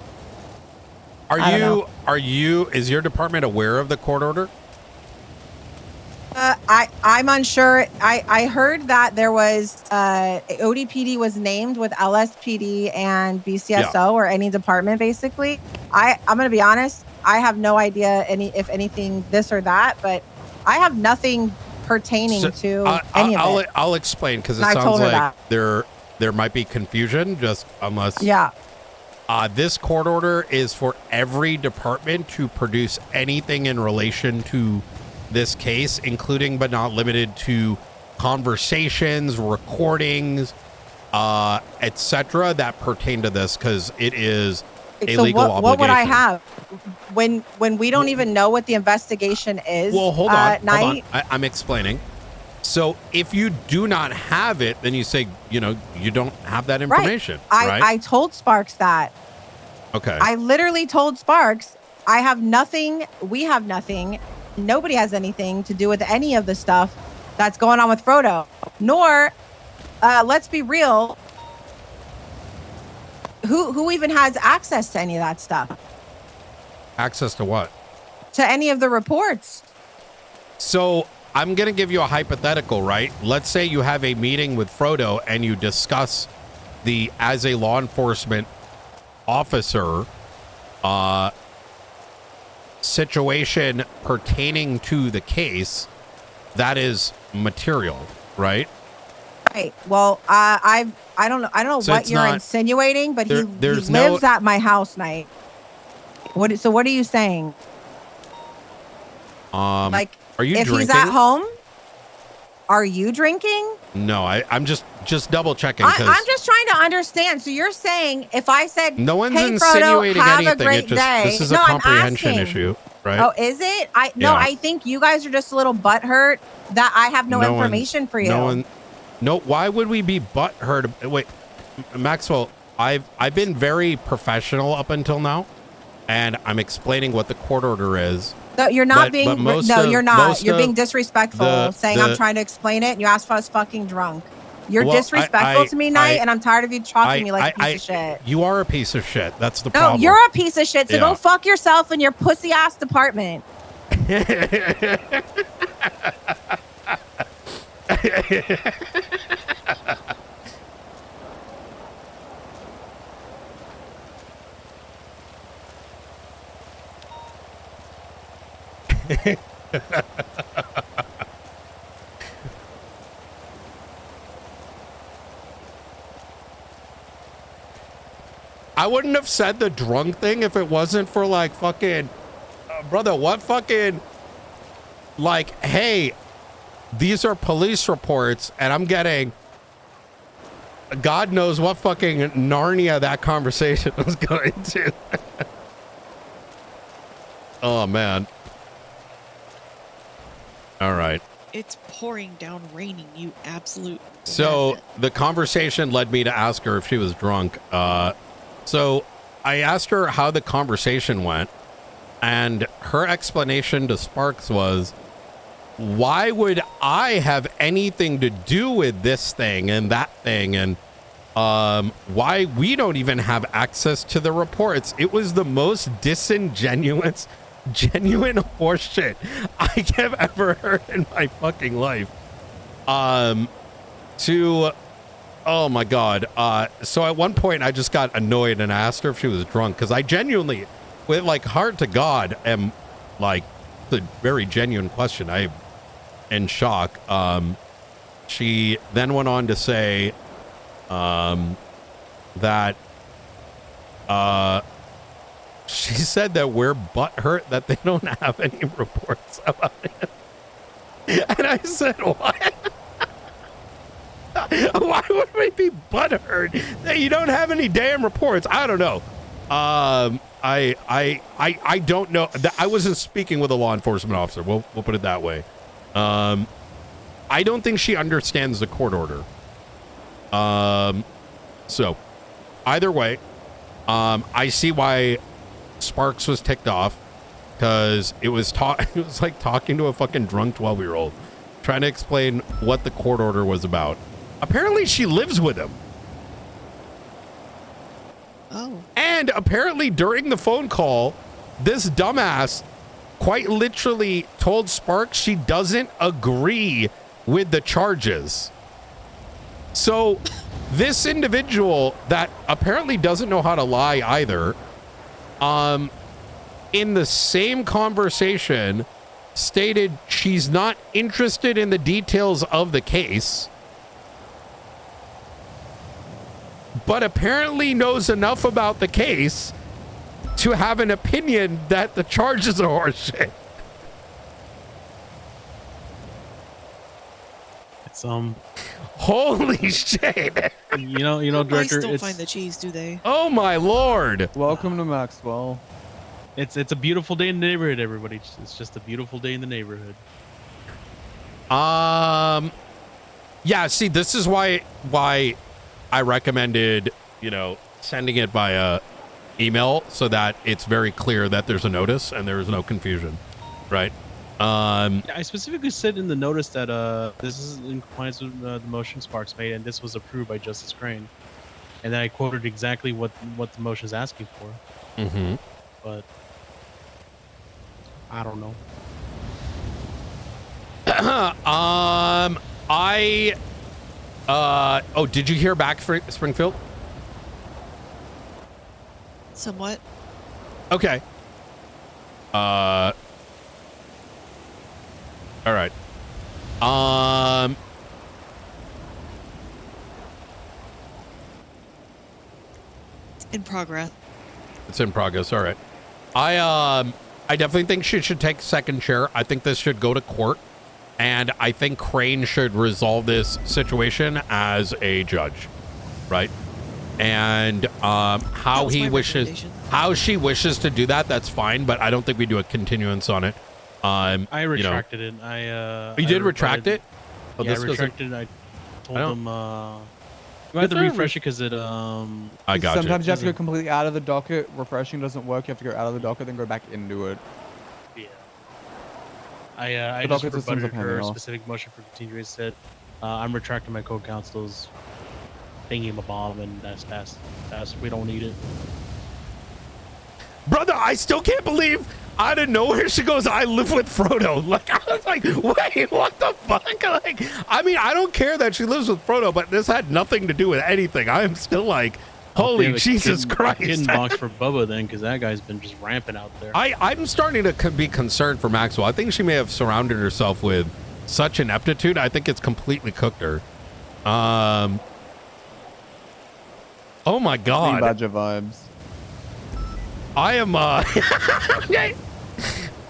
Is your department aware of the court order? I'm unsure. I heard that there was ODPD was named with LSPD and BCSO or any department basically. I'm gonna be honest. I have no idea if anything this or that, but I have nothing pertaining to any of it. I'll explain because it I sounds told her like that. there might be confusion just unless. Yeah. This court order is for every department to produce anything in relation to this case, including but not limited to conversations, recordings, etc. that pertain to this because it is a legal obligation. What would I have when we don't even know what the investigation is? Well, hold on. I'm explaining. So if you do not have it, then you say, you know, you don't have that information. Right. I told Sparks that. Okay. I literally told Sparks, I have nothing. We have nothing. Nobody has anything to do with any of the stuff that's going on with Frodo. Nor, let's be real, who even has access to any of that stuff? Access to what? To any of the reports. So I'm going to give you a hypothetical, right? Let's say you have a meeting with Frodo and you discuss as a law enforcement officer, situation pertaining to the case. That is material, right? Right. Well, I don't know So what it's you're not- insinuating, but he there's lives at my house night. So what are you saying? Like, are you if drinking? he's at home, are you drinking? No, I'm just double checking. I'm just trying to understand. So you're saying if I said, No one's "Hey, Frodo, insinuating have anything. a great day." This is a No, I'm comprehension asking. issue, right? Oh, is it? Yeah. I think you guys are just a little butthurt that I have no information for you. No, why would we be butthurt? Wait, Maxwell, I've been very professional up until now, and I'm explaining what the court order is. No, you're not But being. most No, of- you're not. most You're of being disrespectful, saying I'm the- trying to explain it, and you asked if I was fucking drunk. You're Well, disrespectful to me, Knight, and I'm tired of you talking to me like a piece of shit. You are a piece of shit. That's the No, problem. you're a piece of shit. So Yeah. go fuck yourself in your pussy ass department. I wouldn't have said the drunk thing if it wasn't for like fucking, brother, what fucking, like, hey, these are police reports and I'm getting, God knows what fucking Narnia that conversation was going to. Oh, man. All right. It's pouring down raining, you absolute. So the conversation led me to ask her if she was drunk. So I asked her how the conversation went, And her explanation to Sparks was, why would I have anything to do with this thing and that thing? And why we don't even have access to the reports. It was the most disingenuous, genuine horseshit I have ever heard in my fucking life. Oh my God. So at one point I just got annoyed and I asked her if she was drunk, because I genuinely, with like heart to God, am like, the very genuine question. I'm in shock. She then went on to say that she said that we're butthurt that they don't have any reports about it. And I said, what? Why would we be butthurt that you don't have any damn reports? I don't know. I don't know. I wasn't speaking with a law enforcement officer. We'll put it that way. I don't think she understands the court order. So either way, I see why Sparks was ticked off, because it was like talking to a fucking drunk 12-year-old, trying to explain what the court order was about. Apparently she lives with him. Oh. And apparently during the phone call, this dumbass quite literally told Sparks she doesn't agree with the charges. So this individual that apparently doesn't know how to lie either, in the same conversation stated she's not interested in the details of the case, but apparently knows enough about the case to have an opinion that the charges are horseshit. It's holy shit. You know, Mice director. don't find the cheese, do they? Oh my lord. Welcome to Maxwell. It's a beautiful day in the neighborhood, everybody. It's just a beautiful day in the neighborhood. Yeah, see, this is why I recommended, sending it via email, so that it's very clear that there's a notice and there is no confusion, right? I specifically said in the notice that this is in compliance with the motion Sparks made, and this was approved by Justice Crane. And then I quoted exactly what the motion is asking for. Mm-hmm. But I don't know. Oh, did you hear back, Springfield? Somewhat. Okay. All right. In progress. It's in progress. All right. I definitely think she should take second chair. I think this should go to court, and I think Crane should resolve this situation as a judge, right? And how she wishes to do that, that's fine. But I don't think we do a continuance on it. I retracted it. You did retract it? Oh, yeah, I retracted it. I told them you have to refresh it because it I got you. Sometimes you have to go completely out of the docket. Refreshing doesn't work. You have to go out of the docket, then go back into it. Yeah. I The just docket systems rebutted are her hanging off. specific motion for continuing. Said I'm retracting my co-counsel's thingy-ma-bomb, and that's we don't need it. Brother, I still can't believe out of nowhere she goes, I live with Frodo. Like, I was like, wait, what the fuck? Like, I mean, I don't care that she lives with Frodo, but this had nothing to do with anything. I am still like, holy Jesus Christ. Hidden box for Bubba then, because that guy's been just ramping out there. I'm starting to be concerned for Maxwell. I think she may have surrounded herself with such ineptitude. I think it's completely cooked her. Oh my God. Badger vibes. I am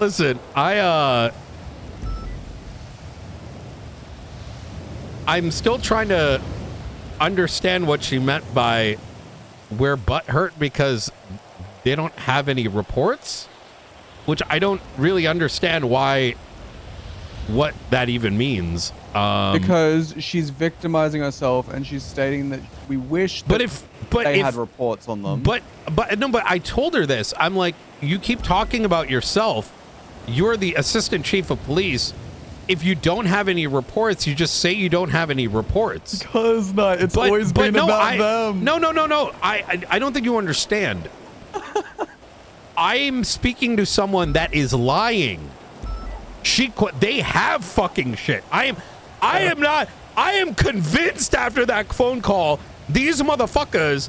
listen, I'm still trying to understand what she meant by we're butthurt because they don't have any reports, which I don't really understand what that even means. Because she's victimizing herself and she's stating that we wish that they had reports on them. But I told her this. I'm like, you keep talking about yourself. You're the assistant chief of police. If you don't have any reports, you just say you don't have any reports. Because it's always been about them. No. I don't think you understand. I'm speaking to someone that is lying. They have fucking shit. I am convinced after that phone call, these motherfuckers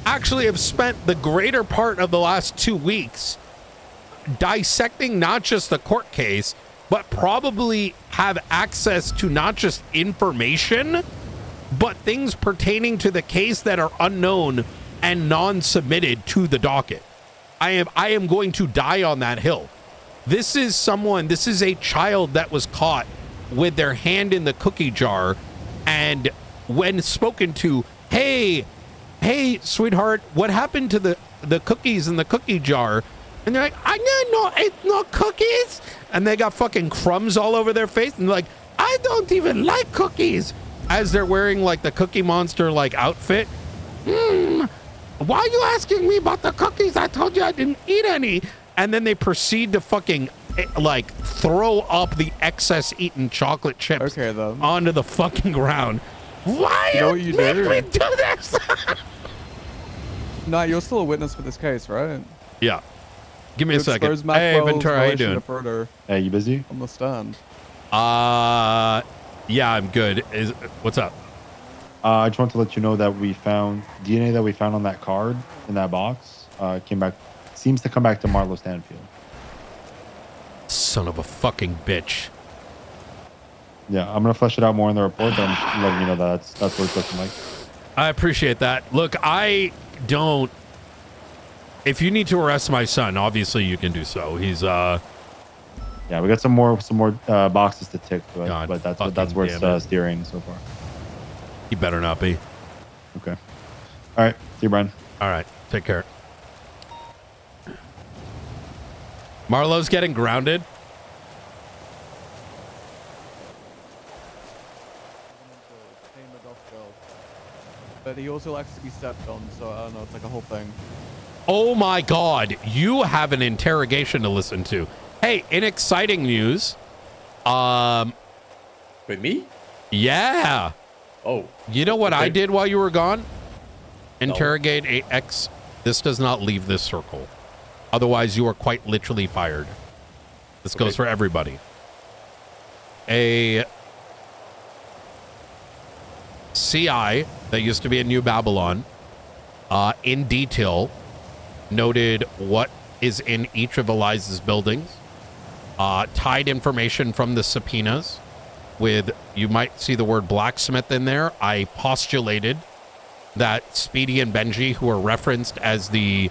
actually have spent the greater part of the last 2 weeks dissecting not just the court case, but probably have access to not just information, but things pertaining to the case that are unknown and non-submitted to the docket. I am going to die on that hill. This is a child that was caught with their hand in the cookie jar, and when spoken to, hey, sweetheart, what happened to the cookies in the cookie jar? And they're like, I know, it's not cookies. And they got fucking crumbs all over their face, and they're like, I don't even like cookies. As they're wearing like the Cookie Monster like outfit. Why are you asking me about the cookies? I told you I didn't eat any. And then they proceed to fucking like throw up the excess eaten chocolate chips onto the fucking ground. Why you know what you make do? me do this? No, you're still a witness for this case, right? Yeah. Give me a second. Hey, Ventura, how you doing? Hey, you busy? On the stand. Yeah, I'm good. What's up? I just want to let you know that we found DNA that we found on that card in that box. Seems to come back to Marlo Stanfield. Son of a fucking bitch. Yeah, I'm gonna flesh it out more in the report, but I'm just letting you know that's what it's looking like. I appreciate that. Look, I don't. If you need to arrest my son, obviously you can do so. He's Yeah, we got some more boxes to tick, but that's where it's steering so far. He better not be. Okay. All right. See you, Brian. All right. Take care. Marlo's getting grounded. But he also likes to be stepped on, so I don't know, it's like a whole thing. Oh my God, you have an interrogation to listen to. Hey, in exciting news, With me? Yeah. Oh. You know what okay. I did while you were gone? Interrogate a X. This does not leave this circle. Otherwise, you are quite literally fired. This goes for everybody. A CI that used to be in New Babylon, in detail, noted what is in each of Eliza's buildings, tied information from the subpoenas with, you might see the word blacksmith in there. I postulated that Speedy and Benji, who are referenced as the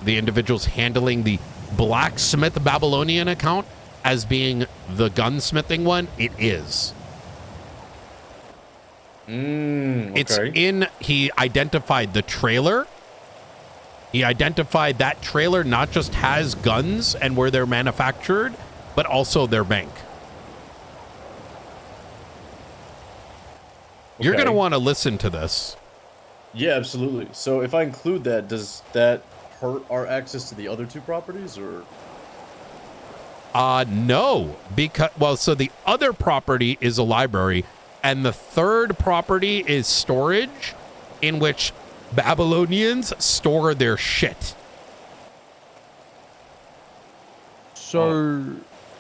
individuals handling the blacksmith Babylonian account as being the gunsmithing one, it is. It's in, he identified the trailer. He identified that trailer not just has guns and where they're manufactured, but also their bank. You're going to want to listen to this. Yeah, absolutely. So if I include that, does that hurt our access to the other two properties, or? No, because, well, so the other property is a library, and the third property is storage, in which Babylonians store their shit. So,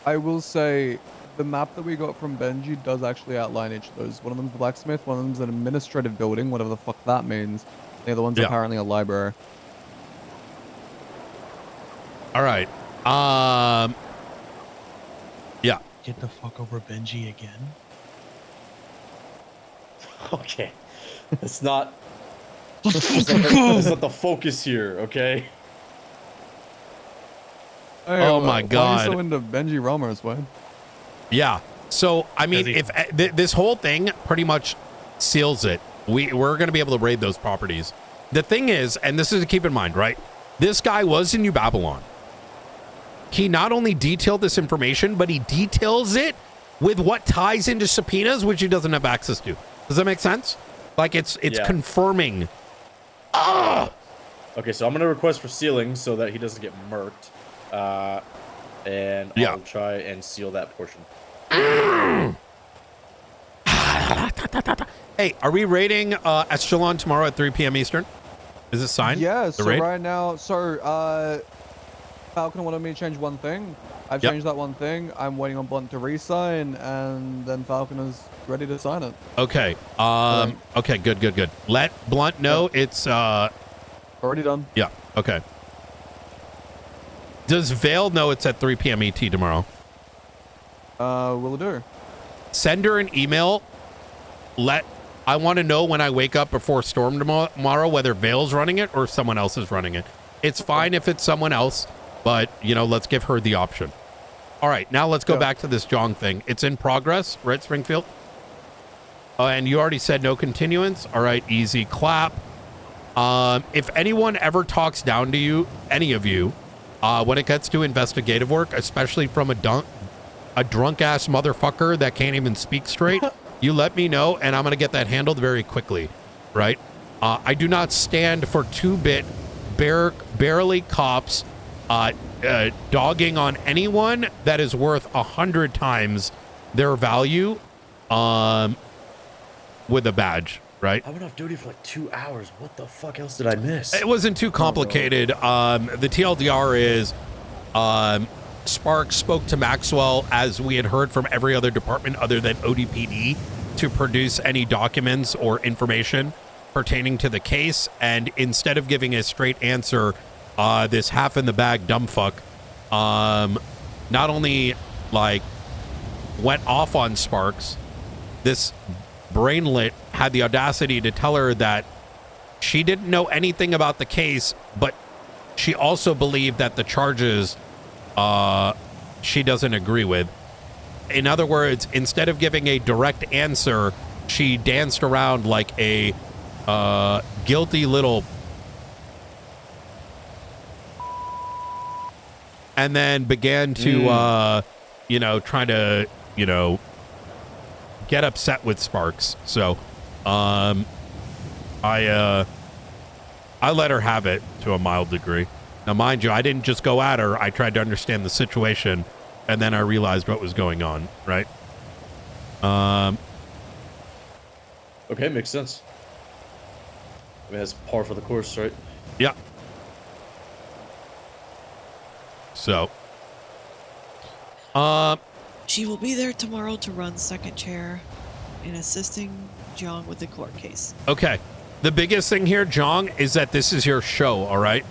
I will say, the map that we got from Benji does actually outline each of those. One of them's the blacksmith, one of them's an administrative building, whatever the fuck that means. The other one's apparently a library. All right. Yeah. Get the fuck over Benji again. Okay. It's not... That's not the focus here, okay? Hey, Oh my God. Why are you so into Benji Romer's way? Yeah. So, I mean, if this whole thing pretty much seals it, we're going to be able to raid those properties. The thing is, and this is to keep in mind, right? This guy was in New Babylon. He not only detailed this information, but he details it with what ties into subpoenas, which he doesn't have access to. Does that make sense? Like it's Yeah. confirming. Okay, so I'm gonna request for sealing so that he doesn't get murked, and Yeah. I'll try and seal that portion. Hey, are we raiding Escalon tomorrow at 3 p.m. Eastern? Is it signed? Yeah, The so raid? right now, Falcon wanted me to change one thing. I've Yep. changed that one thing. I'm waiting on Blunt to re-sign, and then Falcon is ready to sign it. Okay. Okay. Good. Let Blunt know it's already done. Yeah. Okay. Does Vale know it's at 3 p.m. ET tomorrow? Will do. Send her an email. I want to know when I wake up before storm tomorrow whether Vale's running it or someone else is running it. It's fine if it's someone else, but let's give her the option. All right, now let's go back to this Jong thing. It's in progress, right, Springfield? And you already said no continuance. All right, easy clap. If anyone ever talks down to you, any of you, when it gets to investigative work, especially from a drunk ass motherfucker that can't even speak straight, you let me know and I'm going to get that handled very quickly, right? I do not stand for 2-bit barely cops dogging on anyone that is worth 100 times their value with a badge, right? I went off duty for like 2 hours. What the fuck else did I miss? It wasn't too complicated. The TLDR is Sparks spoke to Maxwell, as we had heard from every other department other than ODPD, to produce any documents or information pertaining to the case. And instead of giving a straight answer, this half in the bag dumb fuck not only like went off on Sparks, this brainlet had the audacity to tell her that she didn't know anything about the case, but she also believed that the charges she doesn't agree with. In other words, instead of giving a direct answer, she danced around like a guilty little, and then began to trying to get upset with Sparks. So I let her have it to a mild degree. Now, mind you, I didn't just go at her. I tried to understand the situation, and then I realized what was going on, right? Okay, makes sense. I mean, that's par for the course, right? Yeah. So, She will be there tomorrow to run second chair in assisting Jong with the court case. okay. The biggest thing here, Jong, is that this is your show, all right?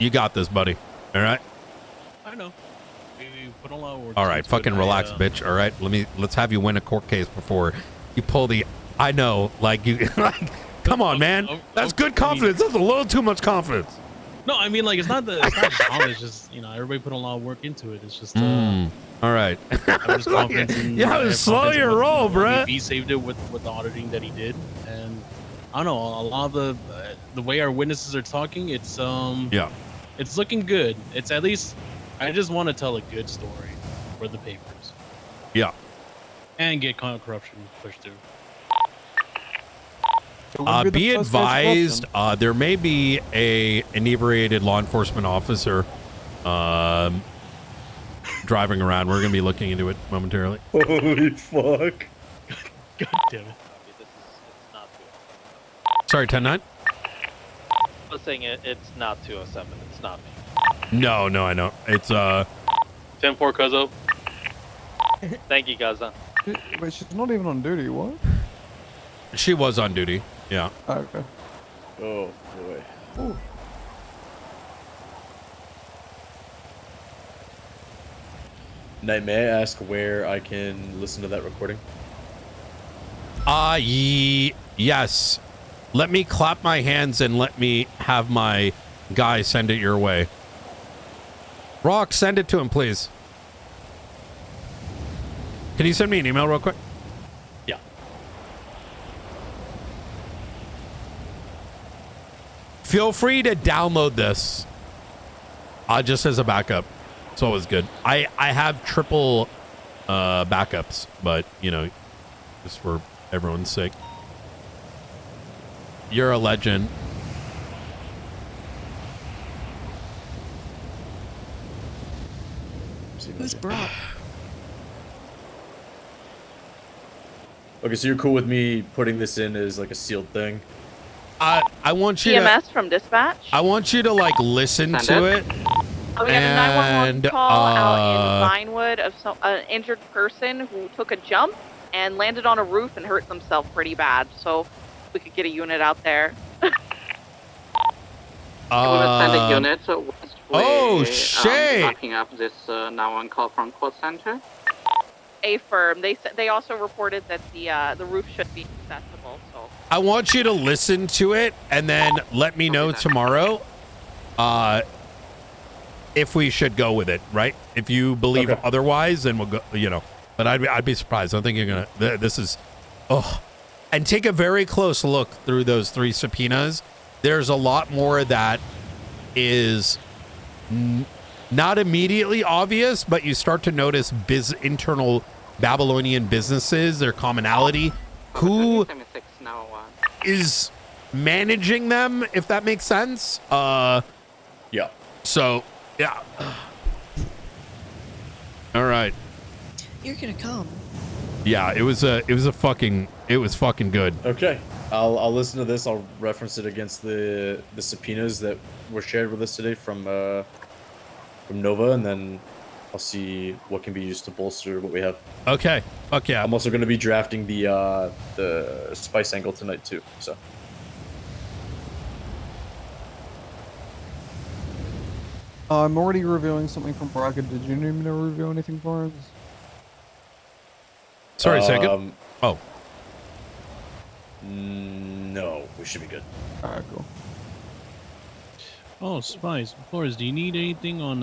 You got this, buddy. All right? I know. We put a lot of work All right, into fucking it. relax, bitch. All right, let's have you win a court case before you pull the. I know, like you. Like, come on, man. That's good confidence. That's a little too much confidence. No, I mean, like, it's not dumb. It's just, everybody put a lot of work into it. It's just, All right. I just confidence in, Yeah, I have slow confidence in your what, roll, bruh. He saved it with the auditing that he did, and I don't know, a lot of the way our witnesses are talking, it's it's looking good. It's at least, I just want to tell a good story for the papers. Yeah. And get corruption pushed through. Be advised, there may be a inebriated law enforcement officer driving around. We're going to be looking into it momentarily. Holy fuck. God damn it. Sorry, 10-9? I was saying it's not 207. It's not me. No, I know. It's 10-4, Cuzzo. Thank you, Gaza. Wait, she's not even on duty, what? She was on duty. Yeah. Okay. Oh, boy. Ooh. Knight, may I ask where I can listen to that recording? Yes. Let me clap my hands and let me have my guy send it your way. Rock, send it to him, please. Can you send me an email real quick? Yeah. Feel free to download this just as a backup. It's always good. I have triple backups, but you know, just for everyone's sake. You're a legend. Who's Brock? Okay, so you're cool with me putting this in as like a sealed thing? I want you EMS from dispatch. I want you to like listen Send to it. it. Oh, we have a 911 And, call out in Vinewood of an injured person who took a jump and landed on a roof and hurt themselves pretty bad. So we could get a unit out there. We're gonna send a unit to Oh shit! Backing up this 911 call from call center. Affirm. They also reported that the roof should be accessible. So I want you to listen to it and then let me know tomorrow if we should go with it, right? If you believe otherwise, then we'll go, you know. But I'd be surprised. I don't think you're going to. This is. Oh. And take a very close look through those 3 subpoenas. There's a lot more that is not immediately obvious, but you start to notice internal Babylonian businesses, their commonality, who is managing them, if that makes sense. Yeah. So, yeah. All right. You're gonna come. Yeah, it was fucking good. Okay. I'll listen to this. I'll reference it against the subpoenas that were shared with us today from Nova, and then I'll see what can be used to bolster what we have. Okay. Fuck yeah. I'm also going to be drafting the spice angle tonight too. So. I'm already reviewing something from Bracket. Did you need me to review anything for us? Sorry, second. Oh. No, we should be good. Alright, cool. Oh, Spice. Flores, do you need anything on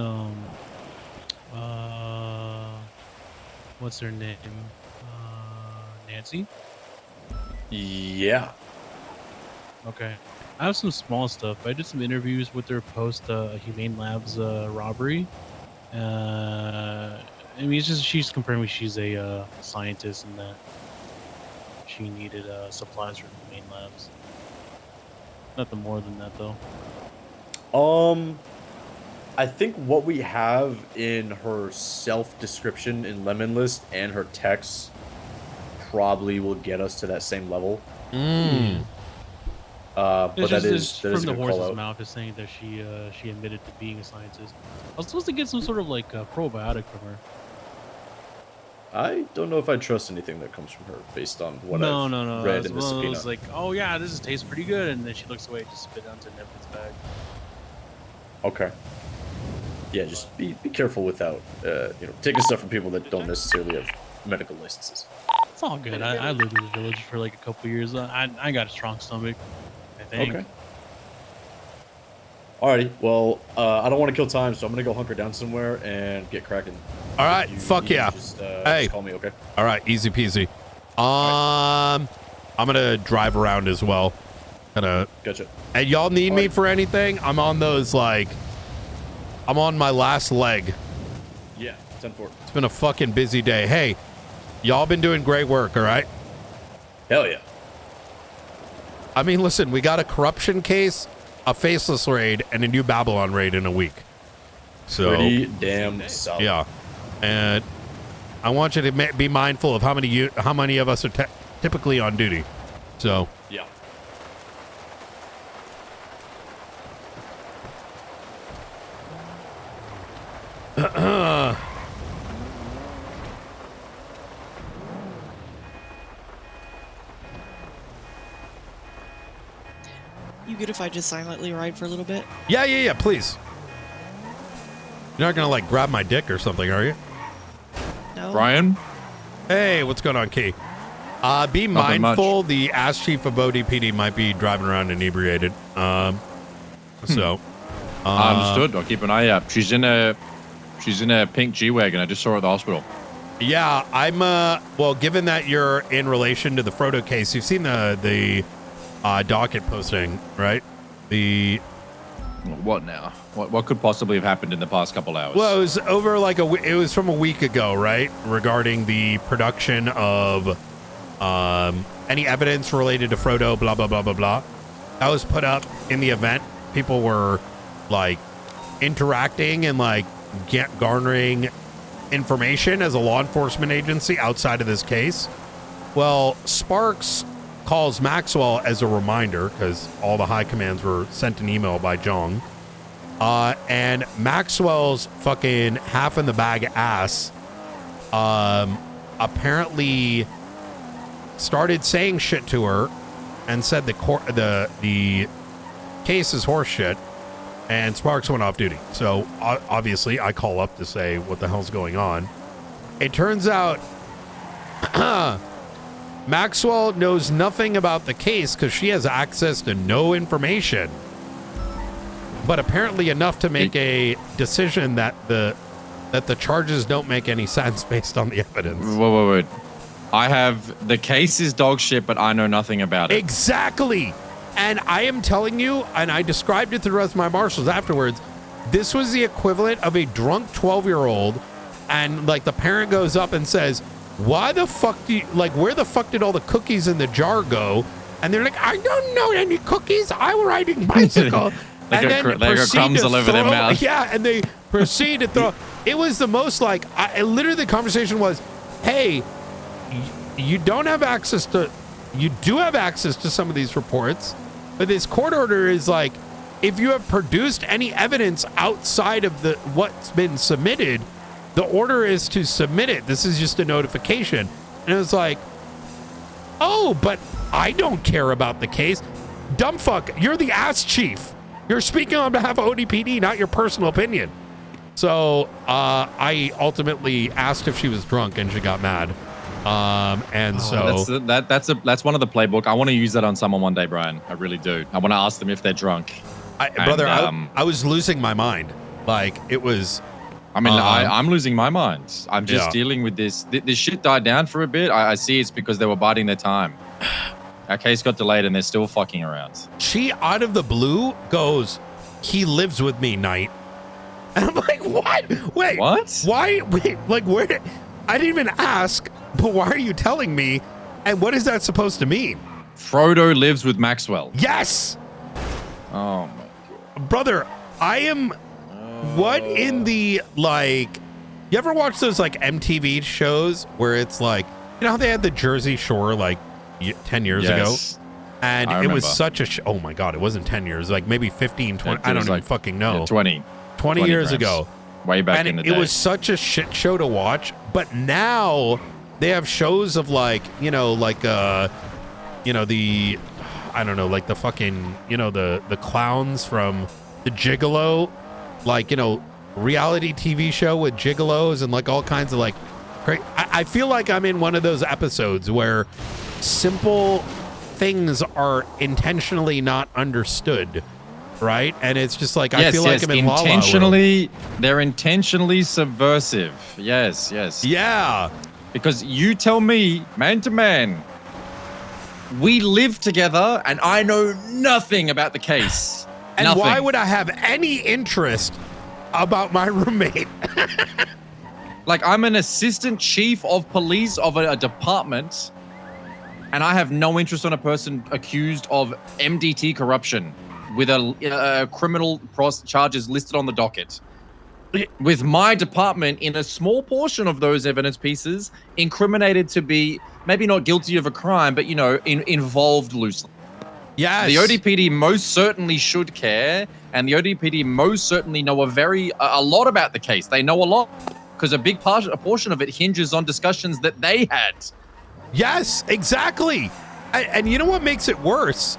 what's her name? Nancy? Yeah. Okay. I have some small stuff. I did some interviews with her post Humane Labs robbery. I mean, it's just she's confirming she's a scientist and that she needed supplies from Humane Labs. Nothing more than that, though. I think what we have in her self-description in Lemon List and her text probably will get us to that same level. But It's that just, is from a the good horse's call-out. mouth is saying that she admitted to being a scientist. I was supposed to get some sort of like probiotic from her. I don't know if I trust anything that comes from her based on what No. I've read It's in the one of subpoena. those like, oh yeah, this tastes pretty good, and then she looks away, just spit it onto an evidence bag. Okay. Yeah, just be careful without taking stuff from people that don't necessarily have medical licenses. It's all good. I lived in the village for like a couple years. I got a strong stomach, I think. Okay. Alrighty. Well, I don't want to kill time, so I'm gonna go hunker down somewhere and get cracking. All right. Fuck yeah. Hey. Just call me, okay? All right. Easy peasy. I'm gonna drive around as well. Gotcha. And y'all need me for anything? I'm on my last leg. Yeah. 10-4. It's been a fucking busy day. Hey, y'all been doing great work. All right. Hell yeah. I mean, listen, we got a corruption case, a faceless raid, and a new Babylon raid in a week. So Pretty damn solid. yeah, and I want you to be mindful of how many of us are typically on duty. So yeah. You good if I just silently ride for a little bit? yeah, please. You're not gonna like grab my dick or something, are you? No. Brian? Hey, what's going on, Key? Be Nothing mindful. The ass chief of ODPD might be driving around inebriated. So Understood. I'll keep an eye out. She's in a pink G-Wagon. I just saw her at the hospital. Yeah, I'm well, given that you're in relation to the Frodo case, you've seen the docket posting, right? The What now? What could possibly have happened in the past couple hours? Well, it was over like it was from a week ago, right? Regarding the production of any evidence related to Frodo, blah, blah, blah, blah, blah. That was put up in the event. People were like interacting and like garnering information as a law enforcement agency outside of this case. Well, Sparks calls Maxwell as a reminder because all the high commands were sent an email by Jong. And Maxwell's fucking half in the bag ass apparently started saying shit to her and said the case is horse shit, and Sparks went off duty. So obviously I call up to say what the hell's going on. It turns out Maxwell knows nothing about the case because she has access to no information, but apparently enough to make a decision that the charges don't make any sense based on the evidence. Wait. I have the case is dog shit, but I know nothing about it. Exactly. And I am telling you, and I described it to the rest of my marshals afterwards, this was the equivalent of a drunk 12-year-old, and like the parent goes up and says, why the fuck do you, like, where the fuck did all the cookies in the jar go? And they're like, I don't know any cookies. I'm riding bicycle. They got crumbs all over their mouth. Yeah, and they proceed to throw. It was the most like, literally the conversation was, hey, you don't have access to, you do have access to some of these reports, but this court order is like, if you have produced any evidence outside of what's been submitted, the order is to submit it. This is just a notification. And it was like, oh, but I don't care about the case. Dumb fuck, you're the ass chief. You're speaking on behalf of ODPD, not your personal opinion. So I ultimately asked if she was drunk, and she got mad. That's one of the playbook. I want to use that on someone one day, Brian. I really do. I want to ask them if they're drunk. Brother, I was losing my mind. Like, it was. I mean, I'm losing my mind. I'm just dealing with this. This shit died down for a bit. I see it's because they were biding their time. Our case got delayed and they're still fucking around. She, out of the blue, goes, he lives with me, Knight. And I'm like, what? Wait. What? Why? Wait, like, where? I didn't even ask, but why are you telling me? And what is that supposed to mean? Frodo lives with Maxwell. Yes. Oh, my God. Brother, I am... What in the, like, you ever watch those like MTV shows where it's like, you know how they had the Jersey Shore like 10 years ago? And it was such a, oh my God, it wasn't 10 years, like maybe 15, 20, I don't even fucking know. Yeah, 20 years ago. Way back in the day. It was such a shit show to watch, but now they have shows of like, you know, like, you know, the, I don't know, like the fucking, you know, the clowns from the Gigolo, like, you know, reality TV show with gigolos and like all kinds of like, I feel like I'm in one of those episodes where simple things are intentionally not understood, right? And it's just like, I feel like I'm in La La World. They're intentionally subversive. Yes. Yeah. Because you tell me, man to man, we live together and I know nothing about the case. And nothing. Why would I have any interest about my roommate? Like, I'm an assistant chief of police of a department, and I have no interest on a person accused of MDT corruption with a criminal charges listed on the docket. With my department, in a small portion of those evidence pieces, incriminated to be maybe not guilty of a crime, but, you know, involved loosely. Yes. The ODPD most certainly should care, and the ODPD most certainly know a lot about the case. They know a lot because a portion of it hinges on discussions that they had. Yes, exactly. And you know what makes it worse?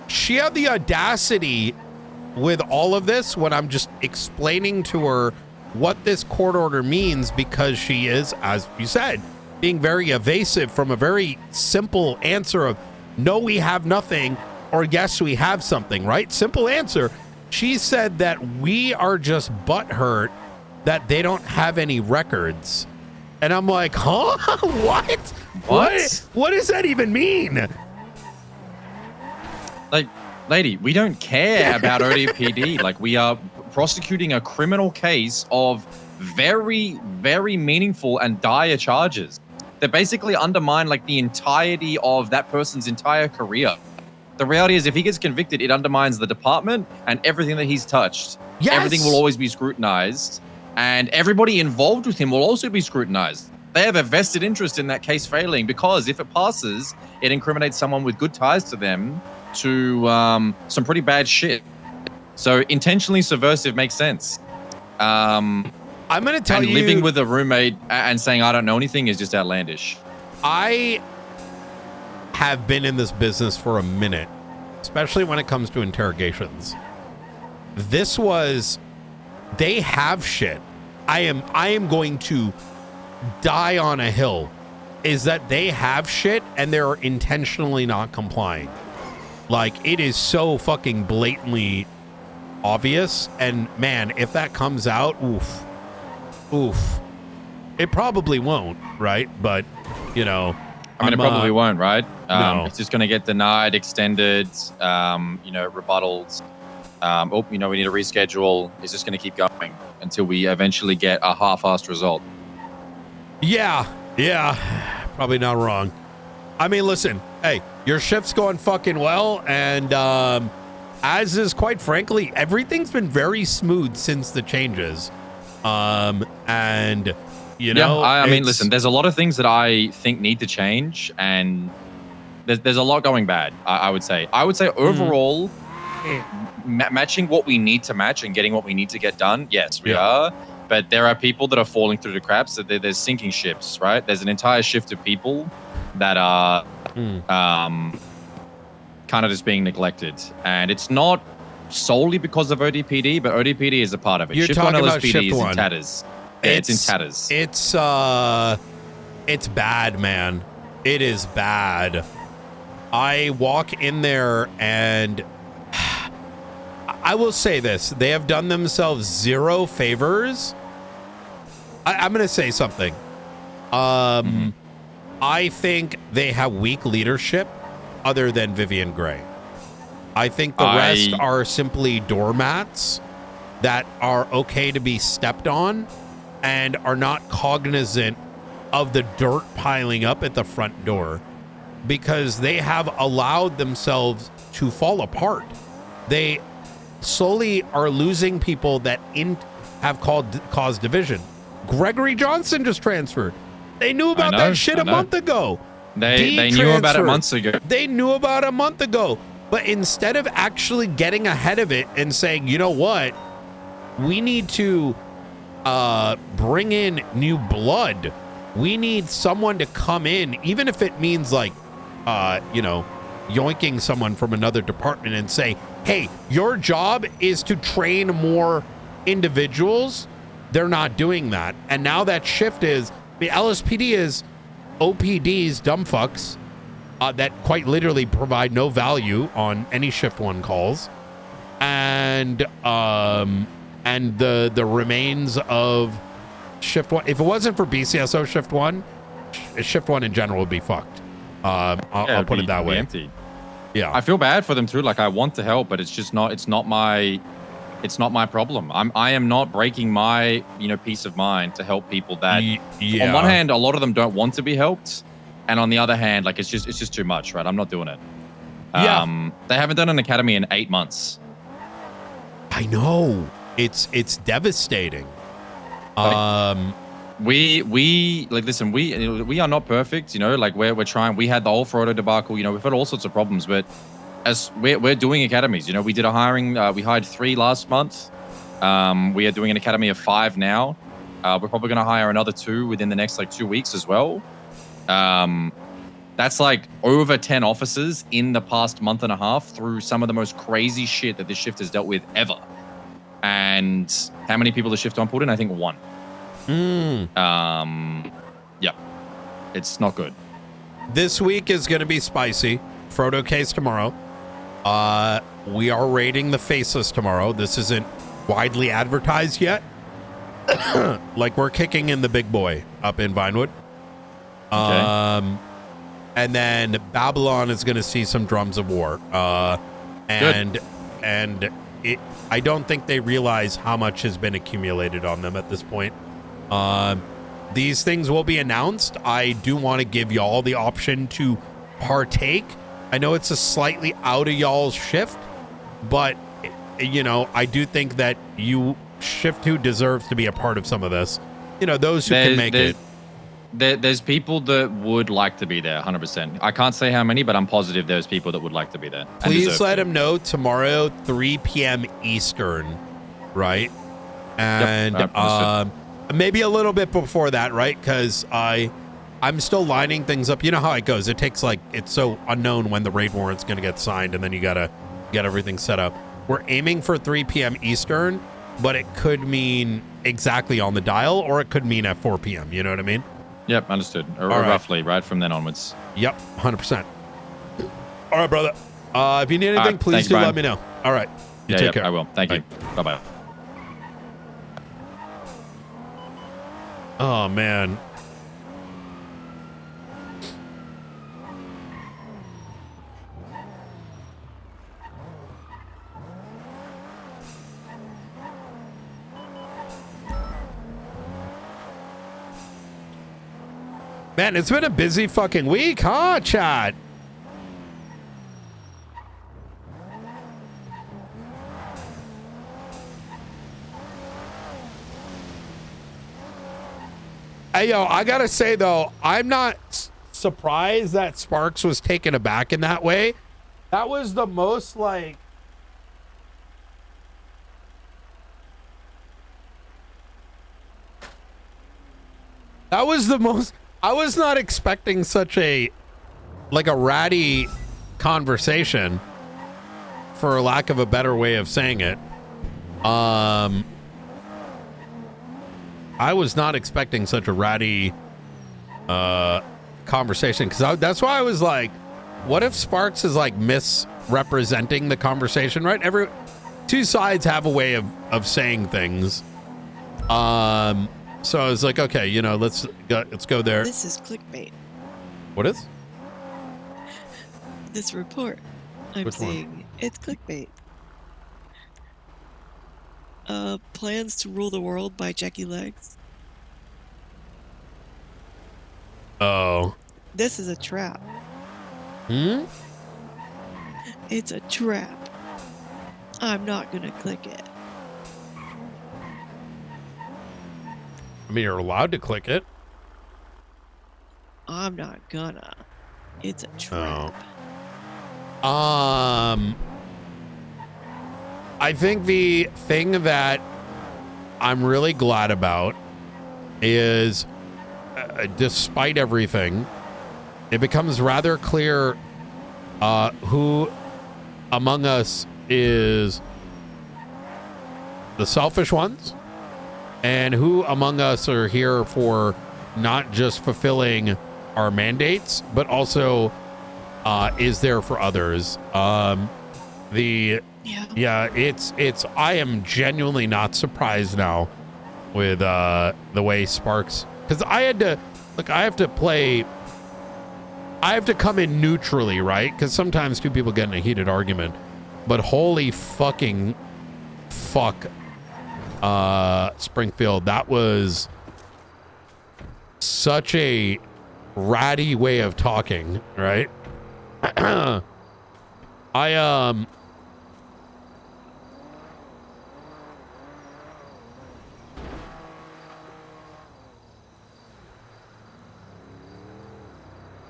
She had the audacity with all of this when I'm just explaining to her what this court order means, because she is, as you said, being very evasive from a very simple answer of, no, we have nothing, or yes, we have something, right? Simple answer. She said that we are just butthurt that they don't have any records. And I'm like, huh? What does that even mean? Like, Lady, we don't care about ODPD. Like, we are prosecuting a criminal case of very, very meaningful and dire charges that basically undermine like the entirety of that person's entire career. The reality is, if he gets convicted, it undermines the department and everything that he's touched. Yes! Everything will always be scrutinized, and everybody involved with him will also be scrutinized. They have a vested interest in that case failing, because if it passes, it incriminates someone with good ties to them to some pretty bad shit. So intentionally subversive makes sense. I'm going to tell you, living with a roommate and saying I don't know anything is just outlandish. I have been in this business for a minute, especially when it comes to interrogations. They have shit. I am going to die on a hill, is that they have shit and they're intentionally not complying. Like, it is so fucking blatantly obvious. And man, if that comes out, oof. It probably won't, right? But, you know, I mean, it probably won't, right? No. It's just going to get denied, extended, rebuttals. We need to reschedule. It's just going to keep going until we eventually get a half-assed result. Yeah, probably not wrong. I mean, listen, hey, your shift's going fucking well, and as is, quite frankly, everything's been very smooth since the changes. And you know, I mean, listen, there's a lot of things that I think need to change, and there's a lot going bad. I would say overall, matching what we need to match and getting what we need to get done. Yes, we are. But there are people that are falling through the cracks. So there's sinking ships, right? There's an entire shift of people that are kind of just being neglected, and it's not solely because of ODPD, but ODPD is a part of it. You're Shift 1 talking about LSPD Shift is 1. in tatters. It's in tatters. It's bad, man. It is bad. I walk in there and I will say this. They have done themselves zero favors. I'm going to say something. I think they have weak leadership other than Vivian Gray. I think the rest are simply doormats that are okay to be stepped on and are not cognizant of the dirt piling up at the front door, because they have allowed themselves to fall apart. They slowly are losing people that have caused division. Gregory Johnson just transferred. They knew about that shit a month ago. They knew about it months ago. They knew about it a month ago. But instead of actually getting ahead of it and saying, you know what, we need to bring in new blood. We need someone to come in, even if it means like, yoinking someone from another department and say, hey, your job is to train more individuals. They're not doing that. And now that shift is, the LSPD is OPD's dumb fucks that quite literally provide no value on any Shift 1 calls. And the remains of Shift 1, if it wasn't for BCSO Shift 1, Shift 1 in general would be fucked. I'll put it that way. Empty. Yeah. I feel bad for them too. Like, I want to help, but it's just not, it's not my problem. I am not breaking my, peace of mind to help people that on one hand, a lot of them don't want to be helped. And on the other hand, like, it's just too much, right? I'm not doing it. They haven't done an academy in 8 months. I know. It's devastating. Listen, we are not perfect, like we're trying. We had the whole Frodo debacle, we've had all sorts of problems, but as we're doing academies, we did a hiring, we hired 3 last month. We are doing an academy of 5 now. We're probably going to hire another 2 within the next 2 weeks as well. That's over 10 officers in the past month and a half through some of the most crazy shit that this shift has dealt with ever. And how many people the Shift 1 put in? I think 1. Yeah, it's not good. This week is going to be spicy. Frodo case tomorrow. We are raiding the Faceless tomorrow. This isn't widely advertised yet. We're kicking in the big boy up in Vinewood. Okay. And then Babylon is going to see some drums of war. and I don't think they realize how much has been accumulated on them at this point. These things will be announced. I do want to give y'all the option to partake. I know it's a slightly out of y'all's shift, but you know, I do think that you shift who deserves to be a part of some of this. You know, those who can make it. There's people that would like to be there, 100%. I can't say how many, but I'm positive there's people that would like to be there. Please let him know tomorrow, 3 p.m. Eastern, right? And maybe a little bit before that, right? Because I'm still lining things up. You know how it goes. It takes it's so unknown when the raid warrant's going to get signed, and then you got to get everything set up. We're aiming for 3 p.m. Eastern, but it could mean exactly on the dial, or it could mean at 4 p.m. You know what I mean? Yep, understood. Or roughly, right from then onwards. Yep, 100%. All right, brother. If you need anything, please do let me know. All right. You take care. I will. Thank you. Bye-bye. Oh, man. Man, it's been a busy fucking week, huh, Chad? Hey, yo, I gotta say, though, I'm not surprised that Sparks was taken aback in that way. That was the most, I was not expecting such a ratty conversation, for lack of a better way of saying it. I was not expecting such a ratty conversation, because that's why I was like, what if Sparks is misrepresenting the conversation, right? Two sides have a way of saying things. So I was like, okay, you know, let's go there. This is clickbait. What is? This report. I'm seeing it's clickbait. Plans to rule the world by Jackie Legs. Oh. This is a trap. Hmm? It's a trap. I'm not gonna click it. I mean, you're allowed to click it. I'm not gonna. It's a trap. Oh. I think the thing that I'm really glad about is, despite everything, it becomes rather clear who among us is the selfish ones, and who among us are here for not just fulfilling our mandates, but also is there for others. It's I am genuinely not surprised now with the way Sparks, because I have to come in neutrally, right? Because sometimes two people get in a heated argument, but holy fucking fuck, Springfield, that was such a ratty way of talking, right?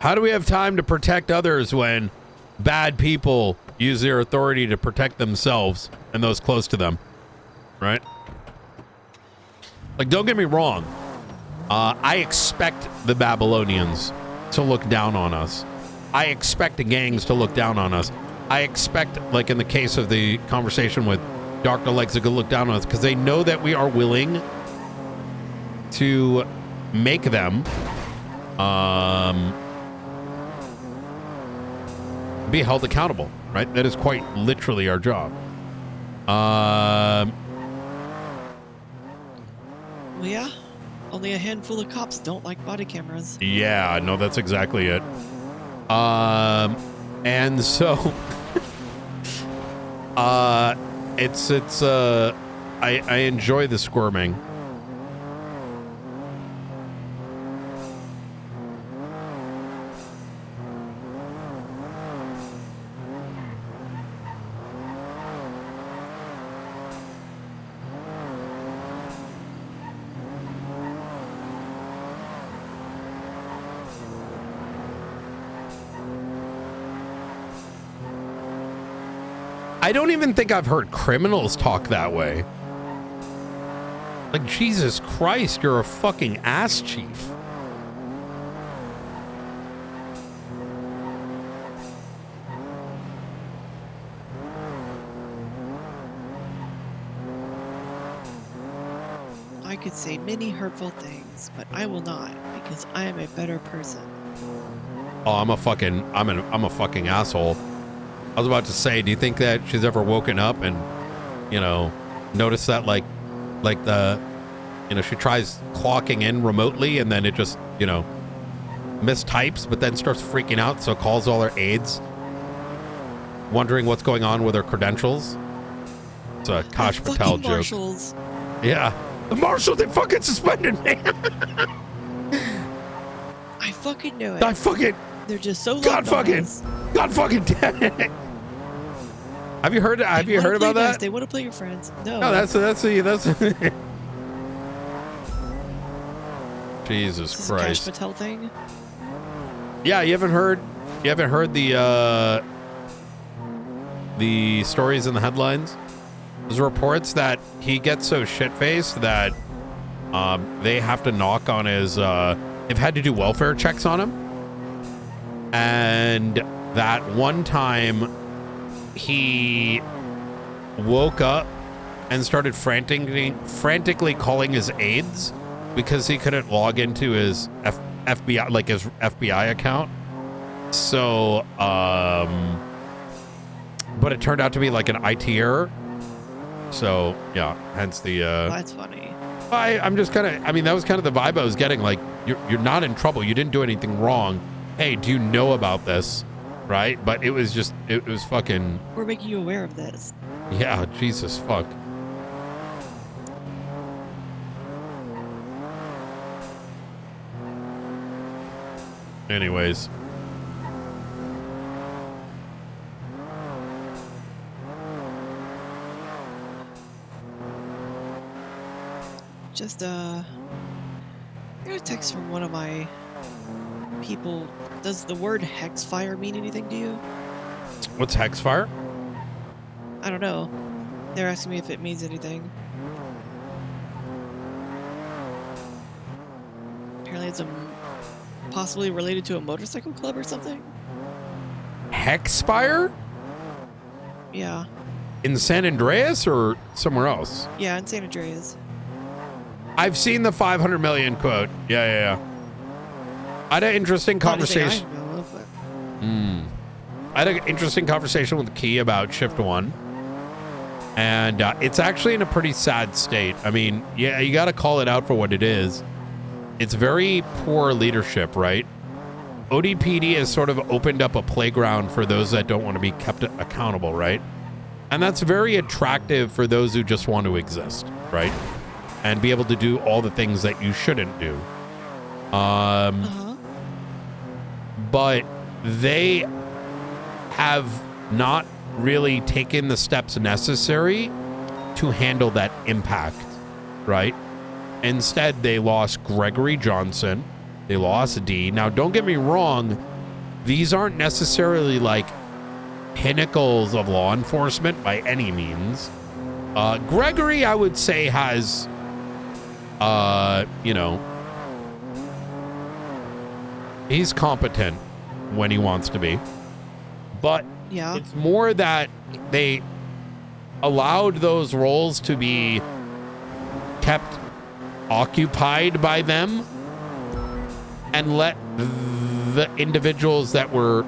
How do we have time to protect others when bad people use their authority to protect themselves and those close to them, right? Don't get me wrong. I expect the Babylonians to look down on us. I expect the gangs to look down on us. I expect, in the case of the conversation with Dr. Legs, to look down on us because they know that we are willing to make them be held accountable, right? That is quite literally our job. Well, yeah. Only a handful of cops don't like body cameras. Yeah, no, that's exactly it. And so I enjoy the squirming. I don't even think I've heard criminals talk that way. Like, Jesus Christ, you're a fucking ass chief. I could say many hurtful things, but I will not, because I am a better person. Oh, I'm a fucking asshole. I was about to say, do you think that she's ever woken up and, you know, noticed that like the, you know, she tries clocking in remotely and then it just, you know, mistypes, but then starts freaking out, so calls all her aides, wondering what's going on with her credentials. It's a Kosh Patel joke. Marshals. Yeah. The marshals, they fucking suspended me. I fucking knew it. I fucking... They're just so God fucking damn it. Have you heard about nice. that? They want to play your friends. No. No, that's Jesus This is Christ. a Kash Patel thing. Yeah, you haven't heard the stories in the headlines? There's reports that he gets so shit-faced that they have to knock on his they've had to do welfare checks on him. And that one time he woke up and started frantically calling his aides because he couldn't log into his FBI, like his FBI account. So, but it turned out to be like an IT error. So yeah, hence the. That's funny. I'm just kind of. I mean, that was kind of the vibe I was getting. Like, you're not in trouble. You didn't do anything wrong. Hey, do you know about this? Right? But it was just. It was fucking. We're making you aware of this. Yeah, Jesus fuck. Anyways. Just I got a text from one of my people. Does the word Hexfire mean anything to you? What's Hexfire? I don't know. They're asking me if it means anything. Apparently it's possibly related to a motorcycle club or something. Hexfire? Yeah. In San Andreas or somewhere else? Yeah, in San Andreas. I've seen the 500 million quote. Yeah. I had an interesting conversation. I had an interesting conversation with Key about Shift 1. And it's actually in a pretty sad state. I mean, yeah, you got to call it out for what it is. It's very poor leadership, right? ODPD has sort of opened up a playground for those that don't want to be kept accountable, right? And that's very attractive for those who just want to exist, right? And be able to do all the things that you shouldn't do. But they have not really taken the steps necessary to handle that impact, right? Instead, they lost Gregory Johnson. They lost D. Now, don't get me wrong. These aren't necessarily like pinnacles of law enforcement by any means. Gregory, I would say, has, you know, he's competent when he wants to be. But yeah, it's more that they allowed those roles to be kept occupied by them and let the individuals that were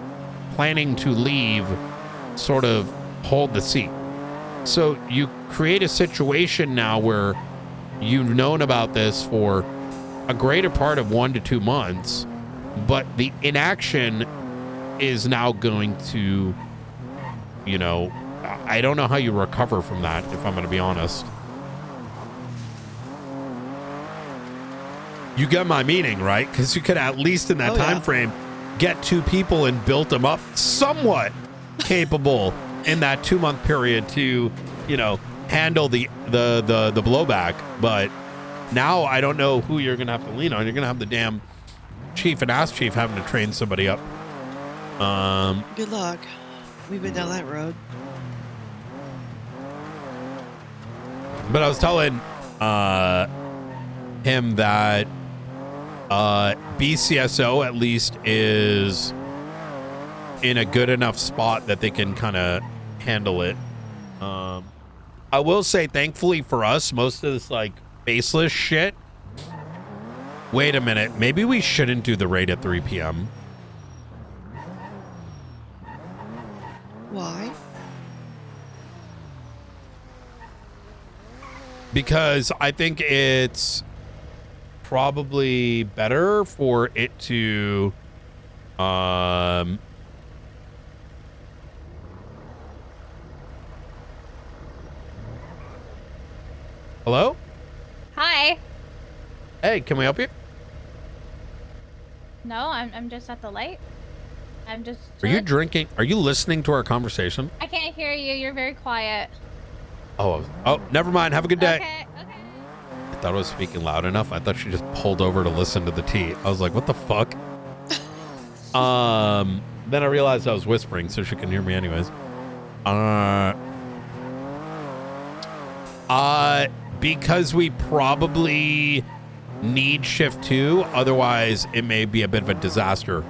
planning to leave sort of hold the seat. So you create a situation now where you've known about this for a greater part of 1 to 2 months, but the inaction is now going to, you know, I don't know how you recover from that, if I'm going to be honest. You get my meaning, right? Because you could at least in that time frame get 2 people and built them up somewhat capable in that 2-month period to, you know, handle the blowback. But now I don't know who you're going to have to lean on. You're going to have the damn chief and ass chief having to train somebody up. Good luck. We've been down that road. But I was telling him that BCSO at least is in a good enough spot that they can kind of handle it. I will say, thankfully for us, most of this like faceless shit. Wait a minute, maybe we shouldn't do the raid at 3 p.m. Why? Because I think it's probably better for it to hello? Hi. Hey, can we help you? No, I'm just at the light. I'm just. Are you drinking? Are you listening to our conversation? I can't hear you. You're very quiet. Oh, never mind. Have a good day. Okay. I thought I was speaking loud enough. I thought she just pulled over to listen to the tea. I was like, what the fuck? Then I realized I was whispering, so she can hear me anyways. Because we probably need shift 2, otherwise it may be a bit of a disaster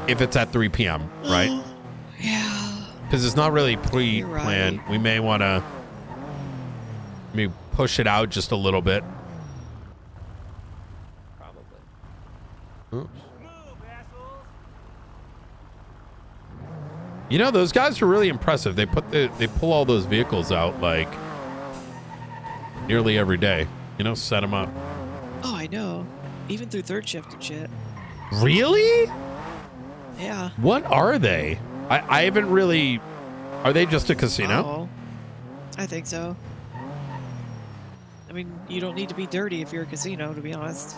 if it's at 3 p.m., right? Yeah. Because it's not really pre-planned. Right. We may want to maybe push it out just a little bit. Probably. You know, those guys are really impressive. They pull all those vehicles out like nearly every day. You know, set them up. Oh, I know. Even through third shift and shit. Really? Yeah. What are they? I haven't really. Are they just a casino? Oh, I think so. I mean, you don't need to be dirty if you're a casino, to be honest.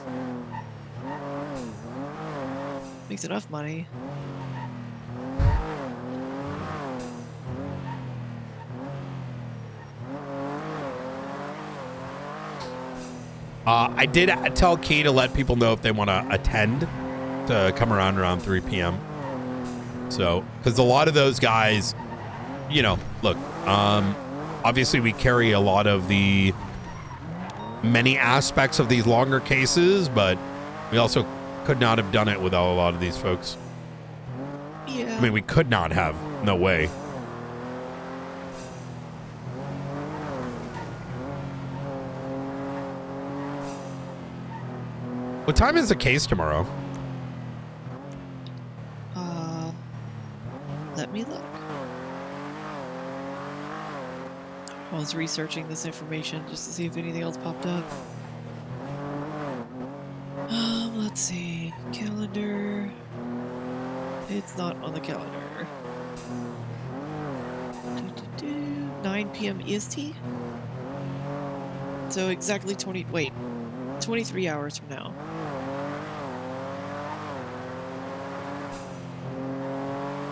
Makes enough money. I did tell Key to let people know if they want to attend to come around 3 p.m. So, because a lot of those guys, you know, look, obviously we carry a lot of the many aspects of these longer cases, but we also could not have done it without a lot of these folks. Yeah. I mean, we could not have. No way. What time is the case tomorrow? Let me look. I was researching this information just to see if anything else popped up. Let's see. Calendar. It's not on the calendar. 9 p.m. EST? So exactly 23 hours from now.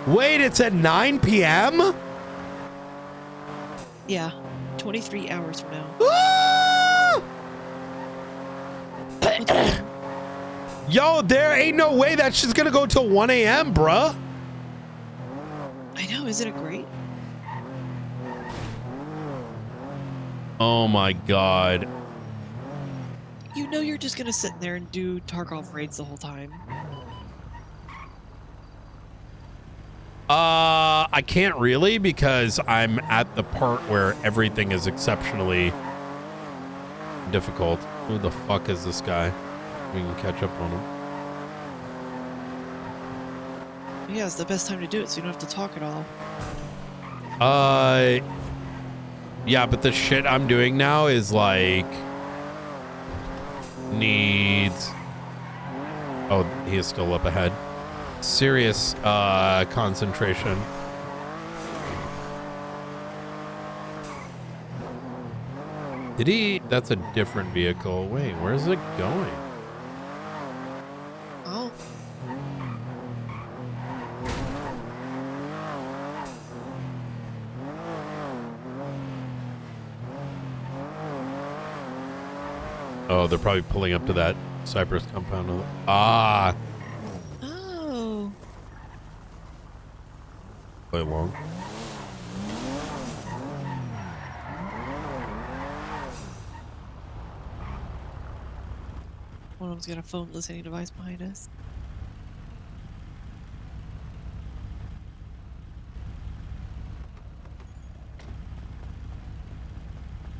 Wait, it's at 9 p.m.? Yeah, 23 hours from now. Yo, there ain't no way that shit's gonna go till 1 a.m., bruh. I know, isn't it great? Oh my god. You know you're just gonna sit there and do Tarkov raids the whole time. I can't really because I'm at the part where everything is exceptionally difficult. Who the fuck is this guy? We can catch up on him. Yeah, it's the best time to do it so you don't have to talk at all. Yeah, but the shit I'm doing now is like needs. Oh, he is still up ahead. Serious concentration. Did he? That's a different vehicle. Wait, where's it going? Oh. Oh, they're probably pulling up to that Cypress compound. Ah. Oh. Play along. One of them's got a phone listening device behind us.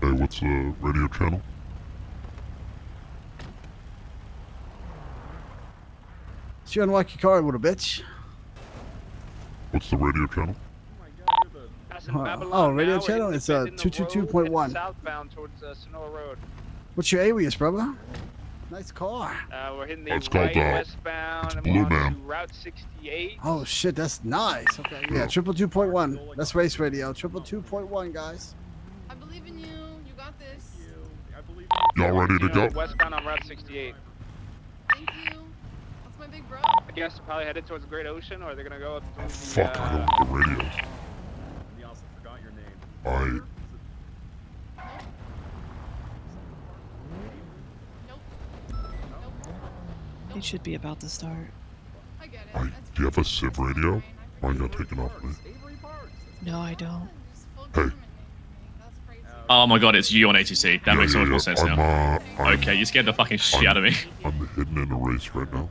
Hey, what's the radio channel? You unlock your car, little bitch. What's the radio channel? Oh, radio channel? It's 222.1. Southbound towards Sonora Road. What's your alias, brother? Nice car. We're hitting the Oh, it's called, westbound it's Blue onto Man. Route 68. Oh shit, that's nice. Okay, yeah, 222.1. That's race radio. 222.1, guys. I believe in you. You got this. Y'all ready to go? Westbound on Route 68. Thank you. That's my big bro. I guess they're probably headed towards the Great Ocean, or they're gonna go through the, Fuck, I don't know the radios. You also forgot your name. It should be about to start. Do you have a civ radio? Mine got taken off me. No, I don't. Hey. Oh my god, it's you on ATC. That makes so much more sense I'm, now. I'm- Okay, you scared the fucking shit out of me. I'm hidden in a race right now.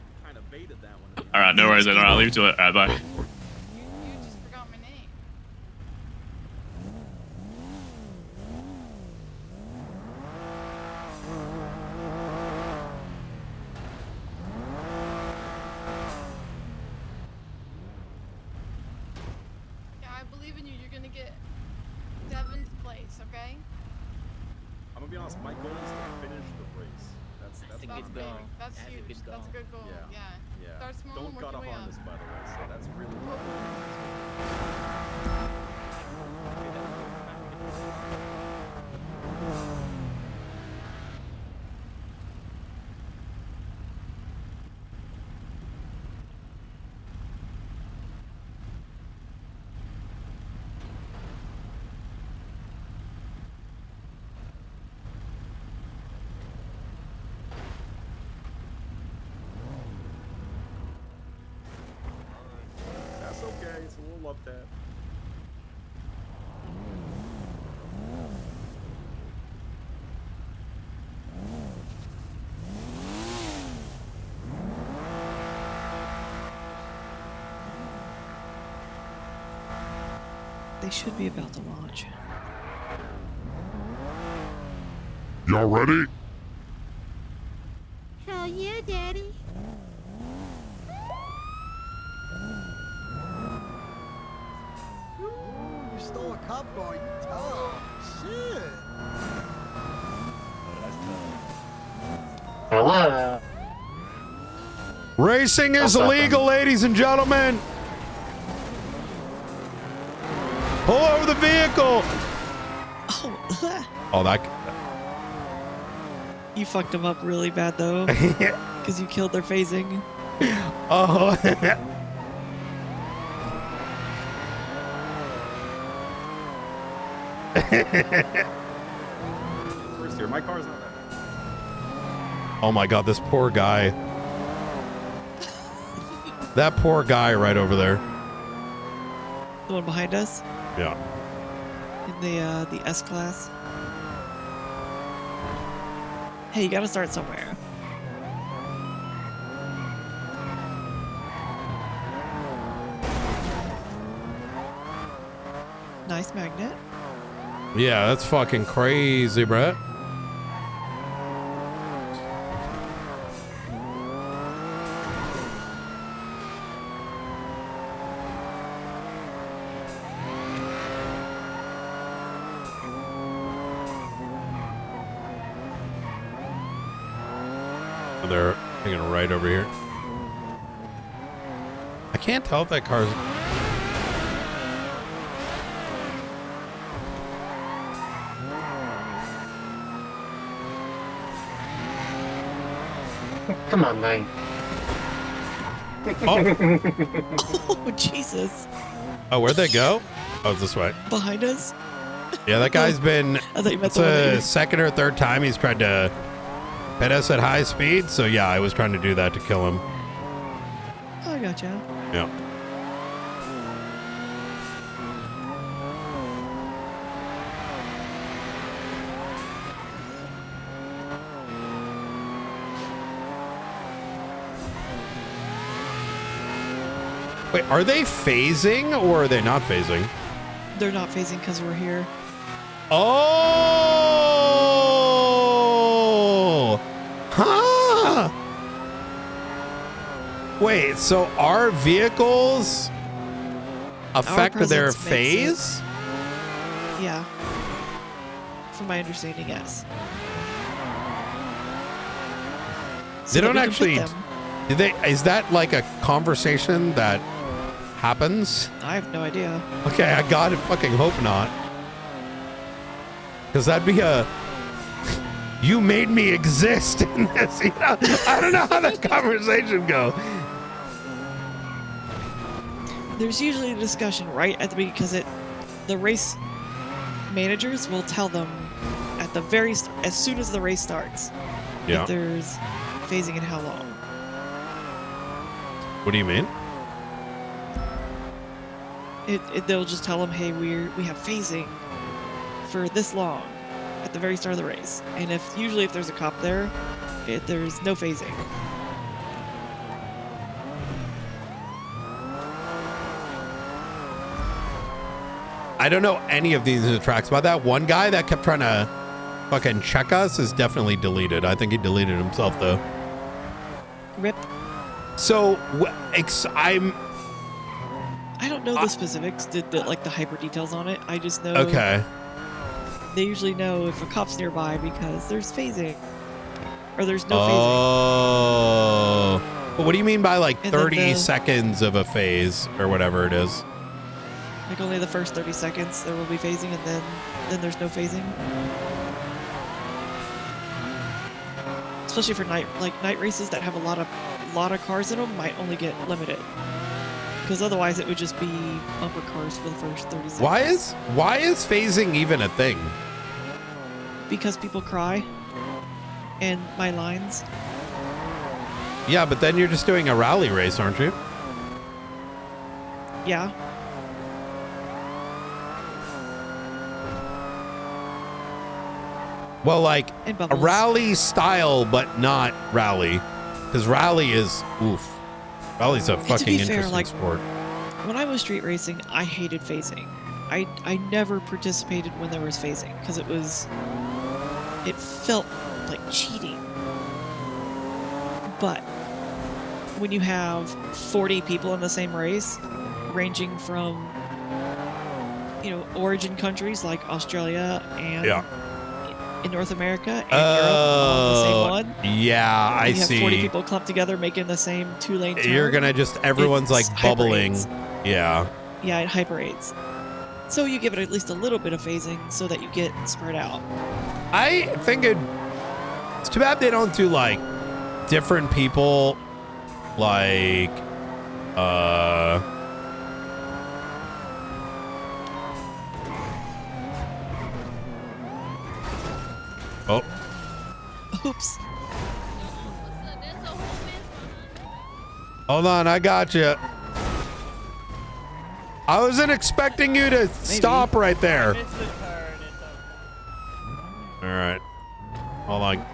Alright, no worries then. Alright, I'll leave you to it. Alright, bye. Yeah, I believe in you. You're gonna get 7th place, okay? I'm gonna be honest, my goal is to finish the race. That's That's my big. goal. That's huge. That's a good goal. Yeah. Start small and Don't work gotta your way harm up. this, by the way, so that's really That's okay, it's a little love tap. They should be about to launch. Y'all ready? Hell yeah, Daddy. Ooh, you stole a cop car. You tough. Shit. Hello. Racing is illegal, ladies and gentlemen. Pull over the vehicle. Oh, that. You fucked them up really bad though. Because you killed their phasing. Oh. First here, my car's not that. Oh my god, this poor guy. That poor guy right over there. The one behind us Yeah. in the S class. Hey, you gotta start somewhere. Nice magnet. Yeah, that's fucking crazy, Brett. They're taking a right over here. I can't tell if that car's. Come on, 9. Oh, Jesus. Oh, where'd they go? Oh, it's this way. Behind us? Yeah, that guy's been. I thought you meant It's the one that a you- second or third time he's tried to hit us at high speed. So yeah, I was trying to do that to kill him. Oh, I gotcha. Yeah. Wait, are they phasing or are they not phasing? They're not phasing because we're here. Oh! Huh! Wait, so our vehicles affect their presence makes it. phase? Yeah. From my understanding, yes. They So that don't we can actually. put them- Do they? Is that like a conversation that happens? I have no idea. Okay, I gotta fucking hope not. Because that'd be a. You made me exist in this. You know? I don't know how that conversation go. There's usually a discussion right at the beginning because the race managers will tell them at the as soon as the race starts. Yeah. If there's phasing and how long. What do you mean? They'll just tell them, hey, we have phasing for this long at the very start of the race, and usually if there's a cop there, there's no phasing. I don't know any of these tracks, but that one guy that kept trying to fucking check us is definitely deleted. I think he deleted himself though. Rip. So I don't know the specifics, like the hyper details on it. I just know. Okay. They usually know if a cop's nearby because there's phasing, or there's no phasing. Oh. But what do you mean by like And then 30 seconds of a phase or whatever it is? Like only the first 30 seconds there will be phasing, and then there's no phasing. Especially for night races that have a lot of cars in them might only get limited. Because otherwise it would just be bumper cars for the first 30 seconds. Why is phasing even a thing? Because people cry and my lines. Yeah, but then you're just doing a rally race, aren't you? Yeah. Well, like And a bubbles. rally style, but not rally. Because rally is, oof. Rally's a And to fucking be fair, interesting like, sport. When I was street racing, I hated phasing. I never participated when there was phasing because it felt like cheating. But when you have 40 people in the same race, ranging from origin countries like Australia and in North America and Europe all on the same one. Yeah, I you have see. 40 people clumped together making the same 2-lane turn. You're gonna everyone's like It's bubbling. hyper-aids. Yeah. Yeah, it hyper-aids. So you give it at least a little bit of phasing so that you get spread out. I think it's too bad they don't do like different people like Oh. Oops. Hold on, I got you. I wasn't expecting you to stop right there. All right. Hold on.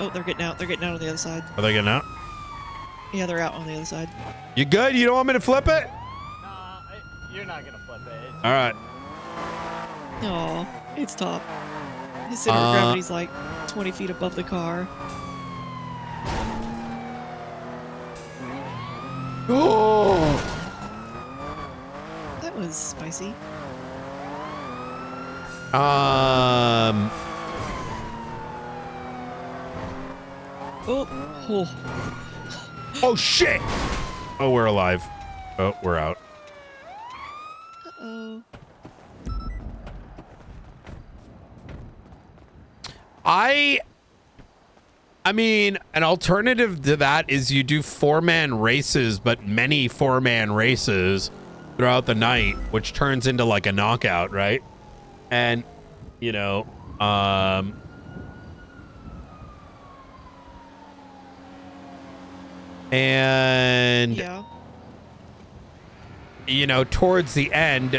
Oh, they're getting out. They're getting out on the other side. Are they getting out? Yeah, they're out on the other side. You good? You don't want me to flip it? You're not gonna flip it. All right. Oh, it's top. His center of gravity's like 20 feet above the car. Oh. That was spicy. Oh. Oh shit. Oh, we're alive. Oh, we're out. Uh-oh. I mean, an alternative to that is you do 4-man races, but many 4-man races throughout the night, which turns into like a knockout, right? And, you know, and yeah, you know, towards the end,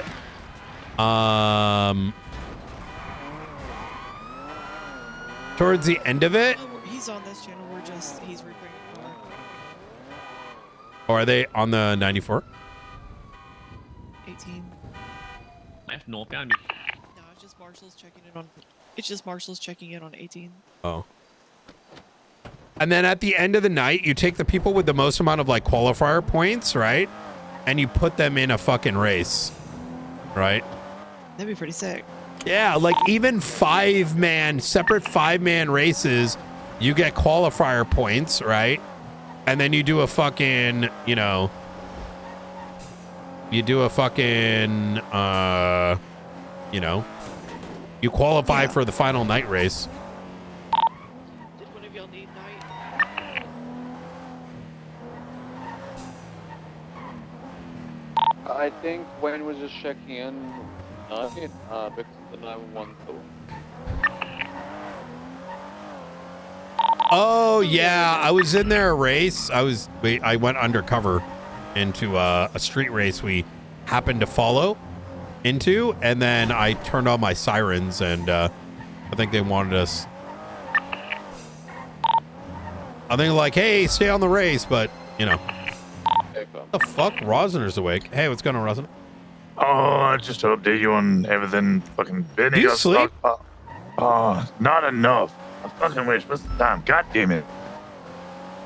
towards the end of it, he's on this channel. He's replaying. or are they on the 94? 18. Left northbound. No, it's just Marshall's checking in on. It's just Marshall's checking in on 18. Oh. And then at the end of the night, you take the people with the most amount of like qualifier points, right? And you put them in a fucking race, right? That'd be pretty sick. Yeah, like even separate 5-man races, you get qualifier points, right? And then you do a fucking, you know, you know, you qualify for the final night race. Did one of y'all need night? I think Wayne was just checking in because of the 911 call. Oh yeah, I was in their race. I went undercover into a street race we happened to follow into, and then I turned on my sirens, and I think they wanted us. I think like, hey, stay on the race, but you know. What the fuck? Rosner's awake. Hey, what's going on, Rosner? Oh, I just to update you on everything. Fucking Benny You got sleep? stuck. Oh, not enough. I fucking wish. What's the time? God damn it.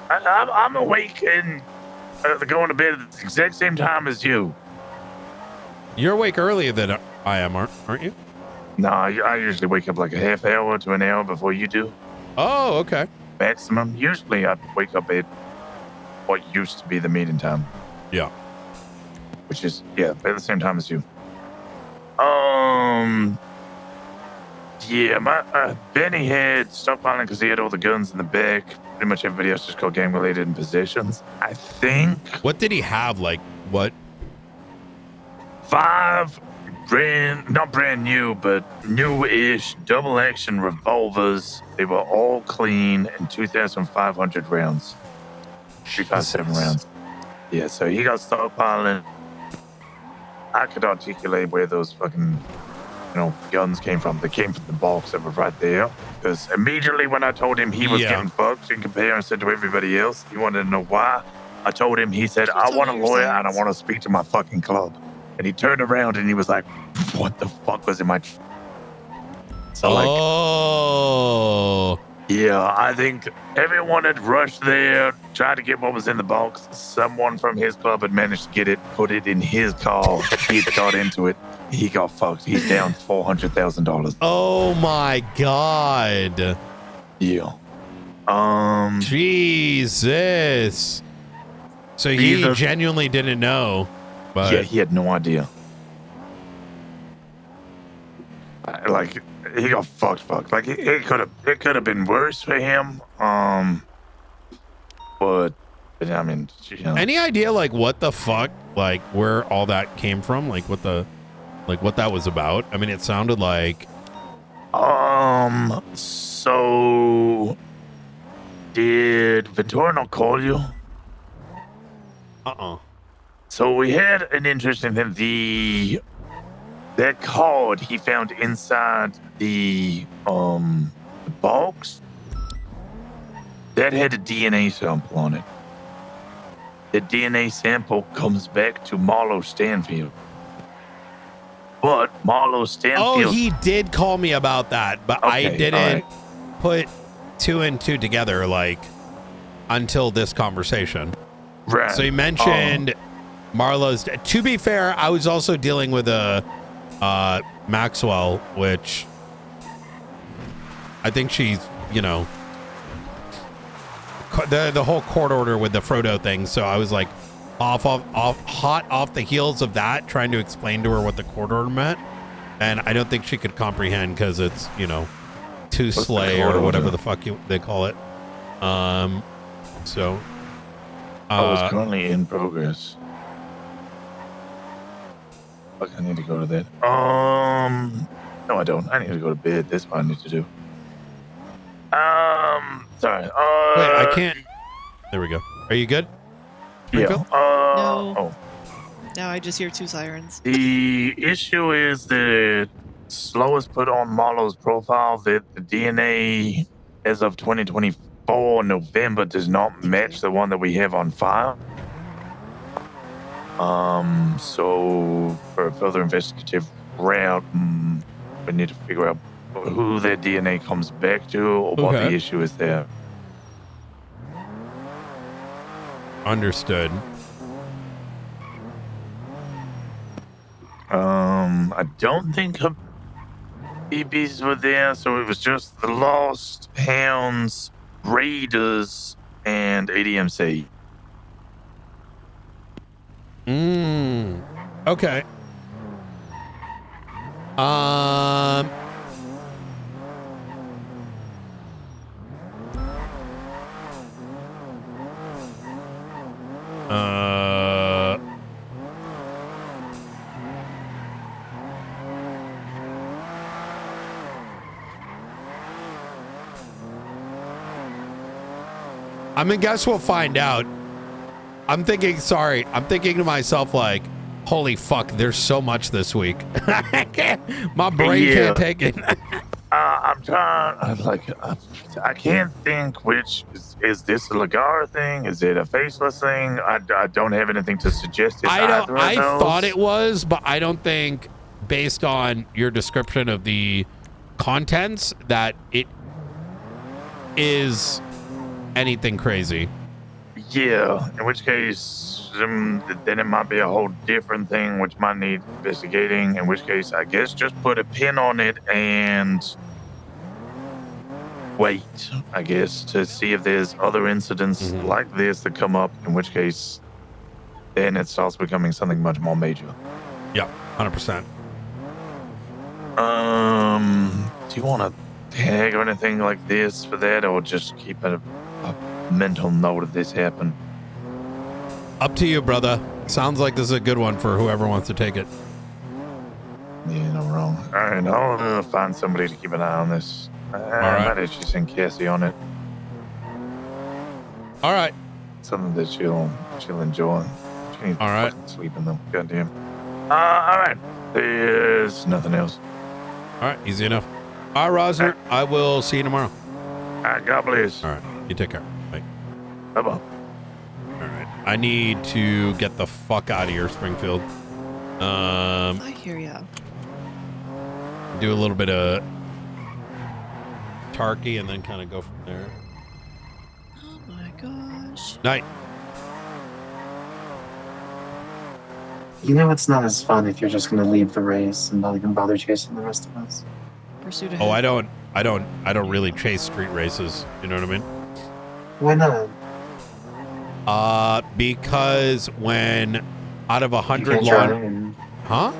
I'm awake and going to bed at the exact same time as you. You're awake earlier than I am, aren't you? No, I usually wake up like a half hour to an hour before you do. Oh, okay. Maximum. Usually I wake up at what used to be the meeting time. Yeah. Which is, yeah, at the same time as you. Yeah, my Benny had stockpiling because he had all the guns in the back. Pretty much everybody else just got gang related in possessions. I think. What did he have? Like what? 5 not brand new, but new-ish double action revolvers. They were all clean and 2,500 rounds. 357 rounds. Yeah, so he got stockpiling. I could articulate where those fucking, guns came from. They came from the box that was right there. Because immediately when I told him he was getting fucked in comparison to everybody else, he wanted to know why. I told him, he said, I want a lawyer and I want to speak to my fucking club. And he turned around and he was like, what the fuck was in my... So yeah, I think everyone had rushed there, tried to get what was in the box. Someone from his club had managed to get it, put it in his car. He got into it. He got fucked. He's down $400,000. Oh my god. Yeah. Jesus. So he genuinely didn't know. But yeah, he had no idea. Like, he got fucked. Like, it could have been worse for him. But I mean, any idea like what the fuck, like where all that came from, like what that was about? I mean, it sounded like. So did Ventura not call you? So we had an interesting thing. That card he found inside the box that had a DNA sample on it. The DNA sample comes back to Marlo Stanfield. But Marlo Stanfield. Oh, he did call me about that, but I didn't put 2 and 2 together like until this conversation. Right. So he mentioned Marlo's. To be fair, I was also dealing with a Maxwell, which I think she's, the whole court order with the Frodo thing. So I was like hot off the heels of that, trying to explain to her what the court order meant. And I don't think she could comprehend because it's, to slay or whatever the fuck they call it. So. It's currently in progress. Fuck, I need to go to that. No, I don't. I need to go to bed. That's what I need to do. Sorry. Wait, I can't. There we go. Are you good? Yeah. No. Oh. Now I just hear 2 sirens. The issue is that Slowest put on Marlowe's profile that the DNA as of 2024 November does not match the one that we have on file. So for a further investigative route, we need to figure out who that DNA comes back to or what the issue is there. Understood. I don't think her BBs were there, so it was just the Lost, Hounds, Raiders, and ADMC. Okay. I mean, guess we'll find out. I'm thinking to myself, like, holy fuck, there's so much this week. My brain can't take it. I'm trying, I can't think which, is this a Lagar thing? Is it a faceless thing? I don't have anything to suggest it's either of I those. thought it was, but I don't think, based on your description of the contents, that it is anything crazy. Yeah, in which case, then it might be a whole different thing, which might need investigating, in which case, I guess just put a pin on it and wait, I guess, to see if there's other incidents like this that come up, in which case, then it starts becoming something much more major. Yeah, 100%. Do you want to tag or anything like this for that, or just keep a mental note of this happened? Up to you, brother. Sounds like this is a good one for whoever wants to take it. Yeah, no wrong. All right, I'll find somebody to keep an eye on this. I might actually send Cassie on it. All right. Something that she'll enjoy. She needs all right. Sleeping though. Goddamn. All right. There's nothing else. All right, easy enough. All right, Rosner. I will see you tomorrow. All right, God bless. All right, you take care. Bye. Bye-bye. All right, I need to get the fuck out of here, Springfield. I hear ya. Do a little bit of Tarky and then kind of go from there. Oh my gosh. Night. You know it's not as fun if you're just gonna leave the race and not even bother chasing the rest of us. Pursuit ahead. Oh, I don't really chase street races. You know what I mean? Why not? Because when out of 100 You can't drive. Huh?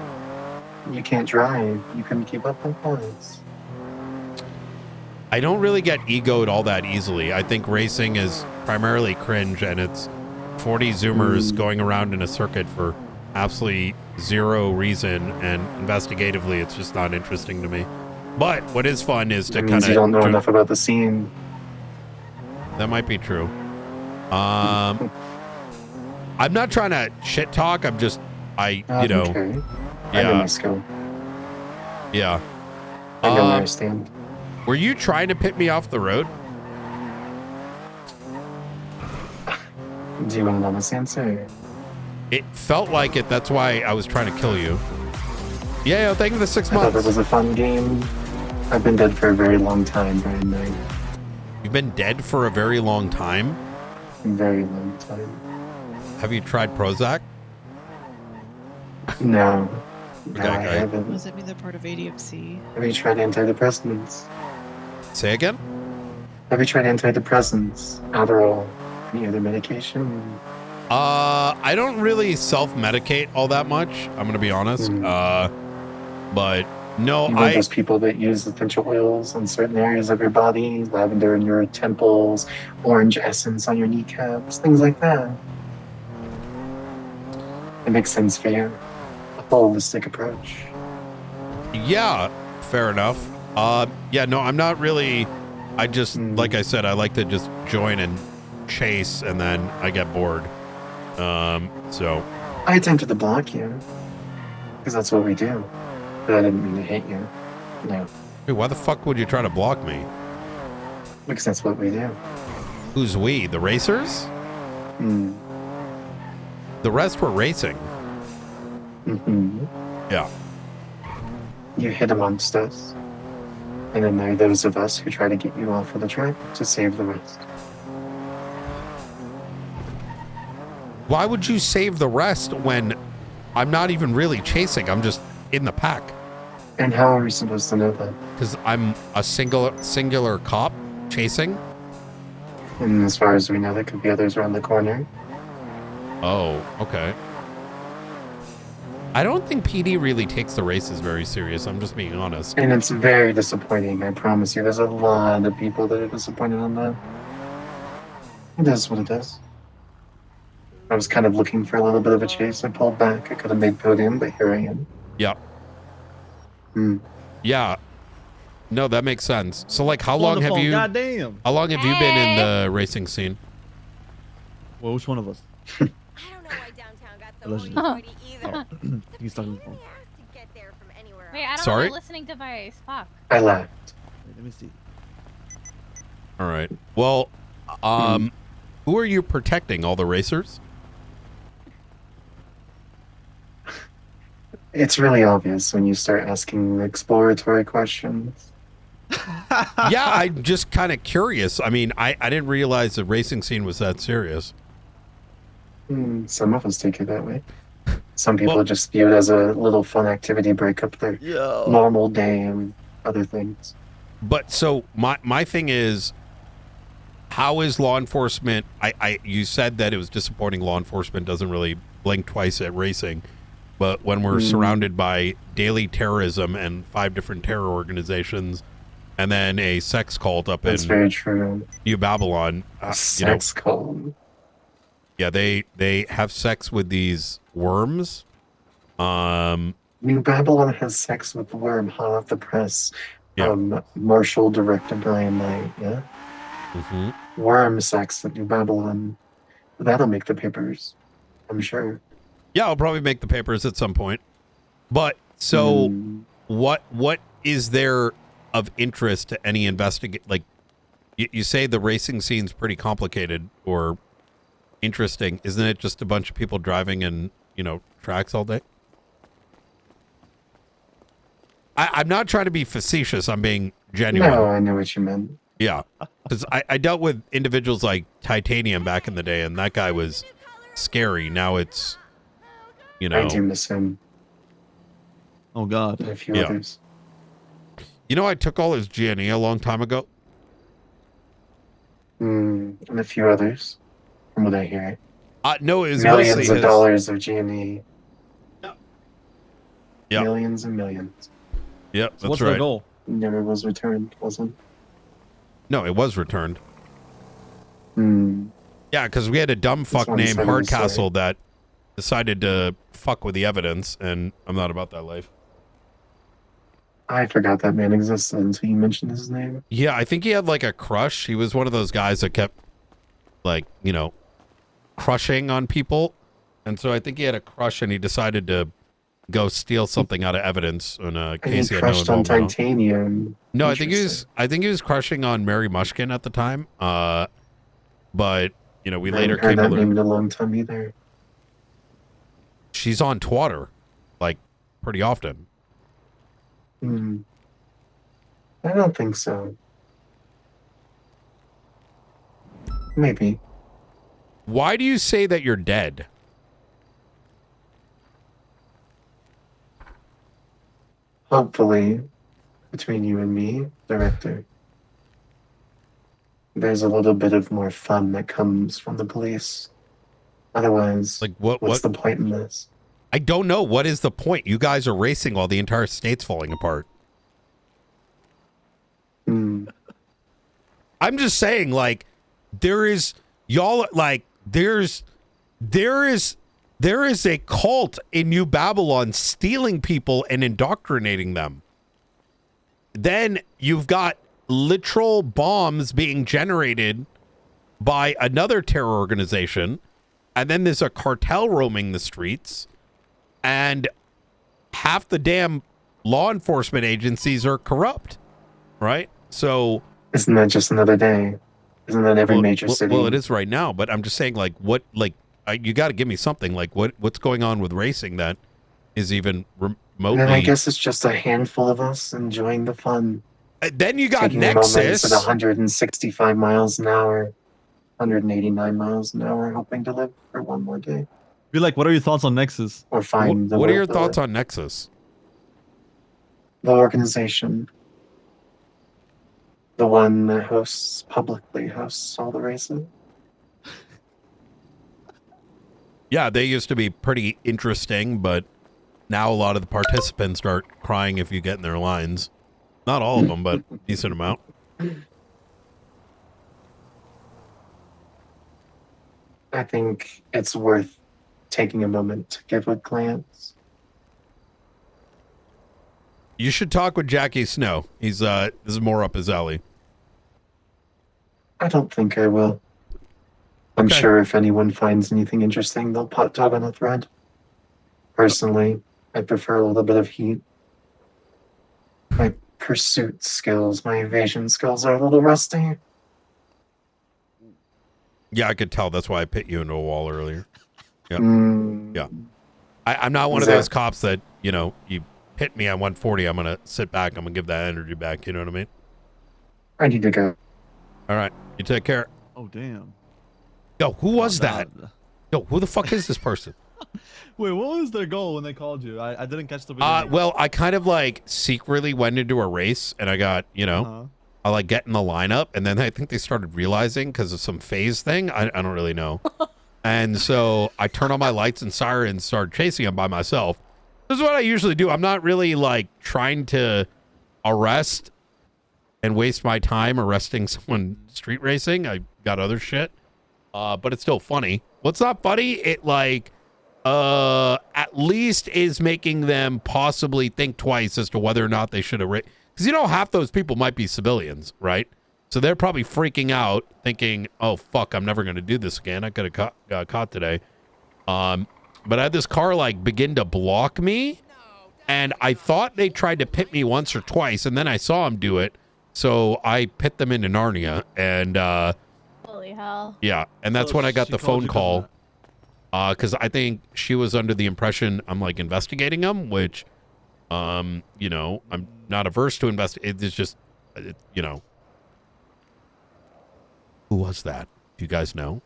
You can't drive. You couldn't keep up with points. I don't really get egoed all that easily. I think racing is primarily cringe, and it's 40 Zoomers going around in a circuit for absolutely zero reason, and investigatively, it's just not interesting to me. But what is fun is to kind of... You don't know enough about the scene. That might be true. I'm not trying to shit talk. I'm just, you know... Okay. Yeah. I know my skill. Yeah. I know where I stand. Were you trying to pit me off the road? Do you want an honest answer? It felt like it. That's why I was trying to kill you. Yeah, thank you for the 6 I thought months. it was a fun game. I've been dead for a very long time, Brian Knight. You've been dead for a very long time? Very long time. Have you tried Prozac? No. Okay, No, I haven't. What does that mean they're part of ADMC? Have you tried antidepressants? Say again? Have you tried antidepressants? Adderall? Any other medication? I don't really self-medicate all that much. I'm gonna be honest. But No, You know those people that use essential oils on certain areas of your body, lavender in your temples, orange essence on your kneecaps, things like that. It makes sense for you. A holistic approach. Yeah, fair enough. Yeah, no, I'm not really. I just, like I said, I like to just join and chase, and then I get bored. So. I attempted to block you, because that's what we do. But I didn't mean to hate you. No. Hey, why the fuck would you try to block me? Because that's what we do. Who's we? The racers? The rest were racing. Yeah. You hit amongst us. And then there are those of us who try to get you off of the track to save the rest. Why would you save the rest when I'm not even really chasing? I'm just in the pack. And how are we supposed to know that? Because I'm a singular cop chasing. And as far as we know, there could be others around the corner. Oh, okay. I don't think PD really takes the races very serious. I'm just being honest. And it's very disappointing, I promise you. There's a lot of people that are disappointed on that. It is what it is. I was kind of looking for a little bit of a chase. I pulled back. I could have made podium, but here I am. Yeah. Yeah. No, that makes sense. So, like, how long have you? Goddamn. How long have you been in the racing scene? Well, which one of us? Allegedly. He's talking. Wait, I don't Sorry? have a listening device. Fuck. I laughed. Let me see. All right. Well, who are you protecting? All the racers? It's really obvious when you start asking exploratory questions. Yeah, I'm just kind of curious. I mean, I didn't realize the racing scene was that serious. Some of us take it that way. Some people just view it as a little fun activity, break up their normal day and other things. But so my thing is, how is law enforcement? You said that it was disappointing. Law enforcement doesn't really blink twice at racing, but when we're surrounded by daily terrorism and 5 different terror organizations, and then a sex cult up That's in very true. New Babylon, Sex cult. Yeah, they have sex with these worms. New Babylon has sex with the worm, hot off the press. Yeah. Marshall director Brian Knight, yeah? Worm sex at New Babylon. That'll make the papers, I'm sure. Yeah, I'll probably make the papers at some point. But so what is there of interest to any like you say the racing scene's pretty complicated or interesting. Isn't it just a bunch of people driving in, tracks all day? I'm not trying to be facetious. I'm being genuine. No, I know what you meant. Yeah. Because I dealt with individuals like Titanium back in the day, and that guy was scary. Now it's, I do miss him. Oh, God. And a few others. I took all his G&E a long time ago. And a few others, from what I hear. No, it was millions mostly of dollars of G&E. Yeah. Millions and millions. Yep, that's What's right. their goal? Never was returned, wasn't? No, it was returned. Hmm. Yeah, because we had a dumb fuck one named side of the story. Hardcastle that decided to fuck with the evidence, and I'm not about that life. I forgot that man existed until you mentioned his name. Yeah, I think he had like a crush. He was one of those guys that kept like, crushing on people. And so I think he had a crush and he decided to go steal something out of evidence in a And case he he had no crushed on involvement on. titanium. No, I think he was crushing on Mary Mushkin at the time. But we I later haven't heard came to that learn name in a long time either. she's on Twitter, like pretty often. I don't think so. Maybe. Why do you say that you're dead? Hopefully, between you and me, director, there's a little bit of more fun that comes from the police. Otherwise, like what's the point in this? I don't know. What is the point? You guys are racing while the entire state's falling apart. I'm just saying, like, there is a cult in New Babylon stealing people and indoctrinating them. Then you've got literal bombs being generated by another terror organization, and then there's a cartel roaming the streets, and half the damn law enforcement agencies are corrupt, right? So isn't that just another day? Isn't that every major city? Well, it is right now, but I'm just saying, like, what, like, you got to give me something, like, what's going on with racing that is even remotely. And I guess it's just a handful of us enjoying the fun. Then you got taking Nexus moments at 165 miles an hour, 189 miles an hour, hoping to live for one more day. Be like, what are your thoughts on Nexus? Or find the What are will your to thoughts live. on Nexus? The organization. The one that publicly hosts all the races. Yeah, they used to be pretty interesting, but now a lot of the participants start crying if you get in their lines. Not all of them, but decent amount. I think it's worth taking a moment to get with clients. You should talk with Jackie Snow. He's this is more up his alley. I don't think I will. I'm sure if anyone finds anything interesting, they'll talk on a thread. Personally, I prefer a little bit of heat. My pursuit skills, my evasion skills are a little rusty. Yeah, I could tell. That's why I pit you into a wall earlier. Yeah. Yeah. I'm not one of Is those that- cops that, you know, you hit me at 140, I'm going to sit back. I'm going to give that energy back. You know what I mean? I need to go. All right. You take care. Oh, damn. Yo, who was that? Yo, who the fuck is this person? Wait, what was their goal when they called you? I didn't catch the beginning. Well, I kind of like secretly went into a race and I got, you know, I like get in the lineup and then I think they started realizing because of some phase thing. I don't really know. And so I turned on my lights and siren and started chasing them by myself. This is what I usually do. I'm not really like trying to arrest and waste my time arresting someone street racing. I got other shit. But it's still funny. What's not funny? It like at least is making them possibly think twice as to whether or not they should have because you know half those people might be civilians, right? So they're probably freaking out thinking, oh fuck, I'm never gonna do this again. I could have got caught today. But I had this car like begin to block me and I thought they tried to pit me once or twice and then I saw them do it. So I pit them into Narnia and Holy hell. yeah, and that's when I got the phone call. Because I think she was under the impression I'm like investigating them, which, you know, I'm not averse to investigate. It's just, you know. Who was that? Do you guys know?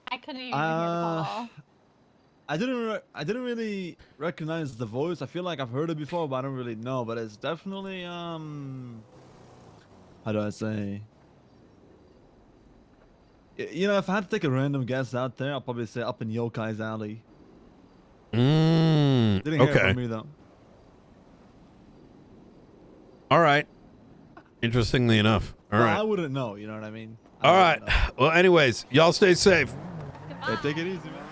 I couldn't even hear the call. I didn't really recognize the voice. I feel like I've heard it before, but I don't really know. But it's definitely how do I say? You know, if I had to take a random guess out there, I'll probably say up in Yokai's alley. Didn't hear it from me though. All right. Interestingly enough. All right. I wouldn't know. You know what I mean? All right. Well, anyways, y'all stay safe. Hey, take it easy, man.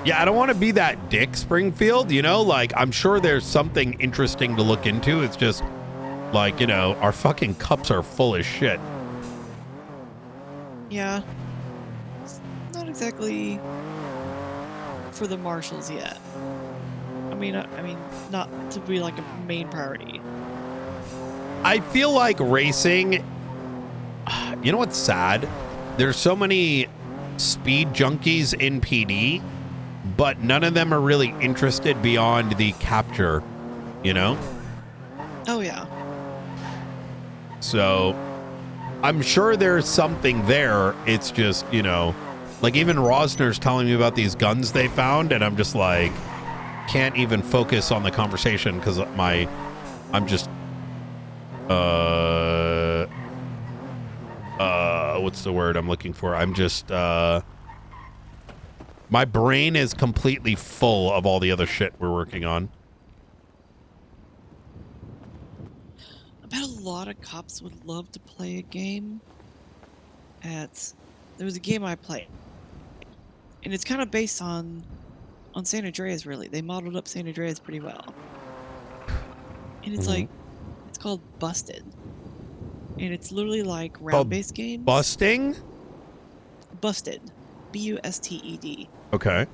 Yeah, I don't want to be that dick, Springfield, you know? Like, I'm sure there's something interesting to look into. It's just, like, you know, our fucking cups are full of shit. Yeah. It's not exactly for the marshals yet. I mean, not to be like a main priority. I feel like racing, you know what's sad? There's so many speed junkies in PD, but none of them are really interested beyond the capture, you know? Oh, yeah. So I'm sure there's something there. It's just, you know, like even Rosner's telling me about these guns they found, and I'm just like, can't even focus on the conversation because I'm just, what's the word I'm looking for? I'm just, My brain is completely full of all the other shit we're working on. I bet a lot of cops would love to play a game there was a game I played, and it's kind of based on San Andreas, really. They modeled up San Andreas pretty well. And it's like, it's called Busted. And it's literally like round-based games. Busting? Busted. B-U-S-T-E-D. Okay.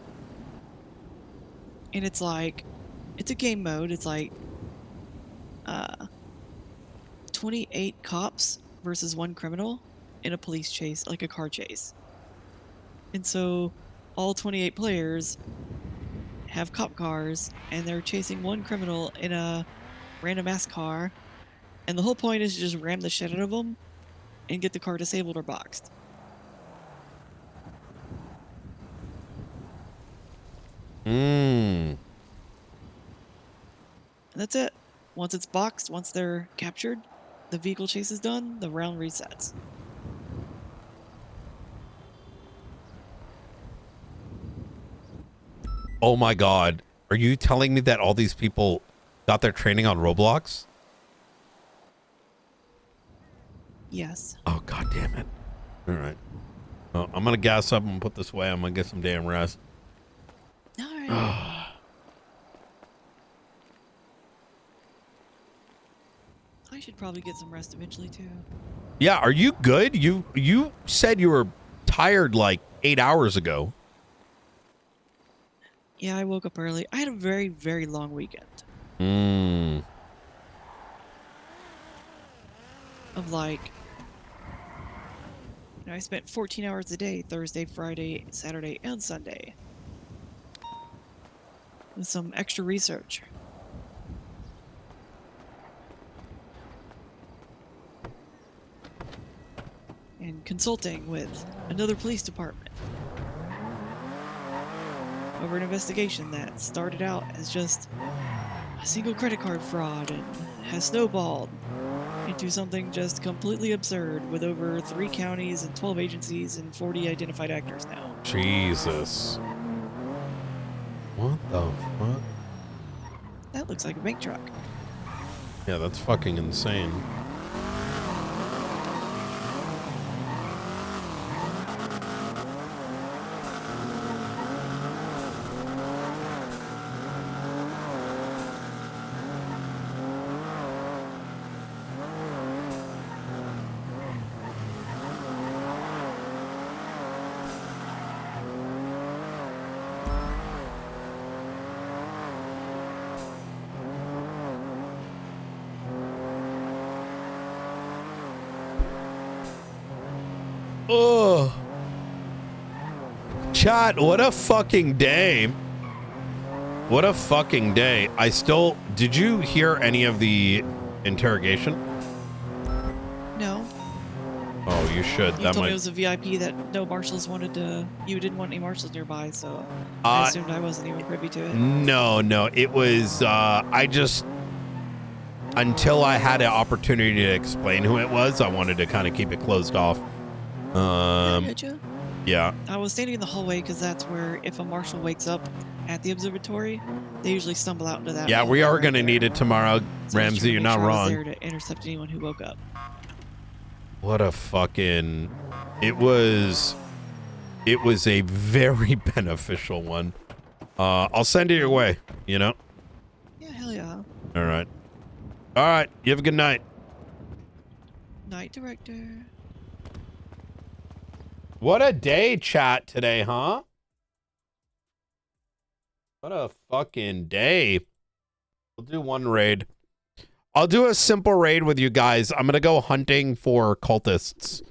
And it's like, it's a game mode. It's like 28 cops versus 1 criminal in a police chase, like a car chase. And so all 28 players have cop cars, and they're chasing 1 criminal in a random ass car, and the whole point is to just ram the shit out of them and get the car disabled or boxed. Mm. And that's it. Once it's boxed, once they're captured, the vehicle chase is done, the round resets. Oh my god. Are you telling me that all these people got their training on Roblox? Yes. Oh god damn it. All right. Well, I'm gonna gas up and put this away. I'm gonna get some damn rest. All right. I should probably get some rest eventually too. Yeah, are you good? You said you were tired like 8 hours ago. Yeah, I woke up early. I had a very, very long weekend. Mm. Of like, I spent 14 hours a day, Thursday, Friday, Saturday, and Sunday. With some extra research. And consulting with another police department over an investigation that started out as just a single credit card fraud and has snowballed into something just completely absurd with over 3 counties and 12 agencies and 40 identified actors now. Jesus. What the fuck? That looks like a bank truck. Yeah, that's fucking insane. Oh. Chat, what a fucking day. What a fucking day. Did you hear any of the interrogation? No. Oh, you should. You That told me might. it was a VIP that no marshals wanted to. You didn't want any marshals nearby, so I assumed I wasn't even privy to it. No. It was, until I had an opportunity to explain who it was, I wanted to kind of keep it closed off. I getcha. Yeah. I was standing in the hallway because that's where, if a marshal wakes up at the observatory, they usually stumble out into that. Yeah, we are going to need it tomorrow, So I was trying Ramsey. to You're make not sure I was wrong. there to intercept anyone who woke up. What a fucking... It was a very beneficial one. I'll send it your way, you know? Yeah, hell yeah. All right. All right. You have a good night. Night, director. What a day, chat, today, huh? What a fucking day. We'll do one raid. I'll do a simple raid with you guys. I'm going to go hunting for cultists.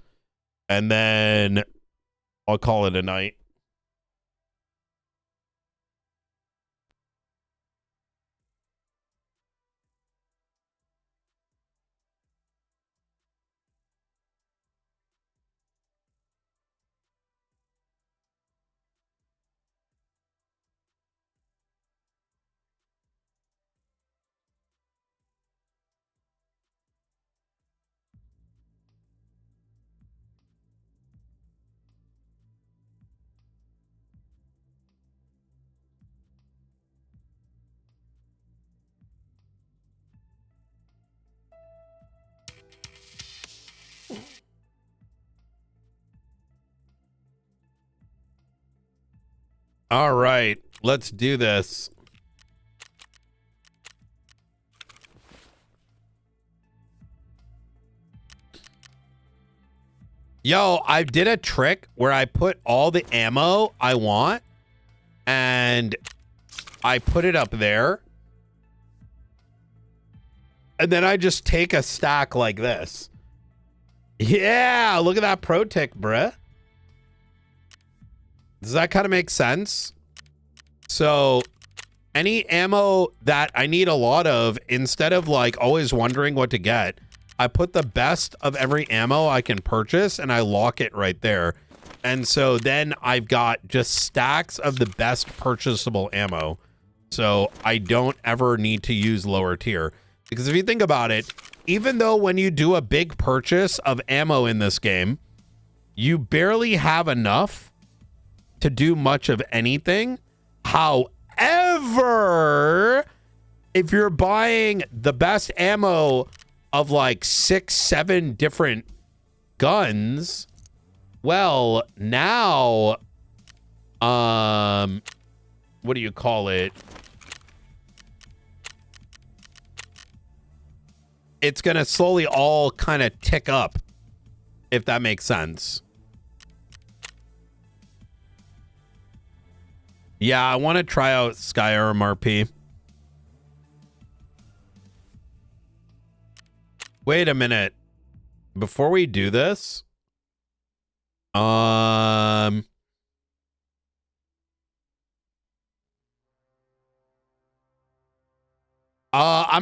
And then I'll call it a night. All right, let's do this. Yo, I did a trick where I put all the ammo I want and I put it up there. And then I just take a stack like this. Yeah, look at that pro tick, bruh. Does that kind of make sense? So any ammo that I need a lot of, instead of like always wondering what to get, I put the best of every ammo I can purchase and I lock it right there. And so then I've got just stacks of the best purchasable ammo. So I don't ever need to use lower tier. Because if you think about it, even though when you do a big purchase of ammo in this game, you barely have enough to do much of anything. However, if you're buying the best ammo of like 6-7 different guns, well, now, what do you call it? It's going to slowly all kind of tick up, if that makes sense. Yeah, I want to try out Skyrim RP. Wait a minute. Before we do this, I'm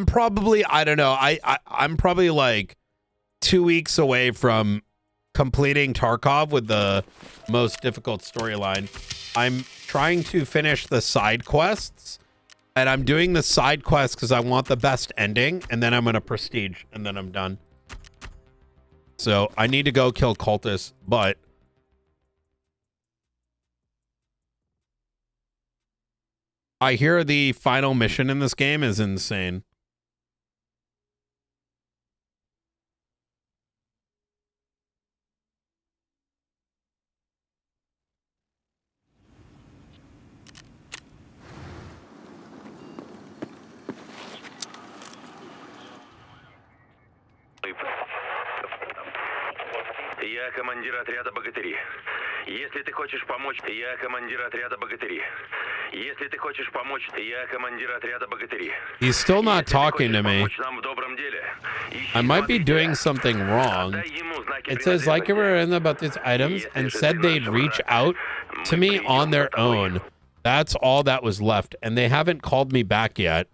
probably, I don't know. I'm probably like 2 weeks away from completing Tarkov with the most difficult storyline. I'm trying to finish the side quests, and I'm doing the side quests because I want the best ending, and then I'm going to prestige, and then I'm done. So I need to go kill cultists, but I hear the final mission in this game is insane. Я командир отряда богатыри. Если ты хочешь помочь, я командир отряда богатыри. Если ты хочешь помочь, я командир отряда богатыри. He's still not talking to me. I might be doing something wrong. It says, like everyone about these items, and said they'd reach out to me on their own. That's all that was left, and they haven't called me back yet.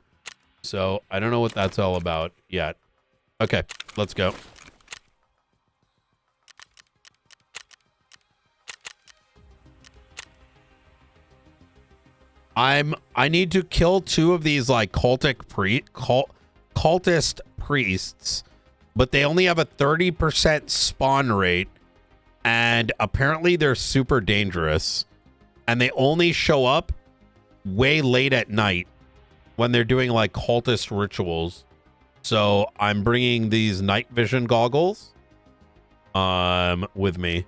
So I don't know what that's all about yet. Okay, let's go. I need to kill 2 of these like cultist priests, but they only have a 30% spawn rate, and apparently they're super dangerous, and they only show up way late at night when they're doing like cultist rituals. So I'm bringing these night vision goggles with me.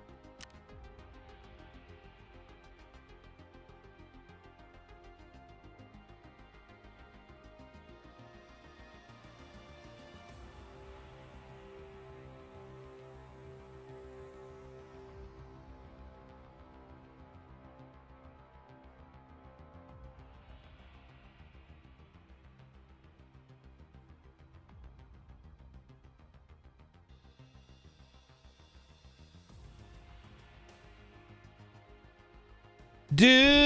Do.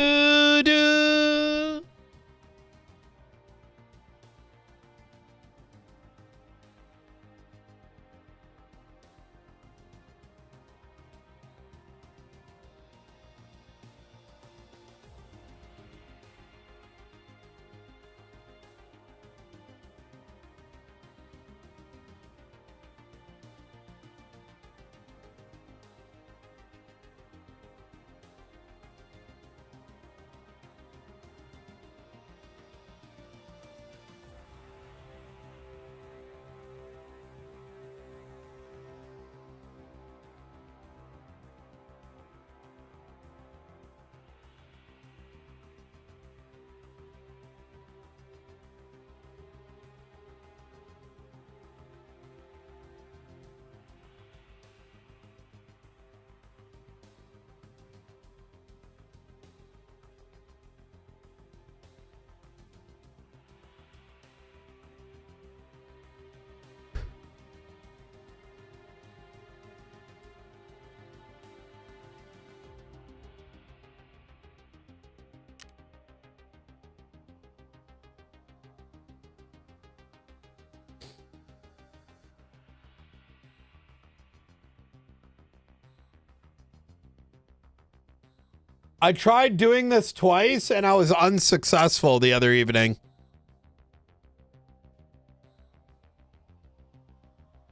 I tried doing this twice and I was unsuccessful the other evening.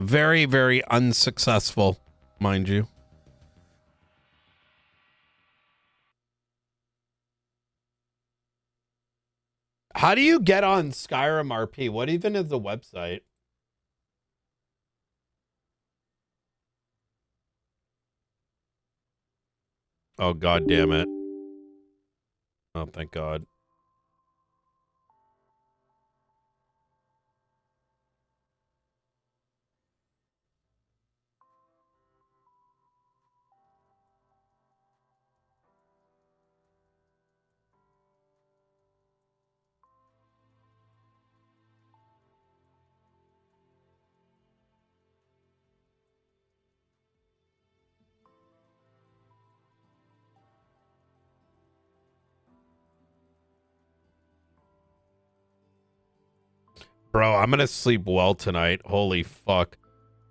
Very, very unsuccessful, mind you. How do you get on Skyrim RP? What even is the website? Oh, God damn it. Oh, thank God. Bro, I'm gonna sleep well tonight. Holy fuck.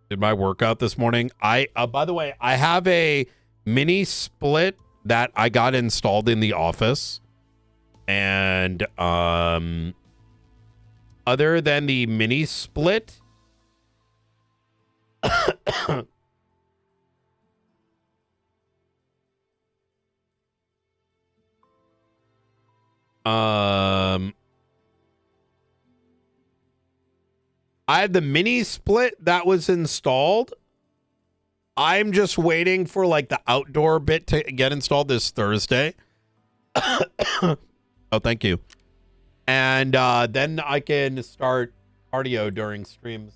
Did my workout this morning. By the way, I have a mini split that I got installed in the office. And other than the mini split, I had the mini split that was installed. I'm just waiting for like the outdoor bit to get installed this Thursday. Oh, thank you. And then I can start cardio during streams.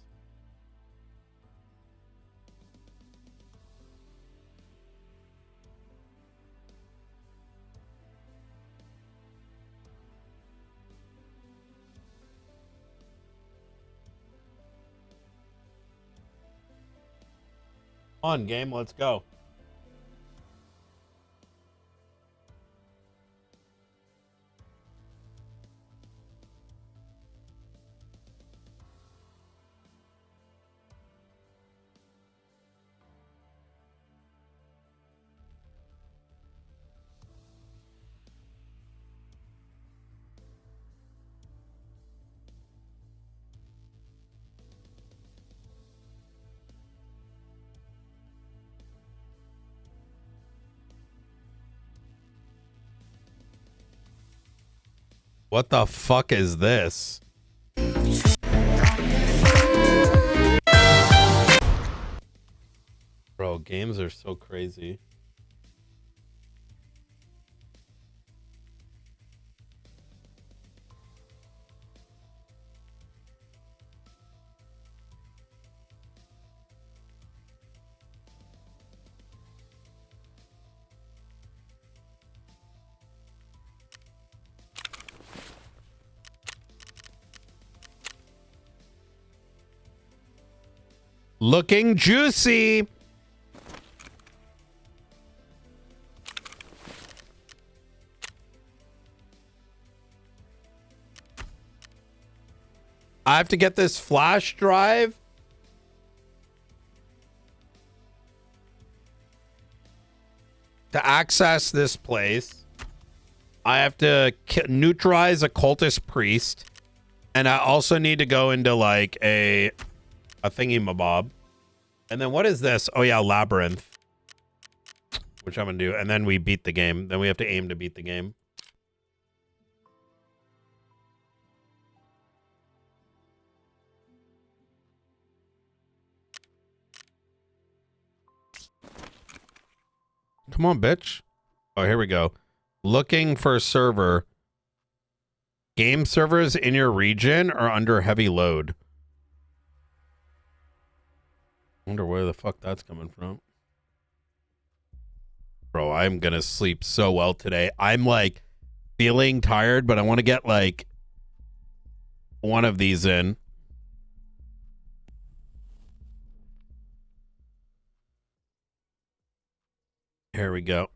On game, let's go. What the fuck is this? Bro, games are so crazy. Looking juicy. I have to get this flash drive. To access this place, I have to neutralize a cultist priest. And I also need to go into like a thingy-mabob. And then what is this? Oh yeah, labyrinth. Which I'm gonna do. And then we beat the game. Then we have to aim to beat the game. Come on, bitch. Oh, here we go. Looking for a server. Game servers in your region are under heavy load. Wonder where the fuck that's coming from. Bro, I'm gonna sleep so well today. I'm like feeling tired, but I want to get like one of these in. Here we go.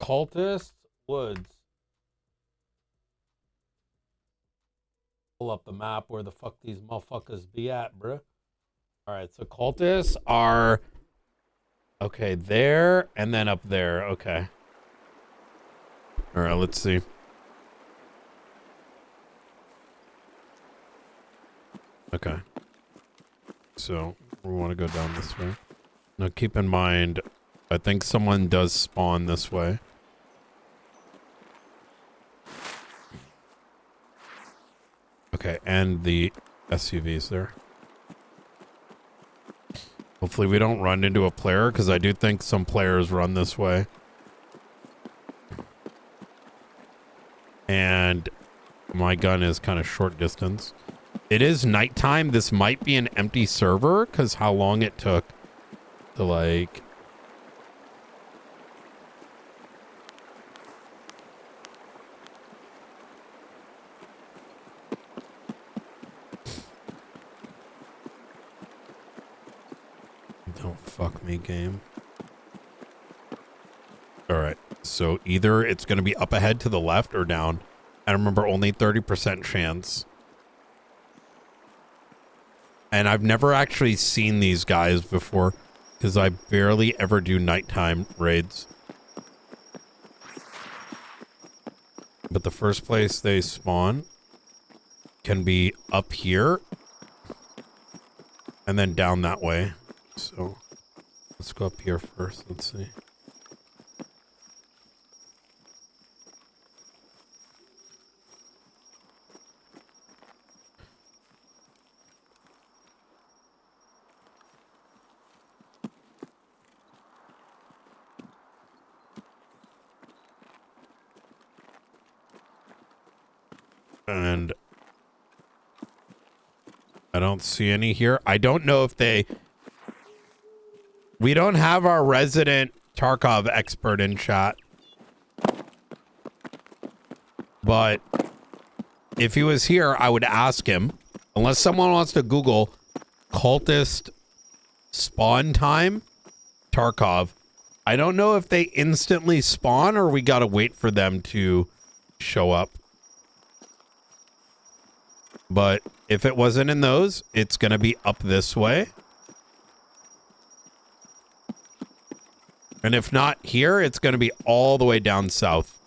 Cultist Woods. Pull up the map where the fuck these motherfuckers be at, bruh. All right, so cultists are okay there and then up there. Okay. All right, let's see. Okay. So we want to go down this way. Now keep in mind, I think someone does spawn this way. Okay, and the SUVs there. Hopefully we don't run into a player, because I do think some players run this way. And my gun is kind of short distance. It is nighttime. This might be an empty server, because how long it took to, like... Don't fuck me, game. Alright, so either it's going to be up ahead to the left or down. And remember, only 30% chance. And I've never actually seen these guys before, because I barely ever do nighttime raids. But the first place they spawn can be up here and then down that way. So let's go up here first. Let's see. And I don't see any here. I don't know if they... We don't have our resident Tarkov expert in chat. But if he was here, I would ask him. Unless someone wants to Google cultist spawn time Tarkov. I don't know if they instantly spawn or we gotta wait for them to show up. But if it wasn't in those, it's going to be up this way. And if not here, it's going to be all the way down south.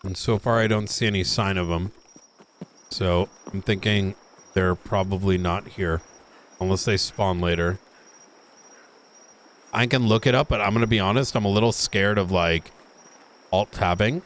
And so far, I don't see any sign of them. So I'm thinking they're probably not here. Unless they spawn later. I can look it up, but I'm going to be honest, I'm a little scared of, like, alt-tabbing.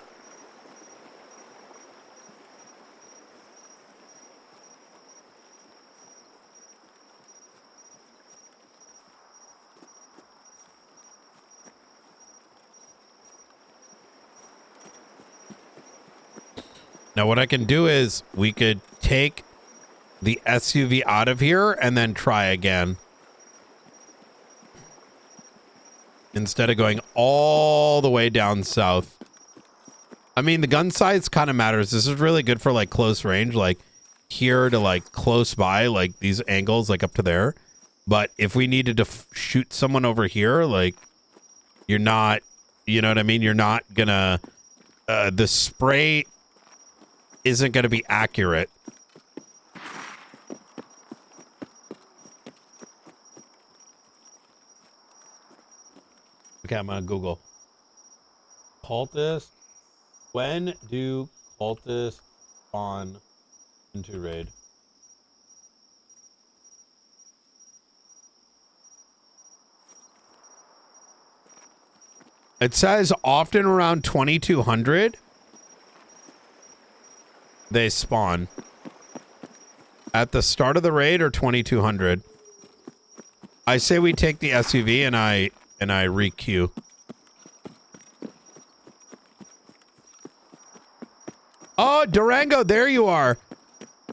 Now, what I can do is we could take the SUV out of here and then try again. Instead of going all the way down south. I mean, the gun size kind of matters. This is really good for, like, close range. Like, here to, like, close by, like, these angles, like, up to there. But if we needed to shoot someone over here, like, you're not, you know what I mean? You're not gonna, the spray isn't gonna be accurate. Okay, I'm gonna Google cultist. When do cultists spawn into raid? It says often around 2200 they spawn. At the start of the raid or 2200. I say we take the SUV and I re-queue. Oh, Durango, there you are.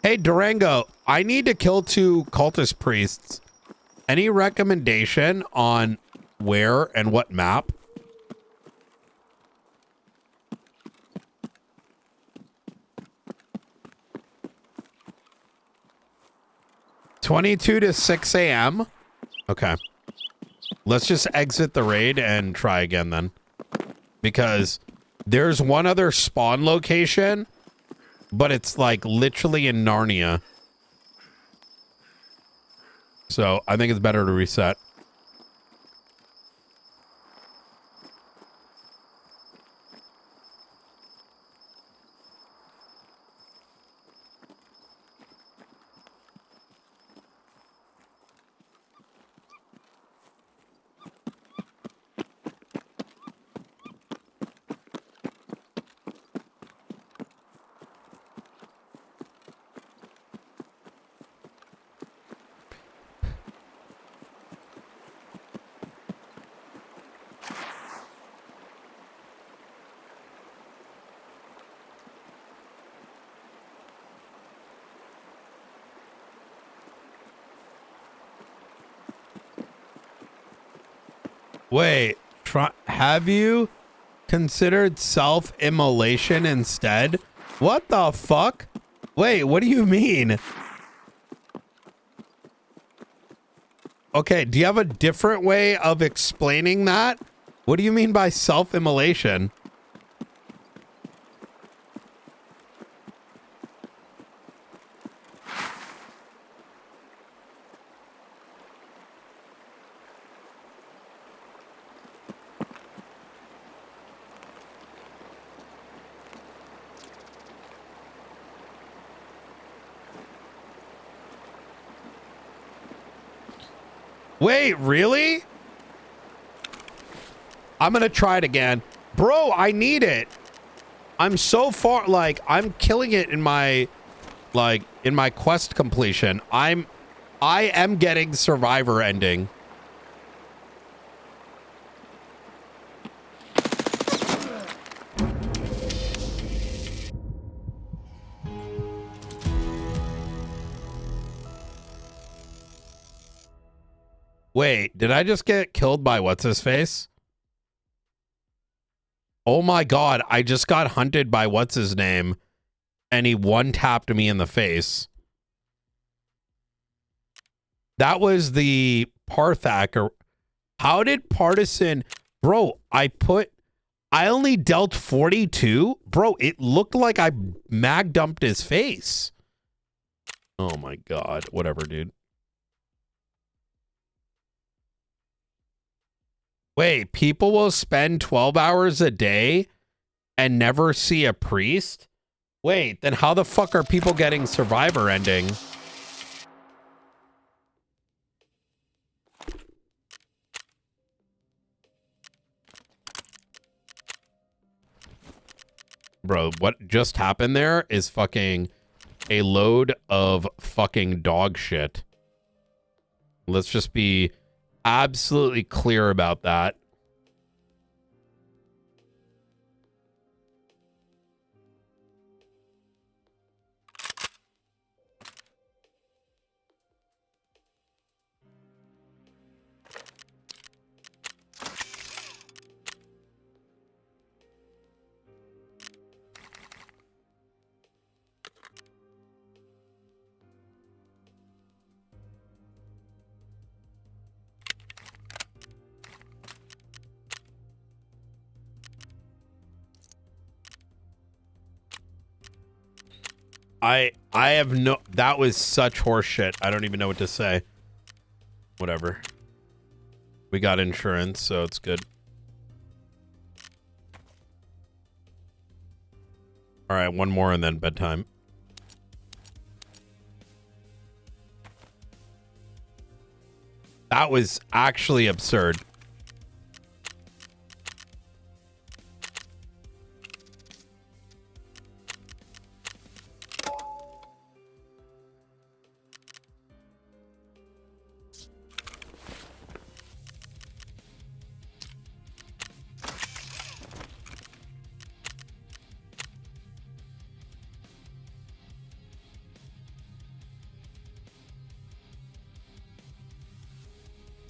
Hey, Durango, I need to kill 2 cultist priests. Any recommendation on where and what map? 22 to 6 a.m. Okay. Let's just exit the raid and try again then. Because there's one other spawn location, but it's like literally in Narnia. So I think it's better to reset. Wait, have you considered self-immolation instead? What the fuck? Wait, what do you mean? Okay, do you have a different way of explaining that? What do you mean by self-immolation? Wait, really? I'm gonna try it again. Bro, I need it. I'm so far, like, I'm killing it in my, like, in my quest completion. I am getting survivor ending. Wait, did I just get killed by what's his face? Oh my god, I just got hunted by what's his name and he one-tapped me in the face. That was the Parthak. Or how did Partisan, bro, I only dealt 42? Bro, it looked like I mag dumped his face. Oh my god, whatever, dude. Wait, people will spend 12 hours a day and never see a priest? Wait, then how the fuck are people getting survivor ending? Bro, what just happened there is fucking a load of fucking dog shit. Let's just be absolutely clear about that. I have no, that was such horse shit. I don't even know what to say. Whatever. We got insurance, so it's good. All right, one more and then bedtime. That was actually absurd.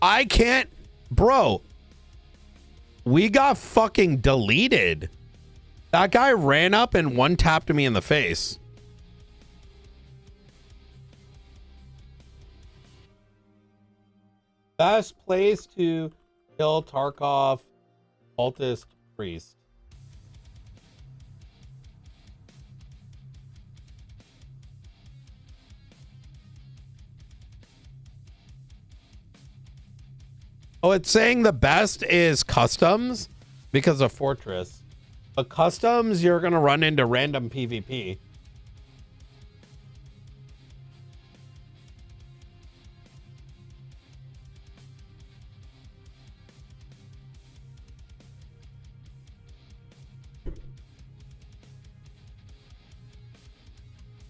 I can't, bro. We got fucking deleted. That guy ran up and one-tapped me in the face. Best place to kill Tarkov cultist priest. Oh, it's saying the best is customs because of Fortress. But customs, you're going to run into random PvP.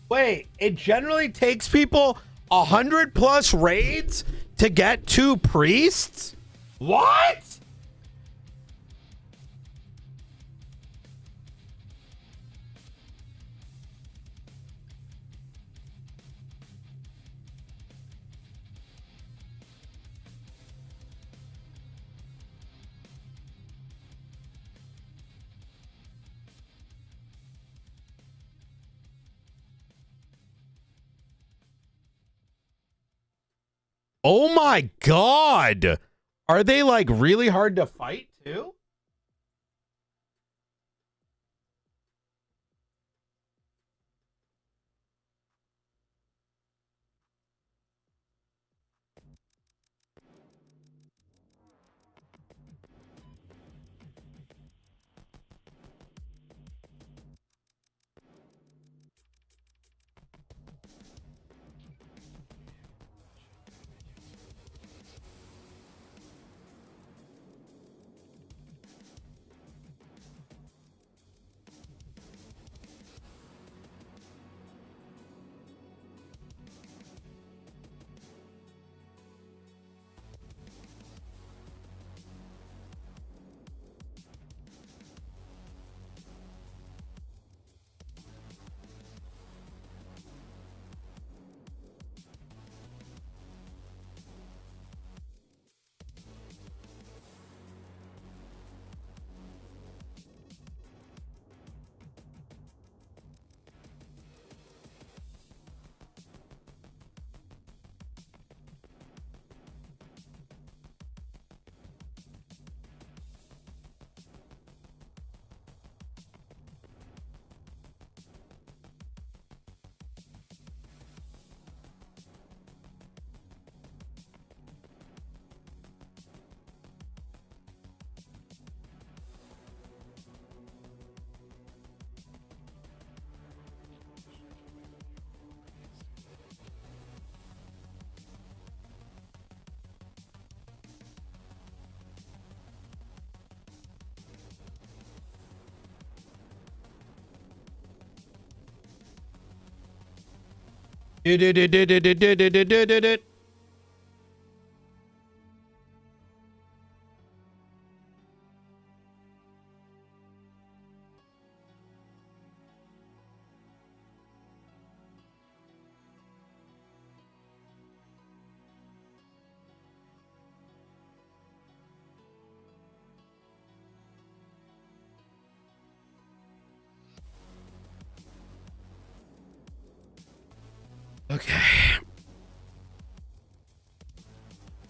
Wait, it generally takes people 100+ raids to get 2 priests? What? Oh my God. Are they like really hard to fight too? Okay.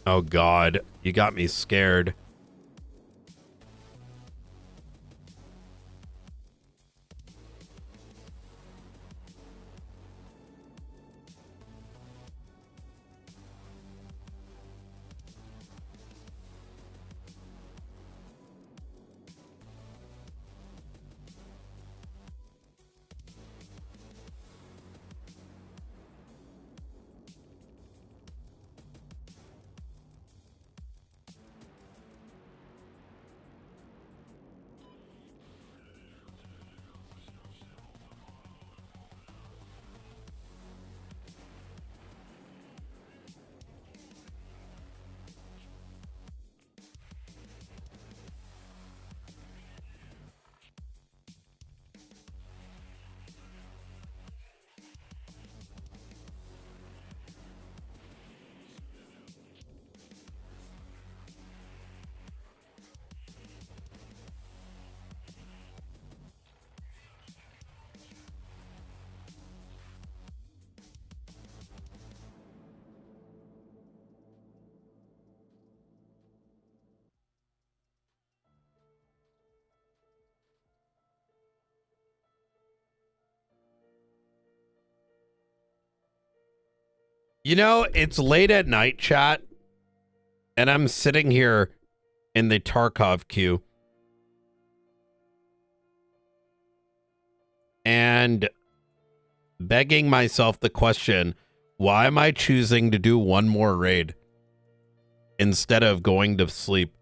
Oh God, you got me scared. You know, it's late at night, chat, and I'm sitting here in the Tarkov queue. And begging myself the question, why am I choosing to do one more raid instead of going to sleep?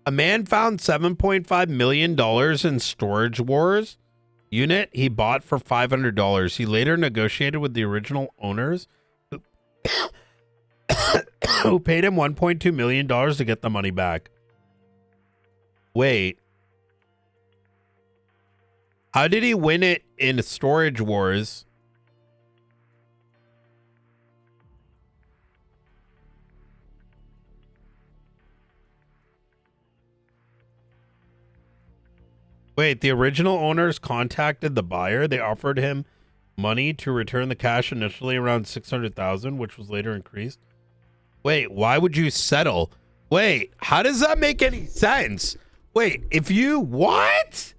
A man found $7.5 million in Storage Wars unit he bought for $500. He later negotiated with the original owners who paid him $1.2 million to get the money back. Wait. How did he win it in Storage Wars? Wait, the original owners contacted the buyer. They offered him money to return the cash, initially around $600,000, which was later increased. Wait, why would you settle? Wait, how does that make any sense? Wait, if you what?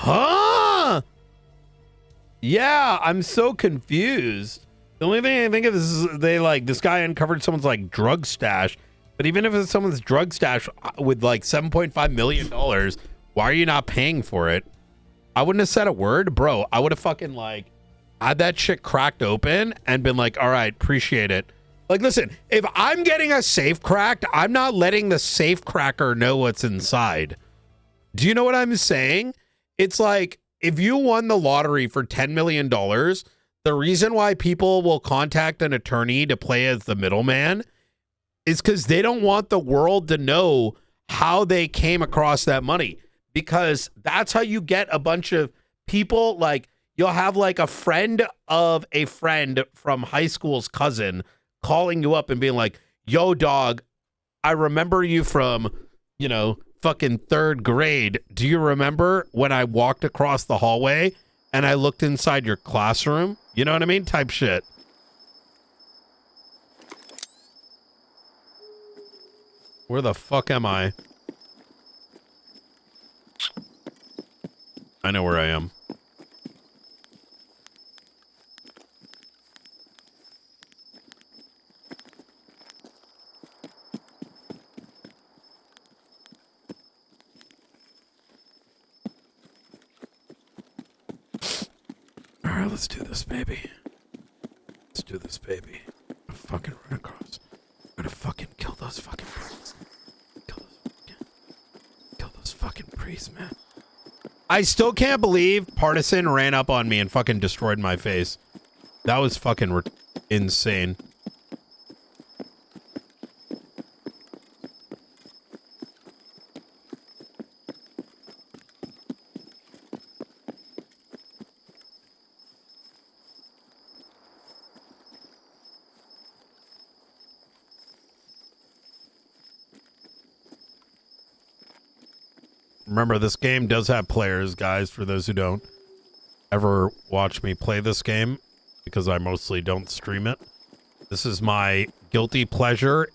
Huh? Yeah, I'm so confused. The only thing I think of is this guy uncovered someone's like drug stash. But even if it's someone's drug stash with like $7.5 million, why are you not paying for it? I wouldn't have said a word, bro. I would have fucking like had that shit cracked open and been like, all right, appreciate it. Like, listen, if I'm getting a safe cracked, I'm not letting the safe cracker know what's inside. Do you know what I'm saying? It's like, if you won the lottery for $10 million, the reason why people will contact an attorney to play as the middleman is because they don't want the world to know how they came across that money. Because that's how you get a bunch of people, like, you'll have like a friend of a friend from high school's cousin calling you up and being like, yo, dog, I remember you from, you know, fucking third grade. Do you remember when I walked across the hallway and I looked inside your classroom? You know what I mean? Type shit. Where the fuck am I? I know where I am. All right, let's do this, baby. Let's do this, baby. I'm gonna fucking run across. I'm gonna fucking kill those fucking priests. Kill those fucking priests, man. I still can't believe Partisan ran up on me and fucking destroyed my face. That was fucking insane. Remember, this game does have players, guys, for those who don't ever watch me play this game, because I mostly don't stream it. This is my guilty pleasure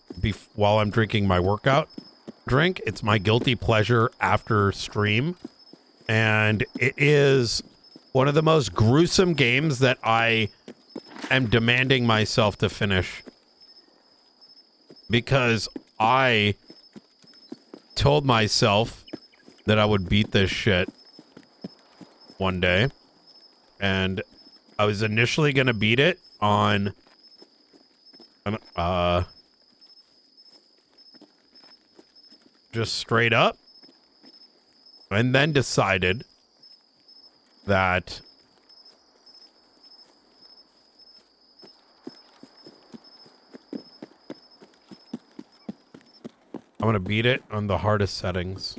while I'm drinking my workout drink. It's my guilty pleasure after stream. And it is one of the most gruesome games that I am demanding myself to finish. Because I told myself that I would beat this shit one day. And I was initially going to beat it on just straight up and then decided that I'm gonna beat it on the hardest settings.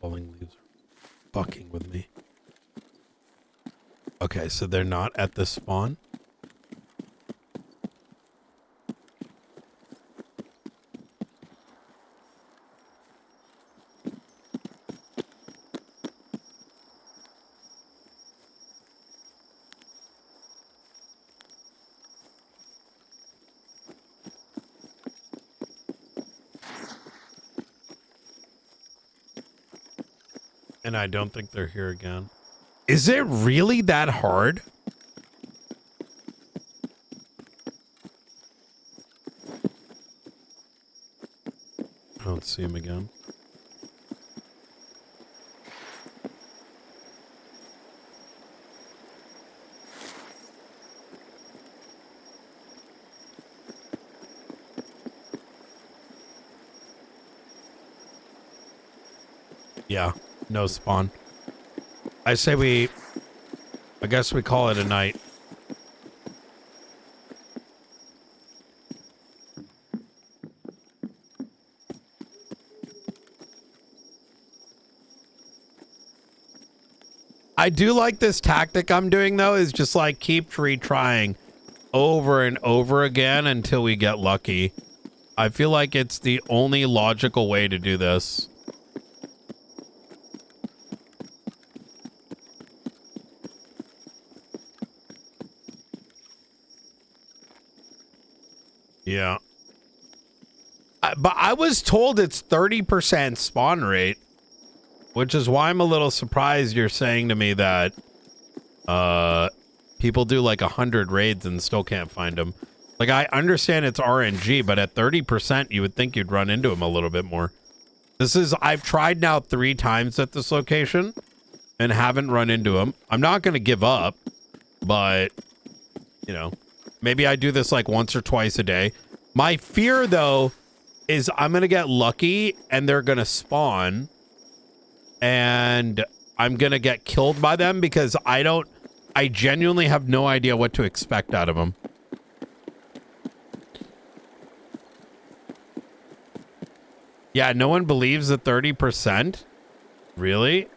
Falling leaves are fucking with me. Okay, so they're not at the spawn. And I don't think they're here again. Is it really that hard? I don't see him again. Yeah, no spawn. I say I guess we call it a night. I do like this tactic I'm doing though, is just like keep retrying over and over again until we get lucky. I feel like it's the only logical way to do this. Yeah. But I was told it's 30% spawn rate, which is why I'm a little surprised you're saying to me that people do like 100 raids and still can't find them. Like, I understand it's RNG, but at 30%, you would think you'd run into them a little bit more. I've tried now 3 times at this location and haven't run into them. I'm not going to give up, but, you know, maybe I do this like once or twice a day. My fear, though, is I'm going to get lucky and they're going to spawn and I'm going to get killed by them because I genuinely have no idea what to expect out of them. Yeah, no one believes the 30%? Really?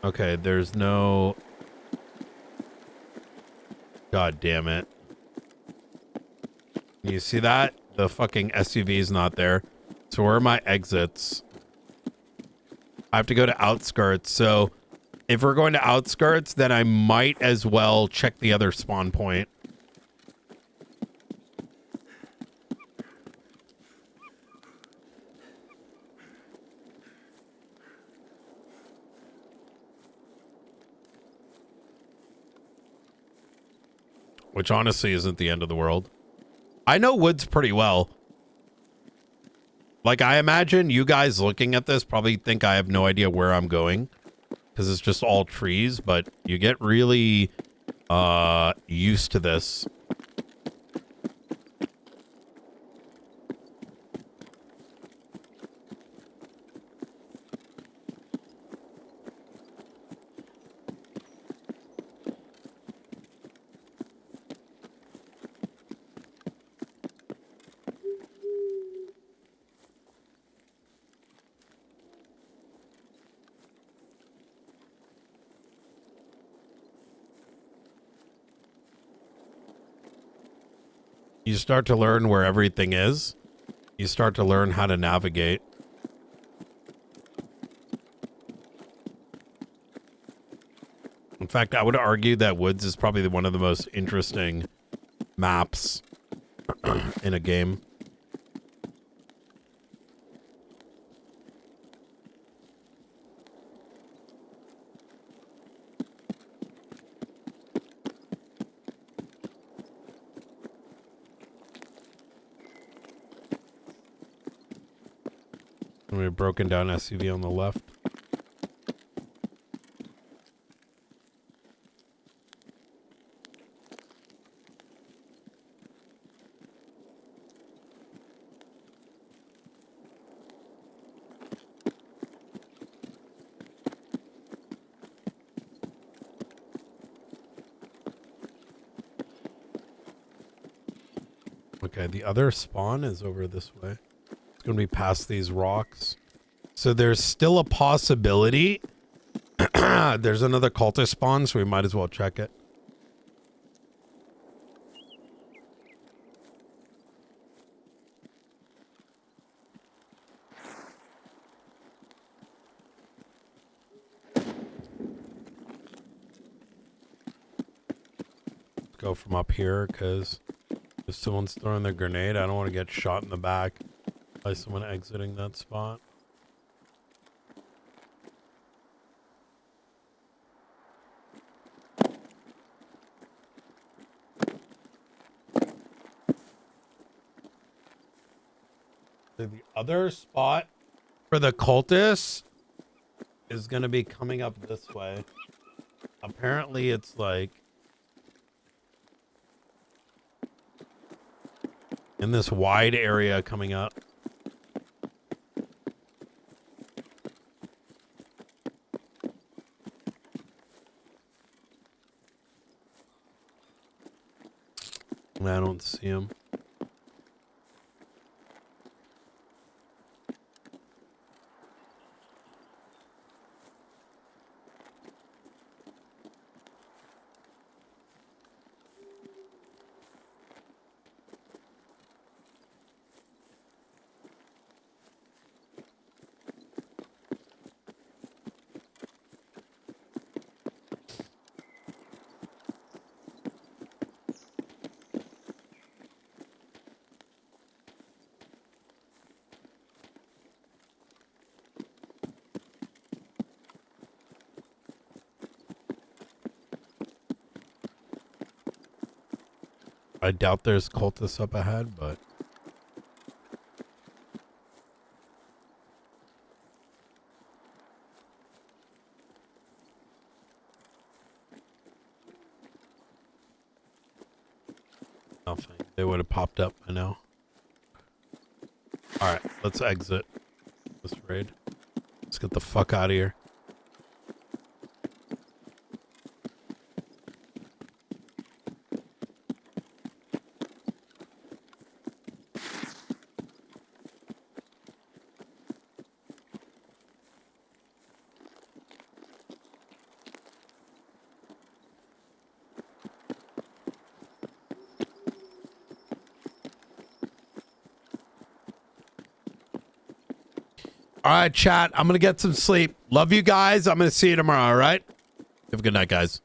Okay, there's no... God damn it. You see that? The fucking SUV is not there. So where are my exits? I have to go to outskirts. So if we're going to outskirts, then I might as well check the other spawn point. Which honestly isn't the end of the world. I know woods pretty well. Like, I imagine you guys looking at this probably think I have no idea where I'm going because it's just all trees, but you get really used to this. You start to learn where everything is. You start to learn how to navigate. In fact, I would argue that Woods is probably one of the most interesting maps in a game. And we've broken down SUV on the left. Okay, the other spawn is over this way. It's going to be past these rocks. So there's still a possibility. There's another cultist spawn, so we might as well check it. Let's go from up here, because if someone's throwing their grenade, I don't want to get shot in the back by someone exiting that spot. The other spot for the cultists is going to be coming up this way. Apparently it's like in this wide area coming up. I don't see him. I doubt there's cultists up ahead, but nothing. They would have popped up by now. All right, let's exit this raid. Let's get the fuck out of here. All right, chat. I'm going to get some sleep. Love you guys. I'm going to see you tomorrow, all right? Have a good night, guys.